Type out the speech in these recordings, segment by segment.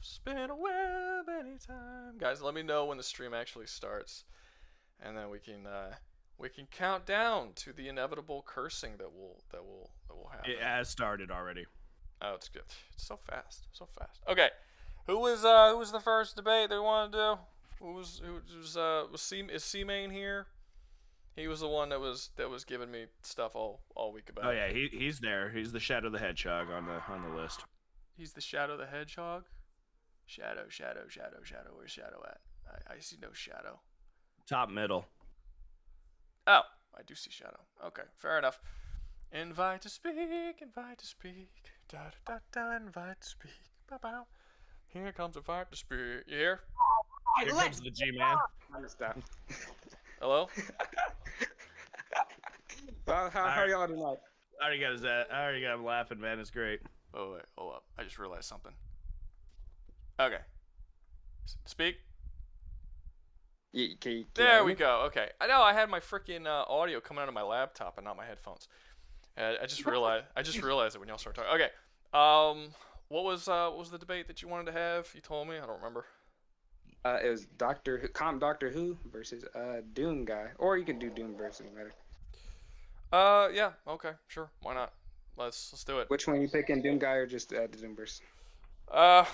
spin a web anytime. Guys, let me know when the stream actually starts, and then we can count down to the inevitable cursing that will happen. It has started already. Oh, it's good. It's so fast, so fast. Okay, who was the first debate they wanted to do? Is C-Main here? He was the one that was giving me stuff all week about. Oh yeah, he's there. He's the Shadow the Hedgehog on the list. He's the Shadow the Hedgehog. Shadow. Where's Shadow at? I see no Shadow. Top middle. Oh, I do see Shadow. Okay, fair enough. Invite to speak. Da da da. Invite to speak. Bow bow. Here comes invite to speak. You hear? Here comes the G-Man. Stop. Hello? Well, how are y'all tonight? I already got him laughing, man. It's great. Oh wait, hold up. I just realized something. Okay. Speak. There we go. Okay. I know I had my freaking audio coming out of my laptop and not my headphones. I just realized it when y'all started talking. Okay. What was the debate that you wanted to have? You told me. I don't remember. It was Doctor Who versus Doomguy, or you could do Doom versus matter. Yeah. Okay. Sure. Why not? Let's do it. Which one are you picking, Doomguy or just the Doomverse? I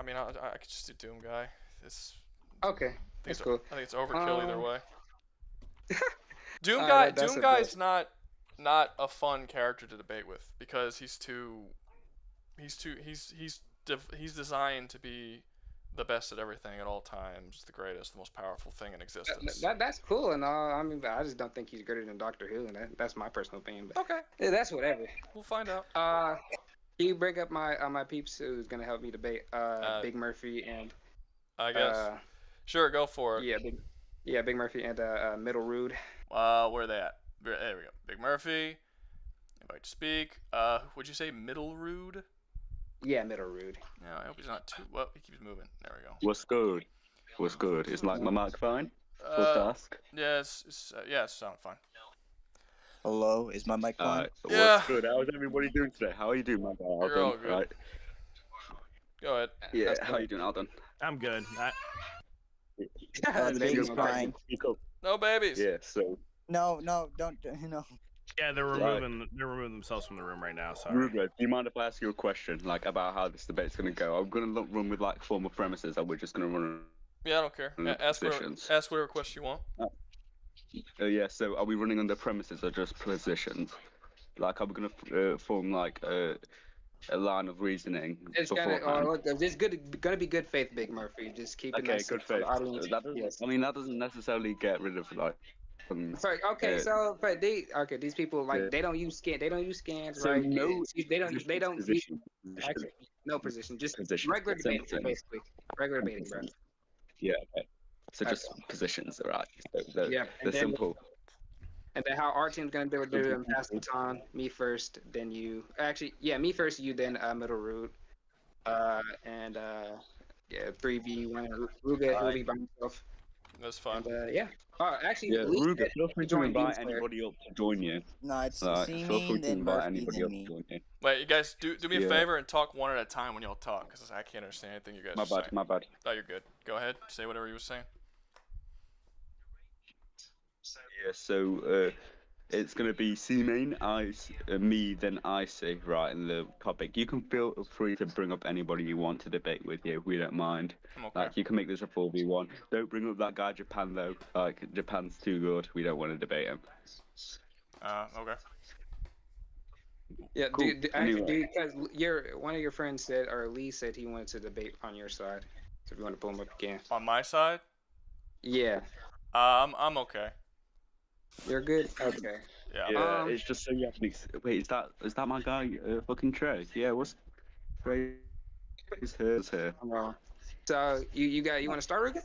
mean, I could just do Doomguy. It's okay. That's cool. I think it's overkill either way. Doomguy's not a fun character to debate with because he's designed to be the best at everything at all times, the greatest, the most powerful thing in existence. That's cool and all. I mean, I just don't think he's greater than Doctor Who, and that's my personal opinion. But okay. Yeah, that's whatever. We'll find out. Can you break up my peeps who's gonna help me debate? Big Murphy and. I guess. Sure, go for it. Yeah, Big Murphy and Middle Rude. Where are they at? There we go. Big Murphy. Invite to speak. Would you say Middle Rude? Yeah, Middle Rude. Yeah, I hope he's not too. Well, he keeps moving. There we go. What's good? Is like my mic fine? First ask. Yeah, it's sound fine. Hello, is my mic fine? Yeah. What's good? How's everybody doing today? How are you doing, my guy? You're all good. Right. Go ahead. Yeah, how are you doing, Alden? I'm good. The baby's crying. No babies. Yeah, so. No, don't. Yeah, they're removing themselves from the room right now. Sorry. Ruga, do you mind if I ask you a question, like about how this debate's gonna go? I'm gonna run with like formal premises, and we're just gonna run. Yeah, I don't care. Ask whatever question you want. Yeah. So, are we running under premises or just positions? Like, are we gonna form like a line of reasoning? It's gonna be good faith, Big Murphy. Just keep it okay, nice good faith. I mean, that doesn't necessarily get rid of like. Sorry. Okay. But these people they don't use scans, so right? No, they don't position. Actually, no position, just position. regular debating, basically. Regular debating, bro. Yeah. Okay. So just positions, right? They're simple. And then how our team's gonna do them, pass the baton. Me first, then you. Actually, yeah, me first, you then Middle Root. 3v1. Rouga will be by himself. That's fine. And, yeah. Actually, yeah, Rouga, feel free to invite anybody up to join you. No, it's feel free to invite anybody up to join you. Wait, you guys, do me a favor and talk one at a time when y'all talk, because I can't understand anything you guys are saying. My bad. Oh, you're good. Go ahead. Say whatever you were saying. Yeah, so it's going to be C-Main, me, then Icy, right, in the topic. You can feel free to bring up anybody you want to debate with you. We don't mind. Okay. Like, you can make this a 4v1. Don't bring up that guy Japan, though. Like, Japan's too good. We don't want to debate him. Okay. Yeah, Cool. because one of your friends said, or Lee said he wanted to debate on your side. So if you want to pull him up again. On my side? Yeah. I'm okay. You're good? Okay. Yeah. It's just so you have to wait, is that my guy, fucking Trey? Yeah, what's Trey? His here. So you want to start, Ruga?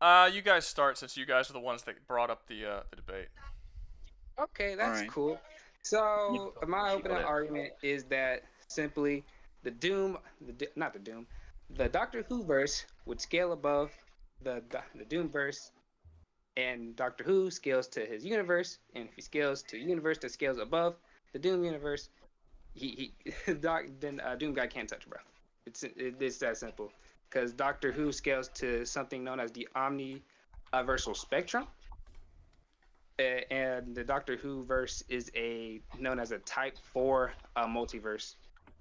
Yeah. You guys start since you guys are the ones that brought up the debate. Okay, that's right. cool. So my opening argument is that simply the Doctor Who verse would scale above the Doom verse, and Doctor Who scales to his universe, and if he scales to a universe that scales above the Doom universe, Doomguy can't touch, bro. It's that simple. Because Doctor Who scales to something known as the omniversal spectrum, and the Doctor Who verse is known as a Type 4 multiverse.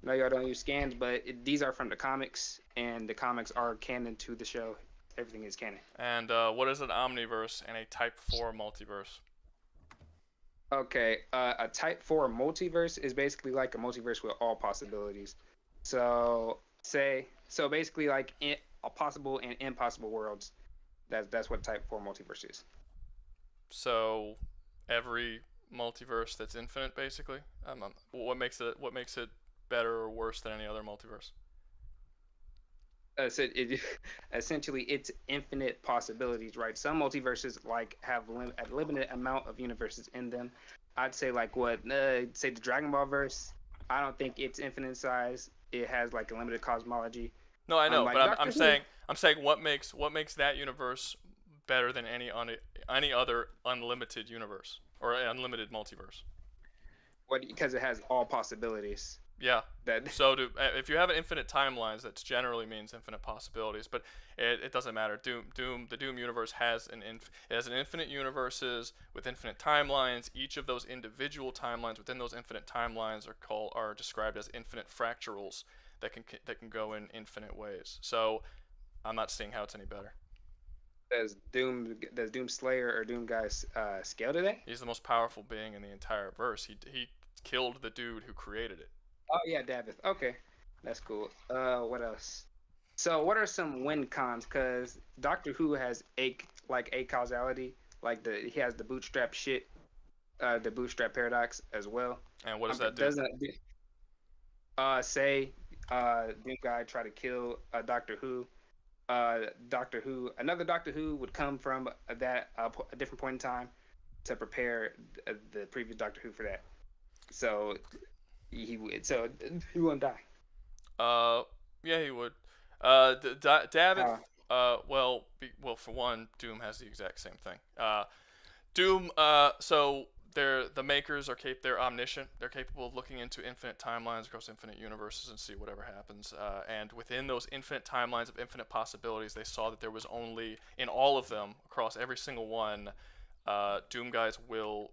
I know y'all don't use scans, but these are from the comics, and the comics are canon to the show. Everything is canon. And what is an omniverse and a Type 4 multiverse? Okay, a Type 4 multiverse is basically like a multiverse with all possibilities. So basically like possible and impossible worlds. That's what Type 4 multiverse is. So every multiverse that's infinite, basically. What makes it better or worse than any other multiverse? Essentially, it's infinite possibilities, right? Some multiverses like have a limited amount of universes in them. I'd say like say the Dragon Ball verse. I don't think it's infinite size. It has like a limited cosmology. No, I know, Like but I'm Doctor saying what makes that universe better than any other unlimited universe or unlimited multiverse? Because it has all possibilities. Yeah. That So if you have an infinite timelines, that generally means infinite possibilities, but it doesn't matter. The Doom universe has infinite universes with infinite timelines. Each of those individual timelines within those infinite timelines are described as infinite fractals that can go in infinite ways. So I'm not seeing how it's any better. does Doom Slayer or Doomguy scale to that? He's the most powerful being in the entire verse. He killed the dude who created it. Oh yeah, Davith. Okay, that's cool. What else? So what are some win cons? Because Doctor Who has a causality, he has the bootstrap shit, the bootstrap paradox as well. And what does that do? Say Doomguy try to kill Doctor Who. Another Doctor Who would come from a different point in time to prepare the previous Doctor Who for that. So he wouldn't die. Yeah, he would. Davith. Well, for one, Doom has the exact same thing. Doom. So the makers they're omniscient. They're capable of looking into infinite timelines across infinite universes and see whatever happens. And within those infinite timelines of infinite possibilities, they saw that there was only in all of them across every single one, Doomguy's will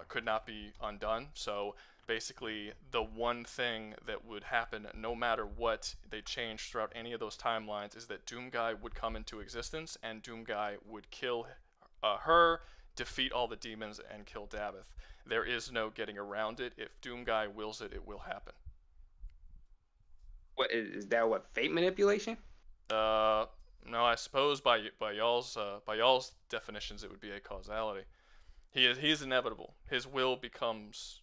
could not be undone. So basically, the one thing that would happen, no matter what they changed throughout any of those timelines, is that Doomguy would come into existence, and Doomguy would kill her, defeat all the demons, and kill Davith. There is no getting around it. If Doomguy wills it, it will happen. What is that? What, fate manipulation? No, I suppose by y'all's definitions, it would be a causality. He is inevitable. His will becomes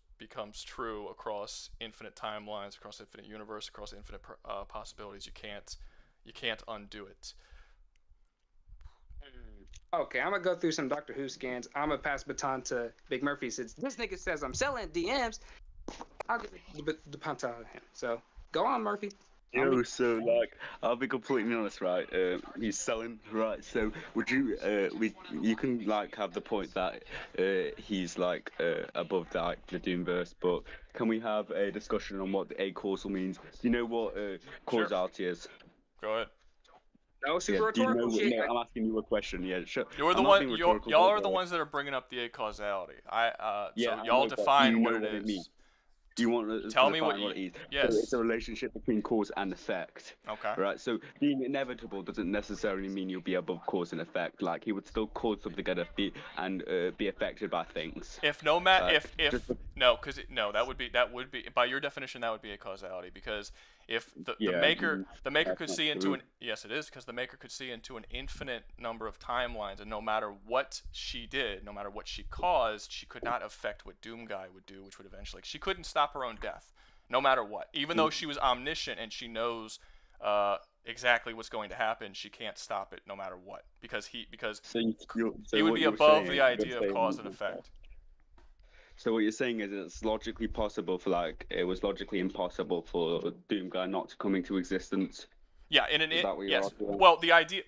true across infinite timelines, across infinite universe, across infinite possibilities. You can't undo it. Okay, I'm gonna go through some Doctor Who scans. I'm gonna pass baton to Big Murphy since this nigga says I'm selling DMs. I'll give the baton to him. So go on, Murphy. So I'll be completely honest, right? He's selling, right? So would you, you can have the point that he's above the Doomverse, but can we have a discussion on what the acausal means? Do you know what causality is? Go ahead. No, super rhetorical shit. No, I'm asking you a question. Yeah, sure. You're the one. Y'all are the ones that are bringing up the acausality. So y'all define what it is. Do you want to tell me what it is? Yes. So it's a relationship between cause and effect. Okay. Right. So being inevitable doesn't necessarily mean you'll be above cause and effect. Like he would still cause something and be affected by things. If no matter that would be by your definition that would be a causality, because if the maker could see into yes, it is, because the maker could see into an infinite number of timelines, and no matter what she did, no matter what she caused, she could not affect what Doomguy would do, which would eventually she couldn't stop her own death, no matter what. Even though she was omniscient and she knows exactly what's going to happen, she can't stop it no matter what, because he would be above the idea of cause and effect. So what you're saying is it's logically possible it was logically impossible for Doomguy not to come into existence. Yeah, yes. Well, the idea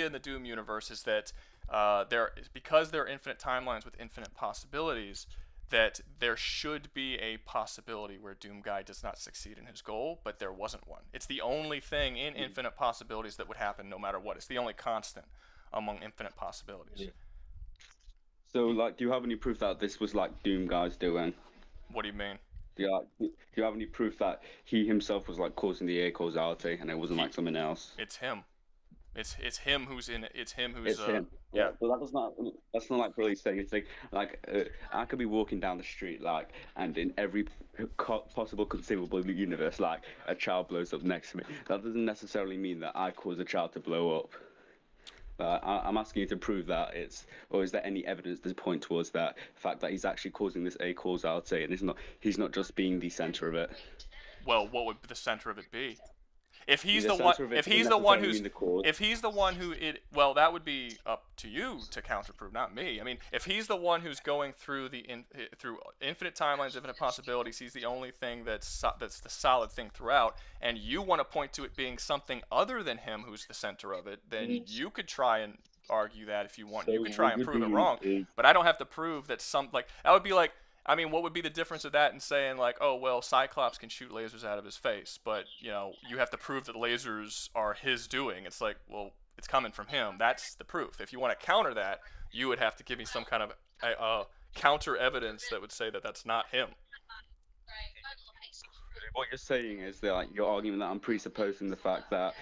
in the Doom universe is that because there are infinite timelines with infinite possibilities, that there should be a possibility where Doomguy does not succeed in his goal, but there wasn't one. It's the only thing in infinite possibilities that would happen no matter what. It's the only constant among infinite possibilities. Yeah. So, like, do you have any proof that this was, like, Doomguy's doing? What do you mean? Do you have any proof that he himself was, like, causing the causality and it wasn't, like, something else? It's him. It's him who's in it. It's him who's... It's him. Yeah. But that's not like really saying anything. Like, I could be walking down the street, like, and in every possible conceivable universe, like, a child blows up next to me. That doesn't necessarily mean that I cause a child to blow up. I'm asking you to prove that or is there any evidence to point towards that fact that he's actually causing this causality and he's not just being the center of it? Well, what would the center of it be? If he's The the one, center of it if doesn't he's the one who's, necessarily mean the cause. if he's the one who it, well, that would be up to you to counterprove, not me. I mean, if he's the one who's going through through infinite timelines, infinite possibilities, he's the only thing that's the solid thing throughout, and you want to point to it being something other than him who's the center of it, then you could try and argue that if you want. You could try and prove it wrong, but I don't have to prove that that would be like. I mean, what would be the difference of that and saying, like, oh, well, Cyclops can shoot lasers out of his face, but, you know, you have to prove that lasers are his doing. It's like, well, it's coming from him. That's the proof. If you want to counter that, you would have to give me some kind of counter evidence that would say that that's not him. What you're saying is that, like, you're arguing that I'm presupposing the fact that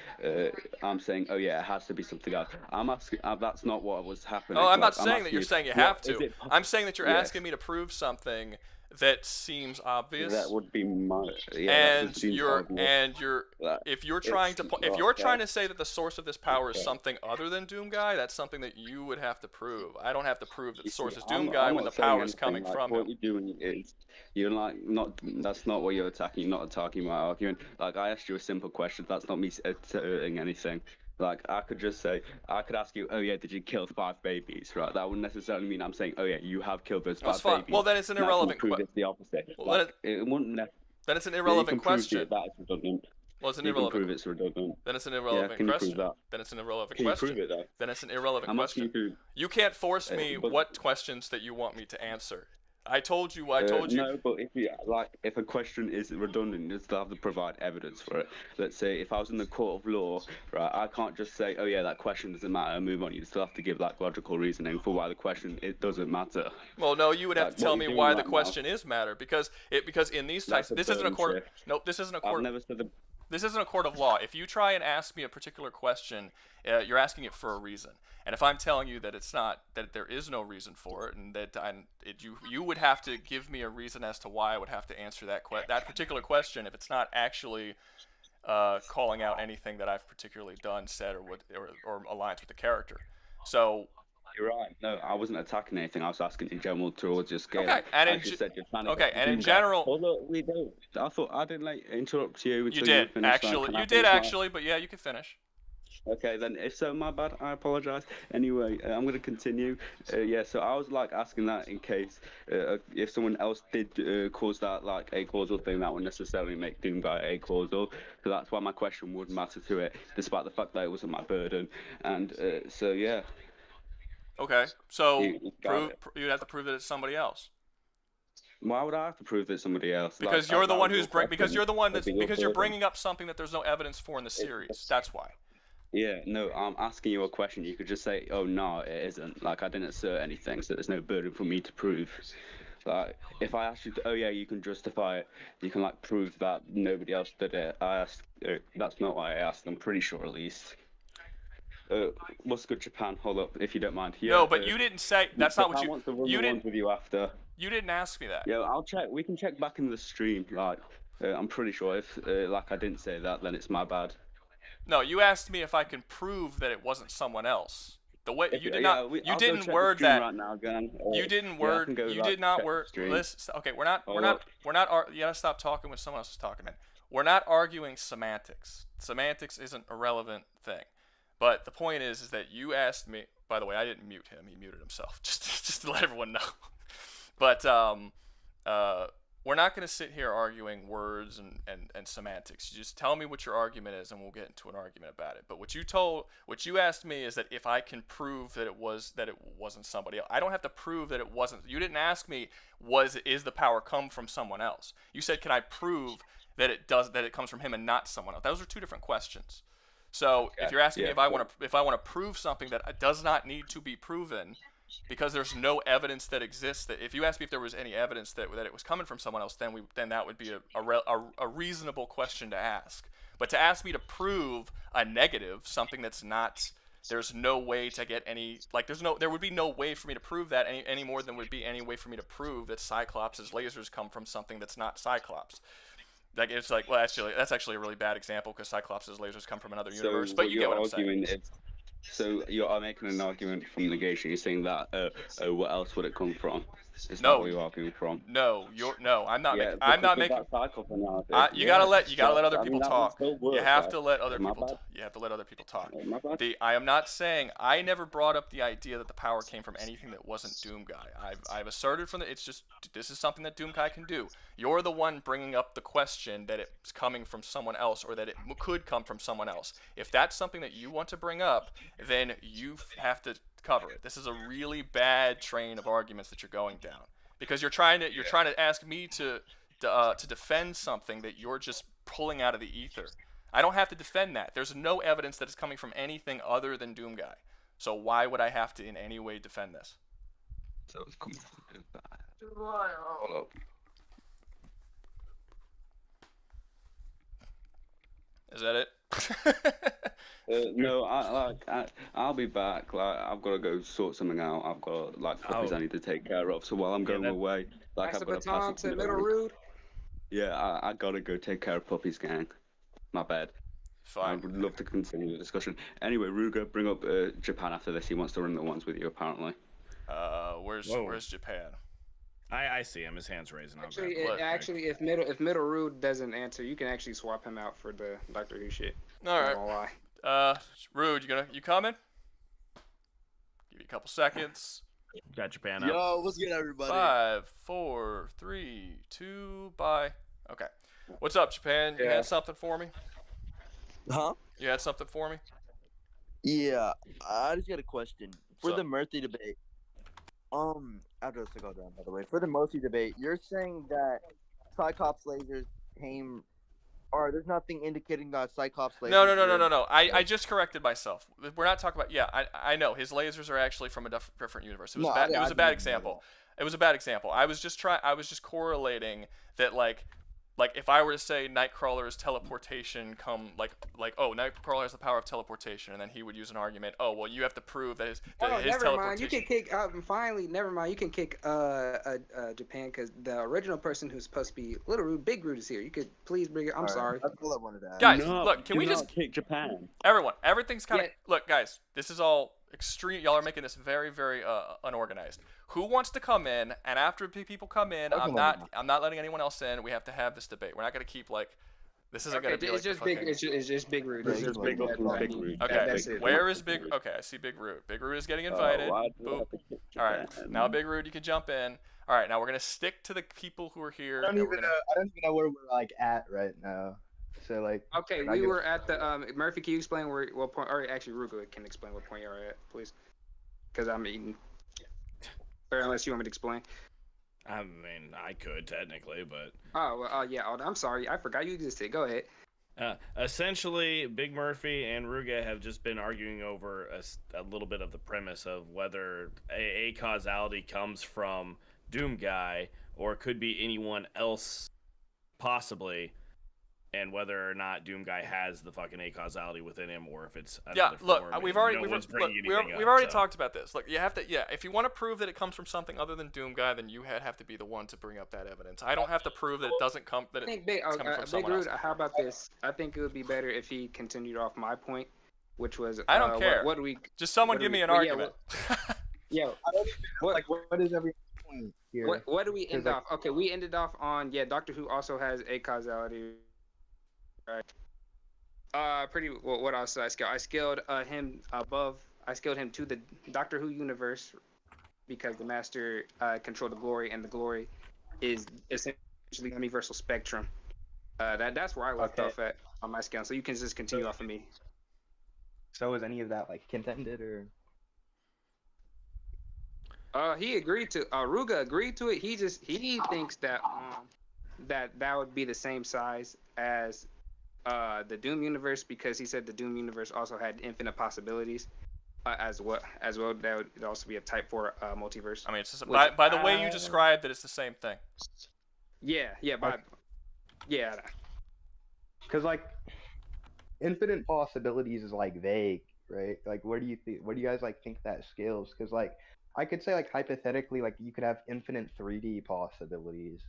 I'm saying, oh yeah, it has to be something else. I'm asking, that's not what was happening. Oh, I'm like, not saying that you're saying you have to. I'm saying that you're Yes. asking me to prove something that seems obvious. That would be my. Yeah, and if you're trying to say that the source of this power is something other than Doomguy, that's something that you would have to prove. I don't have to prove that the source is Doomguy when the power is coming from what him. you're doing is you're like that's not what you're attacking. You're not attacking my argument. Like, I asked you a simple question. That's not me asserting anything. Like, I could ask you, oh yeah, did you kill 5 babies? Right? That wouldn't necessarily mean I'm saying, oh yeah, you have killed those 5 babies. Well, then it's an irrelevant question. It's the opposite. Well, like, it wouldn't. Then it's an irrelevant question. That is redundant. Well, it's an you irrelevant. Can prove it's redundant. Then it's an irrelevant can question. You prove that? Then it's an irrelevant can question. You prove it though? Then it's an irrelevant question. You can't force me what questions that you want me to answer. I told you. No, but if a question is redundant, you still have to provide evidence for it. Let's say if I was in the court of law, right, I can't just say, oh yeah, that question doesn't matter, and move on. You still have to give like logical reasoning for why the question it doesn't matter. Well, no, you would have to tell me why the question is matter because in these types, this isn't a court. Nope, this isn't a court. This isn't a court of law. If you try and ask me a particular question, you're asking it for a reason. And if I'm telling you that it's not, that there is no reason for it, and that you would have to give me a reason as to why I would have to answer that particular question if it's not actually calling out anything that I've particularly done, said, or aligns with the character. So. You're right. No, I wasn't attacking anything. I was asking in general towards your scale. Okay, and in general. Hold on, we don't. I thought I didn't interrupt you. You did actually. You did actually, but yeah, you can finish. Okay, then if so, my bad. I apologize. Anyway, I'm going to continue. Yeah, so I was like asking that in case if someone else did cause that like a causal thing, that would necessarily make Doomguy a causal. So that's why my question would matter to it, despite the fact that it wasn't my burden. And so yeah. Okay, so you'd have to prove that it's somebody else. Why would I have to prove that it's somebody else? Because you're the one because you're bringing up something that there's no evidence for in the series. That's why. Yeah, no, I'm asking you a question. You could just say, oh, no, it isn't. Like, I didn't assert anything, so there's no burden for me to prove. Like, if I asked you, oh, yeah, you can justify it, you can, like, prove that nobody else did it. I asked, that's not why I asked, I'm pretty sure at least. What's good, Japan? Hold up, if you don't mind. Yeah, no, but you didn't say, that's not what you didn't with you after. You didn't ask me that. Yeah, I'll check. We can check back in the stream. Like, I'm pretty sure if, like, I didn't say that, then it's my bad. No, you asked me if I can prove that it wasn't someone else. The way you did not, you didn't word that. Right now, you didn't word. You did not word. Listen, okay, we're not. You gotta stop talking when someone else is talking, man. We're not arguing semantics. Semantics isn't a relevant thing. But the point is that you asked me. By the way, I didn't mute him. He muted himself. Just to let everyone know. But we're not going to sit here arguing words and semantics. You just tell me what your argument is, and we'll get into an argument about it. But what you asked me is that if I can prove that it wasn't somebody else. I don't have to prove that it wasn't. You didn't ask me is the power come from someone else. You said, can I prove that it comes from him and not someone else? Those are two different questions. So if you're asking me if I want to prove something that does not need to be proven, because there's no evidence that exists, that if you ask me if there was any evidence that it was coming from someone else, then that would be a reasonable question to ask. But to ask me to prove a negative, something that's not, there's no way to get any, like there would be no way for me to prove that any more than would be any way for me to prove that Cyclops' lasers come from something that's not Cyclops. Like it's like, well, that's actually a really bad example because Cyclops' lasers come from another universe. But you get what I'm saying. So you're making an argument from negation. You're saying that what else would it come from? Is No. that where you're arguing from? No, I'm not Yeah, making. I'm not making. You gotta let other people talk. You have to let other people. You have to let other people talk. I am not saying. I never brought up the idea that the power came from anything that wasn't Doomguy. I've asserted from the. It's just this is something that Doomguy can do. You're the one bringing up the question that it's coming from someone else or that it could come from someone else. If that's something that you want to bring up, then you have to cover it. This is a really bad train of arguments that you're going down because you're trying to ask me to defend something that you're just pulling out of the ether. I don't have to defend that. There's no evidence that it's coming from anything other than Doomguy. So why would I have to in any way defend this? So it's coming from Doomguy. Hold up. Is that it? No, I'll be back. Like, I've got to go sort something out. I've got puppies I need to take care of. So while I'm going away, Pass I've the got to baton pass to it Middle Rude. Yeah, I gotta go take care of puppies, gang. My bad. Fine. I would love to continue the discussion. Anyway, Rouga, bring up Japan after this. He wants to run the ones with you, apparently. Where's Japan? I see him. His hand's raising. Actually, if Middle Rude doesn't answer, you can actually swap him out for the Doctor Who shit. All right. Rude, you coming? Give you a couple seconds. Got Japan up. Yo, what's good, everybody? 5, 4, 3, 2, bye. Okay. What's up, Japan? You had something for me? Huh? You had something for me? Yeah, I just got a question. For So- the Murphy debate, address to go down, by the way. For the Murphy debate, you're saying that Cyclops lasers came, or there's nothing indicating that Cyclops lasers... No. I just corrected myself. We're not talking about... I know. His lasers are actually from a different universe. It was a bad example. It was a bad example. I was just correlating that, like if I were to say Nightcrawler's teleportation Nightcrawler has the power of teleportation, and then he would use an argument. Oh, well, you have to prove that his teleportation. Mind. You can kick. Finally, never mind. You can kick Japan because the original person who's supposed to be Little Rude, Big Rude is here. You could please bring it. I'm sorry. That's all I wanted to ask. Guys, look. Can we just kick Japan? Everyone, everything's kind of look, guys. This is all extreme. Y'all are making this very, very unorganized. Who wants to come in? And after people come in, I'm not letting anyone else in. We have to have this debate. We're not going to keep this isn't going to be it's just Big. It's just Big Rude. It's just Big Rude. Okay, where is Big? Okay, I see Big Rude. Big Rude is getting invited. Boop. All right, now Big Rude, you can jump in. All right, now we're gonna stick to the people who are here. I don't even know where we're at right now. So Okay, we were at the Murphy. Can you explain what point? Or actually, Rouga can explain what point you're at, please. Because I'm eating. Or unless you want me to explain. I mean, I could technically, but. Oh, well, yeah. I'm sorry. I forgot you just said. Go ahead. Essentially, Big Murphy and Rouga have just been arguing over a little bit of the premise of whether a causality comes from Doomguy or it could be anyone else, possibly, and whether or not Doomguy has the fucking a causality within him, or if it's another form. We've already talked about this. Look, you have to, if you want to prove that it comes from something other than Doomguy, then you have to be the one to bring up that evidence. I don't have to prove that it doesn't come that it's coming from someone else. How about this? I think it would be better if he continued off my point, which was I don't care. What do we? Just someone give me an argument. Yeah. what is every point here? What do we end off? Okay, we ended off on Doctor Who also has a causality. Right. What else did I scale? I scaled him above. I scaled him to the Doctor Who universe because the Master controlled the glory, and the glory is essentially usually universal spectrum. That's where I left Okay. off at on my scale. So you can just continue off of me. So is any of that like contended or? He agreed to. Ruga agreed to it. He thinks that that would be the same size as the Doom universe, because he said the Doom universe also had infinite possibilities. As well, that would also be a Type 4 multiverse. I mean, it's just, Which, by the way you described it, it's the same thing. Yeah, yeah. Because like, infinite possibilities is like vague, right? Like, where do you guys like think that scales? Because like, I could say like hypothetically, like you could have infinite 3D possibilities.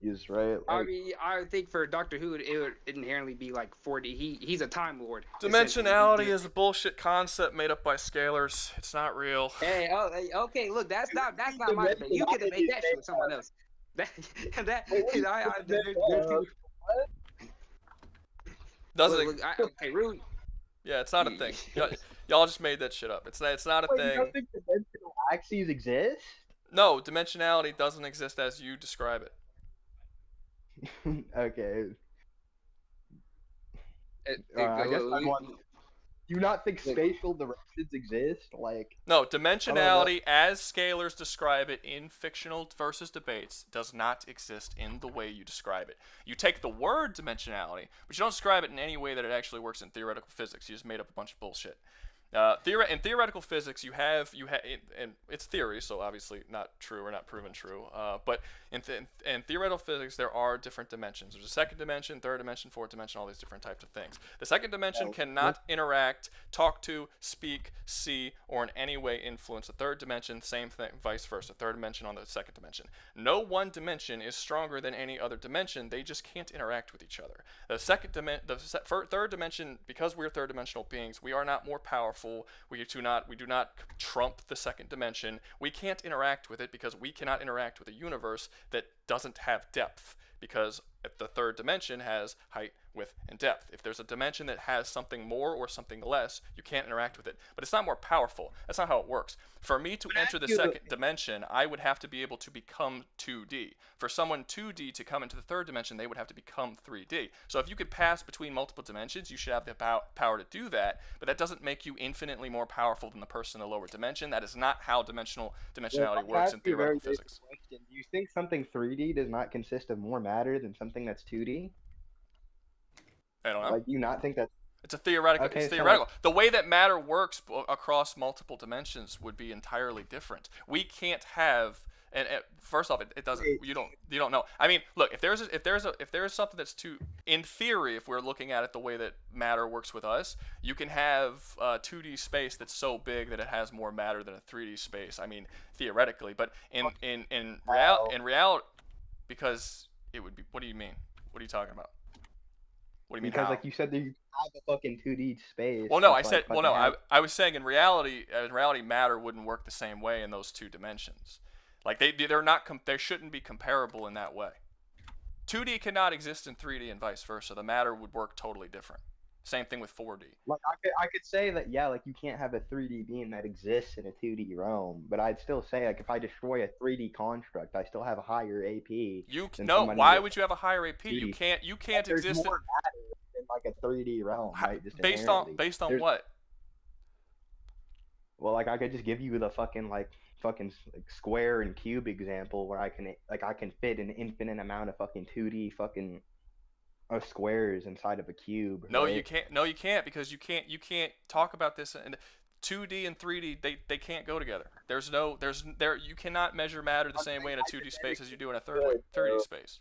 Is right. I Like, mean, I think for Doctor Who, it would inherently be like 4D. He's a Time Lord. Dimensionality essentially. is a bullshit concept made up by scalars. It's not real. Hey, okay. Look, that's not my debate. You can debate that shit with someone else. Doesn't. Okay, Rude. Yeah, it's not a thing. Y'all just made that shit up. It's not a wait, you thing. don't think dimensional axes exist? No, dimensionality doesn't exist as you describe it. Okay. I Go- guess I want. Do you not think spatial directions exist? Like, No, dimensionality as scalars describe it in fictional versus debates does not exist in the way you describe it. You take the word dimensionality, but you don't describe it in any way that it actually works in theoretical physics. You just made up a bunch of bullshit. In theoretical physics, you have, and it's theory, so obviously not true or not proven true. But in theoretical physics, there are different dimensions. There's a second dimension, third dimension, fourth dimension, all these different types of things. The second dimension cannot interact, talk to, speak, see, or in any way influence the third dimension. Same thing, vice versa. Third dimension on the second dimension. No one dimension is stronger than any other dimension. They just can't interact with each other. Third dimension, because we're third dimensional beings, we are not more powerful. We do not trump the second dimension. We can't interact with it because we cannot interact with a universe that doesn't have depth, because the third dimension has height, width, and depth. If there's a dimension that has something more or something less, you can't interact with it. But it's not more powerful. That's not how it works. For me to enter the second dimension, I would have to be able to become 2D. For someone 2D to come into the third dimension, they would have to become 3D. So if you could pass between multiple dimensions, you should have the power to do that, but that doesn't make you infinitely more powerful than the person in the lower dimension. That is not how dimensionality works in theoretical physics. Question. Do you think something 3D does not consist of more matter than something that's 2D? I don't know. Like, do you not think that? It's a theoretical. Okay, it's so theoretical. The way that matter works across multiple dimensions would be entirely different. We can't have. And first off, it doesn't. You don't know. I mean, look, if there's something that's in theory, if we're looking at it the way that matter works with us, you can have 2D space that's so big that it has more matter than a 3D space. I mean, theoretically, but in reality, because it would be. What do you mean? What are you talking about? What do you mean? Because how? like you said, that you have a fucking 2D space. Well, no, with, I was saying in reality, matter wouldn't work the same way in those two dimensions. Like they're not they shouldn't be comparable in that way. 2D cannot exist in 3D and vice versa. The matter would work totally different. Same thing with 4D. Like I could say that, yeah, like you can't have a 3D being that exists in a 2D realm, but I'd still say, like, if I destroy a 3D construct, I still have a higher AP. Why would you have a higher AP? 3D. You can't There's exist more matter in like a 3D realm, right? Just based inherently. on what? Well, like I could just give you the fucking square and cube example where I can fit an infinite amount of fucking 2D fucking squares inside of a cube. No, right? you can't. No, you can't, because you can't talk about this. And 2D and 3D, they can't go together. You cannot measure matter the same way in a 2D space as you do in a 3D space.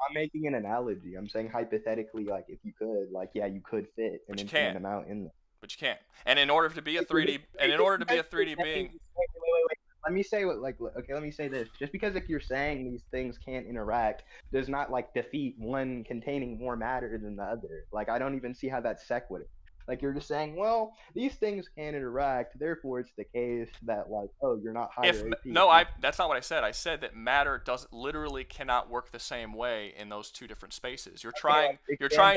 I'm making an analogy. I'm saying hypothetically, like, if you could, like, yeah, you could fit an infinite amount in there. But you can't. And in order to be a 3D, being, wait. Let me say let me say this. Just because if you're saying these things can't interact does not like defeat one containing more matter than the other. Like, I don't even see how that's sequitur. Like you're just saying, well, these things can interact, therefore it's the case that like, oh, you're not higher If AP. no, that's not what I said. I said that matter literally cannot work the same way in those two different spaces. You're trying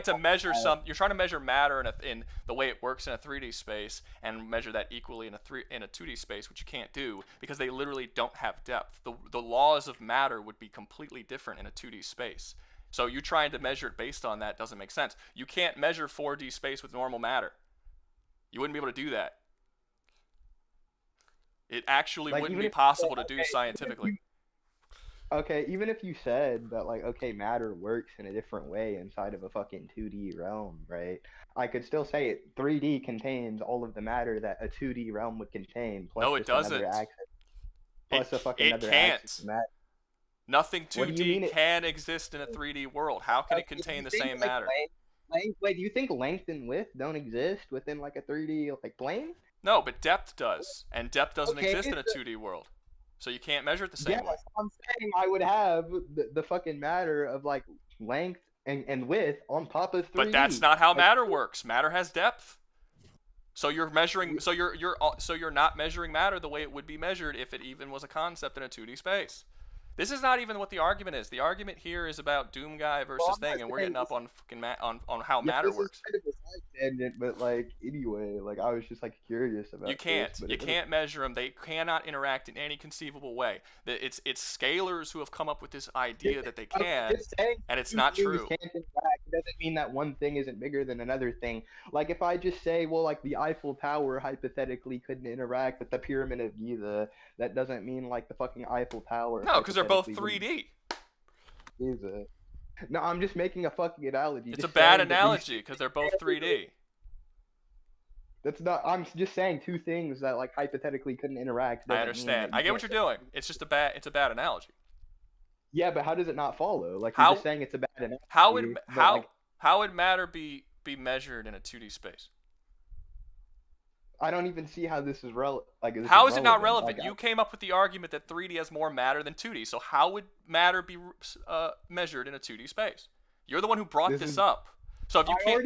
to measure you're trying to measure matter in the way it works in a 3D space and measure that equally in a 2D space, which you can't do because they literally don't have depth. The laws of matter would be completely different in a 2D space. So you trying to measure it based on that doesn't make sense. You can't measure 4D space with normal matter. You wouldn't be able to do that. It actually Like, wouldn't even be if- possible to do okay, scientifically. Okay, even if you said that, like, okay, matter works in a different way inside of a fucking 2D realm, right? I could still say it 3D contains all of the matter that a 2D realm would contain, plus No, it just another doesn't. axis, plus a fucking It another can't. axis of matter. Nothing What do you 2D mean it- can exist in a 3D world. How can it Okay, contain do the you same think, like, matter? Wait, do you think length and width don't exist within like a 3D like plane? No, but depth does, and depth doesn't Okay, exist in a 2D world. So you can't measure it the same Yes, way. I'm saying I would have the fucking matter of like length and width on top of 3D. But that's not how Like, matter works. Matter has depth. So you're measuring. So you're not measuring matter the way it would be measured if it even was a concept in a 2D space. This is not even what the argument is. The argument here is about Doomguy versus I'm not thing, and we're getting saying up on fucking on how yeah, matter this works. is kind of a side tangent, but like anyway, like I was just like curious about. You can't. This, but You it doesn't- can't measure them. They cannot interact in any conceivable way. It's scalers who have come up with this idea that they I'm can, just saying and it's two not things true. can't interact. It doesn't mean that one thing isn't bigger than another thing. Like if I just say, well, like the Eiffel Tower hypothetically couldn't interact with the Pyramid of Giza, that doesn't mean like the fucking Eiffel Tower. No, because they're both hypothetically 3D. Giza. No, I'm just making a fucking analogy. It's a just bad saying that these- analogy because they're both 3D. That's not. I'm just saying two things that like hypothetically couldn't interact. I doesn't mean understand. that I you get what can't- you're doing. It's just it's a bad analogy. Yeah, but how does it not follow? Like How- you're just saying it's a bad analogy. How would but, like, how would matter be measured in a 2D space? I don't even see how this is relevant. Like this How is it not relevant? relevant? Like, You came up with the argument that 3D has more matter than 2D. So how would matter be measured in a 2D space? You're the one who brought This this is- up. So if you can't,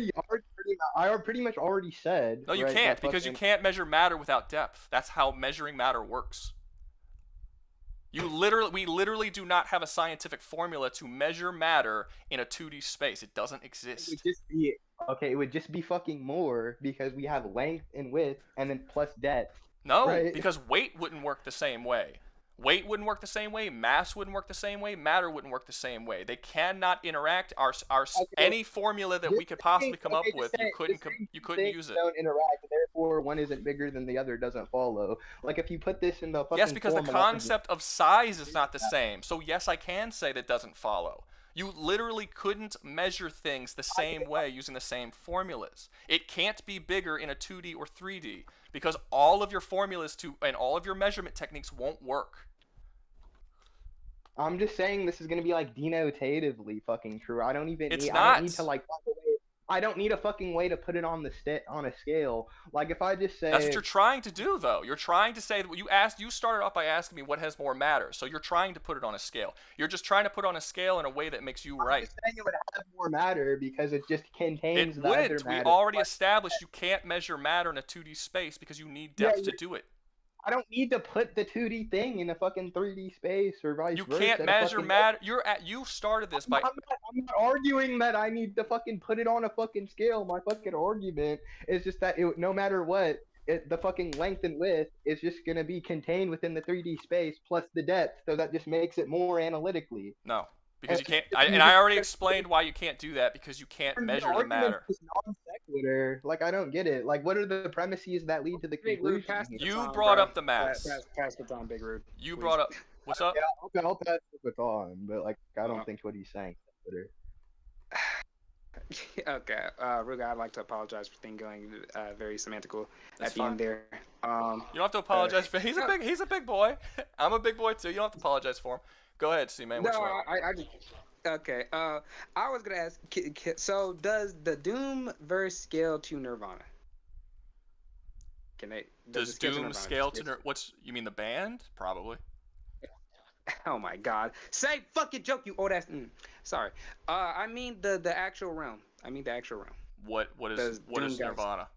I pretty much already said. no, you right, can't that because you fucking- can't measure matter without depth. That's how measuring matter works. We literally do not have a scientific formula to measure matter in a 2D space. It doesn't It exist. would just be okay. It would just be fucking more because we have length and width, and then plus depth. No, Right. because weight wouldn't work the same way. Weight wouldn't work the same way. Mass wouldn't work the same way. Matter wouldn't work the same way. They cannot interact. Any formula that we could possibly come up with, you couldn't use it. Don't interact, and therefore one isn't bigger than the other doesn't follow. Like if you put this in the fucking Yes, because the form of, like, concept of size is not the same. So yes, I can say that doesn't follow. You literally couldn't measure things the same way using the same formulas. It can't be bigger in a 2D or 3D because all of your formulas and all of your measurement techniques won't work. I'm just saying this is gonna be like denotatively fucking true. I don't even It's need. I not. don't need to like. Find a way, I don't need a fucking way to put it on on a scale. Like if I just say. That's what you're trying to do, though. You're trying to say that you started off by asking me what has more matter. So you're trying to put it on a scale. You're just trying to put on a scale in a way that makes you I'm right. just saying it would have more matter because it just contains It the other wouldn't. We matter. already Like, established you can't measure matter in a 2D space because you need Yeah, depth to do it. I don't need to put the 2D thing in a fucking 3D space or vice You versa. can't to measure fucking- matter. You started this by. I'm not arguing that I need to fucking put it on a fucking scale. My fucking argument is just that no matter what, the fucking length and width is just gonna be contained within the 3D space plus the depth, so that just makes it more analytically. No, because you can't. And I already explained why you can't do that because you can't Your measure the argument matter. is non sequitur. Like I don't get it. Like what are the premises that lead to the Big Rude, conclusion? pass the here? You baton, brought bro. up the mass. Pass the baton, Big Rude. You please. brought up. What's up? Yeah, I'll pass the baton, but like I don't think what he's saying is sequitur. Okay, Rouga, I'd like to apologize for things going very semantical That's at the fine. end there. You don't have to apologize for. He's a big boy. I'm a big boy too. You don't have to apologize for him. Go ahead, C-Man. No, What's wrong? I just okay. I was gonna ask. So does the Doom verse scale to Nirvana? Can they? Does it scale to Doom Nirvana? scale to what's? You mean the band? Probably. Oh my God! Say fucking joke, you old ass. I mean the actual realm. I mean the actual realm. What is Does Doom guys- Nirvana?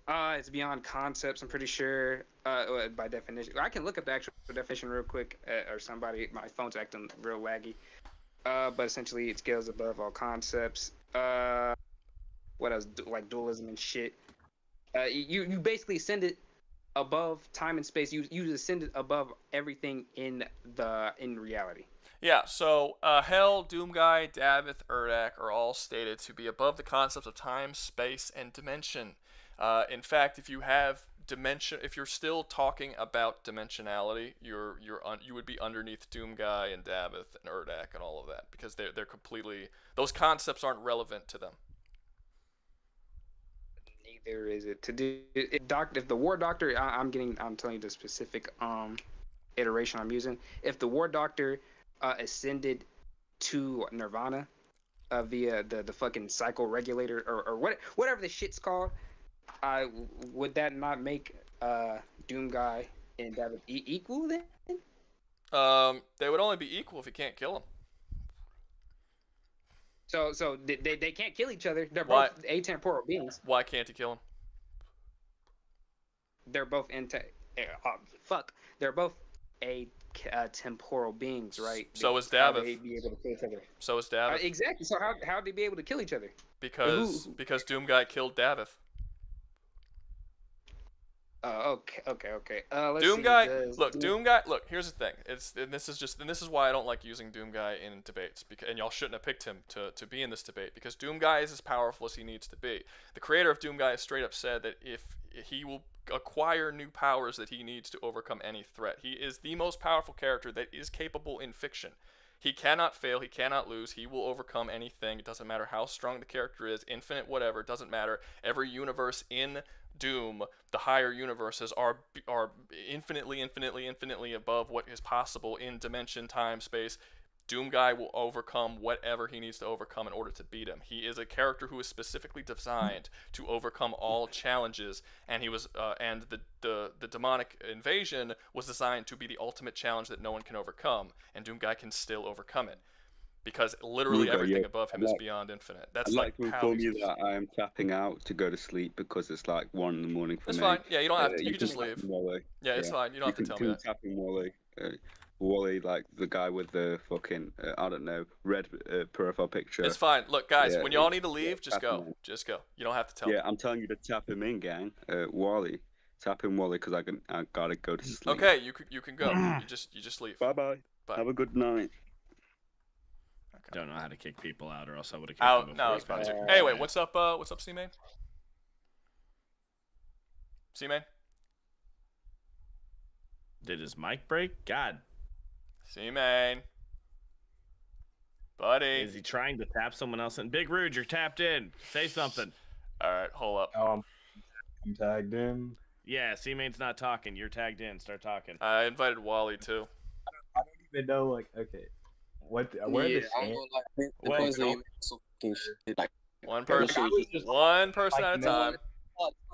It's beyond concepts. I'm pretty sure. By definition, I can look up the actual definition real quick, or somebody. My phone's acting real laggy. But essentially, it scales above all concepts. What else? Like dualism and shit. You basically send it above time and space. You ascend it above everything in reality. Yeah, so Hel, Doomguy, Davith, Urdak are all stated to be above the concepts of time, space, and dimension. In fact, if you have dimension, if you're still talking about dimensionality, you would be underneath Doomguy and Davith and Urdak and all of that, because they're completely, those concepts aren't relevant to them. Neither is it to do if the War Doctor. I'm telling you the specific iteration I'm using. If the War Doctor ascended to Nirvana via the fucking cycle regulator or whatever the shit's called, would that not make Doomguy and David equal then? They would only be equal if you can't kill them. So they can't kill each other. They're Why? both atemporal beings. Why can't you kill them? They're both They're both temporal beings, right? So is How Davith. they be able to kill each other? So is Davith. Exactly. So how'd they be able to kill each other? Because Doomguy killed Davith. Okay. Let's Doomguy, see, Doomguy. Look, here's the thing. This is why I don't like using Doomguy in debates. And y'all shouldn't have picked him to be in this debate, because Doomguy is as powerful as he needs to be. The creator of Doomguy has straight up said that if he will acquire new powers that he needs to overcome any threat. He is the most powerful character that is capable in fiction. He cannot fail. He cannot lose. He will overcome anything. It doesn't matter how strong the character is. Infinite, whatever. It doesn't matter. Every universe in Doom, the higher universes are infinitely above what is possible in dimension, time, space. Doomguy will overcome whatever he needs to overcome in order to beat him. He is a character who is specifically designed to overcome all challenges, and he was and the demonic invasion was designed to be the ultimate challenge that no one can overcome, and Doomguy can still overcome it. Because literally everything above him is beyond infinite. That's I'd like to how inform he's you that I am tapping out to go to sleep because it's like 1 in the morning for It's me. fine. Yeah, you don't have to. You can just tap leave. him, Wally. Yeah, it's fine. You don't have to tell me that. Tap him, Wally. Wally, like the guy with the fucking, I don't know, red profile picture. It's fine. Look, guys, Yeah, when y'all need to leave, just tap him go. in. Just go. You don't have to tell me. Yeah, I'm telling you to tap him in, gang. Wally. Tap him, Wally, because I gotta go to sleep. Okay, you can go. You just leave. Bye-bye. Bye. Have a good night. Okay. Don't know how to kick people out, or else I would have kicked Out. them No, I was before. about to. Anyway, what's up, C-Main? C-Main? Did his mic break? God. C-Main. Buddy. Is he trying to tap someone else in? Big Rude, you're tapped in. Say something. Alright, hold up. I'm tagged in. Yeah, C-Main's not talking. You're tagged in. Start talking. I invited Wally, too. I don't even know, like, okay. Where the I'm gonna like the Well, points that no. you make so fucking shit. Like, One Like, I person. was just- One person at a like, time.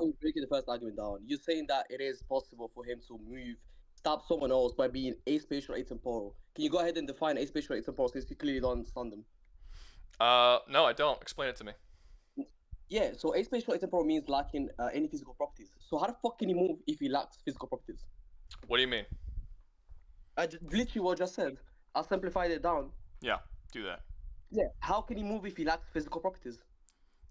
I'm breaking the first argument down. You're saying that it is possible for him to stop someone else by being aspatial or atemporal. Can you go ahead and define aspatial or atemporal since you clearly don't understand them? No, I don't. Explain it to me. Yeah, so aspatial or atemporal means lacking any physical properties. So how the fuck can he move if he lacks physical properties? What do you mean? Literally what I just said. I simplified it down. Yeah, do that. Yeah, how can he move if he lacks physical properties?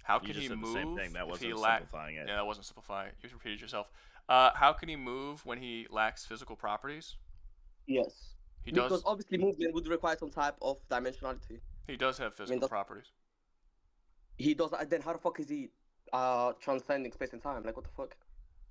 How You can just he said the move same thing. That if wasn't he lacks? simplifying it. Yeah, that wasn't simplifying. You repeated yourself. How can he move when he lacks physical properties? Yes. He Because does. obviously movement would require some type of dimensionality. He does have physical that's- properties. He does. Then how the fuck is he transcending space and time? Like what the fuck?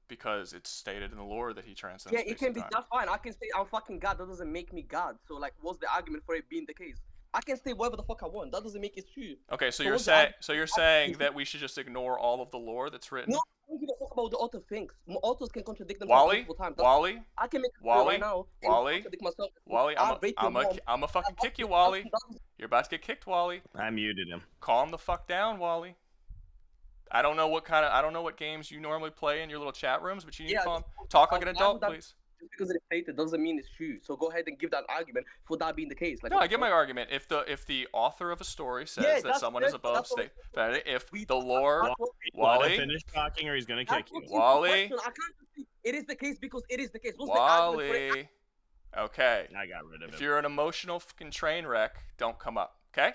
Because it's stated in the lore that he transcends Yeah, space it can and be. time. That's fine. I can say I'm fucking God. That doesn't make me God. So like, what's the argument for it being the case? I can say whatever the fuck I want. That doesn't make it true. Okay, so So you're what's the saying argument? you're saying that we should just ignore all of the lore that's written. No, I don't give a fuck about the author thinks. Authors can contradict themselves Wally, multiple times. Wally, I can make a Wally, video right now and Wally, contradict myself. Wally. I'll rape your mom. I'm a fucking kick you, That- Wally. that- You're about to get kicked, Wally. I muted him. Calm the fuck down, Wally. I don't know what games you normally play in your little chat rooms, but you need Yeah, to talk like an why adult, would I- please. just because it's stated doesn't mean it's true. So go ahead and give that argument for that being the case. Like, No, what I the give my fuck? argument. If the author of a story says Yeah, that that's someone good, is above that's what- state, if We- the lore, that's what- Let him Wally, finish talking, or he's gonna That's kick you. what Wally? question. I can't just say it is the case because it is the case. What's the argument for it? Wally. Okay. I got rid of If him. you're an emotional fucking train wreck, don't come up. Okay.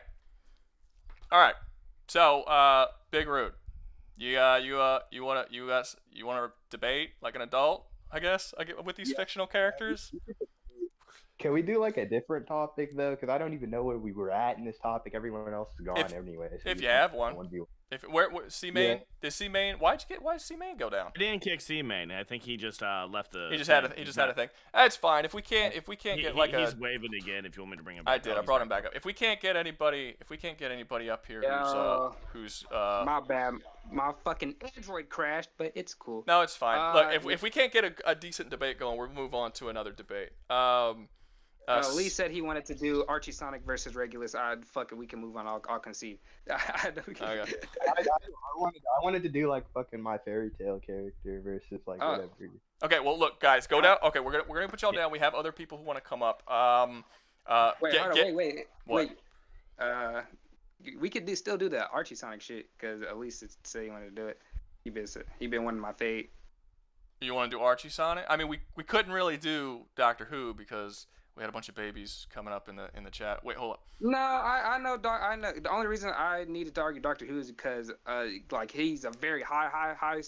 All right. So, Big Rude, you wanna debate like an adult? I guess with these fictional characters. Can we do like a different topic though? Because I don't even know where we were at in this topic. Everyone else is gone anyway. So If we you can have one. 1v1. If where C main, did C main? Why did C main go down? I didn't kick C main. I think he just left the. He just had a thing. That's fine. If we can't get like he's waving again. If you want me to bring him back. I did. I brought him back up. If we can't get anybody up here who's My bad. My fucking Android crashed, but it's cool. No, it's fine. Look, if we can't get a decent debate going, we'll move on to another debate. Lee said he wanted to do Archie Sonic versus Regulus. Fuck it, we can move on. I'll concede. Okay. I wanted to do like fucking my fairy tale character versus like whatever. Okay, well look, guys, go down. Okay, we're gonna put y'all down. We have other people who want to come up. Wait. What? We could still do the Archie Sonic shit because at least it said he wanted to do it. He been one of my fave. You want to do Archie Sonic? I mean, we couldn't really do Doctor Who because we had a bunch of babies coming up in the chat. Wait, hold up. No, I know. I know. The only reason I needed to argue Doctor Who is because like he's a very high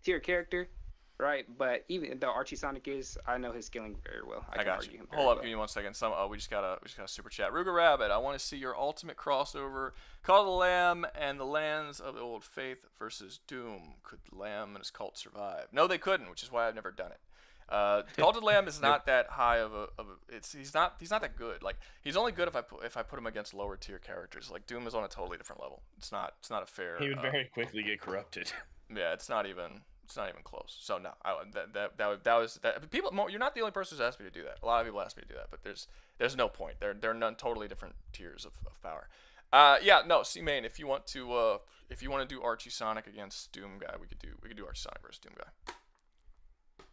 tier character, right? But even though Archie Sonic is, I know his skilling very well. I can got argue you. him very Hold up, well. give me 1 second. We just got a super chat. Rouga Rabid, I want to see your ultimate crossover. Call the Lamb and the lands of the old faith versus Doom. Could the Lamb and his cult survive? No, they couldn't, which is why I've never done it. Cult of the Lamb is not that high of a he's not that good. Like he's only good if I put him against lower tier characters. Like Doom is on a totally different level. It's not a fair. He would very quickly get corrupted. Yeah, it's not even close. So no, that was people. You're not the only person who's asked me to do that. A lot of people asked me to do that, but there's no point. They're none totally different tiers of power. Yeah, no, C-Main, if you want to do Archie Sonic against Doomguy, we could do Archie Sonic versus Doomguy.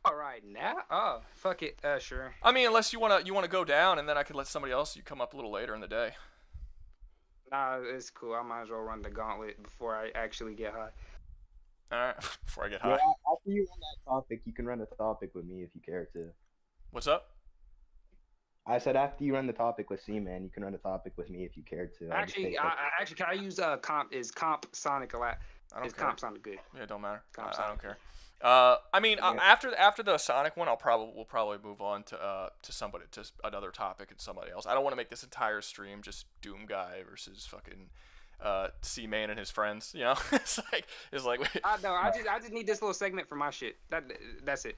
All right, now. Oh, fuck it. Sure. I mean, unless you wanna go down, and then I could let somebody else. You come up a little later in the day. Nah, it's cool. I might as well run the gauntlet before I actually get high. All right, before I get high. Yeah, after you run that topic, you can run a topic with me if you care to. What's up? I said after you run the topic with C-Man, you can run a topic with me if you care to. Actually, can I use comp? Is comp Sonic a lot? Is comp Sonic good? Yeah, it don't matter. I don't care. I mean, after the Sonic one, we'll probably move on to another topic and somebody else. I don't want to make this entire stream just Doomguy versus fucking C-Main and his friends. You know, it's like. I know. I just need this little segment for my shit. That's it.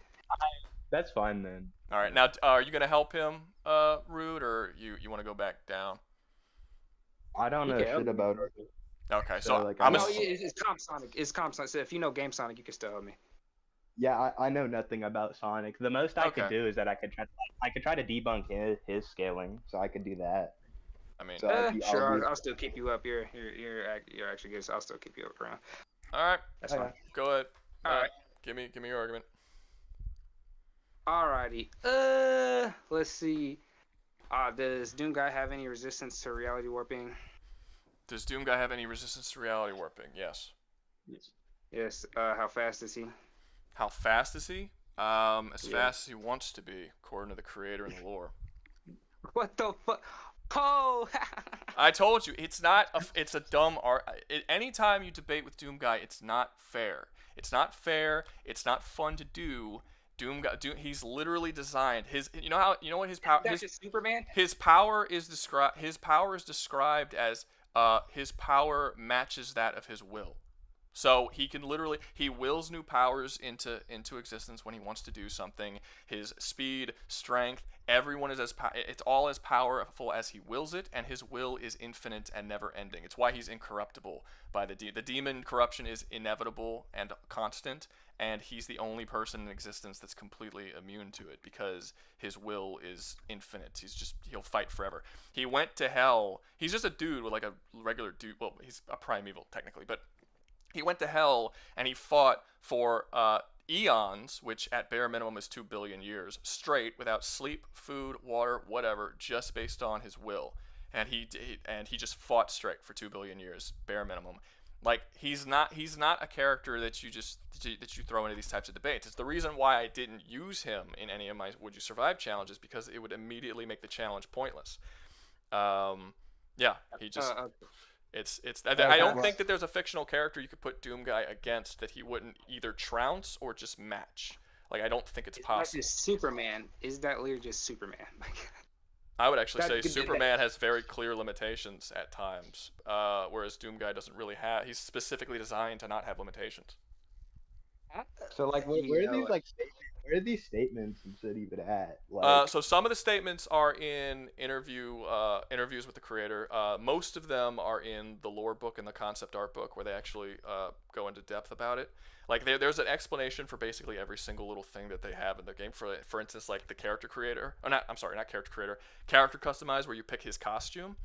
That's fine then. All right, now are you gonna help him, Rude, or you want to go back down? I don't know shit about it. Okay, so it's comp Sonic. It's comp Sonic. So if you know Game Sonic, you can still help me. Yeah, I know nothing about Sonic. The most I could do is that I could try to debunk his scaling, so I could do that. I mean, so sure, I'll still keep you up. You're actually good, so I'll still keep you up around. All right, that's fine. Go ahead. All right, give me your argument. Alrighty. Let's see. Does Doomguy have any resistance to reality warping? Does Doomguy have any resistance to reality warping? Yes. Yes. How fast is he? How fast is he? As fast as he wants to be, according to the creator and the lore. What the fuck? Oh! I told you, it's a dumb art. Anytime you debate with Doomguy, it's not fair. It's not fair. It's not fun to do. Doomguy, he's literally designed you know what his power. That's just Superman. His power is described as his power matches that of his will. So he wills new powers into existence when he wants to do something. His speed, strength, everyone is it's all as powerful as he wills it, and his will is infinite and never ending. It's why he's incorruptible by the demon corruption is inevitable and constant, and he's the only person in existence that's completely immune to it because his will is infinite. He'll fight forever. He went to hell. He's just a dude with like a regular dude. Well, he's a primeval technically, but he went to hell and he fought for eons, which at bare minimum is 2 billion years, straight without sleep, food, water, whatever, just based on his will. And he just fought straight for 2 billion years, bare minimum. Like, he's not a character that you throw into these types of debates. It's the reason why I didn't use him in any of my Would You Survive challenges, because it would immediately make the challenge pointless. Yeah, he just I don't think that there's a fictional character you could put Doomguy against that he wouldn't either trounce or just match. Like, I don't think it's possible. That's just Superman. Is that literally just Superman? I would actually say Superman has very clear limitations at times, whereas Doomguy doesn't really have. He's specifically designed to not have limitations. So like, where are these statements and shit even at? Like, so some of the statements are in interviews with the creator. Most of them are in the lore book and the concept art book, where they actually go into depth about it. Like, there's an explanation for basically every single little thing that they have in the game. For instance, like the character creator, character customize, where you pick his costume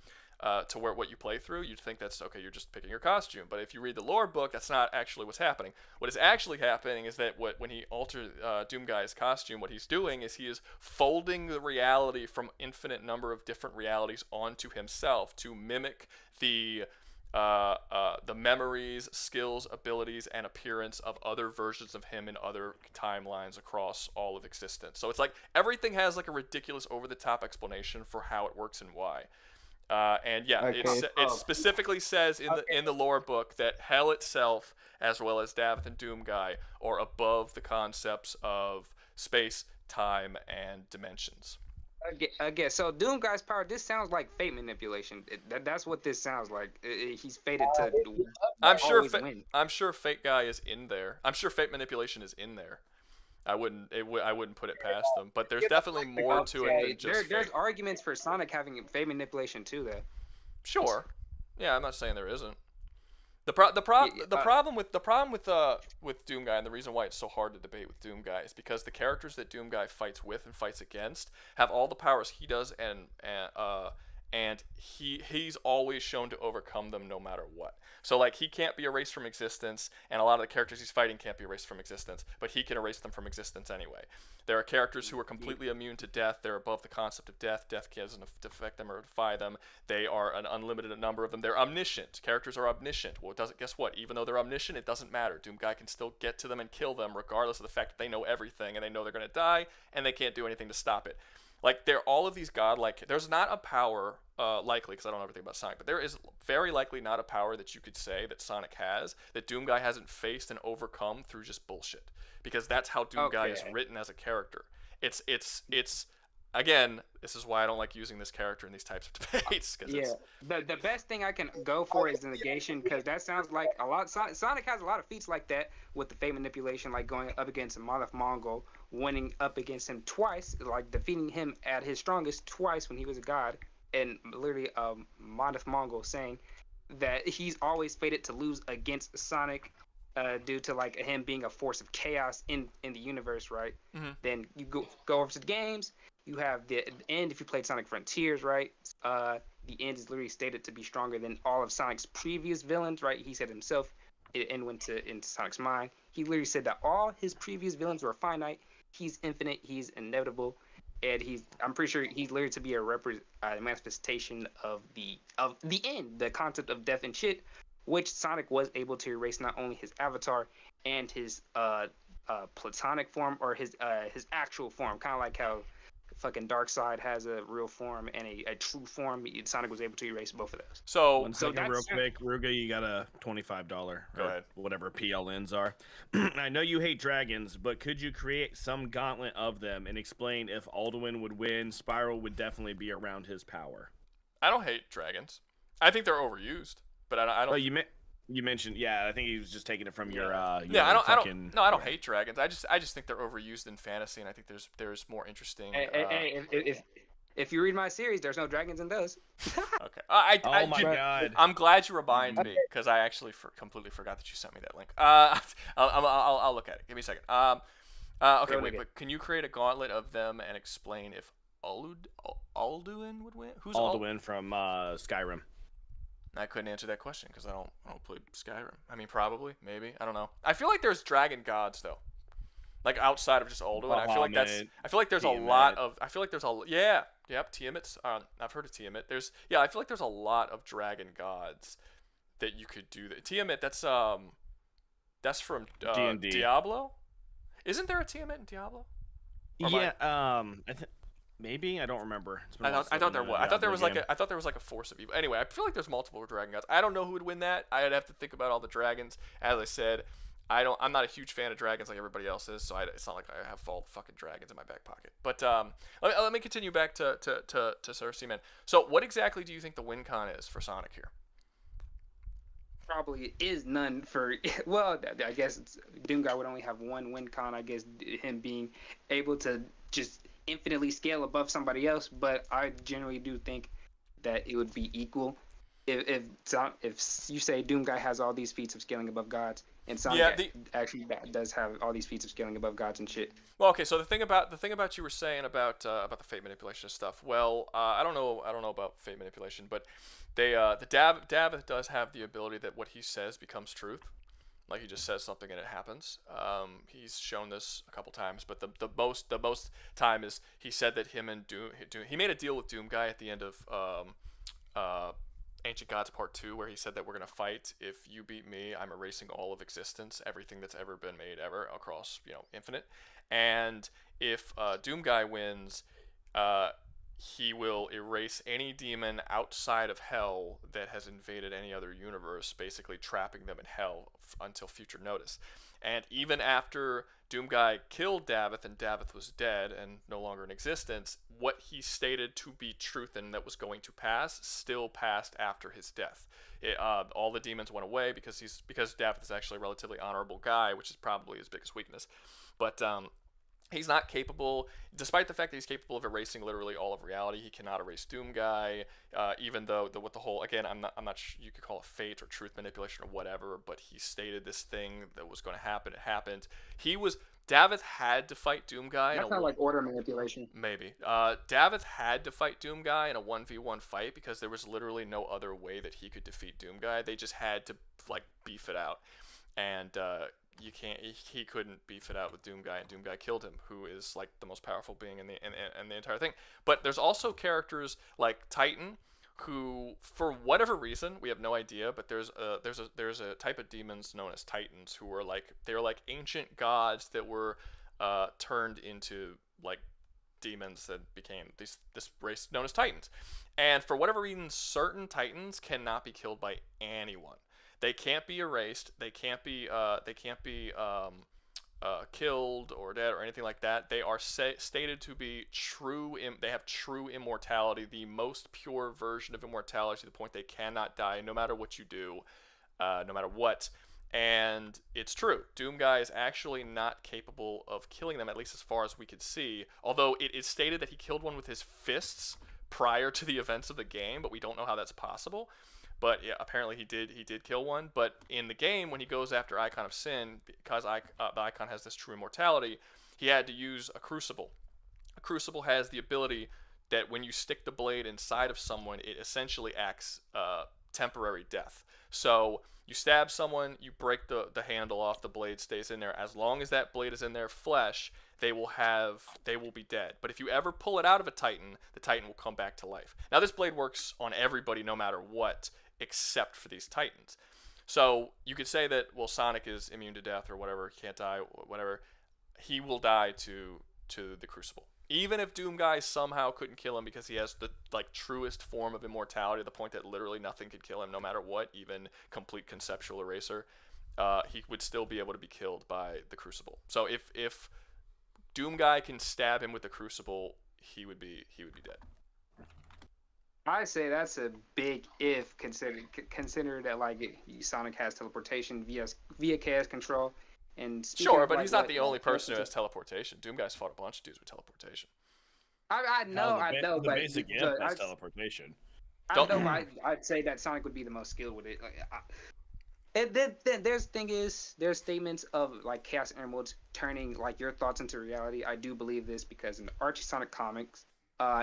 to what you play through. You'd think that's okay, you're just picking your costume. But if you read the lore book, that's not actually what's happening. What is actually happening is that when he alters Doomguy's costume, what he's doing is he is folding the reality from infinite number of different realities onto himself to mimic the memories, skills, abilities, and appearance of other versions of him in other timelines across all of existence. So it's like everything has like a ridiculous over-the-top explanation for how it works and why. And yeah, Okay. it specifically says in the lore book that hell itself, as well as Davith and Doomguy, are above the concepts of space, time, and dimensions. Okay, so Doomguy's power, this sounds like fate manipulation. That's what this sounds like. He's fated to always win. I'm sure Fate Guy is in there. I'm sure fate manipulation is in there. I wouldn't put it past them, but there's definitely more to it than just there's arguments for Sonic having fate manipulation too, though. Sure. Yeah, I'm not saying there isn't. The problem with Doomguy, and the reason why it's so hard to debate with Doomguy, is because the characters that Doomguy fights with and fights against have all the powers he does, and he's always shown to overcome them no matter what. So like, he can't be erased from existence, and a lot of the characters he's fighting can't be erased from existence, but he can erase them from existence anyway. There are characters who are completely immune to death. They're above the concept of death. Death doesn't affect them or defy them. They are an unlimited number of them. They're omniscient. Characters are omniscient. Well, guess what? Even though they're omniscient, it doesn't matter. Doomguy can still get to them and kill them, regardless of the fact that they know everything, and they know they're going to die, and they can't do anything to stop it. Like, they're all of these godlike. There's not a power, likely, because I don't know everything about Sonic, but there is very likely not a power that you could say that Sonic has that Doomguy hasn't faced and overcome through just bullshit. Because that's how Doomguy is written as a character. It's again, this is why I don't like using this character in these types of debates. The best thing I can go for is the negation, because that sounds like a lot. Sonic has a lot of feats like that with the fate manipulation, like going up against Monolith Mongol, winning up against him twice, like defeating him at his strongest twice when he was a god, and literally Monolith Mongol saying that he's always fated to lose against Sonic due to like him being a force of chaos in the universe, right? Mm-hmm. Then you go over to the games. You have the end if you played Sonic Frontiers, right? The end is literally stated to be stronger than all of Sonic's previous villains, right? He said himself, and went into Sonic's mind. He literally said that all his previous villains were finite. He's infinite. He's inevitable, and I'm pretty sure he's literally to be a manifestation of the end, the concept of death and shit, which Sonic was able to erase not only his avatar and his platonic form, or his actual form, kind of like how fucking Darkseid has a real form and a true form. Sonic was able to erase both of those. So, one second, real quick, Rouga, you got a $25. Go ahead. Whatever PLNs are. I know you hate dragons, but could you create some gauntlet of them and explain if Alduin would win? Spiral would definitely be around his power. I don't hate dragons. I think they're overused, but I don't. Oh, you mentioned, yeah. I think he was just taking it from your. I don't hate dragons. I just think they're overused in fantasy, and I think there's more interesting. If you read my series, there's no dragons in those. Okay. Oh my god. I'm glad you reminded me, because I actually completely forgot that you sent me that link. I'll look at it. Give me a second. Okay, wait, but can you create a gauntlet of them and explain if Alduin would win? Who's Alduin from Skyrim? I couldn't answer that question because I don't play Skyrim. I mean, probably, maybe, I don't know. I feel like there's dragon gods though. like outside of just Aldo, and I feel like Bahamut, I feel like there's a lot of, Tiamat. I've heard of Tiamat. I feel like there's a lot of dragon gods that you could do that. Tiamat, that's from D&D. Diablo. Isn't there a Tiamat in Diablo? Or am I- Yeah, maybe I don't remember. It's been a I while thought since there I've was. been I thought there was Diablo like a force of evil. Anyway, I feel like there's multiple dragon gods. I don't know who would win that. I'd have to think about all the dragons. As I said, I'm not a huge fan of dragons like everybody else is, so it's not like I have all the fucking dragons in my back pocket. But let me continue back to Sir Seaman. So what exactly do you think the win con is for Sonic here? Probably is none for well, I guess Doomguy would only have one win con. I guess him being able to just infinitely scale above somebody else, but I generally do think that it would be equal. If you say Doomguy has all these feats of scaling above gods, and Sonic actually does have all these feats of scaling above gods and shit. Well, okay. So the thing about you were saying about the fate manipulation stuff. Well, I don't know about fate manipulation, but the Davith does have the ability that what he says becomes truth. Like he just says something and it happens. He's shown this a couple times, but the most time is he said that him and Doom he made a deal with Doomguy at the end of Ancient Gods Part 2, where he said that we're gonna fight. If you beat me, I'm erasing all of existence, everything that's ever been made ever across infinite. And if Doomguy wins, he will erase any demon outside of hell that has invaded any other universe, basically trapping them in hell until future notice. And even after Doomguy killed Davith and Davith was dead and no longer in existence, what he stated to be truth and that was going to pass still passed after his death. All the demons went away because Davith is actually a relatively honorable guy, which is probably his biggest weakness. But he's not capable, despite the fact that he's capable of erasing literally all of reality. He cannot erase Doomguy, even though with the whole, again, I'm not sure you could call it fate or truth manipulation or whatever, but he stated this thing that was going to happen. It happened. Davith had to fight Doomguy. That's not like order manipulation. Maybe. Davith had to fight Doomguy in a 1v1 fight because there was literally no other way that he could defeat Doomguy. They just had to beef it out, and he couldn't beef it out with Doomguy, and Doomguy killed him, who is like the most powerful being in the entire thing. But there's also characters like Titan, who for whatever reason we have no idea, but there's a type of demons known as Titans who are they're like ancient gods that were turned into like demons that became this race known as Titans. And for whatever reason, certain Titans cannot be killed by anyone. They can't be erased. They can't be killed or dead or anything like that. They are stated to be true. They have true immortality, the most pure version of immortality, to the point they cannot die, no matter what you do, no matter what. And it's true. Doomguy is actually not capable of killing them, at least as far as we could see. Although it is stated that he killed one with his fists prior to the events of the game, but we don't know how that's possible. But yeah, apparently he did kill one. But in the game, when he goes after Icon of Sin, because the Icon has this true immortality, he had to use a Crucible. A Crucible has the ability that when you stick the blade inside of someone, it essentially acts temporary death. So you stab someone, you break the handle off, the blade stays in there. As long as that blade is in their flesh, they will be dead. But if you ever pull it out of a Titan, the Titan will come back to life. Now this blade works on everybody no matter what, except for these Titans. So you could say that, well, Sonic is immune to death or whatever, he can't die, whatever. He will die to the Crucible. Even if Doomguy somehow couldn't kill him because he has the truest form of immortality, to the point that literally nothing could kill him no matter what, even complete conceptual eraser, he would still be able to be killed by the Crucible. So if Doomguy can stab him with the Crucible, he would be dead. I say that's a big if, consider that Sonic has teleportation via chaos control, and sure, but he's not the only person who has teleportation. Doomguy's fought a bunch of dudes with teleportation. I know, The but basic imp has teleportation. I'd say that Sonic would be the most skilled with it. There's statements of Chaos Emeralds turning your thoughts into reality. I do believe this because in the Archie Sonic comics,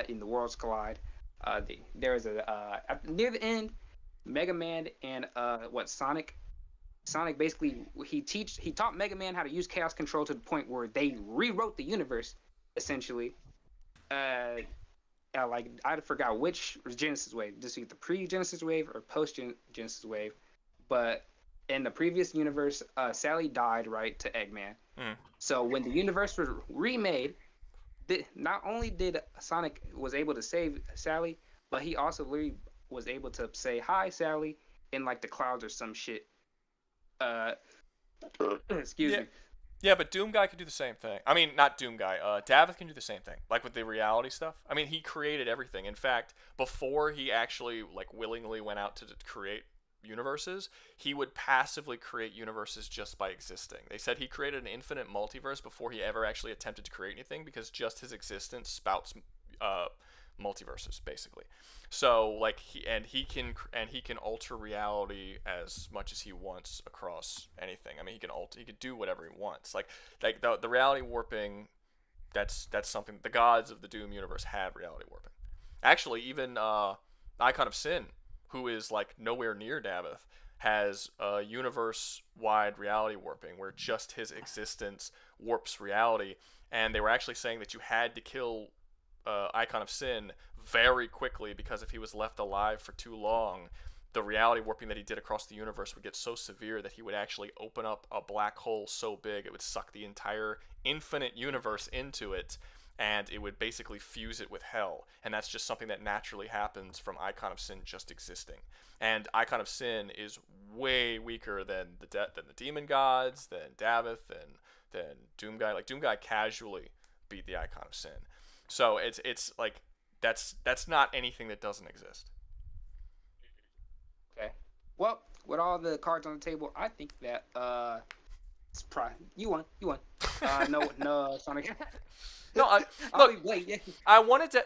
in the Worlds Collide, there is near the end, Mega Man and Sonic Sonic basically he taught Mega Man how to use chaos control to the point where they rewrote the universe, essentially. Like I forgot which Genesis wave, just either pre-Genesis wave or post-Genesis wave, but in the previous universe, Sally died right to Eggman. So when the universe was remade, not only did Sonic was able to save Sally, but he also literally was able to say hi Sally in like the clouds or some shit. Excuse me. Yeah, but Doomguy can do the same thing. I mean, not Doomguy. Davith can do the same thing, like with the reality stuff. I mean, he created everything. In fact, before he actually like willingly went out to create universes, he would passively create universes just by existing. They said he created an infinite multiverse before he ever actually attempted to create anything, because just his existence spouts multiverses basically. So like he can alter reality as much as he wants across anything. I mean, he could do whatever he wants. Like the reality warping, that's something the gods of the Doom universe have reality warping. Actually, even Icon of Sin, who is like nowhere near Davith, has universe-wide reality warping where just his existence warps reality. And they were actually saying that you had to kill Icon of Sin very quickly, because if he was left alive for too long, the reality warping that he did across the universe would get so severe that he would actually open up a black hole so big it would suck the entire infinite universe into it, and it would basically fuse it with hell. And that's just something that naturally happens from Icon of Sin just existing. And Icon of Sin is way weaker than the demon gods, than Davith, than Doomguy. Like Doomguy casually beat the Icon of Sin. So it's like that's not anything that doesn't exist. Okay. Well, with all the cards on the table, I think that it's you won. No, Sonic. No, look, wait. I wanted to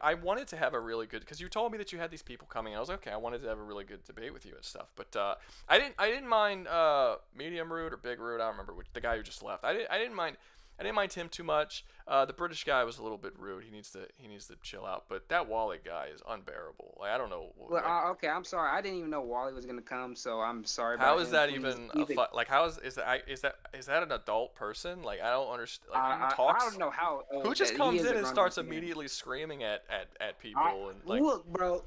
I wanted to have a really good, because you told me that you had these people coming. I was like, okay, I wanted to have a really good debate with you and stuff. But I didn't mind Medium Rude or Big Rude. I don't remember the guy who just left. I didn't mind him too much. The British guy was a little bit rude. He needs to chill out. But that Wally guy is unbearable. Like, I don't know. Well, okay, I'm sorry. I didn't even know Wally was gonna come, so I'm sorry. How is that even like? How is that an adult person? Like, I don't understand. Like, who talks? I don't know how. Who just comes in and starts immediately screaming at people and like? Look, bro,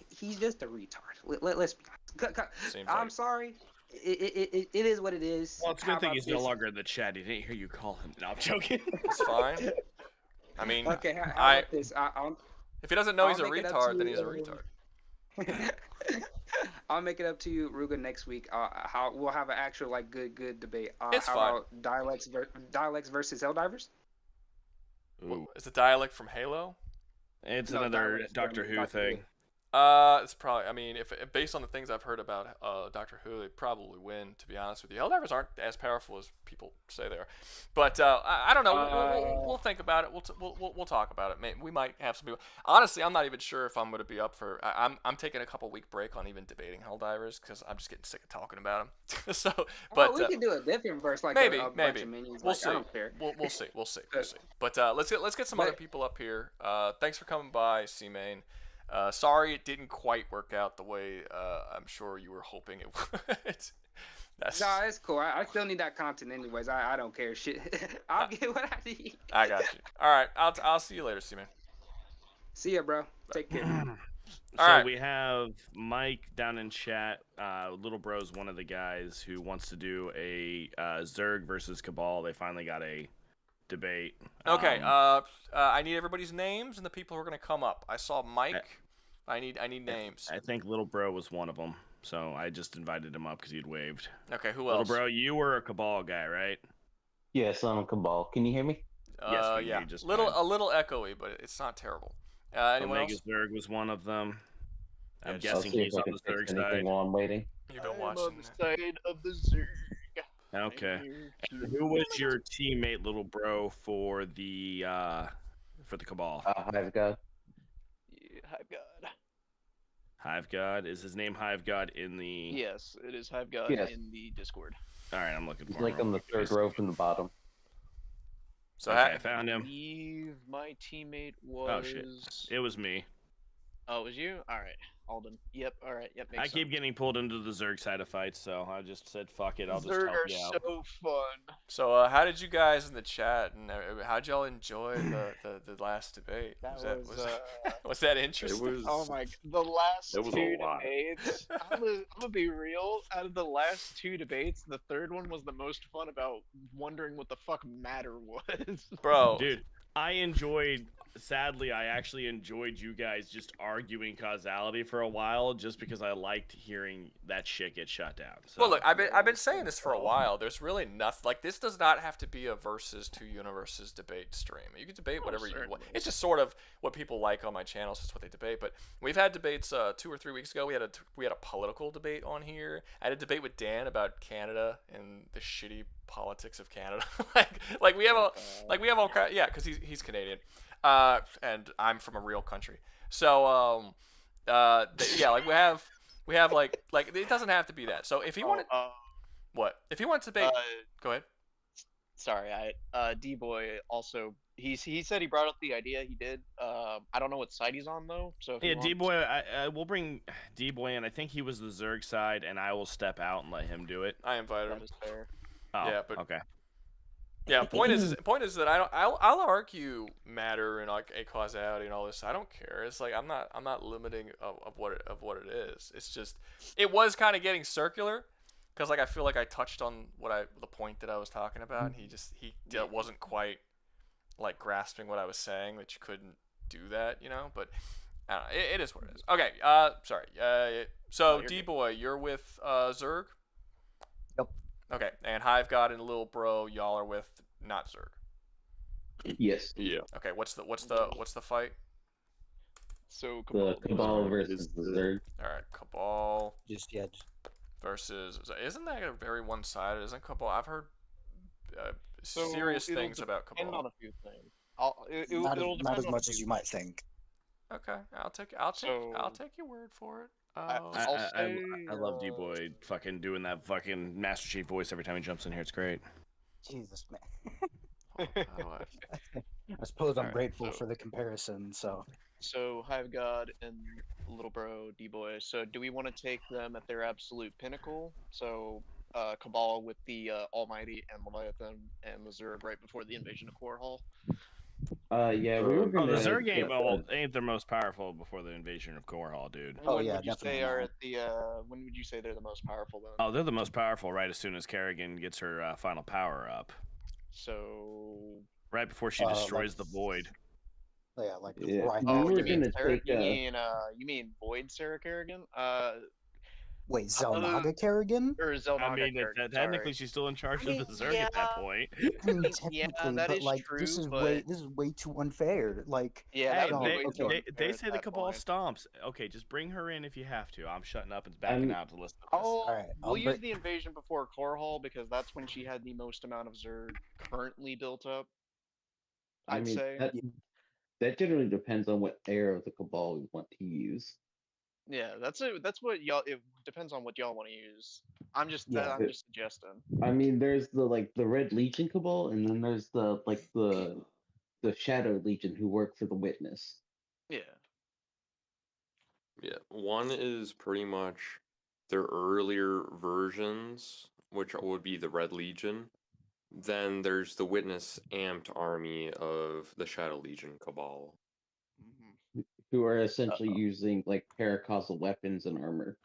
he's just a retard. Let's be honest. I'm sorry. It is what it is. Well, it's a good thing he's no longer in the chat. He didn't hear you call him. No, I'm joking. It's fine. I mean, okay. How about this? If he doesn't know he's a retard, then he's a retard. I'll make it up to you, Rouga, next week. We'll have an actual like good debate. It's how fine. About dialects versus Helldivers? Ooh. Is the dialect from Halo? It's another Doctor Who thing. It's probably. I mean, if based on the things I've heard about Doctor Who, they probably win. To be honest with you, Helldivers aren't as powerful as people say they are. But I don't know. We'll think about it. We'll talk about it. We might have some people. Honestly, I'm not even sure if I'm going to be up for. I'm taking a couple week break on even debating Helldivers because I'm just getting sick of talking about them. So, but we can do a different verse, like maybe. Bunch of minions. We'll see. I don't care. We'll see. But let's get some other people up here. Thanks for coming by, C-Main. Sorry it didn't quite work out the way I'm sure you were hoping it would. No, it's cool. I still need that content anyways. I don't care shit. I'll get what I need. I got you. All right, I'll see you later, C-Man. See ya, bro. Take care. All right. We have Mike down in chat. Little Bro's one of the guys who wants to do a Zerg versus Cabal. They finally got a debate. Okay. I need everybody's names and the people who are going to come up. I saw Mike. I need names. I think Little Bro was one of them, so I just invited him up because he'd waved. Okay, who else? Little Bro, you were a Cabal guy, right? Yes, I'm a Cabal. Can you hear me? Yes, we yeah. hear you just a little echoey, but it's not terrible. Anyone Omega else? Zerg was one one of them. I'm I'll guessing see he's if I on can the fix Zerg anything side. while I'm waiting. You've been watching. on the side of the Zerg. Okay. And who was your teammate, Little Bro, for the Cabal? Hive God. Yeah, Hive God. Hive God? Is his name Hive God in the... Yes, it is Hive God Yes. in the Discord. Alright, I'm looking He's for like him. on the third row from the bottom. So okay, I found I him. believe my teammate was... Oh, shit. It was me. Oh, it was you? All right, Alden. Yep. All right. Yep. I Makes keep sense. getting pulled into the Zerg side of fights, so I just said, "Fuck it, I'll just Zerg help are you out." so fun. So, how did you guys in the chat and how'd y'all enjoy the last debate? That was was, was that interesting? Oh my! The last It was a two lot. debates. I'm gonna be real. Out of the last two debates, the third one was the most fun about wondering what the fuck matter was. Bro, Dude, I enjoyed. Sadly, I actually enjoyed you guys just arguing causality for a while, just because I liked hearing that shit get shut down. So. Well, look, I've been saying this for a while. There's really nothing like this. Does not have to be a versus two universes debate stream. You can debate whatever you want. It's just sort of what people like on my channel. So it's what they debate. But we've had debates 2 or 3 weeks ago. We had a political debate on here. I had a debate with Dan about Canada and the shitty politics of Canada. like we have all kind. Yeah, because he's Canadian, and I'm from a real country. So yeah, like we have like it doesn't have to be that. So if he wanted what? If he wants to debate, go ahead. Sorry, D-Boy also he said he brought up the idea. He did. I don't know what side he's on though. So if he Yeah, wants- D-Boy, I will bring D-Boy in. I think he was the Zerg side, and I will step out and let him do it. I invited him. That is fair. Oh, Yeah, but okay. Yeah, point is that I'll argue matter and like a causality and all this. I don't care. It's like I'm not limiting of what it is. It's just it was kind of getting circular because like I feel like I touched on the point that I was talking about, and he wasn't quite like grasping what I was saying, that you couldn't do that, But I don't know, it is what it is. Okay, sorry. So D-Boy, you're with Zerg. Yep. Okay, and Hive God and Lil Bro, y'all are with not Zerg. Yes. Yeah. Okay, what's the fight? So The Cabal versus the Zerg. All right, Cabal Just versus. Isn't that a very one-sided? Isn't Cabal? I've heard So serious it'll things about depend Cabal. on a few things. not as much as you might think. Okay, I'll take your word for it. I love D-Boy fucking doing that fucking Master Chief voice every time he jumps in here. It's great. Jesus, man. I suppose I'm grateful for the comparison. So Hive God and Little Bro D-Boy. So do we want to take them at their absolute pinnacle? So Cabal with the Almighty and Leviathan and the Zerg right before the invasion of Korhal. Yeah, we were gonna. The Zerg ain't the most powerful before the invasion of Korhal, dude. When would you say are at the? When would you say they're the most powerful then? Oh, they're the most powerful right as soon as Kerrigan gets her final power up. So right before she destroys the void. Yeah, Oh, you mean Sarah? You mean Void Sarah Kerrigan? Wait, Zelnaga Kerrigan? Or Zelnaga I mean, Kerrigan, technically she's still in charge of the Zerg at that point. I mean, technically, that but is like true, this is but- way too unfair. Like, Yeah, they say the Cabal stomps. Okay, just bring her in if you have to. I'm shutting up and backing out to listen to this. We'll use the invasion before Korhal because that's when she had the most amount of Zerg currently built up. I'd say. That generally depends on what era of the Cabal we want to use. Yeah, that's what y'all. It depends on what y'all want to use. I'm just suggesting. I mean, there's the Red Legion Cabal, and then there's the Shadow Legion who work for the Witness. Yeah. Yeah, one is pretty much their earlier versions, which would be the Red Legion. Then there's the Witness amped army of the Shadow Legion Cabal. Who are essentially using like paracausal weapons and armor.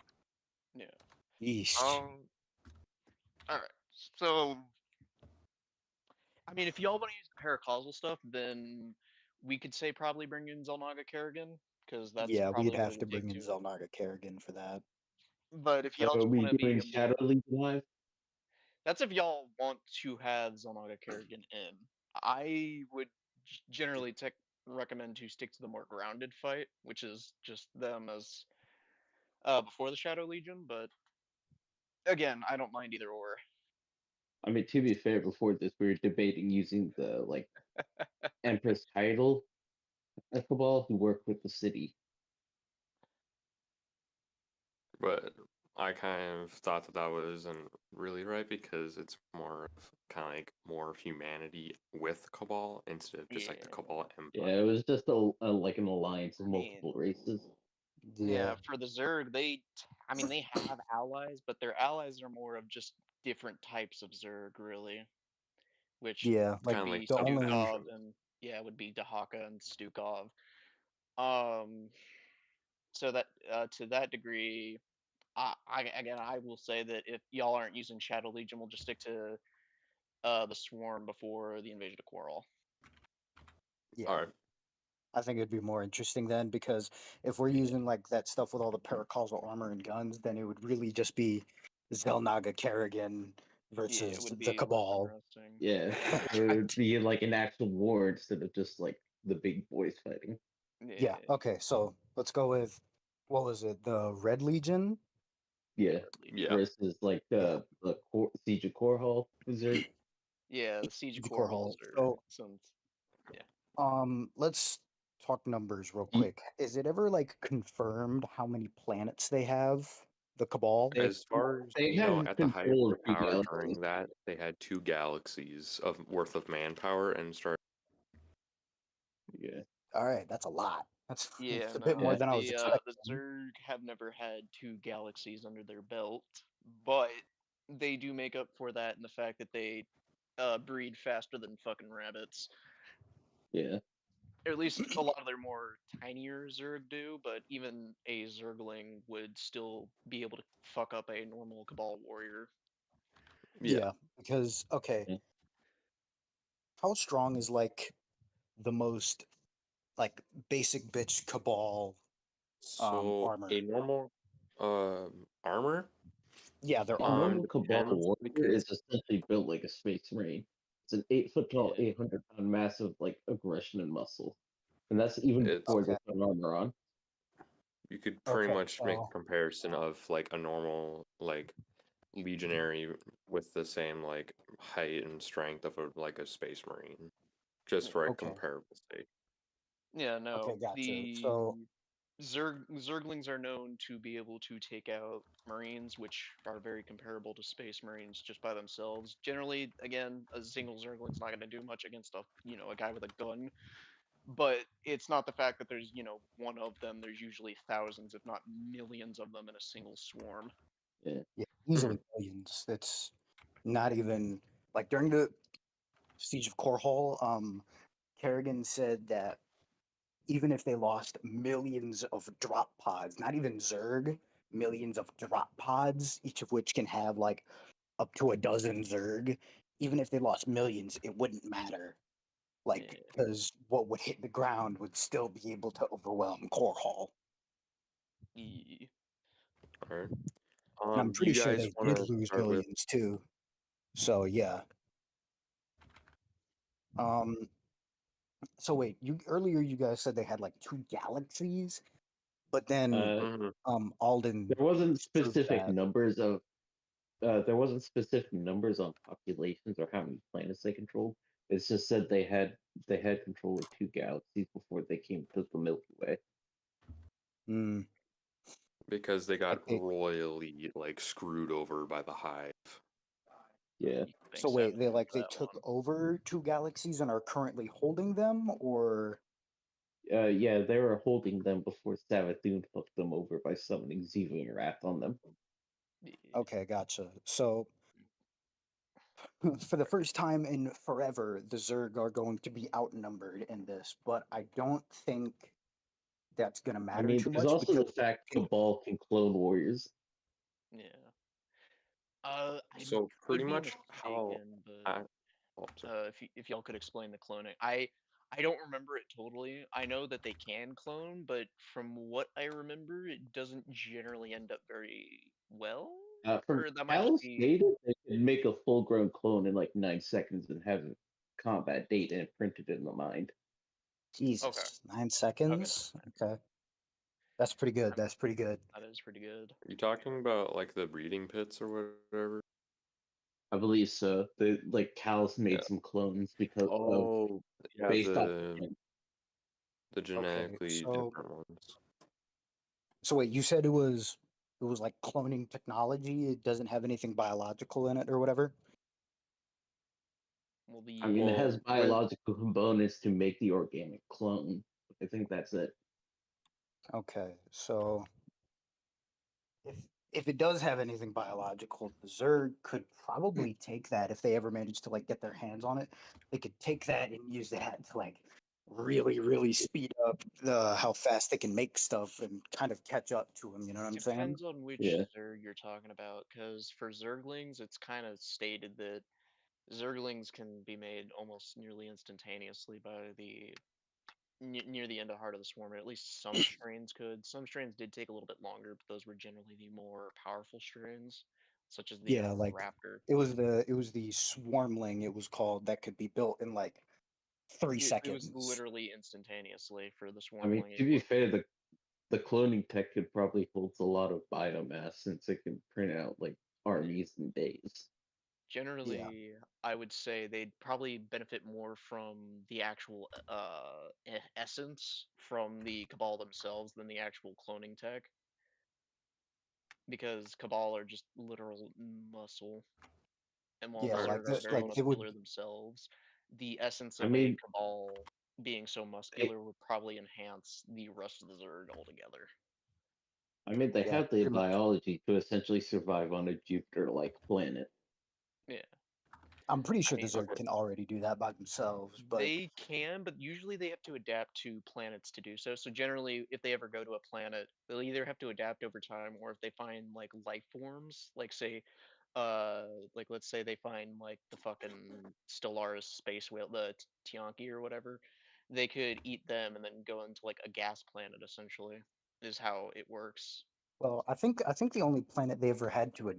Yeah. Yeesh. All right. So, I mean, if y'all want to use the paracausal stuff, then we could say probably bring in Zelnaga Kerrigan because that's yeah, probably we'd what have it to would bring take in to- Zelnaga Kerrigan for that. But if y'all So are just we want to doing be, Shadow Legion live? that's if y'all want to have Zelnaga Kerrigan in. I would generally recommend to stick to the more grounded fight, which is just them as before the Shadow Legion. But again, I don't mind either or. I mean, to be fair, before this we were debating using the Empress title of Cabal who work with the city. But I kind of thought that wasn't really right because it's more of kind of like more humanity with Cabal instead of just like the Cabal Empire. Yeah, it was just like an alliance of multiple races. Yeah, for the Zerg, I mean, they have allies, but their allies are more of just different types of Zerg, really. Which Yeah, would like be the only Stukov and would be Dahaka and Stukov. So that to that degree, I will say that if y'all aren't using Shadow Legion, we'll just stick to the Swarm before the Invasion of Quarrel. yeah. All right. I think it'd be more interesting then, because if we're using like that stuff with all the paracausal armor and guns, then it would really just be Zelnaga Kerrigan versus it would the be less Cabal. interesting. Yeah, it would be like an actual war instead of just like the big boys fighting. Yeah. Okay. So let's go with what was it? The Red Legion. Yeah. Yeah. Versus like the Siege of Core Hall Zerg. Yeah, the Siege of Siege Core Core Hall. Hall. So, yeah. Let's talk numbers real quick. Is it ever like confirmed how many planets they have? The Cabal. As far as they you know, have at the height of control their of two power galaxies. during that, they had 2 galaxies of worth of manpower and started. Yeah. All right, that's a lot. That's Yeah, a bit more than I was the expecting. Zerg have never had 2 galaxies under their belt, but they do make up for that in the fact that they breed faster than fucking rabbits. Yeah. Or at least a lot of their more tinier Zerg do, but even a Zergling would still be able to fuck up a normal Cabal warrior. Yeah, because okay, how strong is like the most like basic bitch Cabal So armor? a normal armor. Yeah, their A armor. normal Cabal Depends, warrior because is essentially built like a space marine. It's an 8 foot tall, 800-pound massive like aggression and muscle, and that's even it's before they put armor on. you could pretty Okay, much make so a comparison of like a normal like legionary with the same like height and strength of a space marine, just for a okay, comparable sake. Yeah, okay, no. gotcha. The So Zerglings are known to be able to take out Marines, which are very comparable to Space Marines just by themselves. Generally, again, a single Zergling's not going to do much against a guy with a gun. But it's not the fact that there's one of them. There's usually thousands, if not millions, of them in a single swarm. Yeah. yeah, easily millions. It's not even like during the Siege of Core Hall, Kerrigan said that even if they lost millions of drop pods, not even Zerg, millions of drop pods, each of which can have like up to a dozen Zerg, even if they lost millions, it wouldn't matter. Like, because what would hit the ground would still be able to overwhelm Core Hall. All right. And I'm Do pretty you sure guys they want did to lose start with? millions too. So yeah. So wait, earlier you guys said they had like 2 galaxies, but then Alden There wasn't disproved specific that. numbers of there wasn't specific numbers on populations or how many planets they controlled. It's just said they had control of 2 galaxies before they came to the Milky Way. Because they got royally like screwed over by the Hive. Yeah. So wait, they took over 2 galaxies and are currently holding them, or Yeah, they were holding them before Savathun fucked them over by summoning Ziva and Wrath on them. okay, gotcha. So for the first time in forever, the Zerg are going to be outnumbered in this, but I don't think that's gonna I matter mean, too there's much also because the fact Cabal can clone warriors. Yeah. So I pretty could be much how mistaken, but if y'all could explain the cloning, I don't remember it totally. I know that they can clone, but from what I remember, it doesn't generally end up very well. From Or that might just Alice be. data, they can make a full-grown clone in like 9 seconds and have combat data imprinted in the mind. Jesus, 9 seconds. Okay, that's pretty good. That's pretty good. That is pretty good. Are you talking about like the breeding pits or whatever? I believe so. Cal's made some clones because Oh, yeah, based off the genetically so- different ones. So wait, you said it was like cloning technology. It doesn't have anything biological in it or whatever. Well, I mean, it has biological components to make the organic clone. I think that's it. Okay, so if it does have anything biological, the Zerg could probably take that if they ever manage to like get their hands on it. They could take that and use that to like really speed up the how fast they can make stuff and kind of catch up to them. You know what I'm saying? Depends on which Yeah. Zerg you're talking about, because for Zerglings, it's kind of stated that Zerglings can be made almost nearly instantaneously by the near the end of Heart of the Swarm, or at least some strains could. Some strains did take a little bit longer, but those were generally the more powerful strains, such as the Yeah, like Raptor. it was the Swarmling. It was called that could be built in like 3 It was seconds. literally instantaneously for the I mean, Swarmling. to be fair, the cloning tech could probably hold a lot of biomass since it can print out like armies in days. Generally, I would say they'd probably benefit more from the actual essence from the Cabal themselves than the actual cloning tech. Because Cabal are just literal muscle. And while the Yeah, like Zerg are very like it would. muscular themselves, the essence I of a mean, Cabal being so muscular would probably enhance the rest of the Zerg altogether. I mean, they Yeah, have the pretty much. biology to essentially survive on a Jupiter-like planet. Yeah. I'm pretty sure mean, the Zerg can already do that by themselves, but They can, but usually they have to adapt to planets to do so. So generally, if they ever go to a planet, they'll either have to adapt over time, or if they find like life forms, like say, like let's say they find like the fucking Stellaris space whale, the Tianki or whatever, they could eat them and then go into like a gas planet. Essentially, is how it works. well, I think the only planet they ever had to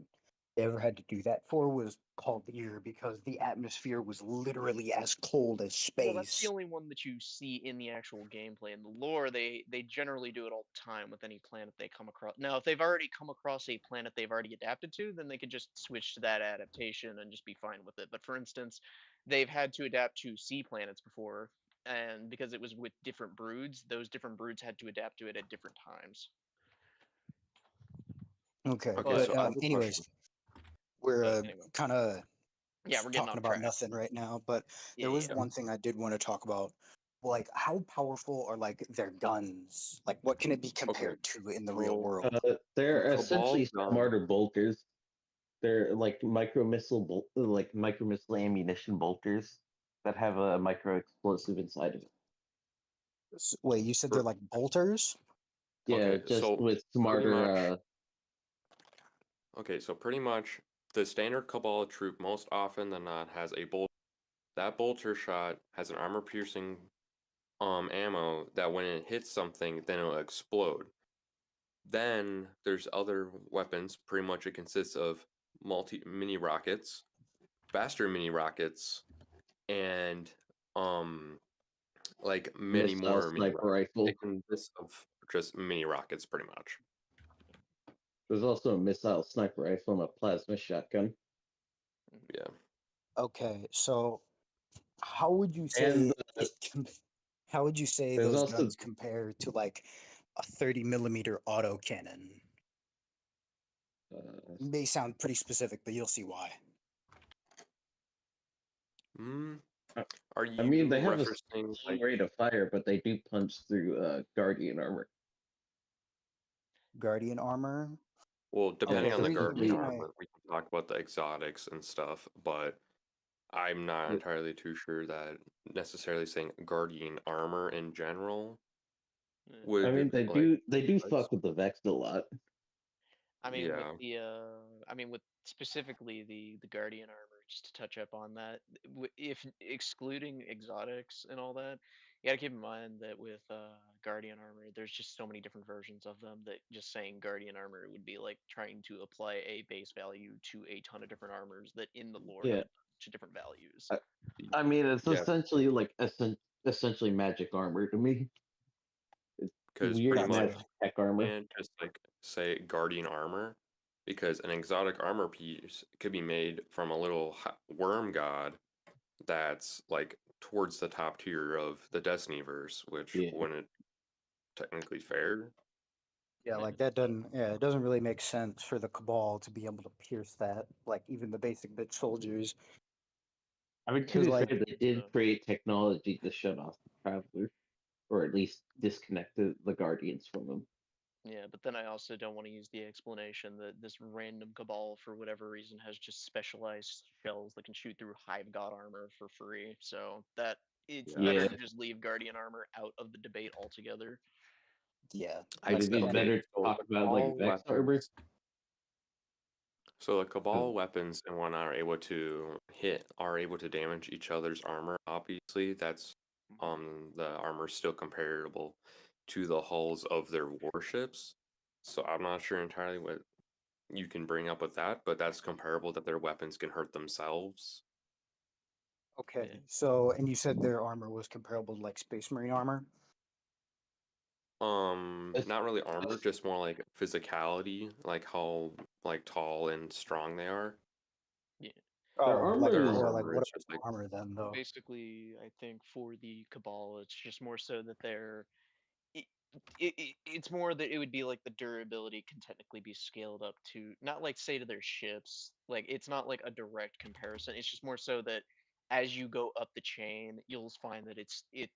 do that for was called the Ear because the atmosphere was literally as cold as Well, that's the space. only one that you see in the actual gameplay. In the lore, they generally do it all the time with any planet they come across. Now, if they've already come across a planet they've already adapted to, then they could just switch to that adaptation and just be fine with it. But for instance, they've had to adapt to sea planets before, and because it was with different broods, those different broods had to adapt to it at different times. Okay, Okay, but so I have a anyways, question. we're Anyway. kind of Yeah, we're getting talking off about track. nothing right now. But Yeah, there was yeah. one thing I did want to talk about. Like, how powerful are like their guns? Like, what can it be compared to in the real So world? They're Cabal essentially gun. smarter bolters. They're like micro missile ammunition bolters that have a micro explosive inside of it. Wait, you said they're like bolters? Yeah, Okay, just so with pretty smarter. much. Okay, so pretty much the standard Cabal troop most often than not has a bolt. That bolter shot has an armor-piercing ammo that when it hits something, then it'll explode. Then there's other weapons. Pretty much it consists of mini rockets, faster mini rockets, and like many Missile more mini sniper rockets. rifle. It consists of just mini rockets, pretty much. There's also a missile sniper rifle and a plasma shotgun. Yeah. Okay, so how would you And say how would you say there's those also guns compare to like a 30 millimeter auto cannon? It may sound pretty specific, but you'll see why. Are I you mean, they have a referencing slow like rate of fire, but they do punch through Guardian armor. Guardian armor? well, depending Okay, on the the Guardian reason armor, we can talk about the exotics and stuff, but I'm not entirely too sure that necessarily saying Guardian armor in general would I mean, like they do suffice. fuck with the Vex a lot. I mean, with Yeah. with specifically the Guardian armor, just to touch up on that, if excluding exotics and all that, you gotta keep in mind that with Guardian armor, there's just so many different versions of them that just saying Guardian armor would be like trying to apply a base value to a ton of different armors that in the lore have Yeah. a bunch of different values. I mean, it's Yeah. essentially like essentially magic armor to me. It's Because weird pretty much magic tech armor. and just like say Guardian armor, because an exotic armor piece could be made from a little worm god that's like towards the top tier of the Destinyverse, which wouldn't technically fair. Yeah, like that doesn't it doesn't really make sense for the Cabal to be able to pierce that, like even the basic bitch soldiers. I mean, to 'Cause, be like- fair, they did create technology to shut off the Traveler. or at least disconnect the guardians from them. Yeah, but then I also don't want to use the explanation that this random Cabal, for whatever reason, has just specialized shells that can shoot through Hive God armor for free. So that it's better Yeah. to just leave Guardian armor out of the debate altogether. Yeah. Would it be better to talk about like Vex armor? So the Cabal weapons and whatnot are able to damage each other's armor. Obviously, that's the armor is still comparable to the hulls of their warships. So I'm not sure entirely what you can bring up with that, but that's comparable that their weapons can hurt themselves. Okay, so and you said their armor was comparable to like Space Marine armor. Not really armor, just more like physicality, like how like tall and strong they are. Yeah. Oh, like, Their or like armor what is just like armor then though? Basically, I think for the Cabal, it's just more so that they're. It's more that it would be like the durability can technically be scaled up to not like say to their ships, like it's not like a direct comparison. It's just more so that as you go up the chain, you'll find that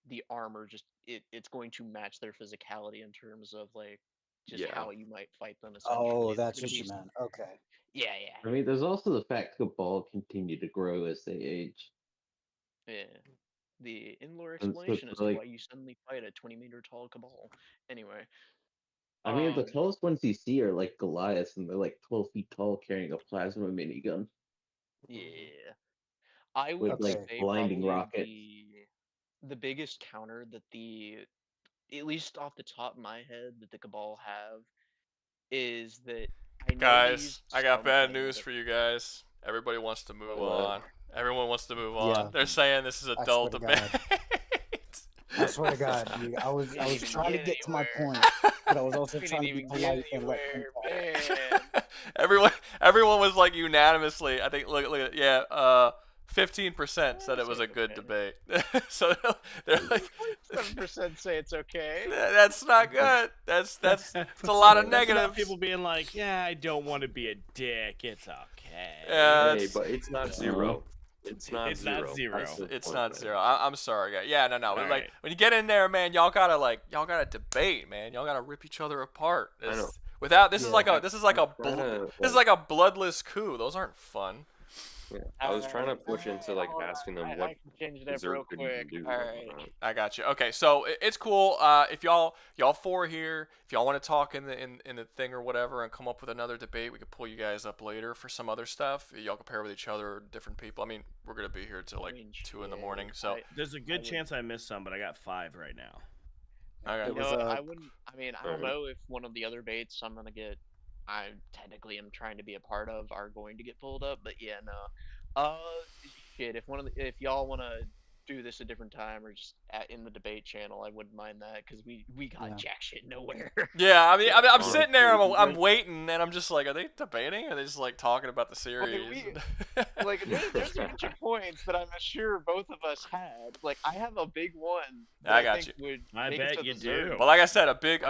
the armor just it's going to match their physicality in terms of like just how you might fight them. Essentially, Oh, that's It's what you gonna meant. Okay. yeah, I mean, there's also the fact Cabal continue to grow as they age. yeah. The in-lore And so explanation as it's to like- why you suddenly fight a 20-meter tall Cabal. Anyway. I mean, the Um, tallest ones you see are like Goliaths, and they're like 12 feet tall, carrying a plasma minigun. Yeah. I With would like say blinding probably rockets. the biggest counter that at least off the top of my head, that the Cabal have is that I know they Guys, use I got some bad kind news of- for you guys. Everybody wants to move What? on. Everyone wants to move Yeah. on. They're saying this is a I dull swear to debate. God. I swear to God, dude, I was trying to get to my point, but I was also We trying didn't to be even get polite and let him anywhere, talk. man. Everyone was like unanimously. I think look at yeah. 15% said it was a good debate. So they're like 7% say it's okay. that's not good. That's it's a lot of That's about negatives. people being like, yeah, I don't want to be a dick. It's okay. Yeah, hey, but it's not zero. It's not It's zero. not zero. That's the It's point, not man. zero. I'm sorry, guys. Yeah, no. All Like right. when you get in there, man, y'all gotta debate, man. Y'all gotta rip each other apart. I know. Without this is Yeah. like a trying this is like a bloodless coup. Those aren't fun. Yeah, I was trying to push into like asking them what I can change that Zerg real could even quick. do. Alright. I got you. Okay, so it's cool. If y'all four here, if y'all want to talk in the thing or whatever, and come up with another debate, we could pull you guys up later for some other stuff. Y'all compare with each other, different people. I mean, we're gonna be here till like 2 in the morning. So There's a good chance I missed some, but I got 5 right now. okay. You know, I wouldn't. I mean, I don't know if one of the other baits I'm gonna get. I technically am trying to be a part of are going to get pulled up, but yeah, no. Shit. If y'all wanna do this a different time or just in the debate channel, I wouldn't mind that because we got jack shit nowhere. Yeah, I mean, I'm honestly, sitting there, I'm like- waiting, and I'm just like, are they debating? Or are they just like talking about the series? Like there's a bunch of points that I'm sure both of us had. Like I have a big one. That I got think you. Would I make it bet to you the do. Zerg. But like I said, a big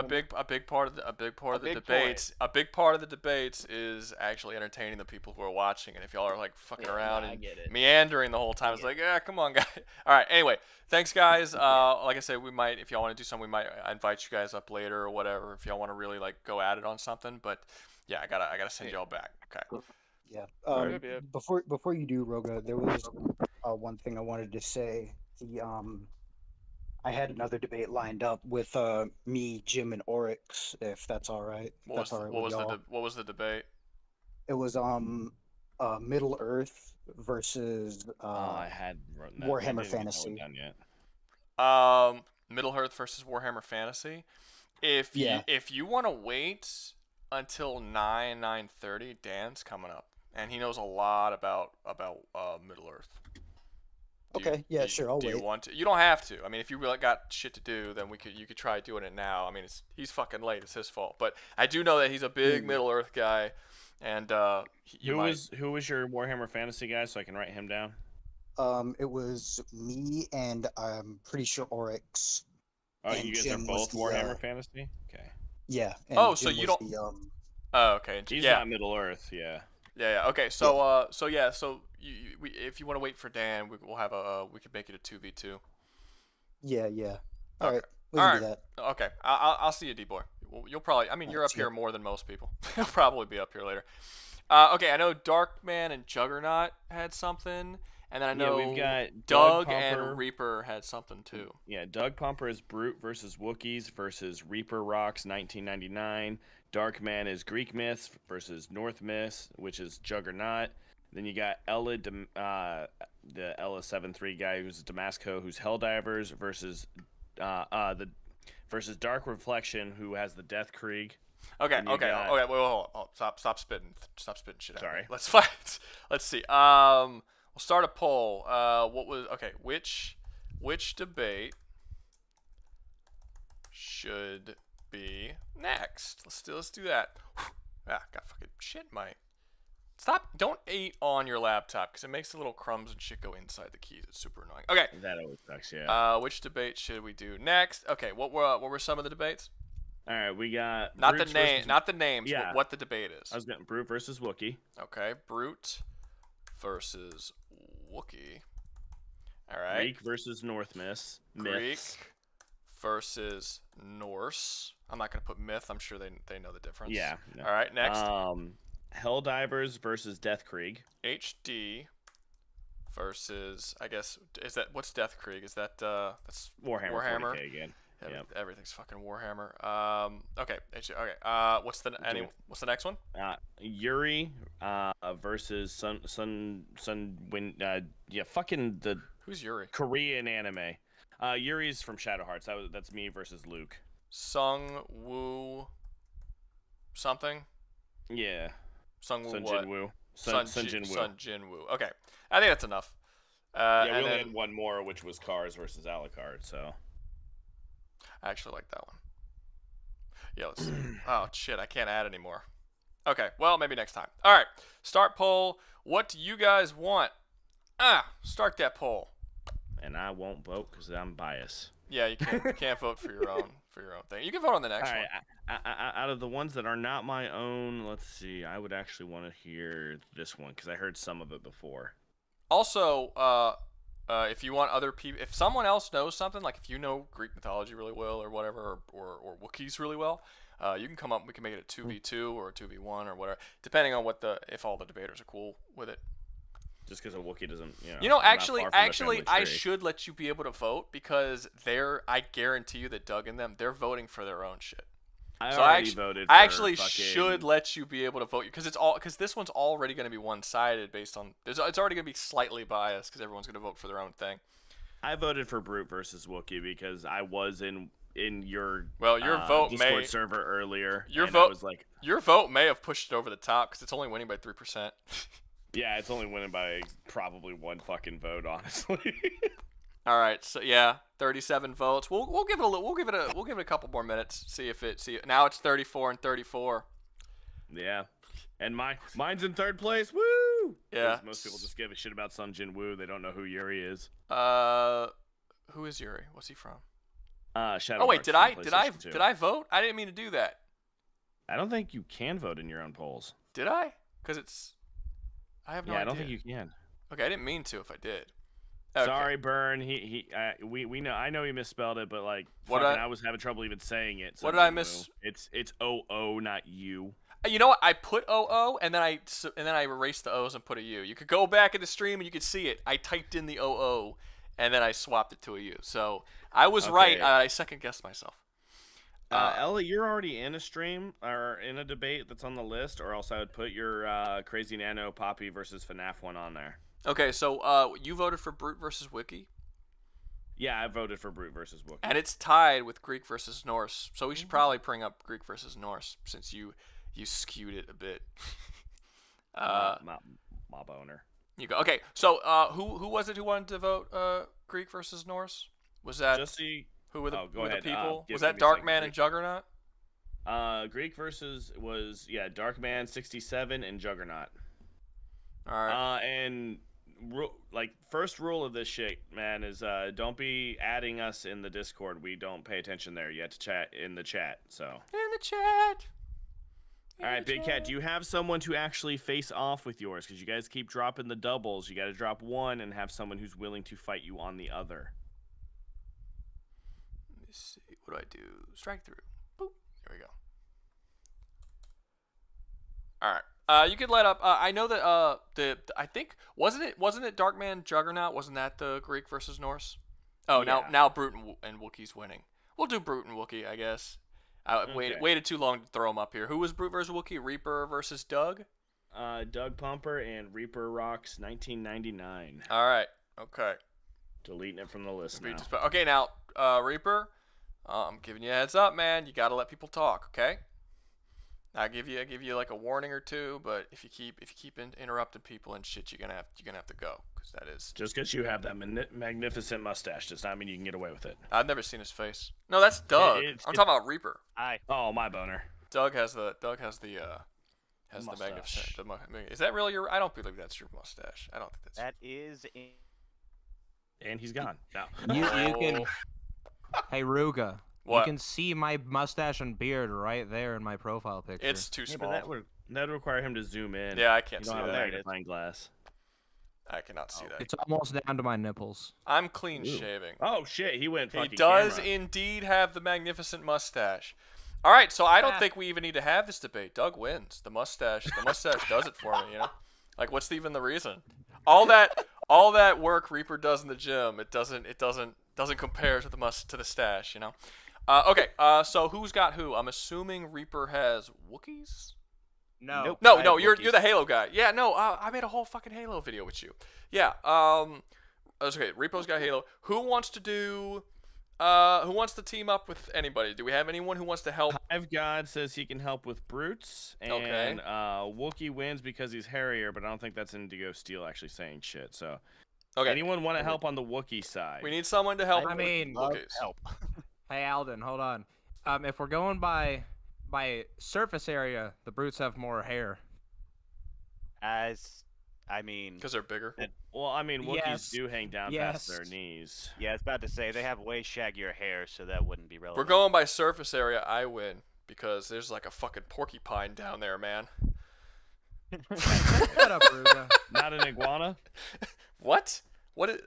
part of the big debates, a big part of the debates is actually entertaining the people who are watching. And if y'all are like fucking around I and get it. meandering the whole time, it's like, yeah, come on, guys. All right. Anyway, thanks, guys. Like I said, we might, if y'all want to do something, we might invite you guys up later or whatever. If y'all want to really like go at it on something. But yeah, I gotta send y'all back. Okay. Yeah. Alright. Before you do, Roga, there was one thing I wanted to say. I had another debate lined up with me, Jim, and Oryx. If that's all right. What was the debate? It was Middle Earth versus I had written that. Warhammer I didn't get that one Fantasy. done yet. Middle Earth versus Warhammer Fantasy. If you want to wait until 9:30, Dan's coming up, and he knows a lot about Middle Earth. Okay, yeah, sure, I'll do wait. you want to? You don't have to. I mean, if you really got shit to do, then you could try doing it now. I mean, he's fucking late. It's his fault. But I do know that he's a big Middle Earth guy, and Who was your Warhammer Fantasy guy, so I can write him down? It was me and I'm pretty sure Oryx. Oh, and you guys Jim are was both the, Warhammer Fantasy? Okay. Yeah. And Oh, so Jim you was don't. the, Oh, okay. He's yeah. not Middle Earth, yeah. Yeah. Okay. So if you want to wait for Dan, we could make it a 2v2. Yeah. All right. We All can right. do that. Okay. I'll see you, D-boy. You'll probably. I mean, you're up see ya. here more than most people. You'll probably be up here later. Okay. I know Darkman and Juggernaut had something, and then I know we've got Doug Pumper. and Reaper had something too. Yeah, Doug Pumper is Brute versus Wookiees versus Reaper Rocks 1999. Darkman is Greek myths versus North myths, which is Juggernaut. Then you got Ella, the Ella 7-3 guy who's Damasco, who's Helldivers versus versus Dark Reflection, who has the Death Krieg. Okay. And you Okay. got- Okay. Wait. Hold. Stop spitting. Stop spitting shit out. Sorry. Let's fight. Let's see. We'll start a poll. What was okay? Which debate should be next? Let's do that. Got fucking shit, Mike. Stop! Don't eat on your laptop because it makes the little crumbs and shit go inside the keys. It's super annoying. Okay. That always sucks. Yeah. Which debate should we do next? Okay. What were some of the debates? All right, we got Not Brutes the name, versus- not the names. Yeah. But what the debate is. I was getting Brute versus Wookie. Okay. Brute versus Wookie. All right. Greek versus North myths. Greek versus Norse. I'm not gonna put myth. I'm sure they know the difference. Yeah. All right. Next. Helldivers versus Death Krieg. HD versus, I guess, is that what's Death Krieg? Is that that's Warhammer 40K again. Yep. Everything's fucking Warhammer. Okay. Okay. What's the next one? Yuri versus fucking the Who's Yuri? Korean anime. Yuri's from Shadow Hearts. That's me versus Luke. Sung Woo something? Yeah. Sung Woo Sun what? Jin Woo. Sun Jin Woo. Sun Jin Woo. Okay. I think that's enough. Yeah, we and only then, had one more, which was Cars versus Alucard, so. I actually like that one. Yeah, let's see. Oh, shit, I can't add anymore. Okay, well, maybe next time. All right, start poll. What do you guys want? Start that poll. And I won't vote because I'm biased. Yeah, you can't vote for your own thing. You can vote on the next All one. right, out of the ones that are not my own, let's see. I would actually want to hear this one because I heard some of it before. Also, if you want other people, if someone else knows something, like if you know Greek mythology really well or whatever, or Wookiees really well, you can come up. We can make it a 2v2 or a 2v1 or whatever, depending on if all the debaters are cool with it. Just because a Wookiee doesn't, Actually, I should let you be able to vote because I guarantee you that Doug and them, they're voting for their own shit. I actually should let you be able to vote because this one's already going to be one-sided based on it's already going to be slightly biased because everyone's going to vote for their own thing. I voted for Brute versus Wookie because I was in your vote Discord server earlier. Your vote may have pushed it over the top because it's only winning by 3%. Yeah, it's only winning by probably one fucking vote, honestly. All right, so yeah, 37 votes. We'll give it a couple more minutes. See now it's 34 and 34. Yeah, and mine's in third place. Woo! Yeah. Most people just give a shit about Sun Jin Woo. They don't know who Yuri is. Who is Yuri? What's he from? Shadow. Oh wait, Hearts did from PlayStation 2. I vote? I didn't mean to do that. I don't think you can vote in your own polls. Did I? Because I have no idea. I don't think you can. Okay, I didn't mean to if I did. Okay. Sorry, Burn. We know. I know he misspelled it, but I was having trouble even saying it. What did I miss? It's O, not U. You know what? I put OO and then I erased the O's and put a U. You could go back in the stream and you could see it. I typed in the OO and then I swapped it to a U. So I was right. I second guessed myself. Ella, you're already in a stream or in a debate that's on the list, or else I would put your Crazy Nano Poppy versus FNAF one on there. Okay, so you voted for Brute versus Wookie? Yeah, I voted for Brute versus Wookie. And it's tied with Greek versus Norse. So we should probably bring up Greek versus Norse since you skewed it a bit. My boner. You go. Okay, so who was it who wanted to vote Greek versus Norse? Was that Jesse? Who were the people? Was that that Darkman and Juggernaut? Greek versus was Darkman 67 and Juggernaut. All right. And first rule of this shit, man, is don't be adding us in the Discord. We don't pay attention there. You have to chat in the chat. So. In the chat. All right, Big Cat, do you have someone to actually face off with yours? Because you guys keep dropping the doubles. You got to drop one and have someone who's willing to fight you on the other. Let me see. What do I do? Strike through. Boop. There we go. All right. You could let up. I know that I think wasn't it Darkman Juggernaut? Wasn't that the Greek versus Norse? Oh, Yeah. now Brute and Wookiee's winning. We'll do Brute and Wookie, I guess. I waited too long to throw them up here. Who was Brute versus Wookie? Reaper versus Doug? Doug Pumper and Reaper Rocks 1999. All right. Okay. Deleting it from the list now. Okay, now Reaper, I'm giving you a heads up, man. You got to let people talk, okay? I give you like a warning or two, but if you keep interrupting people and shit, you're gonna have to go, because that is Just because you have that magnificent mustache does not mean you can get away with it. I've never seen his face. No, that's Doug. I'm talking about Reaper. Oh, my boner. Doug has the magnificent. Is that really your? I don't believe that's your mustache. I don't think that's. That is. And he's gone. No. You can. Hey, Rouga. What? You can see my mustache and beard right there in my profile picture. It's too small. But that would require him to zoom in. Yeah, I can't you see don't have that. a magnifying glass. I cannot see that. It's almost down to my nipples. I'm clean shaving. Oh shit, he went fucking He does camera. indeed have the magnificent mustache. All right, so I don't think we even need to have this debate. Doug wins. The mustache does it for me, you know? Like, what's even the reason? All that work Reaper does in the gym, it doesn't compare to the stash, you know? Okay, so who's got who? I'm assuming Reaper has Wookiees? No. No, you're the Halo guy. Yeah, no, I made a whole fucking Halo video with you. Yeah, okay, Repo's got Halo. Who wants to team up with anybody? Do we have anyone who wants to help? Hive God says he can help with brutes, and Wookie wins because he's hairier, but I don't think that's Indigo Steel actually saying shit. So, okay, anyone want to help on the Wookie side? We need someone to help. I mean, help. Hey, Alden, hold on. If we're going by surface area, the brutes have more hair. Because they're bigger. Well, I mean, Wookiees do hang down past their knees. Yeah, I was about to say they have way shaggier hair, so that wouldn't be relevant. We're going by surface area. I win because there's like a fucking porcupine down there, man. Shut up, Rouga. Not an iguana? What? What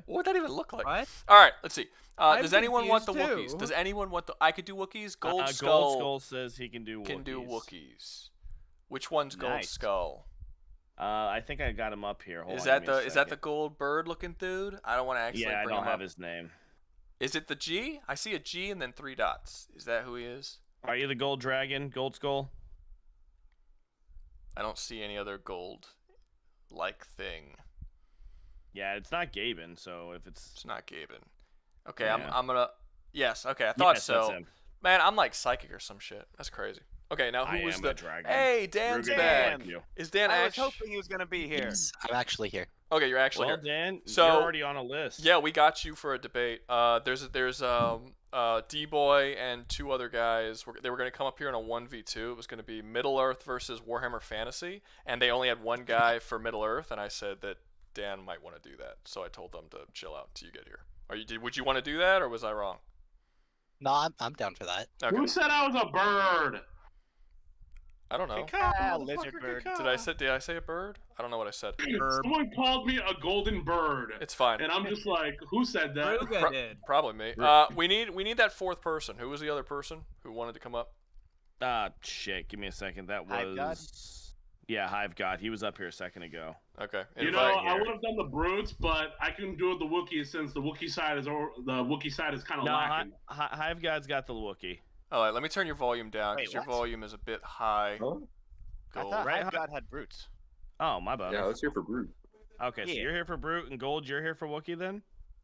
would that even look like? What? All right, let's see. Does anyone want the Wookiees? Does anyone want the? I could do Wookiees. Gold Skull. Gold Skull says he can do Wookiees. Can do Wookiees. Which one's Gold Skull? I think I got him up here. Hold is on, that the gold bird looking dude? I don't want to actually bring him up. I don't have his name. Is it the G? I see a G and then 3 dots. Is that who he is? Are you the gold dragon, Gold Skull? I don't see any other gold-like thing. Yeah, it's not Gaben, so if it's not Gaben. Okay, yeah. I'm gonna. Yes, okay, I thought so. That's him. Man, I'm like psychic or some shit. That's crazy. Okay, now who was the dragon? Hey, Dan's back. Is Dan I was hoping he was gonna be here. Yes, I'm actually here. Okay, you're actually well, here. Dan, so, you're already on a list. Yeah, we got you for a debate. There's D-Boy and 2 other guys. They were going to come up here in a 1v2. It was going to be Middle Earth versus Warhammer Fantasy, and they only had one guy for Middle Earth, and I said that Dan might want to do that, so I told them to chill out until you get here. Would you want to do that, or was I wrong? No, I'm down for that. Okay. Who said I was a bird? I don't know. Lizard bird. Did I say a bird? I don't know what I said. Someone called me a golden bird. It's fine. And I'm just like, who said that? Probably me. We need that 4th person. Who was the other person who wanted to come up? Shit. Give me a second. That was Hive God? Yeah, Hive God. He was up here a second ago. Okay. You know, I would have done the brutes, but I can do the Wookiees since the Wookie side is kind of lacking. Hive God's got the Wookie. All right, let me turn your volume down because your volume is a bit high. Oh? I thought Hive God had brutes. Oh, my bad. Yeah, let's here for brute. Okay, so you're here for brute and gold. You're here for Wookie then?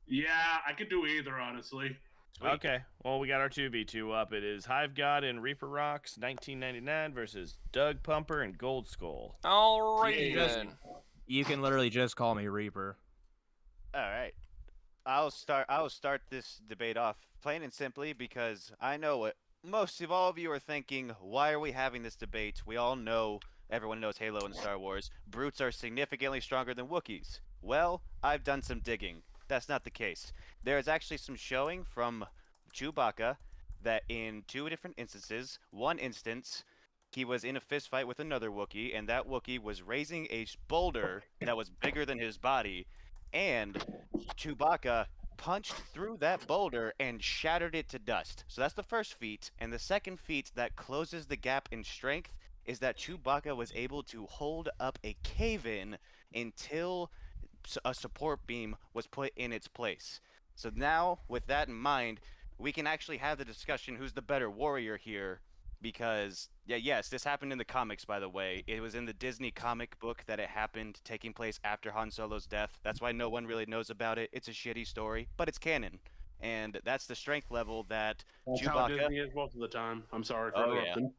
Yeah, I could do either, honestly. Sweet. Okay, well, we got our 2v2 up. It is Hive God and Reaper Rocks 1999 versus Doug Pumper and Gold Skull. All right, then. You can literally just call me Reaper. All right. I'll start this debate off plain and simply because I know what most of all of you are thinking. Why are we having this debate? We all know, everyone knows Halo and Star Wars. Brutes are significantly stronger than Wookiees. Well, I've done some digging. That's not the case. There is actually some showing from Chewbacca that in 2 different instances, one instance, he was in a fist fight with another Wookiee, and that Wookiee was raising a boulder that was bigger than his body, and Chewbacca punched through that boulder and shattered it to dust. So that's the first feat. And the second feat that closes the gap in strength is that Chewbacca was able to hold up a cave-in until a support beam was put in its place. So now, with that in mind, we can actually have the discussion who's the better warrior here. Because, yes, this happened in the comics, by the way. It was in the Disney comic book that it happened, taking place after Han Solo's death. That's why no one really knows about it. It's a shitty story, but it's canon. And that's the strength level that That's Chewbacca... how Disney is most of the time. I'm sorry for interrupting.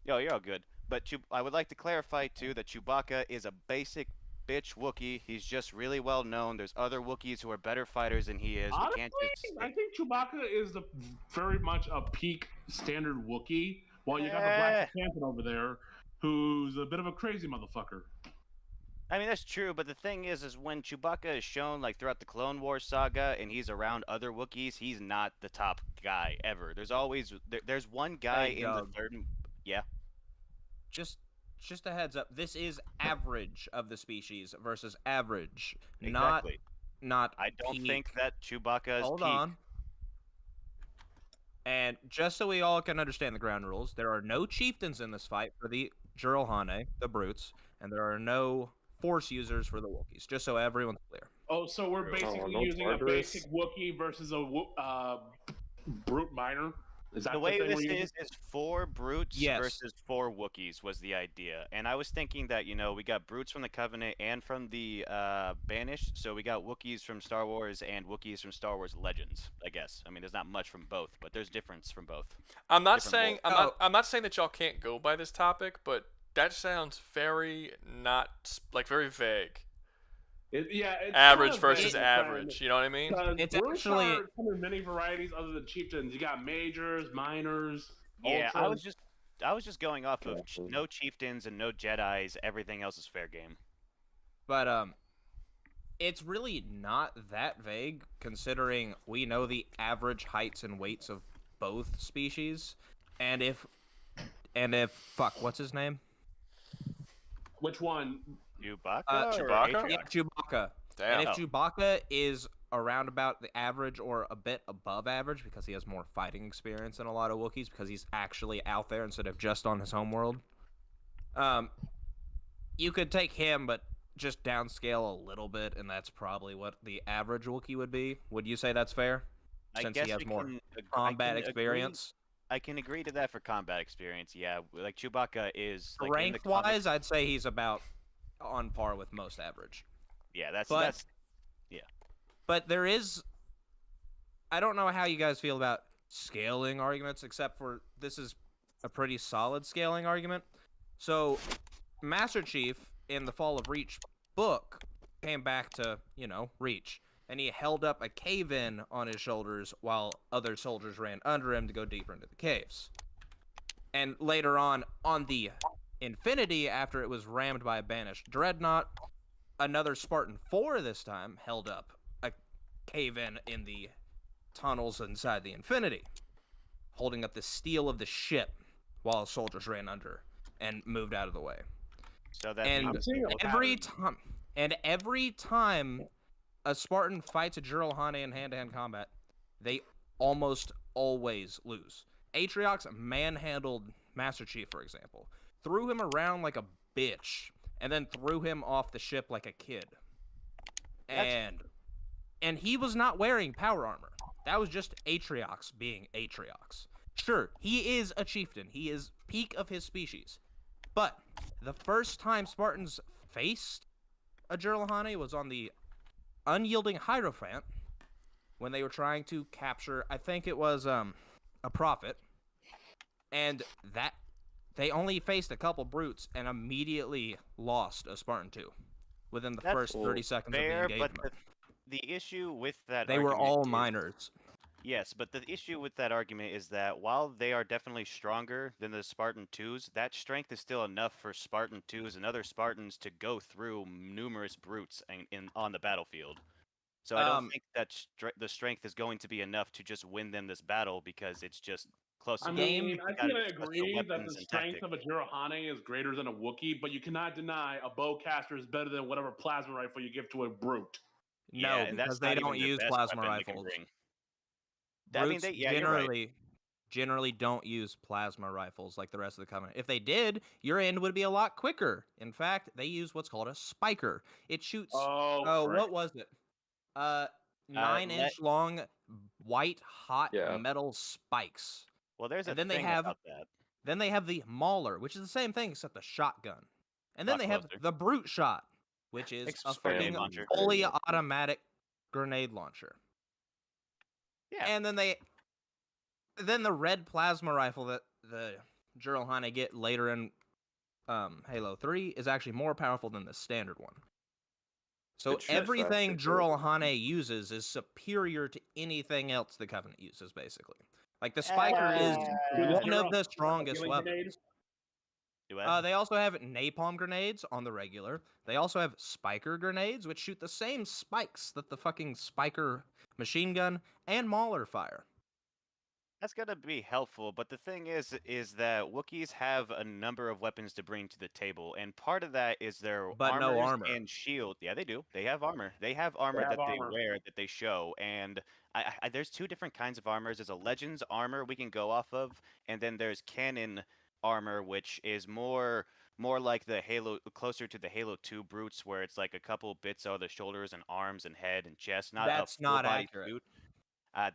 Yo, you're all good. But I would like to clarify, too, that Chewbacca is a basic bitch Wookiee. He's just really well known. There's other Wookiees who are better fighters than he is. Honestly, We can't just... I think Chewbacca is very much a peak standard Wookiee, while you got the Black Panther over there, who's a bit of a crazy motherfucker. I mean, that's true, but the thing is when Chewbacca is shown, like, throughout the Clone Wars saga, and he's around other Wookiees, he's not the top guy, ever. There's always... There's one guy in the third... Yeah? Just a heads up. This is average of the species versus average, Exactly. not I don't peak. think that Chewbacca is Hold peak. on. And just so we all can understand the ground rules, there are no chieftains in this fight for the Juralhane, the brutes, and there are no force users for the Wookiees, just so everyone's clear. Oh, so we're basically no using Tartarus? a basic Wookiee versus a brute minor? Is that The way thing this we're using? is 4 brutes Yes. versus 4 Wookiees was the idea. And I was thinking that, we got brutes from the Covenant and from the Banished, so we got Wookiees from Star Wars and Wookiees from Star Wars Legends, I guess. I mean, there's not much from both, but there's difference from both. I'm not Different saying lore. I'm not saying that y'all can't go by this topic, but that sounds very very vague. It's Average kind of versus vague, average. You know what I mean? It's brutes actually- come in many varieties other than chieftains. You got majors, minors. Yeah, I ultras. was just going off of no chieftains and no Jedis. Everything else is fair game. But it's really not that vague, considering we know the average heights and weights of both species, and if what's his name? Which one? Chewbacca? Chewbacca? Yeah, Chewbacca. Damn. And if Chewbacca is around about the average or a bit above average because he has more fighting experience than a lot of Wookiees because he's actually out there instead of just on his homeworld, you could take him but just downscale a little bit, and that's probably what the average Wookiee would be. Would you say that's fair? I Since guess he has we more can combat agree- experience. I can agree to that for combat experience. Yeah, like Chewbacca is like, in the Strength-wise, comics- I'd say he's about on par with most average. Yeah, that's yeah. But there is... I don't know how you guys feel about scaling arguments, except for this is a pretty solid scaling argument. So, Master Chief, in the Fall of Reach book, came back to, Reach. And he held up a cave-in on his shoulders while other soldiers ran under him to go deeper into the caves. And later on the Infinity, after it was rammed by a banished dreadnought, another Spartan 4 this time held up a cave-in in the tunnels inside the Infinity, holding up the steel of the ship while soldiers ran under and moved out of the way. So that And means every time a Spartan fights a Juralhane in hand-to-hand combat, they almost always lose. Atriox manhandled Master Chief, for example, threw him around like a bitch, and then threw him off the ship like a kid. And he was not wearing power armor. That was just Atriox being Atriox. Sure, he is a chieftain. He is peak of his species. But the first time Spartans faced a Juralhane was on the Unyielding Hierophant when they were trying to capture, I think it was a prophet, and that they only faced a couple brutes and immediately lost a Spartan 2 within the first 30 seconds fair, of the engagement. but the issue with that They were argument all is- minors. Yes, but the issue with that argument is that while they are definitely stronger than the Spartan 2s, that strength is still enough for Spartan 2s and other Spartans to go through numerous brutes on the battlefield. So I don't think that the strength is going to be enough to just win them this battle because it's just close. I mean, I can agree that the strength of a Jurahane is greater than a Wookiee, but you cannot deny a bowcaster is better than whatever plasma rifle you give to a brute. No, Yeah, and that's because they not even don't their use best plasma weapon they can rifles. bring. I mean, Brutes yeah, you're right. generally don't use plasma rifles like the rest of the Covenant. If they did, your end would be a lot quicker. In fact, they use what's called a spiker. It shoots. Oh, What was it? 9-inch long white hot Yeah. metal spikes. Well, there's a And then they thing have about that. Then they have the Mauler, which is the same thing except a shotgun. And then Lot they have closer. the Brute Shot, which is a Grenade fucking launcher. fully automatic grenade launcher. Yeah. And then the red plasma rifle that the Jiralhane get later in Halo 3 is actually more powerful than the standard one. So It shoots everything faster, too. Jiralhane uses is superior to anything else the Covenant uses, basically. Like the Spiker is one of the strongest weapons. They also have napalm grenades on the regular. They also have spiker grenades, which shoot the same spikes that the fucking spiker machine gun and Mauler fire. That's gonna be helpful, but the thing is that Wookiees have a number of weapons to bring to the table, and part of that is their But no armors armor. and shield. Yeah, they do. They have armor. They have armor have that they armor. wear that they show, and there's two different kinds of armors. There's a Legends armor we can go off of, and then there's Canon armor, which is more like the Halo, closer to the Halo 2 brutes, where it's like a couple bits of the shoulders and arms and head and chest, not That's a not full-body accurate. suit.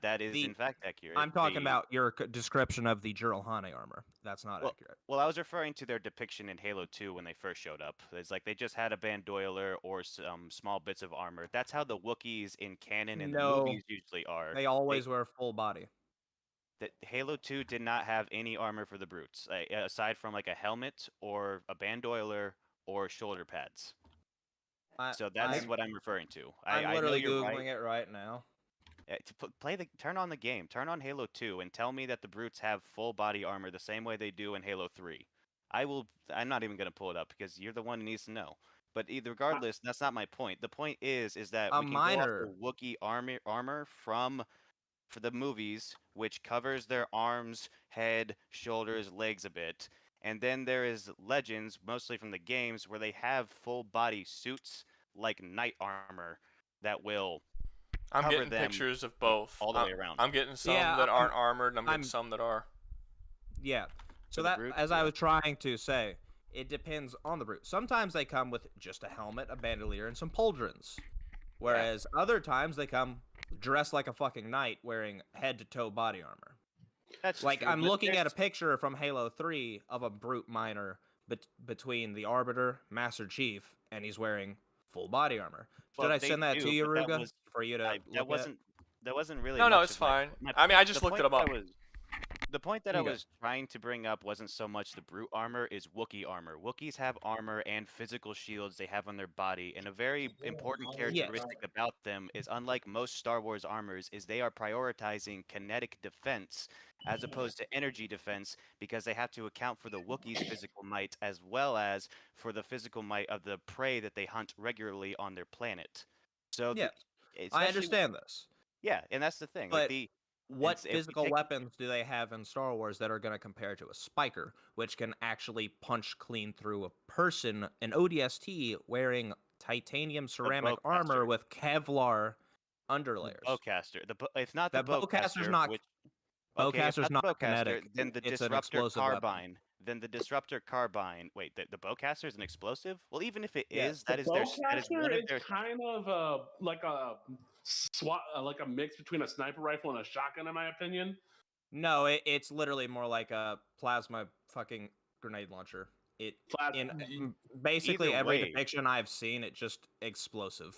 That is in fact accurate. I'm talking about your description of the Jiralhane armor. That's not accurate. Well, I was referring to their depiction in Halo 2 when they first showed up. It's like they just had a bandoiler or some small bits of armor. That's how the Wookiees in canon and the movies usually are. They always wear full body. Halo 2 did not have any armor for the brutes, aside from like a helmet or a bandoiler or shoulder pads. So that's what I'm referring to. I'm I literally know you're Googling right. it right now. Turn on the game. Turn on Halo 2 and tell me that the brutes have full body armor the same way they do in Halo 3. I'm not even gonna pull it up because you're the one who needs to know. But regardless, that's not my point. The point is that we can go off the Wookiee armor for the movies, which covers their arms, head, shoulders, legs a bit. And then there is Legends, mostly from the games, where they have full body suits like knight armor that will I'm cover getting them pictures of both. all the way around. I'm getting some that aren't armored, and I'm getting I'm- some that are. Yeah. So the that, brute, as I was trying to say, it depends on the brute. Sometimes they come with just a helmet, a bandolier, and some pauldrons. Whereas other times they come dressed like a fucking knight wearing head-to-toe body armor. That's like true, I'm but looking at a picture from Halo 3 of a brute miner between the Arbiter, Master Chief, and he's wearing full body armor. Well, Should I they send that do, to you, but that Ruga, was- for you to look at? That wasn't really. No, much it's of my fine. point. My I mean, I point- just the looked point it up. The point that I Okay. was trying to bring up wasn't so much the brute armor, is Wookiee armor. Wookiees have armor and physical shields they have on their body, and a very important characteristic about them is, unlike most Star Wars armors, is they are prioritizing kinetic defense as opposed to energy defense, because they have to account for the Wookiees' physical might as well as for the physical might of the prey that they hunt regularly on their planet. So Yeah, I especially- understand this. Yeah, and that's the thing. But like what if we physical take- weapons do they have in Star Wars that are going to compare to a spiker, which can actually punch clean through a person, an ODST wearing titanium ceramic armor with Kevlar underlayers? Bowcaster. If not the bowcaster's bowcaster, not. which, Bowcaster's if not the bowcaster, kinetic. then the It's an disruptor explosive weapon. carbine. Then the disruptor carbine. Wait, the bowcaster is an explosive? Well, even if it Yeah, is, that the is one bowcaster of their. is kind of like a SWAT, like a mix between a sniper rifle and a shotgun, in my opinion. No, it's literally more like a plasma fucking grenade launcher. Basically Either every way. depiction I've seen, it just explosive.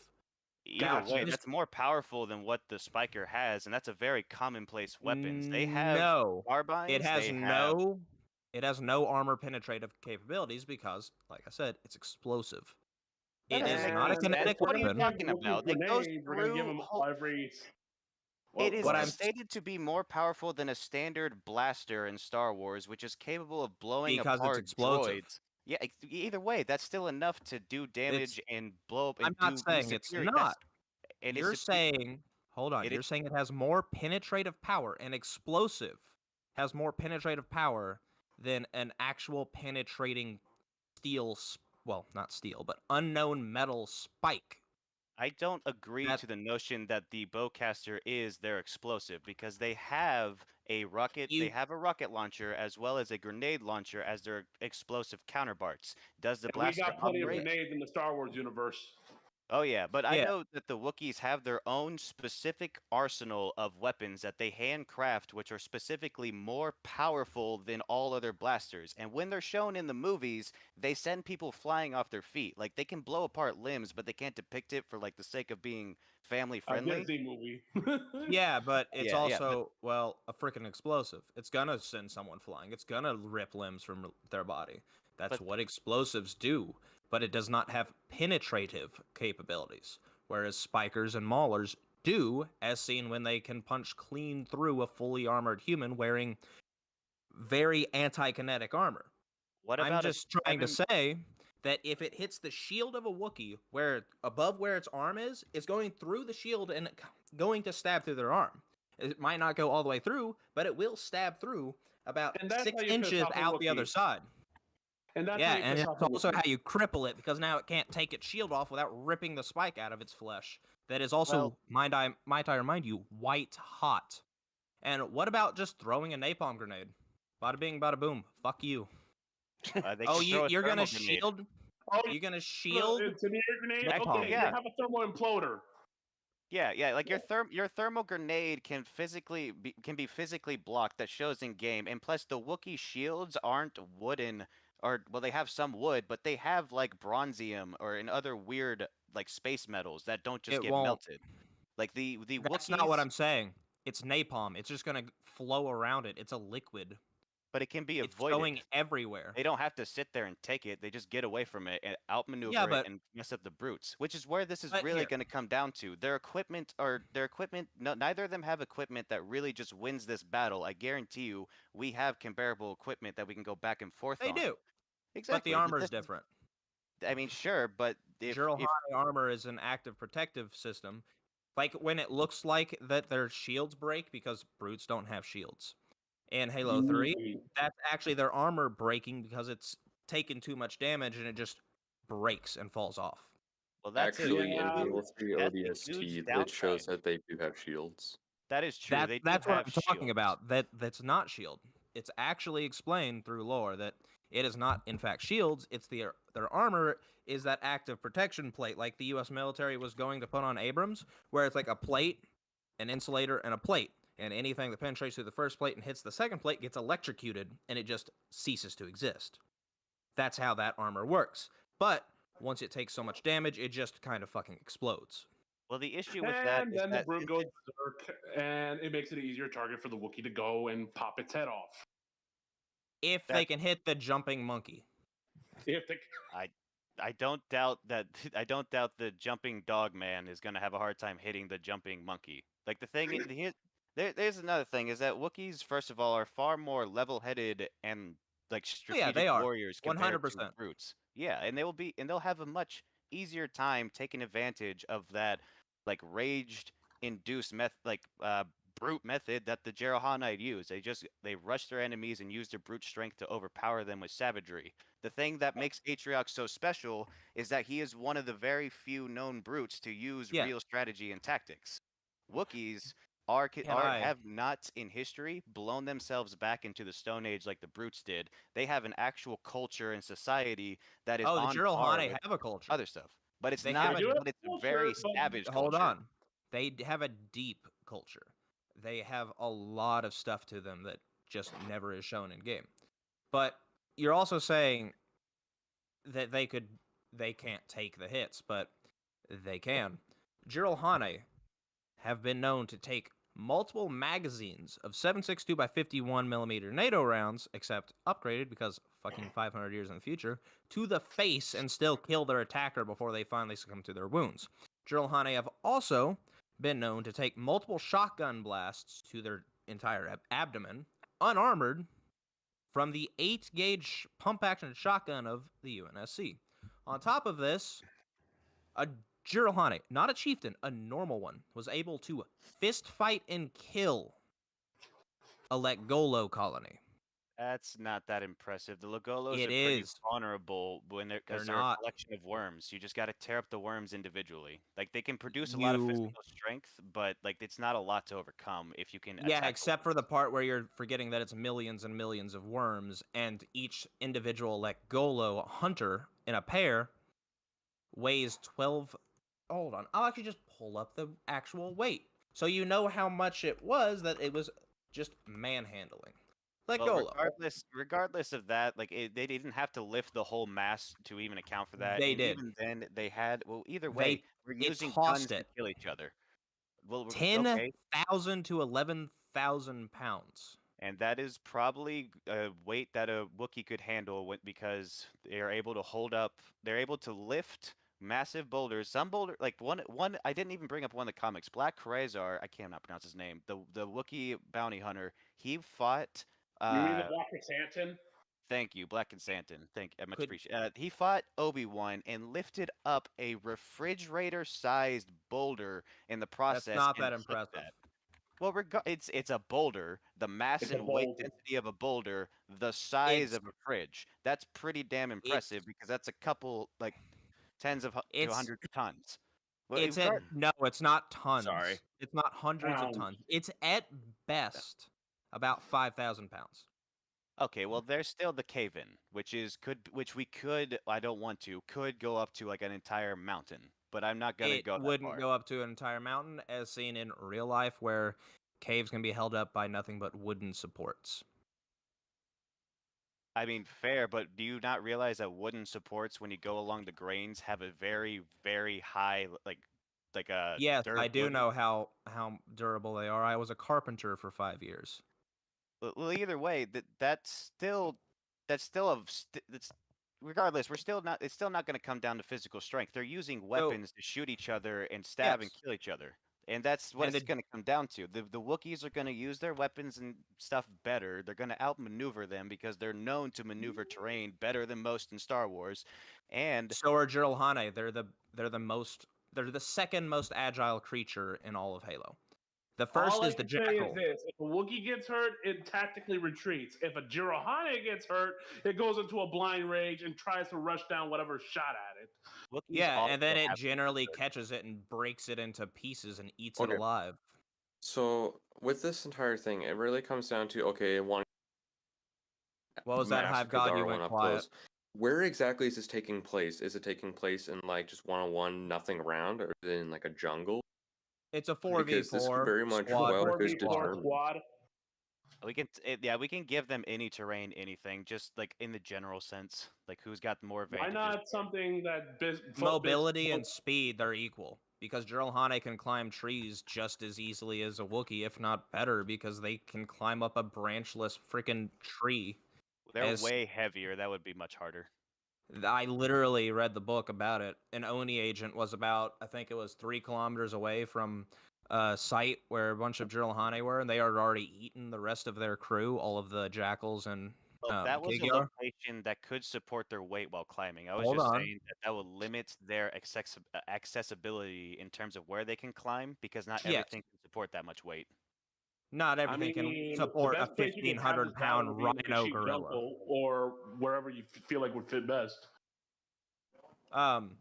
Either way, that's more powerful than what the spiker has, and that's a very commonplace weapons. They have carbines. It has they it has no armor penetrative capabilities because, like I said, it's explosive. It is not a kinetic What are you weapon. talking about? It goes We're gonna give through. them every. It is what I'm- stated to be more powerful than a standard blaster in Star Wars, which is capable of blowing Because it's apart explosive. droids. Yeah, either way, that's still enough to do damage and blow up. I'm And not be saying it's superior. not. And You're saying, hold on, you're saying it has more penetrative power. An explosive has more penetrative power than an actual penetrating steel, well, not steel, but unknown metal spike. I don't agree to the notion that the bowcaster is their explosive because they have a rocket. They have a rocket launcher as well as a grenade launcher as their explosive counterparts. Does the And we blaster got plenty of operate? grenades in the Star Wars universe. Oh yeah, but I Yeah. know that the Wookiees have their own specific arsenal of weapons that they handcraft, which are specifically more powerful than all other blasters. And when they're shown in the movies, they send people flying off their feet. Like they can blow apart limbs, but they can't depict it for like the sake of being family A friendly. Disney movie. Yeah, but it's Yeah, yeah, also, well, a freaking explosive. It's gonna send someone flying. It's gonna rip limbs from their body. That's what explosives do, but it does not have penetrative capabilities, whereas spikers and maulers do, as seen when they can punch clean through a fully armored human wearing very anti-kinetic armor. What I'm about a just trying to say that if it hits the shield of a Wookiee, where above where its arm is, it's going through the shield and going to stab through their arm. It might not go all the way through, but it will stab through about And that's 6 how you piss inches off a out the other Wookiee. side. And that's yeah, how you and piss it's off a also Wookiee. how you cripple it, because now it can't take its shield off without ripping the spike out of its flesh. That is also, might I remind you, white hot. And what about just throwing a napalm grenade? Bada bing, bada boom. Fuck you. Oh, you're gonna thermal grenade. shield? Oh, you're gonna shield? incendiary grenade? napalm. Okay, Yeah. you have a thermal imploder. Yeah, yeah, like your thermal grenade can be physically blocked. That shows in game, and plus the Wookiee shields aren't wooden, or well, they have some wood, but they have like bronzium or in other weird like space metals that don't just It get won't. melted. Like the That's Wookiees, not what I'm saying. It's napalm. It's just gonna flow around it. It's a liquid. but it can be It's avoided. going everywhere. They don't have to sit there and take it. They just get away from it and outmaneuver Yeah, it but- and mess up the brutes, which is where this is But really here- going to come down to. Their equipment. No, neither of them have equipment that really just wins this battle. I guarantee you, we have comparable equipment that we can go back and forth They on. do. Exactly. But the armor is this different. I mean, sure, but if Jiralhanae armor is an active protective system. Like when it looks like that their shields break because brutes don't have shields. In Halo 3, that's actually their armor breaking because it's taken too much damage and it just breaks and falls off. well, that's Actually, in a, Halo 3 that's a ODST, huge it shows downside. that they do have shields. That is true. They do That's what have I'm talking shields. about. That's not shield. It's actually explained through lore that it is not, in fact, shields. It's their armor is that active protection plate, like the U.S. military was going to put on Abrams, where it's like a plate, an insulator, and a plate. And anything that penetrates through the first plate and hits the second plate gets electrocuted, and it just ceases to exist. That's how that armor works. But once it takes so much damage, it just kind of fucking explodes. Well, the issue with that And is then the that brute goes berserk, and it makes it an easier target for the Wookiee to go and pop its head off. If they can hit the jumping monkey. If they, I don't doubt that. I don't doubt the jumping dog man is going to have a hard time hitting the jumping monkey. Like the thing, there's another thing is that Wookiees, first of all, are far more level-headed and like strategic they are. warriors compared to 100%. brutes. Yeah, and they'll have a much easier time taking advantage of that like rage-induced brute method that the Jiralhanae use. They rush their enemies and use their brute strength to overpower them with savagery. The thing that makes Atriox so special is that he is one of the very few known brutes to use real strategy and tactics. Wookiees have not in history blown themselves back into the Stone Age like the brutes did. They have an actual culture and society that is the on par Jiralhanae with have a culture. other stuff, but it's They not. have a- But it's a very savage. Hold culture. on. They have a deep culture. They have a lot of stuff to them that just never is shown in game. But you're also saying that they can't take the hits, but they can. Jiralhanae have been known to take multiple magazines of 7.62 by 51 millimeter NATO rounds, except upgraded because fucking 500 years in the future, to the face and still kill their attacker before they finally succumb to their wounds. Jiralhanae have also been known to take multiple shotgun blasts to their entire abdomen, unarmored, from the 8-gauge pump-action shotgun of the UNSC. On top of this, a Jiralhanae, not a chieftain, a normal one, was able to fist fight and kill a Legolo colony. That's not that impressive. The Legolos It are pretty is. vulnerable when because They're they're a not. collection of worms. You just got to tear up the worms individually. Like they can produce a lot of You physical strength, but like it's not a lot to overcome if you can Yeah, attack. except for the part where you're forgetting that it's millions and millions of worms, and each individual Legolo hunter in a pair weighs 12. Hold on, I'll actually just pull up the actual weight, so you know how much it was that it was just manhandling. Well, Legolo. regardless of that, like they didn't have to lift the whole mass to even account for that. They and did. even then, they had. Well, either way, we're It using tossed guns to it kill each other. Well, okay. 10,000 to 11,000 pounds. And that is probably a weight that a Wookiee could handle because they are able to hold up. They're able to lift massive boulders. Some boulder, like one. I didn't even bring up one of the comics. Black Krezar. I cannot pronounce his name. The Wookiee bounty hunter. He fought. You mean the Black Chrysanthemum? Thank you, Black and Santon. I much appreciate. He fought Obi-Wan and lifted up a refrigerator-sized boulder in the process. That's not and that hit impressive. that. Well, it's a boulder. The mass It's a and weight boulder. density of a boulder, the size of a fridge. That's pretty damn impressive because that's a couple like tens of to hundreds of tons. Well, It's at no, it's not tons. Sorry. It's not hundreds of tons. It's at best about 5,000 pounds. Okay, well, there's still the cave-in, which we could. I don't want to. Could go up to like an entire mountain, but I'm not gonna go. It wouldn't go up to an entire mountain, as seen in real life, where caves can be held up by nothing but wooden supports. I mean, fair, but do you not realize that wooden supports, when you go along the grains, have a very, very high like a Yes, I do durability? know how durable they are. I was a carpenter for 5 years. Well, either way, that's still regardless. We're still not. It's still not going to come down to physical strength. They're using weapons to shoot each other and stab and Yes. kill each other, and that's what And it's going to come down to. The Wookiees are going to use their weapons and stuff better. They're going to outmaneuver them because they're known to maneuver terrain better than most in Star Wars, and so are Jiralhane. They're the second most agile creature in all of Halo. The first All I is the can say Jackal. is this: if a Wookiee gets hurt, it tactically retreats. If a Jirahane gets hurt, it goes into a blind rage and tries to rush down whatever shot at it. Wookiees Yeah, and then also it have generally catches it and breaks it into pieces and eats it Okay. alive. So with this entire thing, it really comes down to one. What was that, Hive God? You went quiet. Where exactly is this taking place? Is it taking place in like just one-on-one, nothing around, or is it in like a jungle? It's a 4v4 Because this could very much squad. well could 4v4 determine. squad. We can we can give them any terrain, anything, just like in the general sense, like who's got more Why advantages. not something that Mobility and speed, they're equal. Because Jiralhane can climb trees just as easily as a Wookiee, if not better, because they can climb up a branchless freaking tree. They're way heavier. That would be much harder. I literally read the book about it. An Oni agent was about, I think it was 3 kilometers away from a site where a bunch of Jiralhane were, and they had already eaten the rest of their crew, all of the jackals and Well, that was a Gigar. location that could support their weight while climbing. I was Hold just on. saying that will limit their accessibility in terms of where they can climb, because not Yes. everything can support that much weight. Not everything can support a the best place you can have this 1,500-pound battle would be in the rhino Kashyyyk gorilla. jungle or wherever you feel like would fit best. And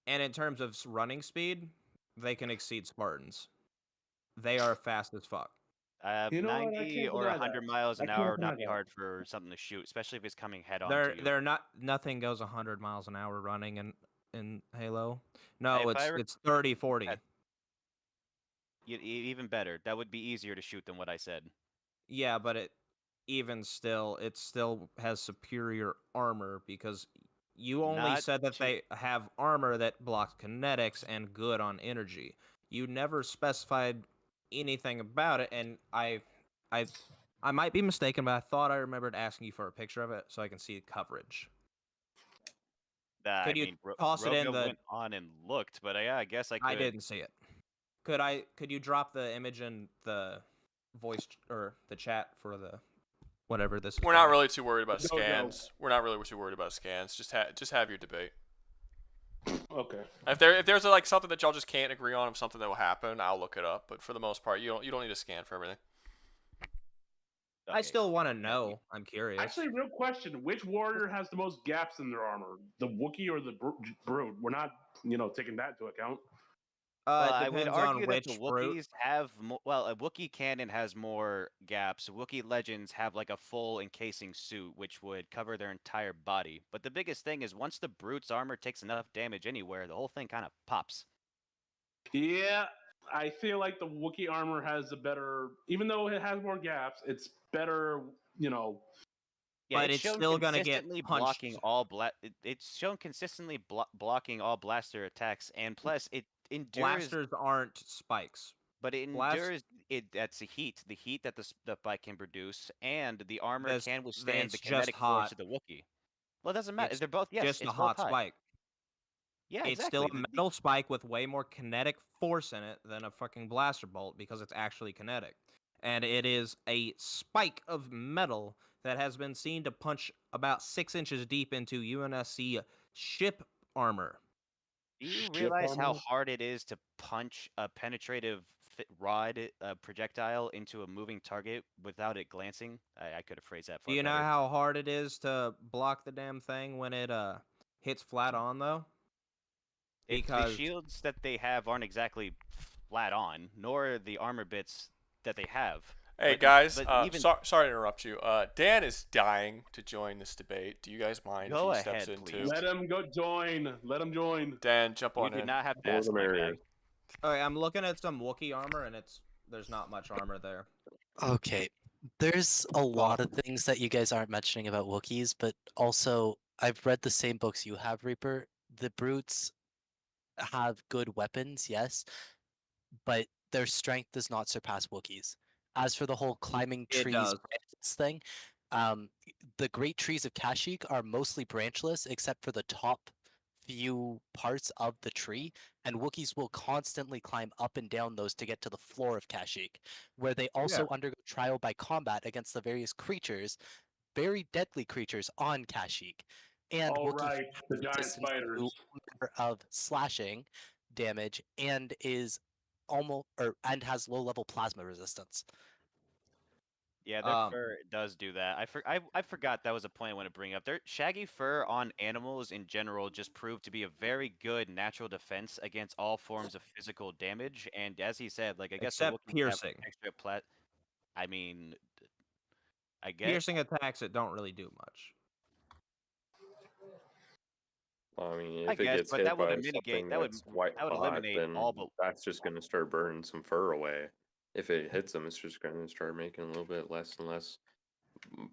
in terms of running speed, they can exceed Spartans. They are fast as fuck. You know what? I 90 can't or deny 100 that. miles I an can't hour would deny not be that. hard for something to shoot, especially if it's coming head on to you. They're not. Nothing goes 100 miles an hour running in Halo. No, If I it's 30, 40. Even better. That would be easier to shoot than what I said. Yeah, but it still has superior armor because you only Not said that they have armor that blocks kinetics and good on energy. You never specified anything about it, and I might be mistaken, but I thought I remembered asking you for a picture of it so I can see coverage. I Could you mean, toss it in Roga the? went on and looked, but yeah, I guess I could. I didn't see it. Could you drop the image in the voice or the chat for the whatever this is? We're not really too worried about No, no. scans. We're not really too worried about scans. Just have your debate. Okay. If there's like something that y'all just can't agree on, of something that will happen, I'll look it up. But for the most part, you don't need a scan for everything. I still want to know. I'm curious. Actually, real question: which warrior has the most gaps in their armor, the Wookiee or the Brute? We're not, taking that into account. Well, It I would depends argue on that the which brute. Wookiees have well, a Wookiee canon has more gaps. Wookiee legends have like a full encasing suit, which would cover their entire body. But the biggest thing is once the Brute's armor takes enough damage anywhere, the whole thing kind of pops. Yeah, I feel like the Wookiee armor has a better, even though it has more gaps, it's better. Yeah, But it's it's shown still gonna get consistently punched. blocking it's shown consistently blocking all blaster attacks, and plus it endures. Blasters aren't spikes. But it endures that's the heat that the spike can produce, and the armor can withstand the it's just kinetic force hot. of the Wookiee. Well, it doesn't matter. It's They're both just it's a both hot spike. Yeah, it's exactly. still a metal spike with way more kinetic force in it than a fucking blaster bolt because it's actually kinetic. And it is a spike of metal that has been seen to punch about 6 inches deep into UNSC ship armor. Do you realize how hard it is to punch a penetrative rod projectile into a moving target without it glancing? I could have phrased that far Do you know better. how hard it is to block the damn thing when it hits flat on, though? The shields that they have aren't exactly flat on, nor the armor bits that they have. Hey guys, sorry to interrupt you. Dan is dying to join this debate. Do you guys mind Go if he steps ahead, in please. too? Let him go join. Let him join. Dan, jump on You in. do not have to ask my bag. Alright, I'm looking at some Wookiee armor, and there's not much armor there. Okay, there's a lot of things that you guys aren't mentioning about Wookiees, but also I've read the same books you have, Reaper. The Brutes have good weapons, yes, but their strength does not surpass Wookiees. As for the whole climbing trees branches thing, the great trees of Kashyyyk are mostly branchless except for the top few parts of the tree, and Wookiees will constantly climb up and down those to get to the floor of Kashyyyk, where they also undergo trial by combat against the various creatures, very deadly creatures on Kashyyyk. And Wookiee the giant spiders of slashing damage and is and has low level plasma resistance. Yeah, their fur does do that. I forgot that was a point I want to bring up. Their shaggy fur on animals in general just proved to be a very good natural defense against all forms of physical damage. And as he said, like I guess the Except Wookiees piercing. have extra I mean, I guess Piercing attacks that don't really do much. I mean, I if it guess, gets but hit that would by mitigate- something that would- that's white that would hot, eliminate then all but- that's just going to start burning some fur away. If it hits them, it's just going to start making a little bit less and less,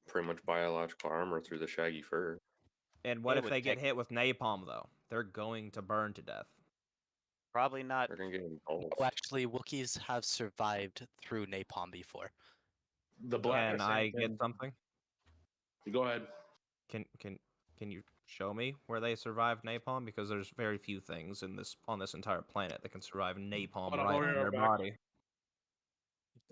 pretty much biological armor through the shaggy fur. And what if they get hit with napalm, though? They're going to burn to death. Probably not. They're going to get engulfed. Oh, actually, Wookiees have survived through napalm before. The black. Can I get something? Go ahead. Can you show me where they survived napalm? Because there's very few things on this entire planet that can survive napalm right on their body.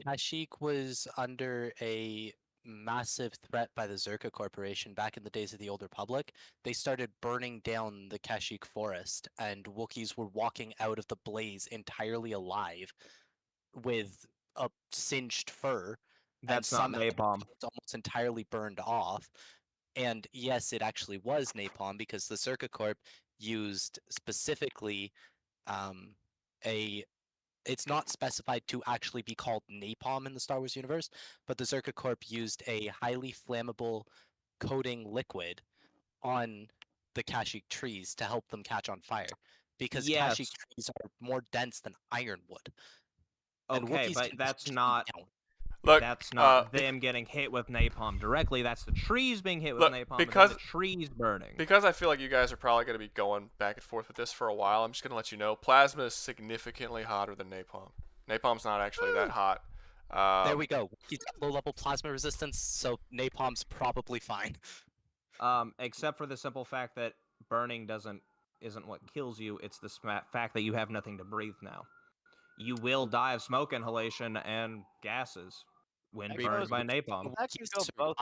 Kashyyyk was under a massive threat by the Zerka Corporation back in the days of the Old Republic. They started burning down the Kashyyyk forest, and Wookiees were walking out of the blaze entirely alive with a singed fur. That's and not somehow napalm. It's almost entirely burned off. And yes, it actually was napalm because the Zerka Corp used specifically it's not specified to actually be called napalm in the Star Wars universe, but the Zerka Corp used a highly flammable coating liquid on the Kashyyyk trees to help them catch on fire. Because Kashyyyk trees are more dense than ironwood. Okay, but that's not... Look, that's not them getting hit with napalm directly. That's the trees being hit with napalm and then the trees burning. Because I feel like you guys are probably going to be going back and forth with this for a while, I'm just going to let you know, plasma is significantly hotter than napalm. Napalm's not actually that hot. There we go. He's got low-level plasma resistance, so napalm's probably fine. Except for the simple fact that burning isn't what kills you, it's the fact that you have nothing to breathe now. You will die of smoke inhalation and gases when burned by napalm. Wookiees survive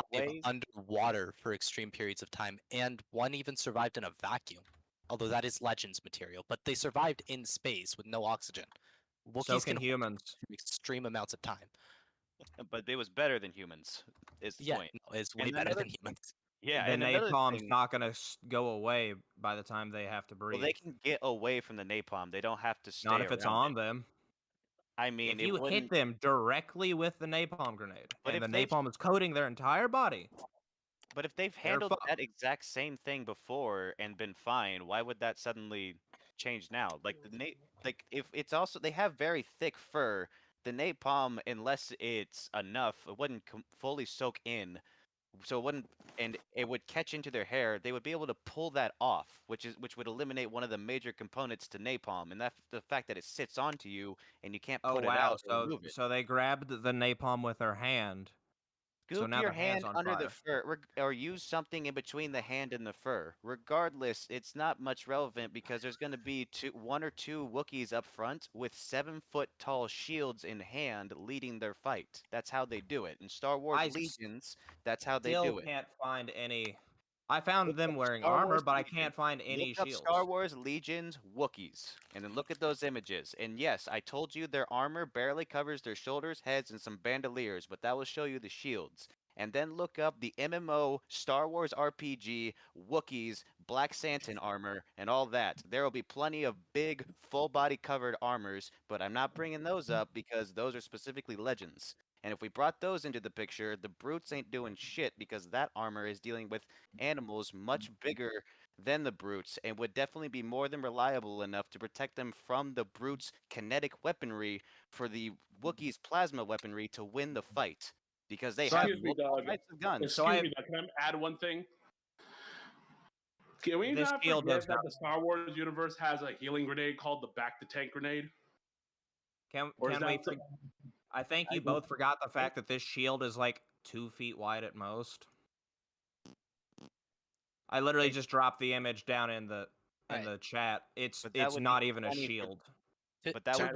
underwater for extreme periods of time, and one even survived in a vacuum. Although that is Legends material, but they survived in space with no oxygen. Wookiees So can humans. For extreme amounts of time. But it was better than humans. Is the Yeah, point? no, it's way And better another than humans. Yeah, The and another napalm's thing. not gonna go away by the time they have to Well, breathe. they can get away from the napalm. They don't have to stay Not if it's around on it. them. I mean, If it you hit wouldn't. them directly with the napalm grenade, But and the if they've napalm is coating their entire body, But if they've they're handled fucked. that exact same thing before and been fine, why would that suddenly change now? Like like if it's also they have very thick fur, the napalm, unless it's enough, it wouldn't fully soak in, so it wouldn't, and it would catch into their hair. They would be able to pull that off, which would eliminate one of the major components to napalm, and that the fact that it sits onto you and you can't Oh put it wow! out or remove it. So they grabbed the napalm with their hand. So Scoop now your their hand's hand on under the fire. fur, or use something in between the hand and the fur. Regardless, it's not much relevant because there's going to be one or two Wookiees up front with 7-foot tall shields in hand leading their fight. That's how they do it. In Star Wars I Legions, that's how they Still do it. can't find any. I found Look them up wearing Star armor, Wars but I Legions. can't find Look any up shields. Star Wars Legions Wookiees, and then look at those images. And yes, I told you their armor barely covers their shoulders, heads, and some bandoliers, but that will show you the shields. And then look up the MMO Star Wars RPG Wookiees Black Santin armor and all that. There will be plenty of big, full body covered armors, but I'm not bringing those up because those are specifically legends. And if we brought those into the picture, the brutes ain't doing shit because that armor is dealing with animals much bigger than the brutes and would definitely be more than reliable enough to protect them from the brutes' kinetic weaponry for the Wookiees' plasma weaponry to win the fight. Because they have Excuse me, multiple dog. types of guns. Excuse me, dog. Can I add one thing? Can we This not shield forget does that not. the Star Wars universe has a healing grenade called the back to tank grenade? Can Or is can we? that For, I think you both forgot the fact that this shield is like 2 feet wide at most. I literally just dropped the image down in the chat. It's But that would be not even a plenty for- shield. But that to would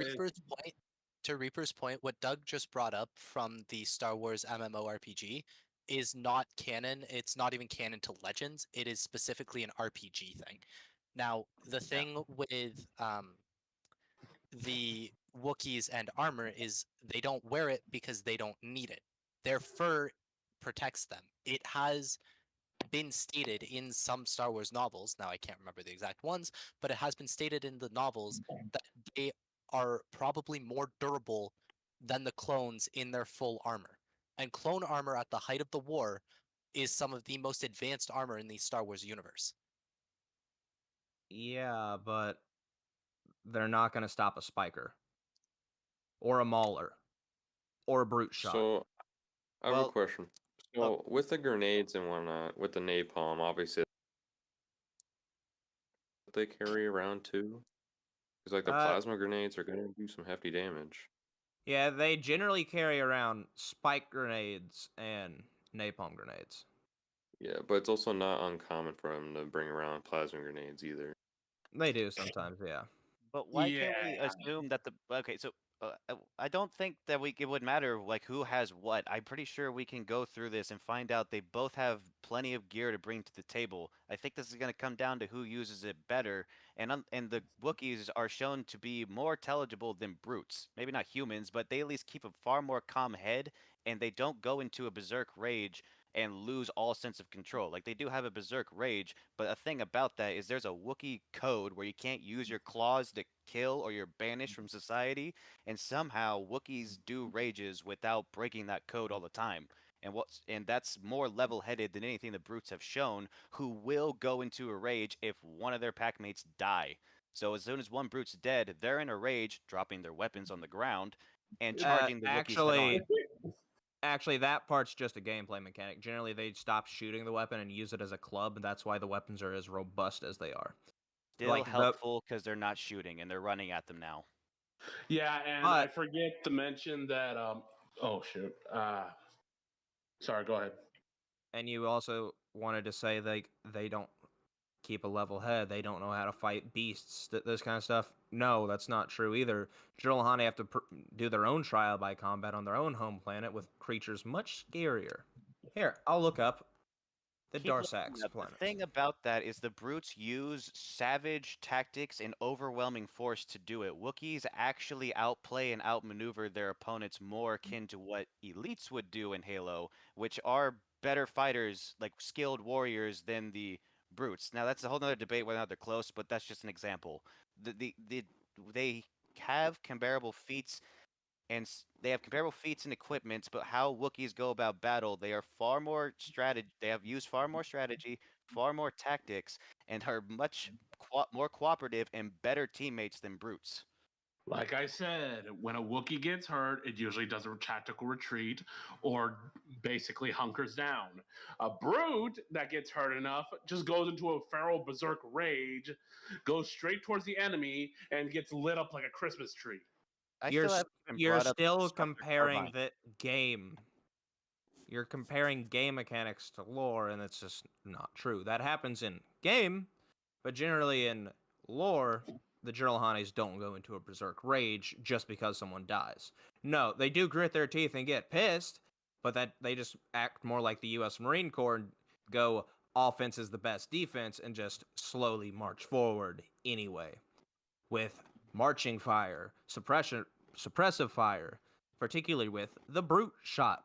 Reaper's point, what Doug just brought up from the Star Wars MMORPG is not canon. It's not even canon to Legends. It is specifically an RPG thing. Now, the thing with the Wookiees and armor is they don't wear it because they don't need it. Their fur protects them. It has been stated in some Star Wars novels, now I can't remember the exact ones, but it has been stated in the novels that they are probably more durable than the clones in their full armor. And clone armor at the height of the war is some of the most advanced armor in the Star Wars universe. Yeah, but they're not going to stop a spiker or a mauler or a brute shot. So, I have Well, a question. So, with the grenades and whatnot, with the napalm, obviously, they carry around too? Because, like, the plasma grenades are going to do some hefty damage. Yeah, they generally carry around spike grenades and napalm grenades. Yeah, but it's also not uncommon for them to bring around plasma grenades either. They do sometimes, yeah. But why can't we assume that the okay? So I don't think that it would matter like who has what. I'm pretty sure we can go through this and find out they both have plenty of gear to bring to the table. I think this is going to come down to who uses it better. And the Wookiees are shown to be more intelligible than brutes. Maybe not humans, but they at least keep a far more calm head, and they don't go into a berserk rage and lose all sense of control. Like they do have a berserk rage, but a thing about that is there's a Wookiee code where you can't use your claws to kill or you're banished from society, and somehow Wookiees do rages without breaking that code all the time. And that's more level-headed than anything the brutes have shown, who will go into a rage if one of their packmates die. So as soon as one brute's dead, they're in a rage, dropping their weapons on the ground and charging the Wookiees head on. Actually, that part's just a gameplay mechanic. Generally, they stop shooting the weapon and use it as a club, and that's why the weapons are as robust as they are. Still helpful because they're not shooting and they're running at them now. Yeah, and I forget to mention that. Oh shoot. Sorry. Go ahead. And you also wanted to say they don't keep a level head. They don't know how to fight beasts. This kind of stuff. No, that's not true either. Jiro and Hane have to do their own trial by combat on their own home planet with creatures much scarier. Here, I'll look up the Keep looking Darsax up. planets. The thing about that is the brutes use savage tactics and overwhelming force to do it. Wookiees actually outplay and outmaneuver their opponents more akin to what elites would do in Halo, which are better fighters, like skilled warriors, than the brutes. Now that's a whole other debate whether or not they're close, but that's just an example. They have comparable feats and they have comparable feats and equipment, but how Wookiees go about battle, they are far more strategy. They have used far more strategy, far more tactics, and are much more cooperative and better teammates than brutes. Like I said, when a Wookiee gets hurt, it usually does a tactical retreat or basically hunkers down. A brute that gets hurt enough just goes into a feral berserk rage, goes straight towards the enemy, and gets lit up like a Christmas tree. You're still comparing the game. You're comparing game mechanics to lore, and it's just not true. That happens in game, but generally in lore, the Jiralhanes don't go into a berserk rage just because someone dies. No, they do grit their teeth and get pissed, but that they just act more like the U.S. Marine Corps and go offense is the best defense and just slowly march forward anyway. With marching fire, suppressive fire, particularly with the brute shot.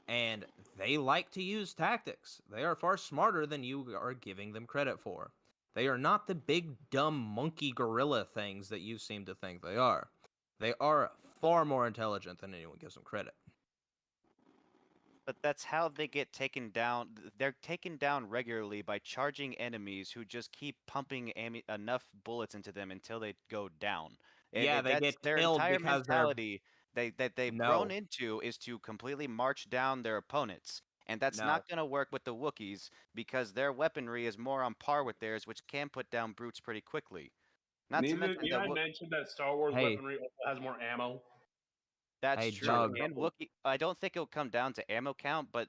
And they like to use tactics. They are far smarter than you are giving them credit for. They are not the big, dumb, monkey gorilla things that you seem to think they are. They are far more intelligent than anyone gives them credit. But that's how they get taken down. They're taken down regularly by charging enemies who just keep pumping enough bullets into them until they go down. Yeah, they that's get their killed entire because they're... mentality that they've grown into is to completely march down their opponents. And that's not going to work with the Wookiees because their weaponry is more on par with theirs, which can put down brutes pretty quickly. Not to mention I mentioned that Star Wars weaponry also has more ammo. That's true. And Wookie, I don't think it'll come down to ammo count, but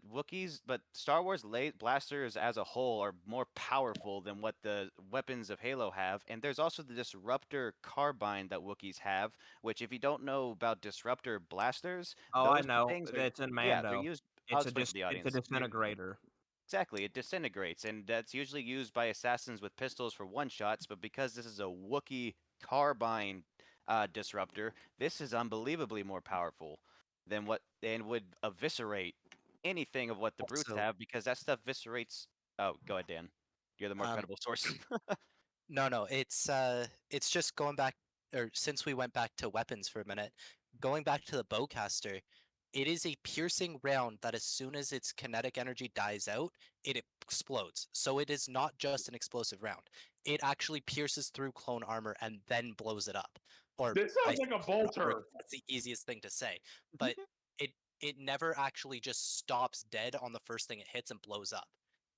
Star Wars blasters as a whole are more powerful than what the weapons of Halo have. And there's also the Disruptor carbine that Wookiees have, which if you don't know about Disruptor blasters, I those know. things are, It's in yeah, they're Mando. used. It's a disintegrator. Exactly, it disintegrates, and that's usually used by assassins with pistols for one-shots, but because this is a Wookiee carbine disruptor, this is unbelievably more powerful than what, and would eviscerate anything of what the brutes have, because that stuff eviscerates... Oh, go ahead, Dan. You're the more credible source. No, it's just going back, or since we went back to weapons for a minute, going back to the bowcaster, it is a piercing round that as soon as its kinetic energy dies out, it explodes. So it is not just an explosive round. It actually pierces through clone armor and then blows it up. Or this sounds like a bolter. That's the easiest thing to say. But it never actually just stops dead on the first thing it hits and blows up.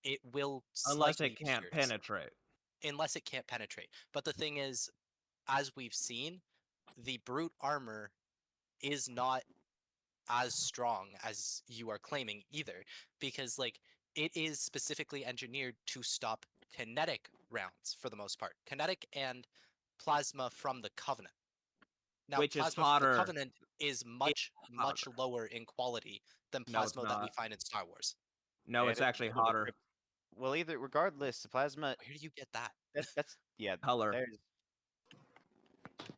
It will Unless slightly it can't pierce. penetrate. Unless it can't penetrate. But the thing is, as we've seen, the brute armor is not as strong as you are claiming either, because like it is specifically engineered to stop kinetic rounds for the most part. Kinetic and plasma from the Covenant. Now, Which is plasma from hotter. the Covenant is much lower in quality than plasma that we find in Star Wars. No, it's actually hotter. Well, regardless, the plasma... Where do you get that? That's yeah, color.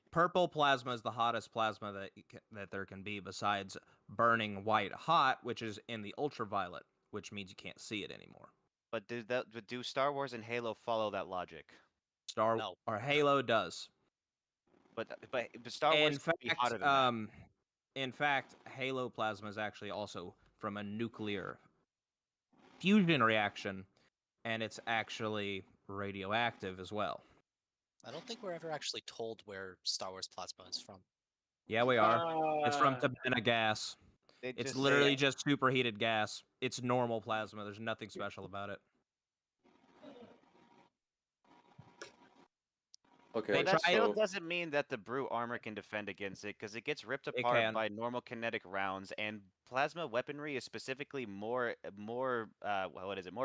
Purple plasma is the hottest plasma that there can be, besides burning white hot, which is in the ultraviolet, which means you can't see it anymore. But do Star Wars and Halo follow that logic? Or Halo does. But Star Wars could be hotter than that. In fact, Halo plasma is actually also from a nuclear fusion reaction, and it's actually radioactive as well. I don't think we're ever actually told where Star Wars plasma is from. Yeah, we are. It's from Tabana gas. It's literally just superheated gas. It's normal plasma. There's nothing special about it. Okay, but that still doesn't mean that the brute armor can defend against it, because it gets ripped apart by normal kinetic rounds, and plasma weaponry is specifically more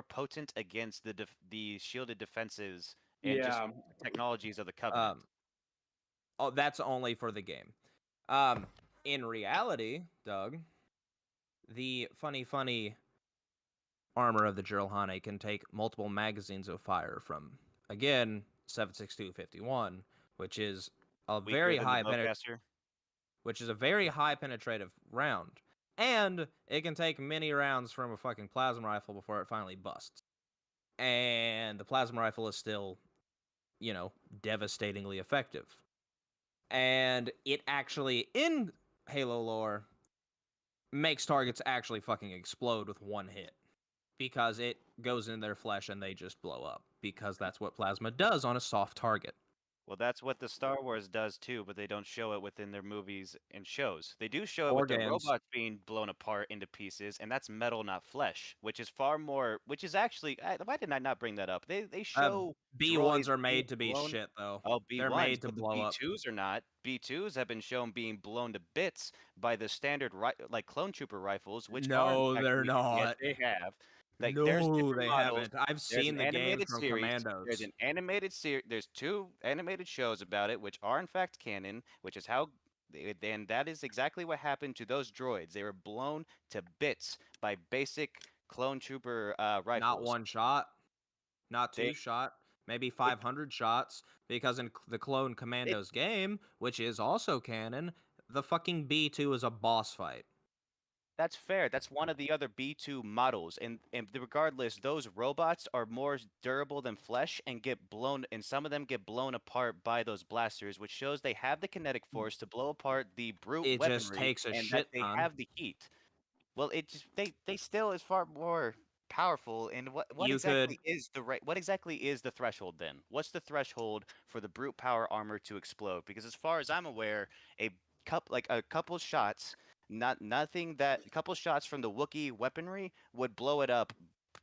potent against the shielded defenses and just technologies of the Covenant. That's only for the game. In reality, Doug, the funny armor of the Jiralhane can take multiple magazines of fire from, again, 7.6251, which is a Weaker very than the high bowcaster. which is a very high penetrative round. And it can take many rounds from a fucking plasma rifle before it finally busts. And the plasma rifle is still, devastatingly effective. And it actually, in Halo lore, makes targets actually fucking explode with one hit. Because it goes in their flesh and they just blow up. Because that's what plasma does on a soft target. Well, that's what the Star Wars does too, but they don't show it within their movies and shows. They do show it Or with the games. robots being blown apart into pieces, and that's metal, not flesh, which is far more. Which is actually, why didn't I not bring that up? They show B1s droids are being made to be blown- shit, though. Oh, They're B1s, made to but the blow up. B2s are not. B2s have been shown being blown to bits by the standard like clone trooper rifles, which No, are they're Yes, not. they have. Like, No, there's different they models. haven't. I've There's seen an the games animated from series. Commandos. There's an animated series. There's 2 animated shows about it, which are in fact canon. Which is how, and that is exactly what happened to those droids. They were blown to bits by basic clone trooper rifles. Not one shot, not two They- shot, maybe 500 shots. Because in the Clone Commandos game, which is also canon, the fucking B2 is a boss fight. That's fair. That's one of the other B2 models, and regardless, those robots are more durable than flesh and get blown, and some of them get blown apart by those blasters, which shows they have the kinetic force to blow apart the brute It weaponry, just takes a and shit that they ton. have the heat. Well, it just they still is far more powerful. And what You exactly could- is the what exactly is the threshold then? What's the threshold for the brute power armor to explode? Because as far as I'm aware, a couple shots. Nothing that a couple shots from the Wookiee weaponry would blow it up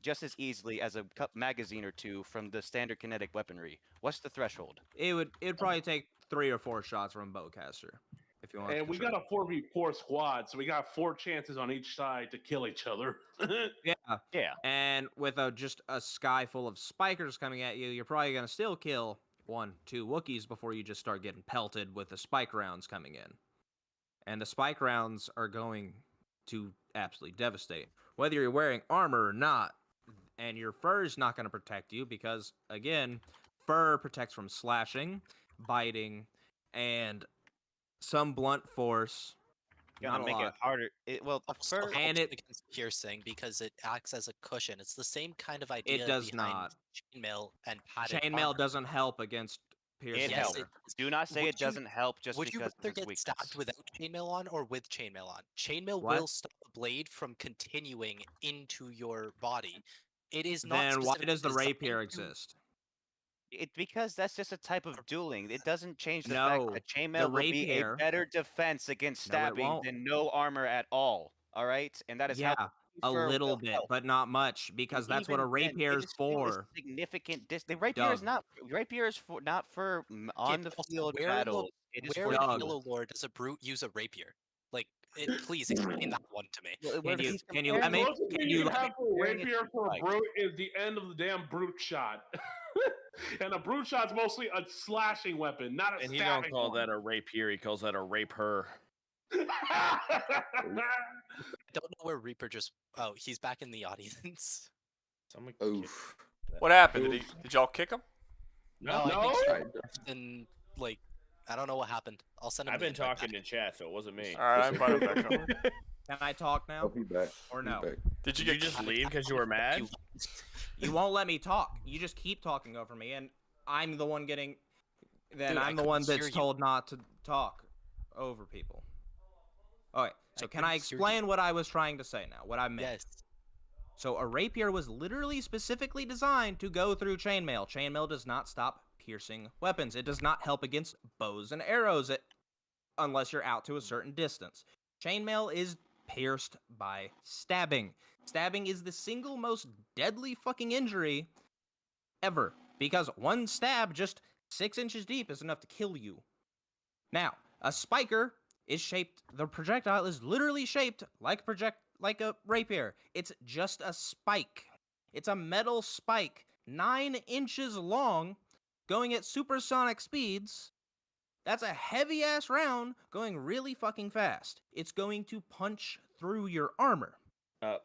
just as easily as a magazine or 2 from the standard kinetic weaponry. What's the threshold? It'd probably take 3 or 4 shots from a bowcaster. If you want. And we got a 4v4 squad, so we got 4 chances on each side to kill each other. Yeah. And with just a sky full of spikers coming at you, you're probably gonna still kill 1, 2 Wookiees before you just start getting pelted with the spike rounds coming in. And the spike rounds are going to absolutely devastate. Whether you're wearing armor or not, and your fur is not going to protect you because, again, fur protects from slashing, biting, and some blunt force. Gonna Not a make lot. it harder. Well, the Also fur helps And it- against piercing because it acts as a cushion. It's the same kind of idea. It does behind not. chainmail and padded Chainmail armor. doesn't help against piercing. It Yes, helps. it Do not say Would it doesn't help just Would you because rather it's its get stabbed weakness. without chainmail on or with chainmail on? Chainmail What? will stop the blade from continuing into your body. It is not. Then why does the specifically rapier designed to- exist? Because that's just a type of dueling. It doesn't change the No, fact that the chainmail will be a rapier- better defense against No, it stabbing won't. than no armor at all. All right, and that is Yeah, how a fur little will bit, help. but not much, because And that's what a even then, rapier it is is still a for. significant the rapier is Doug. not rapier is for not for on the Also, field where in the- battles. It is Where for in Doug. Halo lore does a brute use a rapier? Like, please explain that one to me. Well, Can you he's can you comparing let me it- Closest can thing you you let me have for a comparing it rapier to for a spikes. brute is the end of the damn brute shot. And a brute shot's mostly a slashing weapon, not a And he don't stabbing call one. that a rapier. He calls that a rape her. I don't know where Reaper just. Oh, he's back in the audience. Someone Oof. What happened? Did y'all kick him? No, No. I think he and like I don't know what happened. I'll send him. I've the been invite talking back. to chat, so it wasn't me. All right, I invited him back up. Can I talk now? I'll be back. Or no? Did you Did you get? just leave because you were mad? You won't let me talk. You just keep talking over me, and I'm the one getting. Then Dude, I I'm the couldn't one hear that's you. told not to talk over people. Okay, so can couldn't I hear you. explain what I was trying to say now? What I meant. Yes. So a rapier was literally specifically designed to go through chainmail. Chainmail does not stop piercing weapons. It does not help against bows and arrows unless you're out to a certain distance. Chainmail is pierced by stabbing. Stabbing is the single most deadly fucking injury ever, because one stab just 6 inches deep is enough to kill you. Now, a spiker is shaped, the projectile is literally shaped like a rapier. It's just a spike. It's a metal spike, 9 inches long, going at supersonic speeds. That's a heavy ass round going really fucking fast. It's going to punch through your armor.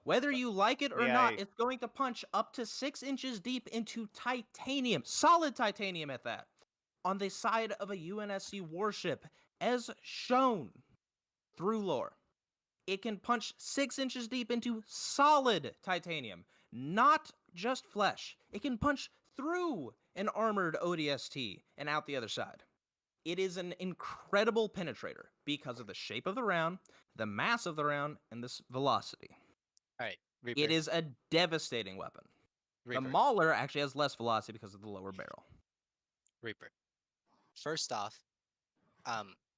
Whether you like it or Yeah, not, it's going to punch up to 6 inches deep into titanium, solid titanium at that, on the side of a UNSC warship, as shown through lore. It can punch 6 inches deep into solid titanium, not just flesh. It can punch through an armored ODST and out the other side. It is an incredible penetrator because of the shape of the round, the mass of the round, and this velocity. All right, Reaper. It is a devastating weapon. Reaper. The Mauler actually has less velocity because of the lower barrel. Reaper. First off,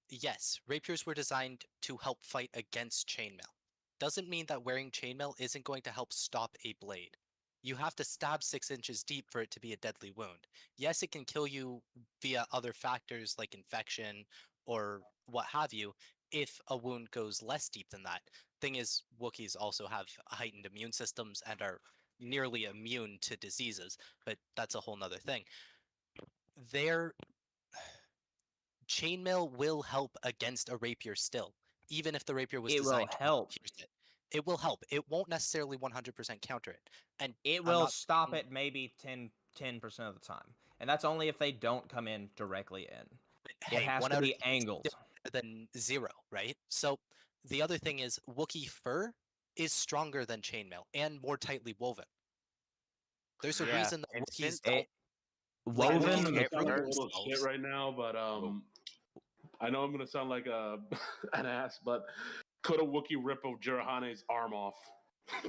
yes, rapiers were designed to help fight against chainmail. Doesn't mean that wearing chainmail isn't going to help stop a blade. You have to stab 6 inches deep for it to be a deadly wound. Yes, it can kill you via other factors like infection or what have you if a wound goes less deep than that. Thing is, Wookiees also have heightened immune systems and are nearly immune to diseases, but that's a whole nother thing. Their chainmail will help against a rapier still, even if the rapier was It will designed help. to pierce it. It will help. It won't necessarily 100% counter it. And It I'm will not stop saying- it maybe 10% of the time. And that's only if they don't come in directly in. Hey, it has 1 to out of be 10 is angled. better than 0, right? So the other thing is Wookiee fur is stronger than chainmail and more tightly woven. There's a Yeah, reason that and Wookiees since don't. I know Woven I'm gonna with sound like a fur? little shit right now, but I know I'm gonna sound like an ass, but could a Wookiee rip Jirahane's arm off?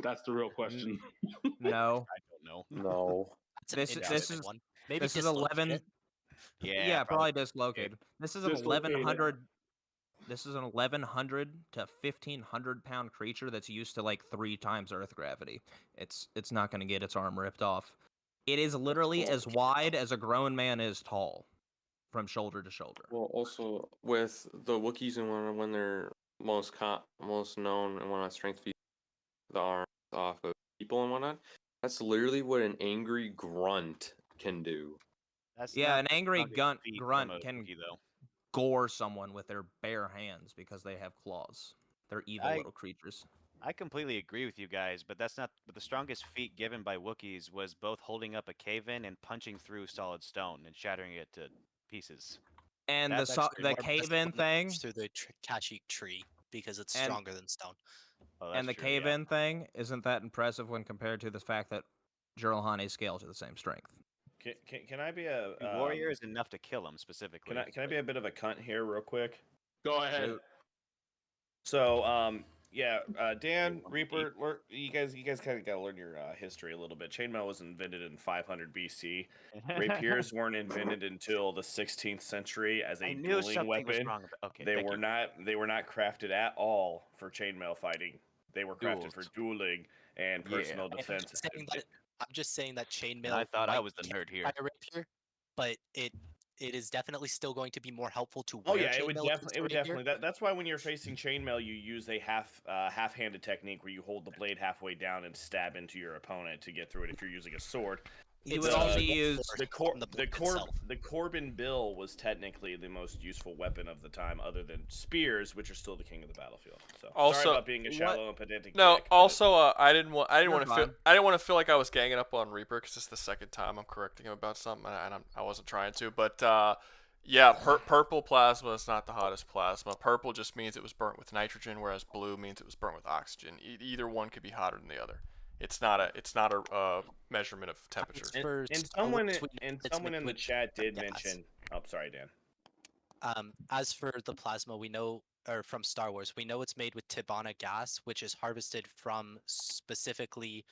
That's the real question. No. I don't know. No. That's an interesting one. Maybe this is dislocate 11. it. Yeah, probably dislocated. This is an Dislocate it. 1100. This is an 1100 to 1500 pound creature that's used to like 3 times Earth gravity. It's not going to get its arm ripped off. It is literally as wide as a grown man is tall, from shoulder to shoulder. Well, also with the Wookiees and when they're most known and want to strength feed the arms off of people and whatnot, that's literally what an angry grunt can do. That's Yeah, not an the angry strongest feat grunt from a can Wookiee, though. gore someone with their bare hands because they have claws. They're evil little creatures. I completely agree with you guys, but that's not. But the strongest feat given by Wookiees was both holding up a cave-in and punching through solid stone and shattering it to pieces. And That's the actually more cave-in thing Through the Kashyyyk tree because it's And- stronger than stone. Oh, and the that's true, yeah. cave-in thing isn't that impressive when compared to the fact that Jiralhane scales to the same strength. Can I be a warrior is enough to kill him specifically. Can I be a bit of a cunt here, real quick? Go ahead. So, Dan, Reaper, you guys kind of got to learn your history a little bit. Chainmail was invented in 500 BC. Rapiers weren't invented until the 16th century as a I knew dueling something was weapon. wrong about- okay, they thank were you. not crafted at all for chainmail fighting. They were crafted for dueling and personal defense. I'm just saying that chainmail. I thought I might was the be nerd here. by a rapier, but it is definitely still going to be more helpful to Oh wear yeah, it would chainmail against a rapier. definitely. That's why when you're facing chainmail, you use a half-handed technique where you hold the blade halfway down and stab into your opponent to get through it. If you're using a sword, You would also use the Corbin bill was technically the most useful weapon of the time, other than spears, which are still the king of the battlefield. So Also, sorry about being a shallow and pedantic. No, dick, also, I didn't want You're to feel like I was ganging up on Reaper because it's the second time I'm correcting him about something, and I wasn't trying to. But yeah, purple plasma is not the hottest plasma. Purple just means it was burnt with nitrogen, whereas blue means it was burnt with oxygen. Either one could be hotter than the other. It's not a measurement of temperature. And someone in the chat did mention. Oh, sorry, Dan. As for the plasma, we know, or from Star Wars, we know it's made with Tibana gas, which is harvested from specifically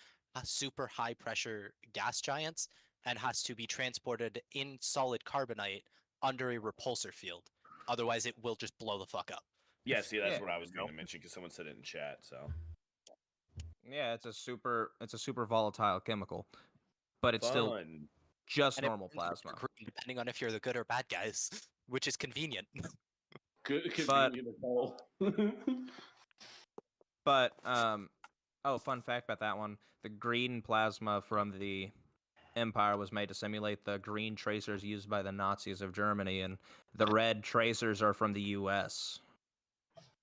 super high pressure gas giants and has to be transported in solid carbonite under a repulsor field. Otherwise, it will just blow the fuck up. Yeah, see, that's what I was going to mention because someone said it in chat. So. Yeah, it's a super volatile chemical, but it's still just And it normal burns plasma. green, depending on if you're the good or bad guys, which is convenient. But fun fact about that one: the green plasma from the Empire was made to simulate the green tracers used by the Nazis of Germany, and the red tracers are from the U.S.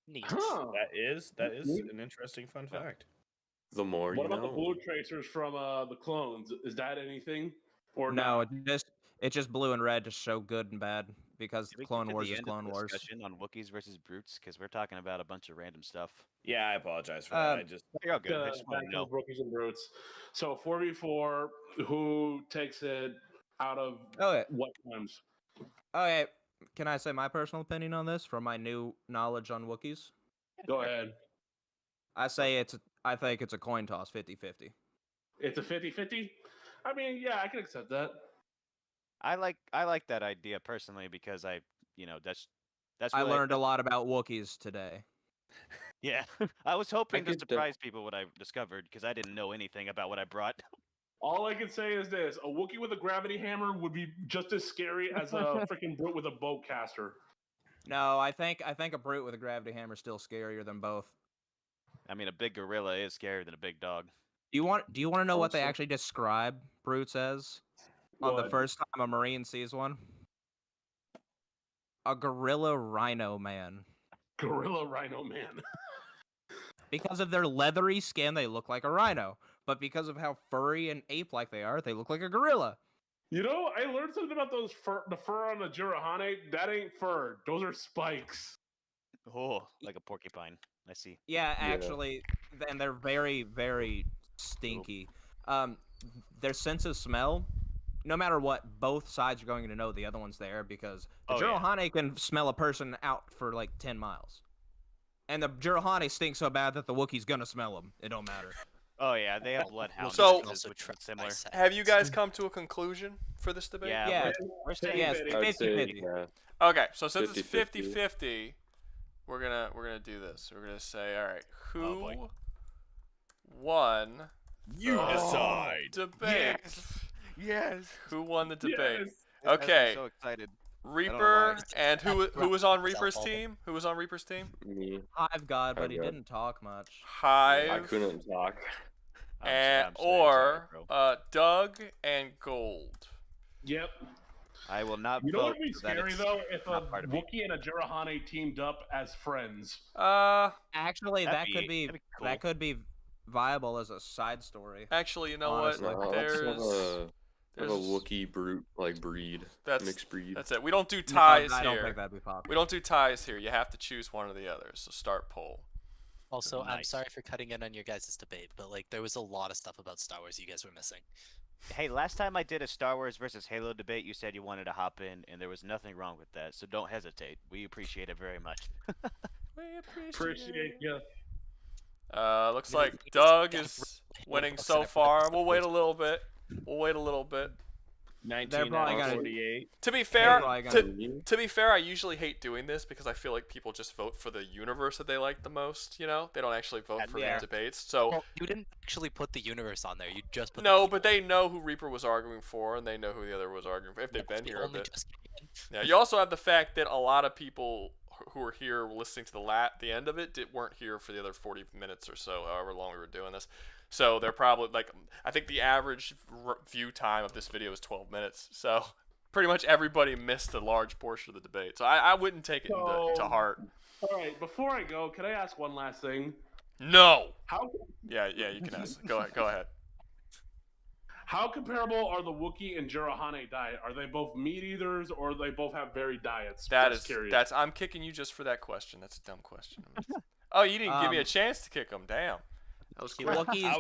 Neat. That is an interesting fun fact. The more What you about the know. blue tracers from the clones? Is that anything? Or No, not? it's just blue and red to show good and bad because Can we Clone get to Wars the is end of Clone the Wars. discussion on Wookiees versus Brutes? Because we're talking about a bunch of random stuff. Yeah, I apologize for that. I just You're all good. I Back just want to to the know. Brookies and Brutes. So 4v4, who takes it out of Okay. what times? Okay, can I say my personal opinion on this from my new knowledge on Wookiees? Go ahead. I think it's a coin toss, 50-50. It's a 50-50? I mean, yeah, I can accept that. I like that idea personally because that's I really, learned a lot about Wookiees today. Yeah, I was hoping to could surprise people what I discovered because I didn't know anything about what I brought. All I can say is this: a Wookiee with a gravity hammer would be just as scary as a freaking brute with a bowcaster. No, I think a brute with a gravity hammer is still scarier than both. I mean, a big gorilla is scarier than a big dog. Do you want to know what they Also- actually describe brutes as on the What? first time a Marine sees one? A gorilla rhino man. Gorilla rhino man. Because of their leathery skin, they look like a rhino. But because of how furry and ape-like they look like a gorilla. You know, I learned something about the fur on the Jirahane. That ain't fur; those are spikes. Oh, like a porcupine. I see. Yeah, actually, and they're very, very stinky. Their sense of smell, no matter what, both sides are going to know the other one's there because the Jirahane can smell a person out for like 10 miles. And the Jirahane stink so bad that the Wookiee's gonna smell them. It don't matter. Oh yeah, they have bloodhounds. So- which is similar. Have you guys come to a conclusion for this debate? Yeah, we're saying Yes, 50-50. Okay, so since it's 50-50. 50-50, we're gonna do this. We're gonna say, all right, who won You the decide. debate? Yes. Who won the debate? Yes. This has me Okay. so excited. Reaper, why. and who was on Reaper's team? Who was on Reaper's team? Me. Hive God, but Hive he God. didn't talk much. Hive. I couldn't talk. And I'm so excited, bro. Doug and Gold. Yep. I will not You know vote what would be for that scary it's though if a not part of me. Wookiee and a Jirahane teamed up as friends. Actually, That'd that could be that'd be cool. that could be viable as a side story. Actually, you know Honestly. what? No, let's have a There's Wookiee brute breed. Mixed breed. That's it. We don't do ties I don't here. think that'd be popular. We don't do ties here. You have to choose one or the other. So start poll. Also, I'm Nice. sorry for cutting in on your guys' debate, but like there was a lot of stuff about Star Wars you guys were missing. Hey, last time I did a Star Wars versus Halo debate, you said you wanted to hop in, and there was nothing wrong with that. So don't hesitate. We appreciate it very much. We Appreciate you. Looks You know, like you just Doug gotta is Halo winning books so and everything far. Star We'll wait a Wars. little bit. We'll wait a little bit. They're probably gonna- 1948. To be fair, probably gonna- to be fair, I usually hate doing this because I feel like people just vote for the universe that they like the most. You know, they don't actually vote That's for fair. the debates. So Well, you didn't actually put the universe on there. You just put no, the but they know who Reaper was arguing for, and they know who the other was arguing for if they've been they here a only bit. just came in. Yeah, you also have the fact that a lot of people who were here listening to the end of it weren't here for the other 40 minutes or so, however long we were doing this. So they're probably like, I think the average view time of this video is 12 minutes. So pretty much everybody missed a large portion of the debate. So I wouldn't take it to heart. All right, before I go, can I ask one last thing? No. How Yeah, you can ask. Go ahead. How comparable are the Wookiee and Jirahane diet? Are they both meat eaters, or they both have varied diets? Just curious. I'm kicking you just for that question. That's a dumb question. Oh, you didn't give me a chance to kick him. Damn. That was crap. I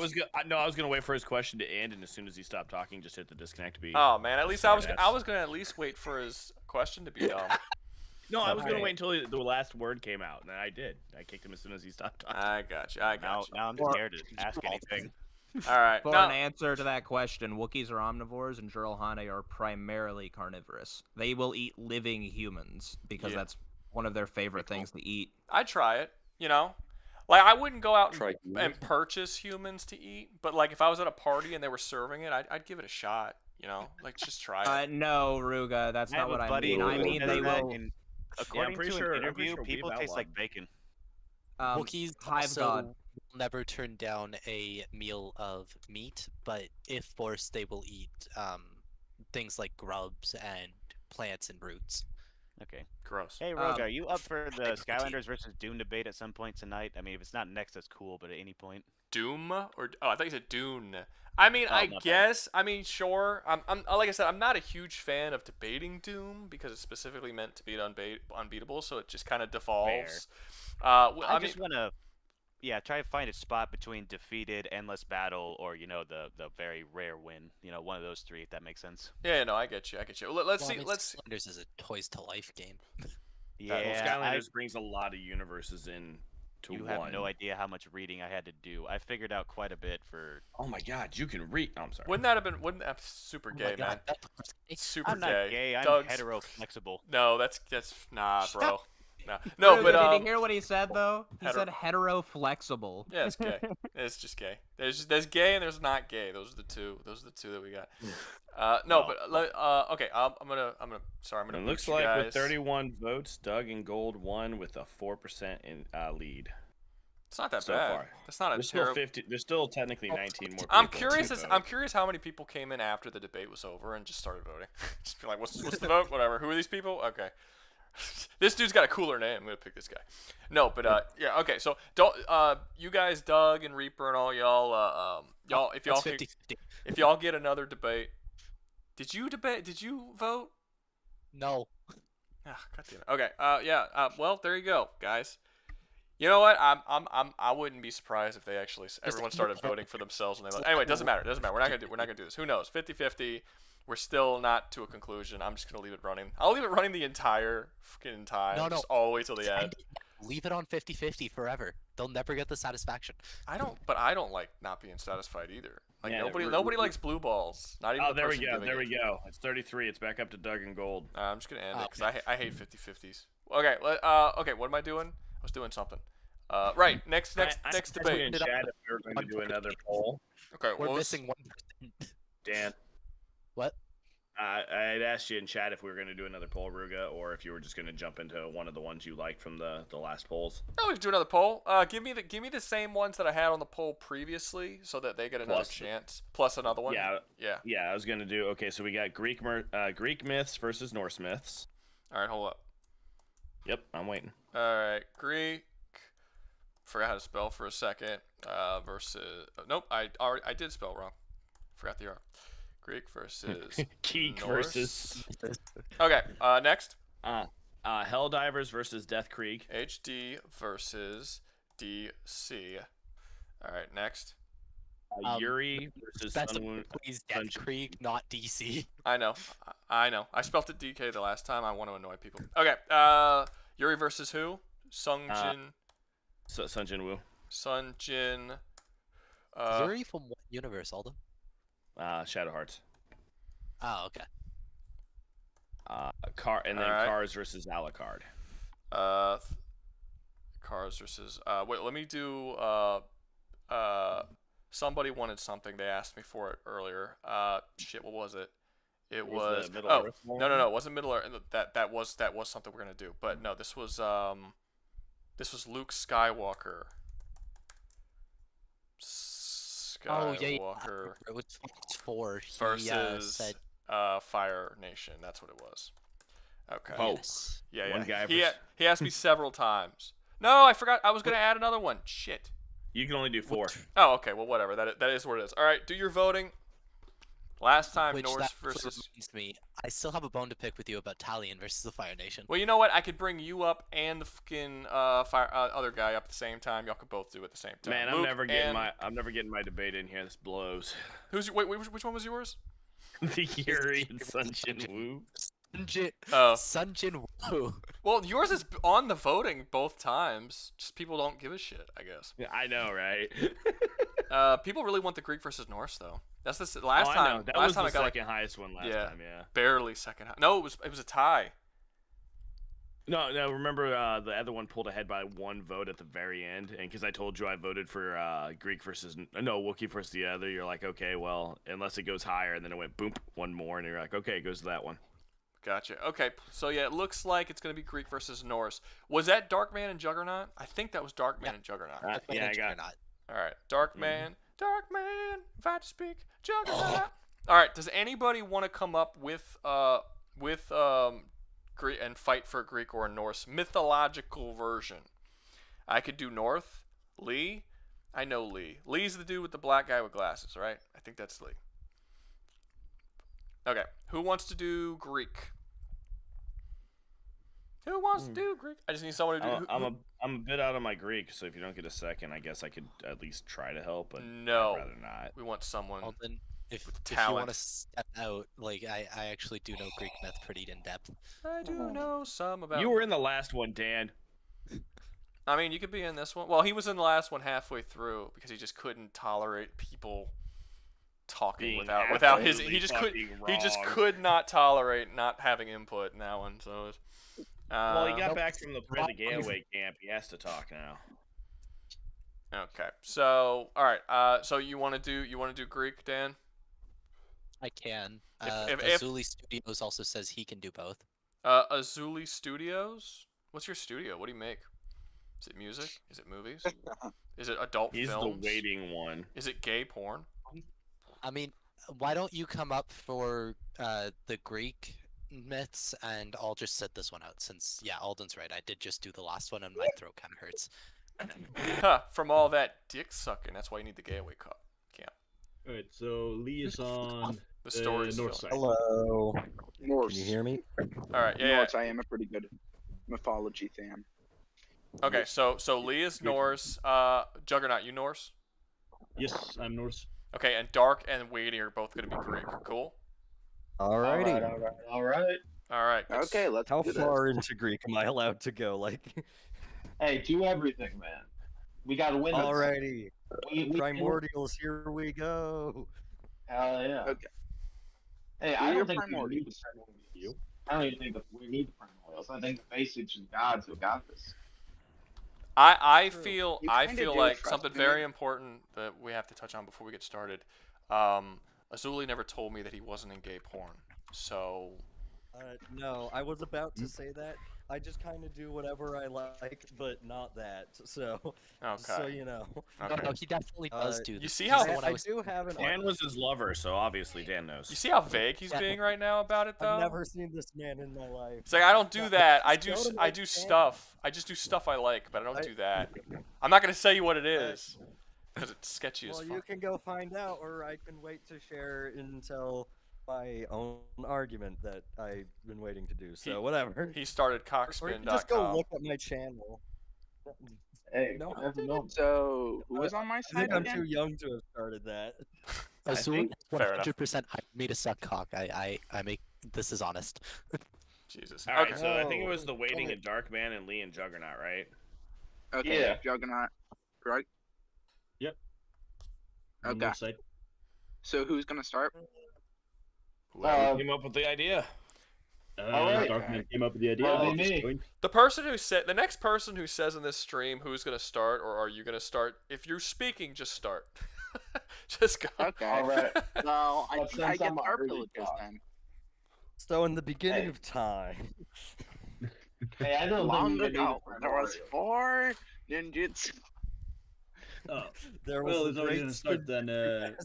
was gonna wait for his question to end, and as soon as he stopped talking, just hit the disconnect beat. Oh man, at least I was gonna at least wait for his question to be dumb. No, I was gonna wait until the last word came out, and I did. I kicked him as soon as he stopped talking. I got you. Now I'm scared to ask anything. All right. For an answer to that question, Wookiees are omnivores and Jirahane are primarily carnivorous. They will eat living humans because that's one of their favorite things to eat. I'd try it, you know? Like, I wouldn't go out and purchase humans to eat, but, like, if I was at a party and they were serving it, I'd give it a shot, you know? Like, just try it. No, Ruga, that's not what I mean. I mean, they will... According to an interview, people taste like bacon. Wookiees Hive also God. will never turn down a meal of meat, but if forced, they will eat things like grubs and plants and roots. Okay. Gross. Hey, Rogue, are you up for the Skylanders versus Doom debate at some point tonight? I mean, if it's not next, that's cool, but at any point. Doom or I thought you said Dune. I mean, Oh, I my bad. guess. I mean, sure. I'm like I said, I'm not a huge fan of debating Doom because it's specifically meant to be unbeatable, so it just kind of devolves. I I just mean, want to, yeah, try to find a spot between defeated, endless battle, or the very rare win. One of those three, if that makes sense. yeah, no, I get you. Let's Well, I see. mean, Let's. Skylanders is a toys to life game. Yeah, Well, Skylanders brings a lot of universes in to you one. have no idea how much reading I had to do. I figured out quite a bit for. Oh my God, you can read. I'm sorry. Wouldn't that have been? Wouldn't that super Oh my gay, man? God, Super I'm not gay. I'm Doug's- hetero flexible. No, that's nah, bro. No, Ruga, but did you hear what he said though? He hetero- said hetero flexible. Yeah, it's gay. It's just gay. There's gay and there's not gay. Those are the two. Those are the two that we got. No, but okay. I'm gonna. Sorry, I'm gonna. It looks boot you like guys. with 31 votes, Doug and Gold won with a 4% in lead. It's not that so bad. far. That's not a There's terrible. still 50. There's still technically 19 more. I'm people curious. to vote. I'm curious how many people came in after the debate was over and just started voting. Just be like, what's the vote? Whatever. Who are these people? Okay. This dude's got a cooler name. I'm gonna pick this guy. No, but yeah. Okay. So don't you guys, Doug and Reaper and all y'all if y'all That's 50-50. if y'all get another debate. Did you debate? Did you vote? No. Ah, God damn it. Okay. Yeah. Well, there you go, guys. You know what? I wouldn't be surprised if they actually everyone started voting for themselves when they vote. Anyway, it doesn't matter. It doesn't matter. We're not gonna do this. Who knows? 50-50. We're still not to a conclusion. I'm just gonna leave it running. I'll leave it running the entire fucking time. No. Just all the way till the end. Leave it on 50-50 forever. They'll never get the satisfaction. I don't like not being satisfied either. Like Yeah, nobody likes blue balls. Not even. Oh, the there we person go. giving There it. we go. It's 33. It's back up to Doug and Gold. I'm just gonna end it because I hate 50-50s. Okay. Okay. What am I doing? I was doing something. Right. Next I debate. in chat if we were going to do another poll. Okay. We're missing 1%. Dan. What? I had asked you in chat if we were going to do another poll, Ruga, or if you were just going to jump into one of the ones you liked from the last polls. No, we can do another poll. Give me the same ones that I had on the poll previously, so that they get another chance. Plus another one. Yeah. I was going to do. Okay, so we got Greek myths versus Norse myths. All right, hold up. Yep, I'm waiting. All right, Greek. Forgot how to spell for a second. Versus. Nope, I did spell wrong. Forgot the R. Greek versus Geek Norse. versus. Okay. Next. Helldivers versus Death Krieg. HD versus DC. All right. Next. Yuri versus Sun. Please, Death Krieg, not DC. I know. I spelled it DK the last time. I want to annoy people. Okay. Yuri versus who? Sungjin. Sunjin Woo. Sunjin. Yuri from what universe, Alden? Shadow Hearts. Oh, okay. Cars versus Alucard. Cars versus. Wait, let me do. Somebody wanted something. They asked me for it earlier. Shit, what was it? It was. Middle Oh, Earth no, it wasn't Middle Earth. That was something we're gonna do. But no, this was Luke Skywalker. Oh yeah, Skywalker it was 4 versus said Fire Nation. That's what it was. Okay. Oh, yes. Yeah. One guy He asked me several times. No, I forgot. I was gonna add another one. Shit. You can only do 4. Oh, okay. Well, whatever. That is what it is. All right. Do your voting. Last time Which Norse that versus. reminds me, I still have a bone to pick with you about Talion versus the Fire Nation. Well, you know what? I could bring you up and the fucking other guy up at the same time. Y'all could both do it at the same time. Man, Luke I'm never getting my debate in here. This blows. Wait, which one was yours? The Yuri and Sunjin Woo. Sunjin Woo. Well, yours is on the voting both times. Just people don't give a shit, I guess. I know, right? People really want the Greek versus Norse though. That's the last I time. know. That last was time the I got second highest one last time. Yeah. Barely second. No, it was a tie. No. Remember, the other one pulled ahead by 1 vote at the very end, and because I told you I voted for Wookie versus the other, you're like, okay, well, unless it goes higher, and then it went boom, 1 more, and you're like, okay, it goes to that one. Gotcha. Okay, so yeah, it looks like it's gonna be Greek versus Norse. Was that Darkman and Juggernaut? I think that was Darkman and Juggernaut. Yeah, I got. All right, Darkman, if I had to speak, Juggernaut. All right, does anybody want to come up with Greek and fight for a Greek or a Norse mythological version? I could do North, Lee, I know Lee. Lee's the dude with the black guy with glasses, right? I think that's Lee. Okay, who wants to do Greek? Who wants to do Greek? I just need someone to do. I'm a bit out of my Greek, so if you don't get a second, I guess I could at least try to help, but No, I'd rather not. We want someone. Well, then, if with you want talent. to step out, like I actually do know Greek myth pretty in depth. I do know some about. You were in the last one, Dan. I mean, you could be in this one. Well, he was in the last one halfway through because he just couldn't tolerate people talking without his. He just could not tolerate not having input in that one. So. Well, he got back from the getaway camp. He has to talk now. Okay. So, all right. So you want to do Greek, Dan? I can. If Azuli Studios also says he can do both. Azuli Studios? What's your studio? What do you make? Is it music? Is it movies? Is it adult He's films? the waiting one. Is it gay porn? I mean, why don't you come up for the Greek myths, and I'll just set this one out since, yeah, Alden's right. I did just do the last one, and my throat kind of hurts. From all that dick sucking, that's why you need the getaway camp. All right, so Lee is on the story's north side. Hello. Norse. Can you hear me? All right, yeah. Norse. I am a pretty good mythology fan. Okay, so Lee is Norse. Juggernaut, you Norse? Yes, I'm Norse. Okay, and Dark and Waiting are both gonna be Greek. Cool. Alrighty. All right. All right. Okay, let's. How do far this. into Greek am I allowed to go? Like. Hey, do everything, man. We gotta win. Alrighty. We Primordials, here we go. Hell yeah. Okay. Hey, Do I your don't think we primordials. need the primordials. I don't even think that we need the primordials. I think the basics is gods who got this. I feel You I kinda feel do, like trust something me. very important that we have to touch on before we get started. Azuli never told me that he wasn't in gay porn, so. No, I was about to say that. I just kind of do whatever I like, but not that. So, so Okay. you know. Okay. No, he definitely does do. You see how I do have an. Dan was his lover, so obviously Dan knows. You see how vague he's being right now about it, though. I've never seen this man in my life. It's like I don't do that. I do Go to I my do channel. stuff. I just do stuff I like, but I don't do that. I'm not gonna say what it is because it's sketchy as Well, fuck. you can go find out, or I can wait to share until my own argument that I've been waiting to do. So whatever. He started Or you can just go cockspin.com. look at my channel. Hey, No, never know. So who was on my I side think I'm again? too young to have started that. Azuli fair enough. 100% hired me to suck cock. I make this is honest. Jesus. All right, Okay. so I think it was the Oh, waiting okay. and Dark Man and Lee and Juggernaut, right? Okay, Yeah. Juggernaut. Right. Yep. On Okay. north side. So who's gonna start? Whoever Came up with the idea. Alright. Darkman came up with the idea. Well, I'll me. just join. The next person who says in this stream who's gonna start or are you gonna start? If you're speaking, just start. Just go. Okay. All right. Well, I But think I since get I'm the already privileges talking. then. So in the beginning Hey. of time, Hey, I don't Long think we ago, need there was primordials. 4 ninjas. Oh, there was well, a it's already great gonna start spin- then.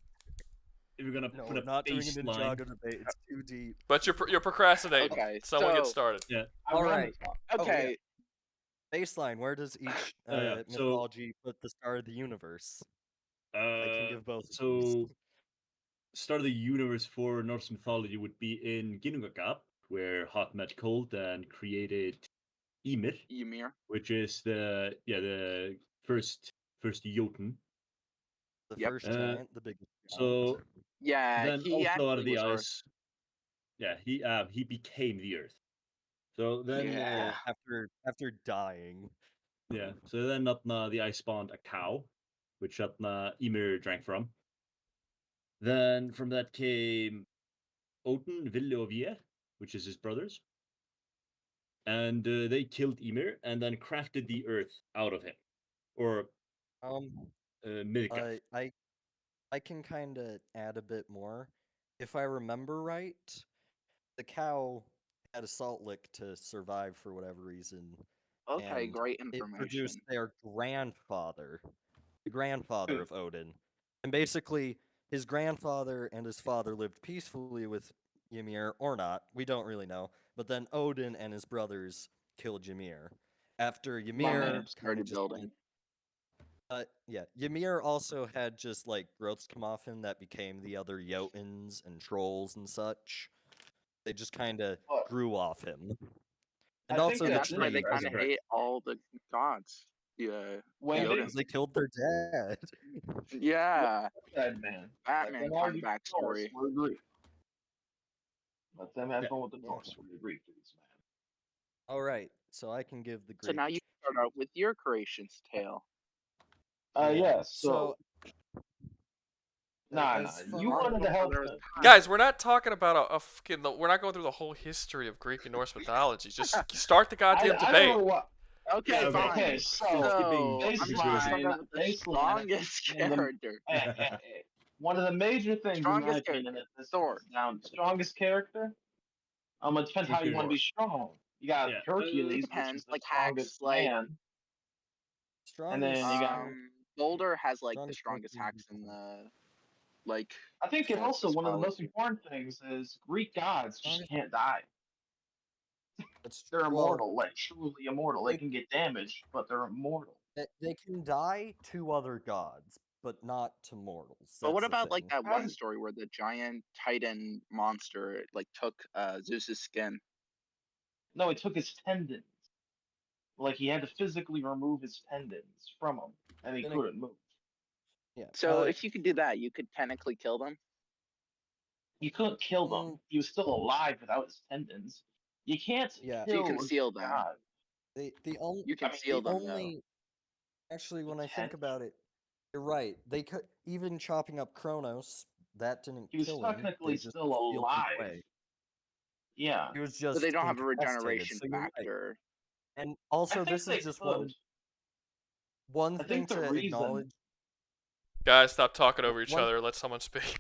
If you're gonna No, put we're a not doing an baseline. Ninjago debate. It's too deep. But you're procrastinating. Okay, Someone get so- started. Yeah. I All run right. the talk. Okay. Baseline. Where does each yeah, so- mythology put the start of the universe? I can give both. of these. So, start of the universe for Norse mythology would be in Ginnungagap, where Hot met cold and created Ymir, Ymir. which is the first Jotun. The Yep. first giant, the biggest. So giant. Yeah, then he also actually out of the was ice, he became the Earth. So then Yeah. After dying. so then Natna the ice spawned a cow, which Natna Ymir drank from. Then from that came Odin, Ville og Vie, which is his brothers. And they killed Ymir and then crafted the earth out of him. Or Midgard. I can kind of add a bit more. If I remember right, the cow had a salt lick to survive for whatever reason. Okay, and great It produced information. their grandfather, the grandfather of Odin. And basically, his grandfather and his father lived peacefully with Ymir, or not. We don't really know. But then Odin and his brothers killed Ymir. After Ymir started building. Yeah, Ymir also had just like growths come off him that became the other Jotuns and trolls and such. They just kind of grew off him. And I also think the that's why they tree kind of hate all the gods. Yeah, Yeah, Odin. because they killed their dad. Yeah, Dead man. Batman Let them kind of argue with the Norse. backstory. We agree. Let them have Yeah. fun with the Norse. We agree, please, man. All right, so I can give the So Greek. now you start out with your creation's tale. Yes. So, Nah. as You far- wanted to help them. Guys, we're not talking about we're not going through the whole history of Greek and Norse mythology. Just start the goddamn I debate. don't know what. Okay, Yeah, fine. okay, so I'm just gonna start out with the strongest character. One of the major things, in my Strongest opinion, character, is this Thor. comes down. Strongest character. It depends how you want to be strong. You got Hercules, which Depends, is the like strongest hacks, like man. And then you got. Boulder has like the strongest hacks in the like. I think it also one of the most mythology. important things is Greek gods just can't die. They're well, immortal, like truly immortal. They can get damaged, but they're immortal. They can die to other gods, but not to mortals. But what That's the about like thing. that one story where the giant Titan monster like took Zeus's skin? No, it took his tendons. Like he had to physically remove his tendons from him, and he couldn't move. Yeah. So if you could do that, you could technically kill them. You couldn't kill them. He was still alive without his tendons. You can't Yeah. So you kill can seal them. God. The only You can seal them though. Actually, when I think about it, you're right. They could even chopping up Kronos. That didn't He was kill him. technically They just still sealed him alive. away. Yeah. He was just But they don't have a incapacitated, regeneration so you're right. factor. And also, I think this they is just could. one I thing think the to reason. acknowledge. Guys, stop talking over each One- other. Let someone speak.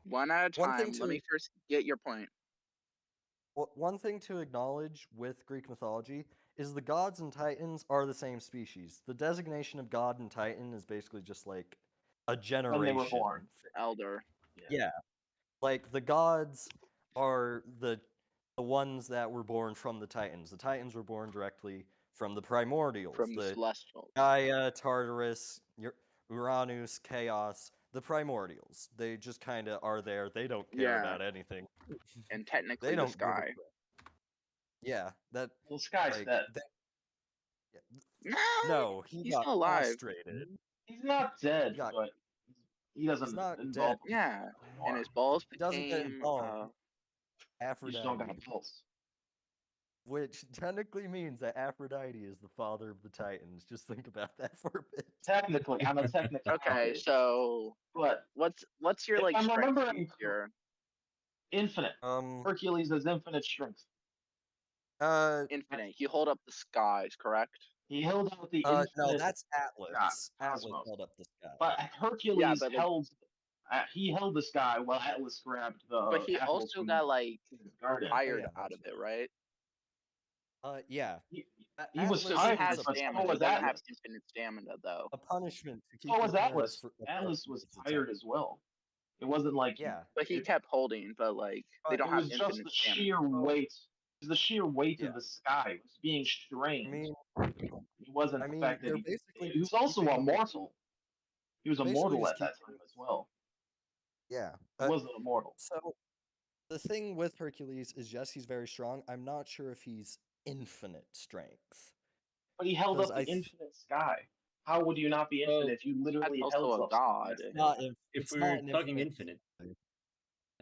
One at a One thing time. Let to- me first get your point. One thing to acknowledge with Greek mythology is the gods and titans are the same species. The designation of god and titan is basically just like a generation. When they were born. Elder. Yeah. Like the gods are the ones that were born from the titans. The titans were born directly from the primordials. From the celestials. Gaia, Tartarus, Uranus, Chaos, the primordials. They just kind of are there. They don't care Yeah. about anything. And technically They the don't give a sky. crap. Yeah, that. Well, Sky's dead. No, he he's got still alive. castrated. He's not dead, He got- but he doesn't He's not involve dead. Yeah. anymore. And his balls He doesn't get became involved. You just don't got a Aphrodite, pulse. which technically means that Aphrodite is the father of the Titans. Just think about that for a bit. Technically, I'm a technical. Okay, so but what's your if like I'm strength remembering here? infinite. Hercules has infinite strength. Infinite. He hold up the skies, correct? He held up the No, infinite. that's Atlas. Atlas cosmos. held up the sky. But Hercules Yeah, but, like- held. He held the sky while Atlas grabbed the. But he apples also from got like his garden. tired yeah, out of it, right? Yeah. He was So he tired, has but so stamina. He was doesn't have Atlas. infinite stamina though. A punishment to keep So your was parents Atlas. Atlas was tired as well. It wasn't like Yeah. But he kept holding, but like they don't it have was just infinite the stamina. sheer weight. It was the sheer weight Yeah. of the sky. It was being strained. I mean, it wasn't the fact that they're he. basically He was also keeping- immortal. He was basically immortal just at that time as well. Yeah. He wasn't immortal. So, the thing with Hercules is, yes, he's very strong. I'm not sure if he's infinite strength. But he held up 'Cause the infinite sky. How would you not be infinite if you literally That's held also a up god. If we're talking infinite,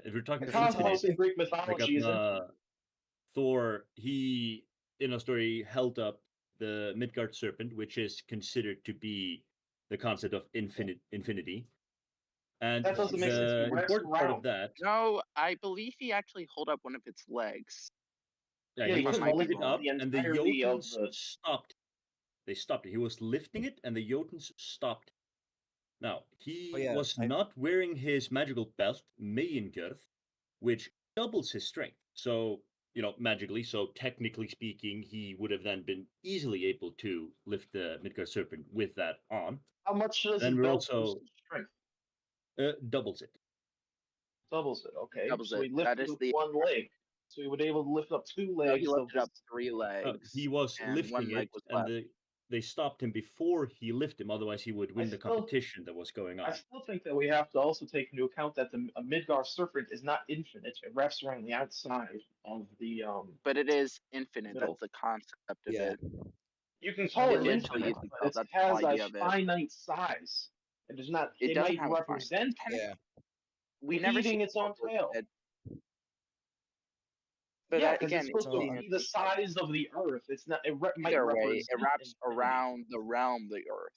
if we're talking The cosmos in infinite, Greek like mythology is infinite. Thor, he in a story held up the Midgard serpent, which is considered to be the concept of infinity. And That doesn't make sense. the He wraps important part around. of that, No, I believe he actually hold up one of its legs. yeah, Yeah, he he was was lifting holding it up, the and the entirety of Jotuns the- stopped. They stopped it. He was lifting it, and the Jotuns stopped. Now, he was not wearing his magical belt, Megingirth, which doubles his strength. So, magically, so technically speaking, he would have then been easily able to lift the Midgard serpent with that on. How much does Then his we're belt also boost his strength? doubles it. Doubles it. Okay. Doubles so he it. lifted That is up the- one leg. So he would be able to lift up two No, legs. he of lifted up his- 3 legs. He was and lifting one leg it, was and left. they stopped him before he lifted him. Otherwise, he would win the competition that was going on. I still think that we have to also take into account that a Midgar serpent is not infinite. It wraps around the outside of the But it is infinite. middle. That's the concept of it. You can call It it did tell you infinite, to but tell. it That's the has whole a idea of it. finite size. It does not. It It doesn't might have a finite. represent We never see eating its own tail. But Yeah, that, because again, it's supposed to be the size of the Earth. It's not. Might either way, represent it wraps infinity. around the realm, the Earth.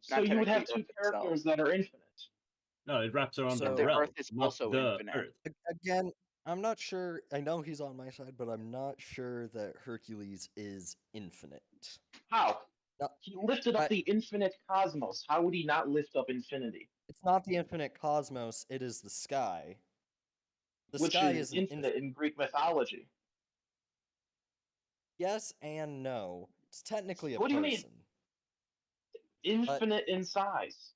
So Not you would have technically two Earth characters itself. that are infinite. No, it wraps around So- the The realm, Earth is not also the infinite. Earth. Again, I'm not sure. I know he's on my side, but I'm not sure that Hercules is infinite. How? No, He lifted up the infinite cosmos. How would he not lift up infinity? It's not the infinite cosmos, it is the sky. The Which sky is isn't infinite in Greek mythology. Yes and no. It's technically a What do you person. mean? Infinite in size.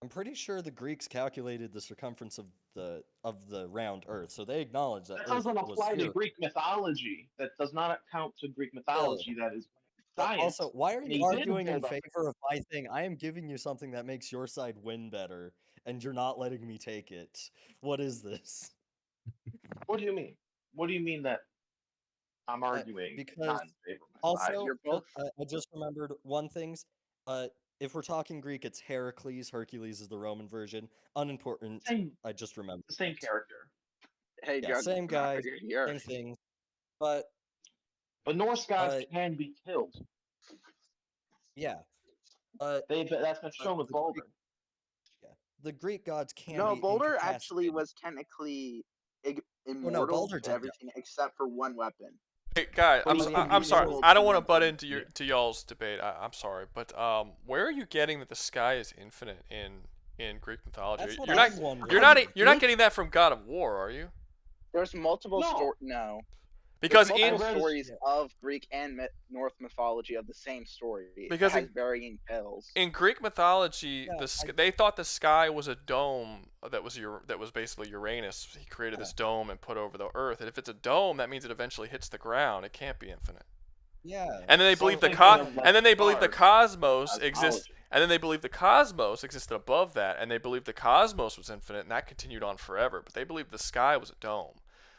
I'm pretty sure the Greeks calculated the circumference of the round Earth, so they acknowledge that That Earth doesn't was apply to spherical. Greek mythology. That does not count to Greek mythology. That is science. Also, why are And you he did arguing in build up- favor of my thing? I am giving you something that makes your side win better, and you're not letting me take it. What is this? What do you mean? What do you mean that I'm arguing Because not in favor of my side? also, You're both. I just remembered one thing. If we're talking Greek, it's Heracles. Hercules is the Roman version. Unimportant. Same. I just remembered. The same character. Hey, Yeah, Judge, same it's not guy, here. same thing. But Norse gods can be killed. Yeah. That's been shown with Baldur. The Greek gods can No, be Boulder incapacitated. actually was technically no, immortal Baldur to did everything except for one weapon. Hey, guys, But I'm sorry. I don't want to butt into y'all's debate. I'm sorry, but where are you getting that the sky is infinite in Greek mythology? That's what You're not I'm wondering. you're not getting that from God of War, are you? There's multiple stories. No. Because There's in multiple stories of Greek and Norse mythology of the same story. Because it has varying tales. in Greek mythology, they thought the sky was a dome that was basically Uranus. He created this dome and put over the Earth. And if it's a dome, that means it eventually hits the ground. It can't be infinite. Yeah. And then they believe the cosmos exists. And then they believe the cosmos existed above that, and they believed the cosmos was infinite, and that continued on forever. But they believed the sky was a dome.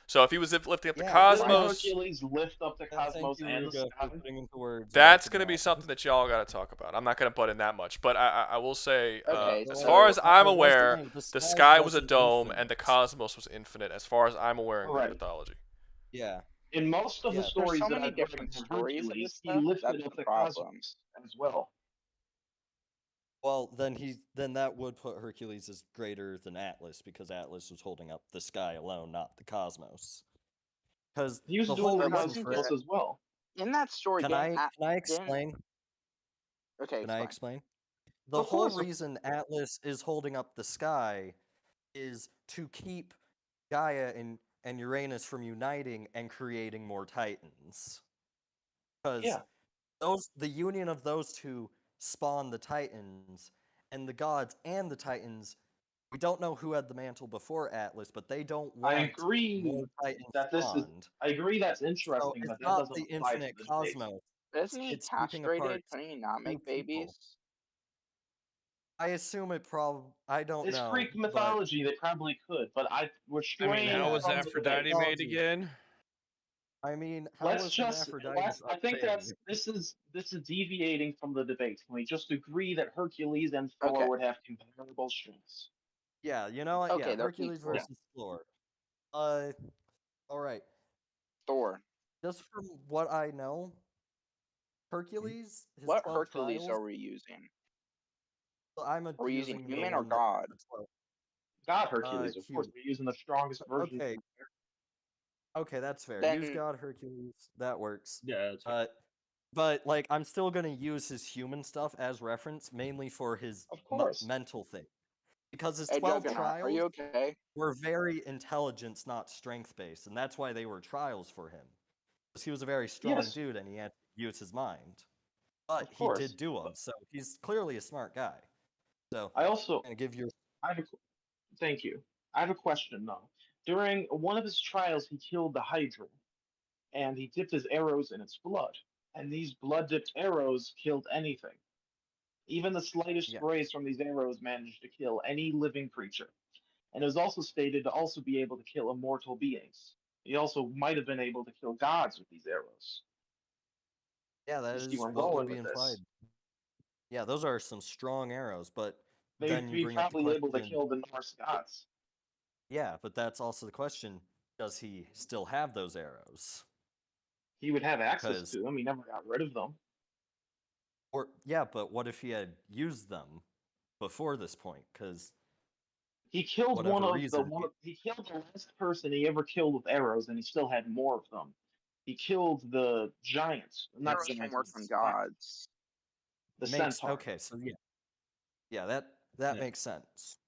So if he was lifting up the cosmos, Hercules lift up the cosmos and the sky. that's going to be something that y'all got to talk about. I'm not going to butt in that much, but I will say, Okay, as so far as I'm the aware, thing, the sky was a wasn't dome infinite. and the cosmos was infinite. As far as I'm aware in Greek Correct. mythology. Yeah. In most of the Yeah. stories There's so that many I've read different from stories of Hercules, this he stuff. lifted That's up the the problem. cosmos as well. Well, then that would put Hercules as greater than Atlas because Atlas was holding up the sky alone, not the cosmos. Because He was the doing whole the reason for cosmos as well. In that story, Can I explain? Okay, Can I fine. explain? The Of whole course. reason Atlas is holding up the sky is to keep Gaia and Uranus from uniting and creating more Titans. Because Yeah. the union of those two spawn the Titans, and the gods and the Titans. We don't know who had the mantle before Atlas, but they don't want I agree more Titans that this is. spawned. I agree that's So interesting, it's but that not doesn't the apply to infinite this case. cosmos. Isn't he It's keeping apart castrated? Can he not two make people. babies? I assume it I don't It's know. Greek but mythology. They probably could, but we're I straying mean, how was from the Aphrodite debate. made again? I mean, how Let's was just. Hermaphroditus I think a that's thing? this is deviating from the debate. Can we just agree that Hercules and Thor Okay. would have comparable strengths? Yeah, you know what? Okay, Yeah, they're Hercules equal. versus Thor. All right. Thor. Just from what I know, Hercules, his What 12 Hercules trials. are we using? I'm Are we using the human or one that- god? the 12. God Hercules, of course. Human. We're using the strongest version. Okay. Okay, that's fair. Then- Use God Hercules. That works. Yeah, that's fair. But like, I'm still gonna use his human stuff as reference, mainly for his Of course. mental thing, because his Hey, 12 Juggernaut, trials are you okay? were very intelligence, not strength based, and that's why they were trials for him. Because he was a very strong Yes. dude, and he had to use his mind. But Of he course. did do them, so he's clearly a smart guy. So I also. I'm gonna give you. Thank you. I have a question though. During one of his trials, he killed the Hydra, and he dipped his arrows in its blood. and these blood-dipped arrows killed anything. Even the slightest rays from these arrows managed to kill any living creature. And it was also stated to also be able to kill immortal beings. He also might have been able to kill gods with these arrows. Yeah, that You see is where I'm what would going be with implied. this. Yeah, those are some strong arrows, but They'd then you be bring up the probably able to question. kill the Norse gods. Yeah, but that's also the question: does he still have those arrows? He would have access 'Cause- to them. He never got rid of them. Or yeah, but what if he had used them before this point? Because He killed whatever one of reason, he killed the last person he ever killed with arrows, and he still had more of them. He killed the giants, not Arrows can giants, work but on gods. the makes centaur. okay. So yeah, that makes sense.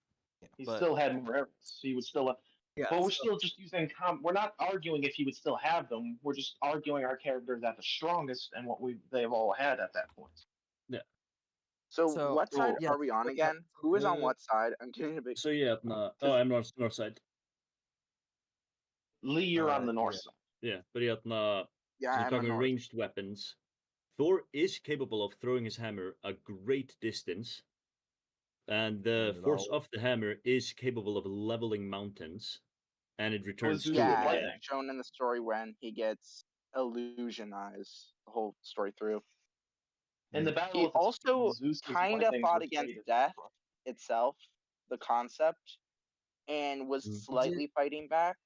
Yeah, He but still had more arrows. He would still have. yeah, But we're so- still just using. We're not arguing if he would still have them. We're just arguing our characters at the strongest and what they've all had at that point. Yeah. So what side yeah, are we on again? Who is on what side? I'm getting a bit. So yeah, I'm North side. Lee, you're on the north side. Yeah, but Yeah, we're I'm on talking north. ranged weapons. Thor is capable of throwing his hammer a great distance, and the force of the hammer is capable of leveling mountains, and it returns to Yeah, it again. it's shown in the story when he gets illusionized the whole story through. In the battle He with the also Zeus's kind of lightnings fought were against faded. death itself, the concept, and was slightly fighting back,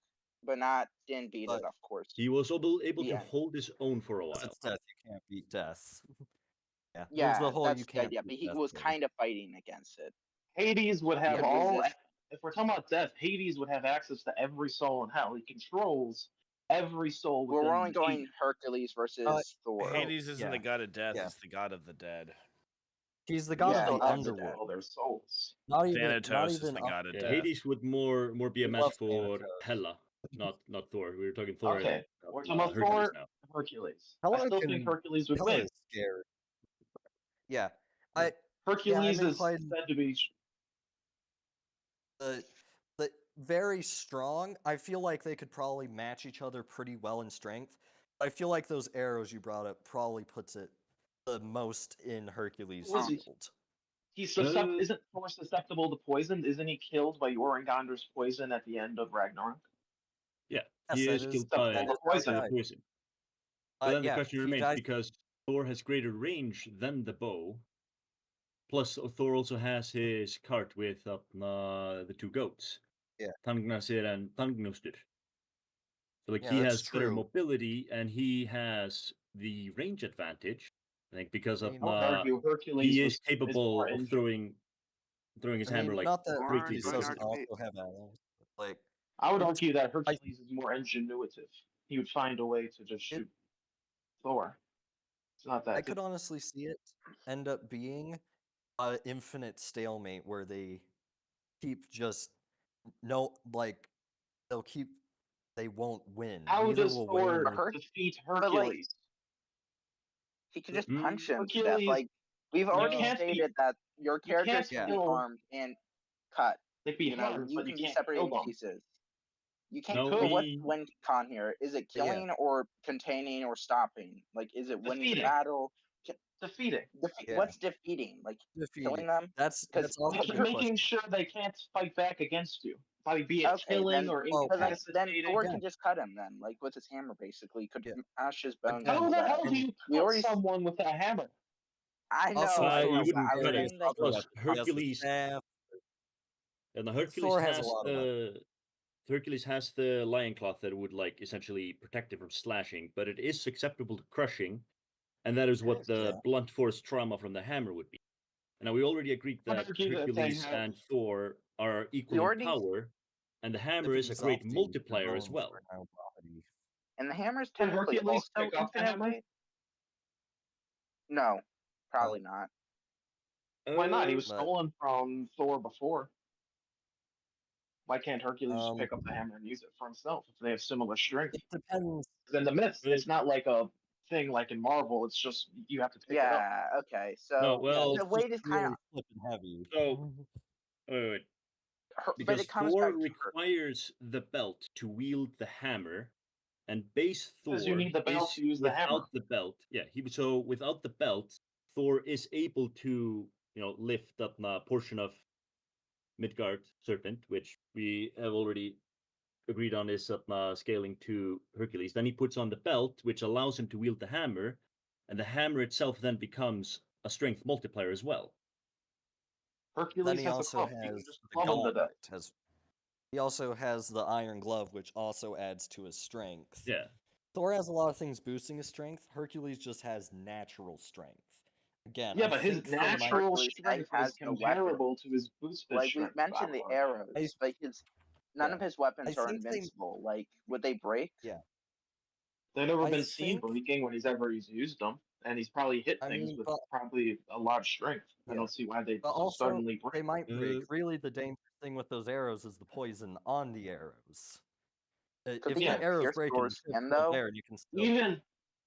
but didn't beat it, of course. He was able The to end. hold his own for a while. It's death. You can't beat death. Yeah, Yeah, there's the whole that's you the can't. idea, but beat he death was thing. kind of fighting against it. Hades would have could all. resist. If we're talking about death, Hades would have access to every soul in hell. He controls every soul Well, within. we're only going Hades. Hercules versus Thor. Hades isn't the yeah. god of death; Yeah. it's the god of the dead. He's the god Yeah, of the he loves the underworld. All their souls. Not even. Thanatos Not is even. the god of Yeah, death. Hades would more be a He match loves for Thanatos. Hela, not Thor. We were talking Thor. Okay, and, we're talking about Hercules Thor, now. Hercules. Hela I still can- think Hercules would Hela win. is scary. Yeah, Hercules I'm is inclined- said to be. the very strong. I feel like they could probably match each other pretty well in strength. I feel like those arrows you brought up probably puts it the most in Hercules' Was he- field. He's susceptible. Isn't Thor susceptible to poison? Isn't he killed by Jormungandr's poison at the end of Ragnarok? Yeah, Yes, he that is is killed by susceptible to poison. the poison. But then the yeah, question he remains, dies- because Thor has greater range than the bow. Plus, Thor also has his cart with the two goats. Yeah. Tangnasir and Tangnustir. So like Yeah, he that's has better true. mobility and he has the range advantage. I think because of I would argue Hercules he was- is capable more of injured. throwing his hammer like not that greatly Hercules bigger. doesn't also have allies. Like I would argue that Hercules is more ingenuitive. He would find a way to just shoot Thor. It's not that. I could honestly see it end up being an infinite stalemate where they keep just they won't win. How Neither does will Thor win. defeat But, like, Hercules? He could just punch him to death. Hercules- Like, we've already can't stated that your characters can be kill- armed and cut. They'd be You know, hammered, you but can you be can't separated kill into them. pieces. You can't No, kill. What's we- win con here? Is it Yeah. killing or containing or stopping? Like, is it winning the Defeating. battle? Defeating. Yeah. What's defeating? Like Defeating. killing them? That's also a good Making question. sure they can't fight back against you. By be it Okay, killing then, or but then incapacitating. Thor can just cut him then, like with his hammer, basically. Could mash his bones. How into the that. hell do you We cut already someone with a hammer? I know. Also, I you know, wouldn't but I was cut it. saying that Other Plus, weapons. He has the Hercules staff. and the Hercules Thor has has, a lot of Hercules has the lion cloth that would like essentially protect it from slashing, but it is susceptible to crushing, and that is what the blunt force trauma from the hammer would be. And now we already agreed I'd that argue that they Hercules have- and Thor are equal already- in power, and the hammer is a great Exhausting multiplier your as bones well. for how property. And the hammer's Can technically Hercules also pick up the hammer? infinite. No, probably not. Why not? He was But- stolen from Thor before. Why can't Hercules just Um, pick up the hammer and use it for himself if they have similar strength? It depends. In the myths, it's not like a thing like in Marvel. It's just you have to pick it up. Yeah. Okay. So No, well, the weight is kind of. Flipping heavy. So, wait. But Because it comes Thor back to requires the belt to wield the hammer, and base Because Thor you need the belt is to use the hammer. without the belt. Yeah, so without the belt, Thor is able to lift up a portion of Midgard Serpent, which we have already agreed on is scaling to Hercules. Then he puts on the belt, which allows him to wield the hammer, and the hammer itself then becomes a strength multiplier as well. Hercules Then he has a also club. You can has just the club him to death. gauntlet. He also has the iron glove, which also adds to his strength. Yeah. Thor has a lot of things boosting his strength. Hercules just has natural strength. Again, Yeah, I but his think from natural Hercules strength has is the weapon. comparable to his boosted Like we strength. mentioned, the arrows. Like none of his weapons I are think they- invincible. Like would they break? Yeah. They've never I been seen think- breaking when he's used them, and he's probably hit I things mean, with but- probably a lot of strength. I Yeah. don't see why they But also, suddenly break. they might break. Really, the dangerous thing with those arrows is the poison on the arrows. If Could the they arrows pierce break Thor's and skin, still though? there, and you can still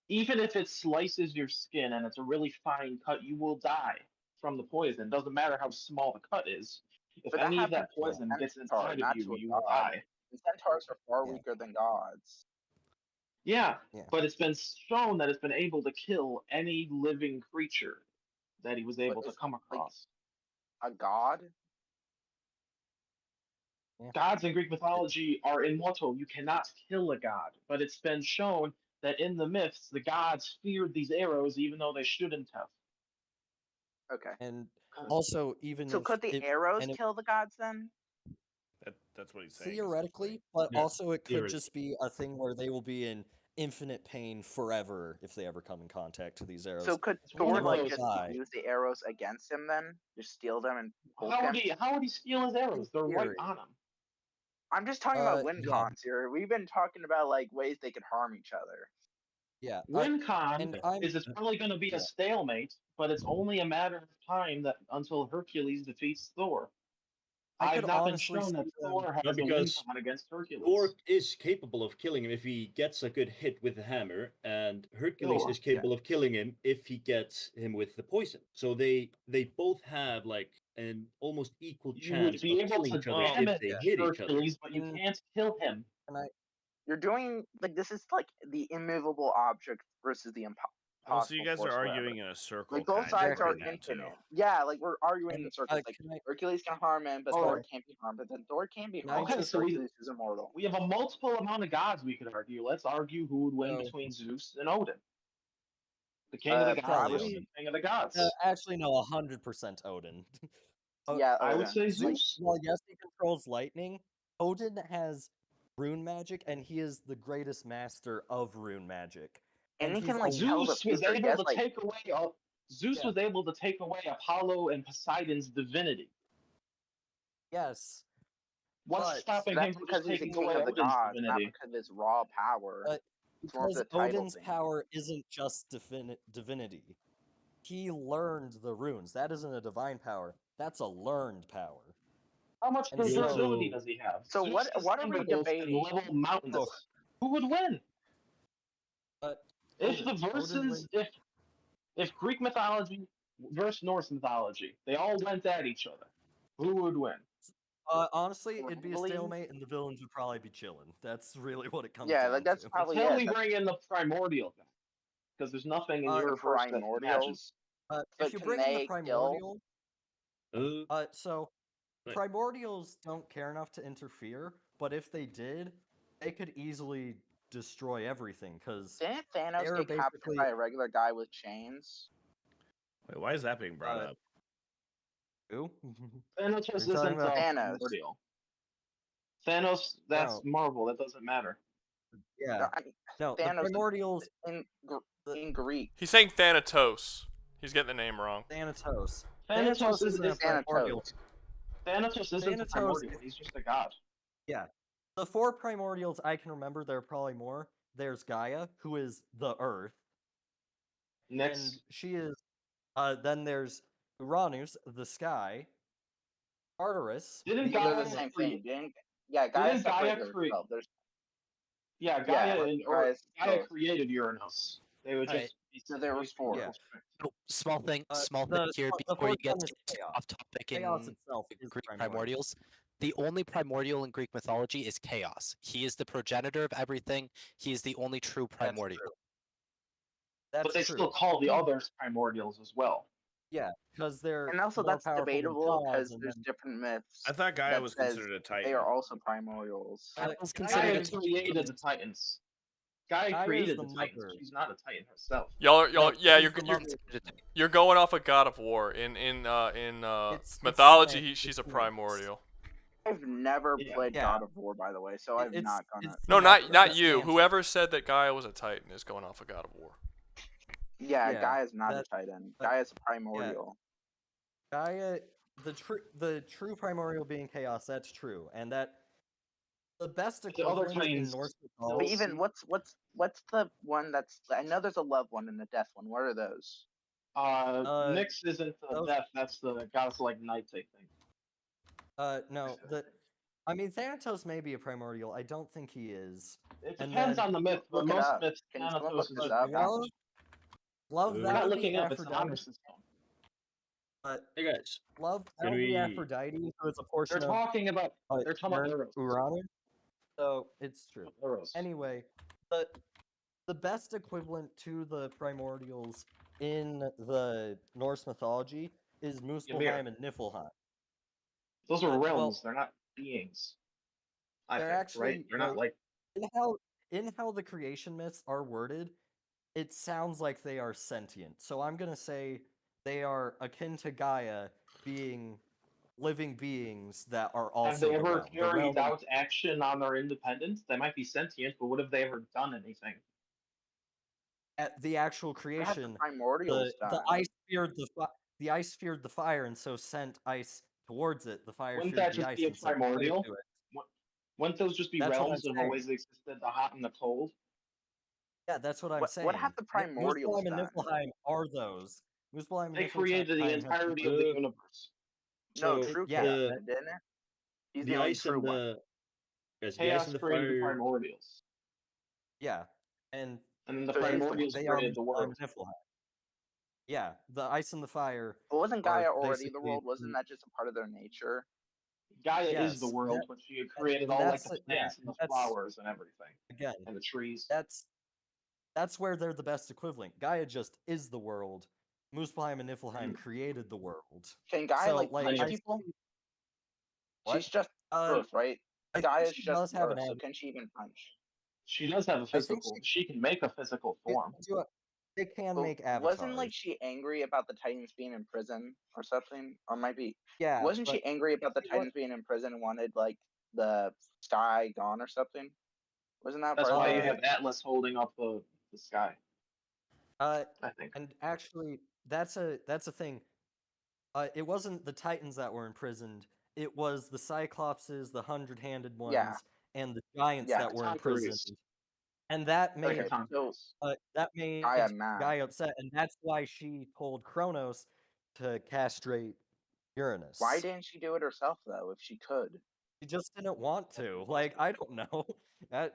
Even if it slices your skin and it's a really fine cut, you will die from the poison. Doesn't matter how small the cut is. If But that any of that happens to a poison gets centaur, inside of not you, to a you will god. die. And centaurs are far weaker than gods. Yeah, but it's been shown that it's been able to kill any living creature that he was able to come across. A god? Gods in Greek mythology are immortal. You cannot kill a god. But it's been shown that in the myths, the gods feared these arrows even though they shouldn't have. Okay. And also, even So if could the it- arrows and it- kill the gods then? That's what he's saying. theoretically, but Yeah, also it could theoretically. just be a thing where they will be in infinite pain forever if they ever come in contact with these arrows. So could And Thor they won't like just die. use the arrows against him then? Just steal them and poke How him? would he steal his arrows? They're right theory. on him. I'm just talking about win yeah. cons here. We've been talking about like ways they could harm each other. Yeah. WinCon is it's probably going to be a stalemate, but it's only a matter of time that until Hercules defeats Thor. I I've could not been honestly shown that see them- Thor has No, a because WinCon against Hercules. Thor is capable of killing him if he gets a good hit with the hammer, and Hercules Sure, is capable of killing him if he gets him with the poison. So they both have like an almost equal You would chance be of able killing to each other if damage they hit each other. Hercules, but you can't kill him. You're doing like this is like the immovable object versus the impossible. Oh, so you guys are force arguing forever. in a circle. Like both kind of sides are right now, too. infinite. Yeah, like we're arguing in And, circles. Like can I- Hercules can harm him, but Oh. Thor can't be harmed. But then Thor can be harmed. Okay, because so Hercules is immortal. we have a multiple amount of gods we could argue. Let's argue who would win between Zeus and Odin. The king of the gods probably versus the king of the gods. Actually, no, 100% Odin. Yeah, I would Odin. say Zeus. Well, yes, he controls lightning. Odin has rune magic, and he is the greatest master of rune magic. And he he's can, like, a- tell the Zeus was future. He able has, to like- take away. Zeus was able to take away Apollo and Poseidon's divinity. Yes. What's But stopping That's him from because just he's the taking king away of the Odin's gods, not divinity? because of his raw power. It's more of Because the title Odin's thing. power isn't just divinity. He learned the runes. That isn't a divine power. That's a learned power. How much And so- durability does he have? So Zeus what- is what are we thunderbolts and debating? level mountains. Who would win? If Odin. the Odin verses, wins. if Greek mythology versus Norse mythology, they all went at each other, who would win? Honestly, it'd be a Probably- stalemate, and the villains would probably be chilling. That's really what it comes Yeah, down like that's to. probably Until it. we bring in the primordial guy, because there's nothing in The your verse that primordials. matches. But If you can bring in the they primordial, Uh, so Right. primordials don't care enough to interfere, but if they did, they could easily destroy everything. Because Didn't Thanos they're get captured basically by a regular guy with chains? Wait, why is that being brought up? who? Thanos Are you isn't talking about Thanos? primordial. Thanos, that's No. Marvel. That doesn't matter. Yeah. No, the Thanos primordials. in Greek. He's saying Thanatos. He's getting the name wrong. Thanatos. Thanatos isn't a primordial. Thanatos isn't a Thanatos primordial. He's just a god. Yeah. The 4 primordials I can remember, there are probably more. There's Gaia, who is the Earth. Next. And she is. Then there's Uranus, the sky. Tartarus. Didn't the Gaia They're the infinite- same create- thing. Gaia Didn't Gaia separated create? herself. There's Yeah, Gaia and or Gaia's Gaia both. created Uranus. They would Alright. just be So there was 4. Yeah. Oh, small thing the- here the before you fourth get one is too chaos. off topic Chaos in itself is Greek primordial. primordials. the only primordial in Greek mythology is chaos. He is the progenitor of everything. He is the only true primordial. But That's they true. still call the others primordials as well. Yeah, because they're And also, more that's powerful than debatable gods, because and there's then different myths. I thought Gaia that was says considered a They titan. are also primordials. Gaia's considered Gaia a titan. created the Titans. Gaia Gaia is created the the Titans. mother. She's not a Titan herself. Y'all, No, yeah, she's the mother. you're going off of God of War. In It's mythology, snakes, she's it's a snakes. primordial. I've never played Yeah. God of War, by the way, so I'm It's not gonna. No, not It's you. Santa. Whoever said that Gaia was a Titan is going off of God of War. Yeah, Yeah, Gaia's not that- a Titan. but- Gaia's a primordial. Gaia, the true primordial being chaos. That's true, and that the best other equivalent in Titans Norse But mythology. even what's the one that's? I know there's a love one and a death one. What are those? Nyx isn't the those- death. That's the goddess like night type thing. No, I mean, Thanatos may be a primordial. I don't think he is. It And depends then- on the myth, but Look it most up. myths, Can someone Thanatos look is this a up? Love We're that not would looking be up. It's an honor Aphrodite. system. But Hey guys, love that can would be we? Aphrodite, so it's a portion They're of talking about. They're talking about Eros. Uranus. So it's true. Eros. Anyway, the best equivalent to the primordials in the Norse mythology is Muspelheim and Niflheim. Those are well, realms. They're not beings. I They're think, actually right? They're not like. in how the creation myths are worded, it sounds like they are sentient. So I'm gonna say they are akin to Gaia, being living beings that are also Have they the ever realm. The carried realm out action on their independence? They might be sentient, but what have they ever done anything? at the actual What have creation, the primordials the done? ice feared the ice feared the fire, and so sent ice towards it. The fire Wouldn't feared that the just ice, be a and sent fire primordial? to it. Wouldn't those just be That's what I'm realms that have saying. always existed, the hot and the cold? Yeah, that's what I'm saying. What have the primordials Muspelheim and done? Niflheim are those. Muspelheim and They Niflheim created the have entirety of the universe. No, So True yeah, Chaos the did, didn't it? He's the the only ice true and one. the yes, the ice Chaos and the created the fire. primordials. yeah, and And then the So he's the primordials they are created the Muspelheim world. and Niflheim. Yeah, the ice and the fire. But wasn't are Gaia already the basically world? Wasn't that just a part of their nature? Gaia is the yes, world, but she had created all like the plants and the flowers and everything. Again, And the trees. That's where they're the best equivalent. Gaia just is the world. Muspelheim and Niflheim created the world. Can Gaia So, like punch I people? What? She's just Earth, right? I think Gaia's she just does have an Earth, so ab- can she even punch? She does have a I think physical. She can make a physical form. They can But make avatars. wasn't like she angry about the Titans being in prison or something? Or might be. Yeah, Wasn't she but angry about the she wa- Titans being in prison and wanted like the sky gone or something? Wasn't that That's part why of you it? have Atlas holding up the sky. I think. And actually, that's a thing. It wasn't the Titans that were imprisoned. It was the Cyclopses, the 100-handed ones, Yeah. and the giants Yeah, that were Conquerors. imprisoned. And that made Okay, so Gaia mad. upset, and that's why she told Kronos to castrate Uranus. Why didn't she do it herself though? If she could. She just didn't want to. Like, I don't know.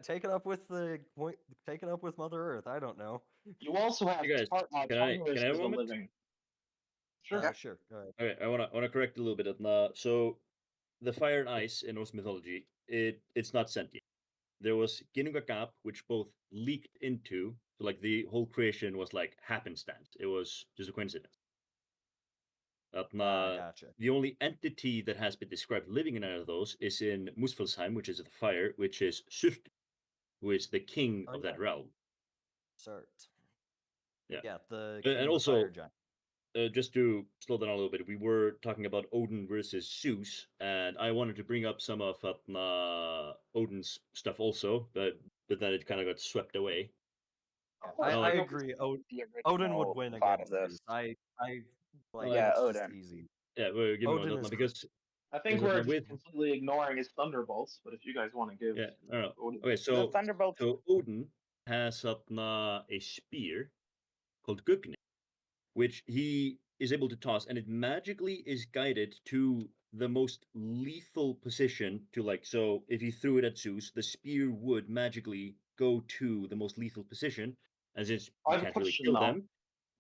Take it up with Mother Earth. I don't know. You also have Hey guys, can I Tartarus have a as a moment? living. Sure. Sure. Go ahead. Okay, I wanna correct a little bit. So, the fire and ice in Norse mythology, it's not sentient. There was Ginnungagap, which both leaked into, so like the whole creation was like happenstance. It was just a coincidence. Gotcha. The only entity that has been described living in any of those is in Muspelheim, which is the fire, which is Surtur, who is the king of that realm. Cert. Yeah. Yeah, the And king of the also, fire giant. just to slow down a little bit, we were talking about Odin versus Zeus, and I wanted to bring up some of Odin's stuff also, but then it kind of got swept away. I agree. Odin would win against Zeus. Yeah, it's Odin. just easy. Yeah, well, give me Odin one is because I think because we're with just completely ignoring his thunderbolts, but if you guys want to give, yeah, I don't know. Odin- Okay, so Thunderbolts. so Odin has a spear called Gugni, which he is able to toss, and it magically is guided to the most lethal position to like. So if he threw it at Zeus, the spear would magically go to the most lethal position, and since I you have a can't really question, kill though. them,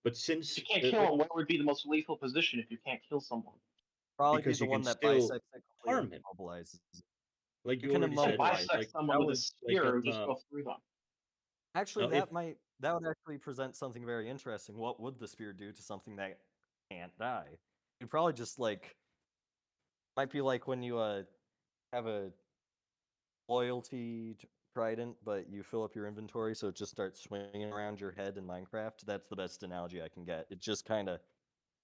but since If you can't kill him, where would be the most lethal position if you can't kill someone? Probably because be the you one can that still bisects it harm him. immobilizes. Like You you can already Don't said, right? bisect Like someone that with a was like spear, just go through them. Actually, if that would actually present something very interesting. What would the spear do to something that can't die? It'd probably just might be like when you have a loyalty trident, but you fill up your inventory, so it just starts swinging around your head in Minecraft. That's the best analogy I can get. It just kind of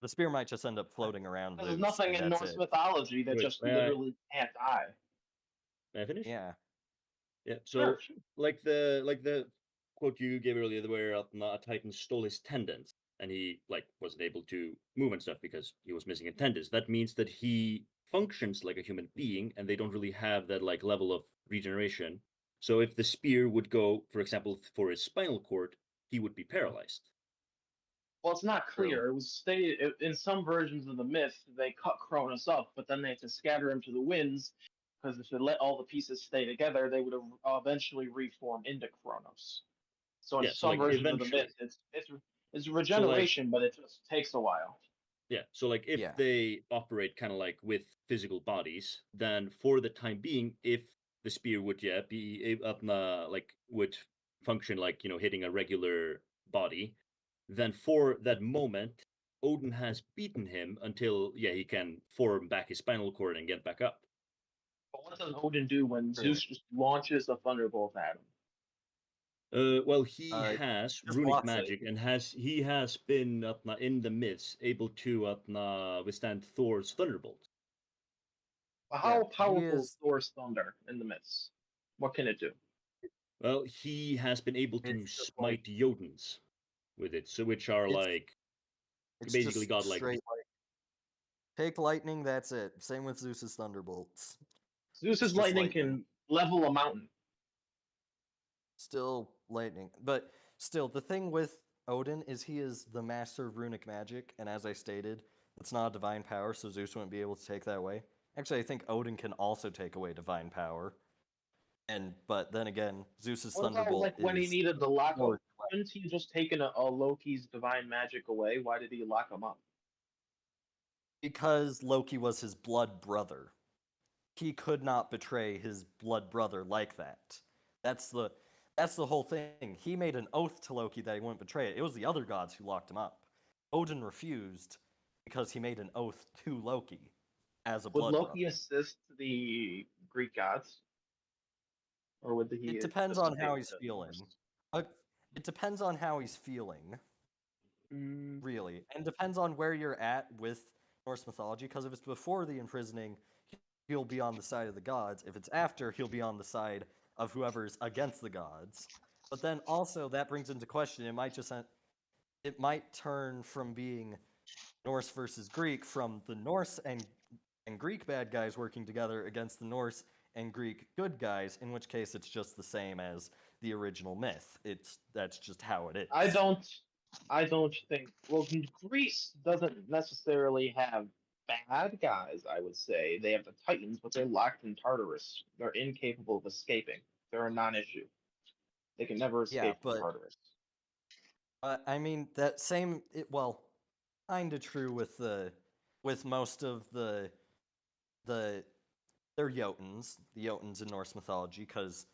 the spear might just end up floating around There's loose, nothing and in that's Norse it. mythology that Wait, just literally can't die. may I finish? Yeah. Yeah. So like the quote you gave earlier, where a Titan stole his tendons and he like wasn't able to move and stuff because he was missing a tendons. That means that he functions like a human being, and they don't really have that like level of regeneration. So if the spear would go, for example, for his spinal cord, he would be paralyzed. Well, it's not clear. It was stated in some versions of the myth they cut Cronus up, but then they had to scatter him to the winds because if they let all the pieces stay together, they would eventually reform into Kronos. So in Yeah, so, some like, versions of the eventually. myth, it's regeneration, but it just takes a while. Yeah, so like if they operate kind of like with physical bodies, then for the time being, if the spear would be up like would function like hitting a regular body, then for that moment, Odin has beaten him until he can form back his spinal cord and get back up. But what does Odin do when Zeus just launches a thunderbolt at him? Well, he has just runic blocks it. magic and he has been in the myths able to withstand Thor's thunderbolt. How powerful is Thor's thunder in the myths? What can it do? Well, he has been able to smite Jotuns with it, so which are like It's basically just godlike. straight take lightning. That's it. Same with Zeus's thunderbolts. Zeus's It's just lightning can level a mountain. Still lightning, but still, the thing with Odin is he is the master of runic magic, and as I stated, it's not a divine power, so Zeus wouldn't be able to take that away. Actually, I think Odin can also take away divine power, but then again, Zeus's What about thunderbolt like when he is needed to lock more up? Couldn't he just taken a Loki's divine magic away? Why did he lock him up? because Loki was his blood brother. He could not betray his blood brother like that. That's the whole thing. He made an oath to Loki that he wouldn't betray it. It was the other gods who locked him up. Odin refused because he made an oath to Loki as a Would blood Loki brother. assist the Greek gods, or would he? It depends just on how take he's the feeling. Norse? It depends on how he's feeling, really, and depends on where you're at with Norse mythology. Because if it's before the imprisoning, he'll be on the side of the gods. If it's after, he'll be on the side of whoever's against the gods. But then also that brings into question it might turn from being Norse versus Greek from the Norse and Greek bad guys working together against the Norse and Greek good guys, in which case it's just the same as the original myth. That's just how it is. I don't think. Well, Greece doesn't necessarily have bad guys. I would say they have the Titans, but they're locked in Tartarus. They're incapable of escaping. They're a non-issue. They can never escape from Tartarus. I mean that same kind of true with most of they're Jotuns, the Jotuns in Norse mythology, because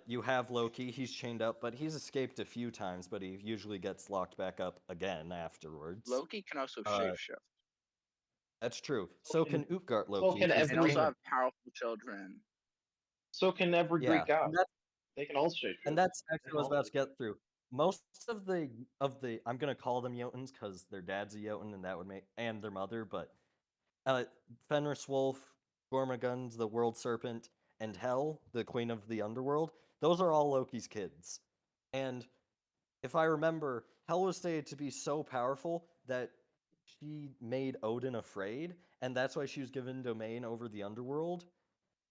you have Loki, he's chained up, but he's escaped a few times, but he usually gets locked back up again afterwards. Loki can also shapeshift. That's true. So can Utgard so Loki. can And also have powerful children. So can every Greek god. and that's- They can all shapeshift. And that's actually what I was about to get through. Most of the I'm gonna call them Jotuns because their dad's a Jotun, and that would make and their mother, but Fenris Wolf, Gormagund, the World Serpent, and Hel, the Queen of the Underworld, those are all Loki's kids. And if I remember, Hel was stated to be so powerful that she made Odin afraid, and that's why she was given domain over the underworld,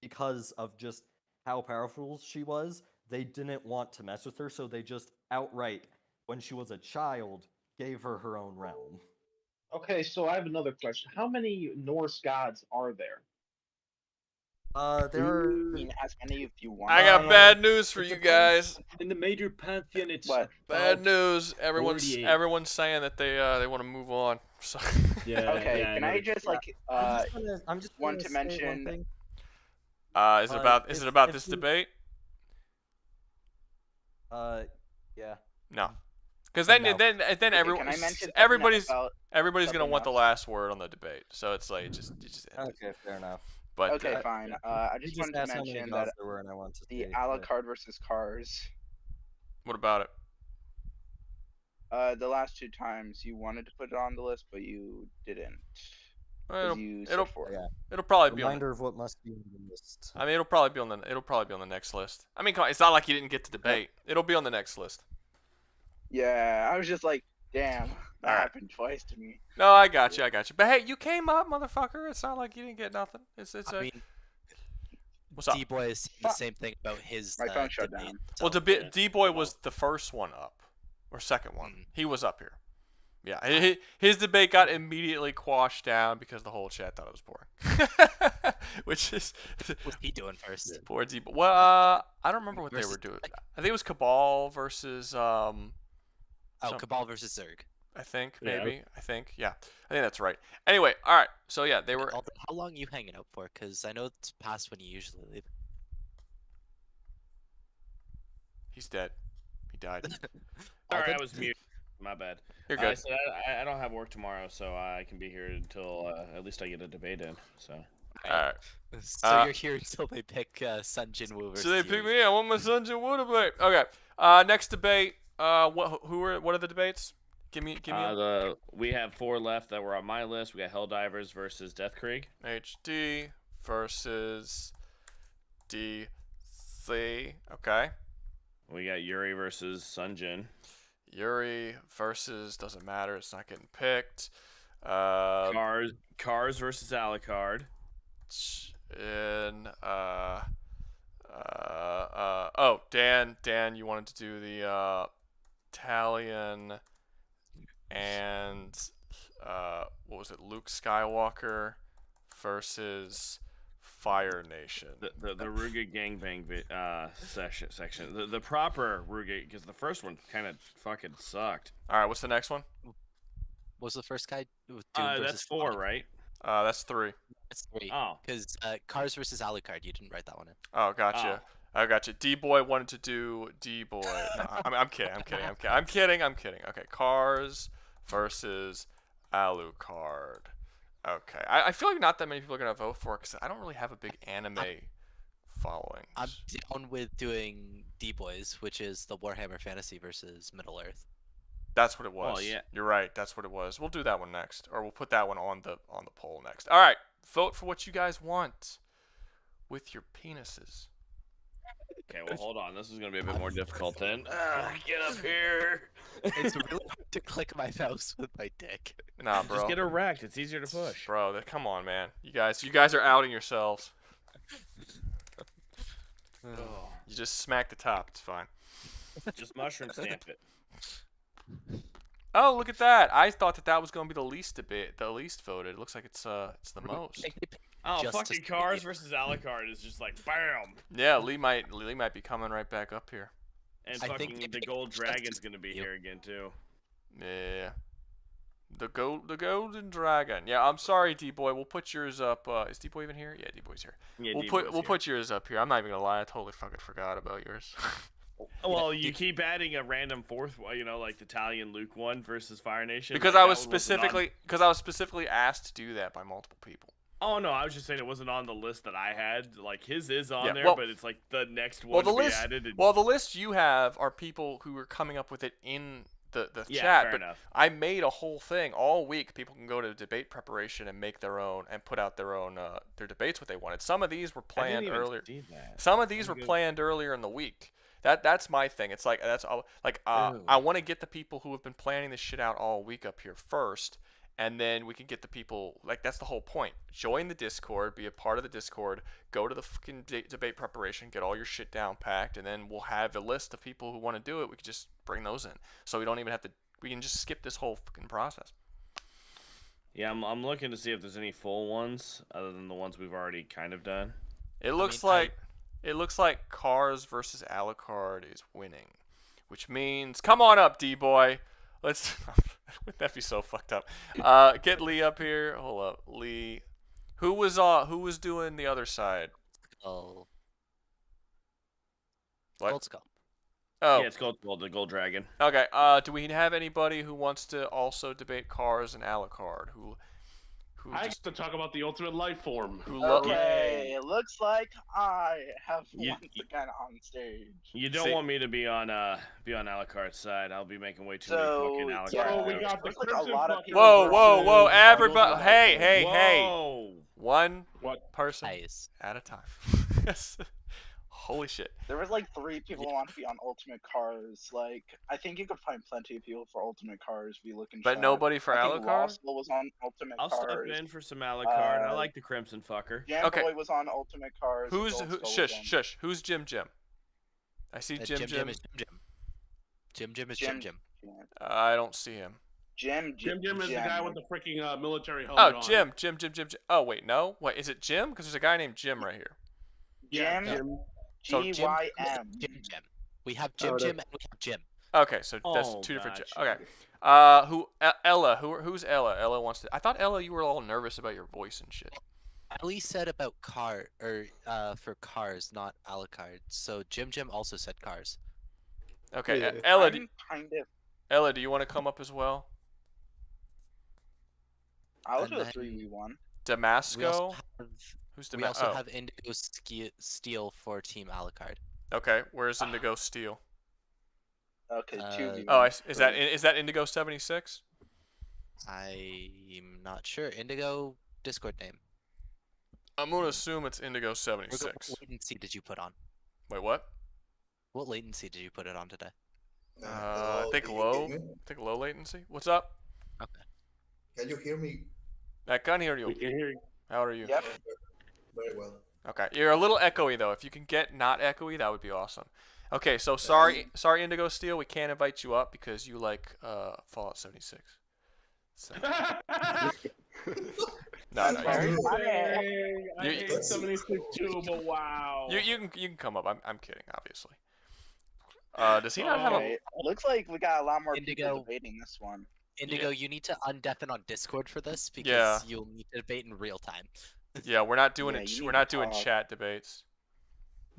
because of just how powerful she was. They didn't want to mess with her, so they just outright, when she was a child, gave her her own realm. Okay, so I have another question. How many Norse gods are there? There are. I mean, as many if you want. I got bad news for you guys. In the major pantheon, it's What? Bad about news. Everyone's 48. saying that they want to move on. So. Yeah. Okay, yeah, can know. I just like I'm just want gonna to say one mention? thing. Is it about this debate? Yeah. No. Because then No. then Okay, everyone can I mention something everybody's about gonna something want the else? last word on the debate. So it's like you just end it. Okay, fair enough. But Okay, fine. I You just wanted to asked how many mention gods that there were, and I want to the say, Alucard versus Cars. what about it? The last 2 times you wanted to put it on the list, but you didn't. Well, You said 4. Yeah. It'll probably be on. Reminder of what must be on the list. I mean, it'll probably be on the next list. I mean, come on, it's not like you didn't get to debate. It'll be on the next list. Yeah, I was just like, damn, that Alright. happened twice to me. No, I got you. But hey, you came up, motherfucker. It's not like you didn't get nothing. I mean, what's up? D-Boy is saying the same thing about his My phone shut debate. down. Well, D-Boy was the first one up, or second one. He was up here. Yeah, his debate got immediately quashed down because the whole chat thought it was boring. Which is What's he doing first? poor D-Boy. Well, I don't remember what they were doing. I think it was Cabal versus Cabal versus Zerg. I think Yeah. maybe. I think that's right. Anyway, all right. So yeah, they were. Alden, how long you hanging out for? Because I know it's past when you usually leave. He's dead. He died. Sorry, I was muted. My bad. You're good. So I don't have work tomorrow, so I can be here until at least I get a debate in. So. All right. So you're here until they pick Sun Jinwoo versus So they pick Yuri. me. I want my Sun Jinwoo debate. Okay. Next debate. What are the debates? Give me. We have 4 left that were on my list. We got Helldivers versus Deathkrieg. HD versus DC. Okay. We got Yuri versus Sunjin. Yuri versus doesn't matter. It's not getting picked. Cars versus Alucard. And Dan, you wanted to do the Italian and what was it? Luke Skywalker versus Fire Nation. The Rouga gangbang section. The proper Rouga, because the first one kind of fucking sucked. All right, what's the next one? What was the first guy? That's 4, right? That's 3. It's 3. Oh. Because Cars versus Alucard, you didn't write that one in. Oh, gotcha. I gotcha. D-Boy wanted to do D-Boy. No, I'm kidding. I'm kidding. Okay, Cars versus Alucard. Okay, I feel like not that many people are gonna vote for it because I don't really have a big anime following. I'm down with doing D-Boys, which is the Warhammer Fantasy versus Middle Earth. That's what it was. Oh, yeah. You're right. That's what it was. We'll do that one next, or we'll put that one on the poll next. All right, vote for what you guys want with your penises. Okay, well, hold on. This is going to be a bit more difficult then. Get up here. It's really hard to click my mouse with my dick. Nah, bro. Just get erect. It's easier to push. Bro, come on, man. You guys are outing yourselves. You just smack the top. It's fine. Just mushroom stamp it. Oh, look at that! I thought that was going to be the least voted. It looks like it's the most. Oh, fucking Cars versus Alucard is just like BAM! Yeah, Lee might be coming right back up here. And fucking the Gold Dragon's gonna be here again too. Yeah. The Golden Dragon. Yeah, I'm sorry, D-Boy. We'll put yours up. Is D-Boy even here? Yeah, D-Boy's here. Yeah, we'll put yours up here. I'm not even gonna lie. I totally fucking forgot about yours. Well, you keep adding a random fourth, like the Italian Luke one versus Fire Nation. Because like, I was specifically asked to do that by multiple people. Oh no, I was just saying it wasn't on the list that I had. Like his is on there, well, but it's like the next one to be added. And... Well, the list you have are people who are coming up with it in the chat. Fair but enough. I made a whole thing all week. People can go to debate preparation and make their own and put out their own their debates what they wanted. Some of these were planned earlier. Some of these were planned earlier in the week. That's my thing. It's like I want to get the people who have been planning this shit out all week up here first. And then we can get the people, that's the whole point. Join the Discord, be a part of the Discord, go to the fucking debate preparation, get all your shit down packed, and then we'll have a list of people who want to do it. We can just bring those in. So we don't even have to, we can just skip this whole fucking process. Yeah, I'm looking to see if there's any full ones other than the ones we've already kind of done. It looks like Cars versus Alucard is winning, which means come on up, D-boy. Let's. Wouldn't that be so fucked up? Get Lee up here. Hold up, Lee. Who was doing the other side? Oh. What? Gold Skull. Oh. Yeah, it's called the Gold Dragon. Okay. Do we have anybody who wants to also debate Cars and Alucard? Who I get to talk about the ultimate life form. Okay, it looks like I have You- once again on stage. You don't want me to be on Alucard's side. I'll be making way too many So, fucking Alucard. yeah, we got the looks like a Crimson lot of Fucker people Whoa, versus everybody! Ultimate Hey, Life hey, Whoa. hey! One What? person Nice. at a time. Holy shit! There was like 3 people who want to be on Ultimate Cars. Like, I think you could find plenty of people for Ultimate Cars if you look in But chat. nobody for I think Alucard? Rossville was on Ultimate I'll Cars. step in for some Alucard. I Uh, like the Crimson Fucker. Jamboy Okay. was on Ultimate Cars. and Gold Skull was on- Shush. Who's Jim? I see Jim. Jim is Jim. Jim. I don't see him. Jim is the guy with the freaking military helmet Oh, on. Jim. Oh wait, no. Wait, is it Jim? Because there's a guy named Jim right here. Yeah, Jim. So G-Y-M. Jim. We have Jim and we have Jim. Okay, so that's Oh, two different. gotcha. Okay. Ella? Who's Ella? Ella wants to. I thought Ella, you were all nervous about your voice and shit. Ellie said about for Cars, not Alucard. So Jim also said Cars. Okay, Yeah. Ella. I'm kind of. Ella, do you want to come up as well? I'll And do a then- 3v1. We Damasco. also have, Who's we Damasco? also have Indigo Steel for Team Alucard. Okay, where's Indigo Steel? Okay, 2v1. Oh, is that Indigo 76? I'm not sure. Indigo Discord name. I'm gonna assume it's Indigo What 76. latency did you put on? Wait, what? What latency did you put it on today? I think low. I think low latency. What's up? Okay. Can you hear me I can hear you. We can hear you. How are you? Yep. very well? Okay, you're a little echoey though. If you can get not echoey, that would be awesome. Okay, so sorry, Indigo Steel, we can't invite you up because you like Fallout 76. So. No. I hate 76 too, but wow. You can come up. I'm kidding, obviously. Does he not have a? Okay, looks like we got a lot more Indigo. people debating this one. Indigo, you need to undeafen on Discord for this because Yeah. you'll need to debate in real time. Yeah, we're not doing Yeah, it. you We're need not to doing talk. chat debates.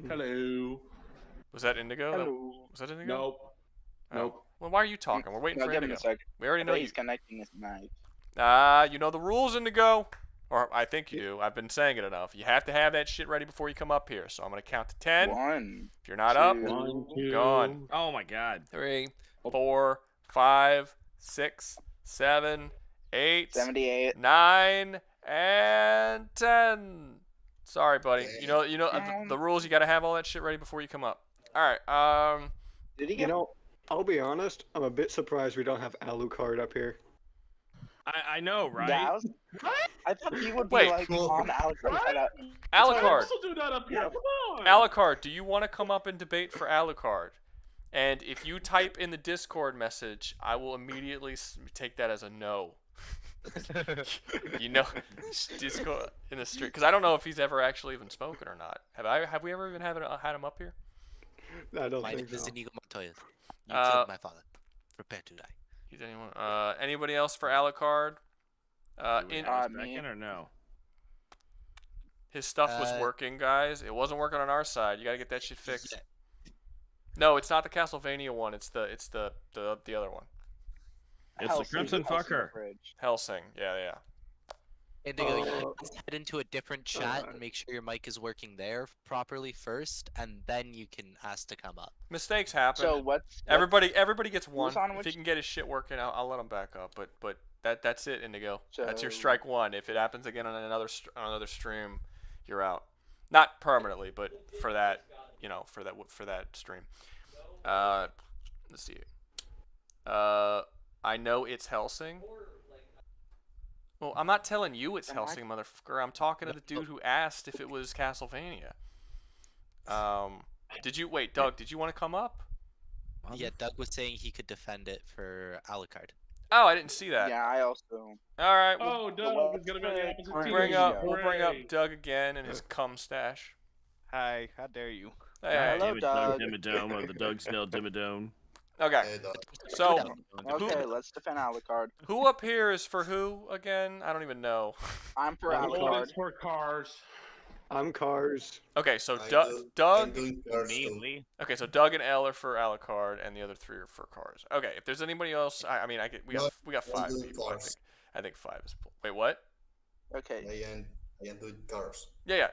Hello. Was that Indigo? Hello. Was that Indigo? Nope. Oh. Nope. Well, why are you talking? We're waiting No, for give him Indigo. a sec. We already I know bet you. he's connecting his knife. You know the rules, Indigo. Or I think you do. I've been saying it enough. You have to have that shit ready before you come up here. So I'm gonna count to 10. 1. If you're not up, 1, 2. gone. Oh my God. 3, 4, 5, 6, 7, 8, 78. 9, and 10. Sorry, buddy. You know the rules. You gotta have all that shit ready before you come up. All right. Did he You get know, I'll be honest. I'm a bit surprised we don't have Alucard up here. I know, right? Yeah, I thought he would be Wait. like on Alucard. Alucard. Also do that up here. Come on. Alucard, do you want to come up and debate for Alucard? And if you type in the Discord message, I will immediately take that as a no. You know, Discord in the street, because I don't know if he's ever actually even spoken or not. Have we ever even had him up here? I don't My name think is so. Inigo Montoya. You killed my father. Prepare to die. Anybody else for Alucard? Do we have a second or no? His stuff was working, guys. It wasn't working on our side. You gotta get that shit fixed. No, it's not the Castlevania one. It's the other one. It's the Crimson Fucker. Helsing. Yeah. Indigo, you must head into a different chat and make sure your mic is working there properly first, and then you can ask to come up. Mistakes happen. So what's everybody gets one. on If which- he can get his shit working, I'll let him back up. But that's it, Indigo. That's your So- strike one. If it happens again on another stream, you're out. Not permanently, but for that, for that stream. Let's see. I know it's Helsing. Well, I'm not telling you it's Helsing, motherfucker. I'm talking to the dude who asked if it was Castlevania. Doug, did you want to come up? Yeah, Doug was saying he could defend it for Alucard. Oh, I didn't see that. Yeah, I also. All right. Oh, Doug is gonna be on the opposite team. We'll bring up Doug again and his cum stash. Hi, how dare you? Hey, God hey. damn it, Doug Dimmadome of the Doug Snell Dimmadome. Okay. So, Okay, let's defend Alucard. who up here is for who again? I don't even know. I'm for Alucard. Alucard. For cars. I'm cars. Okay, so I Doug. do- Doug. I'm doing cars too. Okay, so Doug and Elle are for Alucard, and the other three are for cars. Okay, if there's anybody else, I mean, we got I'm 5 doing people. cars. I think 5 is. Wait, what? Okay. I am doing cars. Yeah.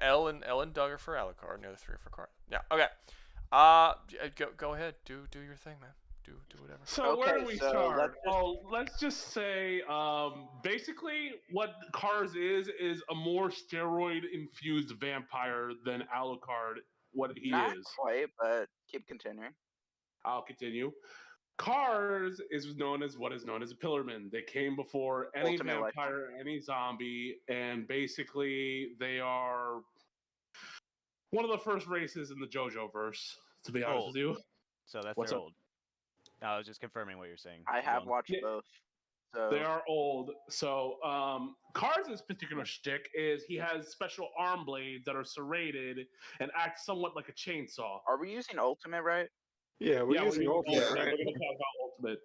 Elle and Doug are for Alucard, and the other 3 are for cars. Yeah. Okay. Go ahead. Do your thing, man. Do whatever. So where do we start? Let's just say, basically, what Cars is a more steroid-infused vampire than Alucard. What he Not is. quite, but keep continuing. I'll continue. Cars is known as what is known as a pillarman. They came before any Ultimate vampire, any zombie, and basically they are one of the first races in the JoJo verse. To be honest with you. So that's What's their up? old. No, I was just confirming what you're saying. I Keep have going. watched both. So They are old. So Cars' particular shtick is he has special arm blades that are serrated and act somewhat like a chainsaw. Are we using Ultimate, right? Yeah, we're using Ultimate, Ultimate. right? We're going to talk about Ultimate.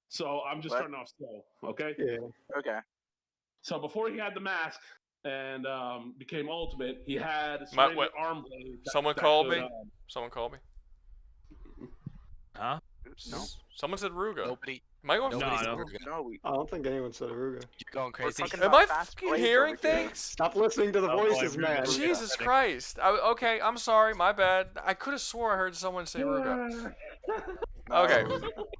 So I'm just What? starting off slow, okay? Yeah. Okay. So before he had the mask and became Ultimate, he had serrated arm blades. Someone called me. Someone called me. Huh? No. Someone said Rouga. Nobody. Am I going? No, I don't think anyone said Aruga. You're going crazy. Am I fucking hearing things? Stop listening to the voices, man. Jesus Christ. Okay, I'm sorry. My bad. I could have swore I heard someone say Rouga. Okay.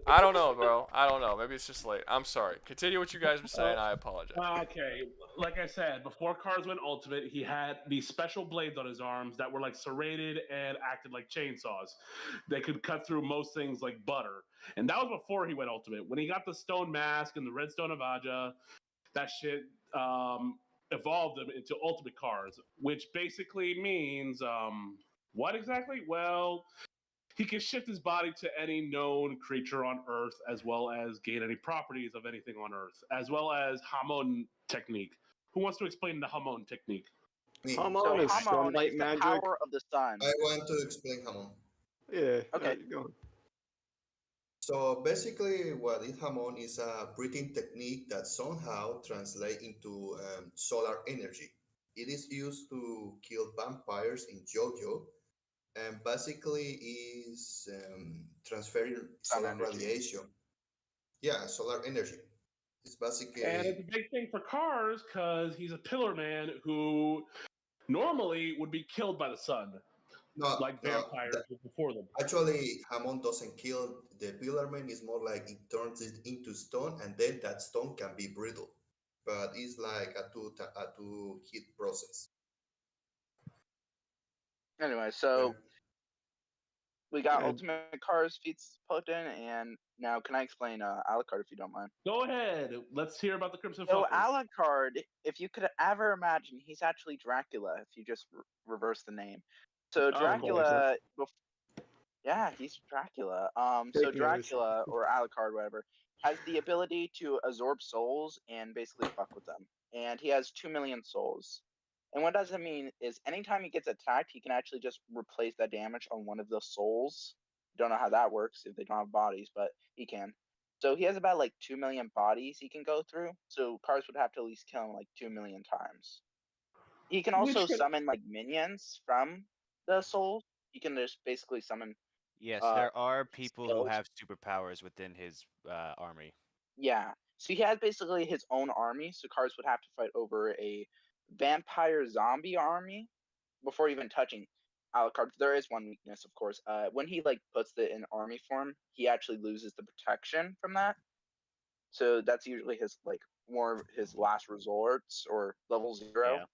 I don't know, bro. I don't know. Maybe it's just late. I'm sorry. Continue what you guys were saying. I apologize. Okay, like I said, before Cars went Ultimate, he had these special blades on his arms that were like serrated and acted like chainsaws. They could cut through most things like butter. And that was before he went Ultimate. When he got the stone mask and the red stone of Aja, that shit evolved him into Ultimate Cars, which basically means what exactly? Well, he can shift his body to any known creature on Earth, as well as gain any properties of anything on Earth, as well as Hamon technique. Who wants to explain the Hamon technique? Hamon is sunlight the magic. power of the sun. I want to explain Hamon. Yeah. Okay. Go on. So basically, what is Hamon is a breathing technique that somehow translates into solar energy. It is used to kill vampires in JoJo, and basically is transferring solar energy. radiation. Yeah, solar energy. It's basically And it's a big thing for Cars because he's a pillar man who normally would be killed by the sun, like vampires before them. Actually, Hamon doesn't kill the pillarman. It's more like it turns it into stone, and then that stone can be brittle. But it's like a two hit process. Anyway, so we got Ultimate Cars feats potent, and now can I explain Alucard if you don't mind? Go ahead. Let's hear about the Crimson So Fuckers. Alucard, if you could ever imagine, he's actually Dracula. If you just reverse the name, so Dracula. Yeah, he's Dracula. So Fake news. Dracula or Alucard, whatever, has the ability to absorb souls and basically fuck with them. And he has 2 million souls. And what does that mean is anytime he gets attacked, he can actually just replace that damage on one of the souls. Don't know how that works if they don't have bodies, but he can. So he has about like 2 million bodies he can go through. So Cars would have to at least kill him like 2 million times. He can also summon like minions from the souls. He can just basically summon. Yes, there are people who have superpowers within his army. Yeah. So he has basically his own army. So Cars would have to fight over a vampire zombie army before even touching Alucard. There is one weakness, of course. When he like puts it in army form, he actually loses the protection from that. So that's usually his like more of his last resorts or level 0. Yeah.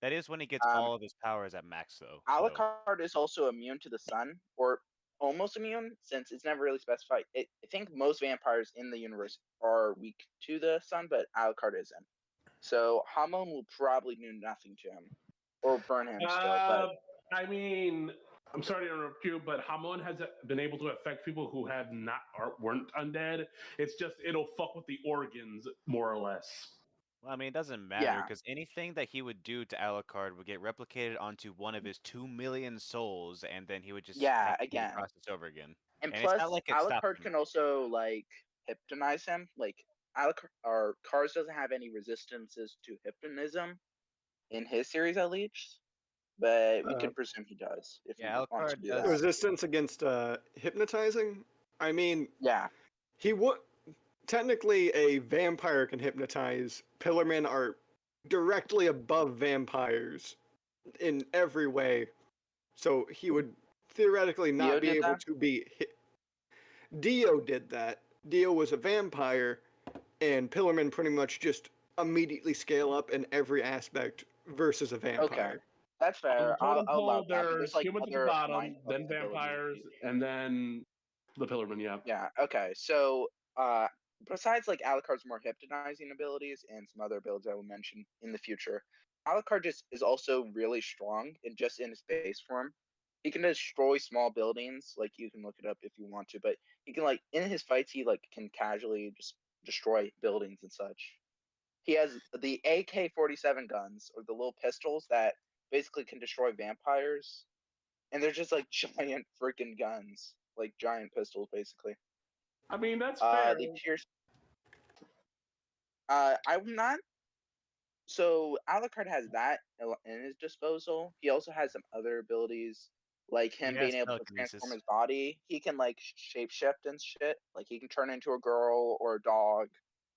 That is when he gets all of his powers at max, though. Alucard is also immune to the sun, or almost immune, since it's never really specified. I think most vampires in the universe are weak to the sun, but Alucard isn't. So Hamon will probably do nothing to him, or burn him still. But I mean, I'm sorry to interrupt you, but Hamon has been able to affect people who have weren't undead. It's just it'll fuck with the organs more or less. Well, I mean, it doesn't matter because anything that he would do to Alucard would get replicated onto one of his 2 million souls, and then he would just have to do the again. process over again. And it's plus, not like it stops Alucard him. can also like hypnotize him. Like Alucard or Cars doesn't have any resistances to hypnotism in his series at least, but we can presume he does if he wants to do that. Resistance against hypnotizing? I mean, he would technically a vampire can hypnotize. Pillarmen are directly above vampires in every way, so he would theoretically not Dio be did able that? to be. Dio did that. Dio was a vampire, and Pillarmen pretty much just immediately scale up in every aspect versus a vampire. Okay, that's On the fair. totem I'll allow pole, that. But there's there's like humans at the other bottom, mind then abilities. vampires, and then the Pillarmen. Yeah. Yeah. Okay. So, besides like Alucard's more hypnotizing abilities and some other abilities I will mention in the future, Alucard just is also really strong and just in his base form. He can destroy small buildings. Like you can look it up if you want to, but he can like in his fights he like can casually just destroy buildings and such. He has the AK-47 guns or the little pistols that basically can destroy vampires, and they're just like giant freaking guns, like giant pistols, basically. I mean, that's fair. The Pierce. I'm not. So Alucard has that in his disposal. He also has some other abilities, like him being able to transform his body. He can like shapeshift and shit. Like he can turn into a girl or a dog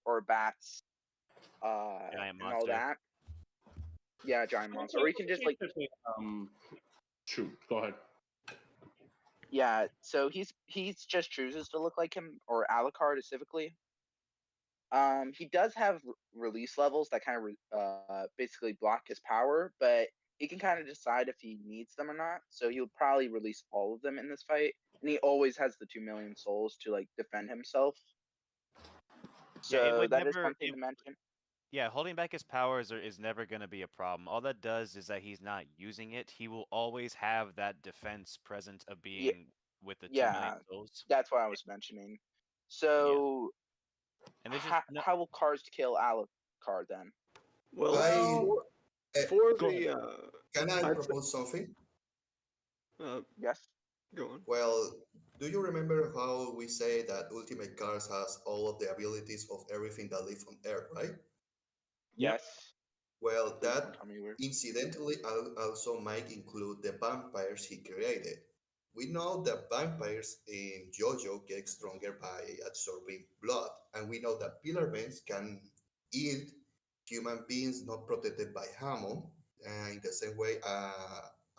or bats, and all that. Yeah, giant monster. Or he can just like. Shoot, go ahead. Yeah, so he's just chooses to look like him, or Alucard specifically. He does have release levels that kind of basically block his power, but he can kind of decide if he needs them or not. So he'll probably release all of them in this fight, and he always has the 2 million souls to like defend himself. So that is one thing to mention. Yeah, holding back his powers is never going to be a problem. All that does is that he's not using it. He will always have that defense present of being with the 2 million souls. That's what I was mentioning. So, And how will Cars kill Alucard then? Well, for the can I propose something? Yes. Go on. Well, do you remember how we say that Ultimate Cars has all of the abilities of everything that lives on Earth, right? Yes. Well, that incidentally also might include the vampires he created. We know that vampires in JoJo get stronger by absorbing blood, and we know that Pillarmen can eat human beings not protected by Hammond, in the same way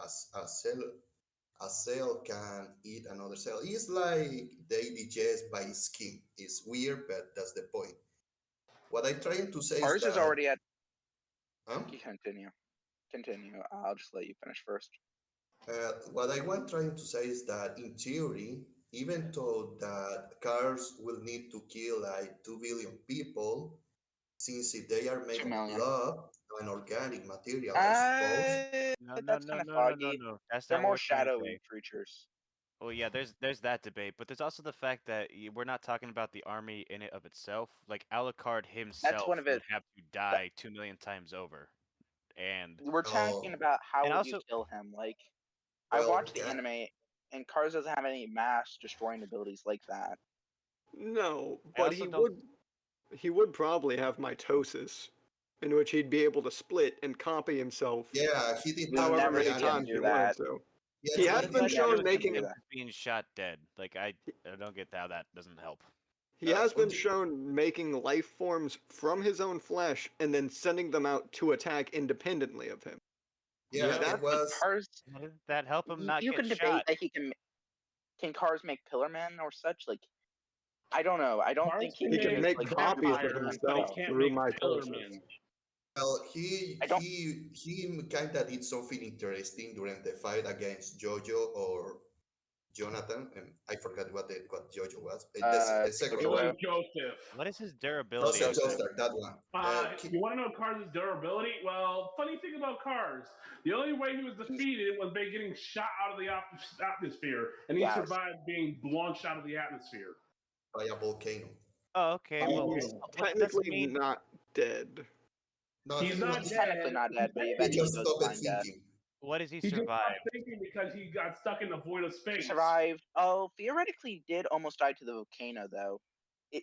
as a cell can eat another cell. It's like they digest by skin. It's weird, but that's the point. What I'm trying to say Cars is that... is already at... Continue. I'll just let you finish first. What I want trying to say is that in theory, even though that cars will need to kill like 2 billion people, since if they are made of blood and organic material, I suppose. That's kind of foggy. That's They're not more what we're trying to shadowy say. creatures. Well, yeah, there's that debate, but there's also the fact that we're not talking about the army in it of itself. Like Alucard himself one of would it. have to die 2 million times over, and we're talking about how would you kill him. Like, I watched the anime, and Cars doesn't have any mass destroying abilities like that. No, but he would probably have mitosis, in which he'd be able to split and copy himself. Yeah, he did however many times he wanted to. He has been shown making being shot dead. Like I don't get how that doesn't help. He has been shown making life forms from his own flesh and then sending them out to attack independently of him. Yeah, that was. Cars. How does that help him not you get can debate shot? that he can Cars make Pillarmen or such? Like, I don't know. I don't think he can make copies of himself through mitosis. Well, he kind of did something interesting during the fight against Jojo or Jonathan, and I forgot what Jojo was. The second one. Joseph. What is his durability? Joseph, that one. You want to know Cars' durability? Well, funny thing about Cars, the only way he was defeated was by getting shot out of the atmosphere, and he survived being launched out of the atmosphere. By a volcano. Oh, okay. Well, technically not dead. No, He's not He's dead. technically not dead, but he He eventually just goes stopped blind death. thinking. What does he He just survive? stopped thinking because he got stuck in the void of He space. survived. Oh, theoretically, he did almost die to the volcano, though.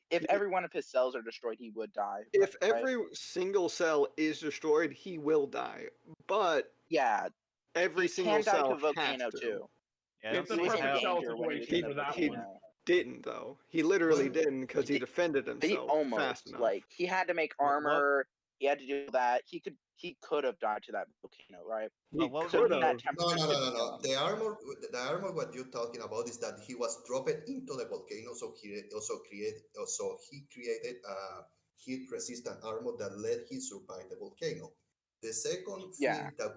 If every one of his cells are destroyed, he would die. If right? every single cell is destroyed, he will die. But yeah, every he single can die cell to a volcano has to. too. Yeah, I don't It's a see He was in perfect cell danger when he was situation in the for that He one. volcano. didn't though. He literally Well, didn't because he defended But he himself fast almost enough. like he had to make armor. He had to do that. He could have died to that volcano, right? He So could that have. No, temperature no, no, did no, kill no. him. The armor what you're talking about is that he was dropped into the volcano, so he created a heat-resistant armor that let him survive the volcano. The second thing that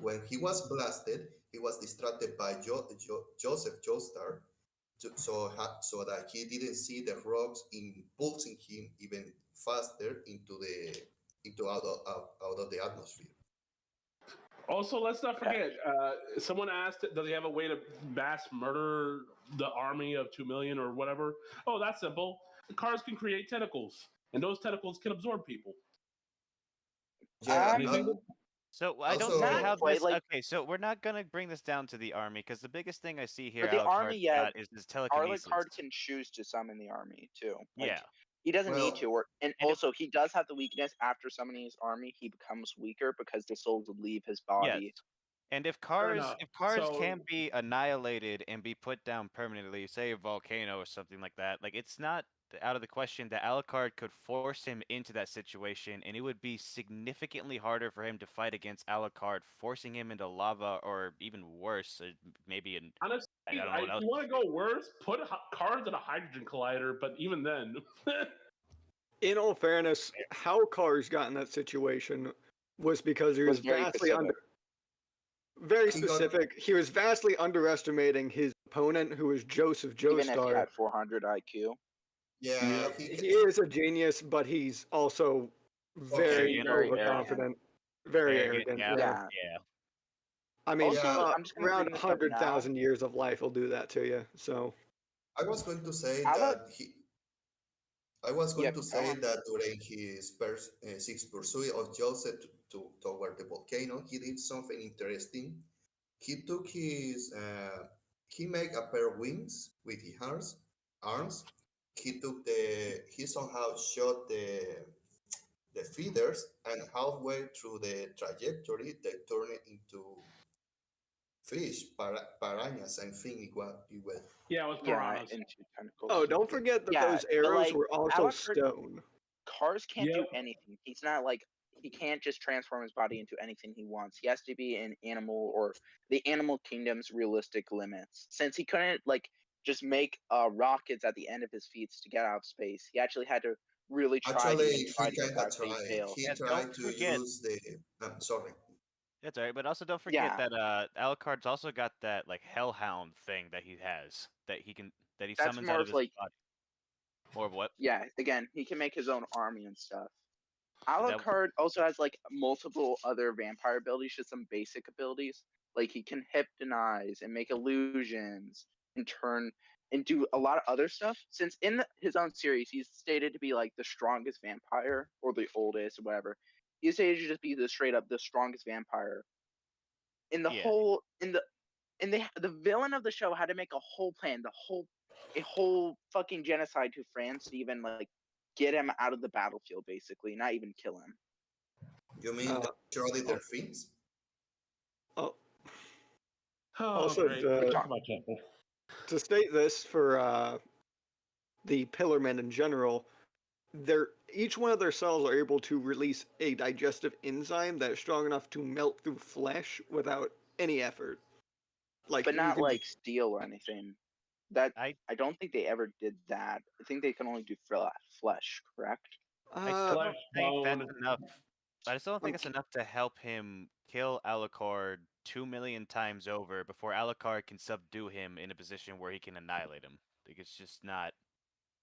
when he was blasted, he was distracted by Joseph Joestar, so that he didn't see the rocks impulsing him even faster into out of the atmosphere. Also, let's not forget, someone asked, does he have a way to mass murder the army of 2 million or whatever? Oh, that's simple. The cars can create tentacles, and those tentacles can absorb people. Yeah, So I don't also- see how quite this. like- Okay, so we're not gonna bring this down to the army because the biggest thing I see here, But the Alucard's army, yeah, got is his telekinesis. Alucard can choose to summon the army too. Like, Yeah. he doesn't Well- need to, and also he does have the weakness after summoning his army. He becomes weaker because the souls would leave his body. Yes. And if cars enough. So- can be annihilated and be put down permanently, say a volcano or something like that, like it's not out of the question that Alucard could force him into that situation, and it would be significantly harder for him to fight against Alucard, forcing him into lava, or even worse, maybe in Honestly, I don't know what if else. you want to go worse, put cars in a hydrogen collider, but even then. In all fairness, how Cars got in that situation was because he was very vastly specific. very He got- specific. He was vastly underestimating his opponent, who was Joseph Even if he Joestar. had 400 IQ. Yeah, He is a genius, but he's also very Arrogant. overconfident, very arrogant. Yeah. I mean, Also, uh, I'm just gonna around bring this up 100,000 years of life will do that to you. So I was going to say How that about- I was going Yep, to go say on. that during his pursuit of Joseph toward the volcano, he did something interesting. He took he made a pair of wings with his arms. He somehow shot the feeders, and halfway through the trajectory, they turned it into fish, piranhas, I think it was. Yeah, it was piranhas. into tentacles. oh, don't forget that Yeah, those but, arrows like, were also Alucard- stone. Cars can't do Yep. anything. He's not like he can't just transform his body into anything he wants. He has to be an animal or the animal kingdom's realistic limits. Since he couldn't like just make rockets at the end of his feet to get out of space, he actually had to really try Actually, to he try to kind get back, of but he tried. failed. He Yeah, tried don't to forget- use the. I'm sorry. That's alright, but also don't forget Yeah. that Alucard's also got that like hellhound thing that he has that he That's summons more out of of his like body. More of what? yeah. Again, he can make his own army and stuff. Alucard also has like multiple other vampire abilities, just some basic abilities. Like he can hypnotize and make illusions and turn and do a lot of other stuff. Since in his own series, he's stated to be like the strongest vampire or the oldest or whatever. He's stated to just be the straight up the strongest vampire. In the whole the villain of the show had to make a whole plan, a whole fucking genocide to France to even like get him out of the battlefield, basically, not even kill him. You mean surely they're fiends? Oh. Oh, Also, great. to state this for the Pillarmen in general, each one of their cells are able to release a digestive enzyme that is strong enough to melt through flesh without any effort. But you not can- like steel or anything. That I don't think they ever did that. I think they can only do flesh, correct? I still don't think that's bone. enough. I still don't think it's enough to help him kill Alucard 2 million times over before Alucard can subdue him in a position where he can annihilate him. Like it's just not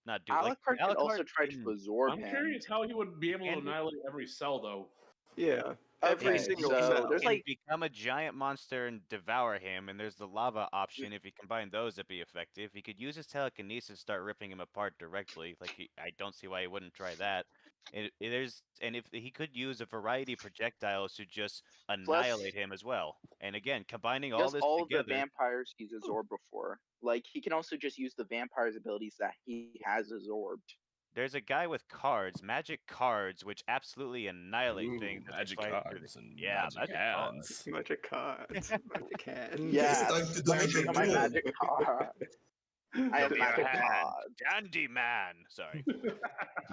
do. Alucard Like, can also Alucard try can- to absorb I'm him. curious how he would be able to And- annihilate every cell, though. Yeah, every Okay, single so cell. there's can like become a giant monster and devour him, and there's the lava option. If you combine those, it'd be effective. He could use his telekinesis, start ripping him apart directly. Like I don't see why he wouldn't try that. And if he could use a variety of projectiles to just annihilate him as well. And again, combining all Just this all together. the vampires he's absorbed before. Like he can also just use the vampire's abilities that he has absorbed. There's a guy with cards, magic cards, which absolutely annihilate Ooh, things. as they magic fight through cards and yeah, magic hands. Magic cards. Magic hands. Yes, It's time to donate look at my the magic card. I have Show me your magic hand. cards. Dandy man. Sorry.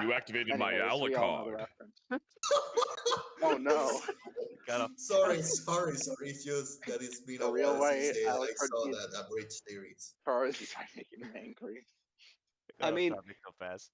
You activated my Anyways, we all know the Alucard. reference. Oh no. Got off. Sorry. It's just that it's been The a real while way since I Alucard saw beats that bridge series. cards is by making him angry. I mean, so fast.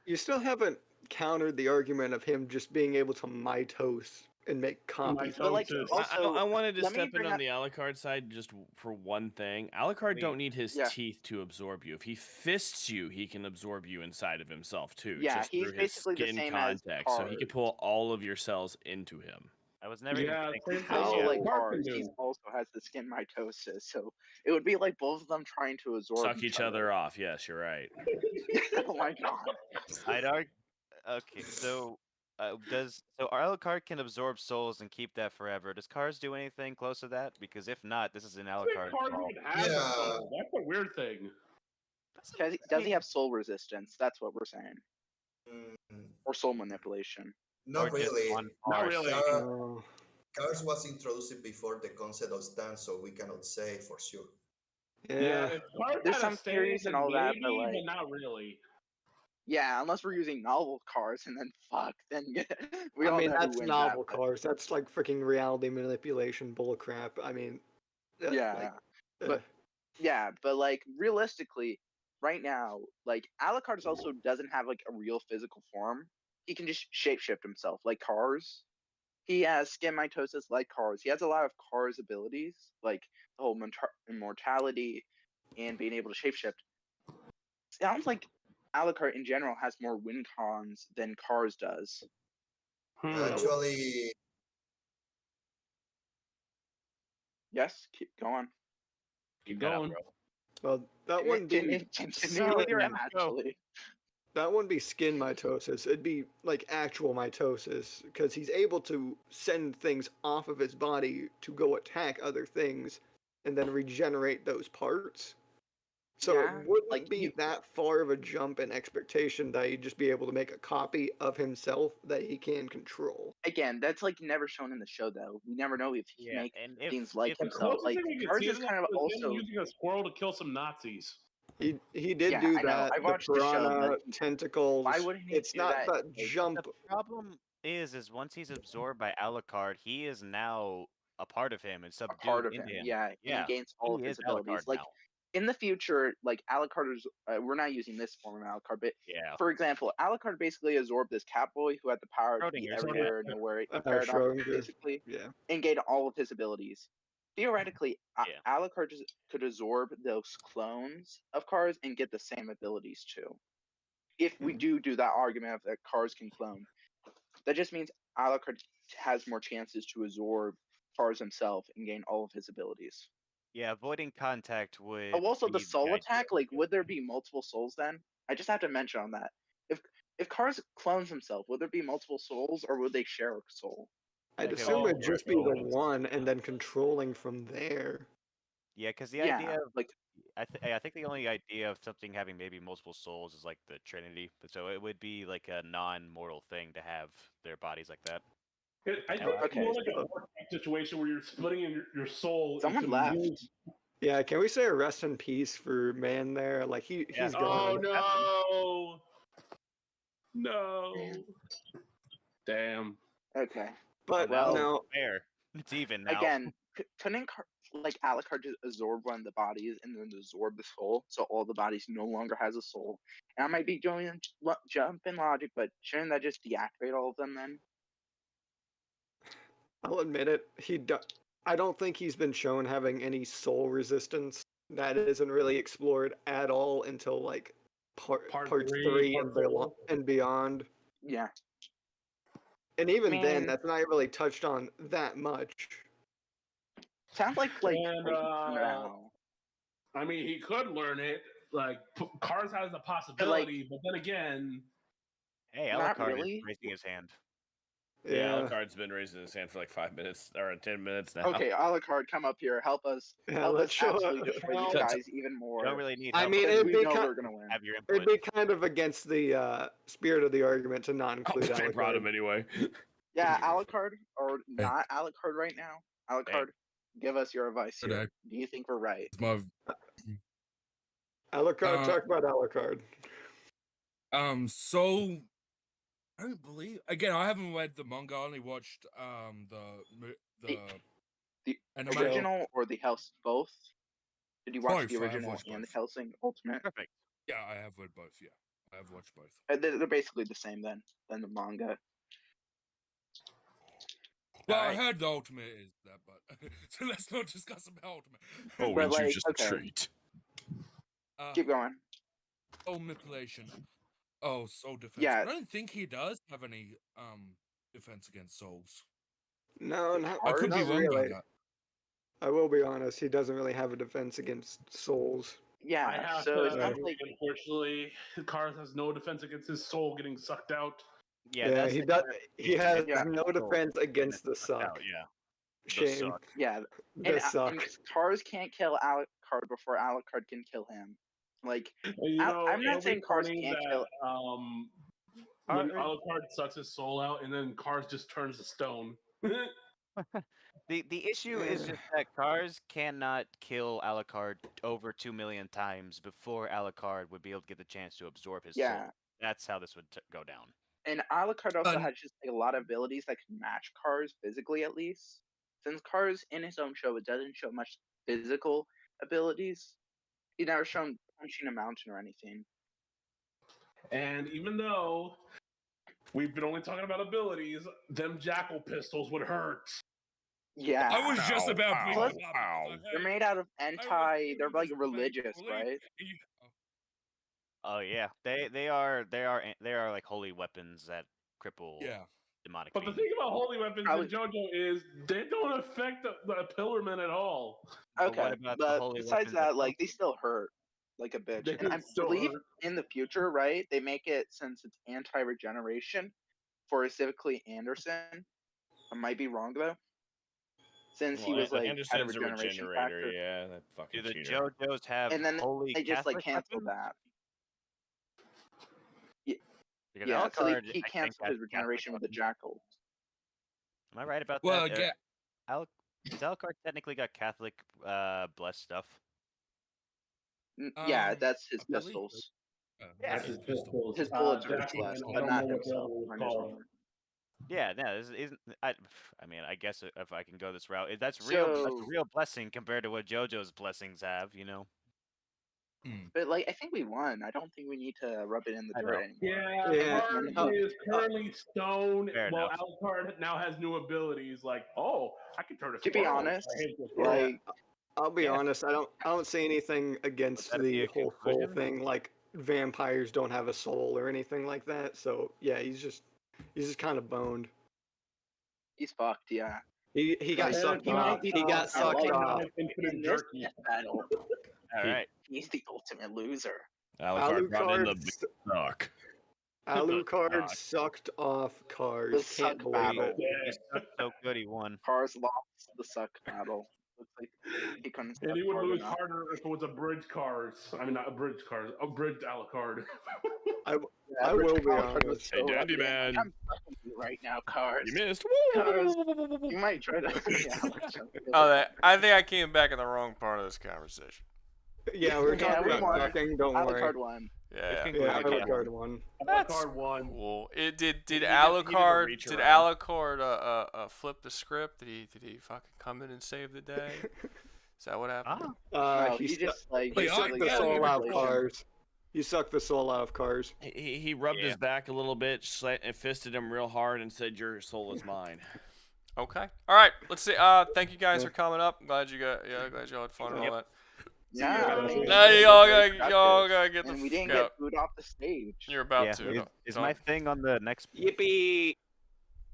you still haven't countered the argument of him just being able to mitose and make copies. But like also, I wanted to let me step in bring on up- the Alucard side just for one thing. Alucard don't need his Yeah. teeth to absorb you. If he fists you, he can absorb you inside of himself too. Yeah, just he's through his basically the skin same as contact. So he could pull all of your cells into him. I was never Yeah, even same thinking thing. also Yeah, like Mark can cars, do. he also has the skin mitosis, so it would be like both of them trying to absorb Suck each other off. Yes, you're right. Oh my god. I'd argue. Okay, so Alucard can absorb souls and keep that forever. Does Cars do anything close to that? Because if not, this is an Alucard. Cars call. even has a soul. That's a weird thing. Does he have soul resistance? That's what we're saying. Mm, Or soul manipulation. not Or just really. one Not farce. really. Cars was introduced before the concept of stance, so we cannot say for sure. Yeah. If Cars There's had a some theories stance, and all that, maybe, but like not really. yeah, unless we're using novel cars and then fuck, then we I all mean, know who that's wins novel that, but- cars. That's like freaking reality manipulation bullcrap. I mean, Yeah. like, But yeah, but like realistically, right now, like Alucard also doesn't have like a real physical form. He can just shapeshift himself like Cars. He has skin mitosis like Cars. He has a lot of Cars abilities, like the whole immortality and being able to shapeshift. Sounds like Alucard in general has more win cons than Cars does. Actually, Yes, keep going. Keep Shut up, going. bro. well, that wouldn't be Continue with your actually. that wouldn't be skin mitosis. It'd be like actual mitosis because he's able to send things off of his body to go attack other things and then regenerate those parts. So Yeah, it wouldn't like be that far of a jump in expectation that he'd just be able to make a copy of himself that he can control. Again, that's like never shown in the show though. We never know if he can Yeah, make and if- things like if- The himself. closest Like thing we can Cars see is to kind of that is him also using a squirrel to kill some Nazis. He did Yeah, do I know. that. I The watched the show, piranha but tentacles. why wouldn't he It's do not that? that Like, jump. The problem is once he's absorbed by Alucard, he is now a part of him and subdued part of into him. him. Yeah, he gains all of he his is abilities. Alucard Like now. in the future, like Alucard is. We're not using this form of Alucard, but Yeah. for example, Alucard basically absorbed this Catboy who had the power to be Schrodinger's everywhere, cat. nowhere, paradox, Schrodinger. basically, Yeah. and gained all of his abilities. Theoretically, Yeah. Alucard could absorb those clones of Cars and get the same abilities too. If we do that argument of that Cars can clone, that just means Alucard has more chances to absorb Cars himself and gain all of his abilities. Yeah, avoiding contact would. Oh, also the be soul ideal. attack. Like, would there be multiple souls then? I just have to mention on that. If Cars clones himself, would there be multiple souls or would they share a soul? I'd Okay, assume well, it'd just be the one and then controlling from there. Yeah, because the Yeah, idea of like I think the only idea of something having maybe multiple souls is like the Trinity, but so it would be like a non-mortal thing to have their bodies like that. I think it's more like a Vortex situation where you're splitting your soul. Someone into left. millions. Yeah, can we say a rest in peace for man there? Like he's Oh gone. no! Damn. Okay. But well, no, fair. It's even now. Again, couldn't like Alucard just absorb one of the bodies and then absorb the soul, so all the bodies no longer has a soul? And I might be doing jump in logic, but shouldn't that just deactivate all of them then? I'll admit it. I don't think he's been shown having any soul resistance. That isn't really explored at all until like part three and beyond. Yeah. And even Man. then, that's not really touched on that much. Sounds like And, no. I mean, he could learn it. Like Cars has a possibility, but then again, Hey, Not Alucard really. is raising his hand. Yeah, Alucard's been raising his hand for like 5 minutes or 10 minutes now. Okay, Alucard, come up here. Help us. Help us absolutely destroy these guys even more. Don't really need I help. mean, because it'd we be know ki- we're gonna win. Have your It'd input. be kind of against the spirit of the argument to not include They brought Alucard. him anyway. Yeah, Alucard, or not Alucard right now. Alucard, give us your advice here. Okay. Do you think we're right? Alucard, talk about Alucard. So I don't believe again. I haven't read the manga. I only watched The anime. original or the Hellsing? Both? Did you watch Both, the I have original watched and the both. Hellsing Ultimate? Perfect. Yeah, I have read both. Yeah, I have watched both. They're basically the same then than the manga. Well, I heard the ultimate is that, but so let's not discuss about ultimate. Oh, But, ain't you like, just a okay. treat? Keep going. Soul manipulation. Oh, soul defense. Yeah. I don't think he does have any defense against souls. No, not, I could not be wrong about really. that. I will be honest. He doesn't really have a defense against souls. Yeah, I have so to it's not agree, like unfortunately, Cars has no defense against his soul getting sucked out. Yeah, he does. He has Yeah. no defense against the suck. Yeah. Shame. Yeah, The and suck. Cars can't kill Alucard before Alucard can kill him. Like, You know, I'm it'll not be saying Cars funny can't that, kill. when Alucard sucks his soul out, and then Cars just turns to stone. The issue is just that Cars cannot kill Alucard over 2 million times before Alucard would be able to get the chance to absorb his soul. Yeah. That's how this would go down. And Alucard also has just a lot of abilities that can match Cars physically, at least. Since Cars in his own show, it doesn't show much physical abilities. He's never shown punching a mountain or anything. And even though we've been only talking about abilities, them jackal pistols would hurt. Yeah. I was just about to Plus, they're made out of they're like religious, right? Oh yeah, they are like holy weapons that cripple demonic. But the beings. thing about holy weapons in JoJo is they don't affect the pillarmen at all. But what Okay, about the but holy besides weapons that, like, they still hurt like a bitch. They And I still believe hurt. in the future, right, they make it, since it's anti-regeneration for specifically Anderson. I might be wrong though. Since he was like had a Anderson's a regeneration regenerator, factor. yeah, that fucking Do the cheater. JoJos have And then holy they just like Catholic canceled weapons? that. Because Yeah, so Alucard, he I think, canceled has his regeneration with the jackal. Am I right about Well, that? yeah. Does Alucard technically got Catholic blessed stuff? Yeah, that's his I believe pistols. Yeah. That's his pistol. His bullets are Jackie, blessed, I but don't not know what the himself. other was on his called. armor. Yeah, no, this isn't. I mean, I guess if I can go this route, that's real. That's a So- real blessing compared to what JoJo's blessings have. You know. But like, I think we won. I don't think we need to rub it in the I dirt know. anymore. Yeah, Cars is currently stone. Fair Well, enough. Alucard now has new abilities. Like, oh, I can turn a To be squirrel. honest, I hate the squirrel. like, I'll be honest. I don't see anything against that be the a whole soul conclusion? thing. Like vampires don't have a soul or anything like that. So yeah, he's just kind of boned. he's fucked. Yeah. He got Like, sucked he might off. be He got fucked. sucked Like, off. in this battle, All right. he's the ultimate loser. Alucard brought in the Alucard, big suck. Alucard sucked off Cars. The Can't suck believe battle. it. He sucked so good, he won. Cars lost the suck battle. Looks like he couldn't And suck he would hard lose enough. harder if it was a bridge Cars. I mean, not a bridge Cars, a bridge Alucard. I will be Cars was honest. Hey, so Dandy lucky. Man. I'm sucking you right now, Cars. You missed. Cars, you might try to. I think I came back in the wrong part of this conversation. Yeah, we're Yeah, talking we about won. sucking. Don't worry. Alucard won. Yeah. Yeah, Alucard won. Alucard won. Well, did He did a Alucard reach did around. Alucard flip the script? Did he fucking come in and save the day? Is that what happened? No, He he just like He just, sucked like, the got soul out of manipulation. Cars. You sucked the soul out of Cars. He rubbed his back a little bit, and fisted him real hard, and said, "Your soul is mine." Okay. All right. Let's see. Thank you guys for coming up. Glad you glad y'all had fun and all that. Yeah, Now y'all gotta get the and we didn't fuck out. get booed off the stage. You're about to. Is my thing on the next? Yippee!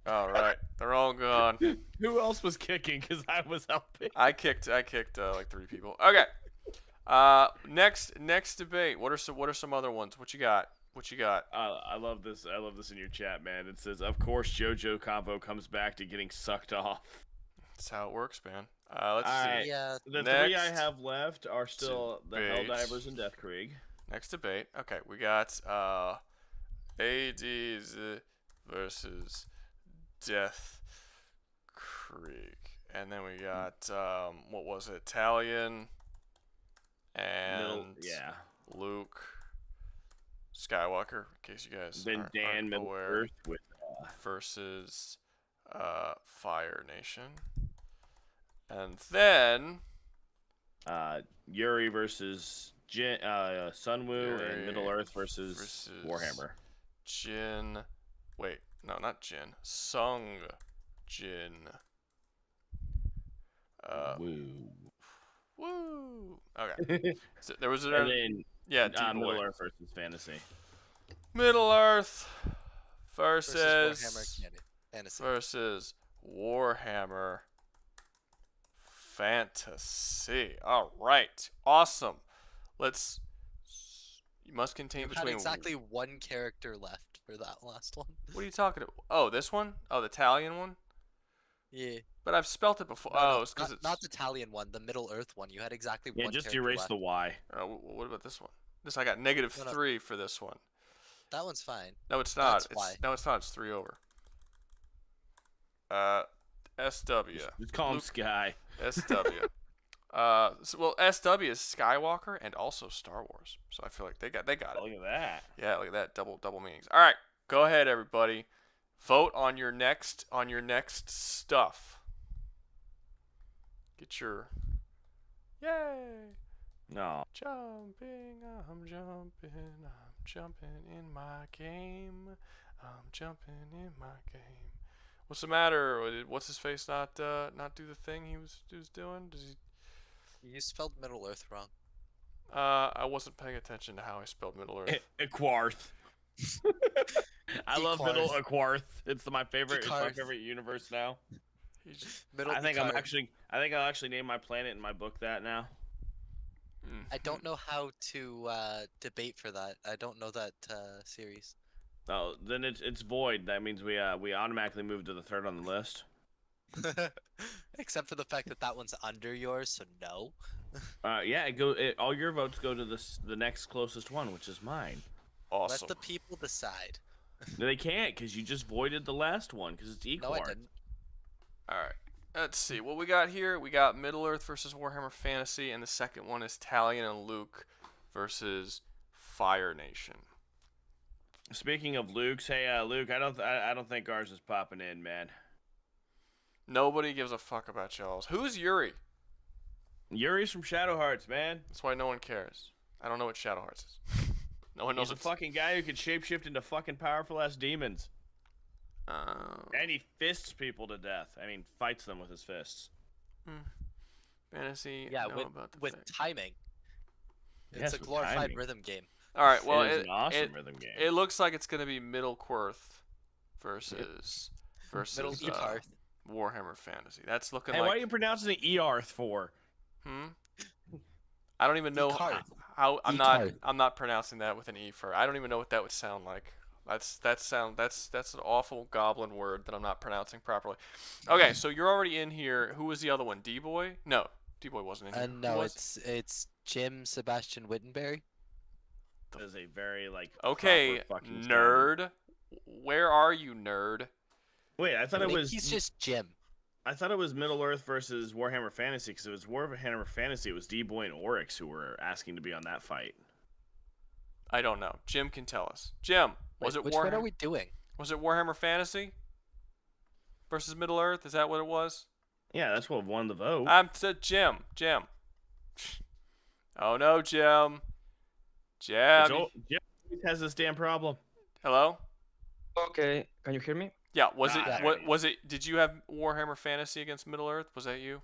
All right. They're all gone. Who else was kicking? Because I was helping. I kicked like 3 people. Okay. Next debate. What are some other ones? What you got? What you got? I love this. I love this in your chat, man. It says, "Of course, JoJo combo comes back to getting sucked off." That's how it works, man. Let's All see. right. Yeah. The Next three I have left are still the debate. Helldivers and Deathkrieg. Next debate. Okay, we got ADs versus Death Creek, and then we got what was it? Italian and Luke Skywalker. In case you guys Then aren't Dan Middle aware, Earth with versus Fire Nation, and then Yuri versus Sunwoo, Yuri and Middle Earth versus Warhammer. Jin. Wait, no, not Jin. Sung Jin. Woo. Woo. Okay. So there was an. And then Middle Earth versus Fantasy. Middle Earth Warhammer versus Fantasy. versus Warhammer Fantasy. All right, awesome. Let's. You must contain You had between. exactly one character left for that last one. What are you talking about? Oh, this one? Oh, the Italian one? Yeah. But I've spelt it before. No, it's because not, it's not the Italian one, the Middle Earth one. You had exactly Yeah, one just character erase left. the Y. What about this one? This I got negative No, no. 3 for this one. That one's fine. No, it's not. That's why. No, it's not. It's 3 over. SW. Just call him Sky. SW. Well, SW is Skywalker and also Star Wars. So I feel like they got it. Look at that. Yeah, look at that. Double meanings. All right, go ahead, everybody. Vote on your next stuff. Get your yay. No. Jumping, I'm jumping in my game. I'm jumping in my game. What's the matter? What's his face not do the thing he was doing? Does he? You spelled Middle Earth wrong. I wasn't paying attention to how I spelled Middle Earth. Aquarth. I love Middle Aquarth. It's my favorite. It's my Equarth. favorite universe now. Middle I think Equarth. I'll actually name my planet in my book that now. I don't know how to debate for that. I don't know that series. Oh, then it's void. That means we automatically move to the third on the list. Except for the fact that that one's under yours, so no. Yeah, all your votes go to the next closest one, which is mine. Awesome. Let the people decide. No, they can't, because you just voided the last one, because it's equal. No, I didn't. All right. Let's see what we got here. We got Middle Earth versus Warhammer Fantasy, and the second one is Talion and Luke versus Fire Nation. Speaking of Luke's, hey Luke, I don't think ours is popping in, man. Nobody gives a fuck about y'all's. Who's Yuri? Yuri's from Shadow Hearts, man. That's why no one cares. I don't know what Shadow Hearts is. No one knows. He's a fucking guy who can shapeshift into fucking powerful ass demons. And he fists people to death. I mean, fights them with his fists. Fantasy. Yeah, know about the with thing. timing. Yes, It's a with glorified timing. rhythm game. All right. Well, It is an awesome rhythm game. It looks like it's gonna be Middle-earth versus Middle Earth. Warhammer Fantasy. That's looking Hey, like. why are you pronouncing it Earth for? I don't even know Ecarth. how I'm Ecarth. not pronouncing that with an E for. I don't even know what that would sound like. That's an awful goblin word that I'm not pronouncing properly. Okay, so you're already in here. Who was the other one? D-Boy? No, D-Boy wasn't in here. Who No, was? it's Jim Sebastian Wittenberry. That is a very Okay, proper fucking nerd. Where are you, nerd? Wait, I thought I it think was. he's just Jim. I thought it was Middle Earth versus Warhammer Fantasy, because it was Warhammer Fantasy. It was D-Boy and Oryx who were asking to be on that fight. I don't know. Jim can tell us. Jim, was it Which Warhammer? one are we doing? Was it Warhammer Fantasy versus Middle Earth? Is that what it was? Yeah, that's what won the vote. I'm to Jim. Oh no, Jim. Jim. Jim has this damn problem. Hello? Okay, can you hear me? Yeah, was Ah, it what was it did you have Warhammer Fantasy against Middle Earth? Was that you?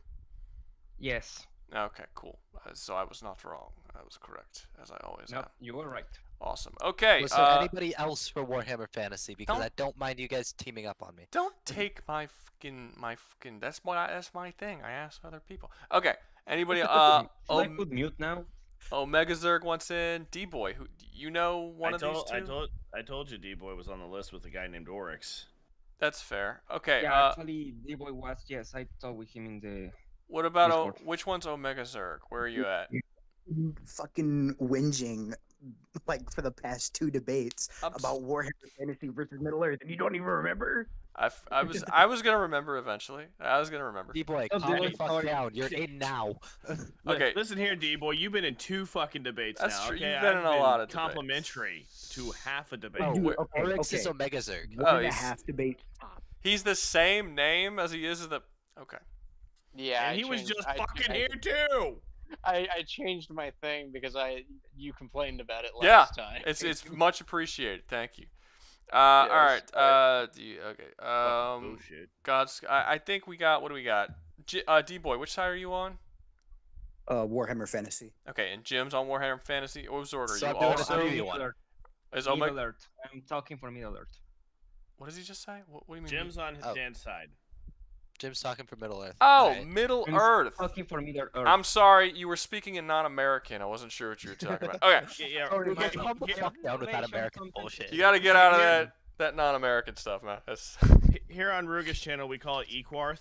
Yes. Okay, cool. So I was not wrong. I was correct, as I always No, am. you were right. Awesome. Okay. Was there anybody else for Warhammer Fantasy? Because don't- I don't mind you guys teaming up on me. Don't take my fucking that's my thing. I ask other people. Okay. Anybody Should I put mute now? Omega Zerg wants in. D-Boy, who you know one of these two? I told you D-Boy was on the list with a guy named Oryx. That's fair. Okay. Yeah, actually, D-Boy was. Yes, I talked with him in the. What about Discord. which one's Omega Zerg? Where are you at? Fucking whinging like for the past 2 debates about Warhammer Fantasy versus Middle Earth, and you don't even remember. I was gonna remember eventually. I was gonna remember. D-Boy, calm the fuck down. You're in now. Okay. Listen here, D-Boy. You've been in 2 fucking debates That's now. true. Okay? You've been in a lot of debates. complimentary to half a debate. Oh, Dude, Oryx is Omega Zerg. 1.5 debates. He's the same name as he is in the. Okay. Yeah, And he was changed- just I- fucking I- here too. I changed my thing because you complained about it Yeah, last time. it's much appreciated. Thank you. All right. Okay. Bullshit. God's. I think we got. What do we got? D-Boy, which side are you on? Warhammer Fantasy. Okay, and Jim's on Warhammer Fantasy. What Zerg are So you I'm doing also? a 3v1. Is Middle Omega? Earth. I'm talking for Middle Earth. What does he just say? What do you mean? Jim's on Dan's side. Jim's talking for Middle Earth. Oh, Alright. Middle I'm Earth. talking for Middle Earth. I'm sorry, you were speaking in non-American. I wasn't sure what you were talking about. Okay, Yeah. Sorry, man, calm the fuck down with that American bullshit. you got to get out of that non-American stuff, man. That's Here on Ruga's channel, we call it Equarth.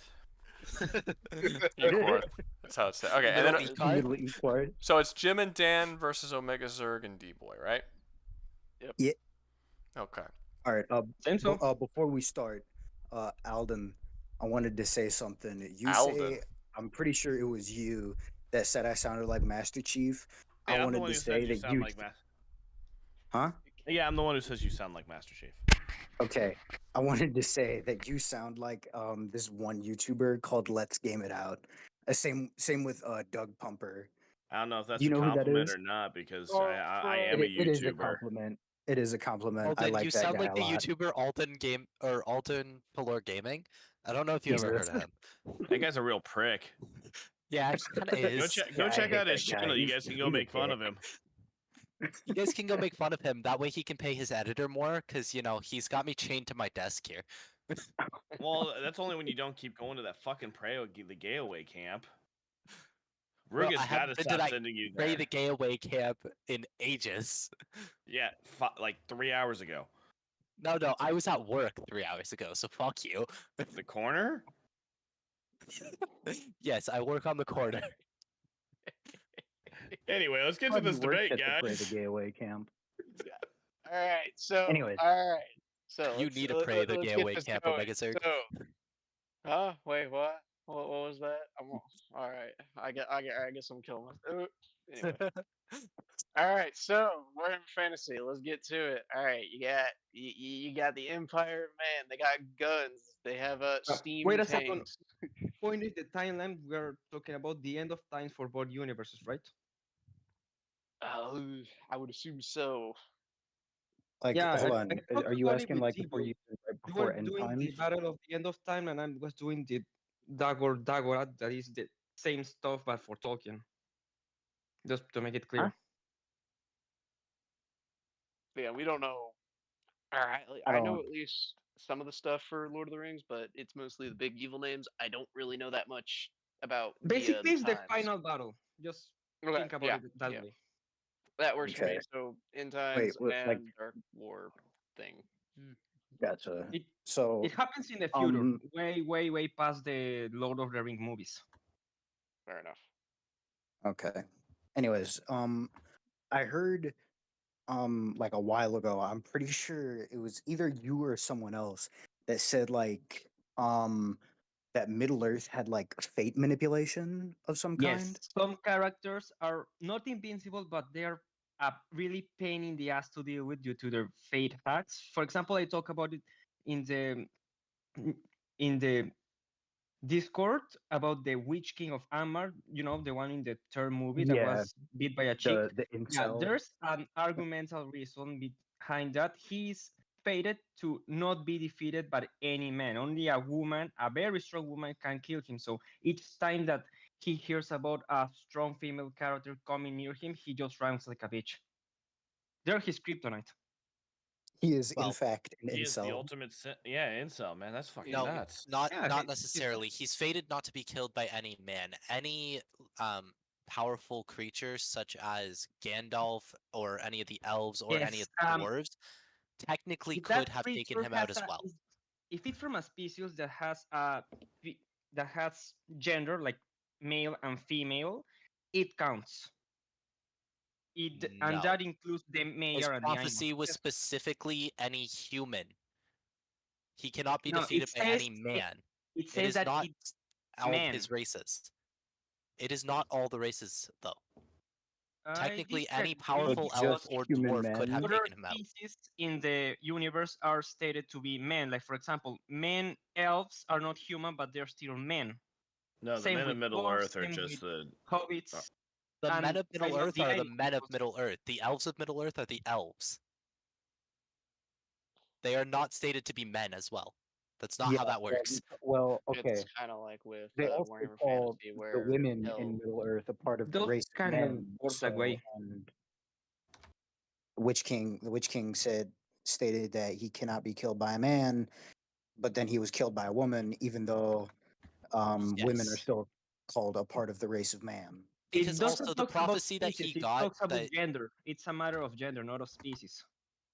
Equarth. That's how it's said. Okay, and then Middle Equart. so it's Jim and Dan versus Omega Zerg and D-Boy, right? Yep. Yeah. Okay. All right. Same so. Before we start, Alden, I wanted to say something. You Alden. say I'm pretty sure it was you that said I sounded like Master Chief. Yeah, I I'm the wanted one to who say says you that sound you. like Huh? Yeah, I'm the one who says you sound like Master Chief. Okay. I wanted to say that you sound like this one YouTuber called Let's Game It Out. Same with Doug Pumper. I don't know if that's You a know who that compliment is? or not because I am a YouTuber. It is a compliment. It is a compliment. I Alden, like you that sound guy like the a lot. YouTuber Alton Pelor Gaming. I don't know if you ever heard of him. That guy's a real prick. Yeah, he kind of is. Go check out hate his that guy. channel. You guys can go He's a make fun dick. of him. You guys can go make fun of him. That way he can pay his editor more, because, he's got me chained to my desk here. Well, that's only when you don't keep going to that fucking the gay away camp. Well, Ruga's I got haven't to been to stop that sending you Pray there. the Gay Away camp in ages. Yeah, like 3 hours ago. No, I was at work 3 hours ago, so fuck you. The corner? Yes, I work on the corner. Anyway, let's get to Thought you this worked debate, at the Pray guys. the Gay Away camp. All right. So. Anyways. All right. So You let's- need to let- pray let- the let's Gay get Away this camp, going. Omega Zerg. So, wait, what? What was that? All right. I guess I'm killing myself. Anyway. All right. So we're in fantasy. Let's get to it. All right. You got the Empire, man. They got guns. They have steam Wait a tanks. second. Point is the timeline. We are talking about the end of times for both universes, right? I would assume so. Like, Yeah, hold I on. talked Are you about it asking with like T-Boy. You before were end doing the times? battle of the end of time, and I was doing the Dagorat. That is the same stuff, but for Tolkien. Just to make it clear. Yeah, we don't know. All right. I know at least some of the stuff for Lord of the Rings, but it's mostly the big evil names. I don't really know that much about. Basically, it's the times. final battle. Just Okay, think about it that way. That works for me. Okay. So end times wait, and like- Dark War thing. Gotcha. It- So It happens in the future, way past the Lord of the Ring movies. Fair enough. okay. Anyways, I heard like a while ago, I'm pretty sure it was either you or someone else that said like that Middle Earth had like fate manipulation of some Yes, kind. some characters are not invincible, but they're a really pain in the ass to deal with due to their fate hacks. For example, I talk about it in the Discord about the Witch King of Ammar. You know, the one in the third movie that Yeah, was beat by a chick. the Yeah, incel. there's an argumental reason behind that. He's fated to not be defeated by any man. Only a woman, a very strong woman, can kill him. So each time that he hears about a strong female character coming near him, he just runs like a bitch. They're his kryptonite. He is Well, in fact an He is the incel. ultimate incel, man. That's fucking No, nuts. not Yeah, not he's necessarily. He's fated not to be killed by any man. Any powerful creatures such as Gandalf or any of the elves or any of Yes. the dwarves technically If that could have taken creature him out has as well. if it's from a species that has that has gender like male and female, it counts. And No. that includes the His mayor and the prophecy animal. was specifically any human. He cannot be No, defeated by any man. It It says is that not it's all of man. his races. It is not all the races, though. I Technically, disagree any powerful elf just or human dwarf could have men? Other taken him out. species in the universe are stated to be men. Like for example, men elves are not human, but they're still men. No, the Same men with of Middle dwarves, Earth are same just with the. hobbits. The and men of Middle Final Earth are the Dividing men of Peoples. Middle Earth. The elves of Middle Earth are the elves. They are not stated to be men as well. That's not how that works. Well, okay. It's kind of like with They also Warhammer call Fantasy, the where women in elves- Middle Earth a part of the Those race of kind of men. work that way. And the Witch King stated that he cannot be killed by a man, but then he was killed by a woman, even though women are Yes. still called a part of the race of man. Because It doesn't also the talk about prophecy that species, he it got talks about that gender. It's a matter of gender, not of species.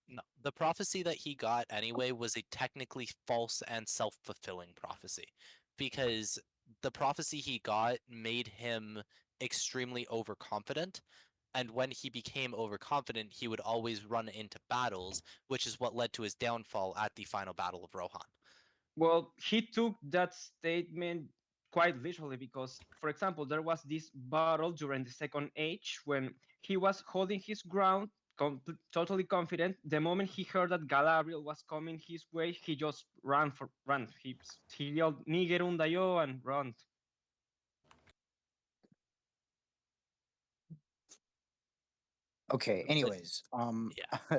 no, the prophecy that he got anyway was a technically false and self-fulfilling prophecy, because the prophecy he got made him extremely overconfident, and when he became overconfident, he would always run into battles, which is what led to his downfall at the final battle of Rohan. Well, he took that statement quite literally because, for example, there was this battle during the Second Age when he was holding his ground, totally confident. The moment he heard that Galadriel was coming his way, he just ran. He yelled "Niger Undayo" and ran. Okay. Anyways, Yeah.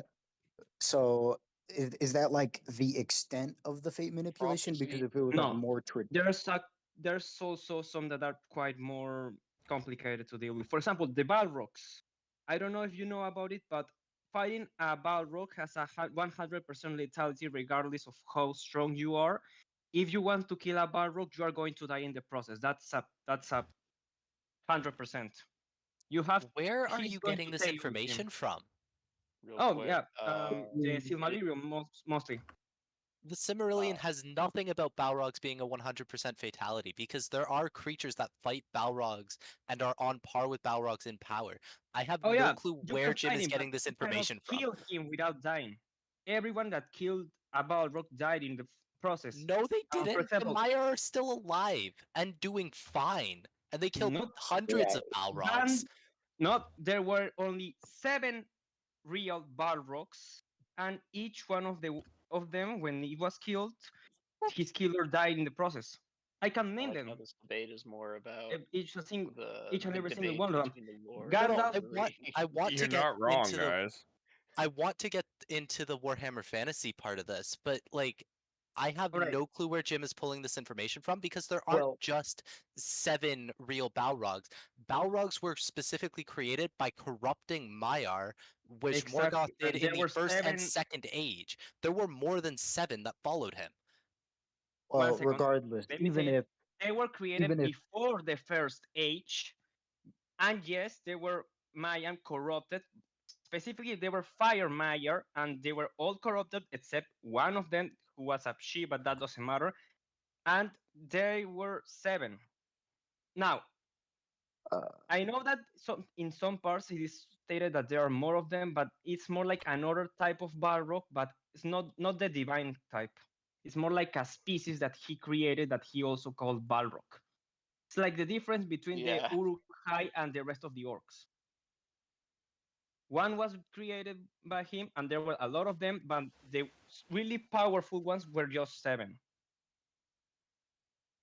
so is that like the extent of the fate manipulation? Because if it was like No, more there's also some that are quite more complicated to deal with. For example, the Balrogs. I don't know if you know about it, but fighting a Balrog has a 100% lethality regardless of how strong you are. If you want to kill a Balrog, you are going to die in the process. That's a 100%. You have. Where are he's you going getting to this tell you with him. information from? Real Oh quick, yeah, the Silmarillion mostly. The Silmarillion has nothing about Balrogs being a 100% fatality, because there are creatures that fight Balrogs and are on par with Balrogs in power. I have Oh no yeah, clue you where can Jim fight is him, getting but this you cannot information from. kill him without dying. Everyone that killed a Balrog died in the process. No, they For didn't. example, the Maiar are still alive and doing fine, and they killed Not- hundreds of Balrogs. There were only 7 real Balrogs, and each one of them, when he was killed, his killer died in the process. I can I name like them. how this debate is more about Each and the every single debate one of them. between the lords. Gandalf. I want You're to get not wrong, into guys. I want to get into the Warhammer Fantasy part of this, but like I have Alright. no clue where Jim is pulling this information from, because there aren't just 7 real Balrogs. Balrogs were specifically created by corrupting Maiar, which Exactly, Morgoth did and in there the were first 7 and second age. There were more than 7 that followed him. One well, second. regardless, Let me even tell you, if they were created even if- before the first age, and yes, they were Mayan corrupted. Specifically, they were Fire Maiar, and they were all corrupted except one of them who was a she, but that doesn't matter. And they were 7. Now, I know that in some parts it is stated that there are more of them, but it's more like another type of Balrog, but it's not the divine type. It's more like a species that he created that he also called Balrog. It's like the difference between the Uruk-hai and the rest of the orcs. One was created by him, and there were a lot of them, but the really powerful ones were just 7.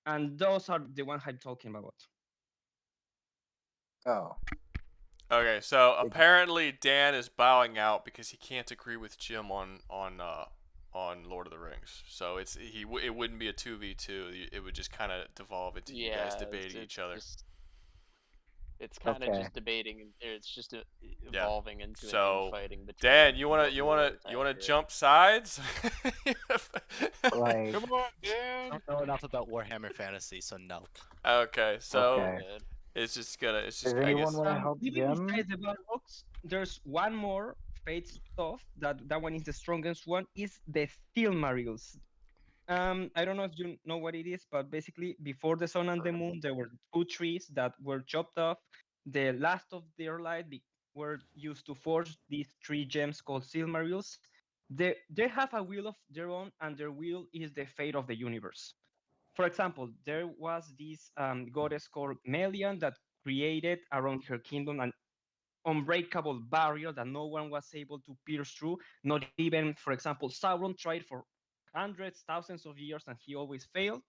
And those are the ones I'm talking about. Oh. Okay, so apparently Dan is bowing out because he can't agree with Jim on Lord of the Rings. So it wouldn't be a 2v2. It would just kind of devolve into you guys debating each other. It's kind of just debating, and it's just evolving into so, fighting between. Dan, you wanna jump sides? Come on, Dan. I don't know enough about Warhammer Fantasy, so no. Okay, so It's just gonna. It's Does just. I anyone guess. want to help Even them? besides the Balrogs, there's one more fate stuff that one is the strongest one. Is the Silmarils. I don't know if you know what it is, but basically, before the sun and the moon, there were two trees that were chopped off. The last of their light were used to forge these three gems called Silmarils. They have a will of their own, and their will is the fate of the universe. For example, there was this goddess called Melian that created around her kingdom an unbreakable barrier that no one was able to pierce through. Not even, for example, Sauron tried for hundreds, thousands of years, and he always failed.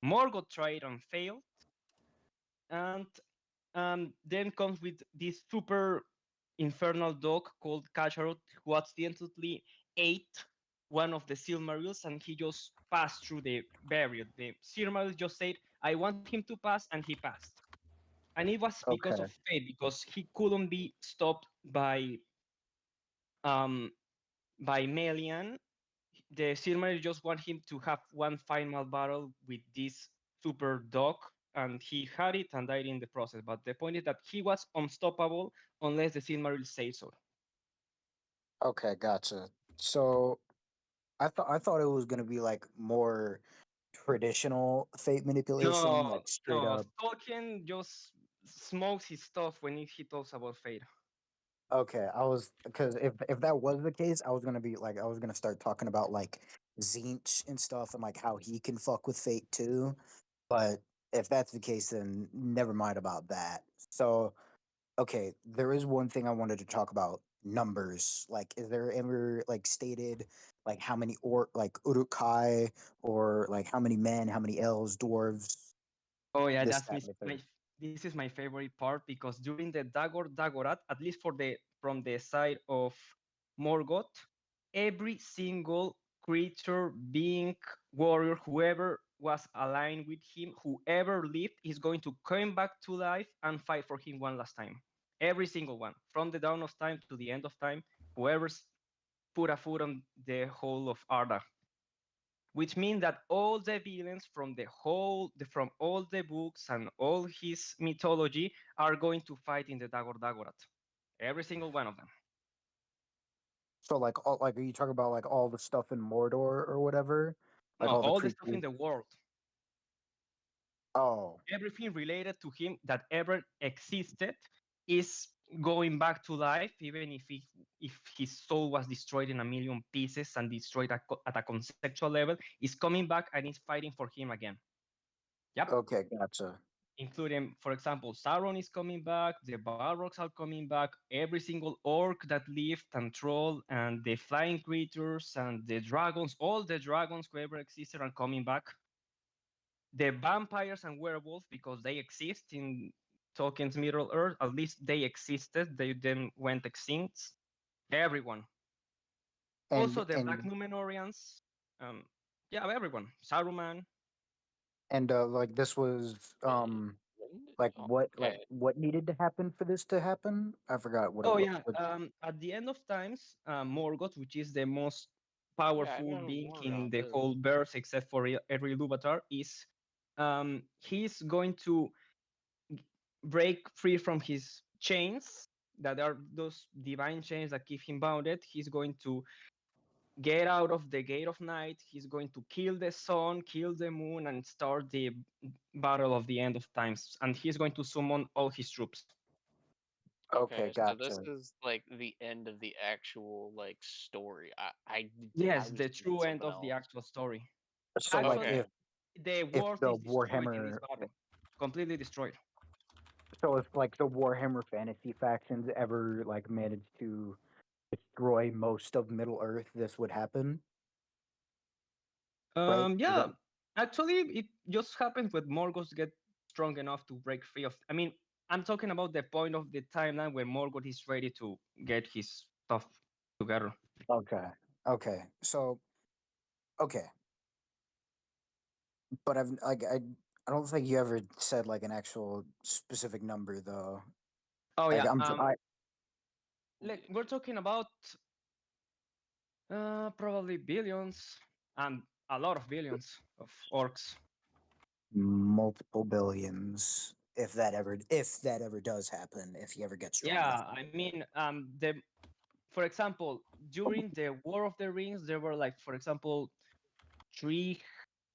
Morgoth tried and failed. And then comes with this super infernal dog called Kasharot, who accidentally ate one of the Silmarils, and he just passed through the barrier. The Silmaril just said, "I want him to pass," and he passed. And it was because Okay. of fate, because he couldn't be stopped um by Melian. The Silmaril just want him to have one final battle with this super dog, and he had it and died in the process. But the point is that he was unstoppable unless the Silmaril said so. Okay, gotcha. So I thought it was gonna be like more traditional fate manipulation, No, like straight no, up. Tolkien just smokes his stuff when he talks about fate. Okay, I was because if that was the case, I was gonna be like I was gonna start talking about like Zinch and stuff and like how he can fuck with fate too. But if that's the case, then never mind about that. So okay, there is one thing I wanted to talk about numbers. Like, is there ever like stated like how many like Urukai or like how many men, how many elves, dwarves, Oh yeah, this, that's that, and the third? this is my favorite part because during the Dagorat, at least from the side of Morgoth, every single creature, being, warrior, whoever was aligned with him, whoever lived, is going to come back to life and fight for him one last time. Every single one, from the dawn of time to the end of time, whoever's put a foot on the whole of Arda, which means that all the villains from from all the books and all his mythology are going to fight in the Dagorat. Every single one of them. So like all like are you talking about like all the stuff in Mordor or whatever? Like No, all the all the stuff in creatures? the world. Oh, Everything related to him that ever existed is going back to life, even if his soul was destroyed in a million pieces and destroyed at a conceptual level, is coming back and is fighting for him again. Yep. okay, gotcha. Including, for example, Sauron is coming back, the Balrogs are coming back, every single orc that lived and troll, and the flying creatures and the dragons, all the dragons who ever existed are coming back. The vampires and werewolves, because they exist in Tolkien's Middle Earth, at least they existed, they then went extinct. Everyone. Also, the Black And Numenorians, yeah, everyone. Saruman. like this was like Okay. what needed to happen for this to happen? I forgot what it Oh was. yeah, at the end of times, Morgoth, which is the most Yeah, I powerful know being more in about the this. whole verse except for every Ilúvatar, is he's going to break free from his chains that are those divine chains that keep him bounded. He's going to get out of the gate of night. He's going to kill the sun, kill the moon, and start the battle of the end of times. And he's going to summon all his troops. Okay, So this gotcha. is like the end of the actual like story. I Yes, was the thinking true end something of the else. actual story. So like Actually, the if world the is destroyed in this Warhammer battle, completely destroyed. so if like the Warhammer fantasy factions ever like managed to destroy most of Middle Earth, this would happen, right? Is Yeah, that actually, it just happens when Morgoth get strong enough to break free of. I mean, I'm talking about the point of the timeline where Morgoth is ready to get his stuff together. okay? Okay, so okay, but I've like I don't think you ever said like an actual specific number though. Oh Like yeah, I we're talking about probably billions and a lot of billions of orcs. multiple billions. if that ever does happen, if he ever gets strong Yeah, enough. I mean, for example, during the War of the Rings, there were like, for example,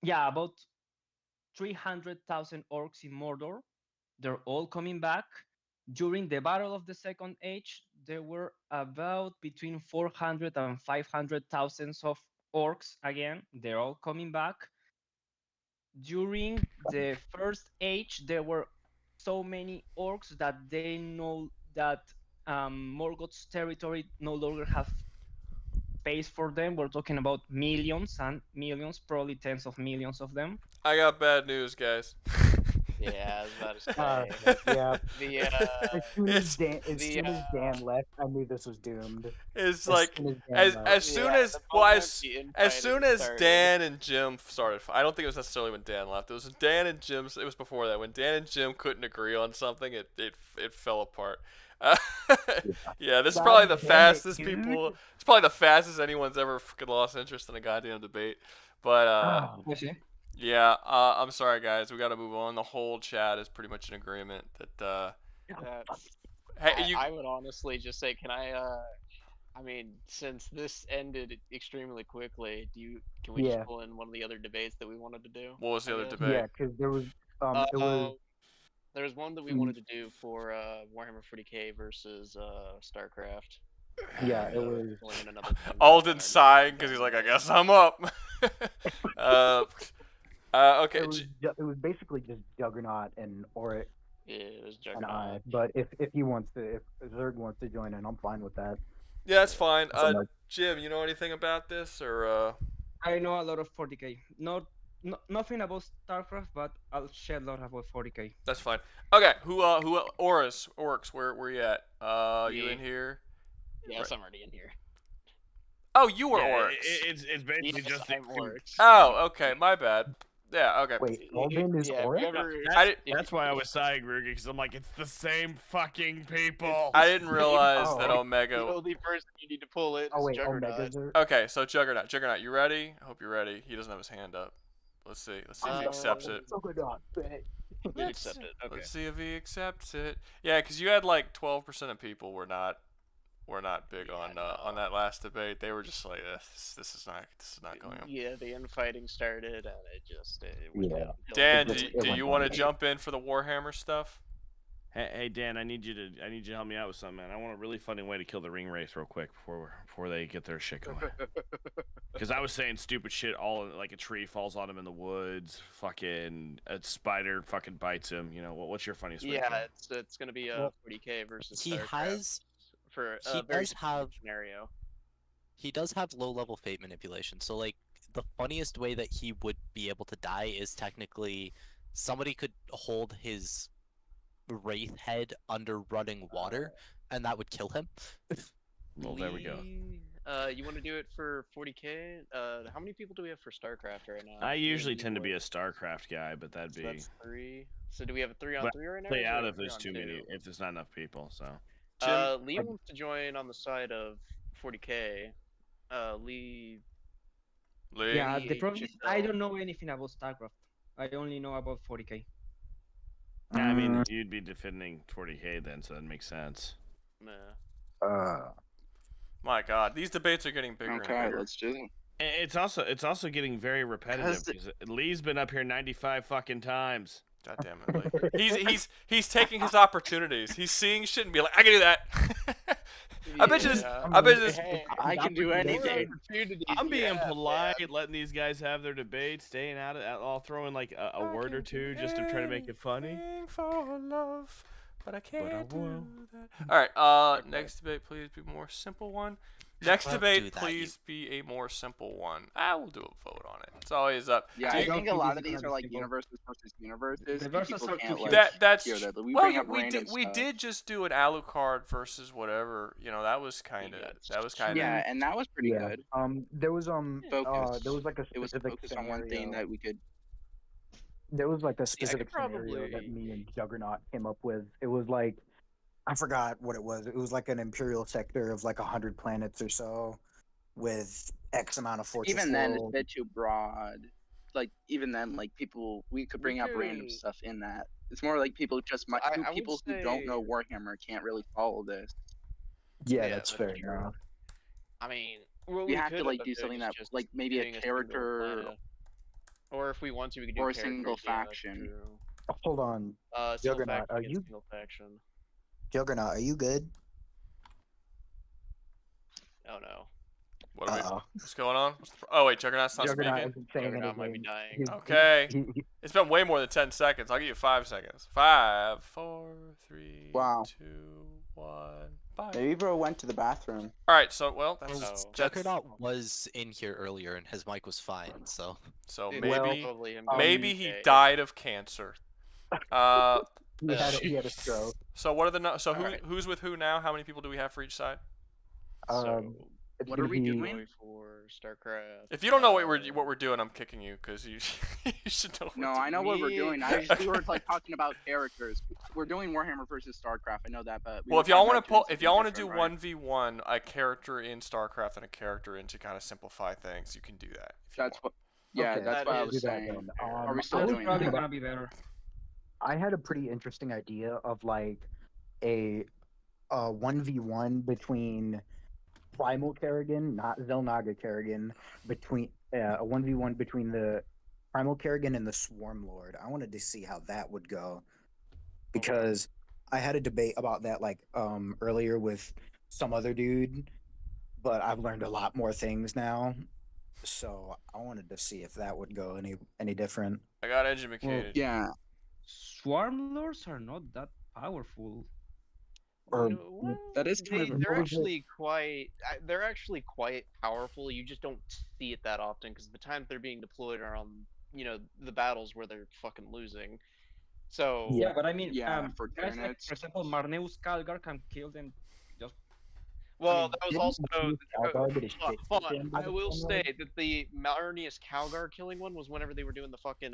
about 300,000 orcs in Mordor. They're all coming back. During the Battle of the Second Age, there were about between 400 and 500,000 of orcs again. They're all coming back. During the First Age, there were so many orcs that they know that Morgoth's territory no longer have space for them. We're talking about millions and millions, probably tens of millions of them. I got bad news, guys. Yeah, I was about to say. Yeah. The As soon as Dan left, I knew this was doomed. It's As like soon as soon as as soon as started. Dan and Jim started. I don't think it was necessarily when Dan left. It was Dan and Jim. It was before that. When Dan and Jim couldn't agree on something, it fell apart. Yeah, this is probably the fastest people. It's probably the fastest anyone's ever freaking lost interest in a goddamn debate. But yeah, I'm sorry guys, we got to move on. The whole chat is pretty much in agreement that. Hey, I would honestly just say, can I mean, since this ended extremely quickly, can we just pull in one of the other debates that we wanted to do? What was the other debate? Yeah, because there was it was there was one that we wanted to do for Warhammer 40k versus Starcraft. Yeah, it was. Alden sighing because he's like, I guess I'm up. Okay. It was basically just Juggernaut and Oric. Yeah, it was And Juggernaut. but if he wants to, if Zerg wants to join in, I'm fine with that. Yeah, that's fine. Jim, you know anything about this or? I know a lot of 40k. Nothing about Starcraft, but I'll share a lot about 40k. That's fine. Okay, who Orcs, where you at? You in here? Yes, I'm already in here. Oh, you were Yeah, Orcs. It's basically just the Orcs. Oh, okay, my bad. Yeah, okay. Wait, Alden is Oric? That's why I was sighing, Rugi, because I'm like, it's the same fucking people. I didn't realize that The Omega. only person you need to pull in is Juggernaut. Okay, so Juggernaut, you ready? I hope you're ready. He doesn't have his hand up. Let's see if he accepts it. He accept it. Okay. Let's see if he accepts it. Yeah, because you had like 12% of people were not big on that last debate. They were just like, this is not going on. Yeah, the infighting started, and it just. Dan, do you want to jump in for the Warhammer stuff? Hey Dan, I need you to help me out with something, man. I want a really funny way to kill the ring race real quick before they get their shit going. Because I was saying stupid shit, like a tree falls on him in the woods, fucking a spider fucking bites him. You know what's your funniest way? Yeah, it's gonna be a 40k versus. He Starcraft for a very specific scenario. He does have low-level fate manipulation, so like the funniest way that he would be able to die is technically somebody could hold his wraith head under running water, and that would kill him. Well, there we go. You want to do it for 40k? How many people do we have for Starcraft right now? I usually tend to be a Starcraft guy, but that'd be. That's 3. So do we have a 3-on-3 right now? Play out if there's too many, if there's not enough people. So. Lee wants to join on the side of 40k. Lee. Yeah, the problem is I don't know anything about Starcraft. I only know about 40k. Yeah, I mean, you'd be defending 40k then, so that makes sense. My God, these debates are getting bigger and bigger. Let's do them. It's also getting very repetitive because Lee's been up here 95 fucking times. God damn it, Lee. He's taking his opportunities. He's seeing shit and be like, I can do that. I bet you this. I bet you this. I can do anything. I'm being polite, letting these guys have their debate, staying out of it. I'll throw in like a word or two just to try to make it funny. For love, but I can't do that. All right. Next debate, please be a more simple one. Next debate, please be a more simple one. I will do a vote on it. It's always up. Yeah, I think a lot of these are like universes versus universes. The versus People are can't, too like, that's hear that. We well, bring up we random did. We stuff. did just do an Alucard versus whatever. You know, that was kind of. Yeah, and that was pretty good. There was Focus. there was like a It was specific focused on one thing that we could. There was like a specific scenario that me and Juggernaut came up with. It was like, I forgot what it was. It was like an imperial sector of like 100 planets or so, with X amount of fortress. Even then, it's a bit too broad. like even then, like people, we could bring up random could- stuff in that. It's more like people just might, I would people who don't know Warhammer can't really follow this. Yeah, that's fair enough. I mean, what We we have to could like end up do doing something is that just like maybe doing a single character planet. Or if we want to, we could do or a character, single yeah, that's faction. true. Hold on. Single Juggernaut, faction are against you single faction. Juggernaut? Are you good? Oh no. What are we? Uh-oh. What's going on? Oh wait, Juggernaut's not Juggernaut speaking. isn't saying Juggernaut might be anything. dying. Okay. he- It's been way more than 10 seconds. I'll give you 5 seconds. 5, 4, 3, Wow. 2, 1. Bye. Maybe bro went to the bathroom. All right. So well, that's Well, that's Juggernaut was in here earlier and his mic was fine, so. so It- maybe probably him maybe going he UK. died of cancer. he had a stroke. So what are the so Alright. who's with who now? How many people do we have for each side? It's What gonna are we be- doing? For Starcraft. If you don't know what we're doing, I'm kicking you because you you should know. No, what I know what we're doing. We were Okay. like talking about characters. We're doing Warhammer versus Starcraft. I know that, but Well, if y'all want to if y'all want to do one, 1v1 a character in Starcraft and a character in to kind of simplify things, you can do that. if you that's want. what. Yeah, Okay, that's what I do was that saying. then. Are we I still was doing thinking that? about- Gonna be better. I had a pretty interesting idea of like a 1v1 between Primal Kerrigan, not Zelnaga Kerrigan, between a 1v1 between the Primal Kerrigan and the Swarm Lord. I wanted to see how that would go because I had a debate about that like earlier with some other dude, but I've learned a lot more things now. So I wanted to see if that would go any different. I got educated. Yeah. Swarm lords are not that powerful. Or that is kind of They're actually quite. They're actually quite powerful. You just don't see it that often because the times they're being deployed are on, the battles where they're fucking losing. So Yeah, but I mean, for guys like, Tyranids. for example, Marneus Calgar can kill them just. Well, I mean, that was didn't also. Marneus Calgar get his shit Hold kicked in on. by I the will Swarm say Lord? that the Marneus Calgar killing one was whenever they were doing the fucking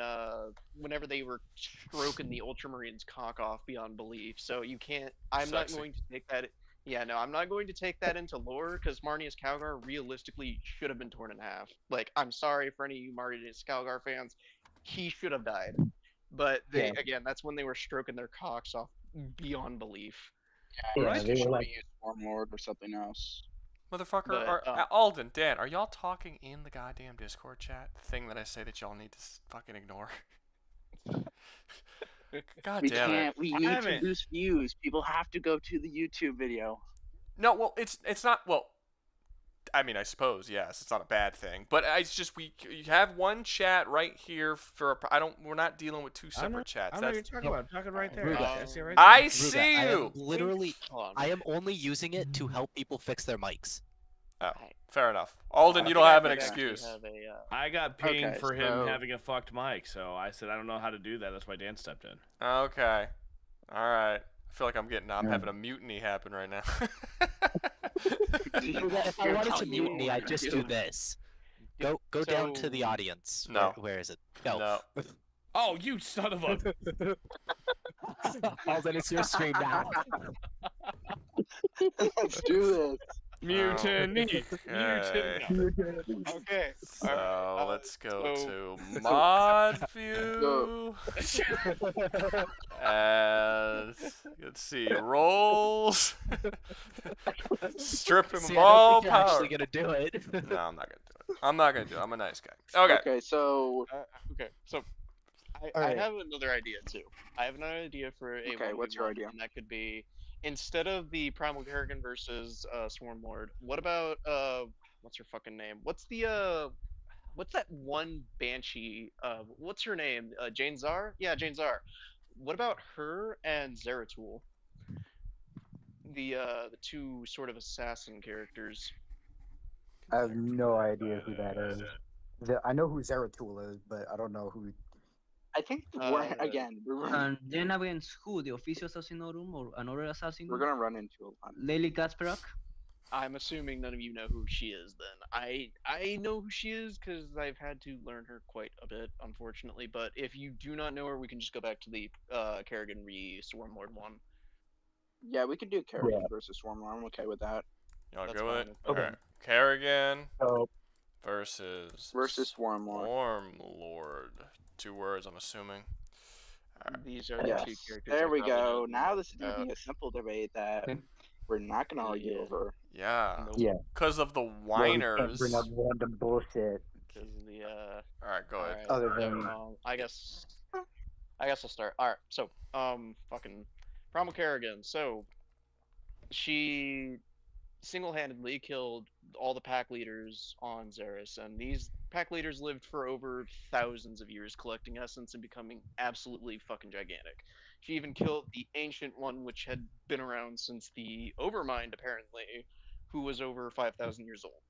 whenever they were stroking the Ultramarines cock off beyond belief. So you can't. I'm not Sexy. going to take that. Yeah, no, I'm not going to take that into lore because Marneus Calgar realistically should have been torn in half. Like, I'm sorry for any of you Marneus Calgar fans, he should have died. But they again, that's when they were stroking their cocks off beyond belief. Yeah, Yeah, they were like- use Swarm Lord or something else. Motherfucker, But, Alden, Dan, are y'all talking in the goddamn Discord chat? The thing that I say that y'all need to fucking ignore. God We damn can't. it. We need to boost views. People have to go to the YouTube video. No, well, it's not. Well, I mean, I suppose yes, it's not a bad thing, but it's just you have one chat right here for. We're not dealing with two separate chats. I know what That's you're talking about. I'm talking right there. Ruga, I see it right I there. see Ruga, I am you. literally, Hold on. I am only using it to help people fix their mics. Oh, fair enough. Alden, you don't have an excuse. I got pinged Okay, for him so- having a fucked mic, so I said I don't know how to do that. That's why Dan stepped in. Okay. All right. I feel like I'm having a mutiny happen right now. Ruga, if I wanted to mutiny, I'd just do this. Go down to the So- audience. No. Where is it? Go. No. Oh, you son of a! Alden, it's your stream now. Let's do this. Mutiny. Okay. Mutiny. Okay. So let's go so- to mod view. And let's see, rolls. Strip him See, of I all don't think you're power. actually gonna do it. No, I'm not gonna do it. I'm not gonna do it. I'm a nice guy. Okay. Okay, so Okay, so I Alright. have another idea too. I have another idea for a Okay, what's your 1v1, idea? And that could be instead of the Primal Kerrigan versus Swarm Lord. What about what's her fucking name? What's that one Banshee? What's her name? Jane Zar? Yeah, Jane Zar. What about her and Zeratul? The two sort of assassin characters. I have no idea who that is. I know who Zeratul is, but I don't know who. I think again And then against who? The Officio Assassinorum or another assassin? we're gonna run into a lot. Lely Kasperak? I'm assuming none of you know who she is. Then I know who she is because I've had to learn her quite a bit, unfortunately. But if you do not know her, we can just go back to the Kerrigan Swarm Lord one. Yeah, we could do Kerrigan versus Swarm Lord. I'm okay with that. Y'all That's go with fine. it? Okay. Kerrigan. So versus Swarm Lord. Swarm Lord. 2 words, I'm assuming. These are the two characters. There I we probably know go. the Now most this is gonna about. be a simple debate that we're not gonna argue over. Yeah. Yeah. Because of the Well, we can't bring up whiners. random bullshit. Because the Alright, go ahead. Alright, Other so, than- I guess I'll start. Alright, so fucking Primal Kerrigan. So she single-handedly killed all the pack leaders on Zeus, and these pack leaders lived for over thousands of years, collecting essence and becoming absolutely fucking gigantic. She even killed the ancient one, which had been around since the Overmind, apparently, who was over 5,000 years old.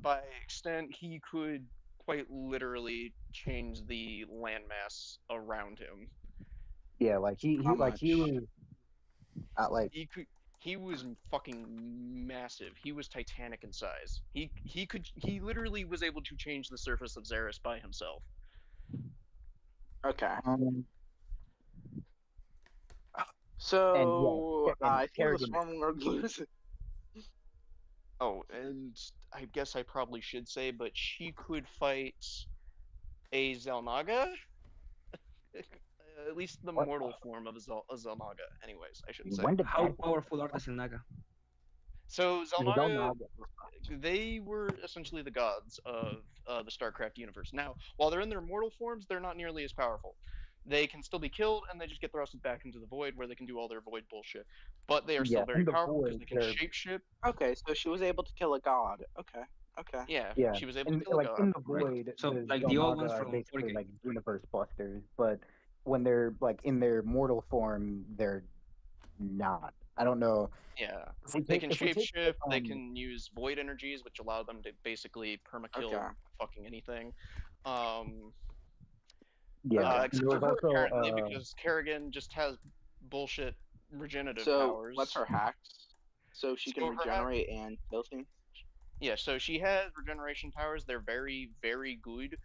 By extent, he could quite literally change the landmass around him. Yeah, like he was like He was fucking massive. He was titanic in size. He literally was able to change the surface of Zeus by himself. Okay. And So yeah, and I think the Kerrigan- Swarm Lord loses. Oh, and I guess I probably should say, but she could fight a Zelnaga? At least the mortal form of a Zelnaga. Anyways, I should say. How powerful are the Zelnaga? So Zelnaga, they were essentially the gods of the Starcraft universe. Now, while they're in their mortal forms, they're not nearly as powerful. They can still be killed, and they just get thrusted back into the void, where they can do all their void bullshit. But they are still very powerful because they can shapeshift. Okay, so she was able to kill a god. Okay. Yeah, Yeah, she was able and to kill like a god. in the void, So, the like the old Zelnaga ones are from basically 4K. like universe busters, but when they're like in their mortal form, they're not. I don't know. Yeah, If we they take- can if we take, shapeshift. They can use void energies, which allow them to basically permakill Okay. fucking anything. Yeah, Except for her apparently, because Kerrigan just has bullshit regenerative powers. What's her hacks? So she can So her regenerate and kill things? Yeah, so she has regeneration powers. They're very, very good.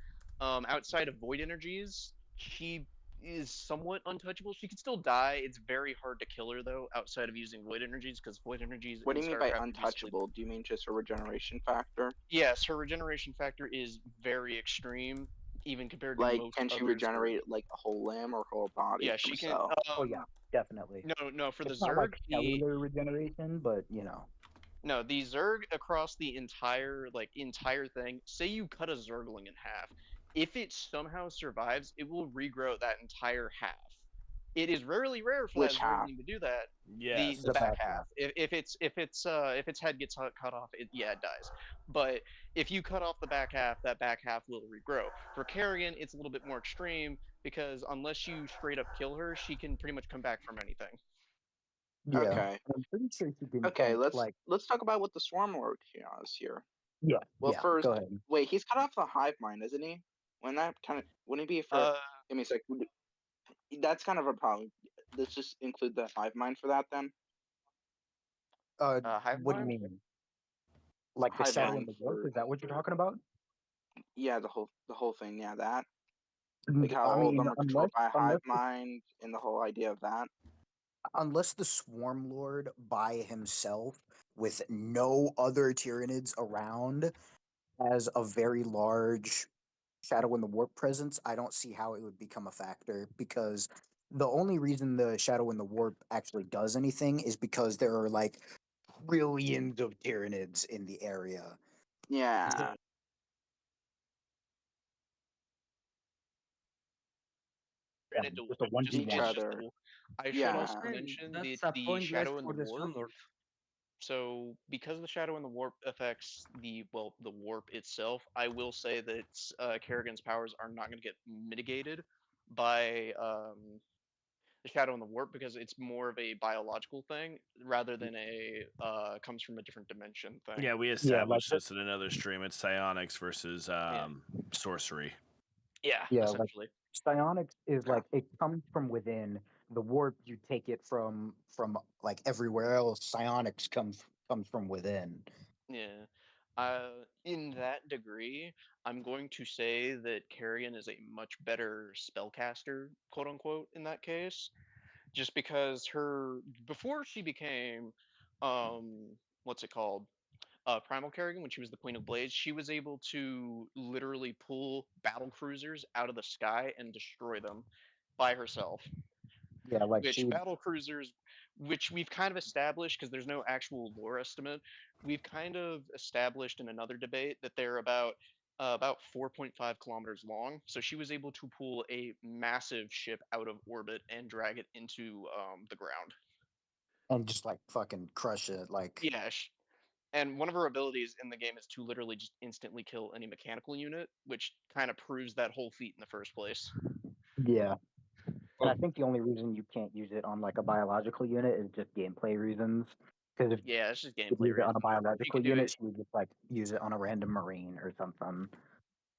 Outside of void energies, she is somewhat untouchable. She can still die. It's very hard to kill her though, outside of using void energies, because void energies. What do you mean by StarCraft untouchable? Do you mean just her regeneration factor? Yes, her regeneration factor is very extreme, even compared to Like, most can she other regenerate like a whole limb or whole body? Yeah, from she a can. cell? oh yeah, definitely. No, for It's the not Zerg, like cellular regeneration, but you know. No, the Zerg across the entire thing. Say you cut a Zergling in half. If it somehow survives, it will regrow that entire half. It is rarely rare for Which that half? Zergling to do that. Yes. The back half. If its head gets cut off, it dies. But if you cut off the back half, that back half will regrow. For Kerrigan, it's a little bit more extreme because unless you straight up kill her, she can pretty much come back from anything. Yeah, Okay. I'm pretty sure she can. Okay, like. let's talk about what the Swarm Lord has here. Yeah. Well, yeah, first, go ahead. wait, he's cut off the hive mind, isn't he? Wouldn't he be for? Give me a sec. That's kind of a problem. Let's just include the hive mind for that then. Hive What do you mind? mean? Like the Hive shadow mind and the warp? for- Is that what you're talking about? Yeah, the whole thing. Yeah, that. Like how I all of mean, them are controlled by a hive unless, mind, and the whole idea of that. unless the Swarm Lord by himself, with no other Tyranids around, has a very large Shadow in the Warp presence, I don't see how it would become a factor, because the only reason the Shadow in the Warp actually does anything is because there are like trillions of Tyranids in the area. Yeah. Just a 1v1. I should Yeah. also mention That's the a point less shadow and for the the Swarm warp. Lord. So, because the shadow and the warp affects the warp itself, I will say that Kerrigan's powers are not going to get mitigated by the shadow and the warp because it's more of a biological thing rather than a comes from a different dimension thing. Yeah, we established this in another stream. It's psionics versus sorcery. Yeah, Yeah, essentially. like psionics is like it comes from within. The warp you take it from like everywhere else. Psionics comes from within. Yeah. In that degree, I'm going to say that Kerrigan is a much better spellcaster, quote unquote, in that case. Just because before she became, what's it called? Primal Kerrigan, when she was the Queen of Blades, she was able to literally pull battle cruisers out of the sky and destroy them by herself. Yeah, like Which she would. battle cruisers, which we've kind of established because there's no actual lore estimate, we've kind of established in another debate that they're about 4.5 kilometers long. So she was able to pull a massive ship out of orbit and drag it into the ground. And just like fucking crush it, like. Yeah, and one of her abilities in the game is to literally just instantly kill any mechanical unit, which kind of proves that whole feat in the first place. Yeah. And I think the only reason you can't use it on like a biological unit is just gameplay reasons. Because if Yeah, it's just you gameplay use it on a reasons. biological do unit, it- she would just like use it on a random marine or something.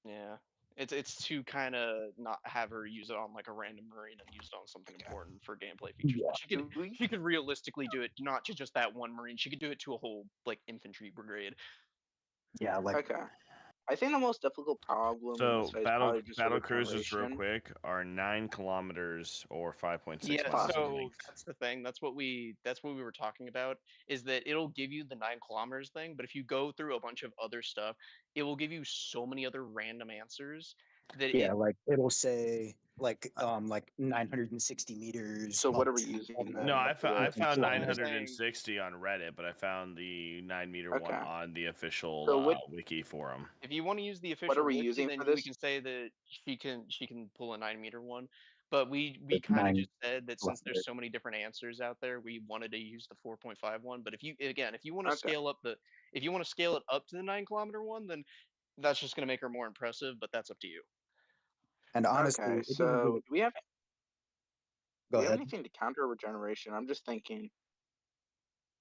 Yeah, it's to kind of not have her use it on like a random marine and use it on something important for gameplay features. Yeah. But she could realistically do it not to just that one marine. She could do it to a whole like infantry brigade. Yeah, like. Okay. I think the most difficult problem in this So fight is battle probably just battle cruisers, real regeneration. quick, are 9 kilometers or 5.6 Yeah, miles in so length. that's the thing. That's what we were talking about. Is that it'll give you the 9 kilometers thing, but if you go through a bunch of other stuff, it will give you so many other random answers that Yeah, like it'll say like 960 meters. So what up are we to using all the then? way No, up I, to fo- I 18 found kilometers. 960 on Reddit, but I found the 9-meter one Okay. on the official So what- wiki forum. if you want to use the official are we wiki, using then for we this? can say that she can pull a 9-meter one. But we It's kind of 9 just said that since there's kilometers. so many different answers out there, we wanted to use the 4.5 one. But if you want to Okay. scale up it up to the 9-kilometer one, then that's just going to make her more impressive. But that's up to you. And honestly, Okay, it doesn't so really. do we have Go have ahead. anything to counter regeneration? I'm just thinking.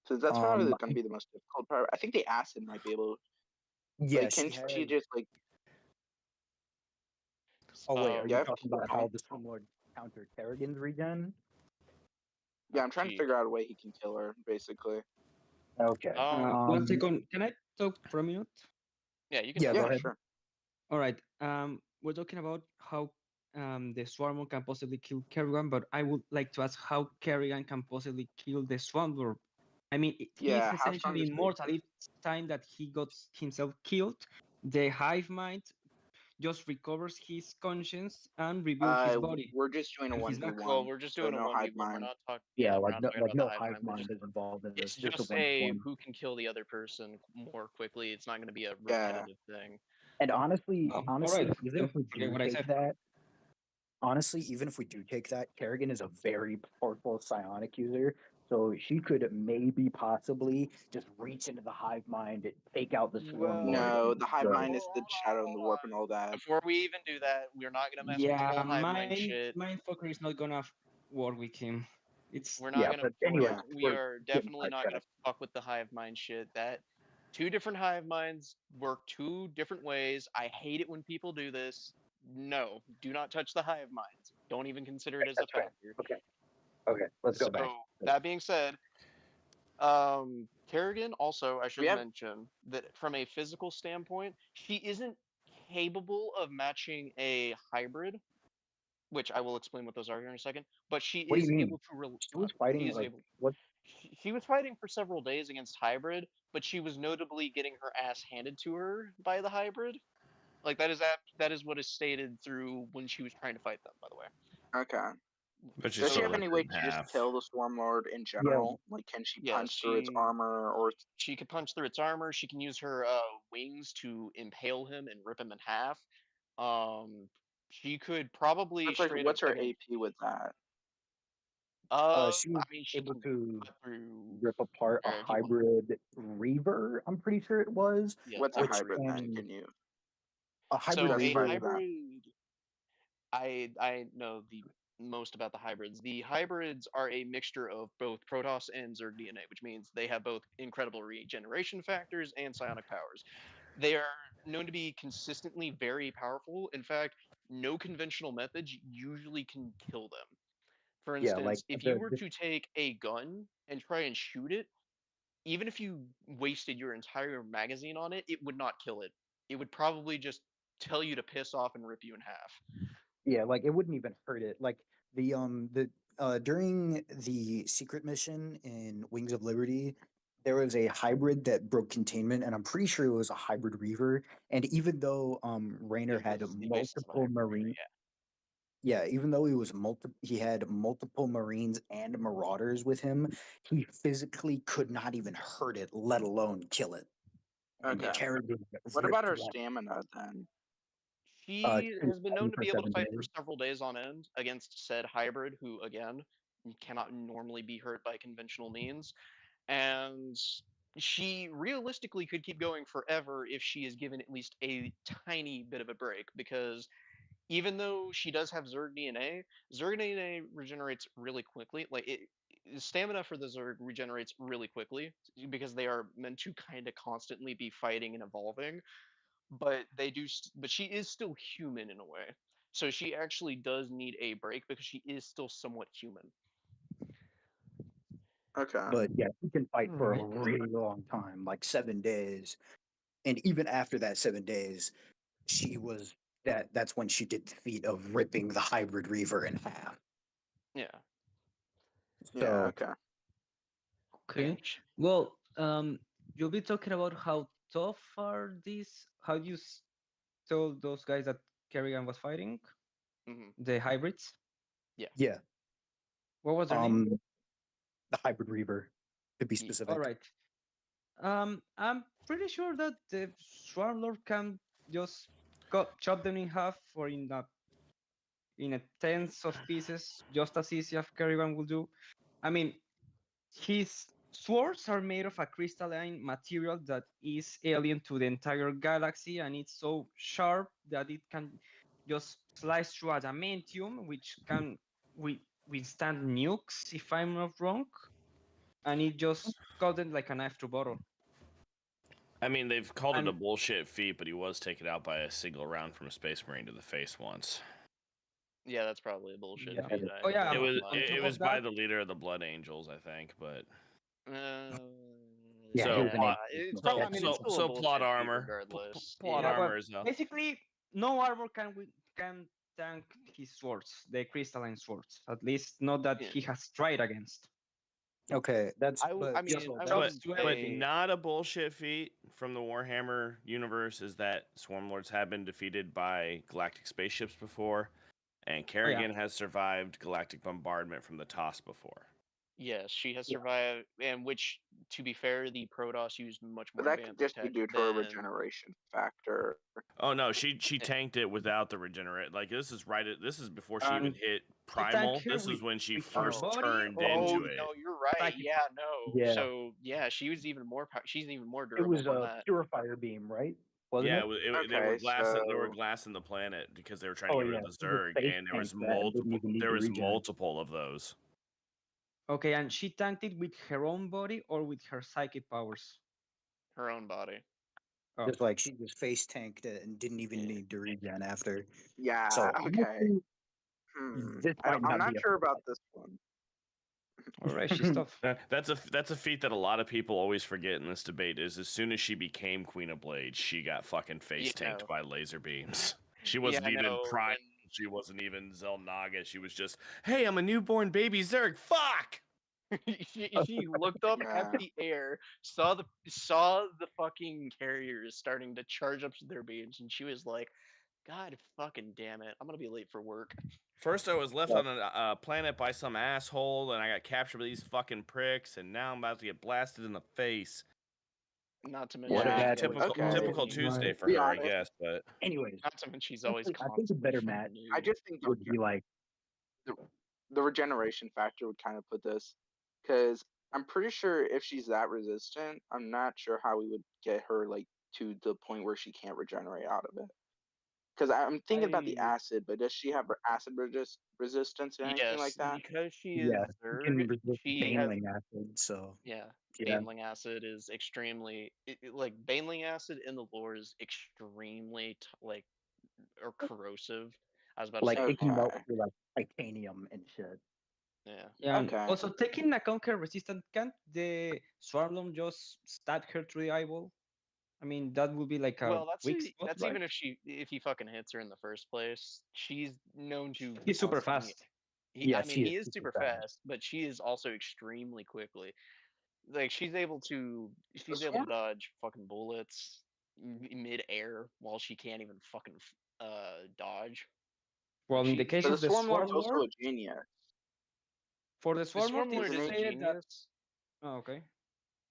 Since that's Um, probably going to be the most difficult part. I think the acid might be able. Yeah, Like, can she had. just like? Oh wait, are yeah, you talking about how the Stormlord countered Kerrigan's regen? Yeah, I'm trying to figure out a way he can kill her, basically. Okay. 1 second. Can I talk for a minute? Yeah, you can. Yeah, go Yeah, ahead. sure. All right. We're talking about how the Swarmlord can possibly kill Kerrigan, but I would like to ask how Kerrigan can possibly kill the Swarmlord. I mean, Yeah, he's how strong essentially is he? immortal. Each time that he got himself killed, the hive mind just recovers his conscience and rebuilds his body. We're just doing a and his 1v1. back. Well, we're just so doing a no 1v1. hive We're mind. not talking. Yeah, we're like not no, talking like about no the hive hive mind. We're mind just, is involved in it's this. Just a just a 1v1. who can kill the other person more quickly. It's not going to be a Yeah. repetitive thing. And honestly, all honestly, right. even if we Forget do what I take said. that, honestly, even if we do take that, Kerrigan is a very powerful psionic user. So she could maybe possibly just reach into the hive mind, take out the Swarmlord. No, and the hive destroy mind it. is the shadow and the warp and all that. Before we even do that, we're not going to mess with the Yeah, whole hive mind shit. Mindfucker is not gonna work with him. It's We're not Yeah, gonna. but anyway, We we're are getting definitely not gonna sidetracked. fuck with the hive mind shit. That 2 different hive minds work 2 different ways. I hate it when people do this. No, do not touch the hive minds. Don't even consider it as a That's right. factor. Okay, let's go So back. that being said, Kerrigan also, I should mention that from a physical standpoint, she isn't capable of matching a hybrid, which I will explain what those are here in a second. But she What do is you mean? able to. She was fighting like what? She was fighting for several days against hybrid, but she was notably getting her ass handed to her by the hybrid. Like that is what is stated through when she was trying to fight them. By the way. Okay. But she Does she still have ripped any it way in to just half. kill the Swarmlord in general? Like, can she punch through its armor, or she could punch through its armor? She can use her wings to impale him and rip him in half. She could probably It's like, straight what's up her fucking- AP with that? She was I mean, she able can to cut through. rip apart a hybrid Reaver. I'm pretty sure it was. Yeah, What's a which hybrid then? can- Can you? A hybrid So a Reaver. hybrid. I know the most about the hybrids. The hybrids are a mixture of both Protoss and Zerg DNA, which means they have both incredible regeneration factors and psionic powers. They are known to be consistently very powerful. In fact, no conventional methods usually can kill them. For Yeah, instance, like if the- you were to take a gun and try and shoot it, even if you wasted your entire magazine on it, it would not kill it. It would probably just tell you to piss off and rip you in half. Yeah, like it wouldn't even hurt it. Like the during the secret mission in Wings of Liberty, there was a hybrid that broke containment, and I'm pretty sure it was a hybrid Reaver. And even though Raynor had multiple Marine, yeah, even though he had multiple Marines and Marauders with him, he physically could not even hurt it, let alone kill it. And Okay. Kerrigan What about ripped her one. stamina then? She has been known to for be able to 7 fight for days. several days on end against said hybrid, who again cannot normally be hurt by conventional means, and she realistically could keep going forever if she is given at least a tiny bit of a break, because even though she does have Zerg DNA regenerates really quickly. Stamina for the Zerg regenerates really quickly because they are meant to kind of constantly be fighting and evolving. But but she is still human in a way. So she actually does need a break because she is still somewhat human. Okay. But yeah, he can fight for a really long time, like 7 days. And even after that 7 days, that's when she did the feat of ripping the hybrid Reaver in half. Yeah. So, okay. Okay. Well, you'll be talking about how tough are these? How do you tell those guys that Kerrigan was fighting? The hybrids? Yeah. Yeah. What was their name? The hybrid Reaver, to be specific. All right. I'm pretty sure that the Swarm Lord can just chop them in half or in a tens of pieces, just as easy as Kerrigan will do. I mean, his swords are made of a crystalline material that is alien to the entire galaxy, and it's so sharp that it can just slice through adamantium, which can withstand nukes, if I'm not wrong. And it just cut it like a knife through butter. I mean, they've called it a bullshit feat, but he was taken out by a single round from a Space Marine to the face once. Yeah, that's probably a bullshit feat. It was by the leader of the Blood Angels, I think, but. So plot armor. Regardless. Plot armor is basically no armor can tank his swords, the crystalline swords. At least not that he has tried against. Okay, that's. But not a bullshit feat from the Warhammer universe is that Swarmlords have been defeated by galactic spaceships before, and Kerrigan has survived galactic bombardment from the TOS before. Yes, she has survived, and which, to be fair, the Protoss used much more. But that could just be due to a regeneration factor. Oh no, she tanked it without the regenerate. Like this is before she even hit Primal. This is when she first turned into it. No, you're right. Yeah, no. Yeah. So yeah, she's even more It durable was than a that. Purifier beam, right? Yeah, they were glassing the planet because they were trying to get rid of the Zerg, and there was multiple of those. Okay, and she tanked it with her own body or with her psychic powers? Her own body. Just like she just face tanked it and didn't even need to regen after. Yeah. So, okay. I'm not sure about this one. All right, she's tough. That's a feat that a lot of people always forget in this debate. Is as soon as she became Queen of Blades, she got fucking face tanked by laser beams. She wasn't even Prime. She wasn't even Zelnaga. She was just, hey, I'm a newborn baby Zerg. Fuck. she looked up at the air, saw the fucking carriers starting to charge up their beams, and she was like, God fucking damn it, I'm gonna be late for work. First, I was left on a planet by some asshole, and I got captured by these fucking pricks, and now I'm about to get blasted in the face. Not to mention, typical Tuesday for her, I guess. But anyways, not to mention she's always. I think a better match. I just think would be like the regeneration factor would kind of put this, because I'm pretty sure if she's that resistant, I'm not sure how we would get her like to the point where she can't regenerate out of it. Because I'm thinking about the acid, but does she have acid resistance or anything like that? Because she is Zerg, she has acid. So Baneling acid is extremely like Baneling acid in the lore is extremely or corrosive. I was about to say it can melt through like titanium and shit. Yeah. Okay. Also, taking account her resistant, can't the Swarmlord just stab her through the eyeball? I mean, that would be like a weak spot, that's right? even if he fucking hits her in the first place. She's known to. He's super fast. He is super fast, but she is also extremely quickly. Like she's able to dodge fucking bullets mid air while she can't even fucking dodge. Well, Like, in the she's case But the of the Swarm Lord's Swarm also Lord, a genius. for the the Swarm Lord, Swarm Lord it's is a stated that. genius. Oh, okay.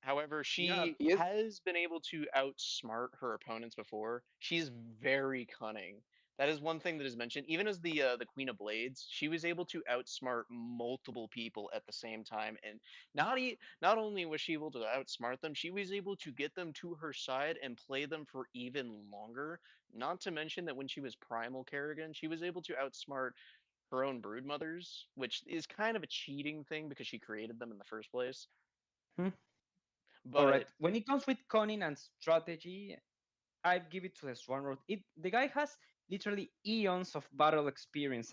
However, Yeah, she has been able to outsmart her opponents before. She's very cunning. That is one thing that is mentioned. Even as the Queen of Blades, she was able to outsmart multiple people at the same time, and not only was she able to outsmart them, she was able to get them to her side and play them for even longer. Not to mention that when she was Primal Kerrigan, she was able to outsmart her own broodmothers, which is kind of a cheating thing because she created them in the first place. All right. But When it comes with cunning and strategy, I give it to the Swarm Lord. The guy has literally eons of battle experience.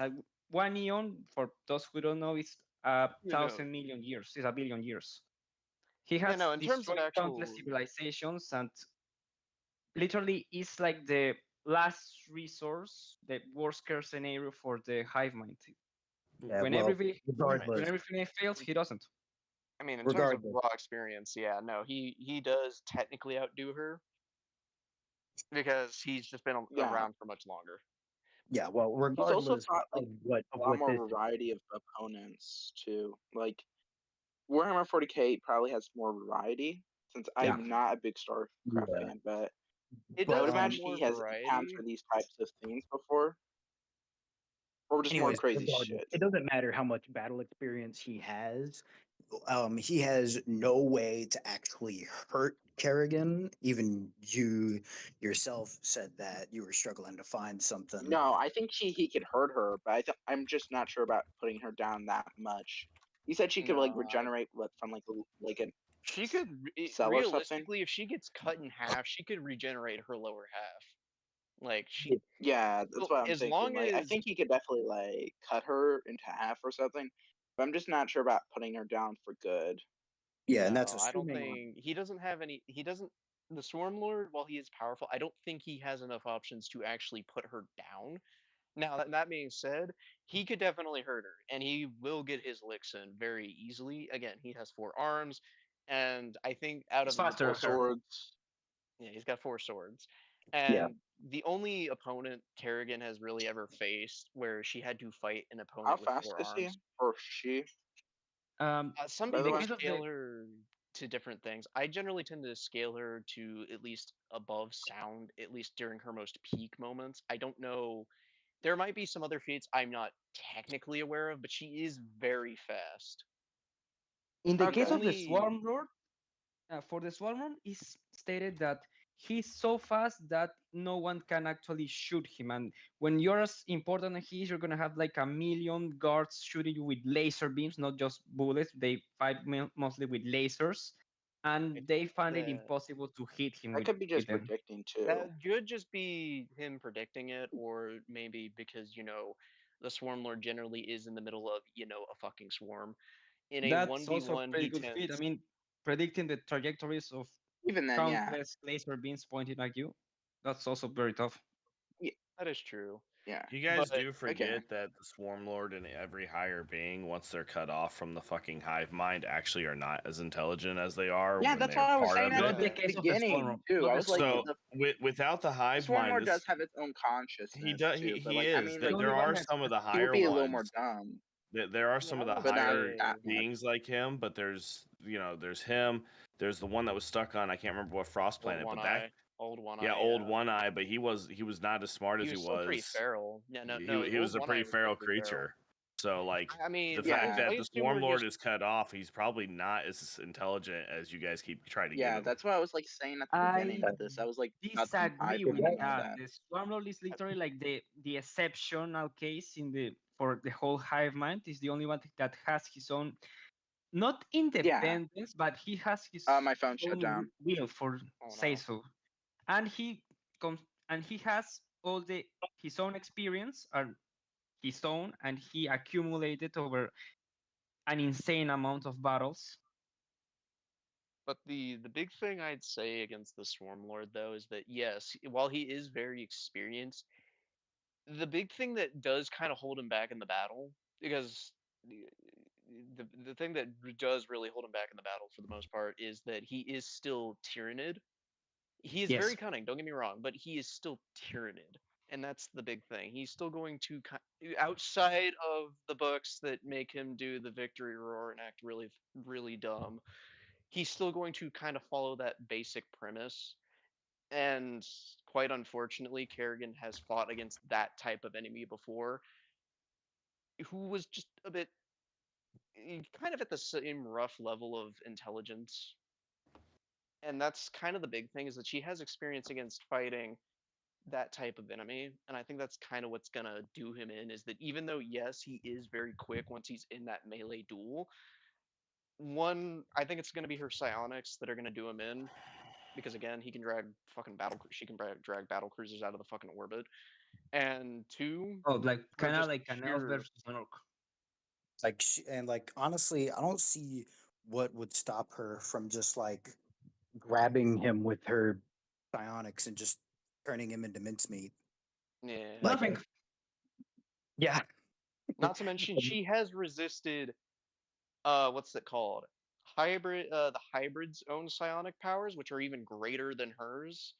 One eon, for those who don't know, is a you know, 1,000,000,000 years. Is a billion years. He yeah, has no, in terms of destroyed countless actual, civilizations and literally is like the last resource, the worst case scenario for the hive mind. Yeah, When well, when regardless, everything fails, he doesn't. I mean, in terms of regardless, raw experience, yeah, no, he does technically outdo her because he's just been Yeah. around for much longer. yeah, well, He's also regardless got like of a lot what more this variety of opponents too. Like Warhammer 40k probably has more variety since Yeah. I'm not a big Starcraft Yeah. fan, but It I does would have imagine more he has variety. encountered these types of things before, or just more Anyways, crazy regardless, shit. it doesn't matter how much battle experience he has. He has no way to actually hurt Kerrigan. Even you yourself said that you were struggling to find something. No, I think he could hurt her, but I'm just not sure about putting her down that much. He said she could like No, regenerate from like a She could cell or something. realistically, if she gets cut in half, she could regenerate her lower half. Like she, Yeah, that's what I'm as thinking. long Like, I as think he could definitely like cut her into half or something, but I'm just not sure about putting her down for good. Yeah, and that's no, I don't assuming. think he doesn't have any. He doesn't. The Swarm Lord, while he is powerful, I don't think he has enough options to actually put her down. Now, that being said, he could definitely hurt her, and he will get his licks in very easily. Again, he has 4 arms, and I think out He's of the faster. 4 swords. yeah, he's got 4 swords. Yeah. And the only opponent Kerrigan has really ever faced where she had to fight an How opponent with fast 4 is he arms. or she? Some By the people way, scale her to different things. I generally tend to scale her to at least above sound, at least during her most peak moments. I don't know. There might be some other feats I'm not technically aware of, but she is very fast. In the The case of the only Swarm Lord, for the Swarm Lord, it's stated that he's so fast that no one can actually shoot him. And when you're as important as he is, you're gonna have like 1,000,000 guards shooting you with laser beams, not just bullets. They fight mostly with lasers, and they find it impossible to hit him that could be with just them. predicting too. that could just be him predicting it, or maybe because the Swarm Lord generally is in the middle of a fucking swarm. In a That's also a 1v1, pretty he good feat. I tends. mean, predicting the trajectories of Even then, yeah. countless laser beams pointing at you, that's also very tough. That is true. Yeah. You guys But- do forget that the Swarm Lord and every higher being, once they're cut off from the fucking hive mind, actually are not as intelligent as they are. Yeah, when that's they're what I was part saying of at it. the beginning too. I was like, So the without the hive Swarm mind, Lord this, does have its own consciousness he does. too. But He like, is. I mean, like, There are some of the he would higher be a ones. little more dumb. There are some of the But not higher that much. beings like him, but there's there's him. There's the one that was stuck on. I can't remember what frost planet, One but that Eye. Old One Eye. yeah, old One Eye. But he was not as smart as He he was still pretty was. feral. No, He was a Old One Eye pretty was still feral pretty feral. creature. So like I mean, the fact that I the assume Swarm we're Lord just- is cut off, he's probably not as intelligent as you guys keep trying to give Yeah, him. that's what I was like saying at the beginning of this. I was like, got some high Disagree with opinion on that. that. The Swarm Lord is literally like the exceptional case for the whole hive mind. Is the only one that has his own, not independence, but he has his my phone shut own down. will for say so, and he has all his own experience and his own, and he accumulated over an insane amount of battles. But the big thing I'd say against the Swarm Lord though is that yes, while he is very experienced, the big thing that does kind of hold him back in the battle, because the thing that does really hold him back in the battle for the most part is that he is still Tyrannid. He is Yes. very cunning, don't get me wrong, but he is still Tyrannid. And that's the big thing. He's still going to, outside of the books that make him do the victory roar and act really, really dumb, he's still going to kind of follow that basic premise. And quite unfortunately, Kerrigan has fought against that type of enemy before, who was just a bit kind of at the same rough level of intelligence. And that's kind of the big thing, is that she has experience against fighting that type of enemy, and I think that's kind of what's gonna do him in, is that even though yes, he is very quick once he's in that melee duel, I think it's gonna be her psionics that are gonna do him in, because again, he can drag fucking she can drag battle cruisers out of the fucking orbit, and two, Oh, like her kind of just like an elf pure- versus an orc. Like, and like honestly, I don't see what would stop her from just like grabbing him with her psionics and just turning him into mincemeat. Yeah. Like, Nothing. Yeah. Not to mention, she has resisted, what's it called? The hybrid's own psionic powers, which are even greater than hers.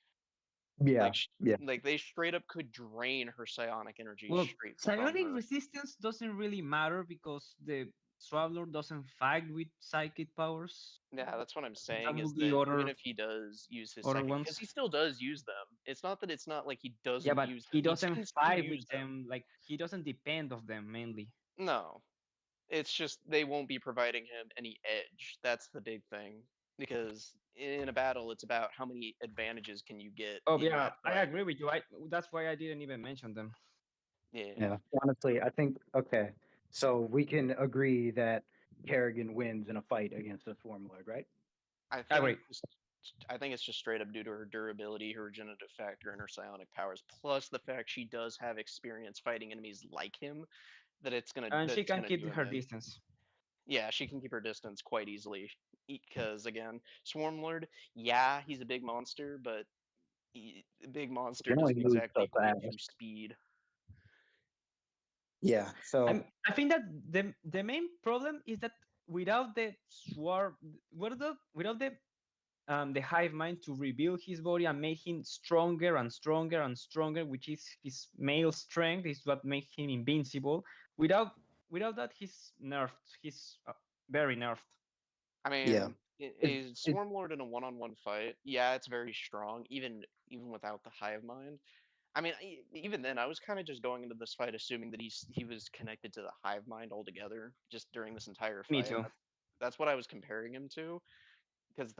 Yeah. Like, Yeah. like they straight up could drain her psionic energy Well, straight from psionic her. resistance doesn't really matter because the Swabblor doesn't fight with psychic powers. Yeah, that's what I'm saying, That is would be that other- even if he does use his other psychic, ones. because he still does use them. It's not that it's not like he doesn't Yeah, but use them. he can doesn't still fight use with them. Like he doesn't depend of them mainly. No. It's just they won't be providing him any edge. That's the big thing. Because in a battle, it's about how many advantages can you get. Oh in yeah, that I fight. agree with you. That's why I didn't even mention them. Yeah. Honestly, I think okay. So we can agree that Kerrigan wins in a fight against a Swarm Lord, right? I think it's just straight up due to her durability, her regenerative factor, and her psionic powers, plus the fact she does have experience fighting enemies like him. That it's gonna. And she that's can gonna keep do him her in. distance. Yeah, she can keep her distance quite easily. Because again, Swarmlord, yeah, he's a big monster, but big monster can only doesn't move exactly so give you fast. speed. Yeah. So I think that the main problem is that without the swarm, without the hive mind to rebuild his body and make him stronger and stronger and stronger, which is his male strength, is what makes him invincible. Without that, he's nerfed. He's very nerfed. I mean, a Swarmlord in a one-on-one fight, yeah, it's very strong, even without the hive mind. I mean, even then, I was kind of just going into this fight assuming that he was connected to the hive mind altogether, just during this entire fight. Me too. That's what I was comparing him to, because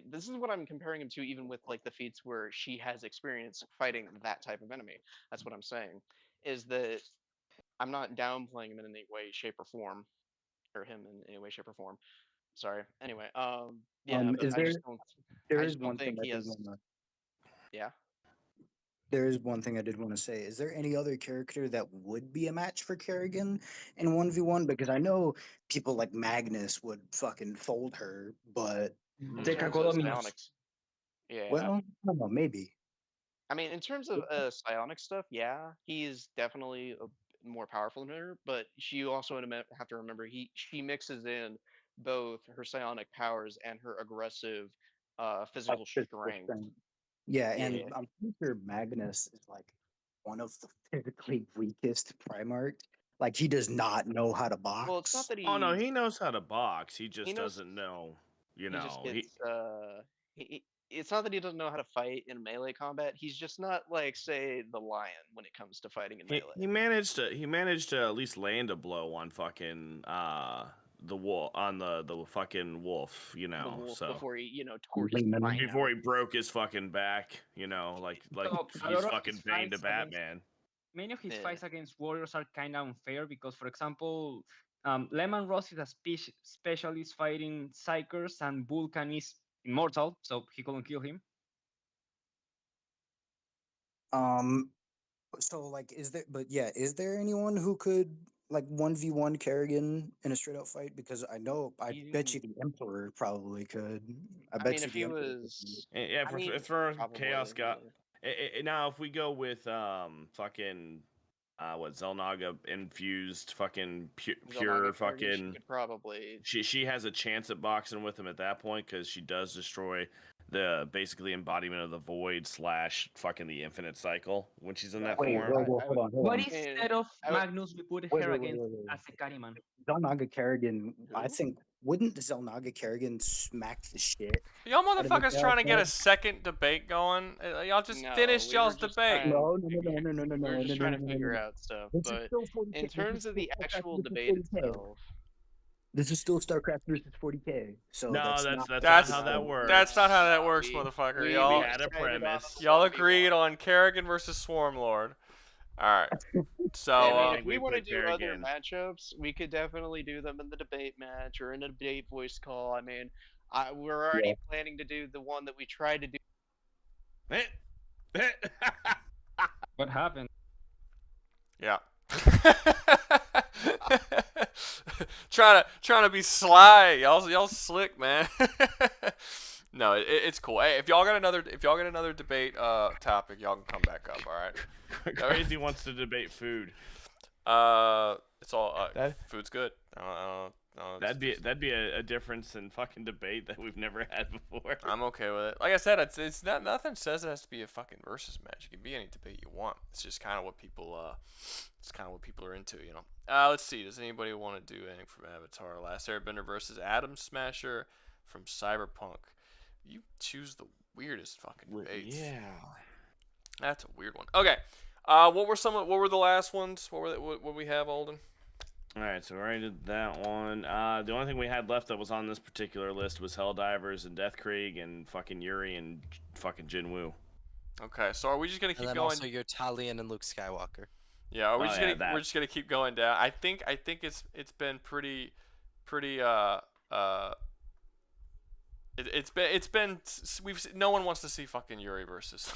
this is what I'm comparing him to, even with like the feats where she has experience fighting that type of enemy. That's what I'm saying, is that I'm not downplaying him in any way, shape, or form, or him in any way, shape, or form. Sorry. Anyway, yeah, but I just don't. There I is just don't one thing think I he did has. want to. Yeah. There is one thing I did want to say. Is there any other character that would be a match for Kerrigan in 1v1? Because I know people like Magnus would fucking fold her, but In terms of psionics. Yeah. well, I don't know, maybe. I mean, in terms of psionic stuff, yeah, he's definitely more powerful than her. But you also have to remember she mixes in both her psionic powers and her aggressive physical strength. Yeah, and I'm pretty sure Magnus is like one of the physically weakest Primarchs. Like he does not know how to box. Well, it's not that he. Oh no, he knows how to box. He just knows- doesn't know. You He just know, gets. It's not that he doesn't know how to fight in melee combat. He's just not like, say, the lion when it comes to fighting in melee. he managed to at least land a blow on fucking the wolf, on the fucking wolf, you know. The wolf so before he tore his spine before out. he broke his fucking back, you know, like So, a he's lot of fucking his Bane to fights against- Batman. Many of his Yeah. fights against warriors are kind of unfair because, for example, Lemon Ross is a specialist fighting psychers, and Vulcan is immortal, so he couldn't kill him. So like, is there anyone who could like 1v1 Kerrigan in a straight out fight? Because I bet you the Emperor probably could. I bet mean, you if the he Emperor was, could. Yeah, I mean, for probably, Chaos God. yeah. Now, if we go with fucking Zelnaga infused fucking pure Zelnaga Kerrigan, fucking. She could probably. She has a chance at boxing with him at that point because she does destroy the basically embodiment of the void / fucking the infinite cycle when she's in that Wait, form. hold on. What instead of Magnus, we put her against wait. as a Carryman? Zelnaga Kerrigan, I think, wouldn't Zelnaga Kerrigan smack the shit? Y'all out of motherfuckers trying to get a Mikhail? second debate going. Y'all just No, finished we y'all's were just debate. trying- No. We were just trying to figure out stuff, This is but still 40K. in This terms is of the still actual Starcraft debate versus 40K. itself, This is still Starcraft versus 40K. So No, that's that's not not how that works. That's not how that works, motherfucker. we Y'all had a premise. Y'all agreed on Kerrigan versus Swarmlord. All right. So if we want to do other Kerrigan. matchups, we could definitely do them in the debate match or in a debate voice call. I mean, we're already planning to do the one that we tried to do. What happened? yeah. trying to be sly. Y'all slick, man. No, it's cool. Hey, if y'all got another debate topic, y'all can come back up. All right. Crazy wants to debate food. It's all food's good. That'd be a difference in fucking debate that we've never had before. I'm okay with it. Like I said, it's not nothing says it has to be a fucking versus match. It can be any debate you want. It's just kind of what people are into, you know. Let's see. Does anybody want to do anything from Avatar? Last Airbender versus Atom Smasher from Cyberpunk. You choose the weirdest fucking debates. Yeah. That's a weird one. Okay. What were the last ones? What we have, Alden? All right, so we already did that one. The only thing we had left that was on this particular list was Helldivers and Deathkrieg and fucking Yuri and fucking Jinwoo. Okay, so are we just gonna keep and then going? also your Talion and Luke Skywalker. Yeah, are we Oh, we're just gonna keep going down. I think it's been pretty it's been no one wants to see fucking Yuri versus.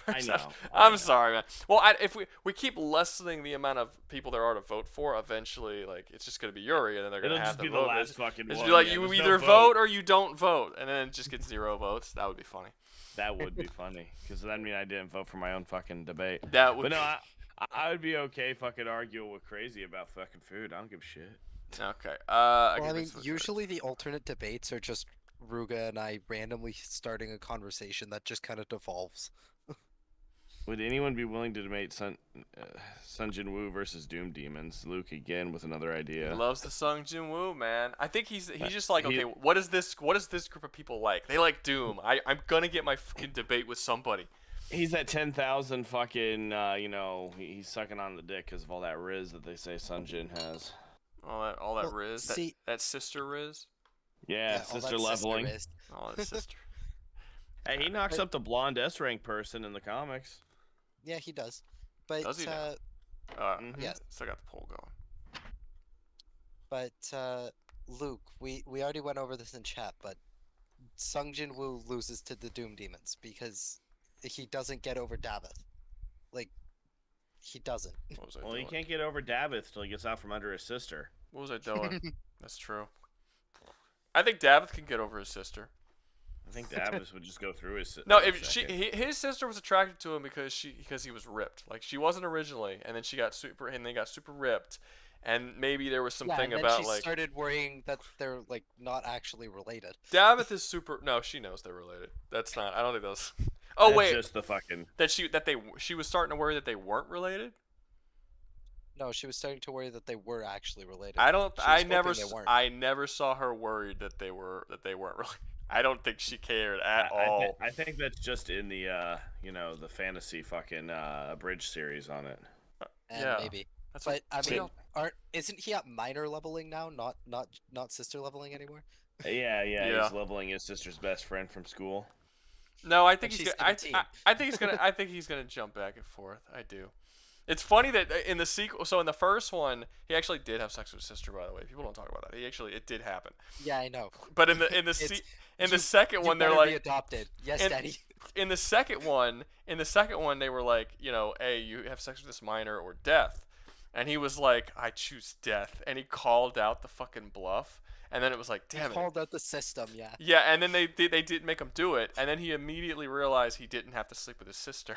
I know. I'm sorry, man. Well, if we keep lessening the amount of people there are to vote for, eventually, like it's just gonna be Yuri, and then they're gonna It'll have just to be vote. the last fucking It's one. be like Yeah, you there's no either vote. vote or you don't vote, and then it just gets 0 votes. That would be funny. That would be funny, because that'd mean I didn't vote for my own fucking debate. That would. But no, I would be okay fucking arguing with Crazy about fucking food. I don't give a shit. Okay. Well, I mean, usually the alternate debates are just Rouga and I randomly starting a conversation that just kind of devolves. Would anyone be willing to debate Sun Jinwoo versus Doom Demons? Luke again with another idea. He loves the Sung Jin Woo, man. I think he's just like, okay, what is this group of people like? They like Doom. I'm gonna get my fucking debate with somebody. He's at 10,000 fucking, he's sucking on the dick because of all that Riz that they say Sun Jin has. All that Riz, that sister Riz. Yeah, sister leveling. Oh, that sister. Hey, he knocks up the blonde S rank person in the comics. Yeah, he does. But Does he now? yeah, still got the poll going. But Luke, we already went over this in chat, but Sung Jin Woo loses to the Doom Demons because he doesn't get over Davith. Like, he doesn't. Well, he can't get over Davith till he gets out from under his sister. What was I doing? That's true. I think Davith can get over his sister. I think Davith would just go through his sister. No, if his sister was attracted to him because he was ripped. Like she wasn't originally, and then she got super ripped, and maybe there was something about she started worrying that they're like not actually related. Davith is super. No, she knows they're related. That's not. I don't think that's. Oh That's wait, just the fucking she was starting to worry that they weren't related. No, she was starting to worry that they were actually related. I never saw her worried that they weren't related. I don't think she cared at all. I think that's just in the the fantasy fucking bridge series on it. Yeah, maybe. But I mean, isn't he at minor leveling now? Not sister leveling anymore. Yeah, he's leveling his sister's best friend from school. No, I think he's gonna. I think he's gonna jump back and forth. I do. It's funny that in the sequel, so in the first one, he actually did have sex with his sister. By the way, people don't talk about that. It did happen. Yeah, I know. But in the second one, they're like be adopted. Yes, Daddy. In the second one, they were like, hey, you have sex with this minor or death, and he was like, I choose death, and he called out the fucking bluff. And then it was like, damn it. Called out the system, yeah. Yeah, and then they did make him do it, and then he immediately realized he didn't have to sleep with his sister.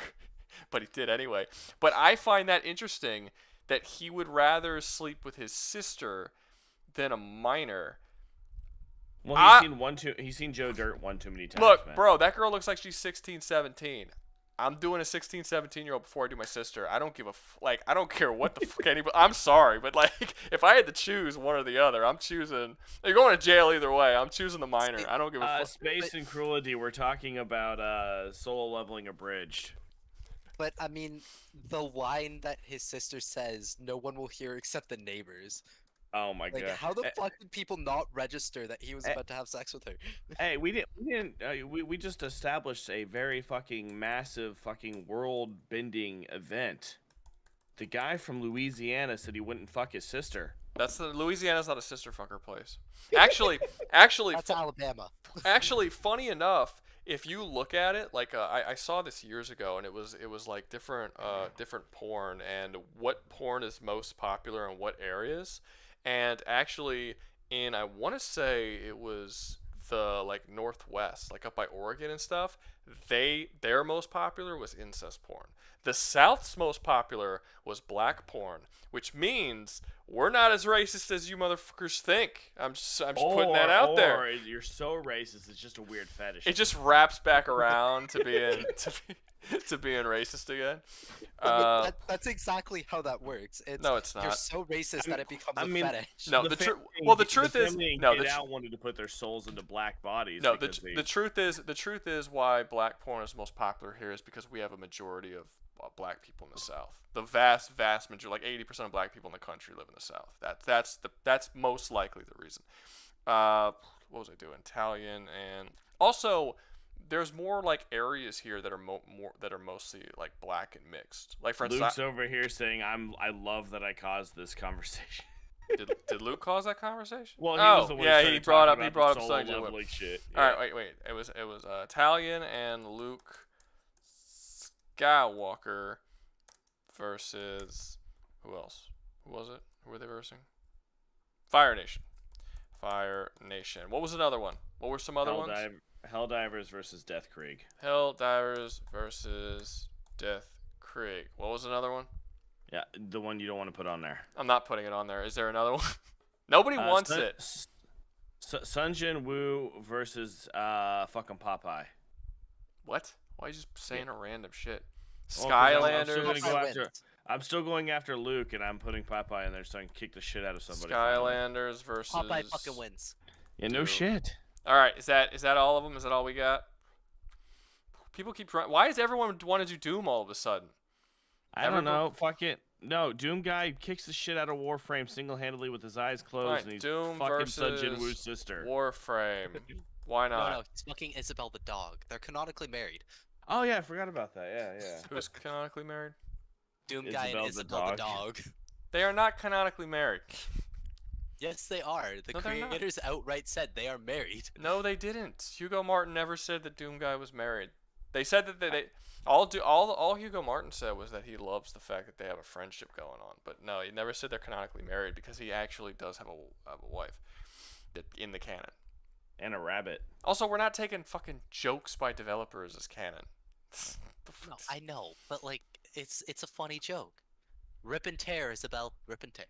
but he did anyway. But I find that interesting that he would rather sleep with his sister than a minor. Well, he's seen Joe Dirt one too many times. Look, man. bro, that girl looks like she's 16, 17. I'm doing a 16, 17-year-old before I do my sister. I don't give a I don't care what the fuck anybody. I'm sorry, but like, if I had to choose one or the other, I'm choosing. You're going to jail either way. I'm choosing the minor. I don't give a fuck. Space and cruelty. We're talking about solo leveling abridged. But I mean, the line that his sister says, "No one will hear except the neighbors." Oh my Like, god! how the fuck did people not register that he was about to have sex with her? Hey, we didn't. We just established a very fucking massive fucking world bending event. The guy from Louisiana said he wouldn't fuck his sister. Louisiana's not a sister fucker place. Actually, that's Alabama. Actually, funny enough, if you look at it, like I saw this years ago, and it was like different porn and what porn is most popular in what areas. And actually, I want to say it was the like Northwest, like up by Oregon and stuff. Their most popular was incest porn. The South's most popular was black porn, which means we're not as racist as you motherfuckers think. I'm just putting that out there. You're so racist. It's just a weird fetish. It just wraps back around to being to being racist again. That's exactly how that works. No, it's not. You're so racist that it becomes a fetish. No, the truth is, no, Get Out wanted to put their souls into black bodies. No, the truth is why black porn is most popular here is because we have a majority of black people in the South. The vast majority, like 80% of black people in the country live in the South. That's most likely the reason. What was I doing? Italian, and also there's more like areas here that are that are mostly like black and mixed. Like for instance, Luke's over here saying I love that I caused this conversation. Did Luke cause that conversation? Well, he was the one who he brought up solo leveling shit. All right, wait. It was Italian and Luke Skywalker versus who else? Who was it? Who were they versing? Fire Nation. What was another one? What were some other ones? Helldivers versus Death Krieg. Helldivers versus Death Krieg. What was another one? Yeah, the one you don't want to put on there. I'm not putting it on there. Is there another one? Nobody wants it. Sun Jin Woo versus fucking Popeye. What? Why are you just saying a random shit? Well, Skylanders. I'm still going after Luke, and I'm putting Popeye in there so I can kick the shit out of somebody. Skylanders versus Popeye fucking wins. Yeah, no shit. All right, is that all of them? Is that all we got? People keep running. Why does everyone want to do Doom all of a sudden? I don't know. Fuck it. No, Doomguy kicks the shit out of Warframe single-handedly with his eyes closed, right, and he's Doom fucking Sun Jin Woo's sister. Warframe. Why not? No, he's fucking Isabel the dog. They're canonically married. Oh yeah, I forgot about that. Yeah. Who's canonically married? Doomguy and Isabel the dog. They are not canonically married. Yes, they are. The creators outright said they are married. No, they didn't. Hugo Martin never said that Doomguy was married. They said that all Hugo Martin said was that he loves the fact that they have a friendship going on. But no, he never said they're canonically married because he actually does have a wife in the canon. And a rabbit. Also, we're not taking fucking jokes by developers as canon. No, I know, but like it's a funny joke. Rip and tear, Isabel. Rip and tear.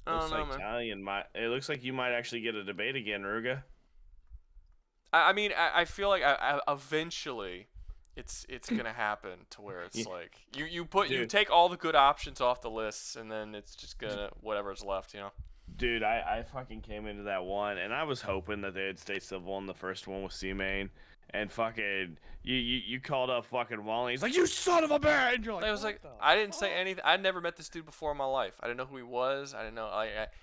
It looks like you might actually get a debate again, Rouga. I mean, I feel like eventually it's gonna happen to where it's like you take all the good options off the lists and then it's just gonna whatever's left, you know. Dude, I fucking came into that one and I was hoping that they'd stay civil in the first one with C-Main. And fucking, you called up fucking Wally. He's like, you son of a bitch! And you're like, I was like, I didn't say anything. I'd never met this dude before in my life. I didn't know who he was. I didn't know.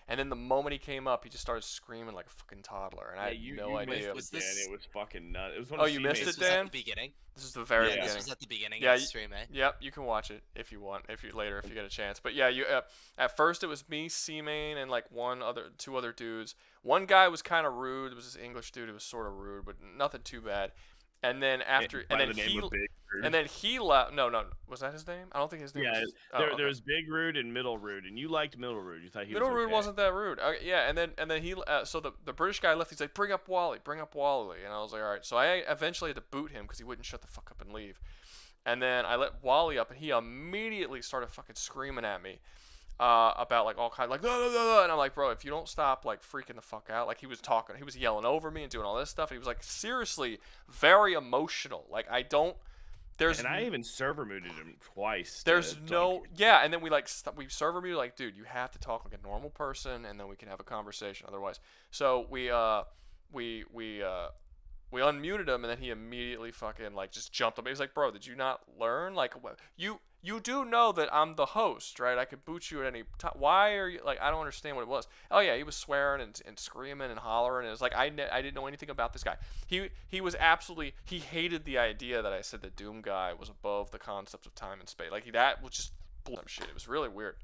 And then the moment he came up, he just started screaming like a fucking toddler. And I had no idea. It was fucking nuts. It was one of you missed it, Dan? This was at the beginning. This is the very beginning. This was at the beginning of the stream, eh? Yep, you can watch it if you want. If you get a chance. But yeah, at first it was me, C-Main, and like two other dudes. One guy was kind of rude. It was this English dude who was sort of rude, but nothing too bad. And then he left. No, was that his name? I don't think his name. Yeah, was there was Big Rude and Middle Rude, and you liked Middle Rude. You thought he Middle was Rude wasn't that rude. Yeah, and then he. So the British guy left. He's like, bring up Wally, and I was like, all right. So I eventually had to boot him because he wouldn't shut the fuck up and leave. And then I let Wally up, and he immediately started fucking screaming at me about like all kinds, like and I'm like, bro, if you don't stop like freaking the fuck out, like he was yelling over me and doing all this stuff. And he was like seriously very emotional. Like I even server muted him twice. There's no and then we we server muted, like, dude, you have to talk like a normal person, and then we can have a conversation otherwise. So we unmuted him, and then he immediately fucking like just jumped up. He was like, bro, did you not learn? Like, you do know that I'm the host, right? I could boot you at any time. Why are you like? I don't understand what it was. Oh yeah, he was swearing and screaming and hollering, and it was like I didn't know anything about this guy. He was absolutely, he hated the idea that I said that Doomguy was above the concepts of time and space. Like that was just some shit. It was really weird.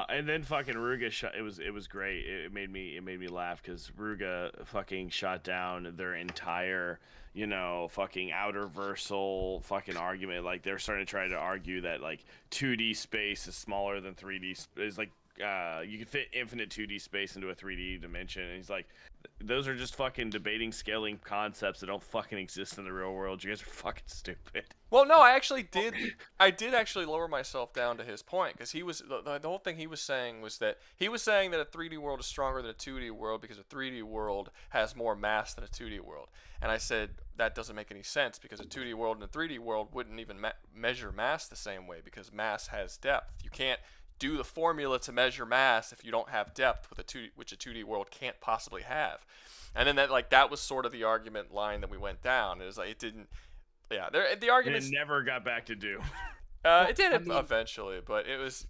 And then fucking Rouga it was great. It made me laugh because Rouga fucking shot down their entire, fucking outerversal fucking argument. Like they're starting to try to argue that like 2D space is smaller than 3D. Is like you can fit infinite 2D space into a 3D dimension. And he's like, those are just fucking debating scaling concepts that don't fucking exist in the real world. You guys are fucking stupid. Well, no, I did actually lower myself down to his point, because he was the whole thing he was saying was that he was saying that a 3D world is stronger than a 2D world because a 3D world has more mass than a 2D world. And I said that doesn't make any sense, because a 2D world and a 3D world wouldn't even measure mass the same way, because mass has depth. You can't do the formula to measure mass if you don't have depth, which a 2D world can't possibly have. And then that was sort of the argument line that we went down. It was like it didn't. Yeah, the argument never got back to do. It did eventually, but it was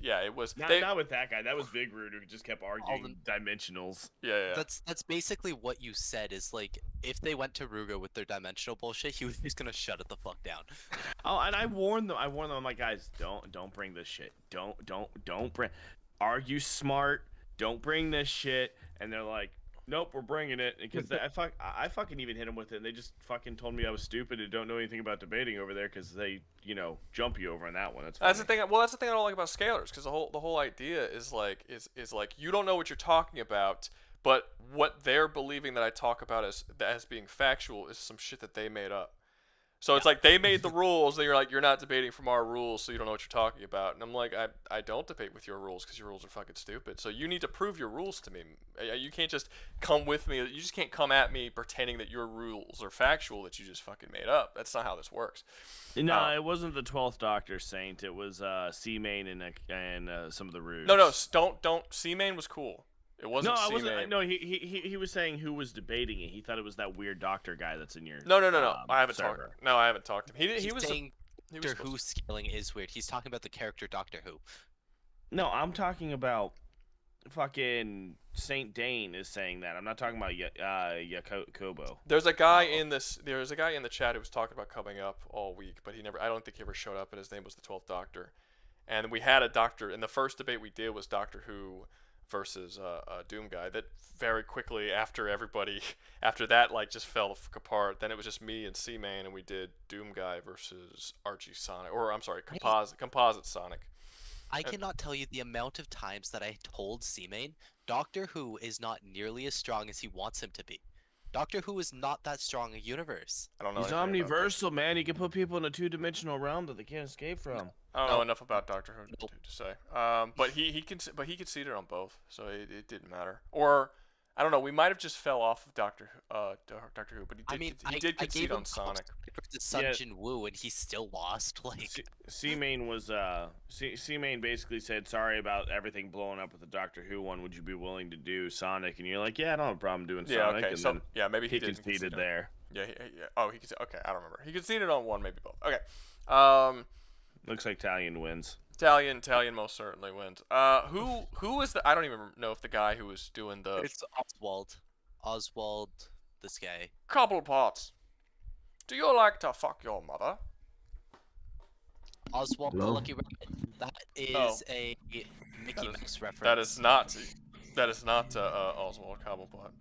not with that guy. That was Big Rude who just kept arguing dimensionals. Yeah. That's basically what you said. Is like if they went to Rouga with their dimensional bullshit, he was just gonna shut it the fuck down. Oh, and I warned them. I'm like, guys, don't bring this shit. Don't bring. Argue smart. Don't bring this shit. And they're like, nope, we're bringing it, because I fucking even hit them with it, and they just fucking told me I was stupid and don't know anything about debating over there, because they, jump you over on that one. That's the thing. Well, that's the thing I don't like about scalars, because the whole idea is like you don't know what you're talking about, but what they're believing that I talk about as being factual is some shit that they made up. So it's like they made the rules, and you're like, you're not debating from our rules, so you don't know what you're talking about. And I'm like, I don't debate with your rules, because your rules are fucking stupid. So you need to prove your rules to me. You can't just come with me. You just can't come at me pretending that your rules are factual that you just fucking made up. That's not how this works. No, it wasn't the 12th Doctor Saint. It was C-Main and some of the Rudes. No, don't. C-Main was cool. It wasn't. No, I wasn't. No, he was saying who was debating it. He thought it was that weird doctor guy that's in your. No. I haven't server. talked. No, I haven't talked to him. He was saying Doctor Who scaling is weird. He's talking about the character Doctor Who. No, I'm talking about fucking Saint Dane is saying that. I'm not talking about Yakobo. There's a guy in the chat who was talking about coming up all week, but I don't think he ever showed up, and his name was the 12th Doctor. And we had a doctor, and the first debate we did was Doctor Who versus Doomguy. That very quickly after that like just fell the fuck apart. Then it was just me and C-Main, and we did Doomguy versus Archie Sonic, or I'm sorry, composite Sonic. I cannot tell you the amount of times that I told C-Main, Doctor Who is not nearly as strong as he wants him to be. Doctor Who is not that strong a universe. I don't know. He's omniversal, man. He can put people in a two-dimensional realm that they can't escape from. I don't know enough about Doctor Who to say. But he conceded on both, so it didn't matter. Or I don't know. We might have just fell off of Doctor Who, but he did concede on Sonic. Sun Jin Woo, and he still lost. Like C-Main was C-Main basically said sorry about everything blowing up with the Doctor Who one. Would you be willing to do Sonic? And you're like, yeah, I don't have a problem doing Sonic. Okay, and so then maybe he conceded there. Yeah. Oh, he conceded. Okay, I don't remember. He conceded on one, maybe both. Okay. Looks like Talion wins. Talion most certainly wins. Who was the? I don't even know if the guy who was doing the. It's Oswald, this guy. Couple pots. Do you like to fuck your mother? Oswald the Lucky Rabbit. That is a Mickey Mouse reference. That is not Oswald Cobblepot.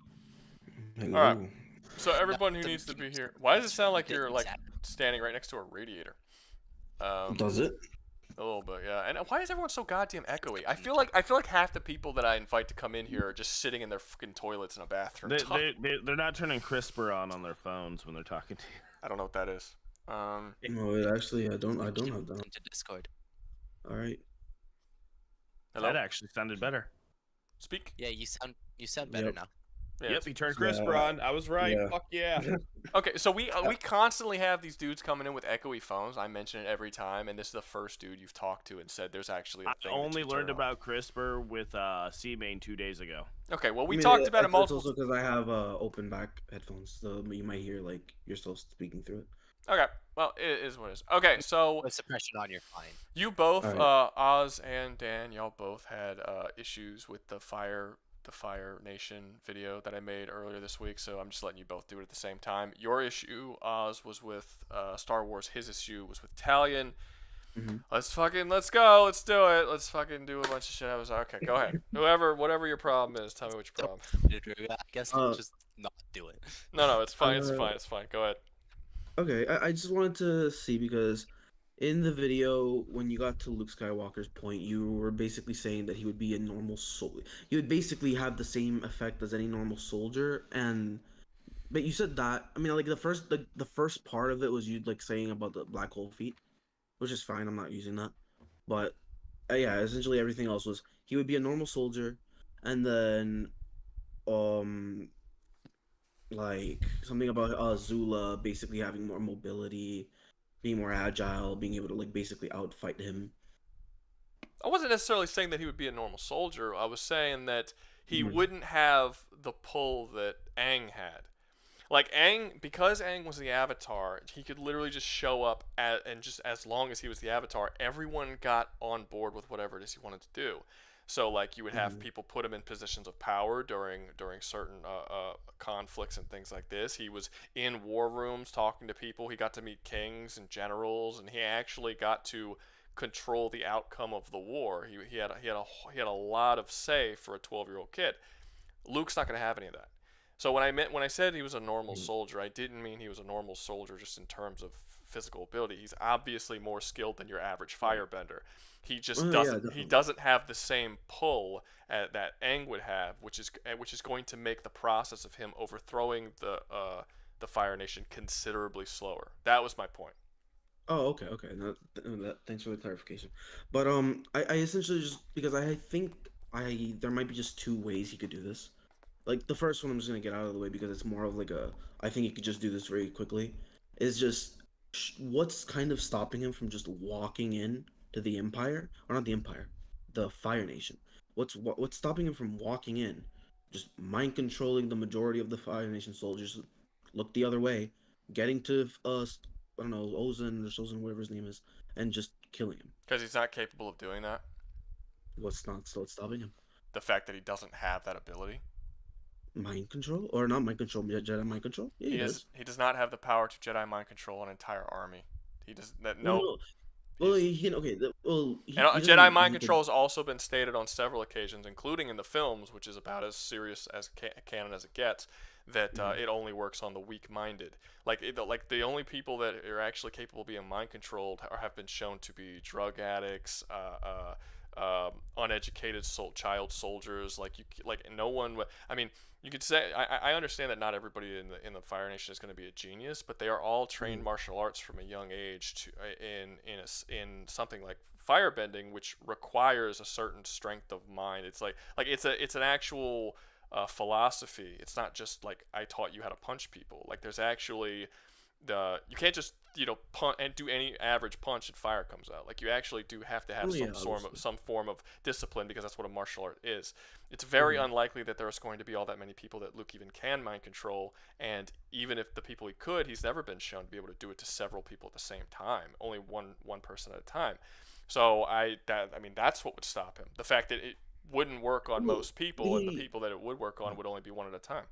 All right. So everyone who needs to be here. Why does it sound like you're like standing right next to a radiator? Does it? A little bit, yeah. And why is everyone so goddamn echoey? I feel like half the people that I invite to come in here are just sitting in their fucking toilets in a bathroom. They're not turning CRISPR on their phones when they're talking to you. I don't know what that is. No, it actually, I don't have that. Into Discord. All right. Hello? That actually sounded better. Speak. Yeah, you sound better now. Yeah, Yep, he turned crisper on. I was right. yeah. Fuck yeah. Okay, so we constantly have these dudes coming in with echoey phones. I mention it every time, and this is the first dude you've talked to and said there's actually a I thing. that only you learned turn on. about CRISPR with C-Main 2 days ago. Okay, well, we I mean, talked about it it's multiple. also because I have open back headphones, so you might hear like you're still speaking through it. Okay, well, it is what it is. Okay, so With suppression on, you're fine. you both, Alright. Oz and Dan, y'all both had issues with the Fire Nation video that I made earlier this week. So I'm just letting you both do it at the same time. Your issue, Oz, was with Star Wars. His issue was with Talion. Let's go. Let's do it. Let's fucking do a bunch of shit. I was okay. Go ahead. Whatever your problem is, tell me what your problem. I guess let's just not do it. No, it's fine. It's fine. Go ahead. Okay, I just wanted to see because in the video when you got to Luke Skywalker's point, you were basically saying that he would be a normal soldier. He would basically have the same effect as any normal soldier, but you said that. I mean, like the first part of it was you like saying about the black hole feet, which is fine. I'm not using that, but yeah, essentially everything else was he would be a normal soldier, and then like something about Zula basically having more mobility, being more agile, being able to like basically outfight him. I wasn't necessarily saying that he would be a normal soldier. I was saying that he wouldn't have the pull that Aang had. Like Aang, because Aang was the Avatar, he could literally just show up and just as long as he was the Avatar, everyone got on board with whatever it is he wanted to do. So like you would have people put him in positions of power during certain conflicts and things like this. He was in war rooms talking to people. He got to meet kings and generals, and he actually got to control the outcome of the war. He had a lot of say for a 12-year-old kid. Luke's not going to have any of that. So when I said he was a normal soldier, I didn't mean he was a normal soldier just in terms of physical ability. He's obviously more skilled than your average firebender. He just doesn't have the same pull that Aang would have, which is going to make the process of him overthrowing the Fire Nation considerably slower. That was my point. Oh, okay. Thanks for the clarification. But I essentially just because I think there might be just two ways he could do this. Like the first one, I'm just gonna get out of the way because it's more of like I think he could just do this very quickly. Is just what's kind of stopping him from just walking in to the Empire, or not the Empire, the Fire Nation. What's stopping him from walking in, just mind controlling the majority of the Fire Nation soldiers, look the other way, getting to I don't know, Ozan or Sozan, whatever his name is, and just killing him. Because he's not capable of doing that. What's stopping him? The fact that he doesn't have that ability. Mind control, or not mind control, Jedi mind control. Yeah, he does not have the power to Jedi mind control an entire army. He does that. Jedi mind control has also been stated on several occasions, including in the films, which is about as serious as canon as it gets. That it only works on the weak-minded. Like the only people that are actually capable of being mind controlled have been shown to be drug addicts, uneducated child soldiers. Like no one. I mean, you could say I understand that not everybody in the Fire Nation is going to be a genius, but they are all trained martial arts from a young age in something like firebending, which requires a certain strength of mind. It's it's an actual philosophy. It's not just like I taught you how to punch people. Like there's actually you can't just punch and do any average punch and fire comes out. Like you actually do have to have some form of discipline, because that's what a martial art is. It's very unlikely that there's going to be all that many people that Luke even can mind control, and even if the people he could, he's never been shown to be able to do it to several people at the same time. Only one person at a time. So that's what would stop him. The fact that it wouldn't work on most people, and the people that it would work on would only be one at a time.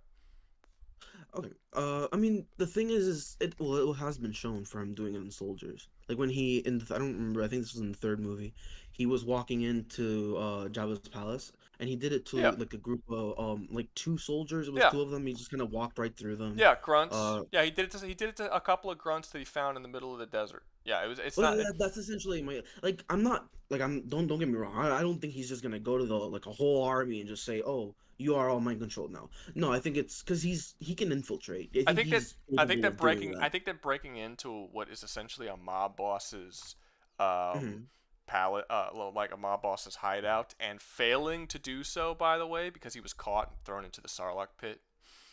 Okay. I mean, the thing is it has been shown for him doing it in soldiers. Like when I don't remember. I think this was in the third movie. He was walking into Jabba's palace, and he did it to Yeah. like a group of like 2 soldiers. It was Yeah. 2 of them. He just kind of walked right through them. Yeah, grunts. Yeah, he did it to a couple of grunts that he found in the middle of the desert. Yeah, it's Well, not. that's essentially my like. I'm not like I'm. Don't get me wrong. I don't think he's just gonna go to the like a whole army and just say, "Oh, you are all mind controlled now." No, I think it's because he can infiltrate. I think that he's capable of doing that. I think that breaking into what is essentially a mob boss's Mhm. palette, like a mob boss's hideout, and failing to do so, by the way, because he was caught and thrown into the Sarlacc pit,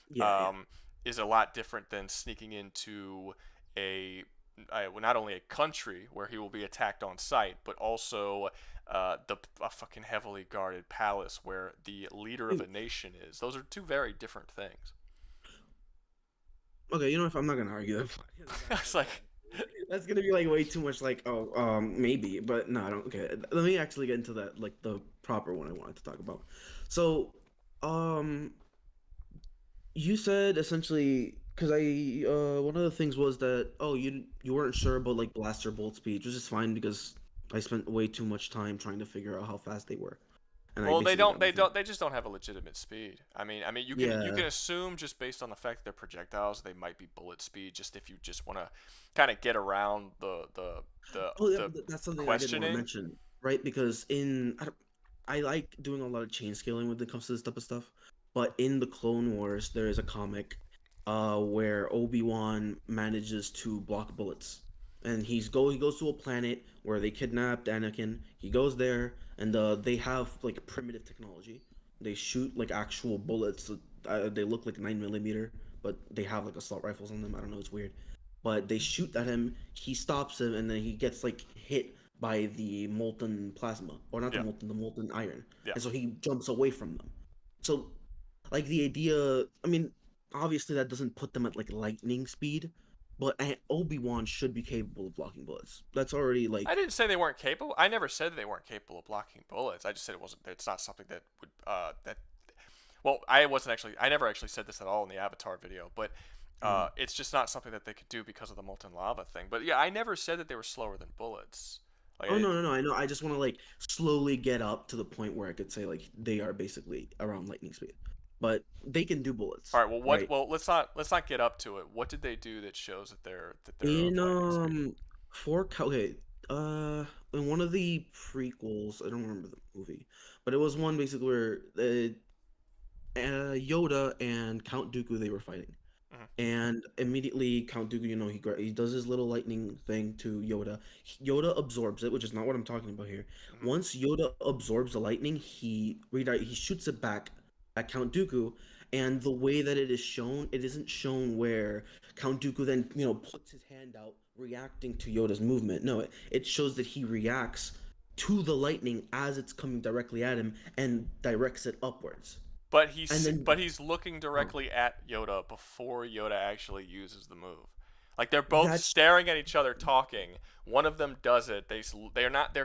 Yeah, is a lot different than sneaking into well, not only a country where he will be attacked on sight, but also a fucking heavily guarded palace where the leader of a nation is. Those are 2 very different things. Okay, you know if I'm not gonna argue that. It's like that's gonna be like way too much. Like, oh, maybe, but no, I don't. Okay, let me actually get into that. Like the proper one I wanted to talk about. So, you said essentially because one of the things was that you weren't sure about like blaster bolt speed, which is fine because I spent way too much time trying to figure out how fast they were. And well, I basically got nothing. they just don't have a legitimate speed. I mean, you can Yeah. assume just based on the fact that they're projectiles, they might be bullet speed. Just if you just want to kind of get around the Oh, yeah, that's something I did want to questioning. mention, right? Because I like doing a lot of chain scaling when it comes to this type of stuff. But in the Clone Wars, there is a comic, where Obi-Wan manages to block bullets, and he goes to a planet where they kidnapped Anakin. He goes there, and they have like primitive technology. They shoot like actual bullets. They look like 9mm, but they have like assault rifles on them. I don't know. It's weird. But they shoot at him. He stops him, and then he gets like hit by the molten plasma, or not Yeah. the molten iron. Yeah. And so he jumps away from them. So, like the idea, I mean, obviously that doesn't put them at like lightning speed, but Obi-Wan should be capable of blocking bullets. That's already like I didn't say they weren't capable. I never said they weren't capable of blocking bullets. I just said it wasn't. It's not something that would that. Well, I never actually said this at all in the Avatar video, but it's just not something that they could do because of the molten lava thing. But yeah, I never said that they were slower than bullets. Like, Oh no, I know. I just want to like slowly get up to the point where I could say like they are basically around lightning speed, but they can do bullets. All right. Well, right? Well, let's not get up to it. What did they do that shows that they're In of lightning speed? okay, in one of the prequels, I don't remember the movie, but it was one basically where Yoda and Count Dooku they were fighting, and immediately Count Dooku, he does his little lightning thing to Yoda. Yoda absorbs it, which is not what I'm talking about here. Once Yoda absorbs the lightning, he shoots it back at Count Dooku, and the way that it is shown, it isn't shown where Count Dooku then puts his hand out, reacting to Yoda's movement. No, it shows that he reacts to the lightning as it's coming directly at him and directs it upwards. But he's looking directly at Yoda before Yoda actually uses the move. Like they're both staring at each other talking. One of them does it. They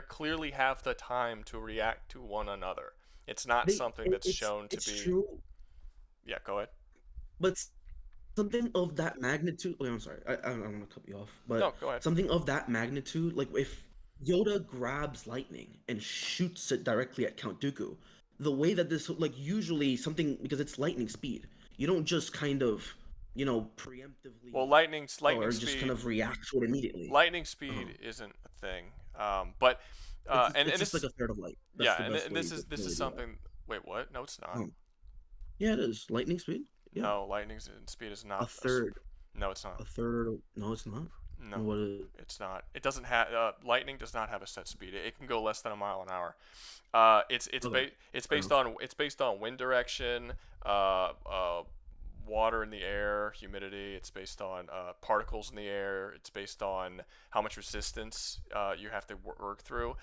clearly have the time to react to one another. It's not something that's shown to be. True. Yeah, go ahead. But something of that magnitude. Wait, I'm sorry. I don't want to cut you off. But no, go ahead. Something of that magnitude, like if Yoda grabs lightning and shoots it directly at Count Dooku, the way that this, like, usually something, because it's lightning speed, you don't just kind of preemptively. Well, lightning speed, just kind of react to it immediately. Lightning speed isn't a thing. But it's just like a third of light. That's and this is something. Wait, what? No, it's not. Yeah, it is lightning speed. Yeah. No, lightning speed is not a third. No, it's not. A third. No, it's not. No, what is it? It's not. It doesn't have. Lightning does not have a set speed. It can go less than a mile an hour. It's based on wind direction, water in the air, humidity. It's based on particles in the air. It's based on how much resistance you have to work through.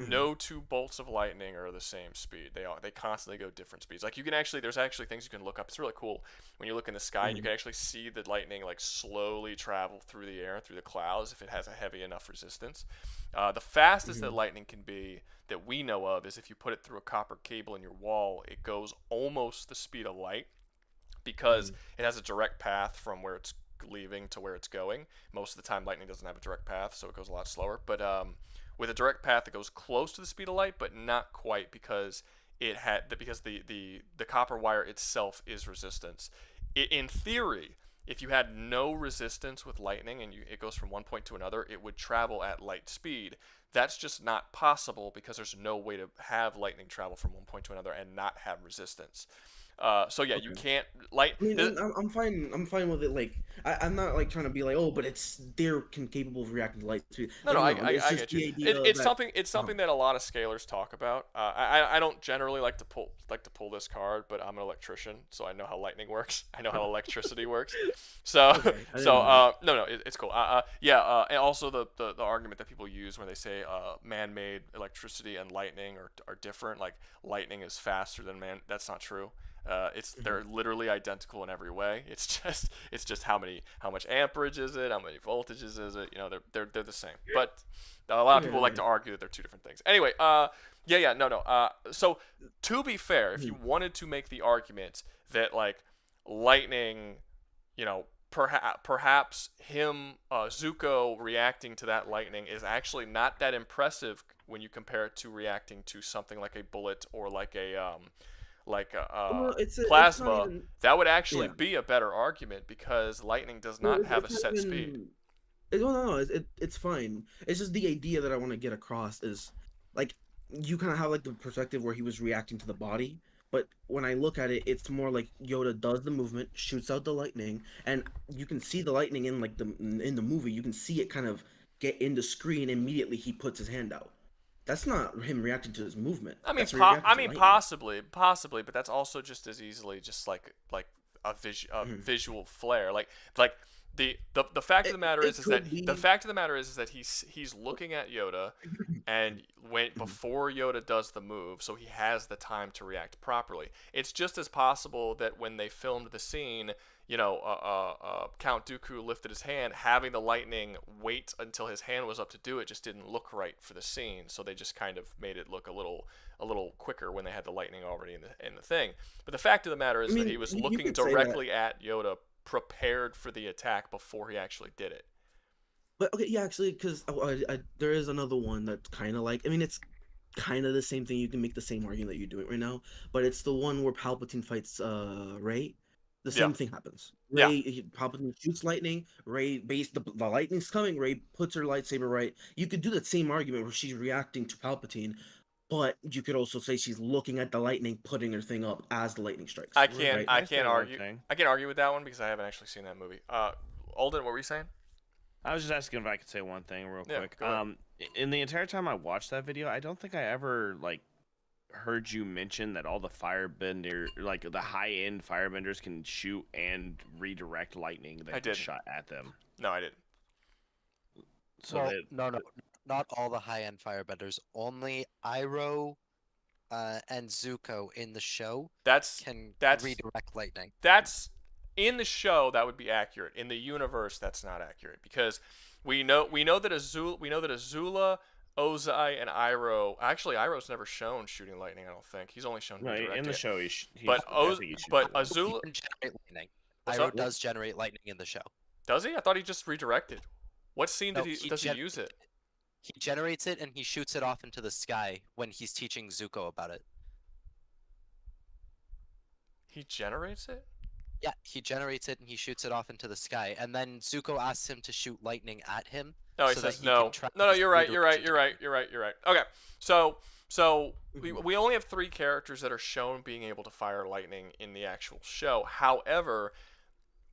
No two bolts of lightning are the same speed. They constantly go different speeds. Like there's actually things you can look up. It's really cool when you look in the sky and you can actually see the lightning like slowly travel through the air, through the clouds, if it has a heavy enough resistance. The fastest that lightning can be that we know of is if you put it through a copper cable in your wall, it goes almost the speed of light because it has a direct path from where it's leaving to where it's going. Most of the time lightning doesn't have a direct path, so it goes a lot slower. But with a direct path, it goes close to the speed of light, but not quite, because because the copper wire itself is resistance. In theory, if you had no resistance with lightning and it goes from one point to another, it would travel at light speed. That's just not possible because there's no way to have lightning travel from one point to another and not have resistance. So yeah, you can't light. I mean, I'm fine. I'm fine with it. Like, I'm not like trying to be like, oh, but they're capable of reacting to light speed. No, Like, I get you. It's something that a lot of scalers talk about. I don't generally like to pull this card, but I'm an electrician, so I know how lightning works. I know how electricity works. So it's cool. And also the argument that people use when they say man-made electricity and lightning are different. Like lightning is faster than man. That's not true. They're literally identical in every way. It's just how much amperage is it? How many voltages is it? You know, they're the same. But a lot of people like to argue that they're two different things. Anyway, so to be fair, if you wanted to make the argument that like lightning, you know, perhaps him Zuko reacting to that lightning is actually not that impressive when you compare it to reacting to something like a bullet or like a plasma, that would actually be a better argument because lightning does not have a set speed. It's fine. It's just the idea that I want to get across is like you kind of have like the perspective where he was reacting to the body, but when I look at it, it's more like Yoda does the movement, shoots out the lightning, and you can see the lightning in the movie. You can see it kind of get in the screen immediately. He puts his hand out. That's not him reacting to his movement. Possibly, but that's also just as easily just like a visual flare. Like the fact of the matter is that he's looking at Yoda, and before Yoda does the move, so he has the time to react properly. It's just as possible that when they filmed the scene, you know, Count Dooku lifted his hand, having the lightning wait until his hand was up to do it just didn't look right for the scene. So they just kind of made it look a little quicker when they had the lightning already in the thing. But the fact of the matter is that he was looking directly at Yoda, prepared for the attack before he actually did it. But okay, yeah, actually, because there is another one that's kind of like, I mean, it's kind of the same thing. You can make the same argument that you're doing right now, but it's the one where Palpatine fights Rey. The same thing happens. Palpatine shoots lightning. Rey, the lightning's coming. Rey puts her lightsaber right. You could do that same argument where she's reacting to Palpatine, but you could also say she's looking at the lightning, putting her thing up as the lightning strikes. I can't argue with that one because I haven't actually seen that movie. Alden, what were you saying? I was just asking if I could say one thing real quick. In the entire time I watched that video, I don't think I ever heard you mention that all the the high-end firebenders can shoot and redirect lightning that gets shot at them. No, I didn't. So no, not all the high-end firebenders. Only Iroh and Zuko in the show can redirect lightning. That's in the show. That would be accurate. In the universe, that's not accurate because we know that Azula, Ozai, and Iroh. Actually, Iroh's never shown shooting lightning. I don't think he's only shown in the show. But Azula generate lightning. Iroh does generate lightning in the show. Does he? I thought he just redirected. What scene does he use it? He generates it and he shoots it off into the sky when he's teaching Zuko about it. He generates it? Yeah, he generates it and he shoots it off into the sky, and then Zuko asks him to shoot lightning at him. No, he says no. No, you're right. You're right. Okay, so we only have 3 characters that are shown being able to fire lightning in the actual show. However,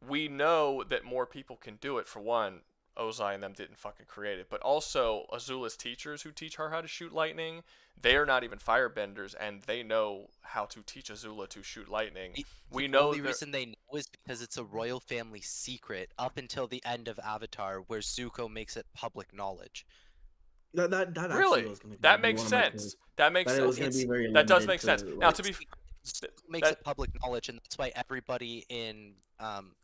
we know that more people can do it. For one, Ozai and them didn't fucking create it, but also Azula's teachers who teach her how to shoot lightning, they are not even firebenders, and they know how to teach Azula to shoot lightning. The only reason they know is because it's a royal family secret up until the end of Avatar, where Zuko makes it public knowledge. That really? That makes sense. That makes sense. That does make sense. Now, to be makes it public knowledge, and that's why everybody in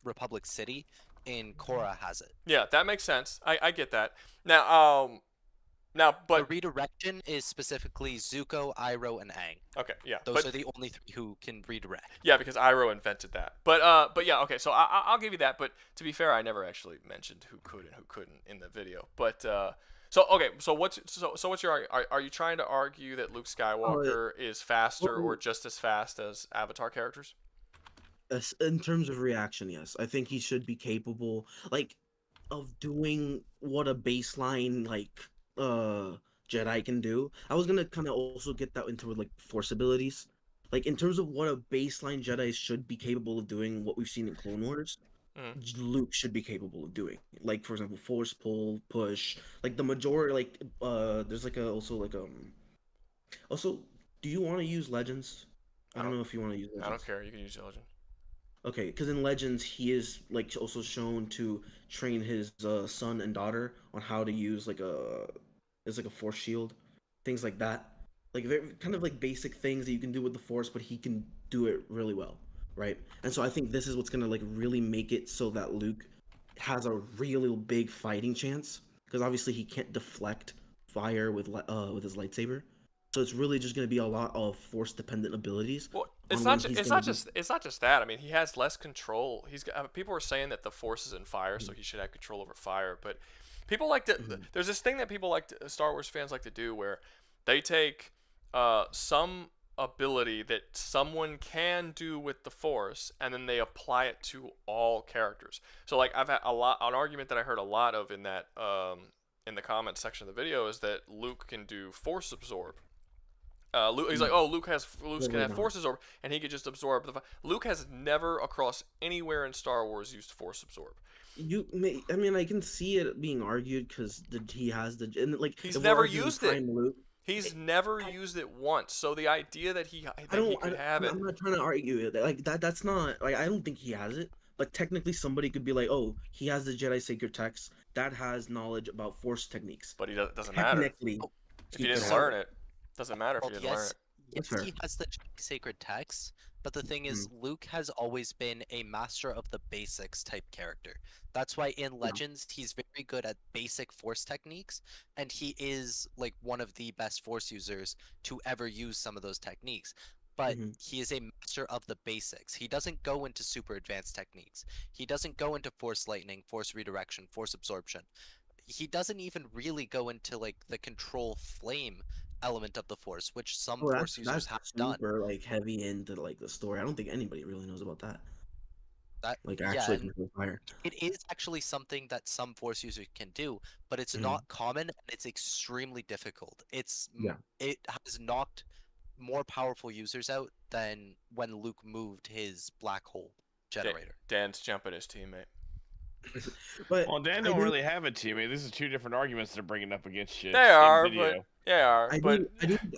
Republic City in Korra has it. Yeah, that makes sense. I get that. Now, but the redirection is specifically Zuko, Iroh, and Aang. Okay, yeah. Those are the only 3 who can redirect. Yeah, because Iroh invented that. But yeah, okay. So I'll give you that. But to be fair, I never actually mentioned who could and who couldn't in the video. But So okay, so what's your are you trying to argue that Luke Skywalker is faster or just as fast as Avatar characters? In terms of reaction, yes, I think he should be capable, like, of doing what a baseline Jedi can do. I was gonna kind of also get that into like Force abilities, like in terms of what a baseline Jedi should be capable of doing. What we've seen in Clone Wars, Luke should be capable of doing. Like for example, Force pull, push, like the majority. Like there's like also. Do you want to use Legends? I don't know if you want to use Legends. I don't care. You can use Legend. Okay, because in Legends he is like also shown to train his son and daughter on how to use like a force shield, things like that. Like they're kind of like basic things that you can do with the force, but he can do it really well, right? And so I think this is what's gonna like really make it so that Luke has a really big fighting chance, because obviously he can't deflect fire with his lightsaber. So it's really just going to be a lot of force dependent abilities. Well, it's not just that. I mean, he has less control. People are saying that the force is in fire, so he should have control over fire. But people like to. There's this thing that people like to, Star Wars fans like to do, where they take some ability that someone can do with the force, and then they apply it to all characters. So like I've had an argument that I heard a lot of in that in the comments section of the video is that Luke can do force absorb. He's like, oh, Luke can have force absorb, and he could just absorb the. Luke has never across anywhere in Star Wars used force absorb. I mean, I can see it being argued because he has and like he's never used it. He's never used it once. So the idea that he could have it. I'm not trying to argue it. Like that's not like I don't think he has it. Like technically, somebody could be like, oh, he has the Jedi Sacred Text that has knowledge about force techniques. But doesn't matter. If he didn't learn it. Doesn't matter if you didn't learn it. Yes, he has the sacred text, but the thing is, Luke has always been a master of the basics type character. That's why in Legends, he's very good at basic force techniques, and he is like one of the best force users to ever use some of those techniques. But he is a master of the basics. He doesn't go into super advanced techniques. He doesn't go into force lightning, force redirection, force absorption. He doesn't even really go into like the control flame element of the force, which some force users have done. Like heavy into like the story. I don't think anybody really knows about that. Like actually control fire. It is actually something that some force users can do, but it's not common and it's extremely difficult. It has knocked more powerful users out than when Luke moved his black hole generator. Dan's jumping his teammate. But well, Dan don't really have a teammate. This is two different arguments they're bringing up against you. They are, I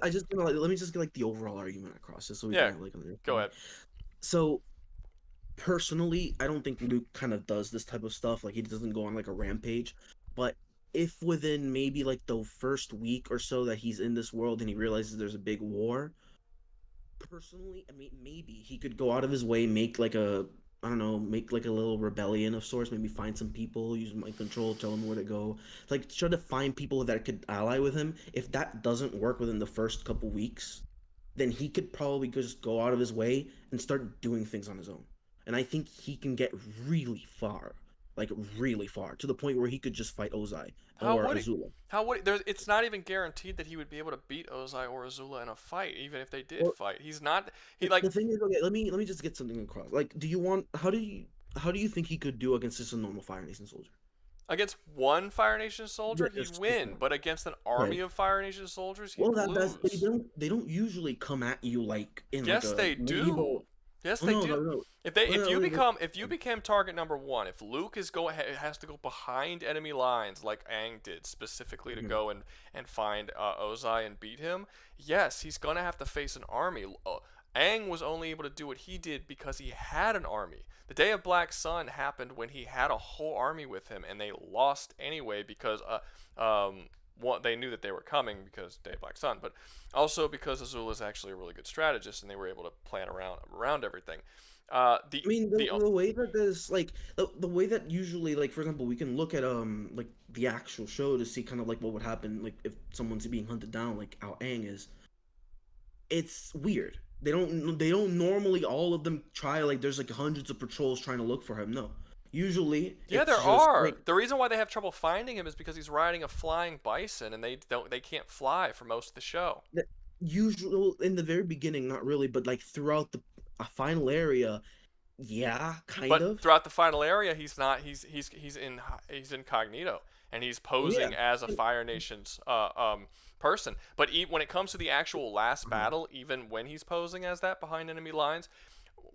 just gonna let me just get like the overall argument across, just so we can like understand. Go ahead. So, personally, I don't think Luke kind of does this type of stuff. Like he doesn't go on like a rampage, but if within maybe like the first week or so that he's in this world and he realizes there's a big war, personally, I mean, maybe he could go out of his way, make like a little rebellion of sorts, maybe find some people, use mind control, tell them where to go. Like, try to find people that could ally with him. If that doesn't work within the first couple weeks, then he could probably just go out of his way and start doing things on his own. And I think he can get really far, to the point where he could just fight Ozai or Azula. It's not even guaranteed that he would be able to beat Ozai or Azula in a fight, even if they did fight. He's not. The thing is, okay, let me just get something across. Like, how do you think he could do against just a normal Fire Nation soldier? Against one Fire Nation soldier, he'd win, but against an army of Fire Nation soldiers, he'd lose. They don't usually come at you like in. Yes, they do. Yes, they do. No. If you became target number one, if Luke has to go behind enemy lines like Aang did specifically to go and find Ozai and beat him, yes, he's gonna have to face an army. Aang was only able to do what he did because he had an army. The Day of Black Sun happened when he had a whole army with him, and they lost anyway because they knew that they were coming because Day of Black Sun, but also because Azula is actually a really good strategist, and they were able to plan around everything. The way that there's like the way that usually, like, for example, we can look at like the actual show to see kind of like what would happen like if someone's being hunted down, like how Aang is. It's weird. They don't normally all of them try, like there's like hundreds of patrols trying to look for him. No, Usually, Yeah, it's there just, are. like, The reason why they have trouble finding him is because he's riding a flying bison, and they can't fly for most of the show. usual in the very beginning, not really, but like throughout the final area, yeah, kind But of. throughout the final area, he's not. He's incognito, and he's posing Yeah. as a Fire Nation's person. But when it comes to the actual last battle, even when he's posing as that behind enemy lines,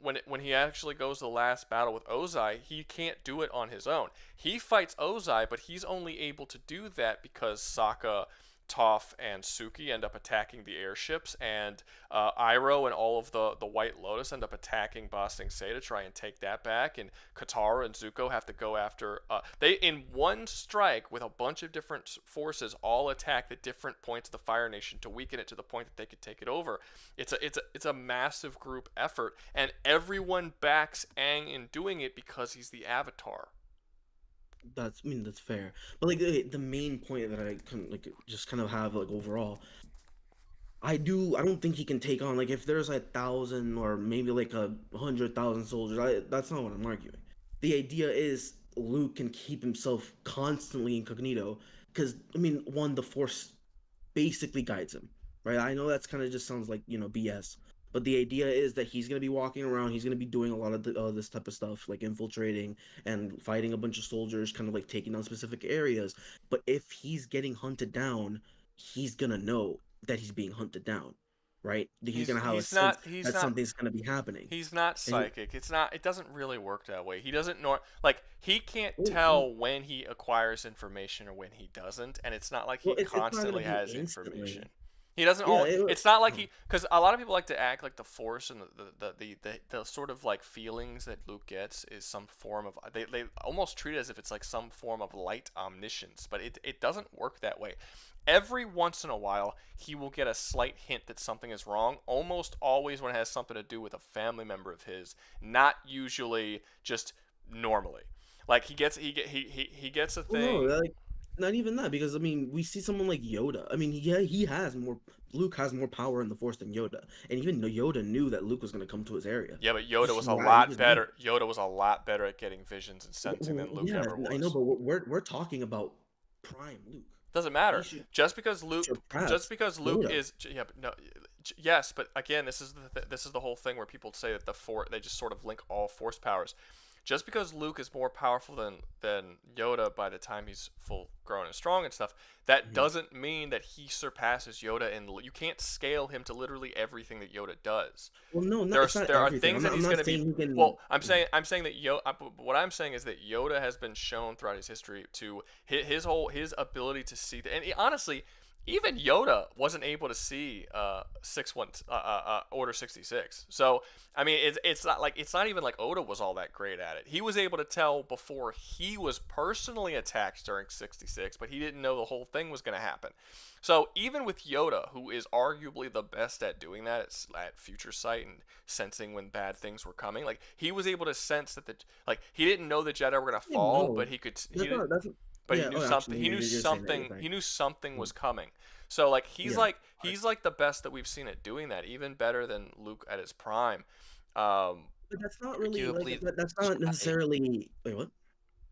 when he actually goes to the last battle with Ozai, he can't do it on his own. He fights Ozai, but he's only able to do that because Sokka, Toph, and Suki end up attacking the airships, and Iroh and all of the White Lotus end up attacking Ba Sing Se to try and take that back, and Katara and Zuko have to go after... they, in one strike, with a bunch of different forces, all attack the different points of the Fire Nation to weaken it to the point that they could take it over. It's a massive group effort, and everyone backs Aang in doing it because he's the Avatar. That's fair, but like the main point that I can like just kind of have like overall, I don't think he can take on, like, if there's 1,000 or maybe like 100,000 soldiers. That's not what I'm arguing. The idea is Luke can keep himself constantly incognito because one, the Force basically guides him, right? I know that's kind of just sounds like BS. But the idea is that he's going to be walking around, he's going to be doing a lot of this type of stuff, like infiltrating and fighting a bunch of soldiers, kind of like taking down specific areas. But if he's getting hunted down, he's going to know that he's being hunted down, right? He's going to have a sense that something's going to be happening. He's not psychic. It doesn't really work that way. He doesn't he can't tell when he acquires information or when he doesn't, and it's not like he constantly has information. He doesn't. It's not like because a lot of people like to act like the Force and the sort of like feelings that Luke gets is some form of they almost treat it as if it's like some form of light omniscience, but it doesn't work that way. Every once in a while, he will get a slight hint that something is wrong. Almost always when it has something to do with a family member of his, not usually just normally. Like he gets a thing. No, like, not even that, because we see someone like Yoda. Luke has more power in the Force than Yoda, and even Yoda knew that Luke was going to come to his area. Yeah, but Yoda was a lot better. Yoda was a lot better at getting visions and sensing than Luke ever was. I know, but we're talking about Prime Luke. Doesn't matter. Just because Luke is yes, but again, this is the whole thing where people say that they just sort of link all Force powers. Just because Luke is more powerful than Yoda by the time he's full grown and strong and stuff, that doesn't mean that he surpasses Yoda, and you can't scale him to literally everything that Yoda does. Well, no, there are things that he's going to be. Well, I'm saying that what I'm saying is that Yoda has been shown throughout his history to his ability to see, and honestly, even Yoda wasn't able to see Order 66. So it's not even like Oda was all that great at it. He was able to tell before he was personally attacked during 66, but he didn't know the whole thing was going to happen. So even with Yoda, who is arguably the best at doing that at future sight and sensing when bad things were coming, like he was able to sense that he didn't know the Jedi were going to fall, but he could. He knew something. He knew something was coming. So he's like the best that we've seen at doing that, even better than Luke at his prime. But that's not really. That's not necessarily. Wait, what?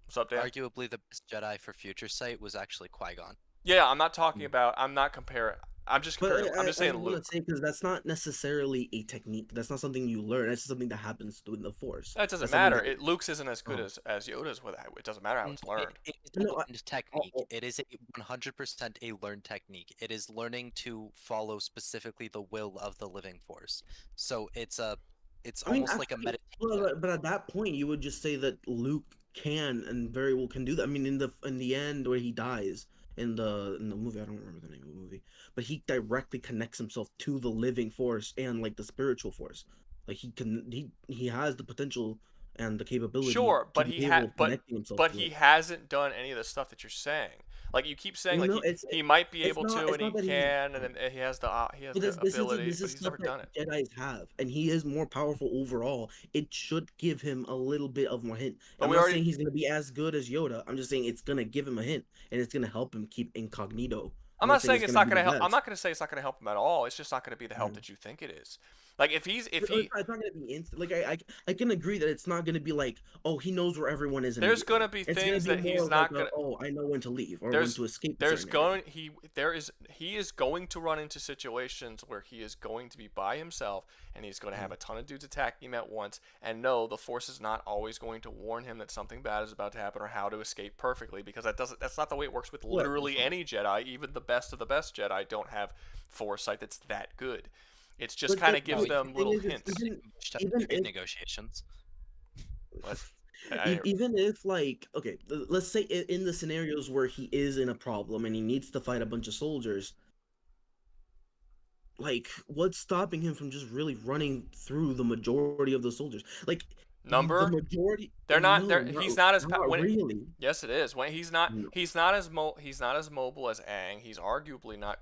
What's up, Dan? Arguably, the best Jedi for future sight was actually Qui-Gon. Yeah, I'm not talking about. I'm not comparing. I'm just comparing. I'm just saying Luke. Because that's not necessarily a technique. That's not something you learn. That's something that happens in the Force. That doesn't matter. Luke's isn't as good as Yoda's with it. It doesn't matter how it's learned. It's a learned technique. It is 100% a learned technique. It is learning to follow specifically the will of the living Force. So it's almost like a meditation. But at that point, you would just say that Luke can and very well can do that. In the end where he dies. In the movie, I don't remember the name of the movie, but he directly connects himself to the living Force and the spiritual Force. Like he has the potential and the capability. Sure, but he hasn't done any of the stuff that you're saying. Like you keep saying, he might be able to, and he can, and then he has the ability, but he's never done it. Jedis have, and he is more powerful overall. It should give him a little bit of more hint. I'm not saying he's going to be as good as Yoda. I'm just saying it's going to give him a hint, and it's going to help him keep incognito. I'm not saying it's not going to help. I'm not going to say it's not going to help him at all. It's just not going to be the help that you think it is. Like if he It's not gonna be instant. Like I can agree that it's not gonna be like, oh, he knows where everyone is. There's gonna be It's things gonna that be he's more of not like gonna. oh, I know when to leave or when There's to escape. he is going to run into situations where he is going to be by himself and he's going to have a ton of dudes attacking him at once, and no, the Force is not always going to warn him that something bad is about to happen or how to escape perfectly, because that's not the way it works with literally any Jedi. Even the best of the best Jedi don't have foresight that's that good. It's just kind of gives them little hints. Even negotiations. What? Even if like okay, let's say in the scenarios where he is in a problem and he needs to fight a bunch of soldiers, like what's stopping him from just really running through the majority of the soldiers? Like the majority, they're not. no, They're, he's not as really. Yes, it is. When he's not as mobile as Aang. He's arguably not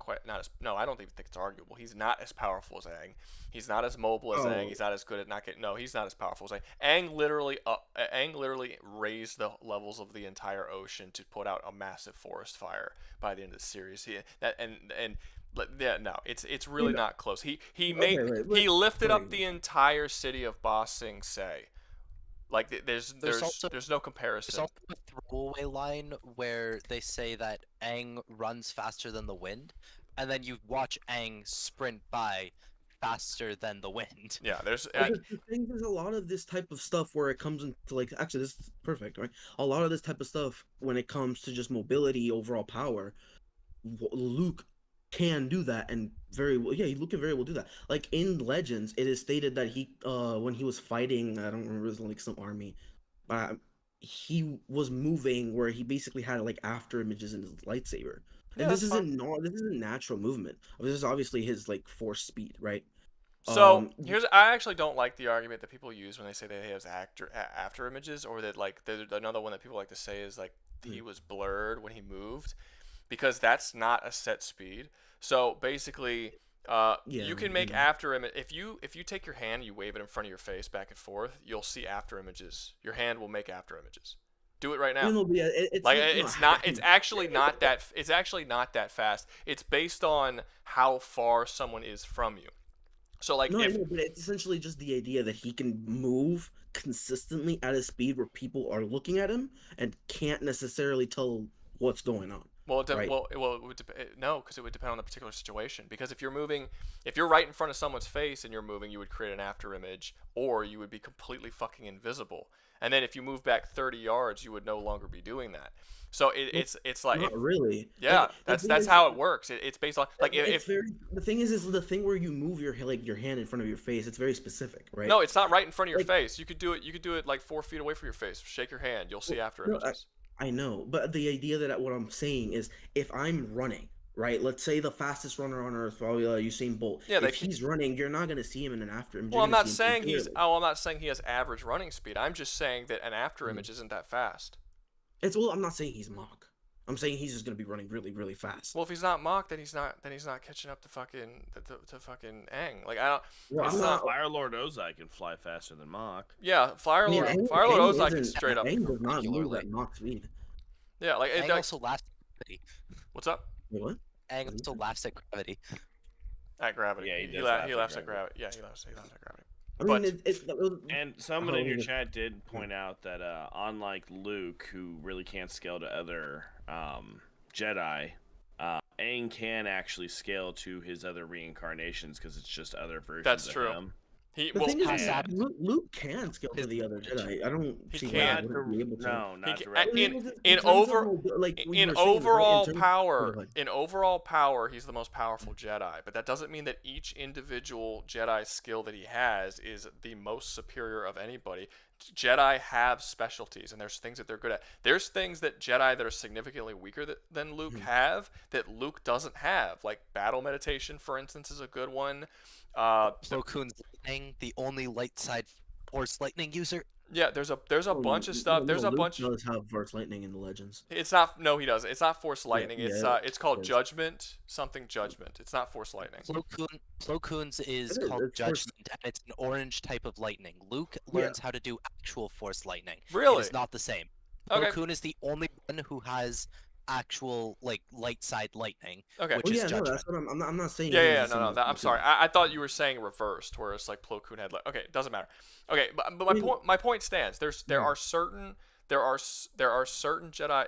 No, I don't even think it's arguable. He's not as powerful as Aang. He's not as mobile as Aang. He's not as good at not getting. No, he's not as powerful as Aang. Aang literally raised the levels of the entire ocean to put out a massive forest fire by the end of the series. It's really not close. He lifted up the entire city of Ba Sing Se. Like there's no comparison. There's also a throwaway line where they say that Aang runs faster than the wind, and then you watch Aang sprint by faster than the wind. Yeah, there's. The thing is, a lot of this type of stuff where it comes into like actually this is perfect, right? A lot of this type of stuff when it comes to just mobility, overall power, Luke can do that, and Luke can very well do that. Like in Legends, it is stated that he when he was fighting, I don't remember, it was like some army, he was moving where he basically had like after images in his lightsaber. And this isn't natural movement. This is obviously his like force speed, right? So I actually don't like the argument that people use when they say that he has after images, or that like another one that people like to say is like he was blurred when he moved, because that's not a set speed. So basically, you can make after image if you take your hand, you wave it in front of your face back and forth, you'll see after images. Your hand will make after images. Do it right now. It's actually not that fast. It's based on how far someone is from you. So like but it's essentially just the idea that he can move consistently at a speed where people are looking at him and can't necessarily tell what's going on. Well, no, because it would depend on the particular situation. Because if you're right in front of someone's face and you're moving, you would create an after image, or you would be completely fucking invisible. And then if you move back 30 yards, you would no longer be doing that. So it's like not really. Yeah, that's how it works. It's based on like the thing is the thing where you move your hand in front of your face. It's very specific, right? No, it's not right in front of your face. You could do it like 4 feet away from your face. Shake your hand. You'll see after images. I know, but the idea that what I'm saying is, if I'm running, right? Let's say the fastest runner on Earth, Usain Bolt. Yeah, if he's running, you're not gonna see him in an after image. Well, I'm not saying I'm not saying he has average running speed. I'm just saying that an after image isn't that fast. I'm not saying he's Mach. I'm saying he's just gonna be running really, really fast. Well, if he's not Mach, then he's not catching up to fucking Aang. Like I don't. Well, Fire Lord Ozai can fly faster than Mach. Yeah, Fire Lord Ozai can straight up. Aang does not move at Mach speed. Yeah, like Aang also laughs at gravity. What's up? What? Aang also laughs at gravity. At gravity. Yeah, he laughs at gravity. Yeah, he laughs at gravity. And someone in your chat did point out that unlike Luke, who really can't scale to other Jedi, Aang can actually scale to his other reincarnations because it's just other versions of him. Luke can scale to the other Jedi. I don't see why he wouldn't be able to. No, not directly. In overall power, he's the most powerful Jedi. But that doesn't mean that each individual Jedi skill that he has is the most superior of anybody. Jedi have specialties, and there's things that they're good at. There's things that Jedi that are significantly weaker than Luke have that Luke doesn't have. Like battle meditation, for instance, is a good one. Plo Koon's lightning, the only light side force lightning user. Yeah, there's a bunch of stuff. There's a bunch. Luke does have force lightning in the Legends. It's not. No, he doesn't. It's not force lightning. It's called judgment. Something judgment. It's not force lightning. Plo Koon's is called judgment, and it's an orange type of lightning. Luke learns how to do actual force lightning. Really? It's not the same. Okay. Plo Koon is the only one who has actual like light side lightning, Okay. which Well, is yeah, no, judgment. that's what I'm not saying. Yeah, he yeah, has the no, same no. as I'm Luke sorry. is. I thought you were saying reversed, where it's like Plo Koon had like. Okay, it doesn't matter. Okay, but my point stands. There are certain Jedi.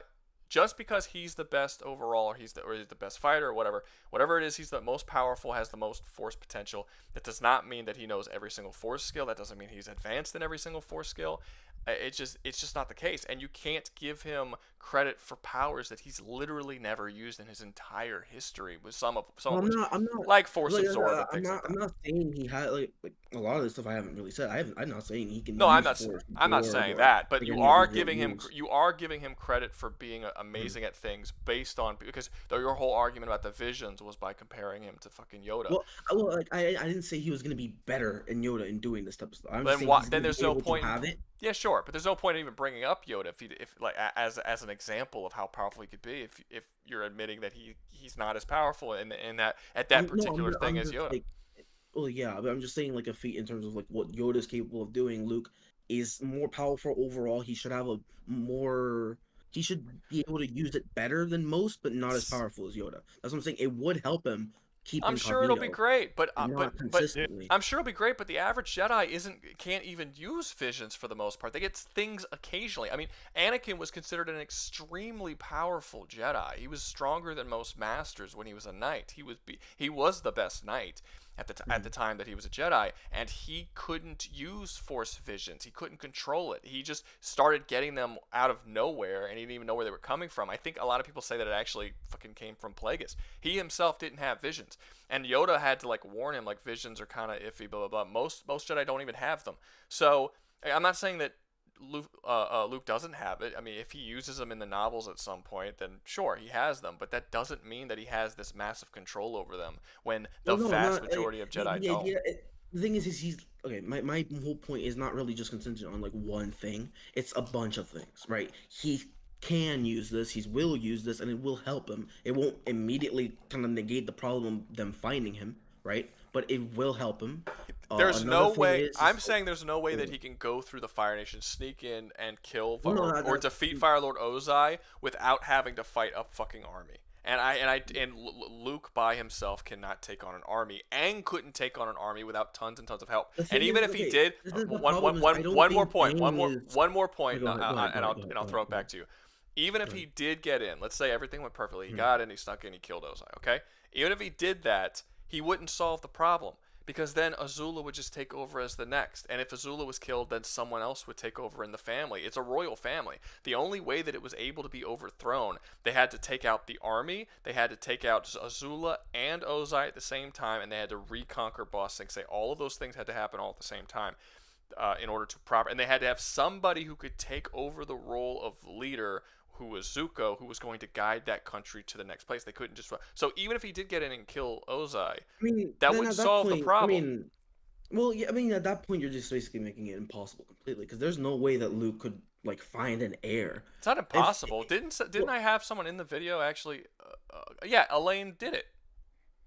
Just because he's the best overall, or he's the best fighter, or whatever it is, he's the most powerful, has the most force potential. That does not mean that he knows every single force skill. That doesn't mean he's advanced in every single force skill. It's just not the case, and you can't give him credit for powers that he's literally never used in his entire history. With some of which, I'm not like force like, absorb and things like that. I'm not saying he had like a lot of the stuff I haven't really said. I'm not saying he can. No, use force I'm not absorb saying or, that, but like, you any of are these giving him moves. credit for being amazing at things based on because your whole argument about the visions was by comparing him to fucking Yoda. Well, like I didn't say he was gonna be better in Yoda in doing this type of stuff. I'm just Then saying why? he's Then gonna there's be no able point. to have it. Yeah, sure, but there's no point in even bringing up Yoda if like as an example of how powerful he could be if you're admitting that he's not as powerful in that at that particular thing as Yoda. Like, well, yeah, but I'm just saying like a feat in terms of like what Yoda's capable of doing. Luke is more powerful overall. He should have a more. He should be able to use it better than most, but not as powerful as Yoda. That's what I'm saying. It would help him keep. I'm sure it'll be great, but not consistently. I'm sure it'll be great. But the average Jedi can't even use visions for the most part. They get things occasionally. I mean, Anakin was considered an extremely powerful Jedi. He was stronger than most masters when he was a knight. He was the best knight at the time that he was a Jedi, and he couldn't use Force visions. He couldn't control it. He just started getting them out of nowhere, and he didn't even know where they were coming from. I think a lot of people say that it actually fucking came from Plagueis. He himself didn't have visions, and Yoda had to like warn him like visions are kind of iffy, blah blah blah. Most Jedi don't even have them. So I'm not saying that Luke doesn't have it. I mean, if he uses them in the novels at some point, then sure, he has them. But that doesn't mean that he has this massive control over them when the vast majority of Jedi don't. The thing is he's okay. My whole point is not really just contingent on like one thing. It's a bunch of things, right? He can use this. He will use this, and it will help him. It won't immediately kind of negate the problem of them finding him, right? But it will help him. There's no way. I'm saying there's no way that he can go through the Fire Nation, sneak in, and kill or defeat Fire Lord Ozai without having to fight a fucking army. And Luke by himself cannot take on an army, and couldn't take on an army without tons and tons of help. And even if he did, one more point, and I'll throw it back to you. Even if he did get in, let's say everything went perfectly, he got in, he snuck in, he killed Ozai. Okay, even if he did that, he wouldn't solve the problem. Because then Azula would just take over as the next. And if Azula was killed, then someone else would take over in the family. It's a royal family. The only way that it was able to be overthrown, they had to take out the army, they had to take out Azula and Ozai at the same time, and they had to reconquer Ba Sing Se. All of those things had to happen all at the same time in order to and they had to have somebody who could take over the role of leader, who was Zuko, who was going to guide that country to the next place. They couldn't just... So even if he did get in and kill Ozai, that wouldn't solve the problem. At that point, you're just basically making it impossible completely, because there's no way that Luke could, like, find an heir. It's not impossible. Didn't I have someone in the video actually... yeah, Elaine did it.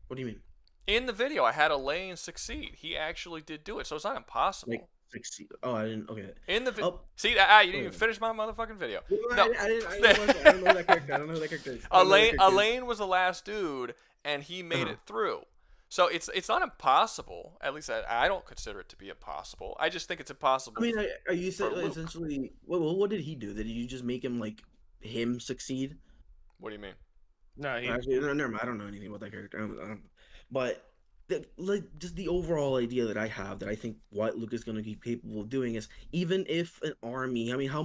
What do you mean? In the video, I had Elaine succeed. He actually did do it, so it's not impossible. Like, succeed. Oh, I didn't... Okay. In the video... See, you didn't even finish my motherfucking video. No. I don't know that character. I don't know who that character is. Elaine was the last dude, and he made it through. So it's not impossible. At least I don't consider it to be impossible. I just think it's impossible. I mean, are you saying essentially... What did he do? Did you just make him, like, him succeed? What do you mean? No, Actually, never mind. I don't know anything about that character. I don't, but... like just the overall idea that I have that I think what Luke is going to be capable of doing is, even if an army, I mean, how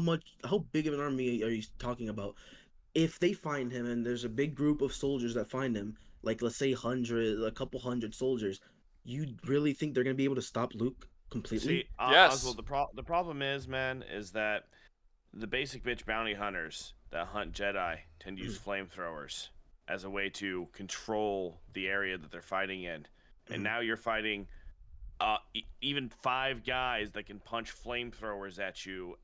big of an army are you talking about? If they find him and there's a big group of soldiers that find him, like let's say a couple hundred soldiers, you really think they're going to be able to stop Luke completely? See, Oswald, the problem is, man, is that the basic bitch bounty hunters that hunt Jedi tend to use flamethrowers as a way to control the area that they're fighting in. And now you're fighting even 5 guys that can punch flamethrowers at you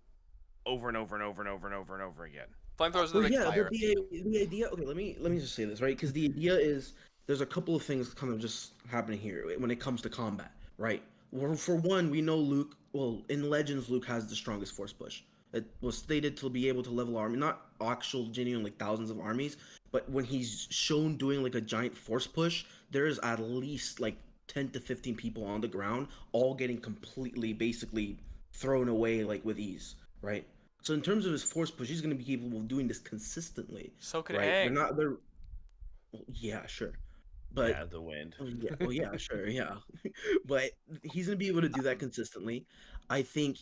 over and over and over and over and over and over again. Flamethrowers are but the idea. Okay, let me just say this, right? Because the idea is there's a couple of things kind of just happening here when it comes to combat, right? Well, for one, we know Luke. Well, in Legends, Luke has the strongest force push. It was stated to be able to level army, not actual genuine like thousands of armies, but when he's shown doing like a giant force push, there is at least like 10 to 15 people on the ground, all getting completely basically thrown away like with ease, right? So in terms of his force push, he's going to be capable of doing this consistently. So could right? Aang. They're well, yeah, sure. But Yeah, the wind. yeah, well, yeah, sure, yeah. But he's gonna be able to do that consistently. I think,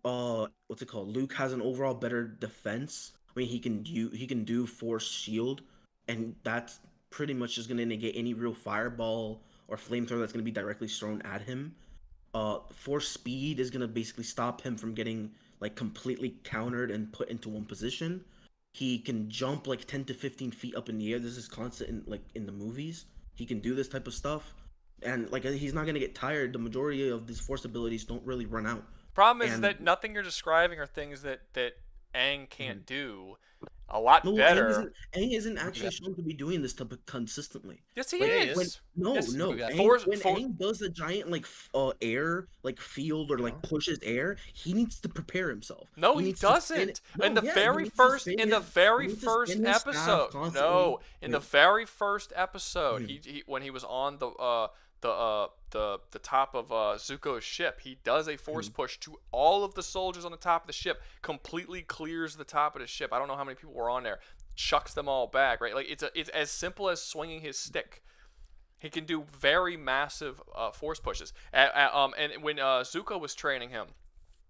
what's it called? Luke has an overall better defense. I mean, he can do force shield, and that's pretty much just gonna negate any real fireball or flamethrower that's gonna be directly thrown at him. Force speed is gonna basically stop him from getting like completely countered and put into one position. He can jump like 10 to 15 feet up in the air. This is constant in the movies. He can do this type of stuff, and like he's not gonna get tired. The majority of these force abilities don't really run out. Problem is And- that nothing you're describing are things that Aang can't do. A lot No, better. Aang isn't actually shown to be doing this type of consistently. Yes, he Like, is. when- no, Yes. no. Okay. When Aang does a giant like air like field or like pushes air, he needs to prepare himself. No, he needs to spin- doesn't. No, In the yeah, he very needs to first, spin in the his- very he needs to first spin his staff episode. constantly. No, in the Wait. very first episode, he when he was on the top of Zuko's ship, he does a force push to all of the soldiers on the top of the ship, completely clears the top of the ship. I don't know how many people were on there, chucks them all back. Right, like it's as simple as swinging his stick. He can do very massive force pushes. And when Zuko was training him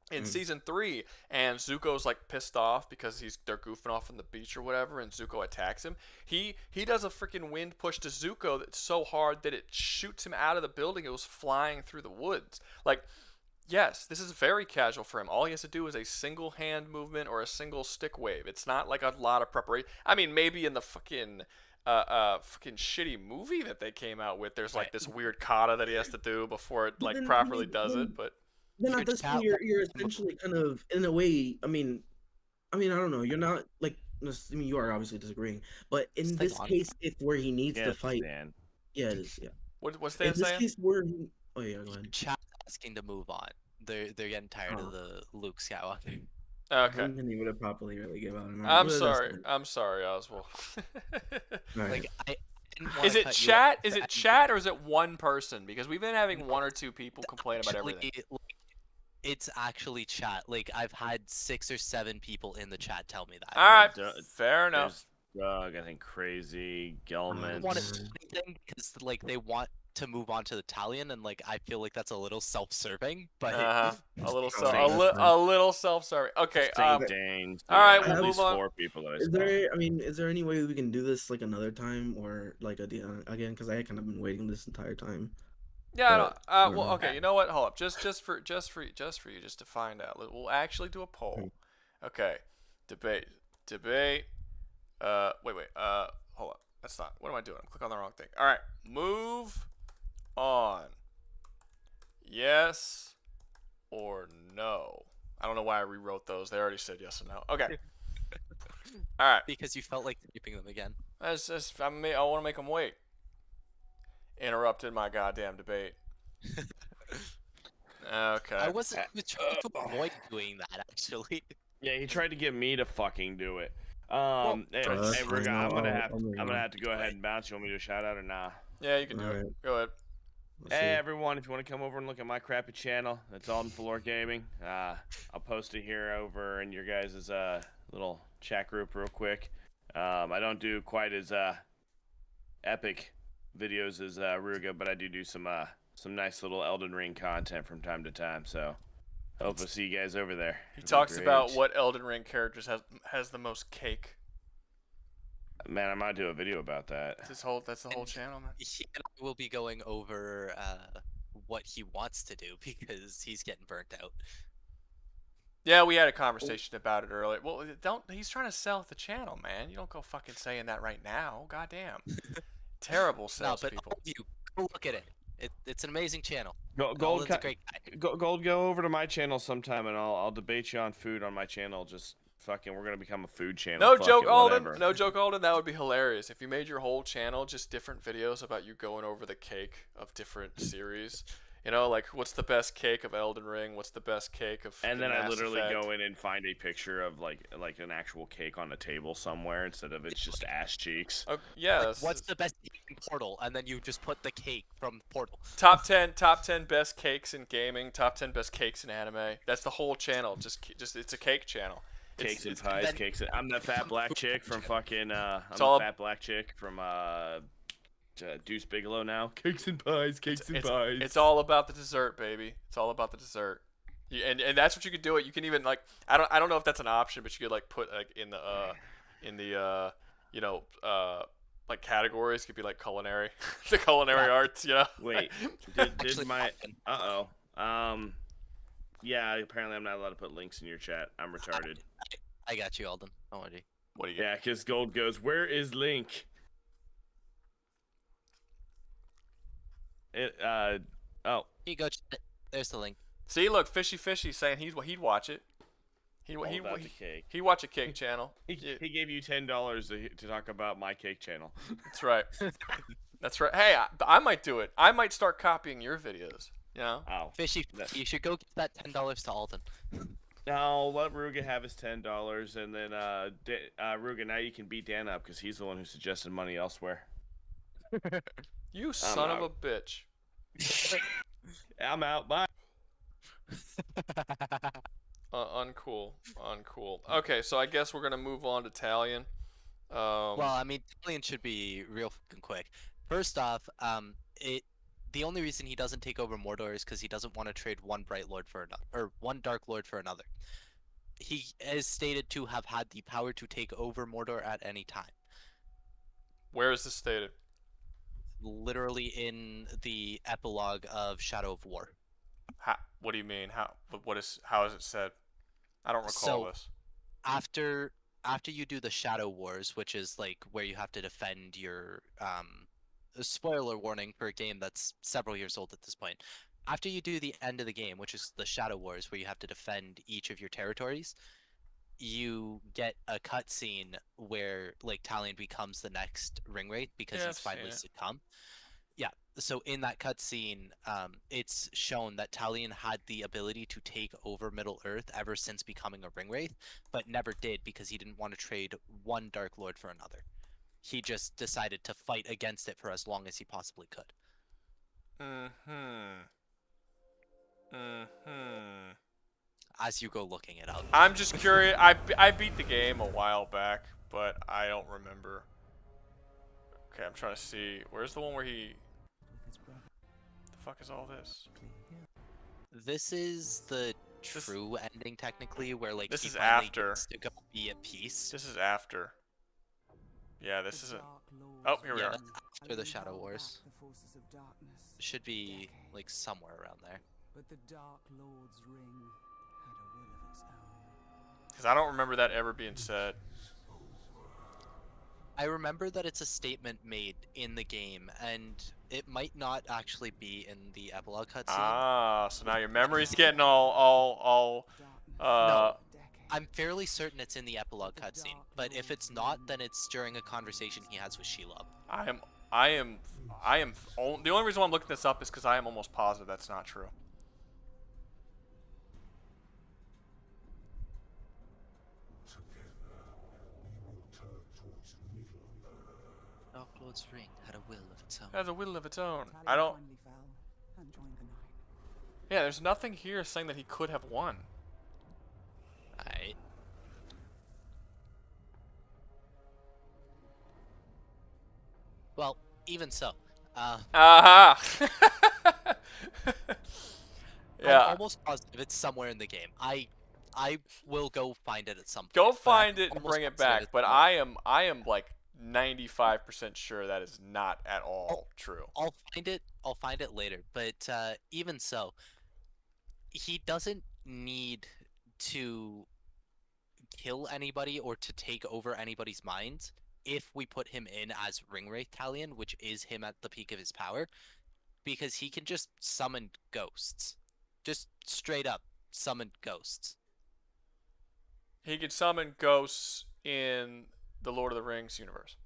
in season 3, and Zuko's like pissed off because they're goofing off on the beach or whatever, and Zuko attacks him. He does a freaking wind push to Zuko that's so hard that it shoots him out of the building. It was flying through the woods. Like, yes, this is very casual for him. All he has to do is a single hand movement or a single stick wave. It's not like a lot of preparation. I mean, maybe in the fucking shitty movie that they came out with, there's like this weird kata that he has to do before it like properly does it, but Then at this point, you're essentially kind of, in a way, I mean, I don't know. You're not like, I mean, you are obviously disagreeing, but in It's this like case, if where he needs Yeah, to it's fight, Dan. yeah, it is, yeah. What's In Dan this saying? case, where he, oh yeah, go ahead. Chat asking to move on. They're getting tired of the Luke Skywalker. Okay. I didn't even properly really give out an I'm answer, but sorry. that's I'm sorry, Oswald. fine. Like I didn't wanna Is it cut you chat? off, Is but it chat or is it one person? Because we've been having one or two people complain about actually, everything. like, it's actually chat. Like I've had 6 or 7 people in the chat tell me that. All right, Doug- fair enough. There's Doug, I think Crazy, I don't Gelman. want to say anything because like they want to move on to the Italian, and like I feel like that's a little self-serving. But A little Saint- a little self-serving. Okay. Saint Danes. all right, At we'll least move on. 4 people that I Is saw. there? I mean, is there any way we can do this like another time, or like again? Because I kind of been waiting this entire time. Yeah. I But, don't- well, okay. You know what? Hold up. Just for you, just to find out. We'll actually do a poll. Okay. Debate. Wait. Hold up. That's not. What am I doing? I'm clicking on the wrong thing. All right. Move on. Yes or no. I don't know why I rewrote those. They already said yes or no. Okay. All right. because you felt like keeping them again. I want to make them wait. Interrupted my goddamn debate. Okay. I was trying to avoid doing that actually. Yeah, he tried to get me to fucking do it. Hey, that's Ruga, fine. I'm gonna I'll have to go ahead and bounce. You want me to do a shout out or nah? Yeah, you can do it. Go ahead. Hey everyone, if you want to come over and look at my crappy channel, it's Alden Floor Gaming. I'll post it here over in your guys' little chat group real quick. I don't do quite as epic videos as Ruga, but I do some nice little Elden Ring content from time to time. So hope to see you guys over there. He It'll be talks about great. what Elden Ring characters has the most cake. Man, I might do a video about that. That's the whole channel, man. He and I will be going over what he wants to do because he's getting burnt out. Yeah, we had a conversation about it earlier. Well, he's trying to sell the channel, man. You don't go fucking saying that right now. Goddamn. Terrible No, salespeople. but all of you, go look at it. It's an amazing channel. Gold, Alden's a great guy. Gold, go over to my channel sometime, and I'll debate you on food on my channel. Just fucking, we're gonna become a food channel. No Fuck joke, it, Alden. whatever. No joke, Alden. That would be hilarious if you made your whole channel just different videos about you going over the cake of different series. You know, like what's the best cake of Elden Ring? What's the best cake of And then fucking I Mass literally Effect? go in and find a picture of like an actual cake on a table somewhere instead of it's just ass cheeks. Oh, yeah. Like, what's the best cake in Portal? And then you just put the cake from Portal. Top 10 best cakes in gaming. Top 10 best cakes in anime. That's the whole channel. Just it's a cake channel. Cakes and pies, cakes. I'm the fat black chick from fucking. I'm all the fat black chick from Deuce Bigelow now. Cakes and pies, cakes and pies. It's all about the dessert, baby. It's all about the dessert. And that's what you could do. It. You can even like I don't know if that's an option, but you could like put like in the like categories. Could be like culinary, the culinary arts. You know. Wait, did my yeah. Apparently, I'm not allowed to put links in your chat. I'm retarded. I got you, Alden. Don't worry. What do you? Yeah, because Gold goes. Where is Link? Oh. Here you go. There's the link. See, look, fishy saying he'd watch it. He'd watch a cake channel. He gave you $10 to talk about my cake channel. That's right. That's right. Hey, I might do it. I might start copying your videos. You know? Oh. Fishy, you should go give that $10 to Alden. No, let Rouga have his $10, and then Rouga, now you can beat Dan up because he's the one who suggested money elsewhere. You son of a bitch. I'm out. Bye. Uncool. Okay, so I guess we're gonna move on to Talion. Well, I mean, Talion should be real fucking quick. First off, the only reason he doesn't take over Mordor is because he doesn't want to trade one Bright Lord for another, or one Dark Lord for another. He is stated to have had the power to take over Mordor at any time. Where is this stated? Literally in the epilogue of Shadow of War. What do you mean? How is it said? I don't recall this. After you do the Shadow Wars, which is like where you have to defend your a spoiler warning for a game that's several years old at this point. After you do the end of the game, which is the Shadow Wars, where you have to defend each of your territories, you get a cutscene where like Talion becomes the next Ringwraith because he's finally succumbed. Yeah, so in that cutscene, it's shown that Talion had the ability to take over Middle Earth ever since becoming a Ringwraith, but never did because he didn't want to trade one Dark Lord for another. He just decided to fight against it for as long as he possibly could. As you go looking it up. I'm just curious. I beat the game a while back, but I don't remember. Okay, I'm trying to see. Where's the one where he... The fuck is all this? This is the true ending, technically, where like this he is finally after. gets to go be at peace. This is after. Yeah, this isn't. Oh, here we are. That's after the Shadow Wars. Should be like somewhere around there. But the Dark Lord's ring had a will of its own. Because I don't remember that ever being said. I remember that it's a statement made in the game, and it might not actually be in the epilogue cutscene. Ah, so now your memory's getting all. No, I'm fairly certain it's in the epilogue cutscene, but if it's not, then it's during a conversation he has with Shelob. I am. The only reason why I'm looking this up is because I am almost positive that's not true. Dark Lord's ring had a will of its own. It has a will of its own. I don't. Yeah, there's nothing here saying that he could have won. Alright. Well, even so. Aha! Yeah. I'm almost positive it's somewhere in the game. I will go find it at some point. Go find it and almost bring it positive back. it's But somewhere. I am like 95% sure that is not at all true. I'll find it later. But even so, he doesn't need to kill anybody or to take over anybody's minds if we put him in as Ringwraith Talion, which is him at the peak of his power, because he can just summon ghosts. Just straight up summon ghosts. He could summon ghosts in the Lord of the Rings universe.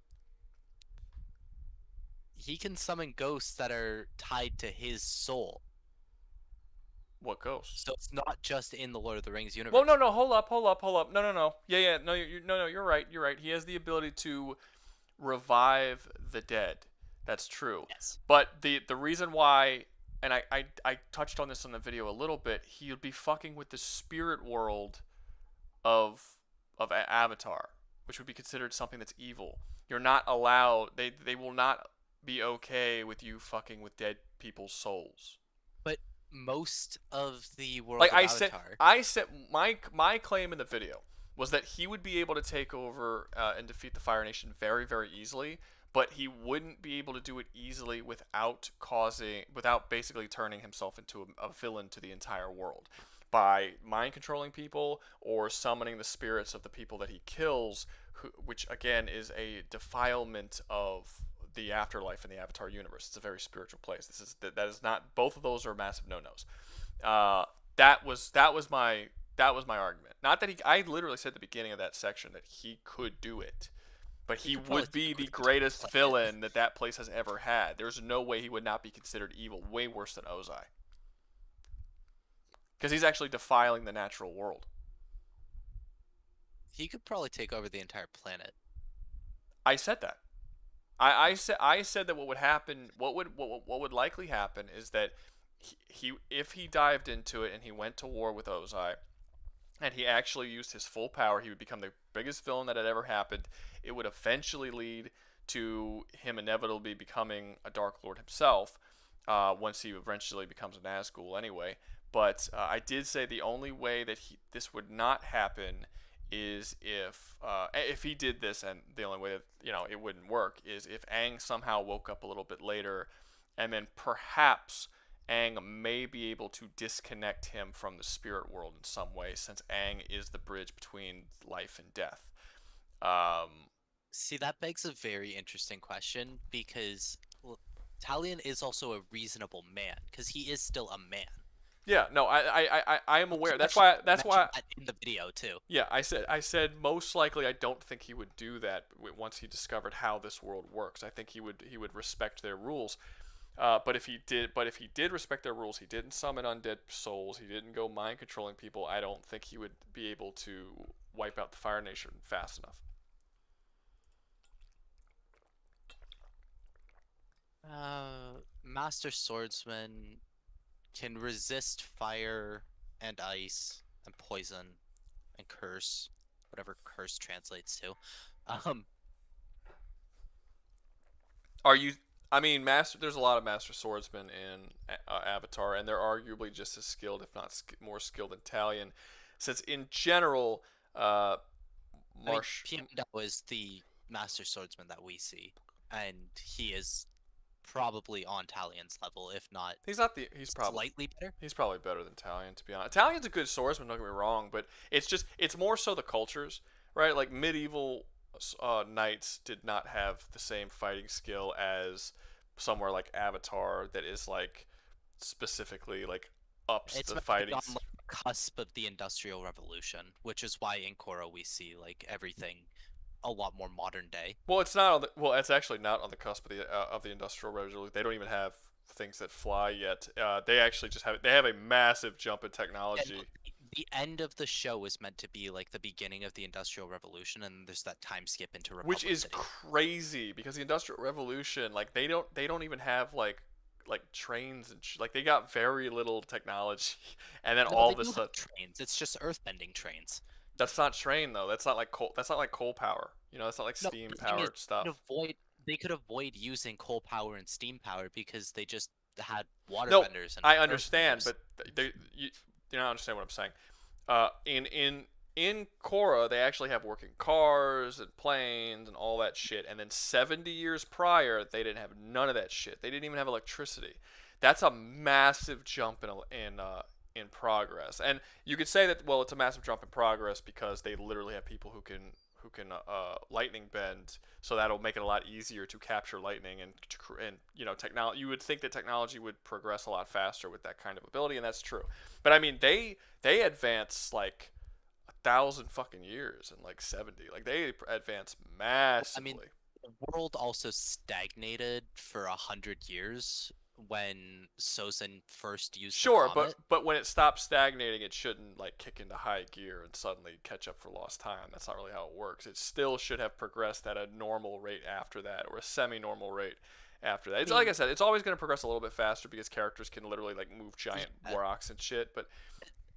He can summon ghosts that are tied to his soul. What ghosts? So it's not just in the Lord of the Rings universe. Well, no, hold up. No. Yeah, no, you're right. You're right. He has the ability to revive the dead. That's true. Yes. But the reason why, and I touched on this in the video a little bit, he would be fucking with the spirit world of Avatar, which would be considered something that's evil. You're not allowed. They will not be okay with you fucking with dead people's souls. But most of the world Like of Avatar. I said my claim in the video was that he would be able to take over and defeat the Fire Nation very, very easily, but he wouldn't be able to do it easily without basically turning himself into a villain to the entire world by mind controlling people or summoning the spirits of the people that he kills, which again is a defilement of the afterlife in the Avatar universe. It's a very spiritual place. That is not, both of those are massive no-nos. That was my argument. Not that I literally said at the beginning of that section that he could do it, but he would be the greatest villain that place has ever had. There's no way he would not be considered evil, way worse than Ozai. Because he's actually defiling the natural world. He could probably take over the entire planet. I said that. I said that what would happen, what would likely happen is that he if he dived into it and he went to war with Ozai, and he actually used his full power, he would become the biggest villain that had ever happened. It would eventually lead to him inevitably becoming a Dark Lord himself, once he eventually becomes a Nazgul anyway. But I did say the only way that this would not happen is if he did this, and the only way that it wouldn't work is if Aang somehow woke up a little bit later, and then perhaps Aang may be able to disconnect him from the spirit world in some way, since Aang is the bridge between life and death. See, that begs a very interesting question, because Talion is also a reasonable man, because he is still a man. Yeah, no, I am aware. That's why in the video too. Yeah, I said most likely I don't think he would do that once he discovered how this world works. I think he would respect their rules. But if he did respect their rules, he didn't summon undead souls, he didn't go mind controlling people, I don't think he would be able to wipe out the Fire Nation fast enough. Master Swordsman can resist fire and ice and poison and curse, whatever curse translates to. There's a lot of Master Swordsmen in Avatar, and they're arguably just as skilled, if not more skilled than Talion, since in general, Piandao is the Master Swordsman that we see, and he is probably on Talion's level, if not. He's probably slightly better. He's probably better than Talion, to be honest. Talion's a good swordsman, don't get me wrong, but it's more so the cultures, right? Like medieval knights did not have the same fighting skill as somewhere like Avatar that is like specifically like ups the fighting. It's on the cusp of the Industrial Revolution, which is why in Korra we see like everything a lot more modern day. Well, it's not on the. Well, it's actually not on the cusp of the Industrial Revolution. They don't even have things that fly yet. They actually just have. They have a massive jump in technology. And the end of the show is meant to be like the beginning of the Industrial Revolution, and there's that time skip into Republic Which is City. Crazy because the Industrial Revolution, like they don't even have like trains and like they got very little technology, and then all of a sudden trains. It's just earthbending trains. That's not train though. That's not like coal. That's not like coal power. That's not like steam powered stuff. They could avoid using coal power and steam power because they just had water benders. And I understand, but you don't understand what I'm saying. In Korra, they actually have working cars and planes and all that shit. And then 70 years prior, they didn't have none of that shit. They didn't even have electricity. That's a massive jump in progress. And you could say that, well, it's a massive jump in progress because they literally have people who can lightning bend, so that'll make it a lot easier to capture lightning and technology. You would think that technology would progress a lot faster with that kind of ability, and that's true. But I mean, they advance like 1,000 fucking years in like 70. Like they advance massively. I mean, the world also stagnated for 100 years when Sozin first used Sure, the comet. but when it stops stagnating, it shouldn't like kick into high gear and suddenly catch up for lost time. That's not really how it works. It still should have progressed at a normal rate after that, or a semi-normal rate after that. It's like I said, it's always going to progress a little bit faster because characters can literally like move giant rocks and shit. But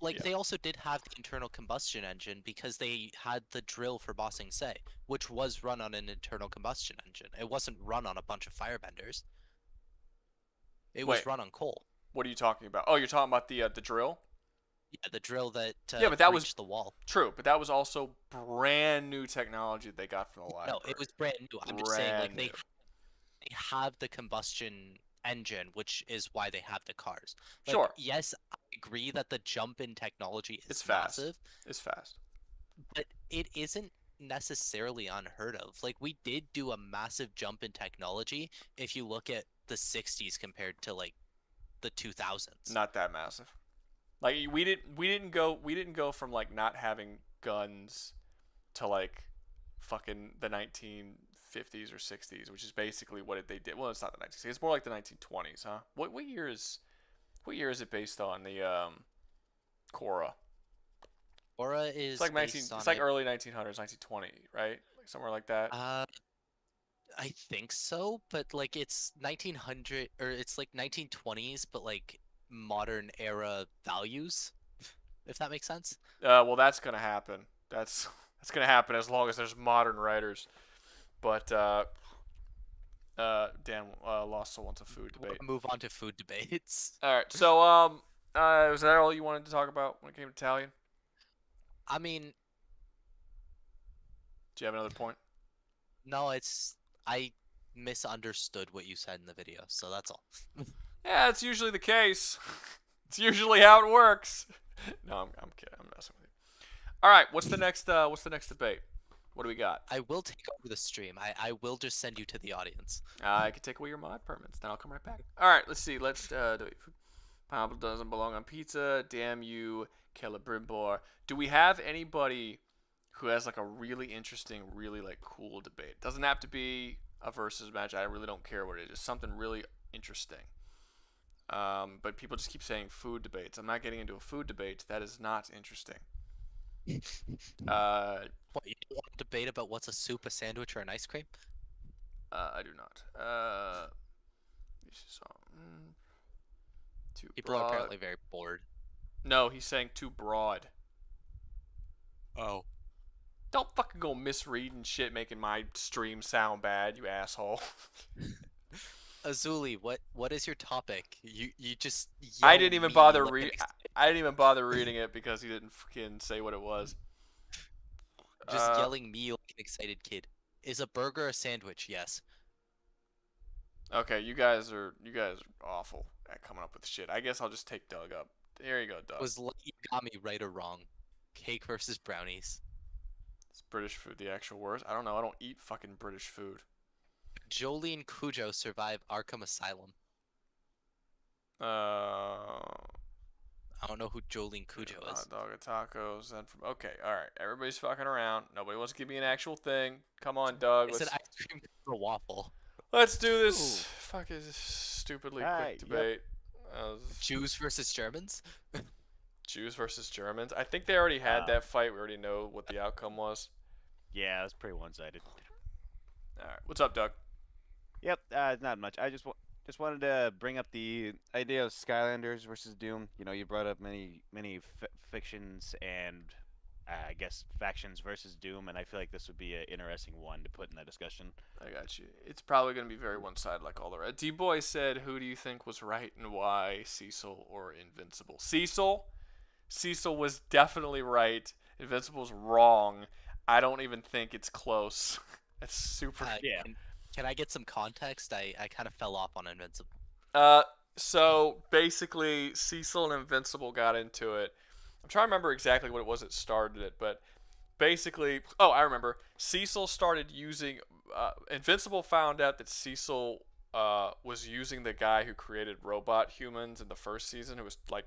like they also did have the internal combustion engine because they had the drill for Bossing Se, which was run on an internal combustion engine. It wasn't run on a bunch of firebenders. It was run on coal. What are you talking about? Oh, you're talking about the drill? Yeah, the drill that but that was breached the wall. True, but that was also brand new technology that they got from the library. No, it was brand new. I'm just saying, like they have the combustion engine, which is why they have the cars. Like, sure. Yes, I agree that the jump in technology is fast. massive. It's fast. But it isn't necessarily unheard of. Like we did do a massive jump in technology if you look at the 60s compared to like the 2000s. Not that massive. Like we didn't go from like not having guns to like fucking the 1950s or 60s, which is basically what they did. Well, it's not the 1960s. It's more like the 1920s, huh? What year is it based on? The Korra. Korra is it's like early 1900s, 1920, right? Like somewhere like that. I think so, but like it's 1900 or it's like 1920s, but like modern era values, if that makes sense. Well, that's gonna happen. That's gonna happen as long as there's modern writers. But Dan Lost Soul wants a food debate. We'll move on to food debates. All right. So was that all you wanted to talk about when it came to Italian? I mean, do you have another point? No, I misunderstood what you said in the video, so that's all. Yeah, it's usually the case. It's usually how it works. No, I'm kidding. I'm messing with you. All right, what's the next debate? What do we got? I will take over the stream. I will just send you to the audience. I can take away your mod permits, then I'll come right back. All right, let's see. Let's do it. Pineapple doesn't belong on pizza. Damn you, Celebrimbor. Do we have anybody who has like a really interesting, really like cool debate? Doesn't have to be a versus match. I really don't care what it is. Just something really interesting. But people just keep saying food debates. I'm not getting into a food debate. That is not interesting. What, you don't want to debate about what's a soup, a sandwich, or an ice cream? I do not. Too People are apparently very bored. No, he's saying too broad. Oh. Don't fucking go misreading shit, making my stream sound bad, you asshole. Azuli, what is your topic? You just. I didn't even bother I didn't even bother reading it because he didn't fucking say what it was. Just yelling me like an excited kid. Is a burger a sandwich? Yes. Okay, you guys are awful at coming up with shit. I guess I'll just take Doug up. There you go, Doug. Was Gami right or wrong? Cake versus brownies. Is British food the actual worst? I don't know. I don't eat fucking British food. Jolie and Cujo survive Arkham Asylum. I don't know who Jolie and Cujo is. Hot dog and tacos. Then from okay, all right. Everybody's fucking around. Nobody wants to give me an actual thing. Come on, Doug. It's an ice cream or waffle. Let's do this. Fuck is this stupidly quick debate. Jews versus Germans. Jews versus Germans. I think they already had that fight. We already know what the outcome was. Yeah, that's pretty one-sided. All right, what's up, Doug? Yep, not much. I just wanted to bring up the idea of Skylanders versus Doom. You know, you brought up many fictions and I guess factions versus Doom, and I feel like this would be an interesting one to put in that discussion. I got you. It's probably going to be very one-sided like all the rest. D-Boy said, who do you think was right and why, Cecil or Invincible? Cecil was definitely right. Invincible's wrong. I don't even think it's close. It's super... Can I get some context? I kind of fell off on Invincible. So basically, Cecil and Invincible got into it. I'm trying to remember exactly what it was that started it, but basically, I remember. Cecil started using, Invincible found out that Cecil was using the guy who created robot humans in the first season, who was like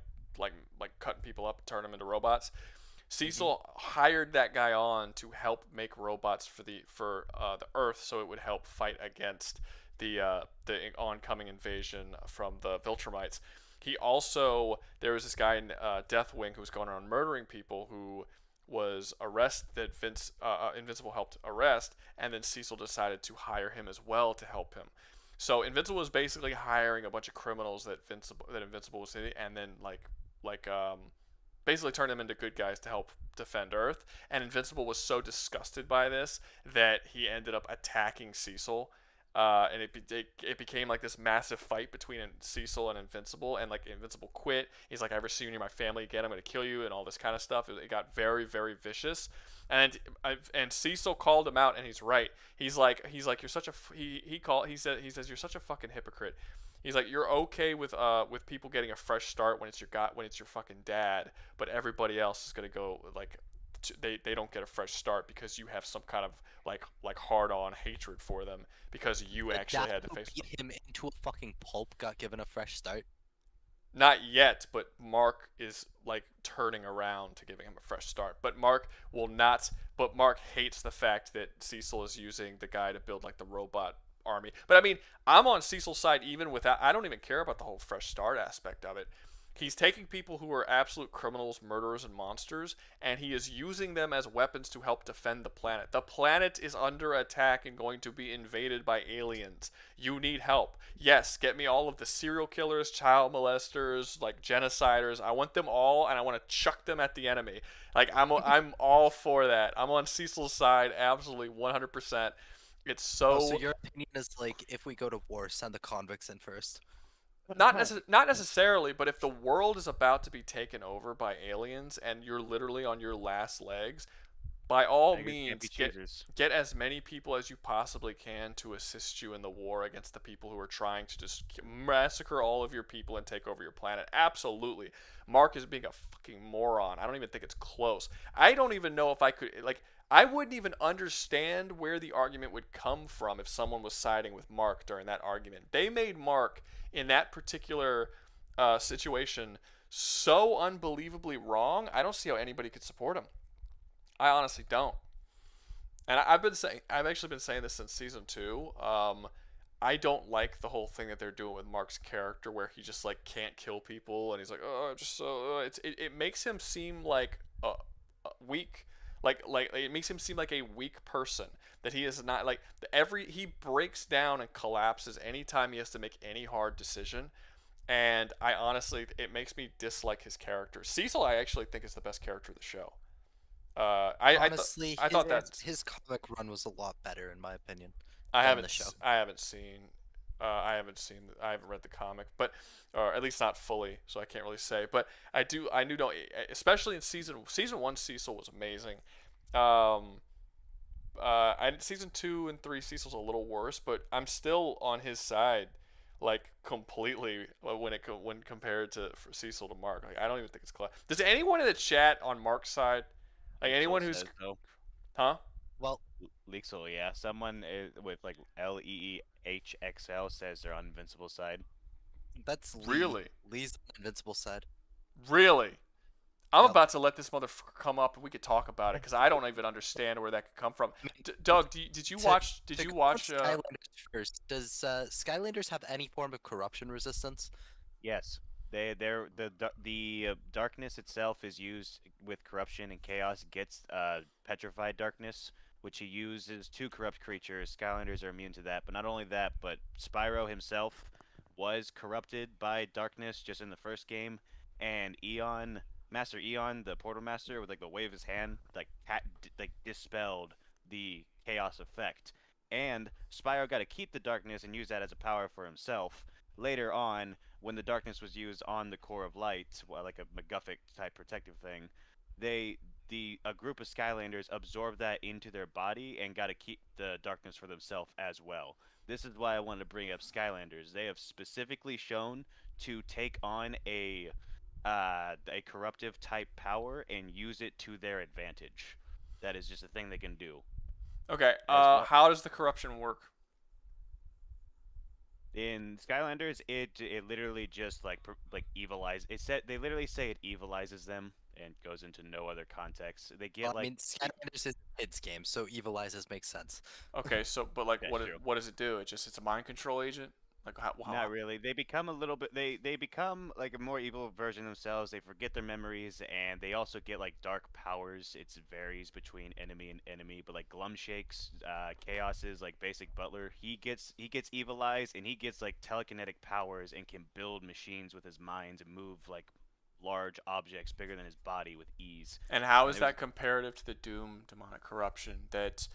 cutting people up and turning them into robots. Cecil hired that guy on to help make robots for the Earth, so it would help fight against the oncoming invasion from the Viltrumites. He also, there was this guy in Deathwing who was going around murdering people, who was arrested, that Invincible helped arrest, and then Cecil decided to hire him as well to help him. So Invincible was basically hiring a bunch of criminals that Invincible was in, and then basically turned them into good guys to help defend Earth. And Invincible was so disgusted by this that he ended up attacking Cecil. And it became like this massive fight between Cecil and Invincible, and like Invincible quit. He's like, "I ever see you near my family again, I'm gonna kill you," and all this kind of stuff. It got very, very vicious, and Cecil called him out, and he's right. He's like, "You're such a he says you're such a fucking hypocrite." He's like, "You're okay with people getting a fresh start when it's your fucking dad, but everybody else is gonna go like." They don't get a fresh start because you have some kind of like hard-on hatred for them because you actually had to face them. Him into a fucking pulp got given a fresh start. Not yet, but Mark is like turning around to giving him a fresh start. But Mark will not. But Mark hates the fact that Cecil is using the guy to build like the robot army. But I mean, I'm on Cecil's side even without. I don't even care about the whole fresh start aspect of it. He's taking people who are absolute criminals, murderers, and monsters, and he is using them as weapons to help defend the planet. The planet is under attack and going to be invaded by aliens. You need help. Yes, get me all of the serial killers, child molesters, like genociders. I want them all, and I want to chuck them at the enemy. Like, I'm all for that. I'm on Cecil's side, absolutely 100%. It's so... So your opinion is like, if we go to war, send the convicts in first. Not necessarily, but if the world is about to be taken over by aliens and you're literally on your last legs, by all means, get as many people as you possibly can to assist you in the war against the people who are trying to just massacre all of your people and take over your planet. Absolutely. Mark is being a fucking moron. I don't even think it's close. I don't even know if I could, like, I wouldn't even understand where the argument would come from if someone was siding with Mark during that argument. They made Mark, in that particular situation, so unbelievably wrong. I don't see how anybody could support him. I honestly don't. And I've actually been saying this since season 2. I don't like the whole thing that they're doing with Mark's character, where he just like can't kill people, and he's like, "Oh, I'm just so." It makes him seem like weak. Like it makes him seem like a weak person, that he is not like he breaks down and collapses anytime he has to make any hard decision, and I honestly, it makes me dislike his character. Cecil, I actually think, is the best character of the show. Honestly, I thought that his comic run was a lot better in my opinion. I haven't seen. I haven't read the comic, but or at least not fully, so I can't really say. But I knew, especially in season 1, Cecil was amazing. Season 2 and 3, Cecil's a little worse, but I'm still on his side, like completely when compared to Cecil to Mark. Like, I don't even think it's close. Does anyone in the chat on Mark's side, like anyone who's, huh? Well, Lexel, yeah. Someone with like LEEHXL says they're on Invincible side. That's really Lee's on Invincible side. Really? I'm about to let this motherfucker come up and we could talk about it, because I don't even understand where that could come from. Doug, did you watch? Skylanders first. Does Skylanders have any form of corruption resistance? Yes. The darkness itself is used with corruption, and chaos gets petrified darkness, which he uses to corrupt creatures. Skylanders are immune to that, but not only that, but Spyro himself was corrupted by darkness just in the first game, and Master Eon, the Portal Master, with like the wave of his hand, like dispelled the chaos effect. And Spyro got to keep the darkness and use that as a power for himself. Later on, when the darkness was used on the core of light, like a MacGuffin type protective thing, a group of Skylanders absorbed that into their body and got to keep the darkness for themselves as well. This is why I wanted to bring up Skylanders. They have specifically shown to take on a corruptive type power and use it to their advantage. That is just a thing they can do. Okay, how does the corruption work? In Skylanders, it literally just like evilizes. They literally say it evilizes them and goes into no other context. They get Well, I like mean, Skylanders is a kids game, so evilizes makes sense. Okay, so but like, That's what true. what does it do? It's a mind control agent. Like Not really. They become a little bit. They become like a more evil version of themselves. They forget their memories, and they also get like dark powers. It varies between enemy and enemy. But like Glumshake's, Chaos's like basic butler, he gets evil eyes, and he gets like telekinetic powers and can build machines with his mind and move like large objects bigger than his body with ease. And how And is it was that comparative to the Doom demonic corruption that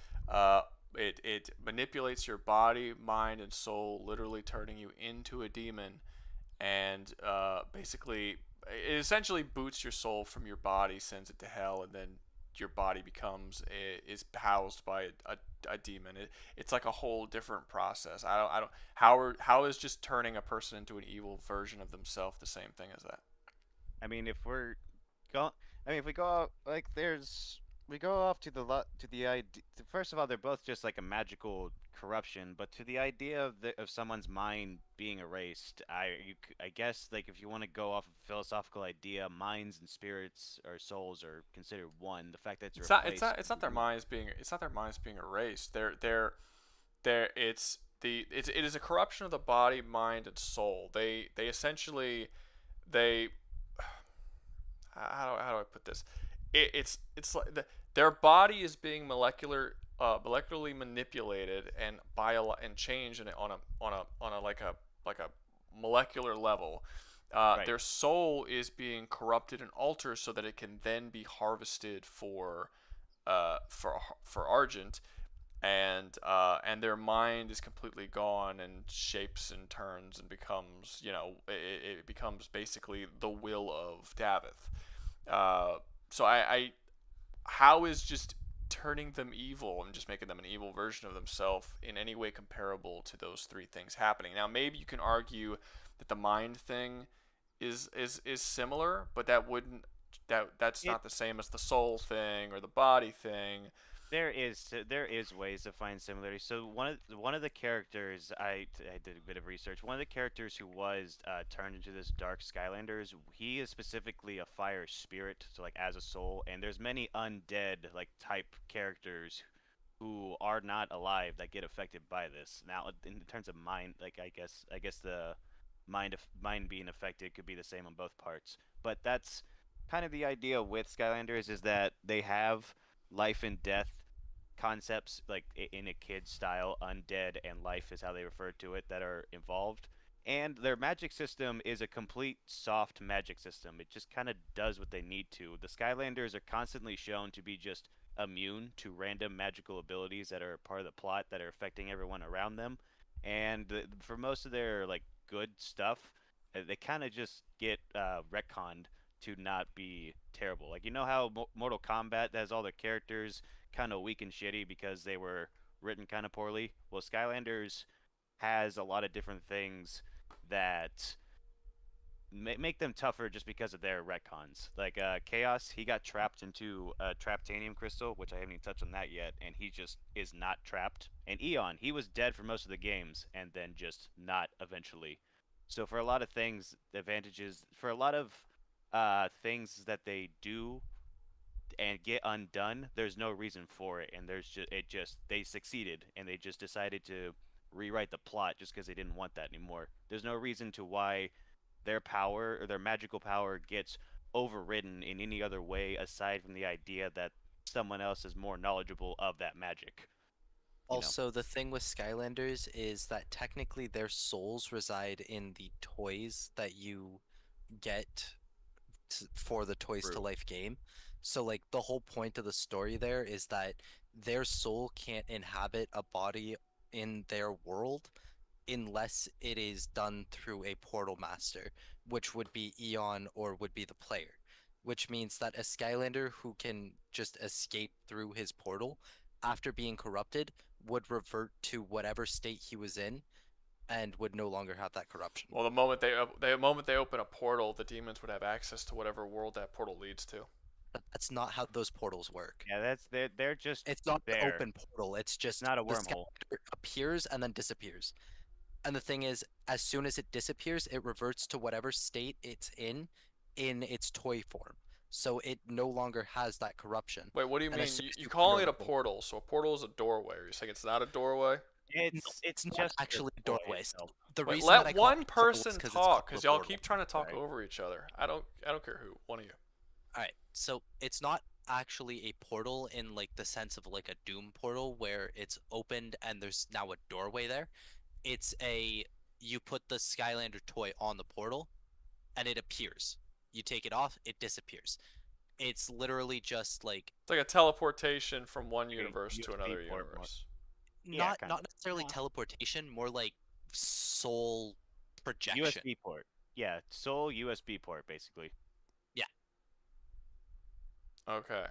it manipulates your body, mind, and soul, literally turning you into a demon, and basically it essentially boots your soul from your body, sends it to hell, and then your body is housed by a demon. It's like a whole different process. I don't how is just turning a person into an evil version of themselves the same thing as that? I mean, if we're go, I mean, if we go out, like, we go off to the idea. First of all, they're both just like a magical corruption, but to the idea of someone's mind being erased, I guess like if you want to go off of a philosophical idea, minds and spirits or souls are considered one. The fact that It's not their minds being erased. It is a corruption of the body, mind, and soul. They essentially they how do I put this? It's like their body is being molecularly manipulated and changed on a like a molecular level. Right. Their soul is being corrupted and altered so that it can then be harvested for Argent, and their mind is completely gone and shapes and turns and becomes, it becomes basically the will of Davith. So how is just turning them evil and just making them an evil version of themselves in any way comparable to those three things happening? Now, maybe you can argue that the mind thing is similar, but that's not the same as the soul thing or the body thing. There is ways to find similarities. So one of the characters I did a bit of research. One of the characters who was turned into this dark Skylanders, he is specifically a fire spirit, so like as a soul. And there's many undead like type characters who are not alive that get affected by this. Now, in terms of mind, like I guess the mind being affected could be the same on both parts. But that's kind of the idea with Skylanders, is that they have life and death concepts, like in a kid style. Undead and life is how they refer to it, that are involved, and their magic system is a complete soft magic system. It just kind of does what they need to. The Skylanders are constantly shown to be just immune to random magical abilities that are part of the plot that are affecting everyone around them, and for most of their like good stuff, they kind of just get retconned to not be terrible. Like, how Mortal Kombat has all their characters kind of weak and shitty because they were written kind of poorly? Well, Skylanders has a lot of different things that make them tougher just because of their retcons. Like Chaos, he got trapped into a Traptanium crystal, which I haven't even touched on that yet, and he just is not trapped. And Eon, he was dead for most of the games and then just not eventually. So for a lot of things, advantages for a lot of things that they do and get undone, there's no reason for it, and they succeeded, and they just decided to rewrite the plot just because they didn't want that anymore. There's no reason to why their power or their magical power gets overridden in any other way aside from the idea that someone else is more knowledgeable of that magic. Also, the thing with Skylanders is that technically their souls reside in the toys that you get for the Toys to Life game. So like the whole point of the story there is that their soul can't inhabit a body in their world unless it is done through a portal master, which would be Eon or would be the player. Which means that a Skylander who can just escape through his portal after being corrupted would revert to whatever state he was in and would no longer have that corruption. Well, the moment they open a portal, the demons would have access to whatever world that portal leads to. That's not how those portals work. Yeah, they're just It's not there. an open portal. It's just not a the wormhole. Skylander appears and then disappears. And the thing is, as soon as it disappears, it reverts to whatever state it's in its toy form. so it no longer has that corruption. Wait, what do you And mean? as soon You, as you you calling clear it a portal? So a portal is a doorway. You're saying it's not a doorway? It's not actually a doorway. So the Wait, reason that I let call one it a portal is person 'cause it's talk, called because a y'all portal. keep trying to talk over each other. I don't care who. One of you. All right, so it's not actually a portal in like the sense of like a Doom portal where it's opened and there's now a doorway there. It's you put the Skylander toy on the portal, and it appears. You take it off, it disappears. It's literally just like It's like a teleportation from one universe to another universe. not necessarily teleportation, more like soul projection. USB port. Yeah, soul USB port, basically. Yeah. Okay.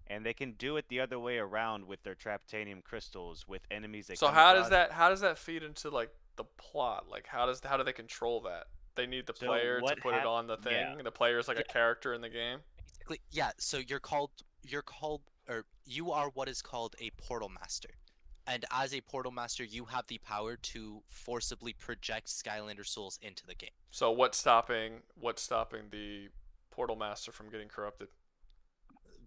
And they can do it the other way around with their traptanium crystals with enemies they So come how does across. that feed into like the plot? Like how do they control that? They need the So player to what put it on the thing. The player's like a character in the game. Basically, yeah. So you're called, or you are what is called a portal master, and as a portal master, you have the power to forcibly project Skylander souls into the game. So what's stopping the portal master from getting corrupted?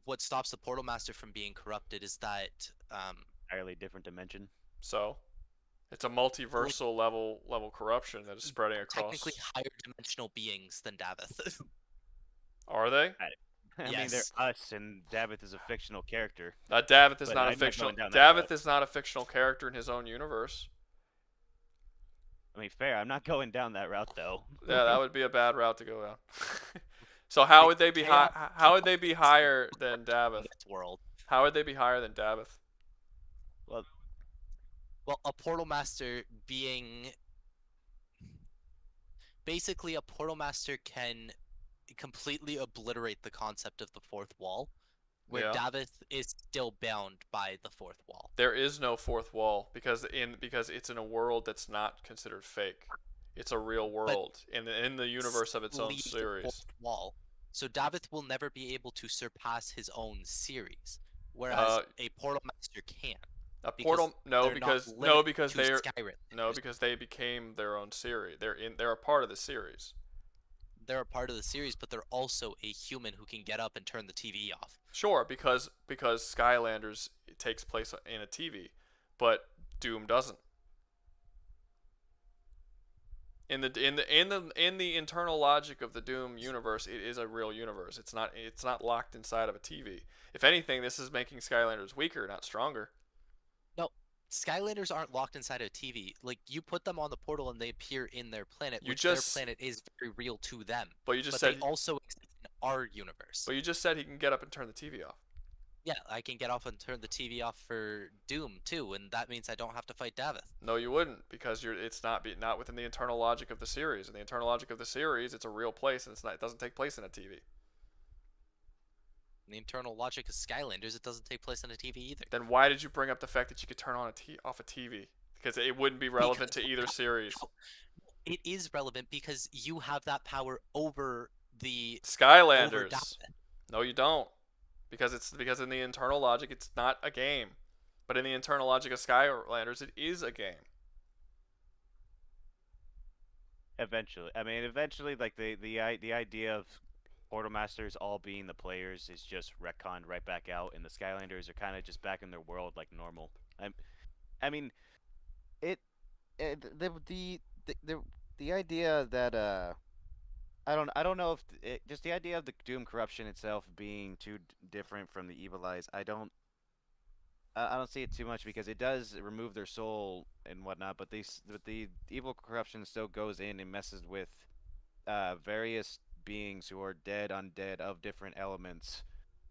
What stops the portal master from being corrupted is that entirely different dimension. So it's a multiversal level corruption that is spreading across. Technically higher dimensional beings than Davith. Are they? I mean, they're us, and Davith is a fictional character. Davith is But not a I'm fictional. going down that route. Davith is not a fictional character in his own universe. I mean, fair. I'm not going down that route, though. Yeah, that would be a bad route to go down. So how would they be how would they be higher than Davith? World. How would they be higher than Davith? Well, a portal master being basically a portal master can completely obliterate the concept of the fourth wall, where Yeah. Davith is still bound by the fourth wall. There is no fourth wall because it's in a world that's not considered fake. It's a real world in the universe of its own Leaves the series. fourth wall. So Davith will never be able to surpass his own series, whereas a portal master can. A because portal they're not because limited to they're Skyrim. because they became their own series. They're a part of the series. They're a part of the series, but they're also a human who can get up and turn the TV off. Sure, because Skylanders takes place in a TV, but Doom doesn't. In the internal logic of the Doom universe, it is a real universe. It's not locked inside of a TV. If anything, this is making Skylanders weaker, not stronger. No, Skylanders aren't locked inside a TV. Like, you put them on the portal and they appear in their planet, which their planet is very real to them. But you just they said also exist in our universe. But you just said he can get up and turn the TV off. Yeah, I can get off and turn the TV off for Doom too, and that means I don't have to fight Davith. No, you wouldn't, because it's not within the internal logic of the series. In the internal logic of the series, it's a real place, and it doesn't take place in a TV. In the internal logic of Skylanders, it doesn't take place on a TV either. Then why did you bring up the fact that you could turn off a TV? Because it wouldn't be relevant to either series. It is relevant because you have that power over the Skylanders. over Davith. No, you don't. Because in the internal logic, it's not a game. But in the internal logic of Skylanders, it is a game. Eventually, like the idea of Portal Masters all being the players is just retconned right back out, and the Skylanders are kind of just back in their world like normal. The idea that I don't know if just the idea of the Doom corruption itself being too different from the Evil Eyes. I don't see it too much because it does remove their soul and whatnot, but the evil corruption still goes in and messes with various beings who are dead, undead of different elements,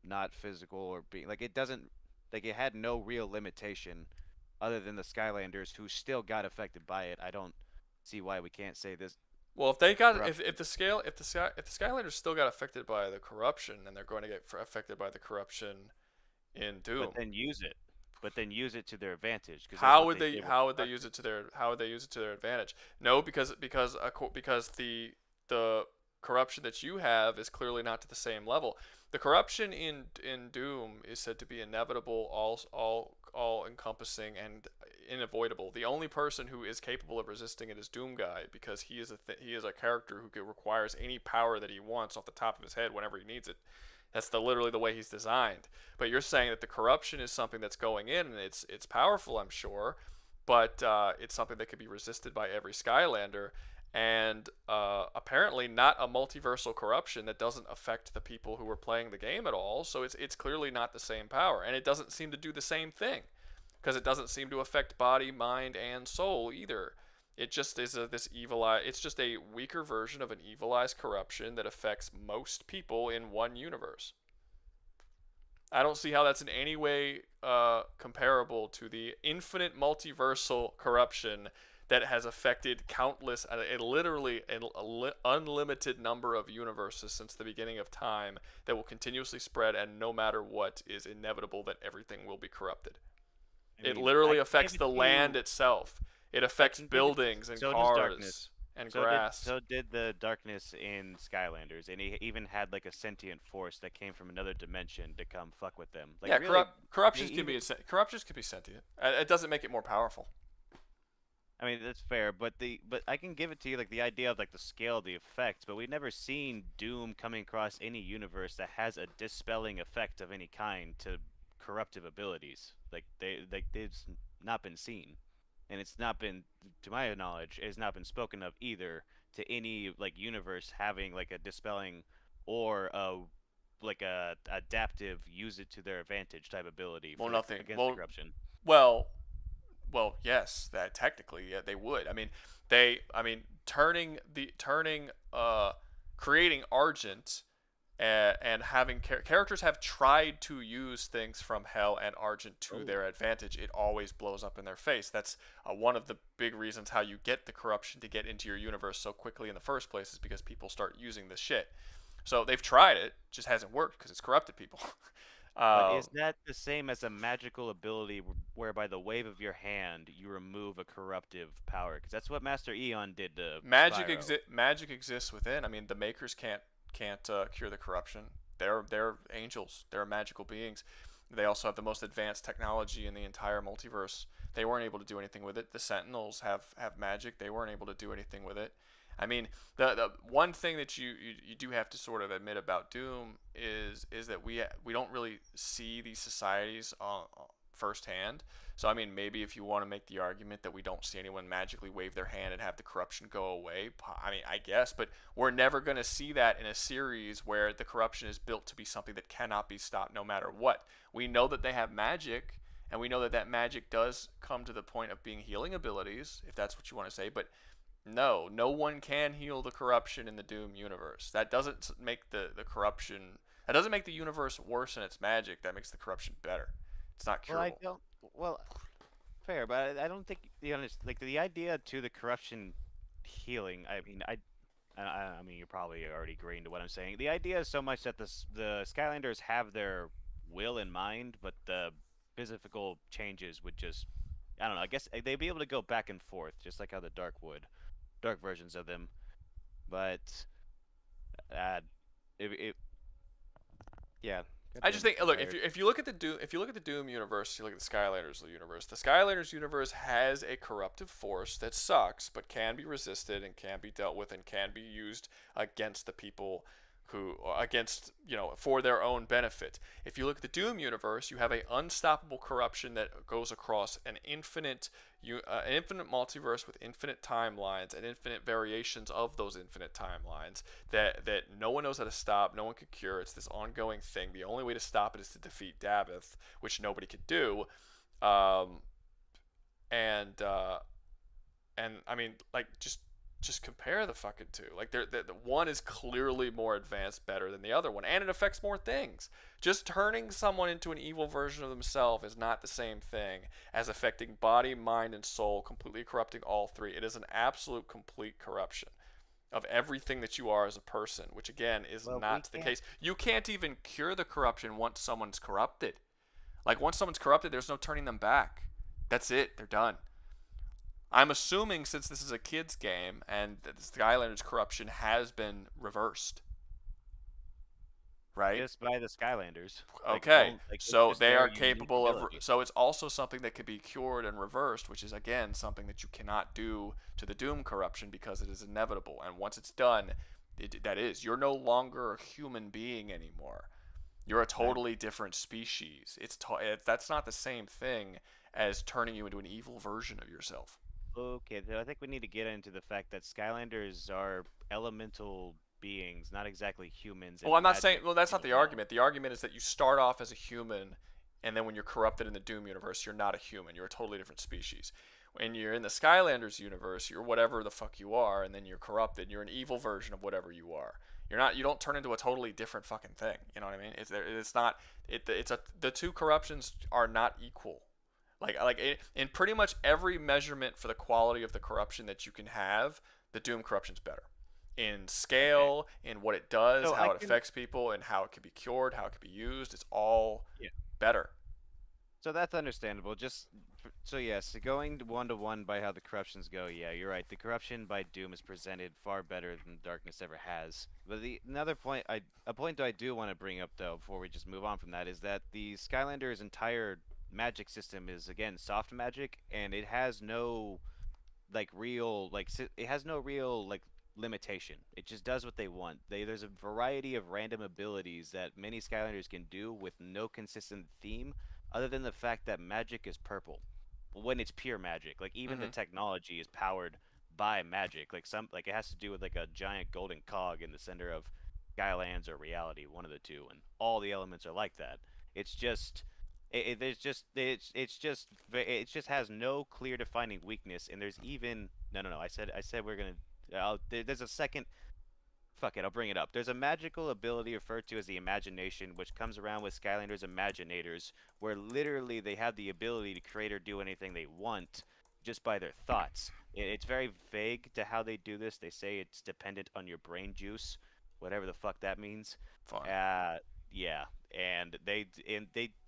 not physical or being like it doesn't like it had no real limitation other than the Skylanders who still got affected by it. I don't see why we can't say this. Well, if the Skylanders still got affected by the corruption, and they're going to get affected by the corruption in Doom, But then use it to their advantage. How would they use it to their advantage? No, because the corruption that you have is clearly not to the same level. The corruption in Doom is said to be inevitable, all encompassing, and unavoidable. The only person who is capable of resisting it is Doomguy, because he is a character who requires any power that he wants off the top of his head whenever he needs it. That's literally the way he's designed. But you're saying that the corruption is something that's going in, and it's powerful, I'm sure, but it's something that could be resisted by every Skylander, and apparently not a multiversal corruption that doesn't affect the people who are playing the game at all. So it's clearly not the same power, and it doesn't seem to do the same thing, because it doesn't seem to affect body, mind, and soul either. It just is this it's just a weaker version of an evilized corruption that affects most people in one universe. I don't see how that's in any way comparable to the infinite multiversal corruption that has affected countless, literally an unlimited number of universes since the beginning of time, that will continuously spread, and no matter what, is inevitable that everything will be corrupted. It literally affects the land itself. It affects buildings and cars and grass. So did the darkness in Skylanders, and he even had like a sentient force that came from another dimension to come fuck with them. Like, yeah, really, corruptions can be sentient. It doesn't make it more powerful. I mean, that's fair, but I can give it to you, like, the idea of like the scale of the effects, but we've never seen Doom coming across any universe that has a dispelling effect of any kind to corruptive abilities. They've not been seen. And it's not been, to my knowledge, it has not been spoken of either to any like universe having like a dispelling or a adaptive, use it to their advantage type ability. Against the corruption. Well, yes, that technically, yeah, they would. Creating Argent and having characters have tried to use things from Hell and Argent to their advantage. It always blows up in their face. That's one of the big reasons how you get the corruption to get into your universe so quickly in the first place, is because people start using this shit. So they've tried it, just hasn't worked because it's corrupted people. But is that the same as a magical ability whereby the wave of your hand you remove a corruptive power? Because that's what Master Eon did to Magic exists within. I mean, the Makers can't cure the corruption. They're angels. They're magical beings. They also have the most advanced technology in the entire multiverse. They weren't able to do anything with it. The Sentinels have magic. They weren't able to do anything with it. I mean, the one thing that you do have to sort of admit about Doom is that we don't really see these societies firsthand. So I mean, maybe if you want to make the argument that we don't see anyone magically wave their hand and have the corruption go away, I mean, I guess, but we're never going to see that in a series where the corruption is built to be something that cannot be stopped no matter what. We know that they have magic, and we know that that magic does come to the point of being healing abilities, if that's what you want to say, but no one can heal the corruption in the Doom universe. That doesn't make the corruption, that doesn't make the universe worse in its magic. That makes the corruption better. It's not curable. Well, fair, but I don't think the idea to the corruption healing. I mean, you're probably already agreeing to what I'm saying. The idea is so much that the Skylanders have their will in mind, but the physical changes would just, I don't know. I guess they'd be able to go back and forth, just like how the Dark versions of them. But yeah. I just think, look, if you look at the Doom universe, you look at the Skylanders universe. The Skylanders universe has a corruptive force that sucks, but can be resisted and can be dealt with and can be used against the people for their own benefit. If you look at the Doom universe, you have an unstoppable corruption that goes across an infinite multiverse with infinite timelines and infinite variations of those infinite timelines that no one knows how to stop, no one can cure. It's this ongoing thing. The only way to stop it is to defeat Davith, which nobody could do. And I mean, like, just compare the fucking two. Like, the one is clearly more advanced, better than the other one, and it affects more things. Just turning someone into an evil version of themselves is not the same thing as affecting body, mind, and soul, completely corrupting all three. It is an absolute complete corruption of everything that you are as a person, which again is not the case. You can't even cure the corruption once someone's corrupted. Like, once someone's corrupted, there's no turning them back. That's it. They're done. I'm assuming since this is a kids game and the Skylanders corruption has been reversed, right? Just by the Skylanders. Like, Okay, it's so just they their are unique capable of. ability. So it's also something that could be cured and reversed, which is again something that you cannot do to the Doom corruption because it is inevitable. And once it's done, you're no longer a human being anymore. You're a totally different species. That's not the same thing as turning you into an evil version of yourself. Okay, so I think we need to get into the fact that Skylanders are elemental beings, not exactly humans. Well, I'm not saying. Well, that's not the argument. The argument is that you start off as a human, and then when you're corrupted in the Doom universe, you're not a human. You're a totally different species. When you're in the Skylanders universe, you're whatever the fuck you are, and then you're corrupted. You're an evil version of whatever you are. You're not. You don't turn into a totally different fucking thing. You know what I mean? It's not. The two corruptions are not equal. In pretty much every measurement for the quality of the corruption that you can have, the Doom corruption's better. In scale, in what it does, So how it affects people, and how it can be cured, how it can be used, it's all better. So that's understandable. So yes, going 1-to-1 by how the corruptions go, yeah, you're right. The corruption by Doom is presented far better than Darkness ever has. But another point, a point that I do want to bring up though, before we just move on from that, is that the Skylanders' entire magic system is again soft magic, and it has no real limitation. It just does what they want. There's a variety of random abilities that many Skylanders can do with no consistent theme, other than the fact that magic is purple when it's pure magic. Like even the technology is powered by magic. Like it has to do with like a giant golden cog in the center of Skylands or reality, one of the two, and all the elements are like that. It's just it just has no clear defining weakness, and there's even no. I said we're gonna. There's a second. Fuck it, I'll bring it up. There's a magical ability referred to as the imagination, which comes around with Skylanders Imaginators, where literally they have the ability to create or do anything they want just by their thoughts. It's very vague to how they do this. They say it's dependent on your brain juice, whatever the fuck that means. Fine. Yeah, and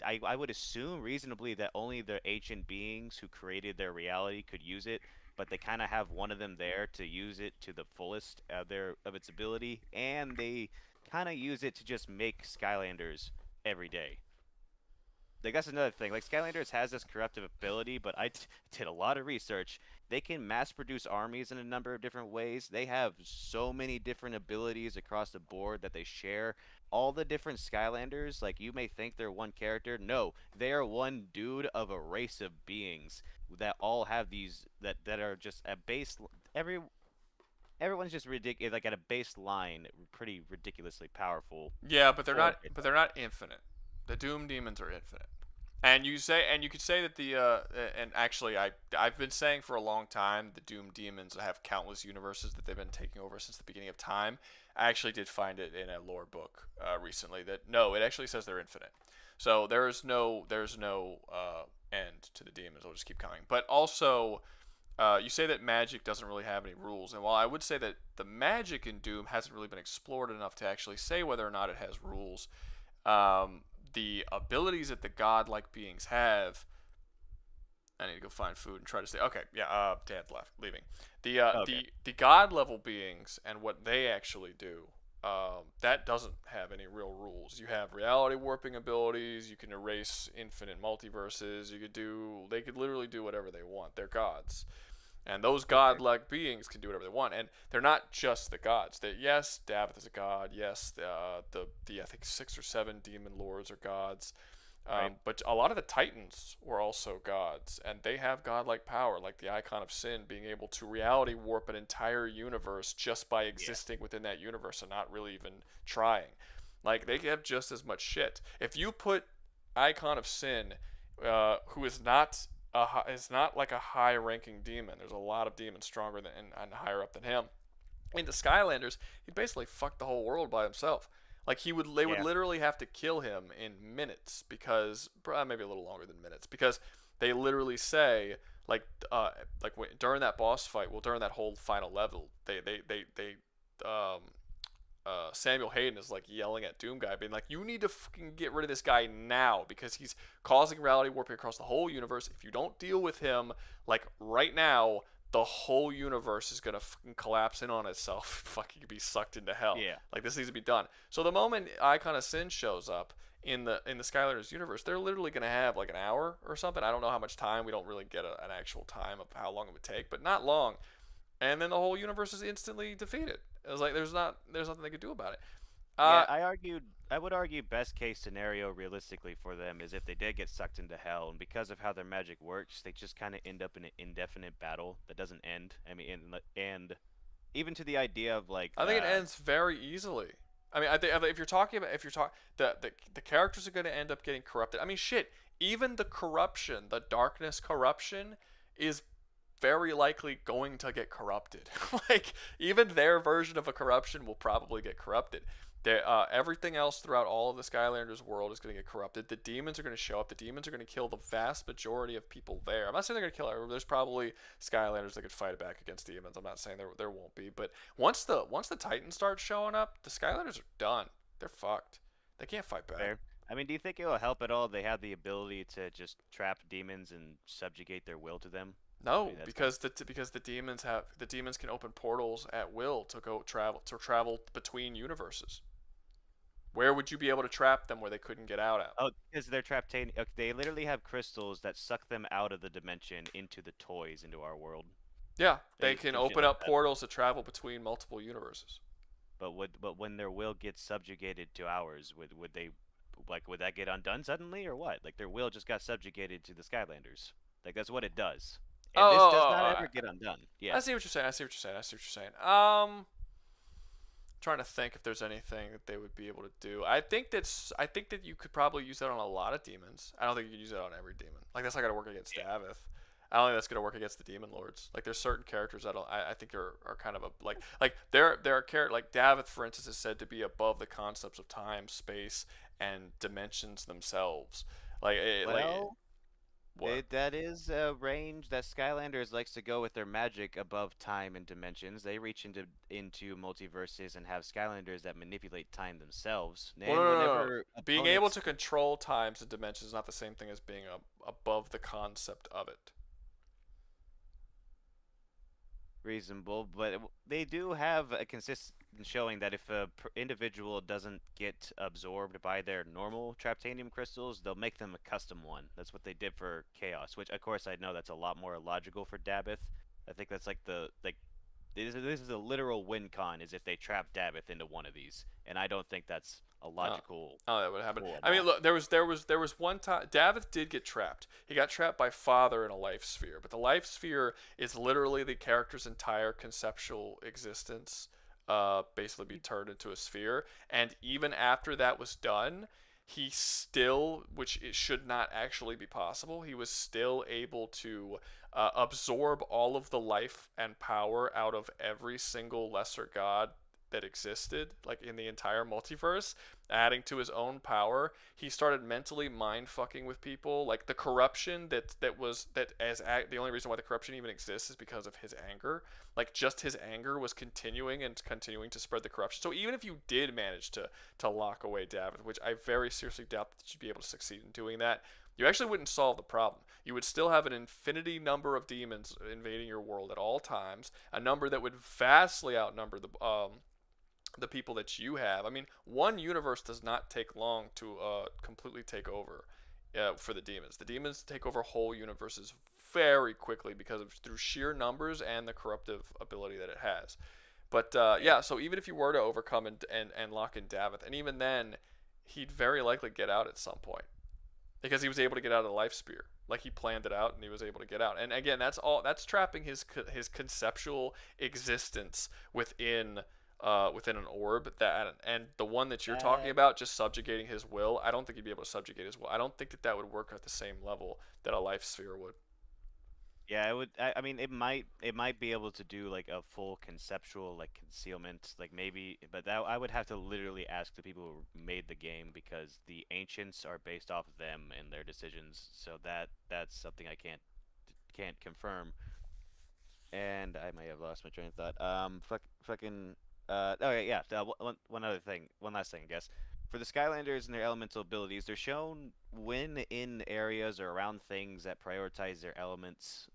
I would assume reasonably that only the ancient beings who created their reality could use it, but they kind of have one of them there to use it to the fullest of its ability, and they kind of use it to just make Skylanders every day. Like that's another thing. Like Skylanders has this corruptive ability, but I did a lot of research. They can mass produce armies in a number of different ways. They have so many different abilities across the board that they share. All the different Skylanders, like you may think they're one character. No, they are one dude of a race of beings that all have these that are just a base. Everyone's just ridiculous. Like at a baseline, pretty ridiculously powerful. Yeah, but they're not. But they're not infinite. The Doom demons are infinite. And you could say that and actually I've been saying for a long time the Doom demons have countless universes that they've been taking over since the beginning of time. I actually did find it in a lore book recently that no, it actually says they're infinite. So there's no end to the demons. They'll just keep coming. But also, you say that magic doesn't really have any rules, and while I would say that the magic in Doom hasn't really been explored enough to actually say whether or not it has rules. The abilities that the godlike beings have. I need to go find food and try to stay. Okay, yeah. Dad left, leaving. The god level beings and what they actually do. That doesn't have any real rules. You have reality warping abilities. You can erase infinite multiverses. They could literally do whatever they want. They're gods. And those godlike beings can do whatever they want, and they're not just the gods. Yes, Davith is a god. Yes, the I think 6 or 7 demon lords are gods. But a lot of the titans were also gods, and they have godlike power, like the Icon of Sin being able to reality warp an entire universe just by existing within that universe and not really even trying. Like they have just as much shit. If you put Icon of Sin, who is not like a high-ranking demon. There's a lot of demons stronger than and higher up than him. In the Skylanders, he'd basically fuck the whole world by himself. Like they would literally have to kill him in minutes because maybe a little longer than minutes because they literally say during that boss fight, during that whole final level, Samuel Hayden is like yelling at Doomguy, being like, "You need to fucking get rid of this guy now because he's causing reality warping across the whole universe. If you don't deal with him like right now, the whole universe is gonna fucking collapse in on itself, fucking be sucked into hell. Yeah. Like this needs to be done. So the moment Icon of Sin shows up in the Skylanders universe, they're literally gonna have like an hour or something. I don't know how much time. We don't really get an actual time of how long it would take, but not long. And then the whole universe is instantly defeated. It was like there's nothing they could do about it. Yeah, I would argue best case scenario realistically for them is if they did get sucked into hell, and because of how their magic works, they just kind of end up in an indefinite battle that doesn't end. I mean, and even to the idea of like I think it ends very easily. I mean, I think if you're talking the characters are going to end up getting corrupted. I mean, shit, even the corruption, the darkness corruption is very likely going to get corrupted. Like even their version of a corruption will probably get corrupted. Everything else throughout all of the Skylanders world is going to get corrupted. The demons are going to show up. The demons are going to kill the vast majority of people there. I'm not saying they're going to kill everyone. There's probably Skylanders that could fight back against demons. I'm not saying there won't be. But once the Titans start showing up, the Skylanders are done. They're fucked. They can't fight back. Fair. I mean, do you think it will help at all? They have the ability to just trap demons and subjugate their will to them. No, because the demons can open portals at will to travel between universes. Where would you be able to trap them where they couldn't get out at? Oh, because they're trapped. They literally have crystals that suck them out of the dimension into the toys into our world. Yeah, they can open up portals to travel between multiple universes. But when their will gets subjugated to ours, would that get undone suddenly or what? Like their will just got subjugated to the Skylanders. Like that's what it does. And this does not ever get undone. Yeah. I see what you're saying. Trying to think if there's anything that they would be able to do. I think that you could probably use that on a lot of demons. I don't think you could use that on every demon. Like that's not gonna work against Davith. I don't think that's gonna work against the demon lords. Like there's certain characters that I think are kind of like there are characters like Davith, for instance, is said to be above the concepts of time, space, and dimensions themselves. That is a range that Skylanders likes to go with their magic above time and dimensions. They reach into multiverses and have Skylanders that manipulate time themselves. No. Being able to control times and dimensions is not the same thing as being above the concept of it. Reasonable, but they do have a consistent showing that if a individual doesn't get absorbed by their normal Traptanium crystals, they'll make them a custom one. That's what they did for Chaos, which of course I know that's a lot more logical for Davith. I think that's this is a literal win con is if they trap Davith into one of these, and I don't think that's a logical. Oh, that would happen. I mean, look, there was one time Davith did get trapped. He got trapped by Father in a life sphere, but the life sphere is literally the character's entire conceptual existence, basically be turned into a sphere. And even after that was done, he still, which it should not actually be possible, he was still able to absorb all of the life and power out of every single lesser god that existed, like in the entire multiverse, adding to his own power. He started mentally mind fucking with people. Like the corruption the only reason why the corruption even exists is because of his anger. Like just his anger was continuing to spread the corruption. So even if you did manage to lock away Davith, which I very seriously doubt that you'd be able to succeed in doing that, you actually wouldn't solve the problem. You would still have an infinity number of demons invading your world at all times, a number that would vastly outnumber the people that you have. I mean, one universe does not take long to completely take over for the demons. The demons take over whole universes very quickly through sheer numbers and the corruptive ability that it has. But yeah, so even if you were to overcome and lock in Davith, and even then, he'd very likely get out at some point. Because he was able to get out of the life sphere. Like he planned it out and he was able to get out. And again, that's trapping his conceptual existence within an orb, and the one that you're talking about, just subjugating his will, I don't think he'd be able to subjugate his will. I don't think that would work at the same level that a life sphere would. Yeah, it would. I mean, it might be able to do like a full conceptual like concealment, like maybe, but that I would have to literally ask the people who made the game because the ancients are based off of them and their decisions. So that's something I can't confirm. And I may have lost my train of thought. Okay, yeah. One last thing, I guess. For the Skylanders and their elemental abilities, they're shown when in areas or around things that prioritize their elements.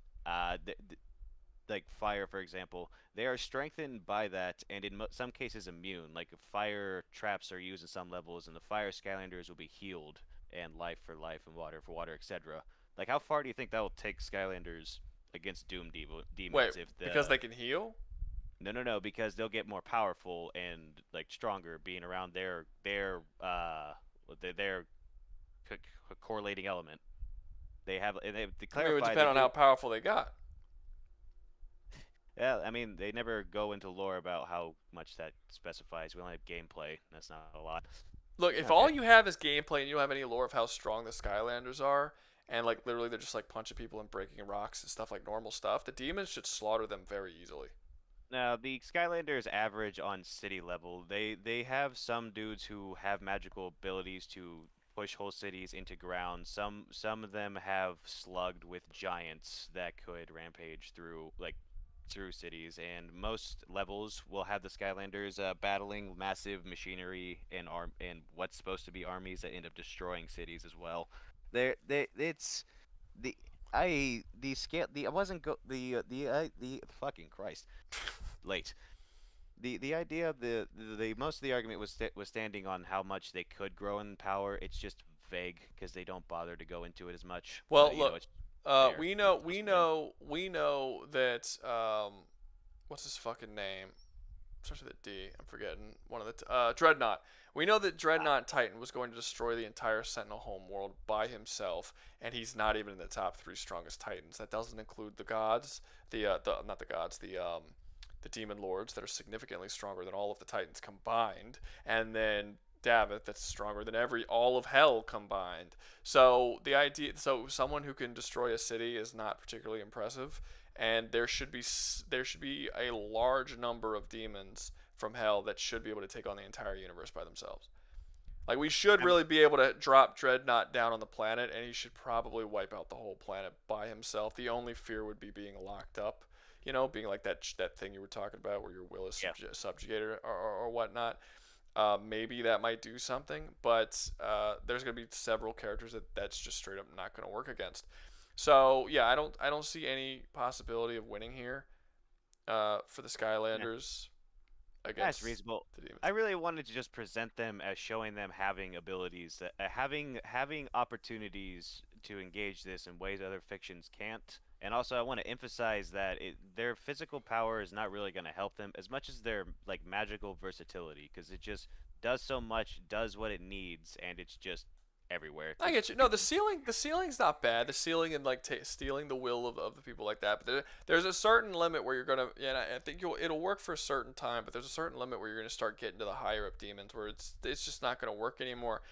like fire, for example, they are strengthened by that, and in some cases immune. Like fire traps are used in some levels, and the fire Skylanders will be healed, and life for life, and water for water, etc. Like, how far do you think that will take Skylanders against demons? Wait, If the because they can heal? No, because they'll get more powerful and like stronger, being around their correlating element. They have, and they I mean, it would clarify. depend on how powerful they got. Yeah, I mean, they never go into lore about how much that specifies. We only have gameplay. That's not a lot. Look, if all you have is gameplay and you don't have any lore of how strong the Skylanders are, and like literally they're just like punching people and breaking rocks and stuff like normal stuff, the demons should slaughter them very easily. Now, the Skylanders average on city level. They have some dudes who have magical abilities to push whole cities into ground. Some of them have slugged with giants that could rampage through cities, and most levels will have the Skylanders battling massive machinery and what's supposed to be armies that end up destroying cities as well. It's the the scale the I wasn't go the fucking Christ late. The idea of the most of the argument was standing on how much they could grow in power. It's just vague because they don't bother to go into it as much. Well, look, we know that what's his fucking name? Starts with a D. I'm forgetting one of the Dreadnought. We know that Dreadnought Titan was going to destroy the entire Sentinel homeworld by himself, and he's not even in the top 3 strongest Titans. That doesn't include the gods, the demon lords that are significantly stronger than all of the Titans combined, and then Davith that's stronger than all of hell combined. So someone who can destroy a city is not particularly impressive, and there should be a large number of demons from hell that should be able to take on the entire universe by themselves. Like, we should really be able to drop Dreadnought down on the planet, and he should probably wipe out the whole planet by himself. The only fear would be being locked up, being like that thing you were talking about where your will is subjugated or whatnot. Maybe that might do something, but there's going to be several characters that's just straight up not going to work against. So yeah, I don't see any possibility of winning here for the Skylanders. That's reasonable. I really wanted to just present them as showing them having abilities, that having opportunities to engage this in ways other fictions can't. And also, I want to emphasize that their physical power is not really going to help them as much as their like magical versatility, because it just does so much, does what it needs, and it's just everywhere. I get you. No, the ceiling's not bad. The ceiling and like stealing the will of the people like that. But there's a certain limit where you're gonna. I think it'll work for a certain time, but there's a certain limit where you're gonna start getting to the higher up demons where it's just not gonna work anymore.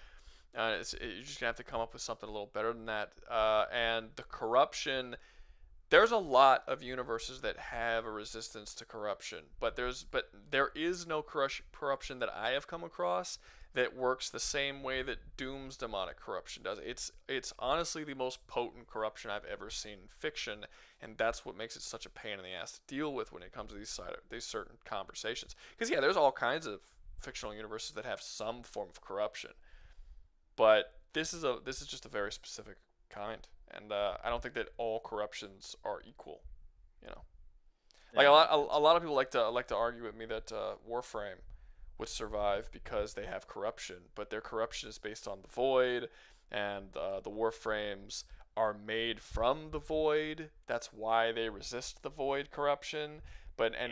You're just gonna have to come up with something a little better than that. And the corruption. There's a lot of universes that have a resistance to corruption, but there is no corruption that I have come across that works the same way that Doom's demonic corruption does. It's honestly the most potent corruption I've ever seen in fiction, and that's what makes it such a pain in the ass to deal with when it comes to these certain conversations. Because yeah, there's all kinds of fictional universes that have some form of corruption, but this is just a very specific kind. And I don't think that all corruptions are equal, Like a lot of people like to argue with me that Warframe would survive because they have corruption, but their corruption is based on the void, and the Warframes are made from the void. That's why they resist the void corruption.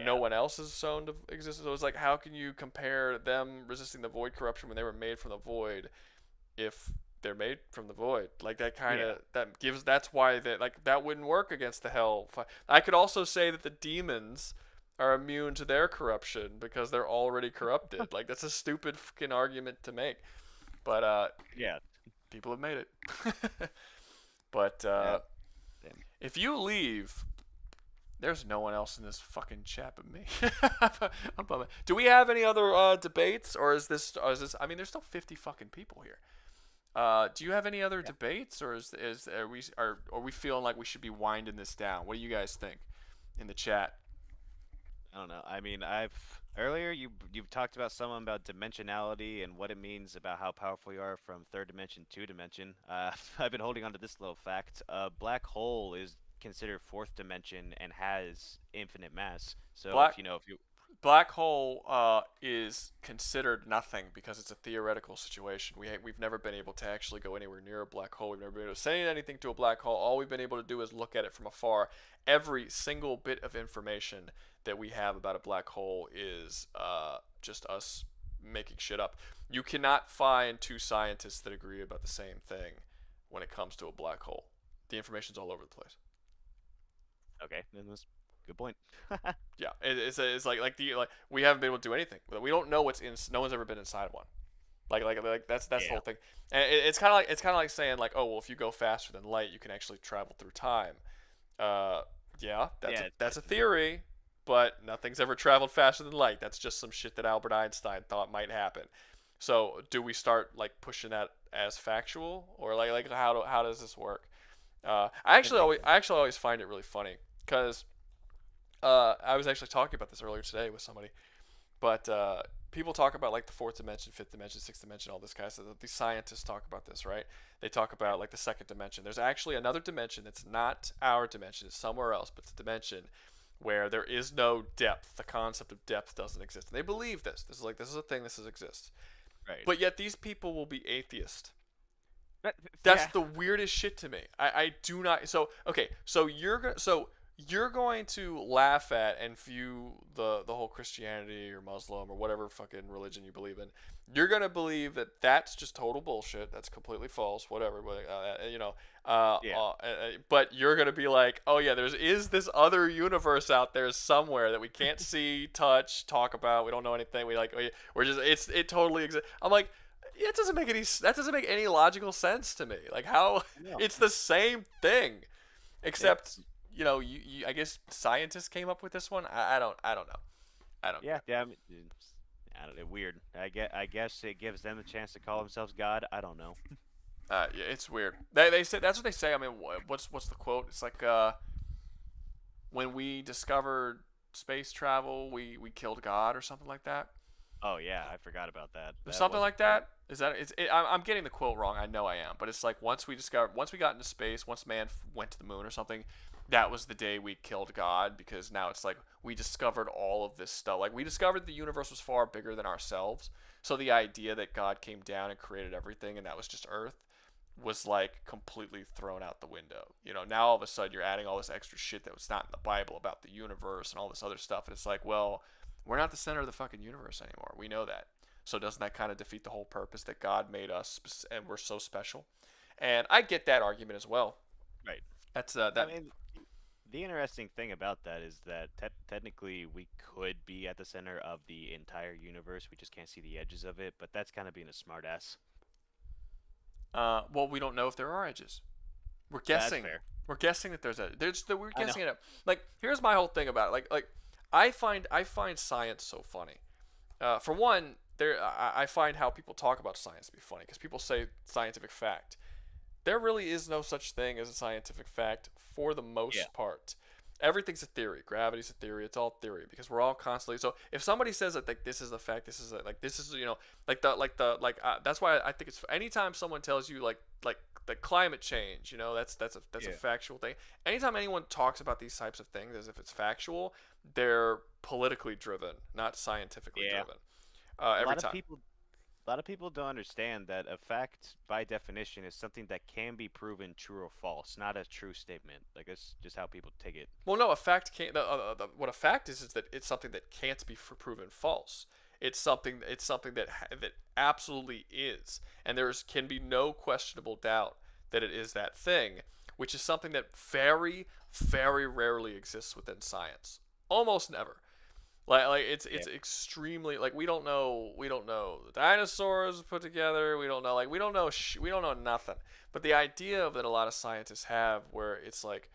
No one else is shown to exist. So it's like, how can you compare them resisting the void corruption when they were made from the void, if they're made from the void? Like, that kind of that's why that wouldn't work against the hell. I could also say that the demons are immune to their corruption because they're already corrupted. Like, that's a stupid fucking argument to make, but people have made it. But if you leave, there's no one else in this fucking chat but me. I'm bummed. Do we have any other debates, or is this? I mean, there's still 50 fucking people here. Do you have any other debates, or are we feeling like we should be winding this down? What do you guys think in the chat? I don't know. I mean, earlier you've talked about someone about dimensionality and what it means about how powerful you are from third dimension to dimension. I've been holding on to this little fact. A black hole is considered fourth dimension and has infinite mass. So Black if you black hole is considered nothing because it's a theoretical situation. We've never been able to actually go anywhere near a black hole. We've never been able to say anything to a black hole. All we've been able to do is look at it from afar. Every single bit of information that we have about a black hole is just us making shit up. You cannot find two scientists that agree about the same thing when it comes to a black hole. The information's all over the place. okay, then that's a good point. Yeah, it's like we haven't been able to do anything. We don't know what's in. No one's ever been inside one. Like that's the whole thing. And it's kind of like saying like, oh well, if you go faster than light, you can actually travel through time. Yeah, that's a theory, but nothing's ever traveled faster than light. That's just some shit that Albert Einstein thought might happen. So do we start like pushing that as factual, or like how does this work? I actually always find it really funny because I was actually talking about this earlier today with somebody, but people talk about like the fourth dimension, fifth dimension, sixth dimension, all this kind of stuff. These scientists talk about this, right? They talk about like the second dimension. There's actually another dimension that's not our dimension. It's somewhere else, but it's a dimension where there is no depth. The concept of depth doesn't exist. And they believe this. This is a thing. This exists. Right. But yet these people will be atheist. That's the weirdest shit to me. I do not. So okay. So you're going to laugh at and view the whole Christianity or Muslim or whatever fucking religion you believe in. You're gonna believe that that's just total bullshit. That's completely false. Whatever. But you're gonna be like, oh yeah, is this other universe out there somewhere that we can't see, touch, talk about. We don't know anything. We're just it totally exists. I'm like, yeah, that doesn't make any logical sense to me. Like how it's the same thing, except. I guess scientists came up with this one. I don't know. Yeah, I mean, I don't know. Weird. I guess it gives them the chance to call themselves God. I don't know. Yeah, it's weird. They say that's what they say. I mean, what's the quote? It's like when we discovered space travel, we killed God or something like that. Oh yeah, I forgot about that. Something like that. Is that? I'm getting the quote wrong. I know I am, but it's like once we got into space, once man went to the moon or something. That was the day we killed God, because now it's like we discovered all of this stuff. Like we discovered the universe was far bigger than ourselves. So the idea that God came down and created everything and that was just Earth was like completely thrown out the window. Now all of a sudden you're adding all this extra shit that was not in the Bible about the universe and all this other stuff. And it's like, well, we're not the center of the fucking universe anymore. We know that. So doesn't that kind of defeat the whole purpose that God made us and we're so special? And I get that argument as well. Right. That's that. I mean, the interesting thing about that is that technically we could be at the center of the entire universe. We just can't see the edges of it, but that's kind of being a smartass. Well, we don't know if there are edges. We're guessing. That's fair. We're guessing that we're guessing it. Like, here's my whole thing about it. Like I find science so funny. For one, I find how people talk about science to be funny because people say scientific fact. There really is no such thing as a scientific fact for the most part. Everything's a theory. Gravity's a theory. It's all theory because we're all constantly. So if somebody says that like this is a fact, this is that's why I think it's anytime someone tells you like the climate change, that's a factual thing. Anytime anyone talks about these types of things as if it's factual, they're politically driven, not scientifically driven. Every time. A lot of people don't understand that a fact, by definition, is something that can be proven true or false, not a true statement. Like, that's just how people take it. Well, no, a fact can't. What a fact is that it's something that can't be proven false. It's something that absolutely is, and can be no questionable doubt that it is that thing, which is something that very, very rarely exists within science. Almost never. Like it's extremely like we don't know the dinosaurs put together. We don't know nothing. But the idea that a lot of scientists have, where it's like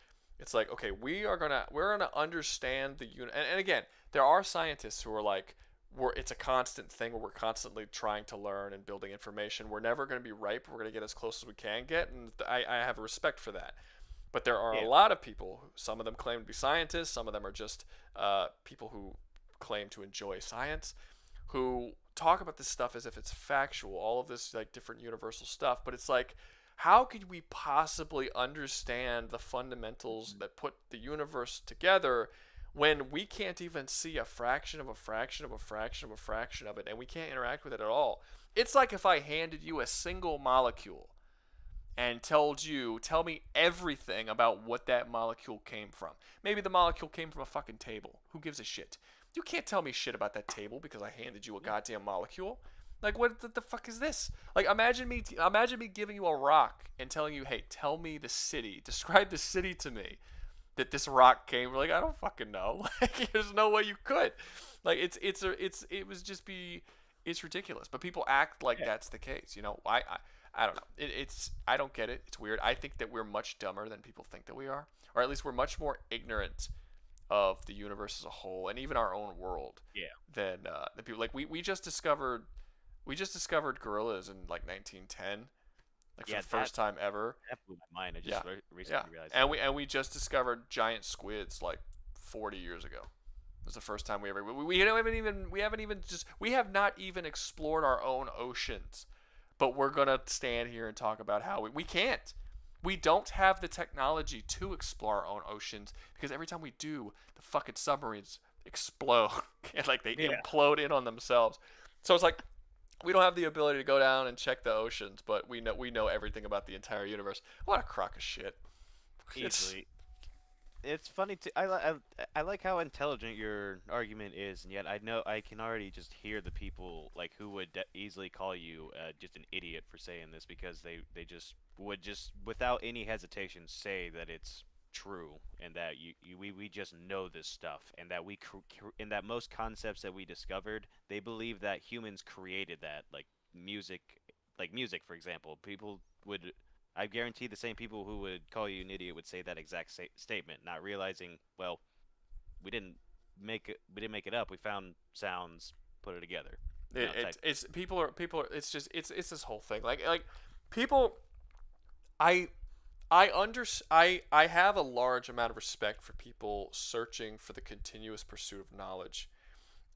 okay, we're gonna understand the universe. And again, there are scientists who are like it's a constant thing where we're constantly trying to learn and building information. We're never gonna be right, but we're gonna get as close as we can get, and I have a respect for that. But there are a lot of people. Some of them claim to be scientists. Some of them are just people who claim to enjoy science, who talk about this stuff as if it's factual, all of this like different universal stuff, but it's like how could we possibly understand the fundamentals that put the universe together when we can't even see a fraction of a fraction of a fraction of a fraction of it, and we can't interact with it at all? It's like if I handed you a single molecule and tell me everything about what that molecule came from. Maybe the molecule came from a fucking table. Who gives a shit? You can't tell me shit about that table because I handed you a goddamn molecule. Like, what the fuck is this? Like, imagine me giving you a rock and telling you, hey, tell me the city. Describe the city to me that this rock came. We're like, I don't fucking know. Like, there's no way you could. Like, it's ridiculous. But people act like that's the case. You know, I don't know. I don't get it. It's weird. I think that we're much dumber than people think that we are, or at least we're much more ignorant of the universe as a whole and even our own world. Than the people. Like we just discovered gorillas in like 1910, like for the first time ever. That blew my mind. I just recently realized. And we just discovered giant squids like 40 years ago. It was the first time we have not even explored our own oceans. But we're going to stand here and talk about how we can't. We don't have the technology to explore our own oceans because every time we do, the fucking submarines explode. And like they implode in on themselves. So it's like we don't have the ability to go down and check the oceans, but we know everything about the entire universe. What a crock of shit. Easily. It's funny I like how intelligent your argument is, and yet I can already just hear the people like who would easily call you just an idiot for saying this because they just would just without any hesitation say that it's true and that we just know this stuff and that and that most concepts that we discovered, they believe that humans created that, like music for example. People would, I guarantee the same people who would call you an idiot would say that exact statement, not realizing, well, we didn't make it up. We found sounds, put it together. It's people are it's this whole thing. Like people, I have a large amount of respect for people searching for the continuous pursuit of knowledge,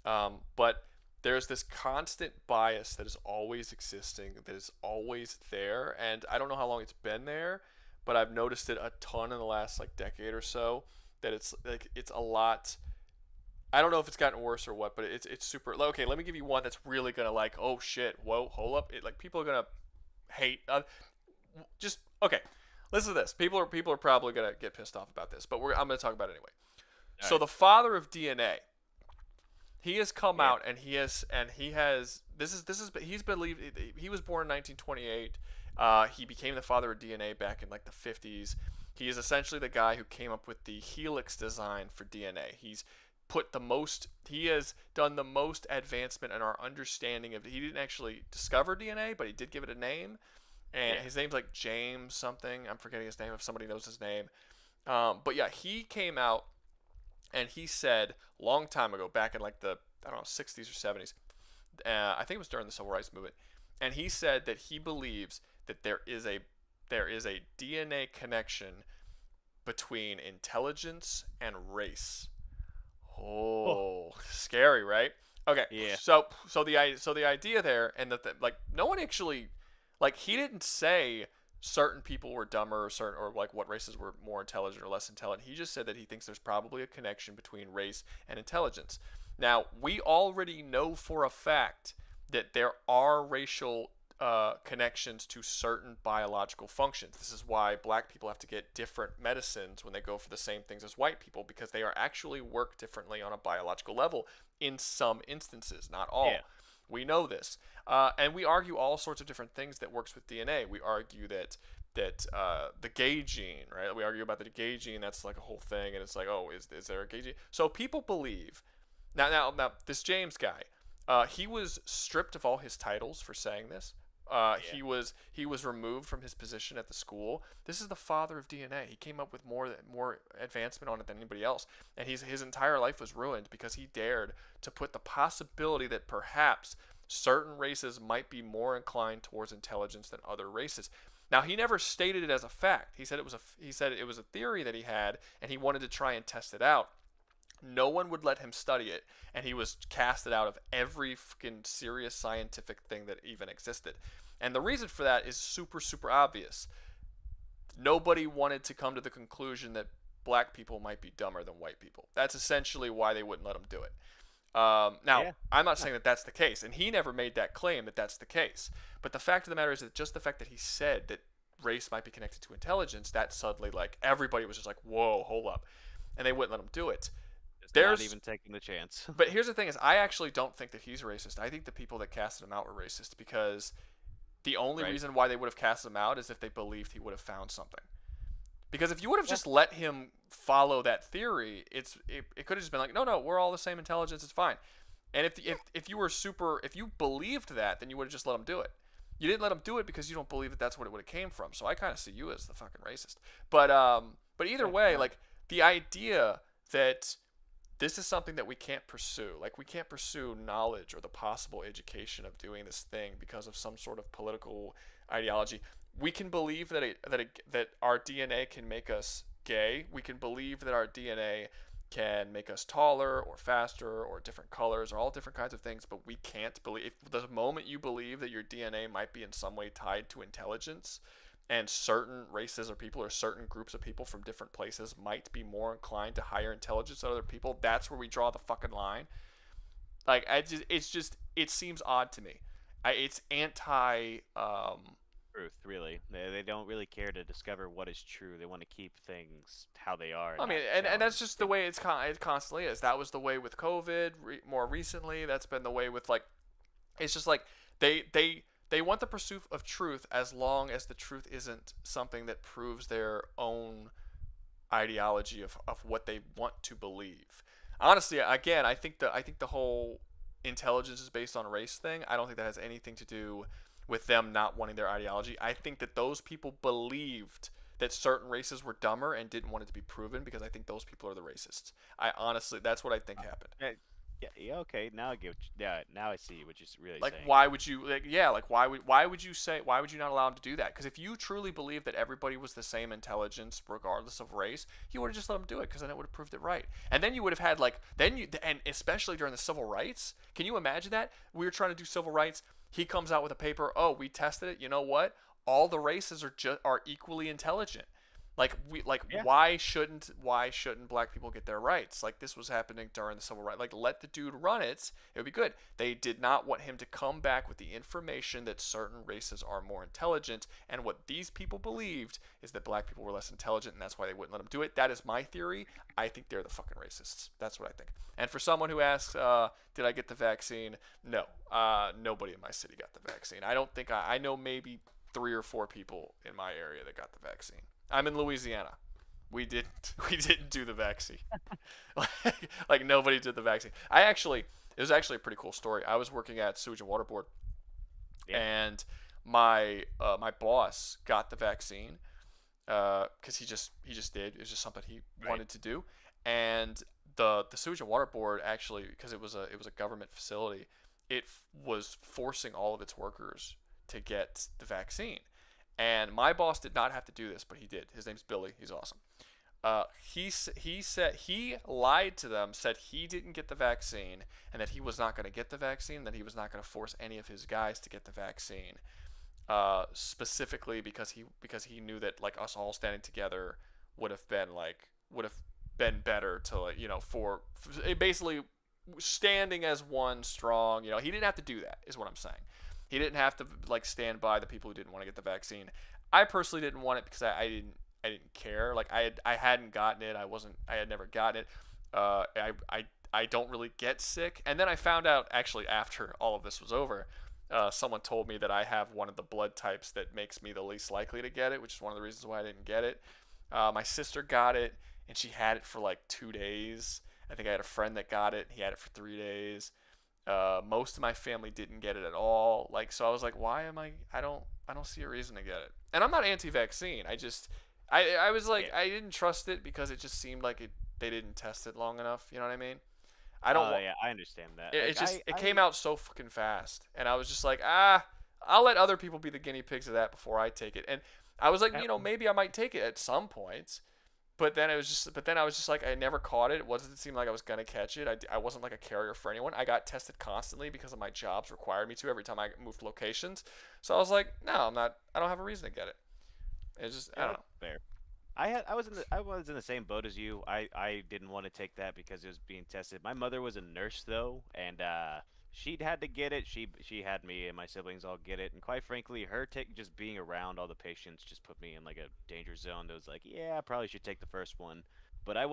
but there's this constant bias that is always existing, that is always there, and I don't know how long it's been there, but I've noticed it a ton in the last like decade or so. That it's a lot. I don't know if it's gotten worse or what, but it's super. Okay, let me give you one that's really gonna like. Oh shit! Whoa, hold up! Like people are gonna hate. Just okay. Listen to this. People are probably gonna get pissed off about this, but I'm gonna talk about it anyway. All right. The father of DNA. He has come out and he's believed. He was born in 1928. He became the father of DNA back in like the 50s. He is essentially the guy who came up with the helix design for DNA. He has done the most advancement in our understanding of. He didn't actually discover DNA, but he did give it a name, and his name's like James something. I'm forgetting his name. If somebody knows his name, but yeah, he came out. And he said long time ago, back in like the 60s or 70s, I think it was during the Civil Rights Movement, and he said that he believes that there is a DNA connection between intelligence and race. Oh, scary, right? Okay. Yeah. So the idea there, and that like no one actually, like he didn't say certain people were dumber or like what races were more intelligent or less intelligent. He just said that he thinks there's probably a connection between race and intelligence. Now, we already know for a fact that there are racial connections to certain biological functions. This is why black people have to get different medicines when they go for the same things as white people, because they are actually work differently on a biological level in some instances, not all. Yeah. We know this. And we argue all sorts of different things that works with DNA. We argue that the gay gene, right? We argue about the gay gene. That's like a whole thing. And it's like, oh, is there a gay gene? So people believe. Now, this James guy, he was stripped of all his titles for saying this. He was removed from his position at the school. This is the father of DNA. He came up with more advancement on it than anybody else, and his entire life was ruined because he dared to put the possibility that perhaps certain races might be more inclined towards intelligence than other races. Now, he never stated it as a fact. He said it was a theory that he had, and he wanted to try and test it out. No one would let him study it, and he was casted out of every fucking serious scientific thing that even existed. And the reason for that is super, super obvious. Nobody wanted to come to the conclusion that black people might be dumber than white people. That's essentially why they wouldn't let them do it. Now, I'm not saying that that's the case, and he never made that claim that that's the case. But the fact of the matter is that just the fact that he said that race might be connected to intelligence, that suddenly, like, everybody was just like, whoa, hold up. And they wouldn't let him do it. Not even taking the chance. But here's the thing is, I actually don't think that he's racist. I think the people that casted him out were racist because the only reason why they would have casted him out is if they believed he would have found something. Because if you would have just let him follow that theory, it could have just been like, no, we're all the same intelligence, it's fine. And if you believed that, then you would have just let him do it. You didn't let him do it because you don't believe that that's what it would have came from. So I kind of see you as the fucking racist. But either way, like the idea that this is something that we can't pursue. Like, we can't pursue knowledge or the possible education of doing this thing because of some sort of political ideology. We can believe that our DNA can make us gay. We can believe that our DNA can make us taller or faster or different colors or all different kinds of things, but we can't believe, if the moment you believe that your DNA might be in some way tied to intelligence, and certain races or people or certain groups of people from different places might be more inclined to higher intelligence than other people, that's where we draw the fucking line. Like, it seems odd to me. It's anti truth, really. They don't really care to discover what is true. They want to keep things how they are. I mean, and that's just the way it constantly is. That was the way with COVID. More recently, that's been the way with, like, it's just like they want the pursuit of truth as long as the truth isn't something that proves their own ideology of what they want to believe. Honestly, again, I think the whole intelligence is based on race thing. I don't think that has anything to do with them not wanting their ideology. I think that those people believed that certain races were dumber and didn't want it to be proven, because I think those people are the racists. That's what I think happened. Yeah, okay. Now I get. Now I see what you're really like, saying. Why would you? Why would you not allow him to do that? Because if you truly believe that everybody was the same intelligence regardless of race, you would have just let him do it, because then it would have proved it right. And then you would have had and especially during the civil rights. Can you imagine that? We were trying to do civil rights. He comes out with a paper. Oh, we tested it. You know what? All the races are equally intelligent. Why shouldn't black people get their rights? Like, this was happening during the civil rights. Like, let the dude run it. It would be good. They did not want him to come back with the information that certain races are more intelligent, and what these people believed is that black people were less intelligent, and that's why they wouldn't let him do it. That is my theory. I think they're the fucking racists. That's what I think. And for someone who asks, did I get the vaccine? No. Nobody in my city got the vaccine. I don't think I know maybe 3 or 4 people in my area that got the vaccine. I'm in Louisiana. We didn't do the vaccine. like nobody did the vaccine. It was actually a pretty cool story. I was working at Sewage and Water Board, and my boss got the vaccine because he just did. It was just something he wanted to do. And the Sewage and Water Board, actually, because it was a government facility, it was forcing all of its workers to get the vaccine. And my boss did not have to do this, but he did. His name's Billy. He's awesome. He said he lied to them, said he didn't get the vaccine, and that he was not going to get the vaccine, that he was not going to force any of his guys to get the vaccine, specifically because he knew that, like, us all standing together would have been better to, like, for basically standing as one strong. He didn't have to do that, is what I'm saying. He didn't have to, like, stand by the people who didn't want to get the vaccine. I personally didn't want it because I didn't care. Like, I hadn't gotten it. I had never gotten it. I don't really get sick. And then I found out, actually, after all of this was over, someone told me that I have one of the blood types that makes me the least likely to get it, which is one of the reasons why I didn't get it. My sister got it, and she had it for like 2 days. I think I had a friend that got it. He had it for 3 days. Most of my family didn't get it at all. Like, so I was like, why am I don't see a reason to get it. And I'm not anti-vaccine. I was like, I didn't trust it because it just seemed like they didn't test it long enough. You know what I mean? I understand that. It came out so fucking fast, and I was just like, I'll let other people be the guinea pigs of that before I take it. And I was like, maybe I might take it at some point, but then I was just like, I never caught it. It didn't seem like I was gonna catch it. I wasn't like a carrier for anyone. I got tested constantly because of my jobs required me to every time I moved locations. So I was like, no, I'm not. I don't have a reason to get it. It's just I don't know. Fair. I was in the same boat as you. I didn't want to take that because it was being tested. My mother was a nurse though, and she'd had to get it. She had me and my siblings all get it, and quite frankly, her just being around all the patients just put me in like a danger zone. That was like, yeah, I probably should take the first one, but I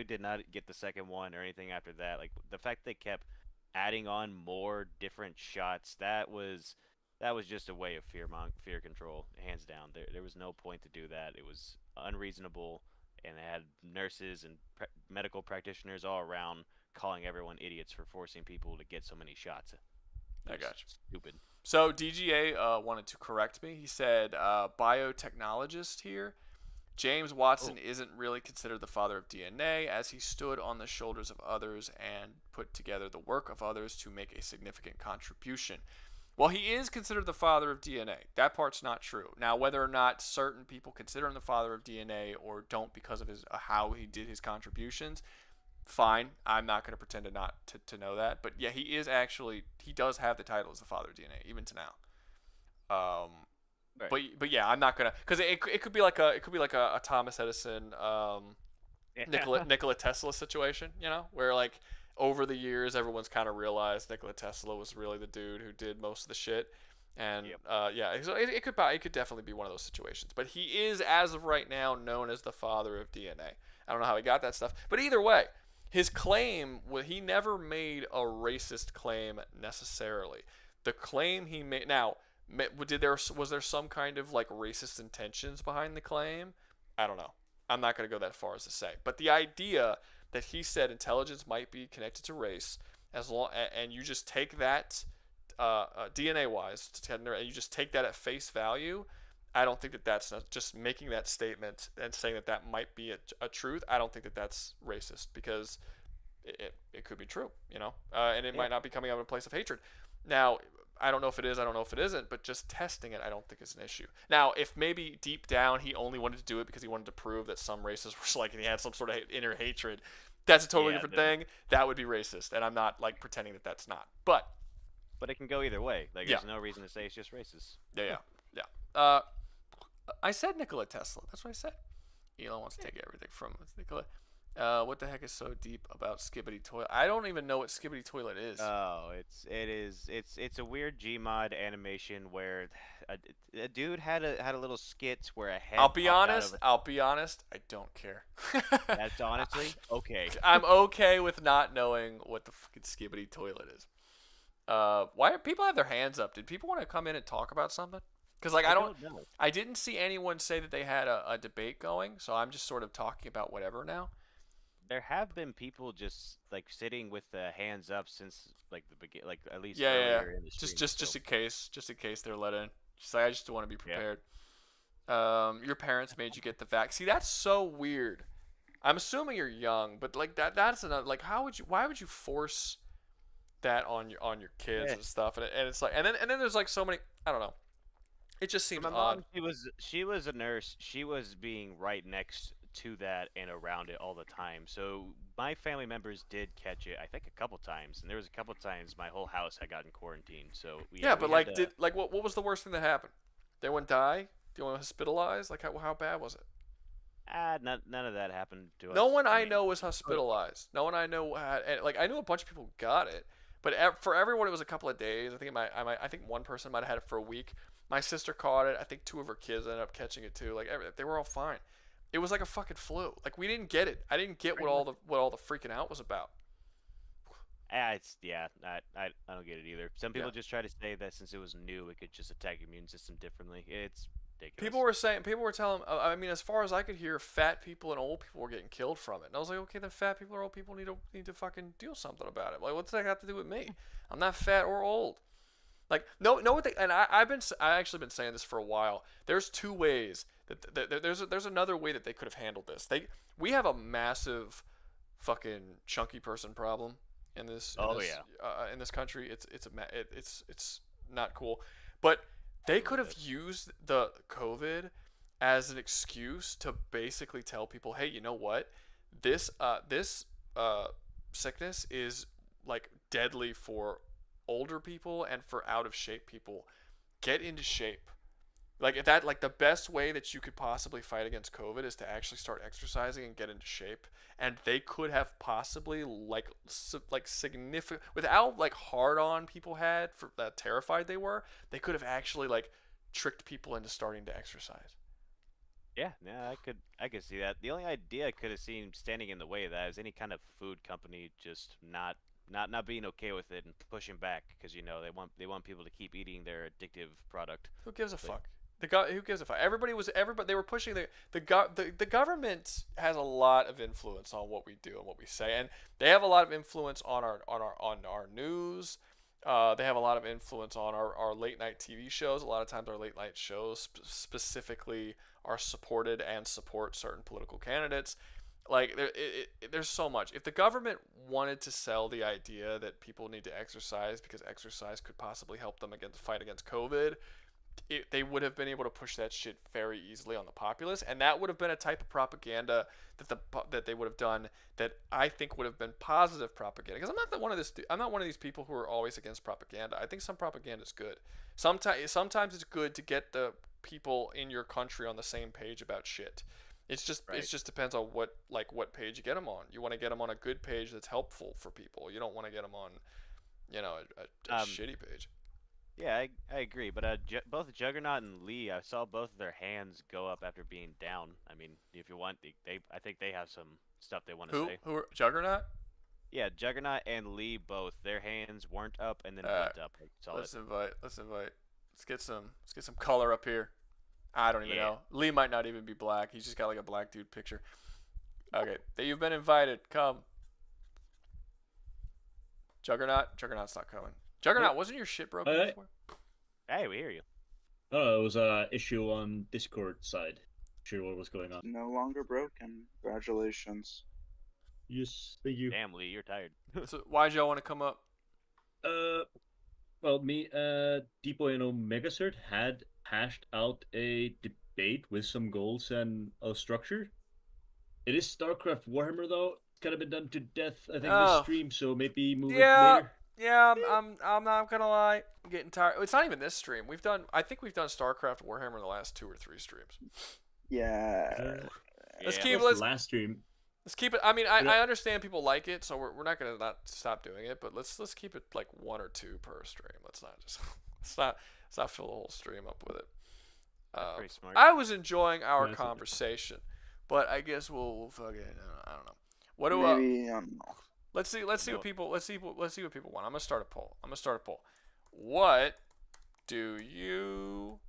did not get the second one or anything after that. Like the fact they kept adding on more different shots, that was just a way of fear control, hands down. There was no point to do that. It was unreasonable, and it had nurses and medical practitioners all around calling everyone idiots for forcing people to get so many shots. I got you. Stupid. So DGA wanted to correct me. He said biotechnologist here. James Watson isn't really considered the father of DNA, as he stood on the shoulders of others and put together the work of others to make a significant contribution. Well, he is considered the father of DNA. That part's not true. Now, whether or not certain people consider him the father of DNA or don't because of his how he did his contributions, fine. I'm not going to pretend to know that. But yeah, he does have the title as the father of DNA even to now. Right. But yeah, I'm not gonna, because it could be like a Thomas Edison, Nikola Tesla situation, where like over the years everyone's kind of realized Nikola Tesla was really the dude who did most of the shit, and yeah, so it could definitely be one of those situations. But he is, as of right now, known as the father of DNA. I don't know how he got that stuff, but either way, his claim, he never made a racist claim necessarily. The claim he made, now, was there some kind of like racist intentions behind the claim? I don't know. I'm not going to go that far as to say. But the idea that he said intelligence might be connected to race, and you just take that DNA-wise, and you just take that at face value, I don't think that's not just making that statement and saying that might be a truth. I don't think that's racist, because it could be true, and it might not be coming out of a place of hatred. Now, I don't know if it is, I don't know if it isn't, but just testing it, I don't think is an issue. Now, if maybe deep down he only wanted to do it because he wanted to prove that some races were like, and he had some sort of inner hatred, that's a totally different thing. That would be racist, and I'm not like pretending that that's not. But it can go either way. Like, there's no reason to say it's just racist. Yeah. I said Nikola Tesla. That's what I said. Elon wants to take everything from Nikola. What the heck is so deep about Skibbity Toilet? I don't even know what Skibbity Toilet is. Oh, it's a weird Gmod animation where a dude had a little skit where a head. I'll be honest. I don't care. That's honestly okay. I'm okay with not knowing what the fucking Skibbity Toilet is. Why are people have their hands up? Did people want to come in and talk about something? Because like I didn't see anyone say that they had a debate going, so I'm just sort of talking about whatever now. There have been people just like sitting with the hands up since like the beginning, like at least earlier in the stream. Just in case they're let in. I just want to be prepared. Your parents made you get the vaccine. See, that's so weird. I'm assuming you're young, but like that's another, like why would you force that on your kids and stuff? And it's like and then there's like so many, I don't know. It just seems odd. Mom, she was a nurse. She was being right next to that and around it all the time. So my family members did catch it, I think, a couple times, and there was a couple times my whole house had gotten quarantined. So but like, what was the worst thing that happened? Did anyone die? Did anyone hospitalized? Like how bad was it? None of that happened to us. No one I know was hospitalized. No one I know had, and like I knew a bunch of people who got it, but for everyone it was a couple of days. I think one person might have had it for a week. My sister caught it. I think 2 of her kids ended up catching it too. Like they were all fine. It was like a fucking flu. Like we didn't get it. I didn't get what all the freaking out was about. I don't get it either. Some people just try to say that since it was new, it could just attack your immune system differently. It's ridiculous. People were telling. I mean, as far as I could hear, fat people and old people were getting killed from it. And I was like, okay, then fat people or old people need to fucking do something about it. Like, what's that got to do with me? I'm not fat or old. Like, I've actually been saying this for a while. There's 2 ways that there's another way that they could have handled this. We have a massive fucking chunky person problem in this. In this country, it's not cool. But they could have used the COVID as an excuse to basically tell people, hey, you know what? This sickness is like deadly for older people and for out of shape people. Get into shape. Like that, like the best way that you could possibly fight against COVID is to actually start exercising and get into shape. And they could have possibly like significant, without like hard on people had for that terrified they were, they could have actually like tricked people into starting to exercise. Yeah, I could see that. The only idea I could have seen standing in the way of that is any kind of food company just not being okay with it and pushing back because they want people to keep eating their addictive product. Who gives a fuck? Who gives a fuck? Everybody they were pushing the government has a lot of influence on what we do and what we say, and they have a lot of influence on our news. They have a lot of influence on our late night TV shows. A lot of times our late night shows specifically are supported and support certain political candidates. Like there's so much. If the government wanted to sell the idea that people need to exercise because exercise could possibly help them fight against COVID, they would have been able to push that shit very easily on the populace, and that would have been a type of propaganda that they would have done that I think would have been positive propaganda. Because I'm not one of these people who are always against propaganda. I think some propaganda is good. Sometimes it's good to get the people in your country on the same page about shit. It just depends on what page you get them on. You want to get them on a good page that's helpful for people. You don't want to get them on, a shitty page. Yeah, I agree. But both Juggernaut and Lee, I saw both of their hands go up after being down. I mean, if you want, I think they have some stuff they want to say. Who? Juggernaut? Yeah, Juggernaut and Lee both. Their hands weren't up and then went up. Let's invite. Let's get some color up here. I don't even know. Lee might not even be black. He's just got like a black dude picture. Okay, you've been invited. Come. Juggernaut's not coming. Juggernaut, wasn't your shit broken before? Hey, we hear you. Oh, it was an issue on Discord side. Sure, what was going on? No longer broken. Congratulations. Yes, thank you. Damn, Lee, you're tired. So why'd y'all want to come up? Well, me, Deepo and Omegacert had hashed out a debate with some goals and a structure. It is Starcraft Warhammer though. It's kind of been done to death, I think, this stream. So maybe move it later. Yeah, I'm not gonna lie. I'm getting tired. It's not even this stream. I think we've done StarCraft Warhammer in the last 2 or 3 streams. Yeah. Last stream. Let's keep it. I mean, I understand people like it, so we're not gonna not stop doing it. But let's keep it like 1 or 2 per stream. Let's not fill the whole stream up with it. Pretty smart. I was enjoying our conversation, but I guess we'll fucking I don't know. What do Maybe, I don't know. Let's see what people want. I'm gonna start a poll. What do you?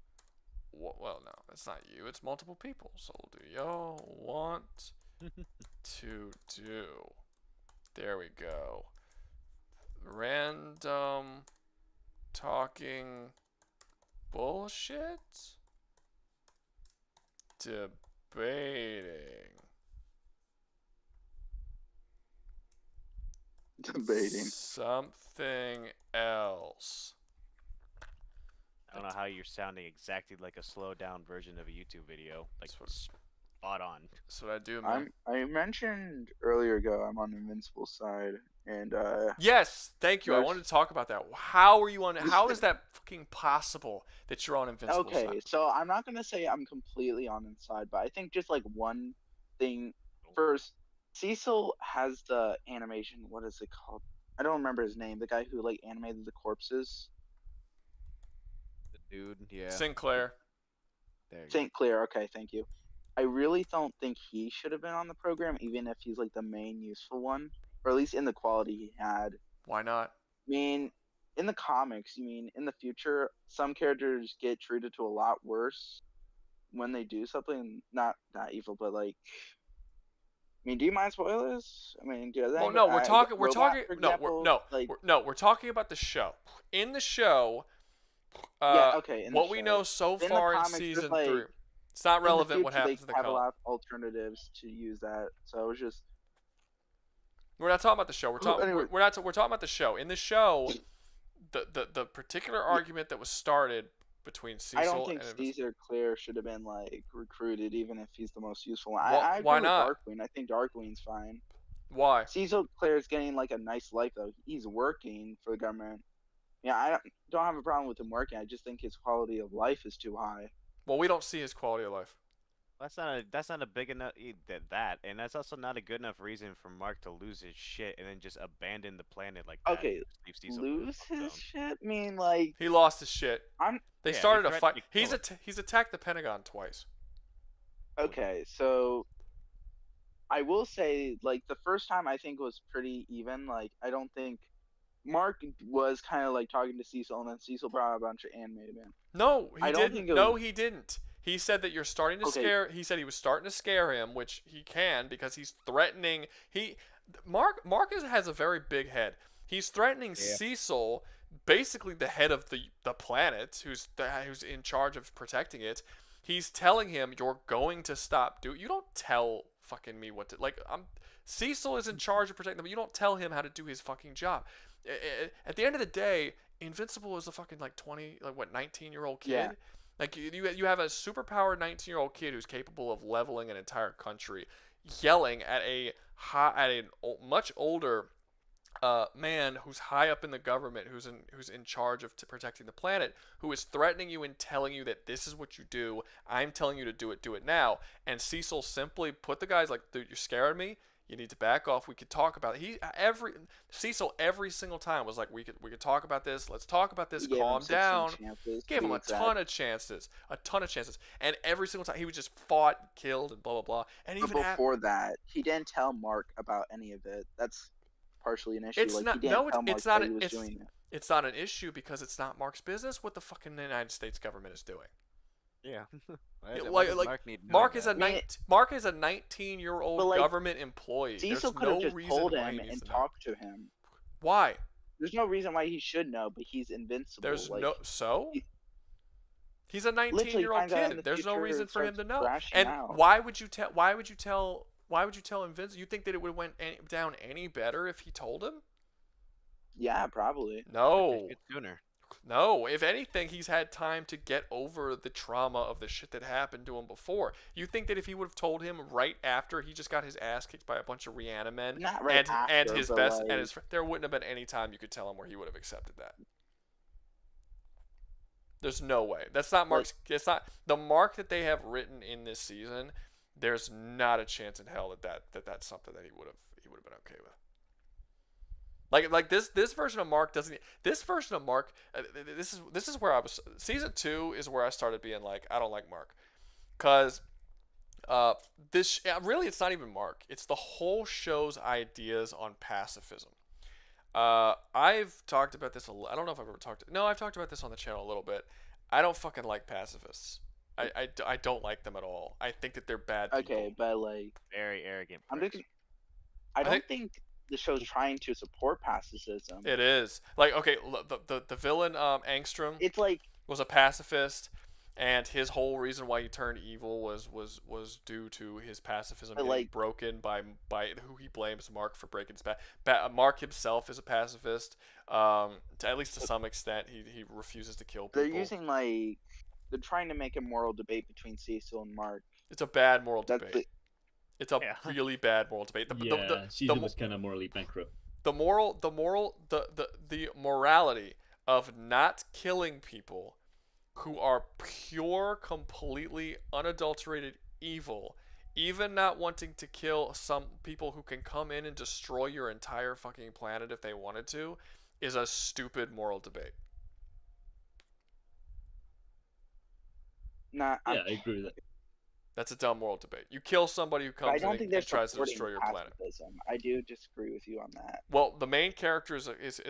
Well, no, it's not you. It's multiple people. So do y'all want to do? There we go. Random talking bullshit. Debating something else. I don't know how you're sounding exactly like a slowed down version of a YouTube video. Like spot on. That's what I do, man. I mentioned earlier ago I'm on Invincible side, and yes, thank you. I wanted to talk about that. How are you on? How is that fucking possible that you're on Invincible side? Okay, so I'm not gonna say I'm completely on inside, but I think just like one thing first. Cecil has the animation. What is it called? I don't remember his name. The guy who like animated the corpses. The dude, yeah. Sinclair. Sinclair. Okay, thank you. I really don't think he should have been on the program, even if he's like the main useful one, or at least in the quality he had. Why not? I mean, in the comics, in the future, some characters get treated to a lot worse when they do something not evil, but like. I mean, do you mind spoilers? I mean, well, no, we're talking about the show. In the show, what we know so far in season 3, it's not relevant what happens in the comic. They have a comic. lot of alternatives to use that, so it was just. We're not talking about the show. We're talking about the show. In the show, the particular argument that was started between Cecil I don't think and Caesar Clear should have been like recruited, even if he's the most useful one. Why- I agree why with not? Darkwing. I think Darkwing's fine. Why? Cecil Clear is getting like a nice life though. He's working for the government. Yeah, I don't have a problem with him working. I just think his quality of life is too high. Well, we don't see his quality of life. That's not a big enough and that's also not a good enough reason for Mark to lose his shit and then just abandon the planet like that. Okay, Leave Cecil lose his shit? I mean, like He lost his shit. They Yeah, started he a threatened fight. to kill him. He's attacked the Pentagon twice. okay, so I will say like the first time I think was pretty even. Like I don't think Mark was kind of like talking to Cecil, and then Cecil brought a bunch of animated men. No, he I don't didn't. think it No, was- he didn't. He said that you're starting to Okay. scare. He said he was starting to scare him, which he can because he's threatening. Mark has a very big head. He's threatening Cecil, basically the head of the planet, who's in charge of protecting it. He's telling him you're going to stop. You don't tell fucking me what to like. Cecil is in charge of protecting them. But you don't tell him how to do his fucking job. At the end of the day, Invincible is a fucking 19-year-old kid. Yeah. Like you have a superpowered 19-year-old kid who's capable of leveling an entire country, yelling at a much older man who's high up in the government, who's in charge of protecting the planet, who is threatening you and telling you that this is what you do. I'm telling you to do it now. And Cecil simply put the guys like, dude, you're scaring me. You need to back off. We could talk about it. Cecil every single time was like, we could talk about this. Let's talk about this. He gave him Calm 16 down. chances, Gave him a to be ton of chances. And every single time he was just fought, killed, and blah blah blah. And But even before that, he didn't tell Mark about any of it. That's partially an issue. It's like not. he didn't No, tell Mark it's not. that he was It's doing it. it's not an issue because it's not Mark's business what the fucking United States government is doing. Yeah. Mark is a 19-year-old But, like, government employee. Cecil There's could have no just reason told why he him needs and to know. talked to him. Why? There's no reason why he should know, but he's invincible. There's like, no so. He's a literally 19-year-old finds out in kid. the There's no future, reason for him to starts know. crashing And out. why would you tell Invincible? You think that it would have went down any better if he told him? Yeah, probably. No. Sooner. No, if anything, he's had time to get over the trauma of the shit that happened to him before. You think that if he would have told him right after he just got his ass kicked by a bunch of Rihanna men Not right and after, his but, best like- and his there wouldn't have been any time you could tell him where he would have accepted that. There's no way. That's not Mark's. It's not the Mark that they have written in this season. There's not a chance in hell that's something that he would have been okay with. Like this version of Mark doesn't. This version of Mark. This is where I was. Season 2 is where I started being like, I don't like Mark, cause really it's not even Mark. It's the whole show's ideas on pacifism. I've talked about this a lot. I don't know if I've ever talked. No, I've talked about this on the channel a little bit. I don't fucking like pacifists. I don't like them at all. I think that they're bad people. Okay, but like Very arrogant. I don't think the show's trying to support pacifism. It is like, okay, the villain Angstrom. It's like was a pacifist, and his whole reason why he turned evil was due to his pacifism But, being like- broken by who he blames Mark for breaking his Mark himself is a pacifist. At least to some extent, he refuses to kill people. they're using they're trying to make a moral debate between Cecil and Mark. It's a bad moral That's debate. It's a really bad moral debate. Cecil was kind of morally bankrupt. The morality of not killing people who are pure, completely unadulterated evil, even not wanting to kill some people who can come in and destroy your entire fucking planet if they wanted to, is a stupid moral debate. I agree with that. That's a dumb moral debate. You kill somebody who But I comes don't in think and they're tries to supporting destroy your planet. pacifism. I do disagree with you on that. Well, the main character is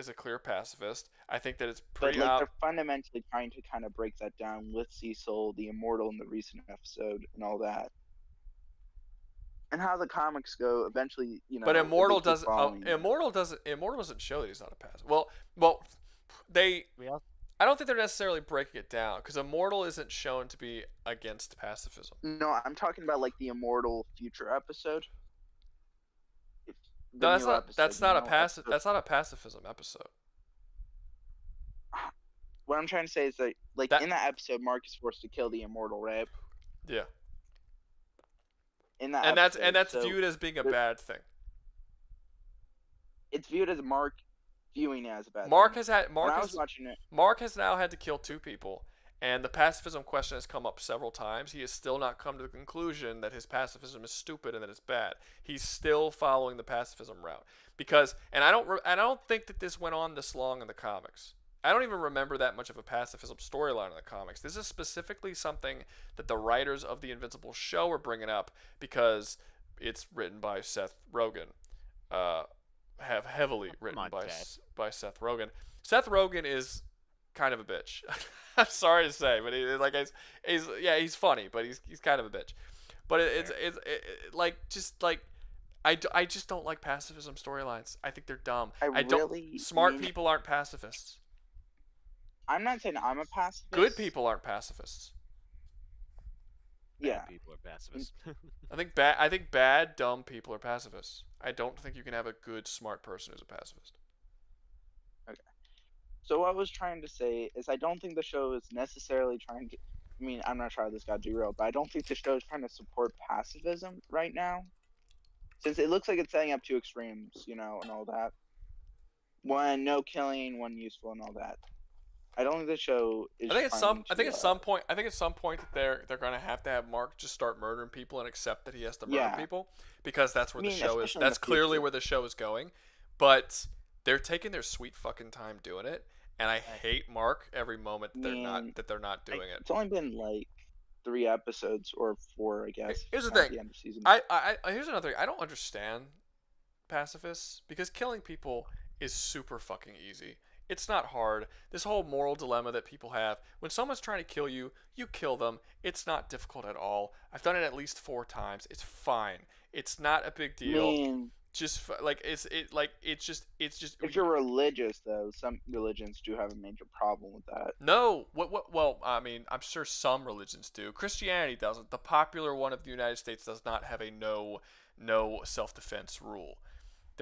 a clear pacifist. I think that it's But pretty they're fundamentally trying to kind of break that down with Cecil, the Immortal in the recent episode, and all that. And how the comics go, eventually, But Immortal they keep following it. Immortal doesn't show that he's not a pacifist. Well, I don't think they're necessarily breaking it down because Immortal isn't shown to be against pacifism. No, I'm talking about like the Immortal future episode. No, that's not a pacifism episode. what I'm trying to say is that, like, in that episode, Mark is forced to kill the immortal, right? Yeah. In that And episode, that's so viewed as being a bad thing. It's viewed as Mark viewing it as a bad Mark thing. has had When I was watching it, Mark has now had to kill 2 people, and the pacifism question has come up several times. He has still not come to the conclusion that his pacifism is stupid and that it's bad. He's still following the pacifism route because, and I don't think that this went on this long in the comics. I don't even remember that much of a pacifism storyline in the comics. This is specifically something that the writers of the Invincible show are bringing up because it's written by Seth Rogen. Have heavily written by Seth Rogen. Seth Rogen is kind of a bitch. I'm sorry to say, but he's funny, but he's kind of a bitch. But it's I just don't like pacifism storylines. I think they're dumb. Smart people aren't pacifists. I'm not saying I'm a pacifist. Good people aren't pacifists. Yeah. People are pacifists. I think bad, dumb people are pacifists. I don't think you can have a good, smart person who's a pacifist. Okay. So what I was trying to say is I don't think the show is necessarily trying to... I mean, I'm not sure how this got derailed, but I don't think the show is trying to support pacifism right now. Since it looks like it's setting up 2 extremes, and all that. One, no killing, one useful and all that. I don't think the show is. I think at some point that they're gonna have to have Mark just start murdering people and accept that he has to murder people because that's where the show is. That's clearly where the show is going, but they're taking their sweet fucking time doing it, and I hate Mark every moment that they're not doing it. It's only been like 3 episodes or 4, I guess. Here's the thing. The end of season. Here's another thing. I don't understand pacifists because killing people is super fucking easy. It's not hard. This whole moral dilemma that people have. When someone's trying to kill you, you kill them. It's not difficult at all. I've done it at least 4 times. It's fine. It's not a big deal. Just it's just. If you're religious, though, some religions do have a major problem with that. No. Well, I mean, I'm sure some religions do. Christianity doesn't. The popular one of the United States does not have a no self-defense rule.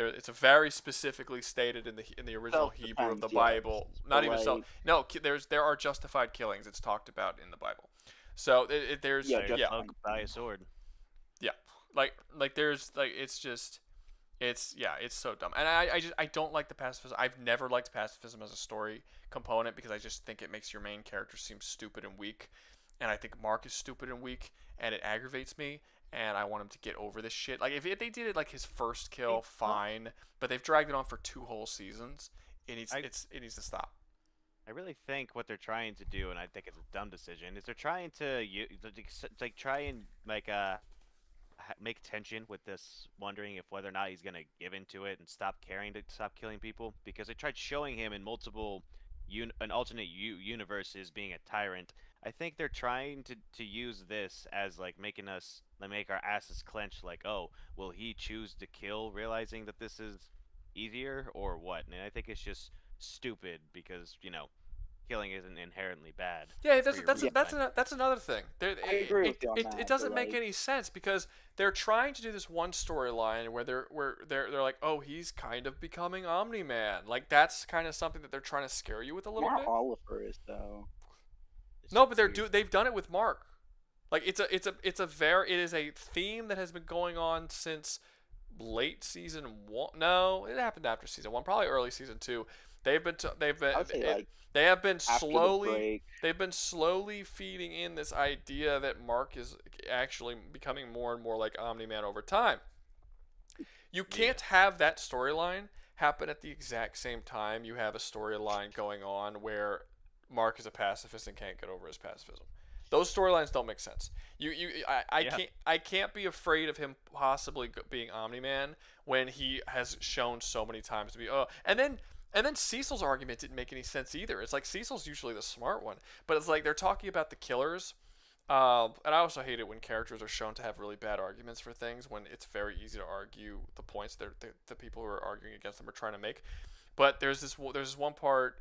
It's a very specifically stated in the original Hebrew of the Bible. Not even self. No, there are justified killings. It's talked about in the Bible. So there's by a sword. Yeah, it's so dumb. And I don't like the pacifism. I've never liked pacifism as a story component because I just think it makes your main character seem stupid and weak. And I think Mark is stupid and weak, and it aggravates me. And I want him to get over this shit. Like, if they did it like his first kill, fine. But they've dragged it on for 2 whole seasons. It needs to stop. I really think what they're trying to do, and I think it's a dumb decision, is they're trying to try and make tension with this, wondering if whether or not he's gonna give into it and stop caring to stop killing people. Because they tried showing him in multiple alternate universes being a tyrant. I think they're trying to use this as making us make our asses clench. Like, oh, will he choose to kill, realizing that this is easier, or what? And I think it's just stupid because killing isn't inherently bad. Yeah, that's another thing. It doesn't make any sense because they're trying to do this one storyline where they're like, oh, he's kind of becoming Omni-Man. Like, that's kind of something that they're trying to scare you with a little bit. Oliver is though. No, but they've done it with Mark. Like, it is a theme that has been going on since late season 1. No, it happened after season 1, probably early season 2. They've been slowly feeding in this idea that Mark is actually becoming more and more like Omni-Man over time. You can't have that storyline happen at the exact same time you have a storyline going on where Mark is a pacifist and can't get over his pacifism. Those storylines don't make sense. I can't be afraid of him possibly being Omni-Man when he has shown so many times to be. And then Cecil's argument didn't make any sense either. It's like Cecil's usually the smart one, but it's like they're talking about the killers. And I also hate it when characters are shown to have really bad arguments for things when it's very easy to argue the points that the people who are arguing against them are trying to make. But there's this one part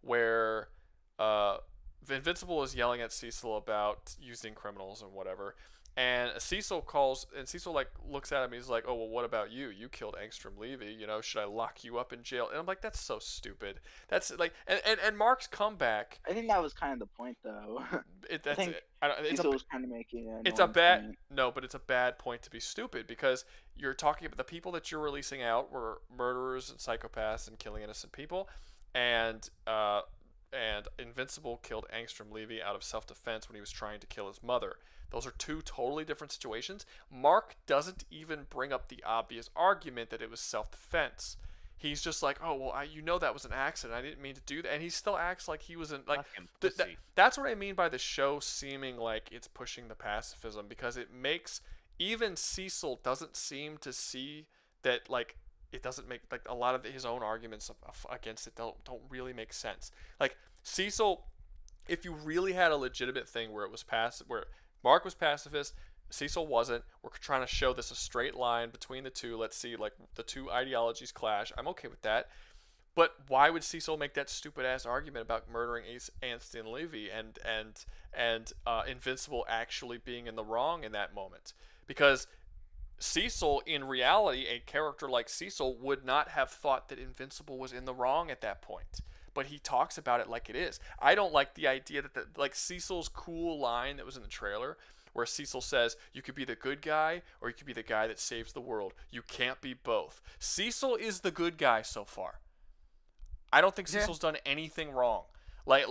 where Invincible is yelling at Cecil about using criminals and whatever, And Cecil like looks at him. He's like, "Oh well, what about you? You killed Angstrom Levy. You know, should I lock you up in jail?" And I'm like, "That's so stupid." That's like, and Mark's comeback. I think that was kind of the point, though. I think Cecil was kind of making an it's a bad point. no, but it's a bad point to be stupid because you're talking about the people that you're releasing out were murderers and psychopaths and killing innocent people, and Invincible killed Angstrom Levy out of self-defense when he was trying to kill his mother. Those are two totally different situations. Mark doesn't even bring up the obvious argument that it was self-defense. He's just like, oh, well, that was an accident. I didn't mean to do that. And he still acts like he was in, like, that's what I mean by the show seeming like it's pushing the pacifism, because it makes, even Cecil doesn't seem to see that, like, it doesn't make, like, a lot of his own arguments against it don't really make sense. Like, Cecil, if you really had a legitimate thing where it was where Mark was pacifist, Cecil wasn't, we're trying to show this a straight line between the two, let's see, like, the two ideologies clash, I'm okay with that. But why would Cecil make that stupid ass argument about murdering Anston Levy and Invincible actually being in the wrong in that moment? Because Cecil, in reality, a character like Cecil would not have thought that Invincible was in the wrong at that point. But he talks about it like it is. I don't like the idea that like Cecil's cool line that was in the trailer, where Cecil says, you could be the good guy or you could be the guy that saves the world. You can't be both. Cecil is the good guy so far. I don't think Cecil's done anything wrong. The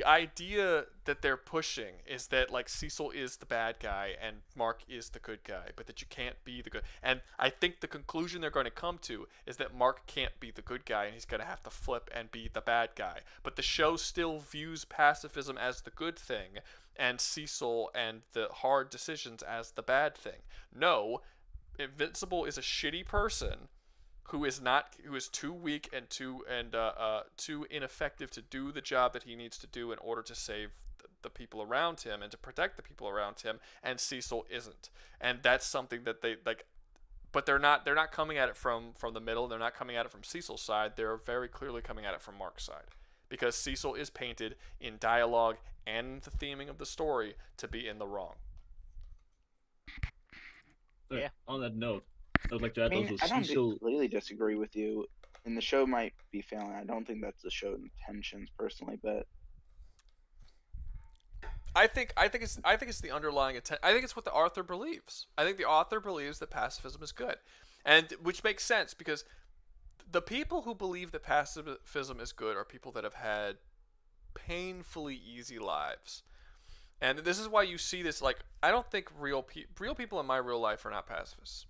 idea that they're pushing is that, like, Cecil is the bad guy and Mark is the good guy, but that you can't be the good. And I think the conclusion they're going to come to is that Mark can't be the good guy and he's going to have to flip and be the bad guy. But the show still views pacifism as the good thing and Cecil and the hard decisions as the bad thing. No, Invincible is a shitty person who is too weak and too ineffective to do the job that he needs to do in order to save the people around him and to protect the people around him, and Cecil isn't. And that's something that they like, but they're not coming at it from the middle. They're not coming at it from Cecil's side. They're very clearly coming at it from Mark's side, because Cecil is painted in dialogue and the theming of the story to be in the wrong. Yeah. On that note, I would like to add also I don't Cecil. completely disagree with you, and the show might be failing. I don't think that's the show's intentions personally, but I think it's the underlying intent. I think it's what the author believes. I think the author believes that pacifism is good, and which makes sense because the people who believe that pacifism is good are people that have had painfully easy lives. And this is why you see this, like, I don't think real people in my real life are not pacifists.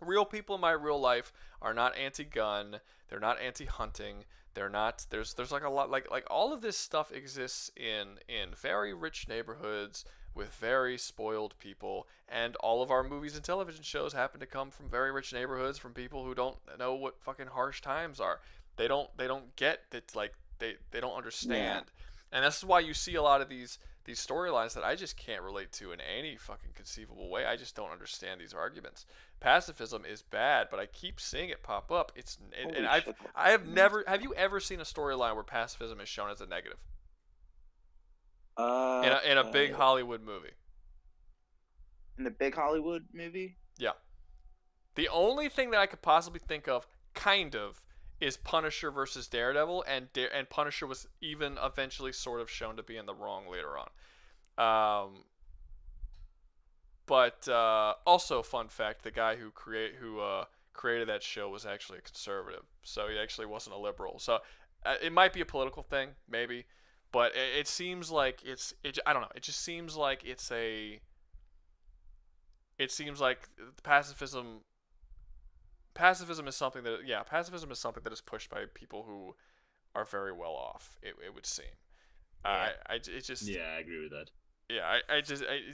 Real people in my real life are not anti-gun. They're not anti-hunting. They're not. There's like a lot, like all of this stuff exists in very rich neighborhoods with very spoiled people, and all of our movies and television shows happen to come from very rich neighborhoods from people who don't know what fucking harsh times are. They don't get that, like, they don't understand. Yeah. And this is why you see a lot of these storylines that I just can't relate to in any fucking conceivable way. I just don't understand these arguments. Pacifism is bad, but I keep seeing it pop up. Have you ever seen a storyline where pacifism is shown as a negative? In a big Hollywood movie. In the big Hollywood movie? Yeah. The only thing that I could possibly think of, kind of, is Punisher versus Daredevil, and Punisher was even eventually sort of shown to be in the wrong later on. But also, fun fact: the guy who created that show was actually a conservative, so he actually wasn't a liberal. So it might be a political thing, maybe, but it seems like I don't know. It just seems like it seems like pacifism is something that is pushed by people who are very well off. It would seem. Yeah. I agree with that. Yeah,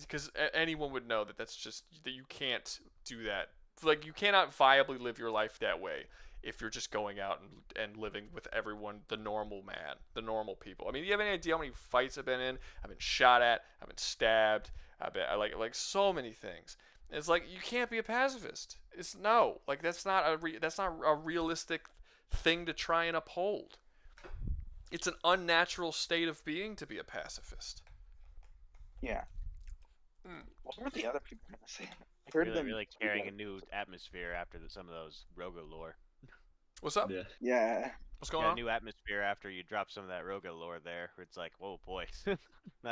because anyone would know that that's just, that you can't do that. Like, you cannot viably live your life that way if you're just going out and living with everyone, the normal man, the normal people. I mean, do you have any idea how many fights I've been in? I've been shot at. I've been stabbed. I like so many things. It's like, you can't be a pacifist. That's not a realistic thing to try and uphold. It's an unnatural state of being to be a pacifist. Yeah, What were the other people gonna say? I heard Really, them. really tweet carrying out. a new atmosphere after some of those Roga lore. What's up? Yeah. What's going Got on? a new atmosphere after you drop some of that Roga lore there. Where it's like, whoa, boy. I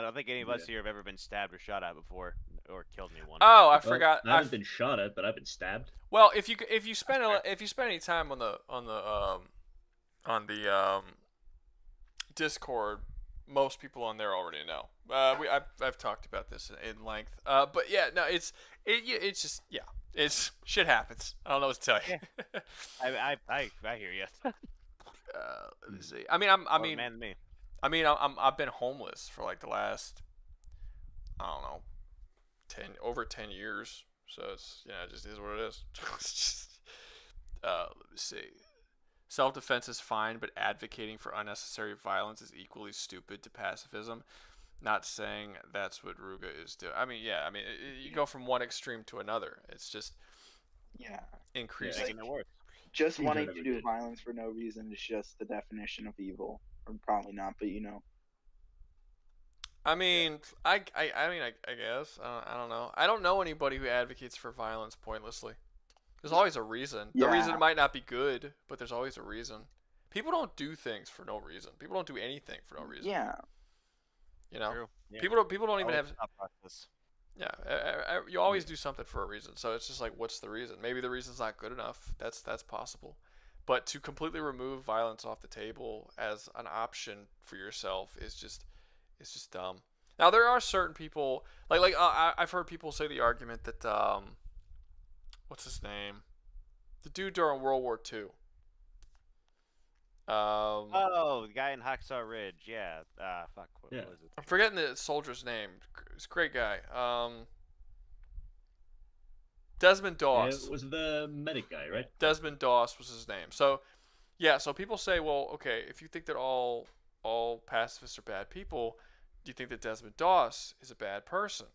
don't think any of us here have ever been stabbed or shot at before, or killed anyone. Oh, I Well, forgot. I haven't been shot at, but I've been stabbed. Well, if you spend any time on the Discord, most people on there already know. I've talked about this in length. But yeah, no, it's just it's shit happens. I don't know what to tell you. Yeah. I hear you. Let me see. I mean, I've been homeless for like the last, I don't know, over 10 years. So it's it just is what it is. Let me see. Self-defense is fine, but advocating for unnecessary violence is equally stupid to pacifism. Not saying that's what Rouga is doing. I mean, you go from one extreme to another. It's just increasing. Like, just wanting to do violence for no reason is just the definition of evil, or probably not, but I mean, I guess I don't know. I don't know anybody who advocates for violence pointlessly. There's always a reason. The reason might not be good, but there's always a reason. People don't do things for no reason. People don't do anything for no reason. Yeah. You know, True. Yeah. people don't even Always have. a thought process. Yeah, you always do something for a reason. So it's just like, what's the reason? Maybe the reason's not good enough. That's possible. But to completely remove violence off the table as an option for yourself is just dumb. Now there are certain people I've heard people say the argument that what's his name? The dude during World War II. Oh, the guy in Hacksaw Ridge. Yeah. Fuck. What was it? I'm forgetting the soldier's name. He's a great guy. Desmond Doss. It was the medic guy, right? Desmond Doss was his name. So, yeah. So people say, well, okay, if you think that all pacifists are bad people, do you think that Desmond Doss is a bad person?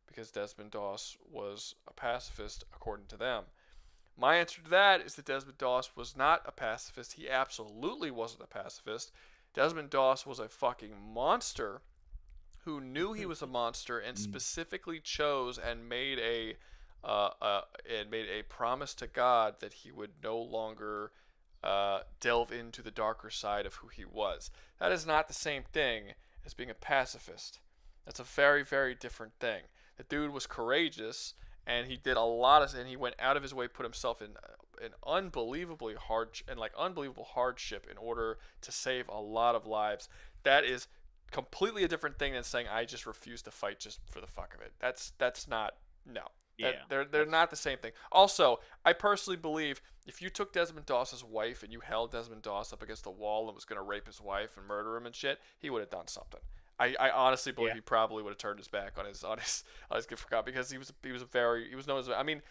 Because Desmond Doss was a pacifist according to them. My answer to that is that Desmond Doss was not a pacifist. He absolutely wasn't a pacifist. Desmond Doss was a fucking monster who knew he was a monster and specifically chose and made a promise to God that he would no longer delve into the darker side of who he was. That is not the same thing as being a pacifist. That's a very, very different thing. The dude was courageous, and he did and he went out of his way, put himself in an unbelievable hardship in order to save a lot of lives. That is completely a different thing than saying I just refuse to fight just for the fuck of it. That's not no. They're not the same thing. Also, I personally believe if you took Desmond Doss's wife and you held Desmond Doss up against the wall and was going to rape his wife and murder him and shit, he would have done something. I honestly believe he probably would have turned his back on his gift for God, because he was known as, I mean,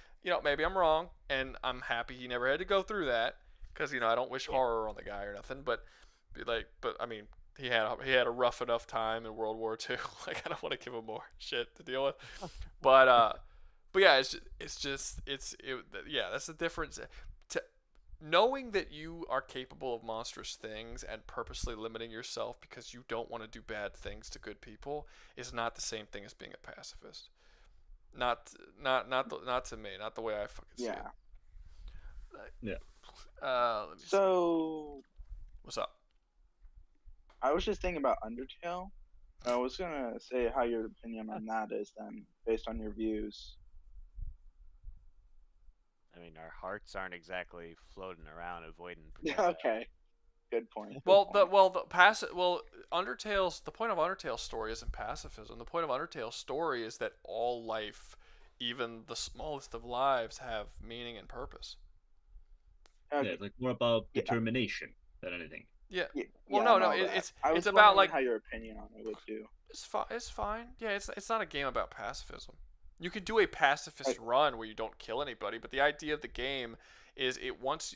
maybe I'm wrong, and I'm happy he never had to go through that, because I don't wish horror on the guy or nothing, but I mean, he had a rough enough time in World War II. Like, I don't want to give him more shit to deal with, but yeah, that's the difference. Knowing that you are capable of monstrous things and purposely limiting yourself because you don't want to do bad things to good people is not the same thing as being a pacifist. Not to me. Not the way I fucking see it. Yeah. Let me see. What's up? I was just thinking about Undertale. I was gonna say how your opinion on that is then, based on your views. I mean, our hearts aren't exactly floating around avoiding. Okay, good point. Undertale's the point of Undertale's story isn't pacifism. The point of Undertale's story is that all life, even the smallest of lives, have meaning and purpose. Yeah, it's like more about determination than anything. Yeah. I was it's about like how your opinion on it would do. It's fine. Yeah, it's not a game about pacifism. You can do a pacifist run where you don't kill anybody, but the idea of the game is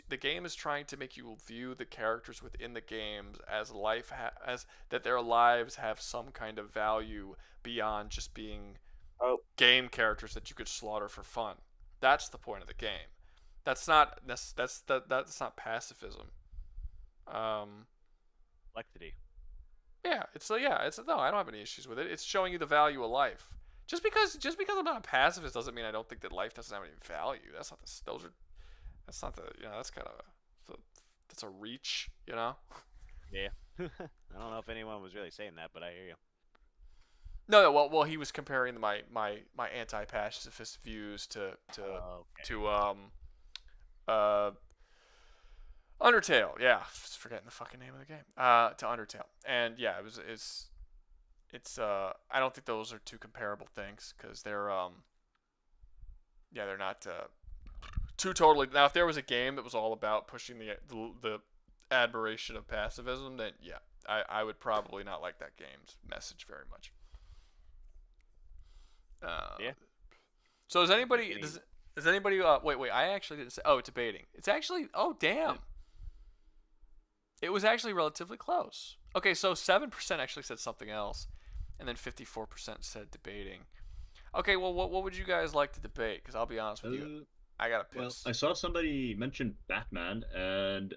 the game is trying to make you view the characters within the games as as that their lives have some kind of value beyond just being game characters that you could slaughter for fun. That's the point of the game. That's not pacifism. Complexity. Yeah, no, I don't have any issues with it. It's showing you the value of life. Just because I'm not a pacifist doesn't mean I don't think that life doesn't have any value. That's not that's kind of that's a reach, you know. Yeah. I don't know if anyone was really saying that, but I hear you. No, well, he was comparing my anti-pacifist views to Undertale. Yeah, forgetting the fucking name of the game. To Undertale, and yeah, it's I don't think those are two comparable things because they're not two totally. Now, if there was a game that was all about pushing the admiration of pacifism, then yeah, I would probably not like that game's message very much. Yeah. So does anybody wait, I actually didn't say debating. It's actually damn. It was actually relatively close. Okay, so 7% actually said something else, and then 54% said debating. Okay, well what would you guys like to debate? Because I'll be honest with you, I got a piss. Well, I saw somebody mention Batman, and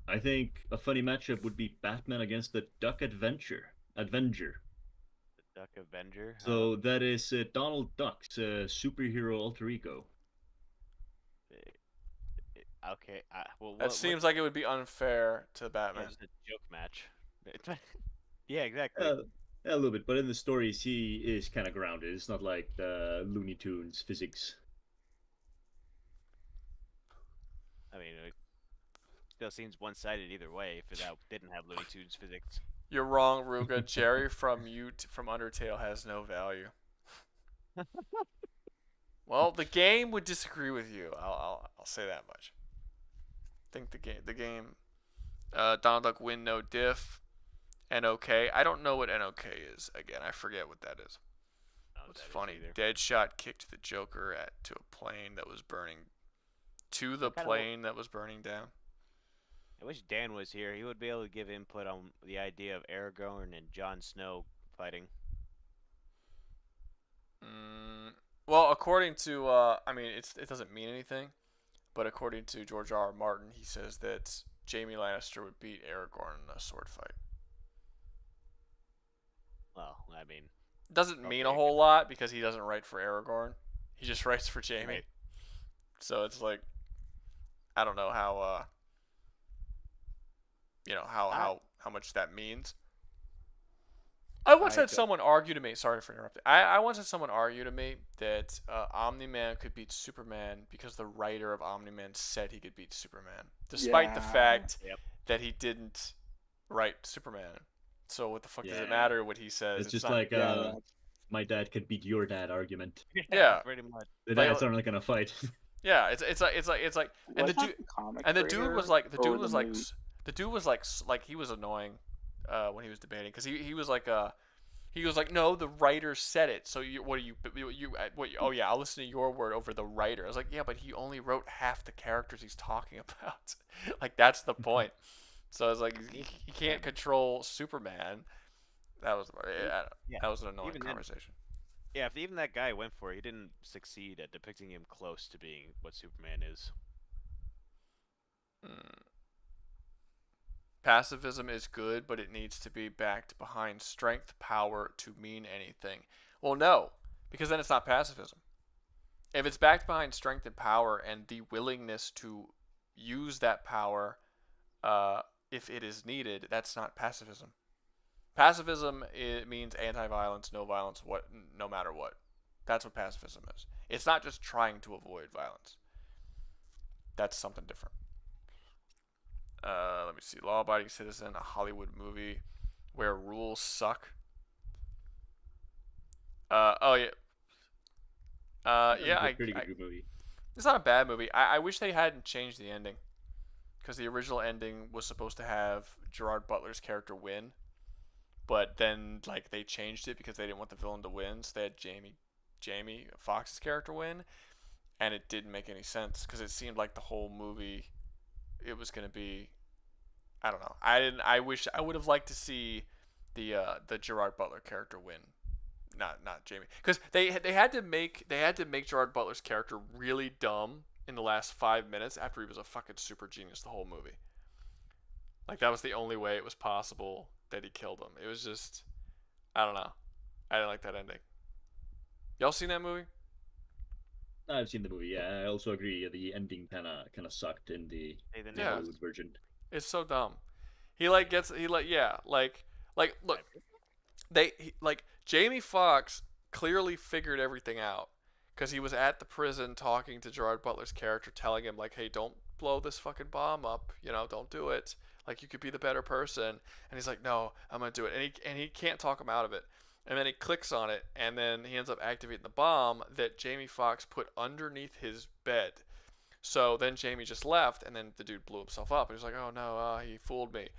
I think a funny matchup would be Batman against the Duck Avenger. Duck Avenger. So that is Donald Duck's superhero alter ego. Okay. That seems like it would be unfair to Batman. It's a joke match. Yeah, exactly. A little bit, but in the stories he is kind of grounded. It's not like the Looney Tunes physics. I mean, it still seems one-sided either way if it didn't have Looney Tunes physics. You're wrong, Rouga. Jerry from Undertale has no value. Well, the game would disagree with you. I'll say that much. I think the game Donald Duck win no diff. NOK. I don't know what NOK is. Again, I forget what that is. What's funny? Deadshot kicked the Joker to a plane that was burning. To the plane that was burning down. I wish Dan was here. He would be able to give input on the idea of Aragorn and Jon Snow fighting. Well, according to, I mean, it doesn't mean anything, but according to George R. R. Martin, he says that Jaime Lannister would beat Aragorn in a sword fight. Well, I mean, doesn't mean a whole lot because he doesn't write for Aragorn. He just writes for Jaime. Right. So it's like, I don't know how, how much that means. I once had someone argue to me. Sorry for interrupting. I once had someone argue to me that Omni-Man could beat Superman because the writer of Omni-Man said he could beat Superman, despite the fact that he didn't write Superman. So what the fuck does it matter what he says? It's just not, like my dad could beat your dad argument. Yeah, pretty much. The dads aren't gonna fight. Yeah, it's like, and the dude was like, he was annoying when he was debating because he was like, no, the writer said it. So oh yeah, I'll listen to your word over the writer. I was like, yeah, but he only wrote half the characters he's talking about. Like that's the point. So I was like, he can't control Superman. That was an annoying conversation. Yeah, if even that guy went for it, he didn't succeed at depicting him close to being what Superman is. Pacifism is good, but it needs to be backed behind strength, power to mean anything. Well, no, because then it's not pacifism. If it's backed behind strength and power and the willingness to use that power if it is needed, that's not pacifism. Pacifism, it means anti-violence, no violence, no matter what. That's what pacifism is. It's not just trying to avoid violence. That's something different. Let me see. Law-abiding citizen, a Hollywood movie where rules suck. Yeah, pretty good movie. It's not a bad movie. I wish they hadn't changed the ending, because the original ending was supposed to have Gerard Butler's character win, but then like they changed it because they didn't want the villain to win, so they had Jamie Foxx's character win, and it didn't make any sense because it seemed like the whole movie it was gonna be, I don't know. I wish I would have liked to see the Gerard Butler character win, not Jamie, because they had to make Gerard Butler's character really dumb in the last 5 minutes after he was a fucking super genius the whole movie. Like that was the only way it was possible that he killed him. It was just, I don't know. I didn't like that ending. Y'all seen that movie? I've seen the movie. Yeah, I also agree. The ending kind of sucked in the Yeah. Hollywood version. It's so dumb. He look Jamie Foxx clearly figured everything out because he was at the prison talking to Gerard Butler's character, telling him like, hey, don't blow this fucking bomb up, don't do it, like you could be the better person. And he's like, no, I'm gonna do it, and he can't talk him out of it. And then he clicks on it, and then he ends up activating the bomb that Jamie Foxx put underneath his bed. So then Jamie just left, and then the dude blew himself up. And he was like, oh no, he fooled me.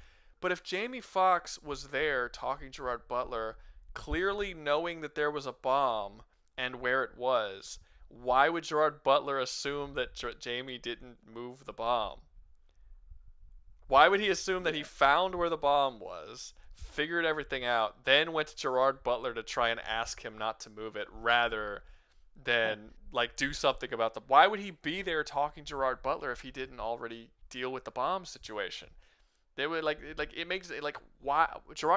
But if Jamie Foxx was there talking to Gerard Butler, clearly knowing that there was a bomb and where it was, why would Gerard Butler assume that Jamie didn't move the bomb? Why would he assume that he found where the bomb was, figured everything out, then went to Gerard Butler to try and ask him not to move it rather than like do something about the... Why would he be there talking to Gerard Butler if he didn't already deal with the bomb situation? They would it makes it like, why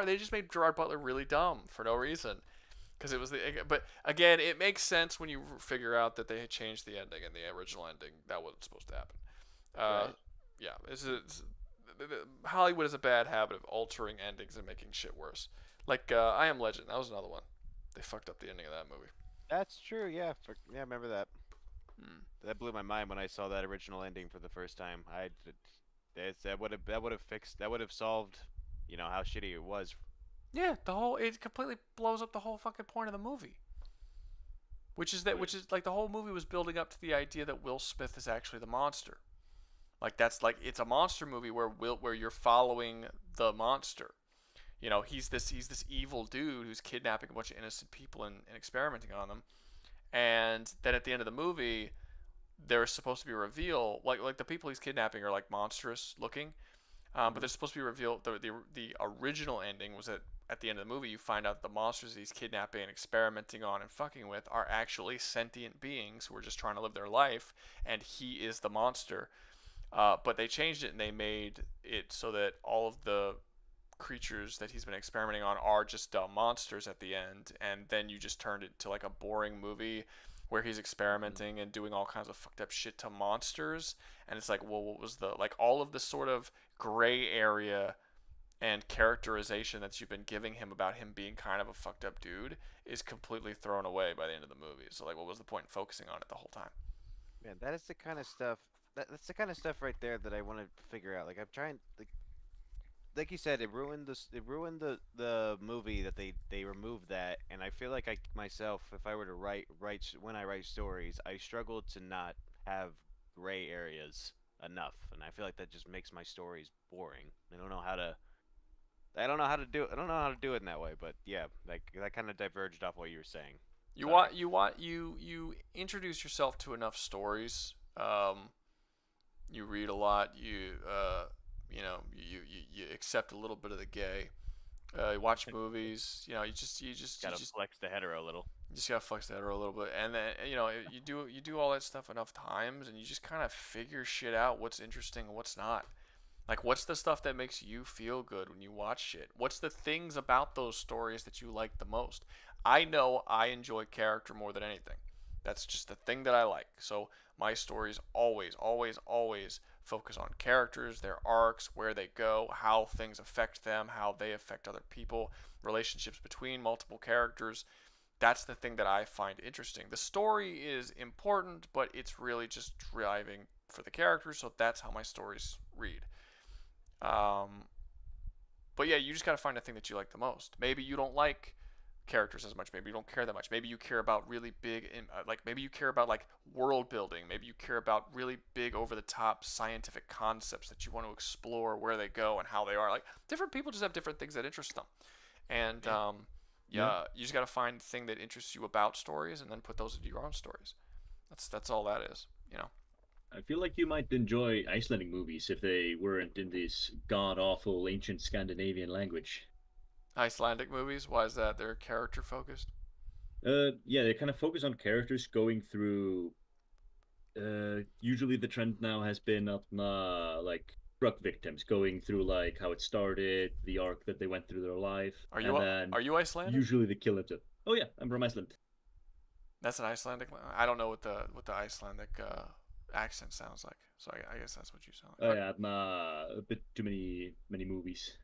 they just made Gerard Butler really dumb for no reason, because it was but again, it makes sense when you figure out that they had changed the ending, and the original ending that wasn't supposed to happen. Right. Yeah, Hollywood has a bad habit of altering endings and making shit worse. Like I Am Legend, that was another one. They fucked up the ending of that movie. That's true. Yeah, I remember that. That blew my mind when I saw that original ending for the first time. That would have solved, how shitty it was. Yeah, it completely blows up the whole fucking point of the movie. Which is like the whole movie was building up to the idea that Will Smith is actually the monster. Like that's like, it's a monster movie where you're following the monster. He's this evil dude who's kidnapping a bunch of innocent people and experimenting on them. And then at the end of the movie, there's supposed to be a reveal, like the people he's kidnapping are like monstrous looking, but there's supposed to be a reveal. The original ending was that at the end of the movie you find out the monsters he's kidnapping and experimenting on and fucking with are actually sentient beings who are just trying to live their life, and he is the monster. But they changed it and they made it so that all of the creatures that he's been experimenting on are just dumb monsters at the end, and then you just turned it into like a boring movie where he's experimenting and doing all kinds of fucked up shit to monsters. And it's like, well, what was all of the sort of gray area and characterization that you've been giving him about him being kind of a fucked up dude is completely thrown away by the end of the movie. So like, what was the point in focusing on it the whole time? Man, that is the kind of stuff. That's the kind of stuff right there that I want to figure out. Like, I'm trying. Like you said, it ruined the movie that they removed that, and I feel like I myself, if I were to write when I write stories, I struggle to not have gray areas enough, and I feel like that just makes my stories boring. I don't know how to do it in that way, but yeah, like that kind of diverged off what you were saying. You introduce yourself to enough stories. You read a lot. You accept a little bit of the gay. You watch movies. You gotta flex the hetero a little. You just gotta flex the hetero a little bit, and then you do all that stuff enough times, and you just kind of figure shit out. What's interesting and what's not. Like, what's the stuff that makes you feel good when you watch shit? What's the things about those stories that you like the most? I know I enjoy character more than anything. That's just the thing that I like. So my stories always focus on characters, their arcs, where they go, how things affect them, how they affect other people, relationships between multiple characters. That's the thing that I find interesting. The story is important, but it's really just driving for the characters, so that's how my stories read. But yeah, you just gotta find a thing that you like the most. Maybe you don't like characters as much. Maybe you don't care that much. Maybe you care about really big, maybe you care about like world building. Maybe you care about really big, over the top scientific concepts that you want to explore, where they go and how they are. Like, different people just have different things that interest them, and you just gotta find the thing that interests you about stories, and then put those into your own stories. That's all that is. I feel like you might enjoy Icelandic movies if they weren't in this god-awful ancient Scandinavian language. Icelandic movies? Why is that? They're character focused? Yeah, they kind of focus on characters going through... usually the trend now has been like drug victims going through like how it started, the arc that they went through their life. Are you Icelandic? Usually they kill themselves. Oh yeah, I'm from Iceland. That's an Icelandic. I don't know what the Icelandic accent sounds like. So I guess that's what you sound like. Oh yeah, a bit too many movies.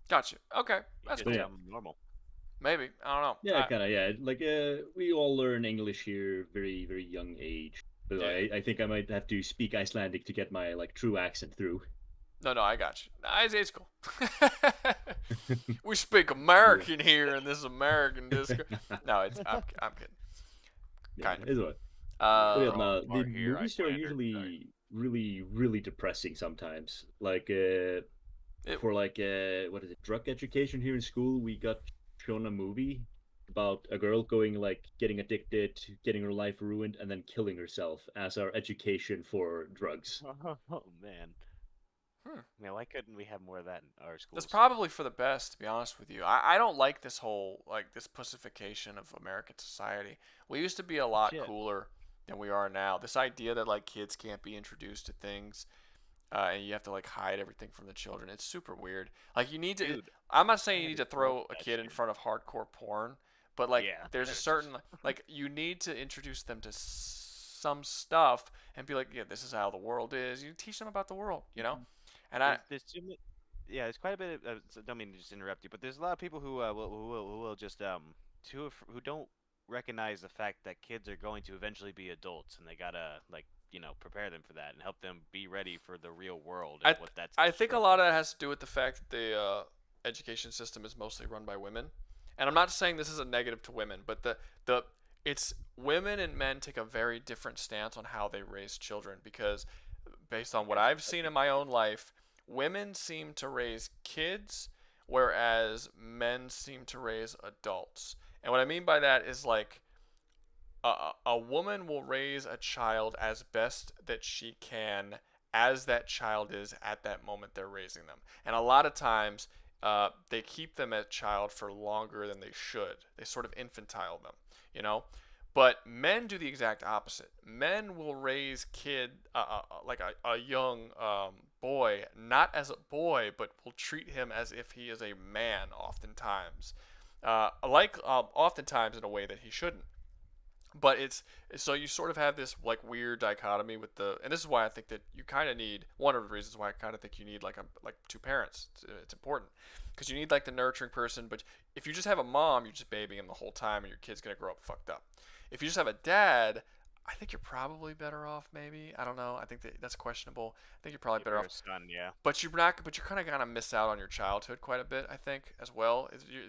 Gotcha. Okay, that's cool. Yeah. Normal. Maybe, I don't know. Yeah, kind of. Yeah, like we all learn English here very very young age. But Yeah. I think I might have to speak Icelandic to get my like true accent through. No, I got you. It's cool. We speak American here in this American Discord. No, I'm kidding. Kind of. Is what. The movies are usually really depressing sometimes. Like for like what is it, drug education here in school, we got shown a movie about a girl going like getting addicted, getting her life ruined, and then killing herself as our education for drugs. Oh man. Man, why couldn't we have more of that in our schools? That's probably for the best, to be honest with you. I don't like this whole this pussification of American society. We used to be a lot cooler than we are now. This idea that like kids can't be introduced to things, and you have to like hide everything from the children. It's super weird. Like you need to. Dude, I'm not saying you need to throw a kid in front of hardcore porn, but like there's a certain like you need to introduce them to some stuff and be like, yeah, this is how the world is. You teach them about the world, you know. And there's too many, there's quite a bit of. Don't mean to just interrupt you, but there's a lot of people who will just who don't recognize the fact that kids are going to eventually be adults, and they gotta prepare them for that and help them be ready for the real world. And what that's. I think a lot of that has to do with the fact that the education system is mostly run by women, and I'm not saying this is a negative to women, but it's women and men take a very different stance on how they raise children because based on what I've seen in my own life. Women seem to raise kids, whereas men seem to raise adults. And what I mean by that is like a woman will raise a child as best that she can as that child is at that moment they're raising them. And a lot of times they keep them as a child for longer than they should. They sort of infantile them, you know? But men do the exact opposite. Men will raise like a young boy, not as a boy, but will treat him as if he is a man oftentimes. Oftentimes in a way that he shouldn't. But so you sort of have this like weird dichotomy with and this is why I think that you kind of need, one of the reasons why I kind of think you need like two parents. It's important because you need like the nurturing person, but if you just have a mom, you're just babying him the whole time and your kid's going to grow up fucked up. If you just have a dad, I think you're probably better off. Maybe, I don't know. I think that's questionable. I think you're probably better off. Son, yeah. But you're not. But you're kind of gonna miss out on your childhood quite a bit. I think as well.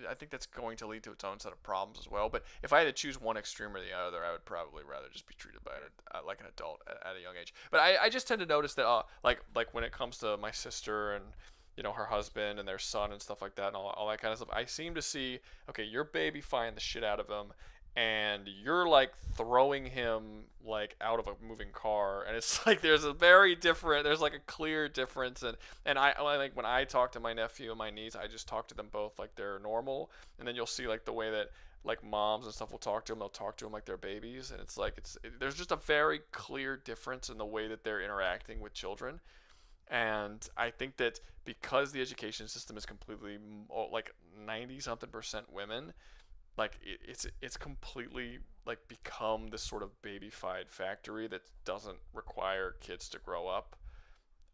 I think that's going to lead to its own set of problems as well. But if I had to choose one extreme or the other, I would probably rather just be treated by like an adult at a young age. But I just tend to notice that like when it comes to my sister and her husband and their son and stuff like that and all that kind of stuff, I seem to see you're babyfying the shit out of him. And you're like throwing him like out of a moving car, and it's like there's like a clear difference, and I like when I talk to my nephew and my niece, I just talk to them both like they're normal, and then you'll see like the way that like moms and stuff will talk to them, they'll talk to them like they're babies, and it's like there's just a very clear difference in the way that they're interacting with children, and I think that because the education system is completely like 90-something% women. Like it's completely like become this sort of babyfied factory that doesn't require kids to grow up,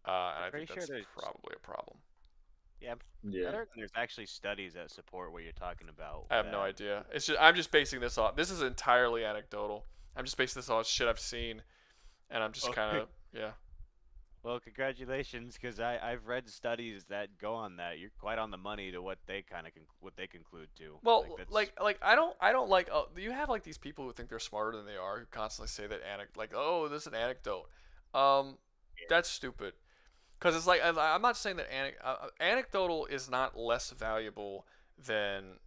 and I think that's probably a problem. Yeah. There's actually studies that support what you're talking about. I have no idea. I'm just basing this off. This is entirely anecdotal. I'm just basing this off shit I've seen, and I'm just kind of Well, congratulations, because I've read studies that go on that. You're quite on the money to what they conclude to. Well, like I don't like. You have like these people who think they're smarter than they are, who constantly say that this is an anecdote. That's stupid. Because it's like I'm not saying that anecdotal is not less valuable than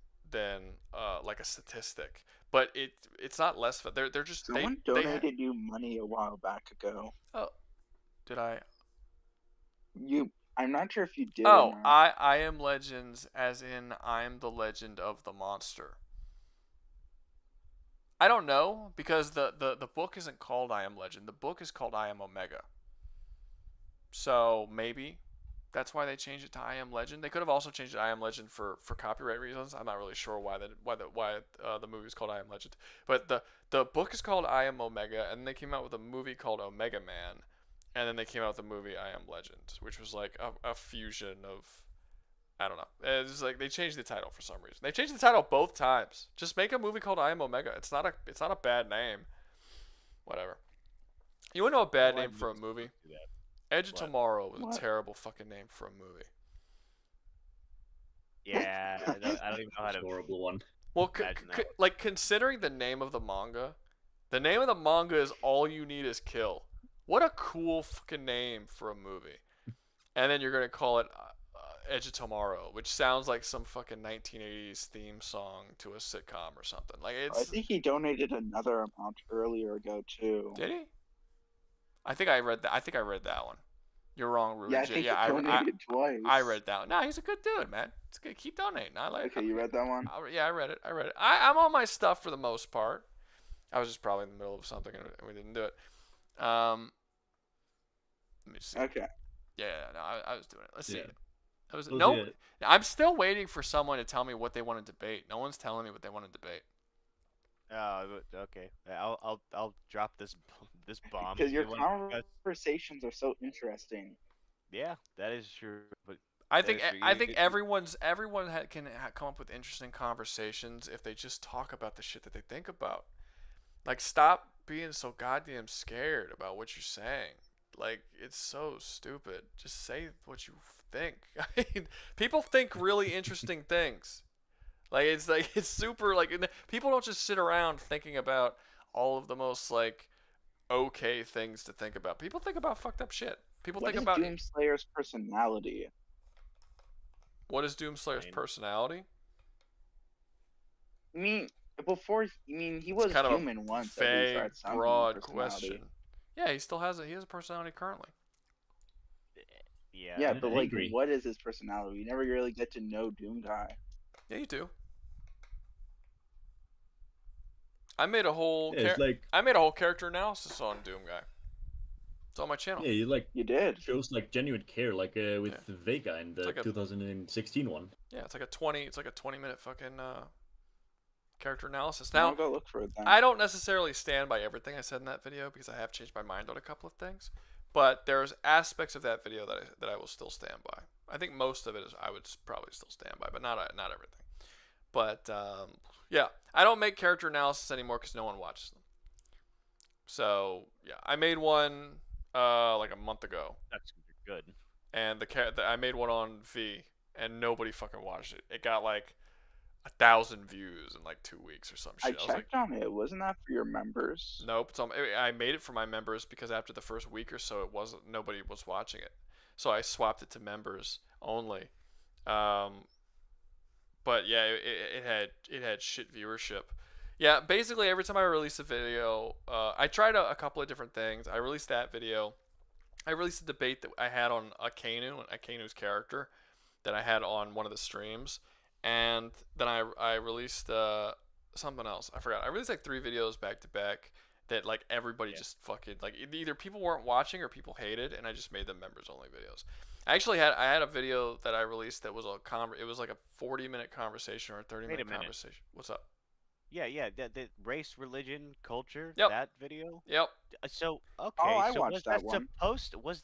like a statistic, but it's not less. They're just someone donated you money a while back ago. Oh. Did I? I'm not sure if you did. Oh, I am Legends, as in I'm the legend of the monster. I don't know, because the book isn't called I Am Legend. The book is called I Am Omega. So maybe, That's why they changed it to I Am Legend. They could have also changed it to I Am Legend for copyright reasons. I'm not really sure why the movie is called I Am Legend. But the book is called I Am Omega, and they came out with a movie called Omega Man, and then they came out with the movie I Am Legend, which was like a fusion of, I don't know. It's like they changed the title for some reason. They changed the title both times. Just make a movie called I Am Omega. It's not a bad name. Whatever. You want to know a bad name for a movie? Edge of Tomorrow was a terrible fucking name for a movie. Yeah, I don't even know how to. Horrible one. Well, like considering the name of the manga is All You Need Is Kill. What a cool fucking name for a movie. And then you're gonna call it Edge of Tomorrow, which sounds like some fucking 1980s theme song to a sitcom or something. Like it's. I think he donated another amount earlier ago too. Did he? I think I read that one. You're wrong, Ruben. Yeah, I think he donated twice. I read that one. No, he's a good dude, man. It's good. Keep donating. I like. Okay, you read that one? Yeah, I read it. I'm on my stuff for the most part. I was just probably in the middle of something and we didn't do it. Let me see. Okay. Yeah, no, I was doing it. Let's see. Yeah. No. I'm still waiting for someone to tell me what they want to debate. No one's telling me what they want to debate. Oh, okay. I'll drop this bomb. Because your conversations are so interesting. Yeah, that is true. But I think everyone can come up with interesting conversations if they just talk about the shit that they think about. Like, stop being so goddamn scared about what you're saying. Like, it's so stupid. Just say what you think. I mean, people think really interesting things. It's super, people don't just sit around thinking about all of the most, okay things to think about. People think about fucked up shit. What is Doomslayer's personality? What is Doomslayer's personality? I mean, he was kind human of once. Vague, at least, broad question. Yeah, he still has he has a personality currently. Yeah. Yeah, but what is his personality? You never really get to know Doomguy. Yeah, you do. I made a whole character analysis on Doomguy. It's on my channel. Yeah, you did. Shows genuine care, with Vega in the 2016 one. Yeah, it's like a 20-minute fucking character analysis. Now, I'll go look for it then. I don't necessarily stand by everything I said in that video because I have changed my mind on a couple of things, but there's aspects of that video that I will still stand by. I think most of it I would probably still stand by, but not everything. But yeah, I don't make character analysis anymore because no one watches them. So yeah, I made one a month ago. That's good. And I made one on V, and nobody fucking watched it. It got 1,000 views in 2 weeks or some shit. I checked on it. Wasn't that for your members? Nope. I made it for my members because after the first week or so, nobody was watching it. So I swapped it to members only. But yeah, it had shit viewership. Yeah, basically every time I release a video, I tried a couple of different things. I released that video. I released a debate that I had on Akanu's character that I had on one of the streams. And then I released something else. I forgot. I released 3 videos back to back that everybody just fucking either people weren't watching or people hated, and I just made them members only videos. I had a video that I released that was it was a 40-minute conversation or a 30-minute conversation. What's up? Yeah, the race, religion, culture. Yep. That video. Yep. So okay. I so watched that one. Was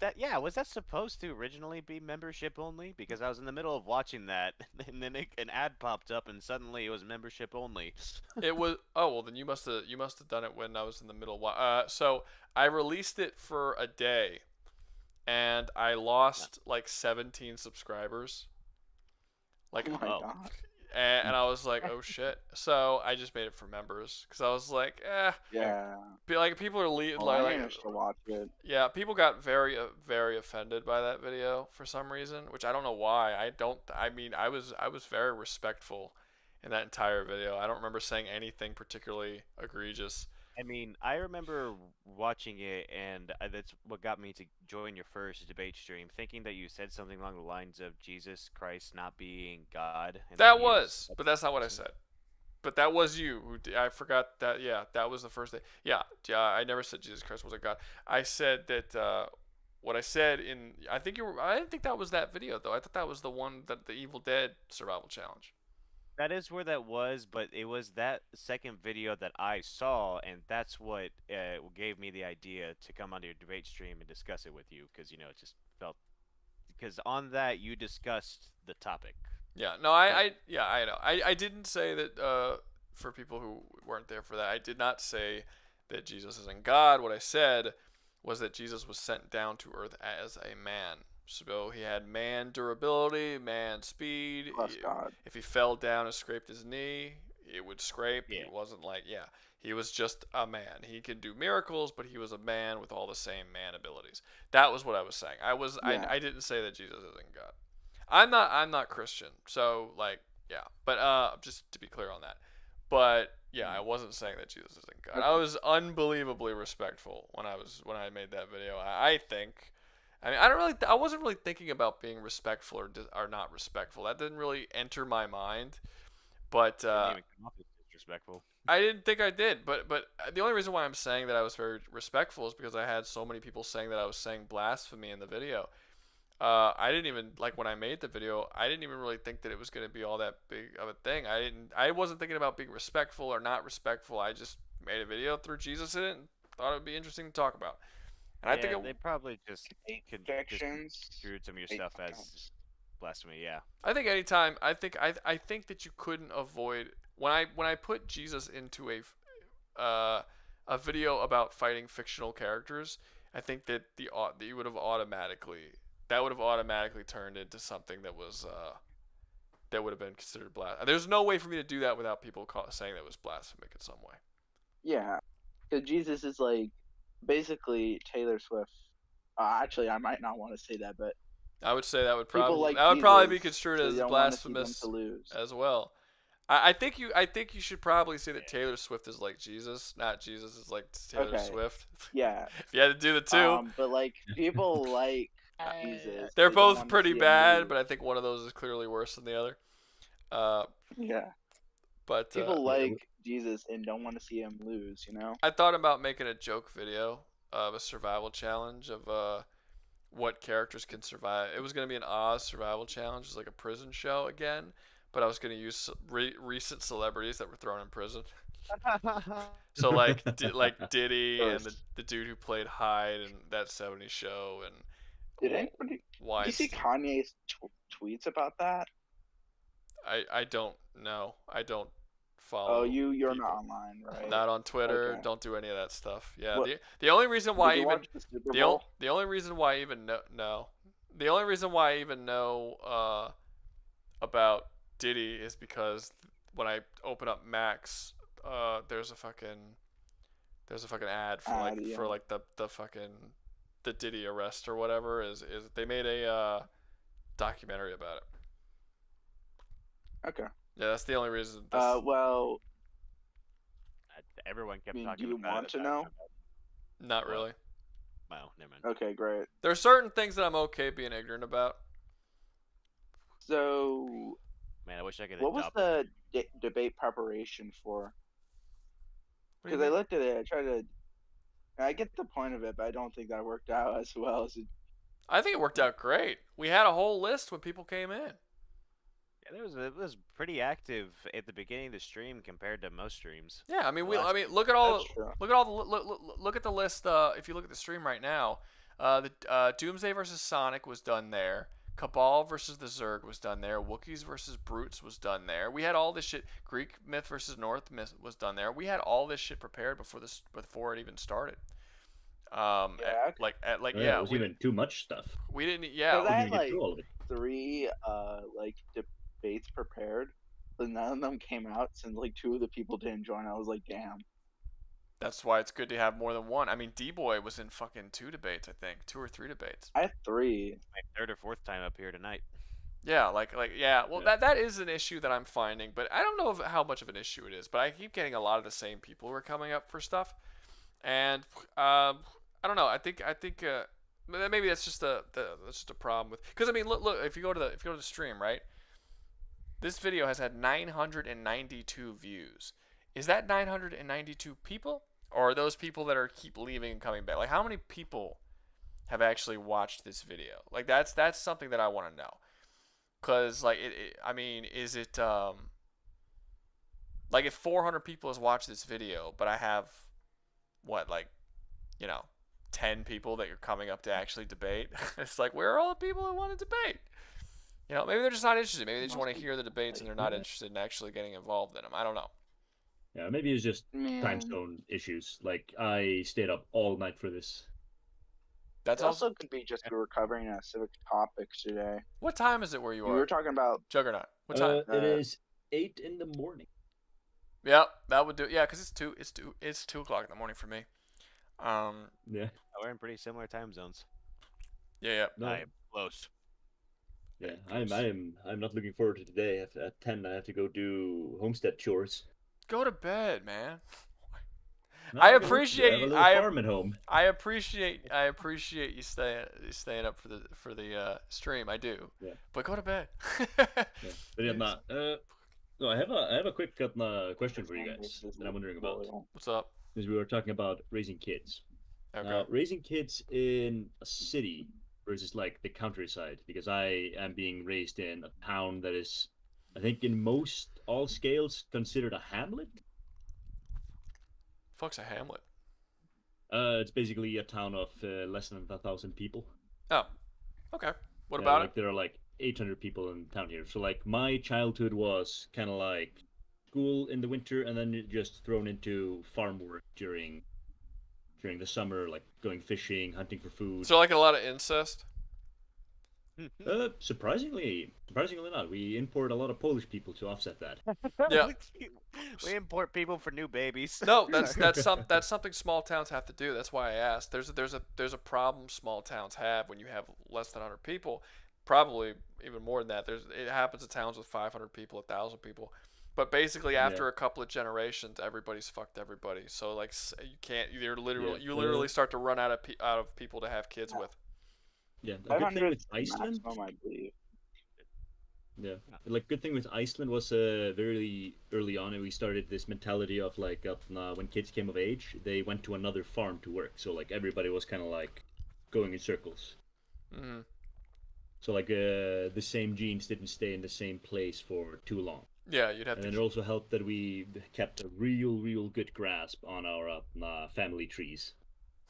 that supposed to originally be membership only? Because I was in the middle of watching that, and then an ad popped up, and suddenly it was membership only. It was. Oh well, then you must have done it when I was in the middle. So I released it for a day, and I lost 17 subscribers. Oh my god. And I was like, oh shit. So I just made it for members because I was like, Yeah. People are I managed to watch it. Yeah, people got very offended by that video for some reason, which I don't know why. I was very respectful in that entire video. I don't remember saying anything particularly egregious. I mean, I remember watching it, and that's what got me to join your first debate stream, thinking that you said something along the lines of Jesus Christ not being God. But that's not what I said. But that was you. I forgot that. Yeah, that was the first thing. Yeah, I never said Jesus Christ wasn't God. I said that what I said in I didn't think that was that video though. I thought that was the one that the Evil Dead survival challenge. That is where that was, but it was that second video that I saw, and that's what gave me the idea to come onto your debate stream and discuss it with you, because it just felt because on that you discussed the topic. Yeah, no, I know. I didn't say that for people who weren't there for that. I did not say that Jesus isn't God. What I said was that Jesus was sent down to earth as a man. So he had man durability, man speed. If he fell down and scraped his knee, it would scrape. Yeah. He wasn't like, he was just a man. He could do miracles, but he was a man with all the same man abilities. That was what I was saying. I didn't say that Jesus isn't God. I'm not Christian, so but just to be clear on that. But yeah, I wasn't saying that Jesus isn't God. I was unbelievably respectful when I made that video. I think. I mean, I wasn't really thinking about being respectful or not respectful. That didn't really enter my mind. But Didn't even come off as disrespectful. I didn't think I did. But the only reason why I'm saying that I was very respectful is because I had so many people saying that I was saying blasphemy in the video. I didn't even when I made the video. I didn't even really think that it was going to be all that big of a thing. I wasn't thinking about being respectful or not respectful. I just made a video, threw Jesus in it, and thought it would be interesting to talk about. And I think they probably just construed some of your stuff as blasphemy. Yeah. I think anytime I think that you couldn't avoid when I put Jesus into a video about fighting fictional characters. I think that you would have automatically turned into something that was that would have been considered blasphemy. There's no way for me to do that without people saying that was blasphemic in some way. Yeah, because Jesus is like basically Taylor Swift. Actually, I might not want to say that, but I would say that would People probably like be Jesus, construed so as you don't wanna see them blasphemous to lose. as well. I think you should probably say that Taylor Swift is like Jesus, not Jesus is like Taylor Okay. Swift. Yeah. If you had to do the two, But like people like Jesus. they're they don't both wanna pretty see him bad, lose. but I think one of those is clearly worse than the other. Yeah. But People like Jesus and don't want to see him lose. I thought about making a joke video of a survival challenge of what characters can survive. It was going to be an Oz survival challenge. It was like a prison show again, but I was going to use recent celebrities that were thrown in prison. So like Diddy and the dude who played Hyde in that '70s show, and Did anybody? Did you see Kanye's tweets about that? I don't know. I don't follow. Oh, you're not online, right? Not on Twitter. Okay. Don't do any of that stuff. Yeah. What- The only reason why Did you even watch the Super the Bowl? only reason why I even know the only reason why I even know about Diddy is because when I open up Max, there's a fucking ad for the Diddy arrest or whatever is they made a documentary about it. Okay. Yeah, that's the only reason. Well, Everyone kept I mean, talking do you about want it. to know? Not really. Wow, never mind. Okay, great. There are certain things that I'm okay being ignorant about. So, Man, I wish I could. what was adopt the debate preparation for? What do you Because I mean? looked at it, I get the point of it, but I don't think that worked out as well as it. I think it worked out great. We had a whole list when people came in. Yeah, it was pretty active at the beginning of the stream compared to most streams. Yeah, I mean, Last- look at all, That's true. look at the list. If you look at the stream right now, the Doomsday versus Sonic was done there. Cabal versus the Zerg was done there. Wookiees versus Brutes was done there. We had all this shit. Greek myth versus North myth was done there. We had all this shit prepared before it even started. Yeah, It was even too much stuff. we didn't. Because I Yeah, had get like through all of it. 3 debates prepared, but none of them came out since like 2 of the people didn't join. I was like, damn. that's why it's good to have more than one. I mean, D-Boy was in fucking 2 debates, I think, 2 or 3 debates. I had 3. My third or fourth time up here tonight. Yeah, yeah. Well, that is an issue that I'm finding, but I don't know how much of an issue it is. But I keep getting a lot of the same people who are coming up for stuff, and I don't know. I think maybe that's just a problem with, because I mean, look, if you go to the stream, right? This video has had 992 views. Is that 992 people, or are those people that keep leaving and coming back? Like, how many people have actually watched this video? Like that's something that I want to know. Cause like I mean, is it like if 400 people has watched this video, but I have what, like, 10 people that you're coming up to actually debate? It's like, where are all the people who want to debate? Maybe they're just not interested. Maybe they just want to hear the debates and they're not interested in actually getting involved in them. I don't know. Yeah, maybe it's just time zone issues. Like, I stayed up all night for this. That's It also could be just we were covering a civic topic today. What time is it where you are? We were talking about Juggernaut. What time? It is 8 in the morning. Yeah, that would do. Yeah, because it's 2 o'clock in the morning for me. Yeah. We're in pretty similar time zones. Yeah. No. I am close. Yeah, I'm not looking forward to today. At 10, I have to go do homestead chores. Go to bed, man. No, I I have a appreciate little farm at home. I appreciate you staying up for the stream. I do. Yeah. But go to bed. Yeah. But yeah, no, I have a quick question for you guys that I'm wondering about. What's up? Because we were talking about raising kids. Okay. Raising kids in a city versus like the countryside, because I am being raised in a town that is, I think, in all scales considered a hamlet. Fuck's a hamlet? It's basically a town of less than 1,000 people. Oh, okay. What about it? There are like 800 people in town here. So like my childhood was kind of like school in the winter, and then just thrown into farm work during the summer, like going fishing, hunting for food. So like a lot of incest? Surprisingly not. We import a lot of Polish people to offset that. Yeah. We import people for new babies. No, that's something small towns have to do. That's why I asked. There's a problem small towns have when you have less than 100 people. Probably even more than that. It happens in towns with 500 people, 1,000 people. But basically, after a couple of generations, everybody's fucked everybody. So like, you can't. You literally start to run out of people to have kids with. Yeah, a good thing with Iceland. Iceland. Yeah, like good thing with Iceland was very early on, and we started this mentality of like when kids came of age, they went to another farm to work. So like everybody was kind of like going in circles. Mm-hmm. So like the same genes didn't stay in the same place for too long. Yeah, you'd have and it also helped that we kept a real good grasp on our family trees.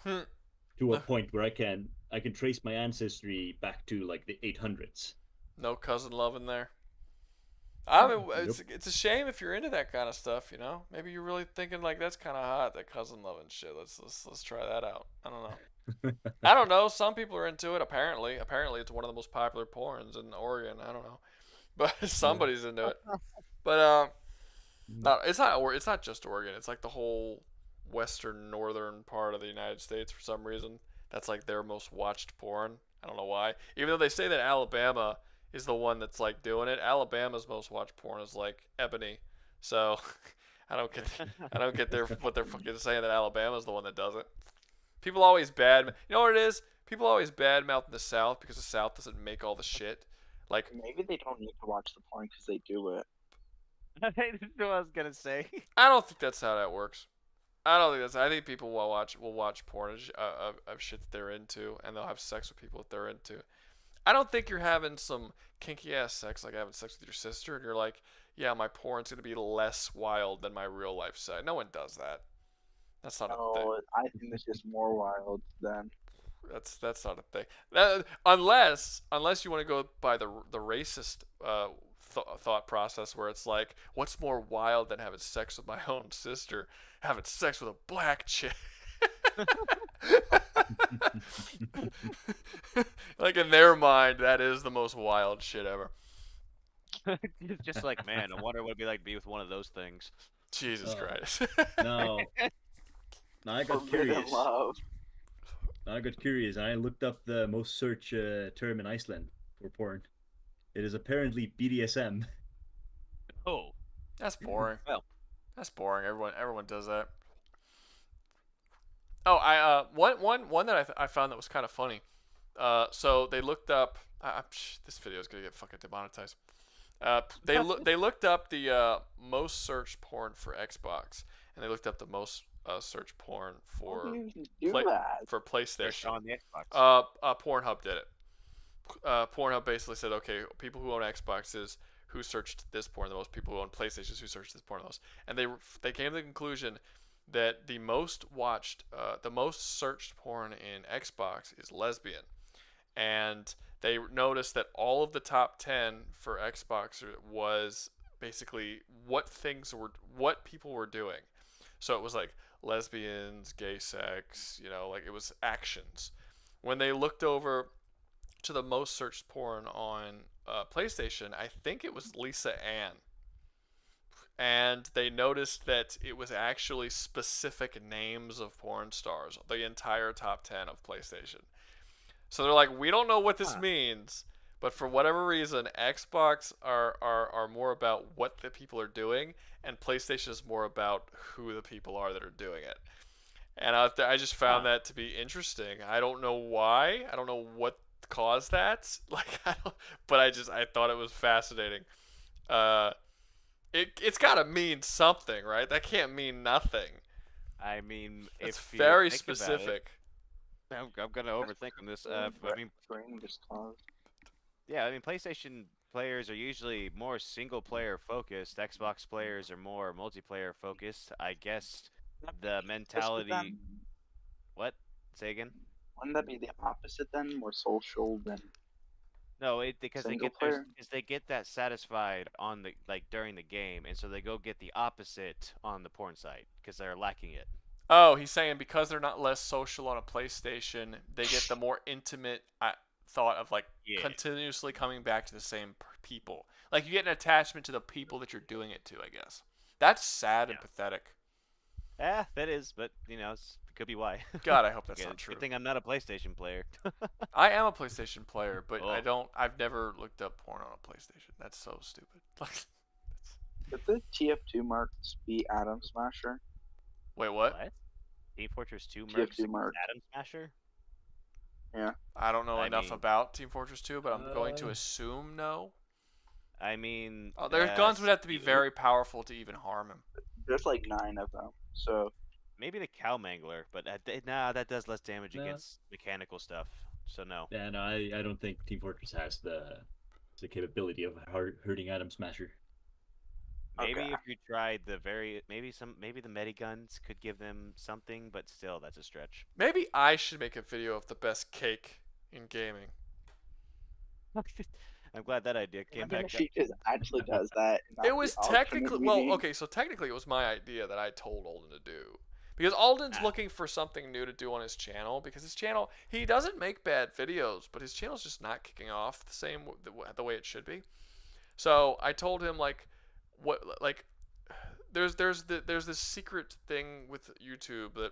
To a point where I can trace my ancestry back to like the 800s. No cousin love in there. I mean, it's a shame if you're into that kind of stuff, Maybe you're really thinking like that's kind of hot, that cousin love and shit. Let's try that out. I don't know. I don't know. Some people are into it. Apparently, it's one of the most popular porns in Oregon. I don't know, but somebody's into it. But no, it's not just Oregon. It's like the whole western northern part of the United States for some reason. That's like their most watched porn. I don't know why. Even though they say that Alabama is the one that's like doing it, Alabama's most watched porn is like Ebony. So I don't get what they're fucking saying, that Alabama's the one that does it. People always you know what it is? People always badmouth the South because the South doesn't make all the shit. Like maybe they don't need to watch the porn because they do it. That's what I was gonna say. I don't think that's how that works. I think people will watch porn of shit that they're into, and they'll have sex with people that they're into. I don't think you're having some kinky ass sex like having sex with your sister, and you're like, yeah, my porn's gonna be less wild than my real life sex. No one does that. That's not a thing. I think it's just more wild than. That's not a thing. Unless you want to go by the racist thought process, where it's like, what's more wild than having sex with my own sister? Having sex with a black chick. Like in their mind, that is the most wild shit ever. It's just like, man, I wonder what it'd be like to be with one of those things. Jesus Christ. No, I got curious. I got curious. I looked up the most searched term in Iceland for porn. It is apparently BDSM. Oh, that's boring. Well, that's boring. Everyone does that. Oh, one that I found that was kind of funny. So they looked up. This video is gonna get fucking demonetized. They looked up the most searched porn for Xbox, and they looked up the most search porn How for do you do that? for Search PlayStation. on the Xbox. Pornhub did it. Pornhub basically said, okay, people who own Xboxes who searched this porn the most, people who own PlayStations who searched this porn the most, and they came to the conclusion that the most watched, the most searched porn in Xbox is lesbian, and they noticed that all of the top 10 for Xbox was basically what people were doing. So it was like lesbians, gay sex, like it was actions. When they looked over to the most searched porn on PlayStation, I think it was Lisa Ann. And they noticed that it was actually specific names of porn stars, the entire top 10 of PlayStation. So they're like, we don't know what this means, but for whatever reason, Xbox are more about what the people are doing, and PlayStation is more about who the people are that are doing it. And I just found that to be interesting. I don't know why. I don't know what caused that. But I thought it was fascinating. It's got to mean something, right? That can't mean nothing. I mean, it's if you very think about specific. it, I'm gonna overthink on this. I mean, yeah, I mean, PlayStation players are usually more single-player focused. Xbox players are more multiplayer focused. I guess the mentality. What? Say again. Wouldn't that be the opposite then? More social than. No, because Single player? they get that satisfied on the during the game, and so they go get the opposite on the porn site because they're lacking it. Oh, he's saying because they're not less social on a PlayStation, they get the more intimate thought of continuously coming back to the same people. Like you get an attachment to the people that you're doing it to. I guess that's sad and pathetic. Yeah, that is, but it could be why. God, I hope that's not true. Good thing I'm not a PlayStation player. I am a PlayStation player, but I've never looked up porn on a PlayStation. That's so stupid. Could the TF2 marks be Atom Smasher? Wait, what? Team Fortress 2 TF2 marks Atom Smasher? Yeah. I don't know enough about Team Fortress 2, but I'm going to assume no. I mean, their guns would have to be very powerful to even harm him. There's like 9 of them, so maybe the Cow Mangler, but that does less damage against mechanical stuff. So no. Yeah, no, I don't think Team Fortress has the capability of hurting Atom Smasher. Maybe if you tried maybe the Mediguns could give them something, but still that's a stretch. Maybe I should make a video of the best cake in gaming. I'm glad that idea came back. She actually does that. It was technically so technically it was my idea that I told Alden to do. Because Alden's looking for something new to do on his channel, because his channel, he doesn't make bad videos, but his channel's just not kicking off the way it should be. So I told him there's this secret thing with YouTube that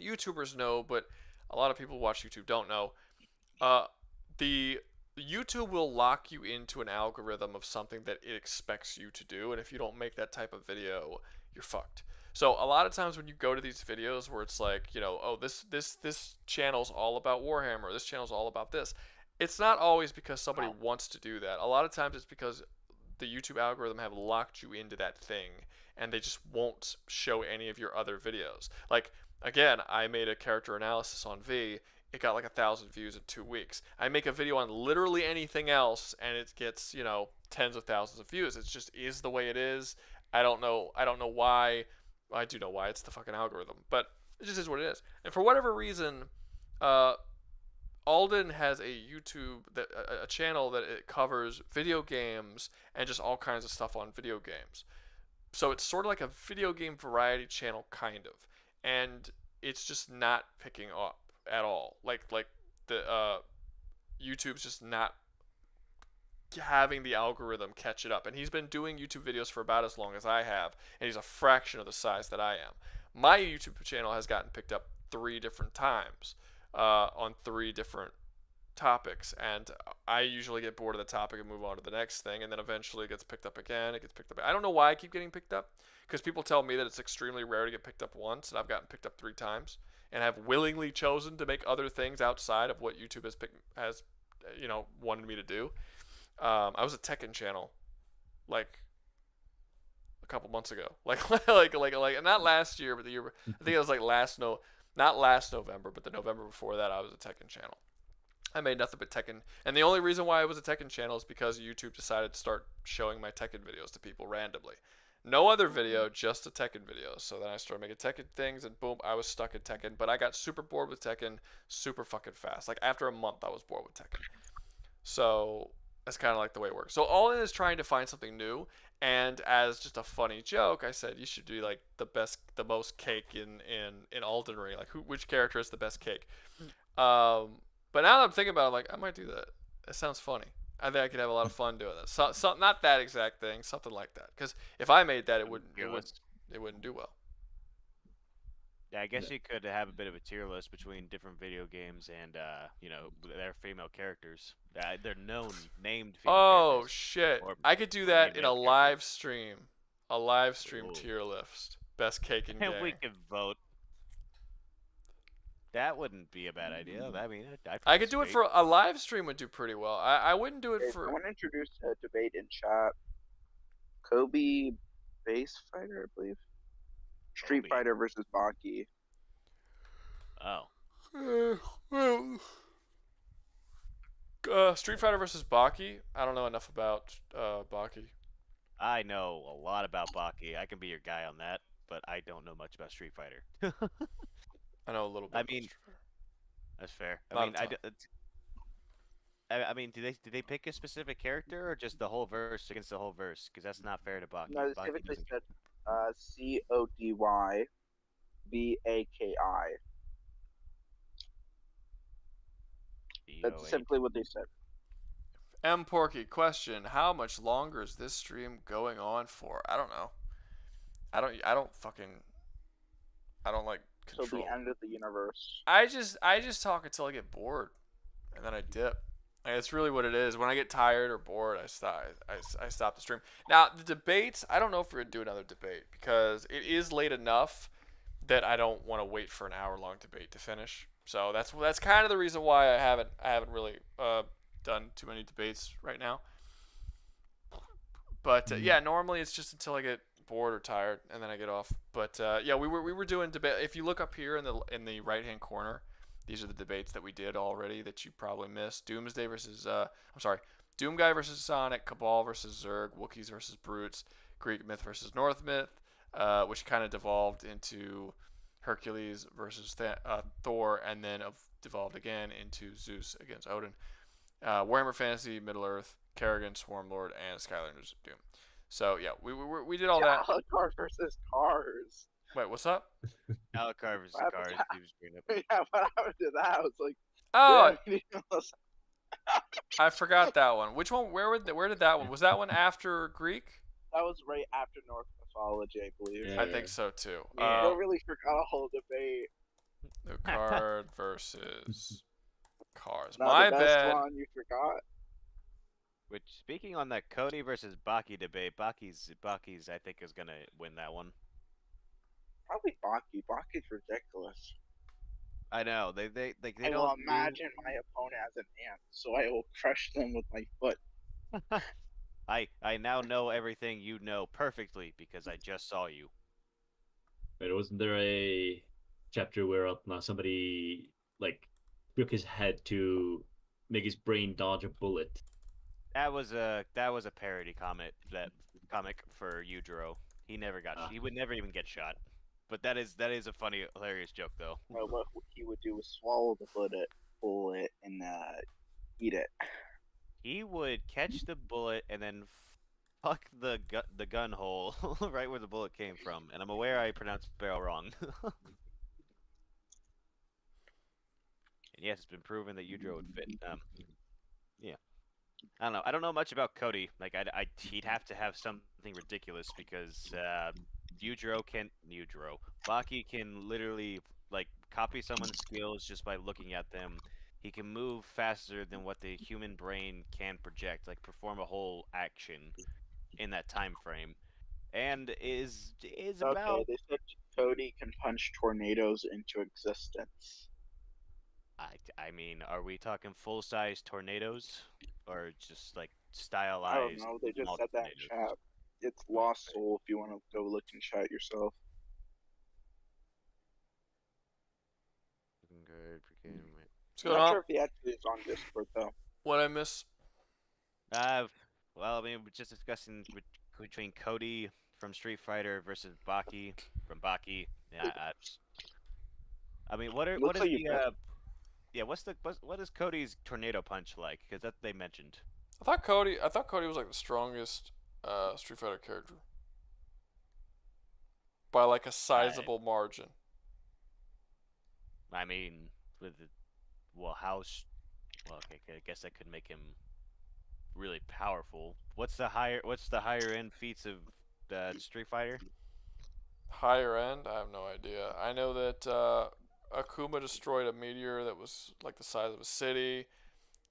YouTubers know, but a lot of people who watch YouTube don't know. The YouTube will lock you into an algorithm of something that it expects you to do, and if you don't make that type of video, you're fucked. So a lot of times when you go to these videos where it's like, oh, this channel's all about Warhammer, this channel's all about this, it's not always because somebody wants to do that. A lot of times it's because the YouTube algorithm have locked you into that thing, and they just won't show any of your other videos. Like, again, I made a character analysis on V. It got like 1,000 views in 2 weeks. I make a video on literally anything else, and it gets, tens of thousands of views. It just is the way it is. I don't know why. I do know why. It's the fucking algorithm. But it just is what it is. And for whatever reason, Alden has a a channel that it covers video games and just all kinds of stuff on video games. So it's sort of like a video game variety channel, kind of. And it's just not picking up at all. Like the YouTube's just not having the algorithm catch it up. And he's been doing YouTube videos for about as long as I have, and he's a fraction of the size that I am. My YouTube channel has gotten picked up 3 different times on 3 different topics, and I usually get bored of the topic and move on to the next thing, and then eventually it gets picked up again. I don't know why I keep getting picked up, because people tell me that it's extremely rare to get picked up once, and I've gotten picked up 3 times, and have willingly chosen to make other things outside of what YouTube has wanted me to do. I was a Tekken channel like a couple months ago. Like not last year, but the year. I think it was like not last November, but the November before that. I was a Tekken channel. I made nothing but Tekken, and the only reason why I was a Tekken channel is because YouTube decided to start showing my Tekken videos to people randomly. No other video, just the Tekken videos. So then I started making Tekken things, and boom, I was stuck in Tekken. But I got super bored with Tekken super fucking fast. Like after a month, I was bored with Tekken. So that's kind of like the way it works. So All In is trying to find something new, and as just a funny joke, I said you should do like the most cake in Elden Ring. Like which character is the best cake? But now that I'm thinking about it, I'm like, I might do that. It sounds funny. I think I could have a lot of fun doing that. So not that exact thing, something like that. Because if I made that, it wouldn't do well. Yeah, I guess you could have a bit of a tier list between different video games and their female characters. They're named. Oh shit! Or I could do that in a male live stream. A live stream tier list. Best cake in game. And we could vote. That wouldn't be a bad idea. I mean, I could do it for a live stream. Would do pretty well. I wouldn't do it Okay, for. Someone introduced a debate in chat. Kobe base fighter, I believe. Street Fighter versus Baki. Street Fighter versus Baki. I don't know enough about Baki. I know a lot about Baki. I can be your guy on that, but I don't know much about Street Fighter. I know a little bit. I mean, that's fair. I mean, do they pick a specific character or just the whole verse against the whole verse? Because that's not fair to Baki. No, they specifically said CODY BAKI. That's simply what they said. M Porky question: how much longer is this stream going on for? I don't know. I don't like control. Till the end of the universe. I just talk until I get bored, and then I dip. Like, that's really what it is. When I get tired or bored, I stop the stream. Now the debates, I don't know if we're gonna do another debate because it is late enough that I don't want to wait for an hour-long debate to finish. So that's kind of the reason why I haven't really done too many debates right now. But yeah, normally it's just until I get bored or tired, and then I get off. But yeah, we were doing debate. If you look up here in the right hand corner, these are the debates that we did already that you probably missed. Doomguy versus Sonic, Cabal versus Zerg, Wookies versus Brutes, Greek myth versus North myth, which kind of devolved into Hercules versus Thor, and then devolved again into Zeus against Odin. Warhammer Fantasy, Middle Earth, Kerrigan, Swarmlord, and Skylanders Doom. So yeah, we did all that. Alucard versus Cars. Wait, what's up? Alucard versus Cars. Yeah, what happened to that? I was like, oh, I forgot that one. Which one? Where did that one? Was that one after Greek? That was right after Norse mythology, I believe. Yeah, I think so too. I really forgot a whole debate. Alucard versus Cars. Not My the best bad. one, you forgot. Which, speaking on that Cody versus Baki debate, Baki's I think is gonna win that one. Probably Baki. Baki's ridiculous. I know they I will imagine my opponent as an ant, so I will crush them with my foot. I now know everything you know perfectly because I just saw you. But wasn't there a chapter where somebody took his head to make his brain dodge a bullet? That was a parody comic for Yujiro. He never got. He would never even get shot. But that is a funny, hilarious joke though. What he would do was swallow the bullet and eat it. He would catch the bullet and then fuck the gun hole right where the bullet came from. And I'm aware I pronounced barrel wrong. And yes, it's been proven that Yujiro would fit. Yeah. I don't know. I don't know much about Cody. He'd have to have something ridiculous because Baki can literally copy someone's skills just by looking at them. He can move faster than what the human brain can project, perform a whole action in that time frame, and is about. Okay, they said Cody can punch tornadoes into existence. I mean, are we talking full-size tornadoes or just stylized? I don't know. They just said that in chat. It's Lost Soul if you want to go look and chat yourself. What's going I'm not on? sure if he actually is on Discord though. What I miss? Well, I mean, we're just discussing between Cody from Street Fighter versus Baki from Baki. Yeah, I mean, what is the yeah? What is Cody's tornado punch like? Because that they mentioned. I thought Cody was like the strongest Street Fighter character by like a sizable margin. I mean, well, okay, I guess that could make him really powerful. What's the higher end feats of Street Fighter? Higher end? I have no idea. I know that Akuma destroyed a meteor that was like the size of a city.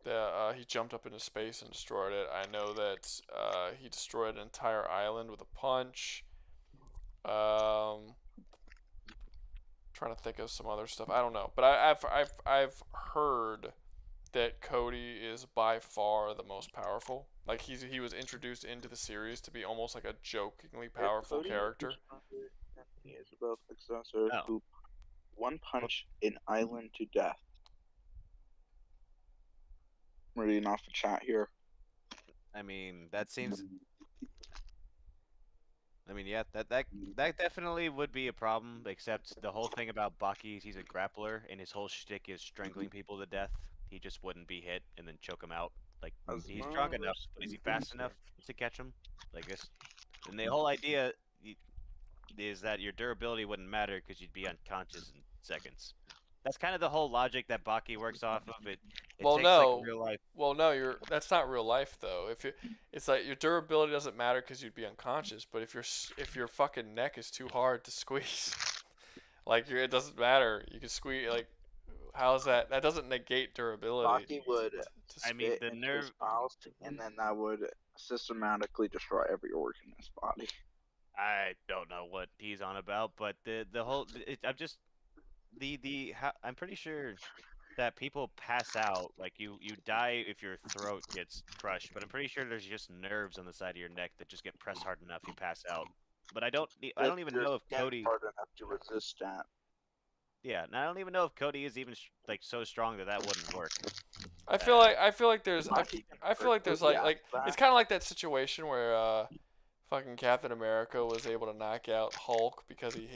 That he jumped up into space and destroyed it. I know that he destroyed an entire island with a punch. Trying to think of some other stuff. I don't know, but I've heard that Cody is by far the most powerful. Like he was introduced into the series to be almost like a jokingly powerful character. He is above successor who one punch an island to death. I'm reading off the chat here. I mean, that seems. I mean, yeah, that definitely would be a problem. Except the whole thing about Baki is he's a grappler, and his whole shtick is strangling people to death. He just wouldn't be hit and then choke him out. Like he's strong enough, but is he fast enough to catch him? Like this, and the whole idea is that your durability wouldn't matter because you'd be unconscious in seconds. That's kind of the whole logic that Baki works off of. It Well, takes, no. like, real life. Well, no. That's not real life though. It's like your durability doesn't matter because you'd be unconscious. But if your fucking neck is too hard to squeeze, like it doesn't matter. You can squeeze. Like, how's that? That doesn't negate durability. Baki would I mean, spit the into nerve. his mouth, and then that would systematically destroy every organ in his body. I don't know what he's on about, but the whole I'm just I'm pretty sure that people pass out, like you die if your throat gets crushed, but I'm pretty sure there's just nerves on the side of your neck that just get pressed hard enough you pass out. But I don't even know if Cody hard enough to resist that. Yeah, and I don't even know if Cody is even like so strong that wouldn't work. I feel like there's like it's kind of like that situation where fucking Captain America was able to knock out Hulk because he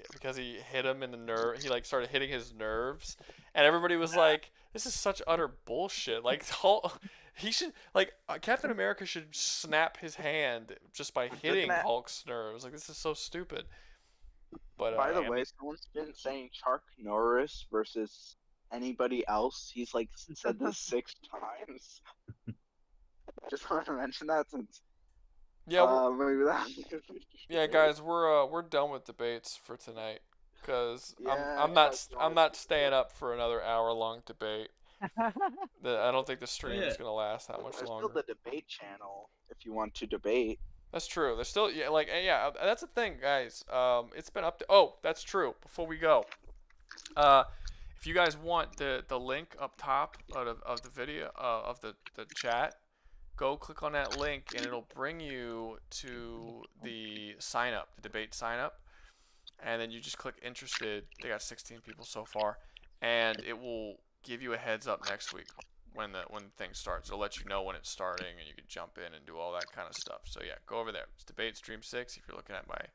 hit him in the nerve. He like started hitting his nerves, and everybody was like, "This is such utter bullshit." Like Hulk, he should Captain America should snap his hand just by hitting Hulk's nerves. Like this is so stupid. But by the way, someone's been saying Chuck Norris versus anybody else. He's like said this 6 times. Just want to mention that since. Yeah, maybe that. Yeah, guys, we're done with debates for tonight because I'm not staying up for another hour-long debate. I don't think the stream is gonna last that much longer. There's still the debate channel if you want to debate. That's true. There's still that's the thing, guys. It's been up to that's true. Before we go, if you guys want the link up top of the video of the chat. Go click on that link and it'll bring you to the sign up, the debate sign up, and then you just click interested. They got 16 people so far, and it will give you a heads up next week when the thing starts. It'll let you know when it's starting, and you can jump in and do all that kind of stuff. So yeah, go over there. It's debate stream 6. If you're looking at my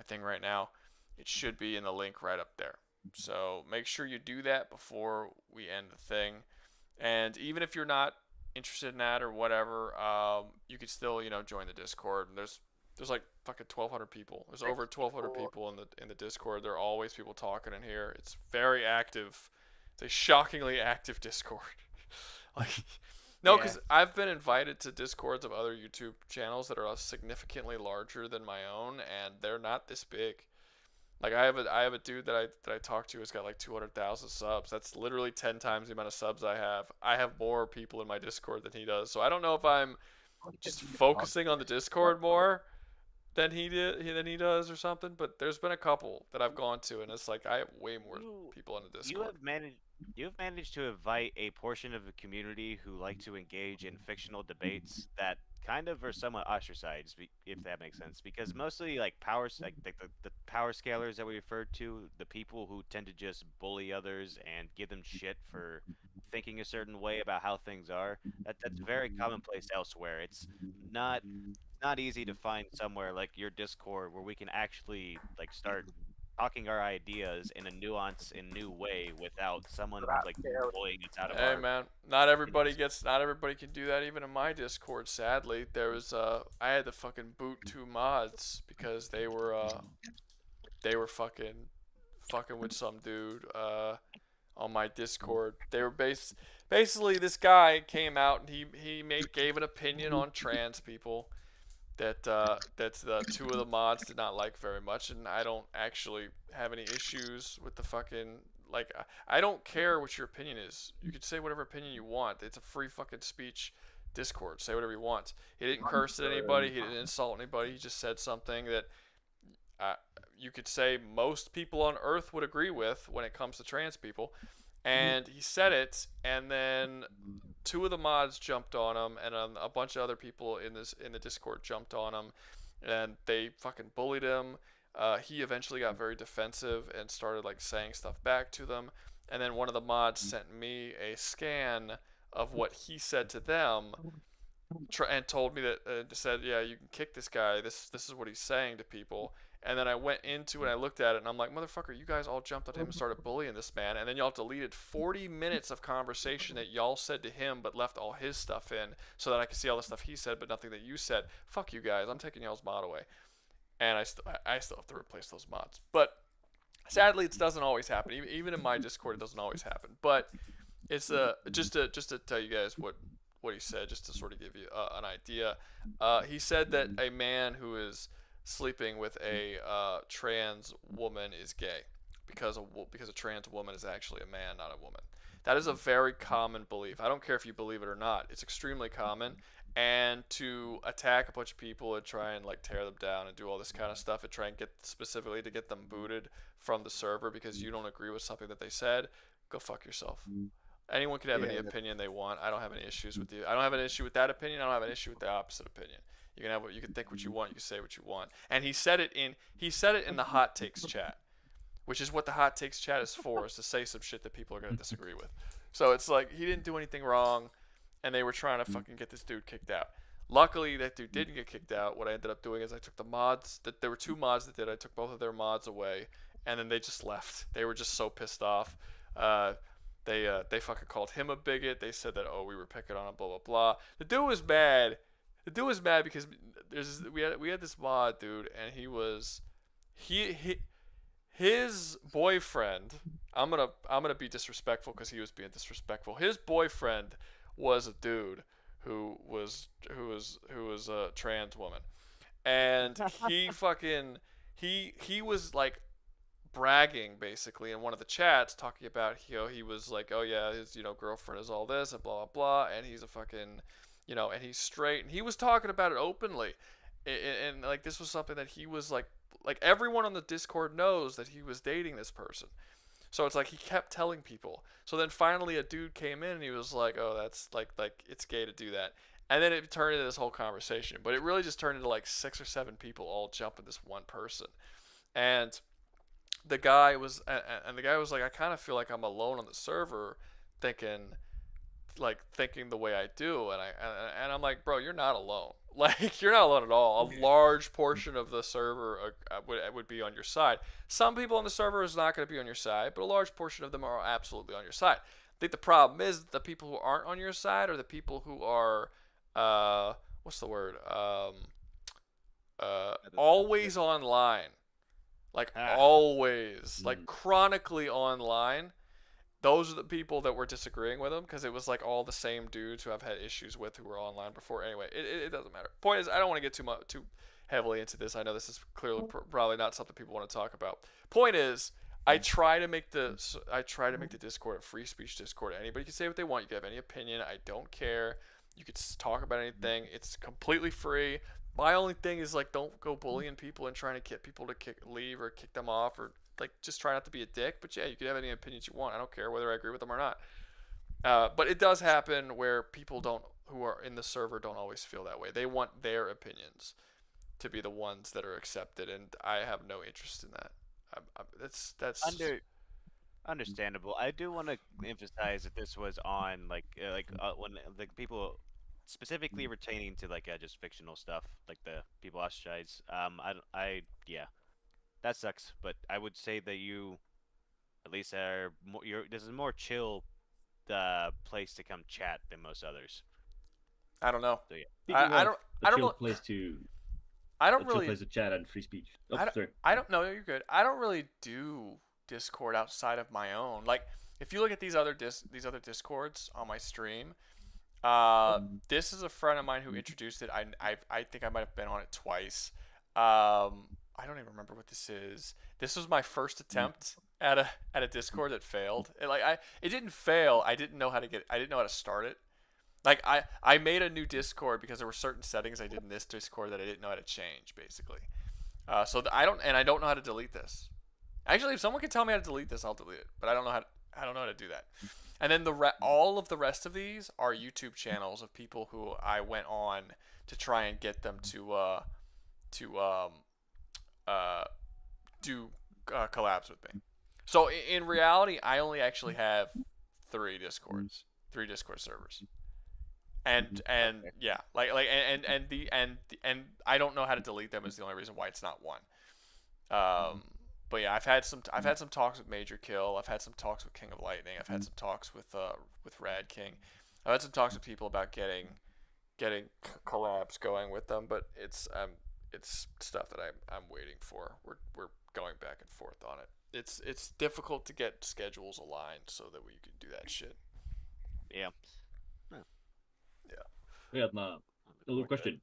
thing right now, it should be in the link right up there. So make sure you do that before we end the thing, and even if you're not interested in that or whatever, you could still join the Discord. And there's like fucking 1,200 people. There's over 1,200 people in the Discord. There are always people talking in here. It's very active. It's a shockingly active Discord. Because I've been invited to Discords of other YouTube channels that are significantly larger than my own, and they're not this big. Like I have a dude that I talk to who's got like 200,000 subs. That's literally 10 times the amount of subs I have. I have more people in my Discord than he does. So I don't know if I'm just focusing on the Discord more, than he does or something. But there's been a couple that I've gone to, and it's like I have way more people on the Discord. You have managed to invite a portion of the community who like to engage in fictional debates that kind of are somewhat ostracized, if that makes sense. Because mostly like the power scalers that we referred to, the people who tend to just bully others and give them shit for thinking a certain way about how things are. That's very commonplace elsewhere. It's not easy to find somewhere like your Discord where we can actually like start talking our ideas in a nuanced and new way without someone like bullying us out of Hey our. man, not everybody can do that. Even in my Discord, sadly, there was I had to fucking boot 2 mods because they were fucking with some dude on my Discord. They were basically this guy came out and he gave an opinion on trans people that the 2 of the mods did not like very much, and I don't actually have any issues with the fucking, like, I don't care what your opinion is. You can say whatever opinion you want. It's a free fucking speech Discord. Say whatever you want. He didn't curse at anybody. He didn't insult anybody. He just said something that you could say most people on Earth would agree with when it comes to trans people. And he said it, and then 2 of the mods jumped on him, and a bunch of other people in the Discord jumped on him, and they fucking bullied him. He eventually got very defensive and started like saying stuff back to them, and then one of the mods sent me a scan of what he said to them, and told me that said, yeah, you can kick this guy. This is what he's saying to people. And then I went into it and I looked at it and I'm like, motherfucker, you guys all jumped on him and started bullying this man. And then y'all deleted 40 minutes of conversation that y'all said to him but left all his stuff in so that I could see all the stuff he said but nothing that you said. Fuck you guys. I'm taking y'all's mod away. And I still have to replace those mods. But sadly, it doesn't always happen. Even in my Discord, it doesn't always happen. But it's just to tell you guys what he said, just to sort of give you an idea. He said that a man who is sleeping with a trans woman is gay because a trans woman is actually a man, not a woman. That is a very common belief. I don't care if you believe it or not. It's extremely common. And to attack a bunch of people and try and like tear them down and do all this kind of stuff and try and get specifically to get them booted from the server because you don't agree with something that they said, go fuck yourself. Anyone can have any opinion they want. I don't have any issues with you. I don't have an issue with that opinion. I don't have an issue with the opposite opinion. You can think what you want. You can say what you want. And he said it in the hot takes chat, which is what the hot takes chat is for, is to say some shit that people are gonna disagree with. So it's like he didn't do anything wrong, and they were trying to fucking get this dude kicked out. Luckily, that dude didn't get kicked out. What I ended up doing is I took the mods. There were 2 mods that did. I took both of their mods away, and then they just left. They were just so pissed off. They fucking called him a bigot. They said that we were picking on him, blah blah blah. The dude was mad. The dude was mad because we had this mod, dude, and his boyfriend. I'm gonna be disrespectful because he was being disrespectful. His boyfriend was a dude who was a trans woman, and he fucking he was like bragging basically in one of the chats, talking about he was like, oh yeah, his girlfriend is all this and blah blah blah, and he's a fucking and he's straight, and he was talking about it openly, and like this was something that he was like everyone on the Discord knows that he was dating this person. So it's like he kept telling people. So then finally a dude came in and he was like, oh, that's like it's gay to do that. And then it turned into this whole conversation, but it really just turned into like 6 or 7 people all jumping this one person. And the guy was like, I kind of feel like I'm alone on the server thinking the way I do, and I'm like, bro, you're not alone. Like, you're not alone at all. A large portion of the server would be on your side. Some people on the server is not going to be on your side, but a large portion of them are absolutely on your side. I think the problem is the people who aren't on your side are the people who are what's the word? Always online. Like always, like chronically online. Those are the people that were disagreeing with him because it was like all the same dudes who I've had issues with who were online before. Anyway, it doesn't matter. Point is, I don't want to get too heavily into this. I know this is clearly probably not something people want to talk about. Point is, I try to make the Discord a free speech Discord. Anybody can say what they want. You can have any opinion. I don't care. You could talk about anything. It's completely free. My only thing is like, don't go bullying people and trying to get people to leave or kick them off, or like just try not to be a dick. But yeah, you can have any opinions you want. I don't care whether I agree with them or not. But it does happen where people who are in the server don't always feel that way. They want their opinions to be the ones that are accepted, and I have no interest in that. That's Understandable. I do want to emphasize that this was on when like people specifically retaining to just fictional stuff, like the people ostracize. Yeah, that sucks. But I would say that you at least are more. This is a more chill place to come chat than most others. I don't know. So, yeah. I don't really. Place to. I don't a really. Chill place to chat and free speech. Oh, sorry. I don't know. You're good. I don't really do Discord outside of my own. Like, if you look at these other Discords on my stream, this is a friend of mine who introduced it. I think I might have been on it twice. I don't even remember what this is. This was my first attempt at a Discord that failed. It didn't fail. I didn't know how to start it. Like, I made a new Discord because there were certain settings I did in this Discord that I didn't know how to change, basically. I don't know how to delete this. Actually, if someone can tell me how to delete this, I'll delete it. But I don't know how to do that. And then all of the rest of these are YouTube channels of people who I went on to try and get them to do collabs with me. So in reality, I only actually have 3 Discord servers. And yeah, and I don't know how to delete them is the only reason why it's not one. But yeah, I've had some talks with Major Kill. I've had some talks with King of Lightning. I've had some talks with Rad King. I've had some talks with people about getting collabs going with them, but it's stuff that I'm waiting for. We're going back and forth on it. It's difficult to get schedules aligned so that we can do that shit. Yeah. We have a little question.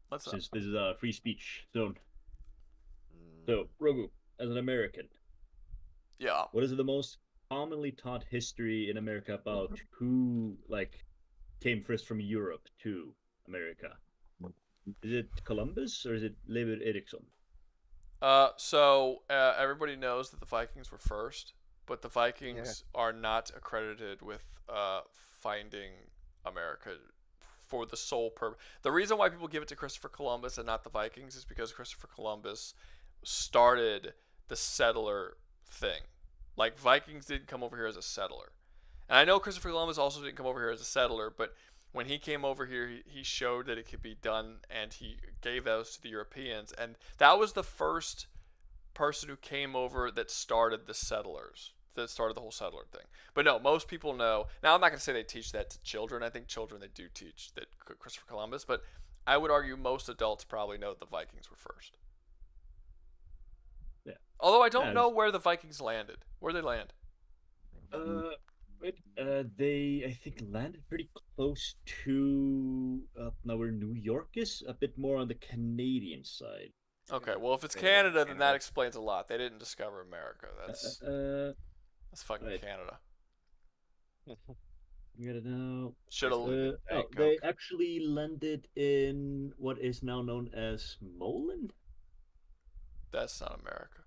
What's up? Since this is a free speech zone. So, Rogu, as an American, yeah, what is the most commonly taught history in America about who came first from Europe to America? Is it Columbus or is it Leif Erikson? So everybody knows that the Vikings were first, but the Vikings are not accredited with finding America for the sole purpose. The reason why people give it to Christopher Columbus and not the Vikings is because Christopher Columbus started the settler thing. Like, Vikings didn't come over here as a settler. And I know Christopher Columbus also didn't come over here as a settler, but when he came over here, he showed that it could be done, and he gave those to the Europeans. And that was the first person who came over that started the settlers, that started the whole settler thing. But no, most people know. Now, I'm not going to say they teach that to children. I think children, they do teach that Christopher Columbus, but I would argue most adults probably know that the Vikings were first. Yeah. Although I don't know where the Vikings landed. Where'd they land? They, I think, landed pretty close to now where New York is, a bit more on the Canadian side. Okay, well, if it's Canada, then that explains a lot. They didn't discover America. That's fucking Canada. You gotta know. They actually landed in what is now known as Moland. That's not America.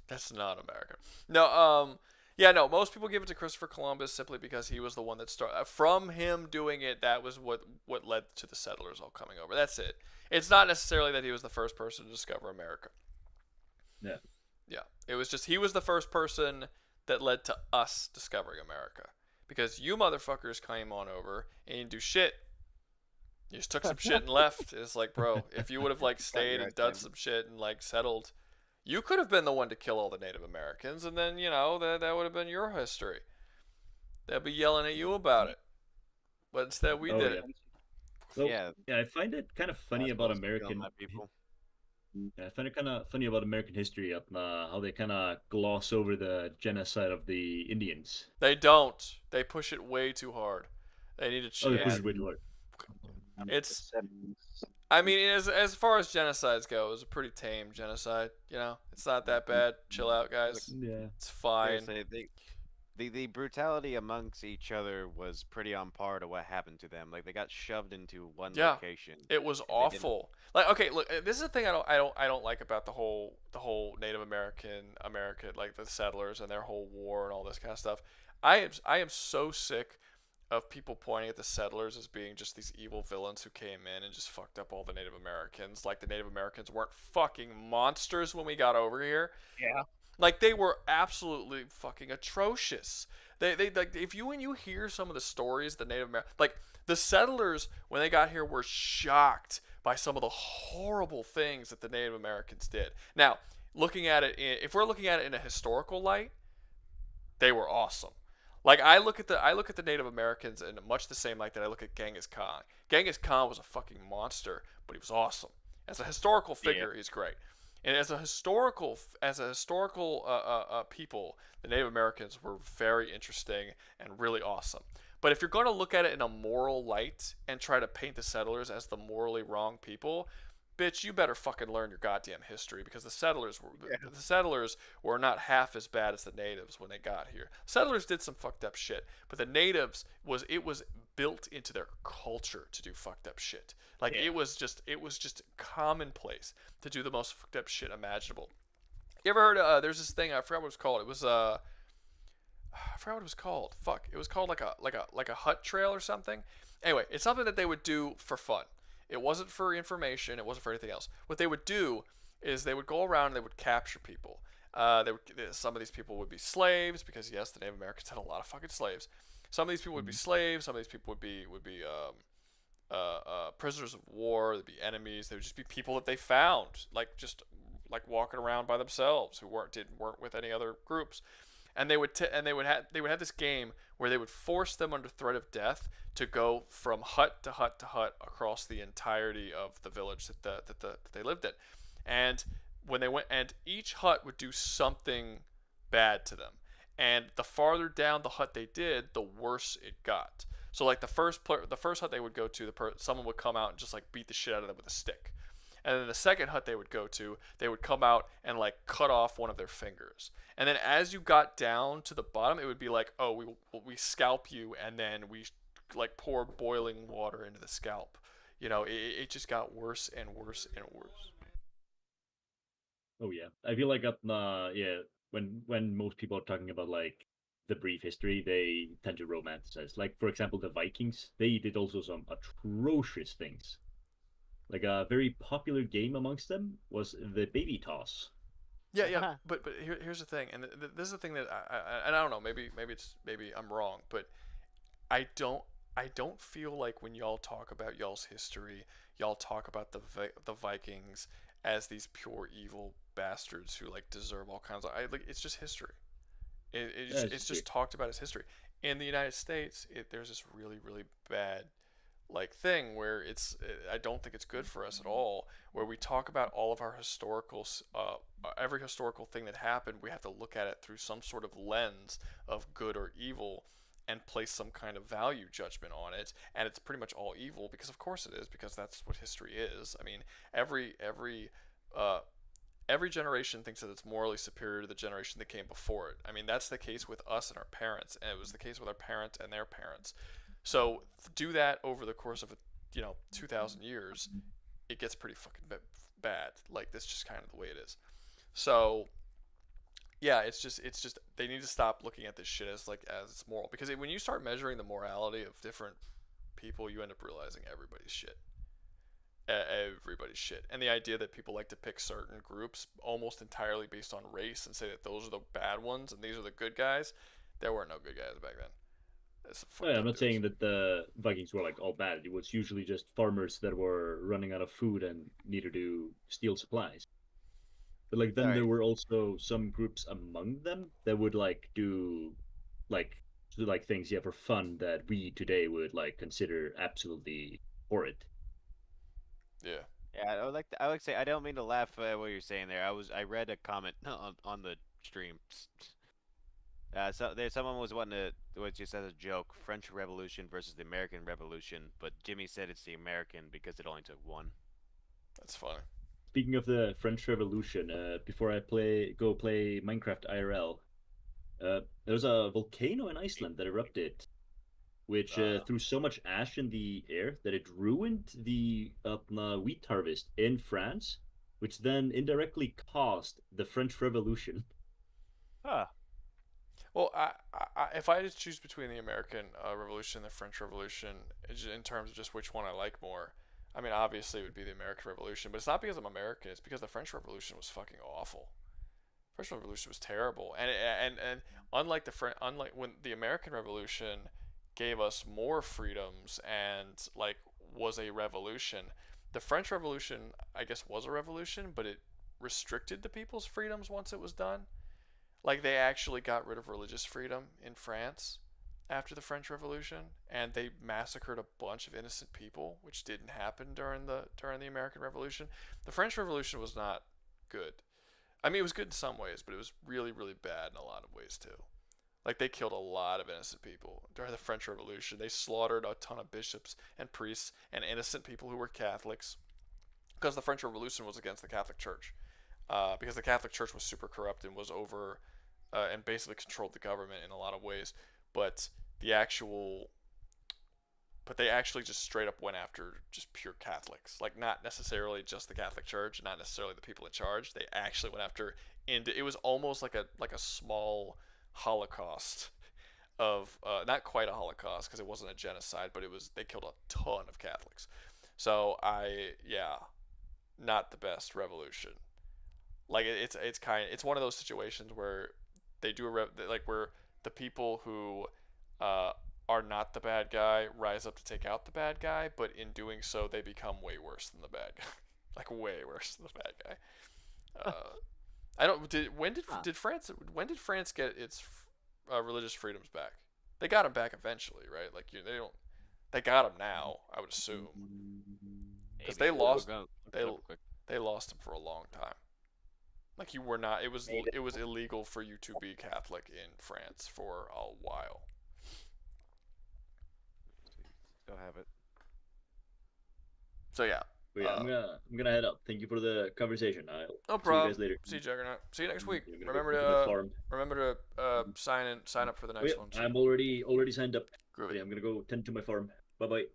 That's not America. No, yeah, no, most people give it to Christopher Columbus simply because he was the one that started. From him doing it, that was what led to the settlers all coming over. That's it. It's not necessarily that he was the first person to discover America. Yeah. Yeah, it was just he was the first person that led to us discovering America. Because you motherfuckers came on over and you didn't do shit. You just took some shit and left. It's like, bro, if you would have stayed and done some shit and settled, you could have been the one to kill all the Native Americans, and then that would have been your history. They'd be yelling at you about it. But instead, we did it. So, yeah, I find it kind of funny about American people. Yeah, I find it kind of funny about American history, how they kind of gloss over the genocide of the Indians. They don't. They push it way too hard. They need to change. They push it way too hard. It's. I mean, as far as genocides go, it was a pretty tame genocide. It's not that bad. Chill out, guys. Yeah, it's fine. the brutality amongst each other was pretty on par to what happened to them. Like they got shoved into one Yeah, location. it was and they didn't- awful. Like, okay, look, this is the thing I don't like about the whole Native American, like the settlers and their whole war and all this kind of stuff. I am so sick of people pointing at the settlers as being just these evil villains who came in and just fucked up all the Native Americans. Like the Native Americans weren't fucking monsters when we got over here. Yeah. Like they were absolutely fucking atrocious. They like if you when you hear some of the stories the Native American like the settlers when they got here were shocked by some of the horrible things that the Native Americans did. Now, looking at it if we're looking at it in a historical light, they were awesome. Like I look at the Native Americans in much the same light that I look at Genghis Khan. Genghis Khan was a fucking monster, but he was awesome. As a historical figure, he's great. And as a historical people, the Native Americans were very interesting and really awesome. But if you're going to look at it in a moral light and try to paint the settlers as the morally wrong people, bitch, you better fucking learn your goddamn history because the settlers were not half as bad as the natives when they got here. Settlers did some fucked up shit, but the natives was built into their culture to do fucked up shit. Like it was just commonplace to do the most fucked up shit imaginable. You ever heard there's this thing I forgot what it was called. It was I forgot what it was called. Fuck. It was called like a hut trail or something. Anyway, it's something that they would do for fun. It wasn't for information. It wasn't for anything else. What they would do is they would go around and they would capture people. Some of these people would be slaves because yes, the Native Americans had a lot of fucking slaves. Some of these people would be slaves. Some of these people would be prisoners of war. They'd be enemies. They would just be people that they found, like walking around by themselves who weren't with any other groups. And they would have this game where they would force them under threat of death to go from hut to hut to hut across the entirety of the village that they lived in. And when they went, and each hut would do something bad to them. And the farther down the hut they did, the worse it got. So like the first hut they would go to, someone would come out and just like beat the shit out of them with a stick. And then the second hut they would go to, they would come out and like cut off one of their fingers. And then as you got down to the bottom, it would be like, oh, we scalp you, and then we like pour boiling water into the scalp. You know, it just got worse and worse and worse. Oh yeah, I feel like when most people are talking about like the brief history, they tend to romanticize. Like for example, the Vikings, they did also some atrocious things. Like a very popular game amongst them was the baby toss. Yeah. But here's the thing, and this is the thing that I don't know. Maybe I'm wrong, but I don't feel like when y'all talk about y'all's history, y'all talk about the Vikings as these pure evil bastards who like deserve all kinds of. It's just history. It's just talked about as history. In the United States, there's this really really bad like thing where I don't think it's good for us at all, where we talk about all of our every historical thing that happened, we have to look at it through some sort of lens of good or evil and place some kind of value judgment on it, and it's pretty much all evil because of course it is, because that's what history is. I mean, every generation thinks that it's morally superior to the generation that came before it. I mean, that's the case with us and our parents, and it was the case with our parents and their parents. So do that over the course of 2,000 years, it gets pretty fucking bad. Like that's just kind of the way it is. So yeah, it's just they need to stop looking at this shit as it's moral, because when you start measuring the morality of different people, you end up realizing everybody's shit. Everybody's shit. And the idea that people like to pick certain groups almost entirely based on race and say that those are the bad ones and these are the good guys, there weren't no good guys back then. I'm not saying that the Vikings were like all bad. It was usually just farmers that were running out of food and needed to steal supplies. But like then there were also some groups among them that would like do like things for fun that we today would like consider absolutely horrid. Yeah. Yeah, I would say I don't mean to laugh at what you're saying there. I read a comment on the stream. Someone was wanting to, what just as a joke, French Revolution versus the American Revolution, but Jimmy said it's the American because it only took one. That's funny. Speaking of the French Revolution, before I go play Minecraft IRL, There was a volcano in Iceland that erupted, which threw so much ash in the air that it ruined the wheat harvest in France, which then indirectly caused the French Revolution. Huh. Well, if I had to choose between the American Revolution and the French Revolution, in terms of just which one I like more, I mean, obviously it would be the American Revolution, but it's not because I'm American. It's because the French Revolution was fucking awful. French Revolution was terrible, and unlike unlike when the American Revolution gave us more freedoms and like was a revolution, the French Revolution I guess was a revolution, but it restricted the people's freedoms once it was done. Like they actually got rid of religious freedom in France after the French Revolution, and they massacred a bunch of innocent people, which didn't happen during the American Revolution. The French Revolution was not good. I mean, it was good in some ways, but it was really, really bad in a lot of ways too. Like they killed a lot of innocent people during the French Revolution. They slaughtered a ton of bishops and priests and innocent people who were Catholics, because the French Revolution was against the Catholic Church, because the Catholic Church was super corrupt and was over and basically controlled the government in a lot of ways. But they actually just straight up went after just pure Catholics, like not necessarily just the Catholic Church, not necessarily the people in charge. They actually went after, and it was almost like a small Holocaust of not quite a Holocaust because it wasn't a genocide, but they killed a ton of Catholics. So not the best revolution. Like it's one of those situations where they do where the people who are not the bad guy rise up to take out the bad guy, but in doing so they become way worse than the bad guy. Like way worse than the bad guy. When did France get its religious freedoms back? They got them back eventually, right? Like they got them now, I would assume, because they lost them for a long time. Like you were not. It was illegal for you to be Catholic in France for a while. Go have it. So yeah. But yeah, I'm gonna head up. Thank you for the conversation. No problem. See you guys later. See you, Juggernaut. See you next week. Remember to sign up for the next one. I'm already signed up. Groovy. I'm gonna go tend to my farm. Bye bye.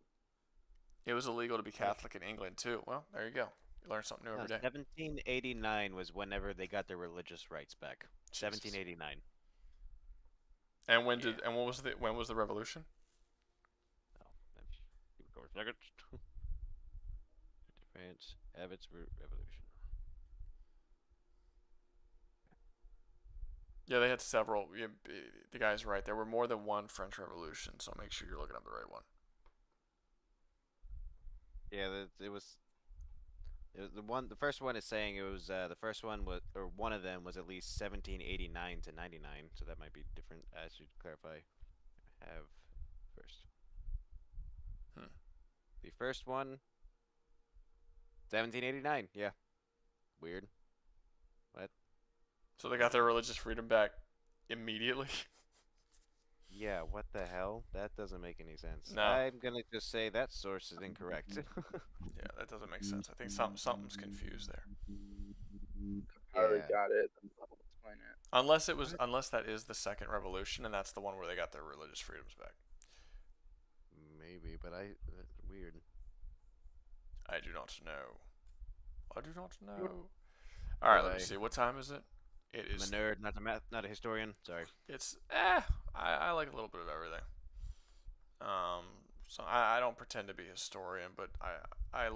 It was illegal to be Catholic in England too. Well, there you go. You learn something new every day. 1789 was whenever they got their religious rights back. 1789. And when was the revolution? France, Abbott's Revolution. Yeah, they had several. The guy's right. There were more than one French Revolution, so make sure you're looking up the right one. Yeah, it was the one. The first one is saying it was the first one was, or one of them was at least 1789 to 99. So that might be different. I should clarify. Have first. The first one. 1789, yeah. Weird. What? So they got their religious freedom back immediately? Yeah, what the hell? That doesn't make any sense. No. I'm gonna just say that source is incorrect. Yeah, that doesn't make sense. I think something's confused there. I already got it. I'll explain it. Unless that is the second revolution, and that's the one where they got their religious freedoms back. Maybe, but that's weird. I do not know. All right, let me see. What time is it? It is. I'm a nerd, not a historian. Sorry. It's I like a little bit of everything. So I don't pretend to be a historian, but I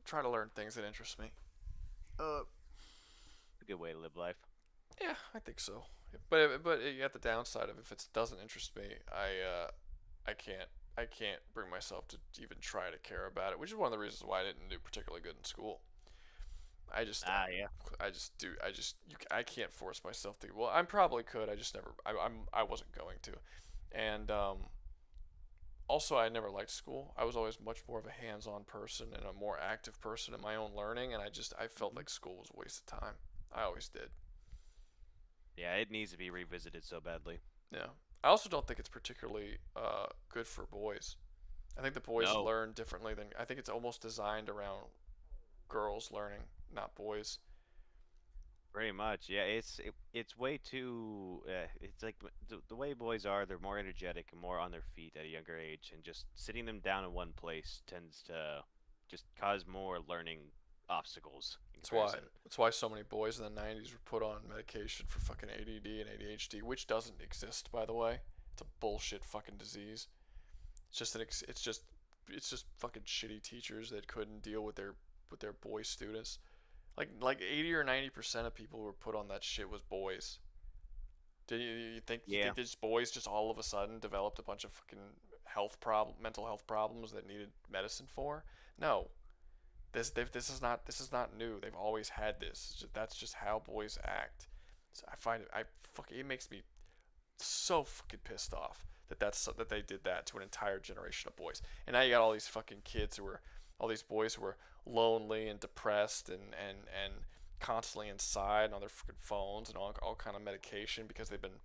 try to learn things that interest me. A good way to live life. Yeah, I think so. But at the downside of if it doesn't interest me, I can't bring myself to even try to care about it, which is one of the reasons why I didn't do particularly good in school. I can't force myself to. Well, I probably could. I just never. I wasn't going to, and also I never liked school. I was always much more of a hands-on person and a more active person in my own learning, and I felt like school was a waste of time. I always did. Yeah, it needs to be revisited so badly. Yeah. I also don't think it's particularly good for boys. I think the boys learn differently than. I think it's almost designed around girls learning, not boys. Pretty much, yeah. It's way too. It's like the way boys are. They're more energetic and more on their feet at a younger age, and just sitting them down in one place tends to just cause more learning obstacles in comparison. That's why so many boys in the '90s were put on medication for fucking ADD and ADHD, which doesn't exist, by the way. It's a bullshit fucking disease. It's just fucking shitty teachers that couldn't deal with their boy students. Like 80 or 90% of people who were put on that shit was boys. Do you think these boys just all of a sudden developed a bunch of fucking mental health problems that needed medicine for? No. This is not new. They've always had this. That's just how boys act. So it makes me so fucking pissed off that they did that to an entire generation of boys. And now you got all these fucking all these boys who were lonely and depressed and constantly inside on their fucking phones and all kind of medication because they've been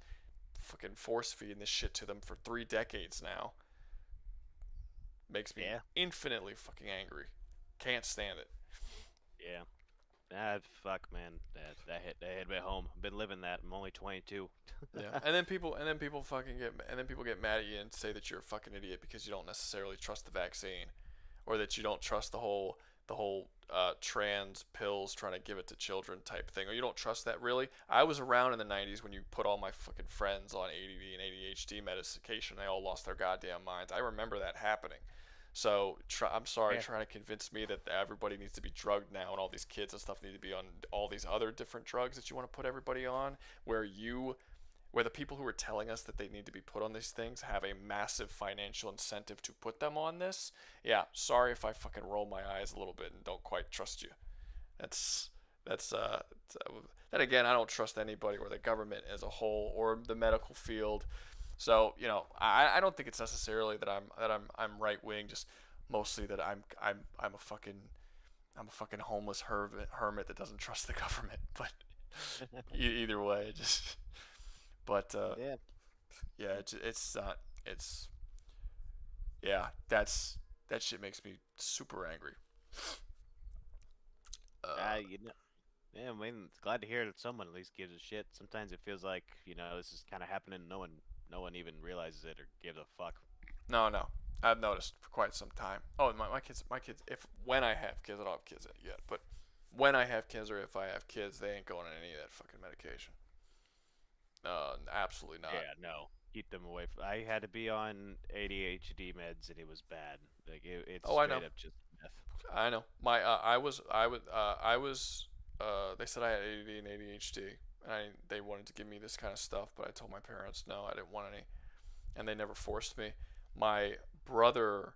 fucking force feeding this shit to them for 3 decades now. Makes me infinitely fucking angry. Can't stand it. Yeah. Fuck, man. That hit me home. I've been living that. I'm only 22. Yeah. And then people get mad at you and say that you're a fucking idiot because you don't necessarily trust the vaccine, or that you don't trust the whole trans pills trying to give it to children type thing, or you don't trust that. Really, I was around in the '90s when you put all my fucking friends on ADD and ADHD medication. They all lost their goddamn minds. I remember that happening. So I'm sorry, trying to convince me that everybody needs to be drugged now and all these kids and stuff need to be on all these other different drugs that you want to put everybody on, where the people who are telling us that they need to be put on these things have a massive financial incentive to put them on this. Yeah, sorry if I fucking roll my eyes a little bit and don't quite trust you. Then again, I don't trust anybody or the government as a whole or the medical field. So, I don't think it's necessarily that I'm right wing, just mostly that I'm a fucking homeless hermit that doesn't trust the government. But either way, that shit makes me super angry. I mean, glad to hear that someone at least gives a shit. Sometimes it feels like this is kind of happening. No one even realizes it or gives a fuck. No, I've noticed for quite some time. Oh, my kids. When I have kids, I don't have kids yet, but when I have kids or if I have kids, they ain't going on any of that fucking medication. Absolutely not. Yeah, no. Keep them away from. I had to be on ADHD meds and it was bad. Like it's straight up just meth. I know. They said I had ADD and ADHD. They wanted to give me this kind of stuff, but I told my parents no, I didn't want any, and they never forced me. My brother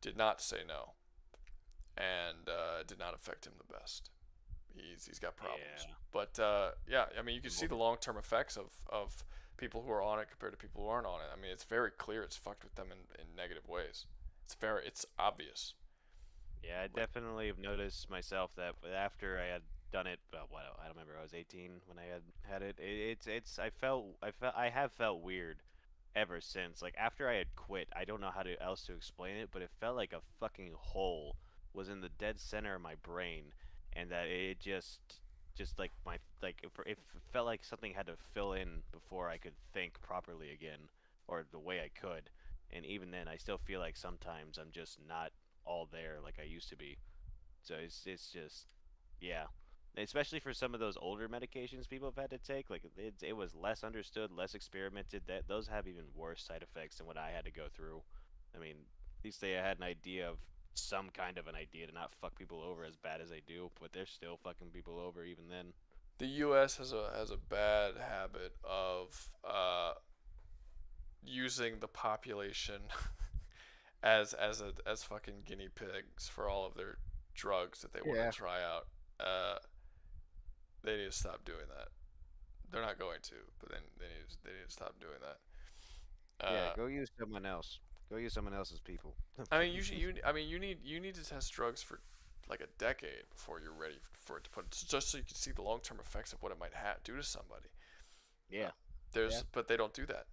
did not say no, and it did not affect him the best. He's got problems, but I mean, you can see the long-term effects of people who are on it compared to people who aren't on it. I mean, it's very clear it's fucked with them in negative ways. It's obvious. Yeah, I definitely have noticed myself that after I had done it, I don't remember. I was 18 when I had it. I have felt weird ever since. Like after I had quit, I don't know how else to explain it, but it felt like a fucking hole was in the dead center of my brain, and that it just like it felt like something had to fill in before I could think properly again, or the way I could. And even then, I still feel like sometimes I'm just not all there like I used to be. So it's just especially for some of those older medications people have had to take, like it was less understood, less experimented. That those have even worse side effects than what I had to go through. I mean, at least they had an idea of some kind of an idea to not fuck people over as bad as they do, but they're still fucking people over even then. The U.S. has a bad habit of using the population as fucking guinea pigs for all of their drugs that they want to try out. They need to stop doing that. They're not going to, but then they need to stop doing that. Go use someone else. Go use someone else's people. I mean, you need to test drugs for like a decade before you're ready for it to put, just so you can see the long-term effects of what it might do to somebody. But they don't do that.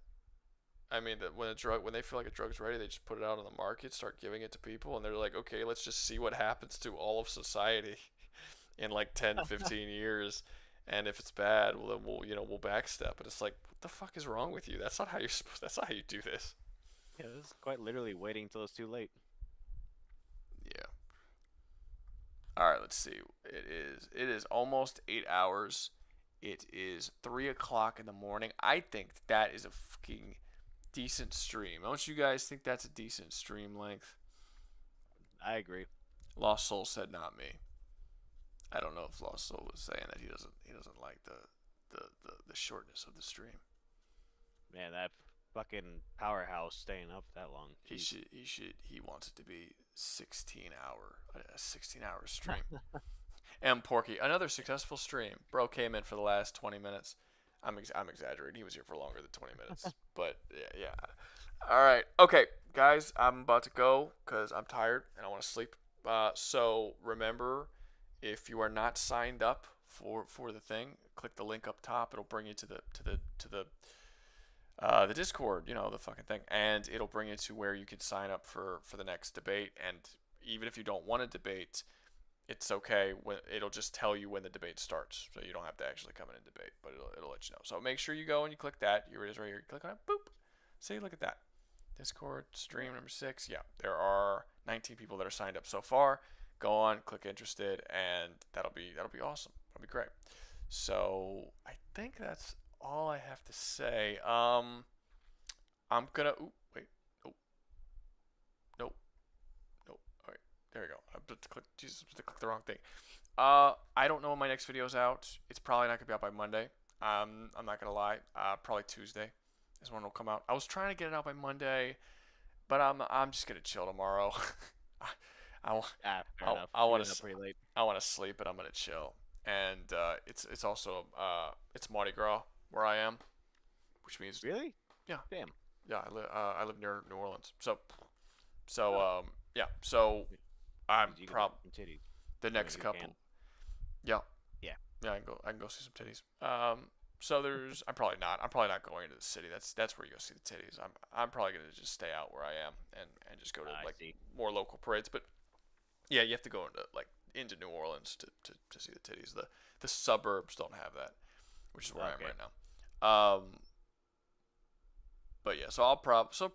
I mean, when they feel like a drug's ready, they just put it out on the market, start giving it to people, and they're like, okay, let's just see what happens to all of society in like 10, 15 years. And if it's bad, well then we'll backstep. But it's like, what the fuck is wrong with you? That's not how you're supposed. That's not how you do this. Yeah, this is quite literally waiting until it's too late. Yeah. All right, let's see. It is almost 8 hours. It is 3 o'clock in the morning. I think that is a fucking decent stream. Don't you guys think that's a decent stream length? I agree. Lost Soul said not me. I don't know if Lost Soul was saying that he doesn't like the shortness of the stream. Man, that fucking powerhouse staying up that long. He wants it to be a 16-hour stream. M Porky, another successful stream. Bro came in for the last 20 minutes. I'm exaggerating. He was here for longer than 20 minutes. But yeah. All right. Okay, guys, I'm about to go because I'm tired and I want to sleep. So remember, if you are not signed up for the thing, click the link up top. It'll bring you to the Discord, the fucking thing, and it'll bring you to where you can sign up for the next debate. And even if you don't want to debate, it's okay. It'll just tell you when the debate starts, so you don't have to actually come in and debate, but it'll let you know. So make sure you go and you click that. Here it is right here. You click on it. Boop. See, look at that. Discord stream number 6. Yeah, there are 19 people that are signed up so far. Go on, click interested, and that'll be awesome. That'll be great. So I think that's all I have to say. I'm gonna. Ooh, wait. Oh. Nope. All right. There we go. I clicked the wrong thing. I don't know when my next video's out. It's probably not gonna be out by Monday. I'm not gonna lie. Probably Tuesday is when it'll come out. I was trying to get it out by Monday, but I'm just gonna chill tomorrow. I want to sleep, but I'm gonna chill. And it's also it's Mardi Gras where I am, which means really, yeah, damn, yeah. I live near New Orleans, so yeah. So I'm probably the next couple. Yeah. I can go see some titties. So I'm probably not going to the city. That's where you go see the titties. I'm probably gonna just stay out where I am and just go to more local parades. But yeah, you have to go into New Orleans to see the titties. The suburbs don't have that, which is where I am right now. But yeah, so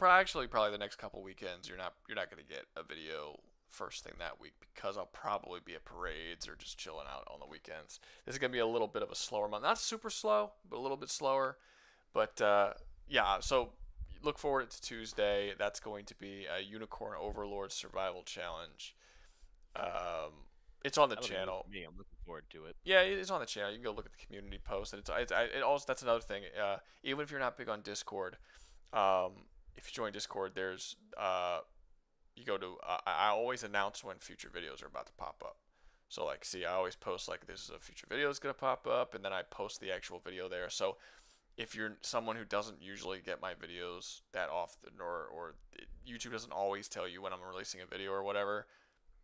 actually probably the next couple weekends you're not gonna get a video first thing that week because I'll probably be at parades or just chilling out on the weekends. This is gonna be a little bit of a slower month, not super slow, but a little bit slower. But yeah, so look forward to Tuesday. That's going to be a Unicorn Overlord Survival Challenge. It's on the channel. Me, I'm looking forward to it. Yeah, it's on the channel. You can go look at the community post, and it also that's another thing. Even if you're not big on Discord, if you join Discord, there's you go to I always announce when future videos are about to pop up. So I always post this is a future video that's gonna pop up, and then I post the actual video there. So if you're someone who doesn't usually get my videos that often, or YouTube doesn't always tell you when I'm releasing a video or whatever,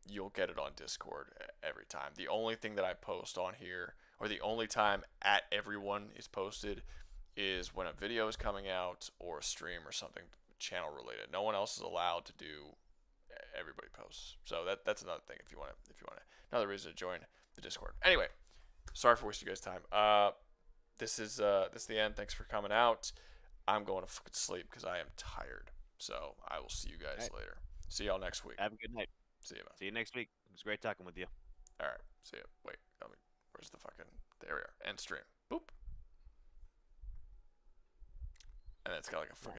you'll get it on Discord every time. The only thing that I post on here, or the only time at everyone is posted, is when a video is coming out or a stream or something channel related. No one else is allowed to do everybody posts. So that's another thing if you want to another reason to join the Discord. Anyway, sorry for wasting you guys' time. This is the end. Thanks for coming out. I'm going to fucking sleep because I am tired. So I will see you guys later. See y'all next week. Have a good night. See you, man. See you next week. It was great talking with you. All right. See you. Wait. Where's the fucking? There we are. End stream. Boop. And it's got a fucking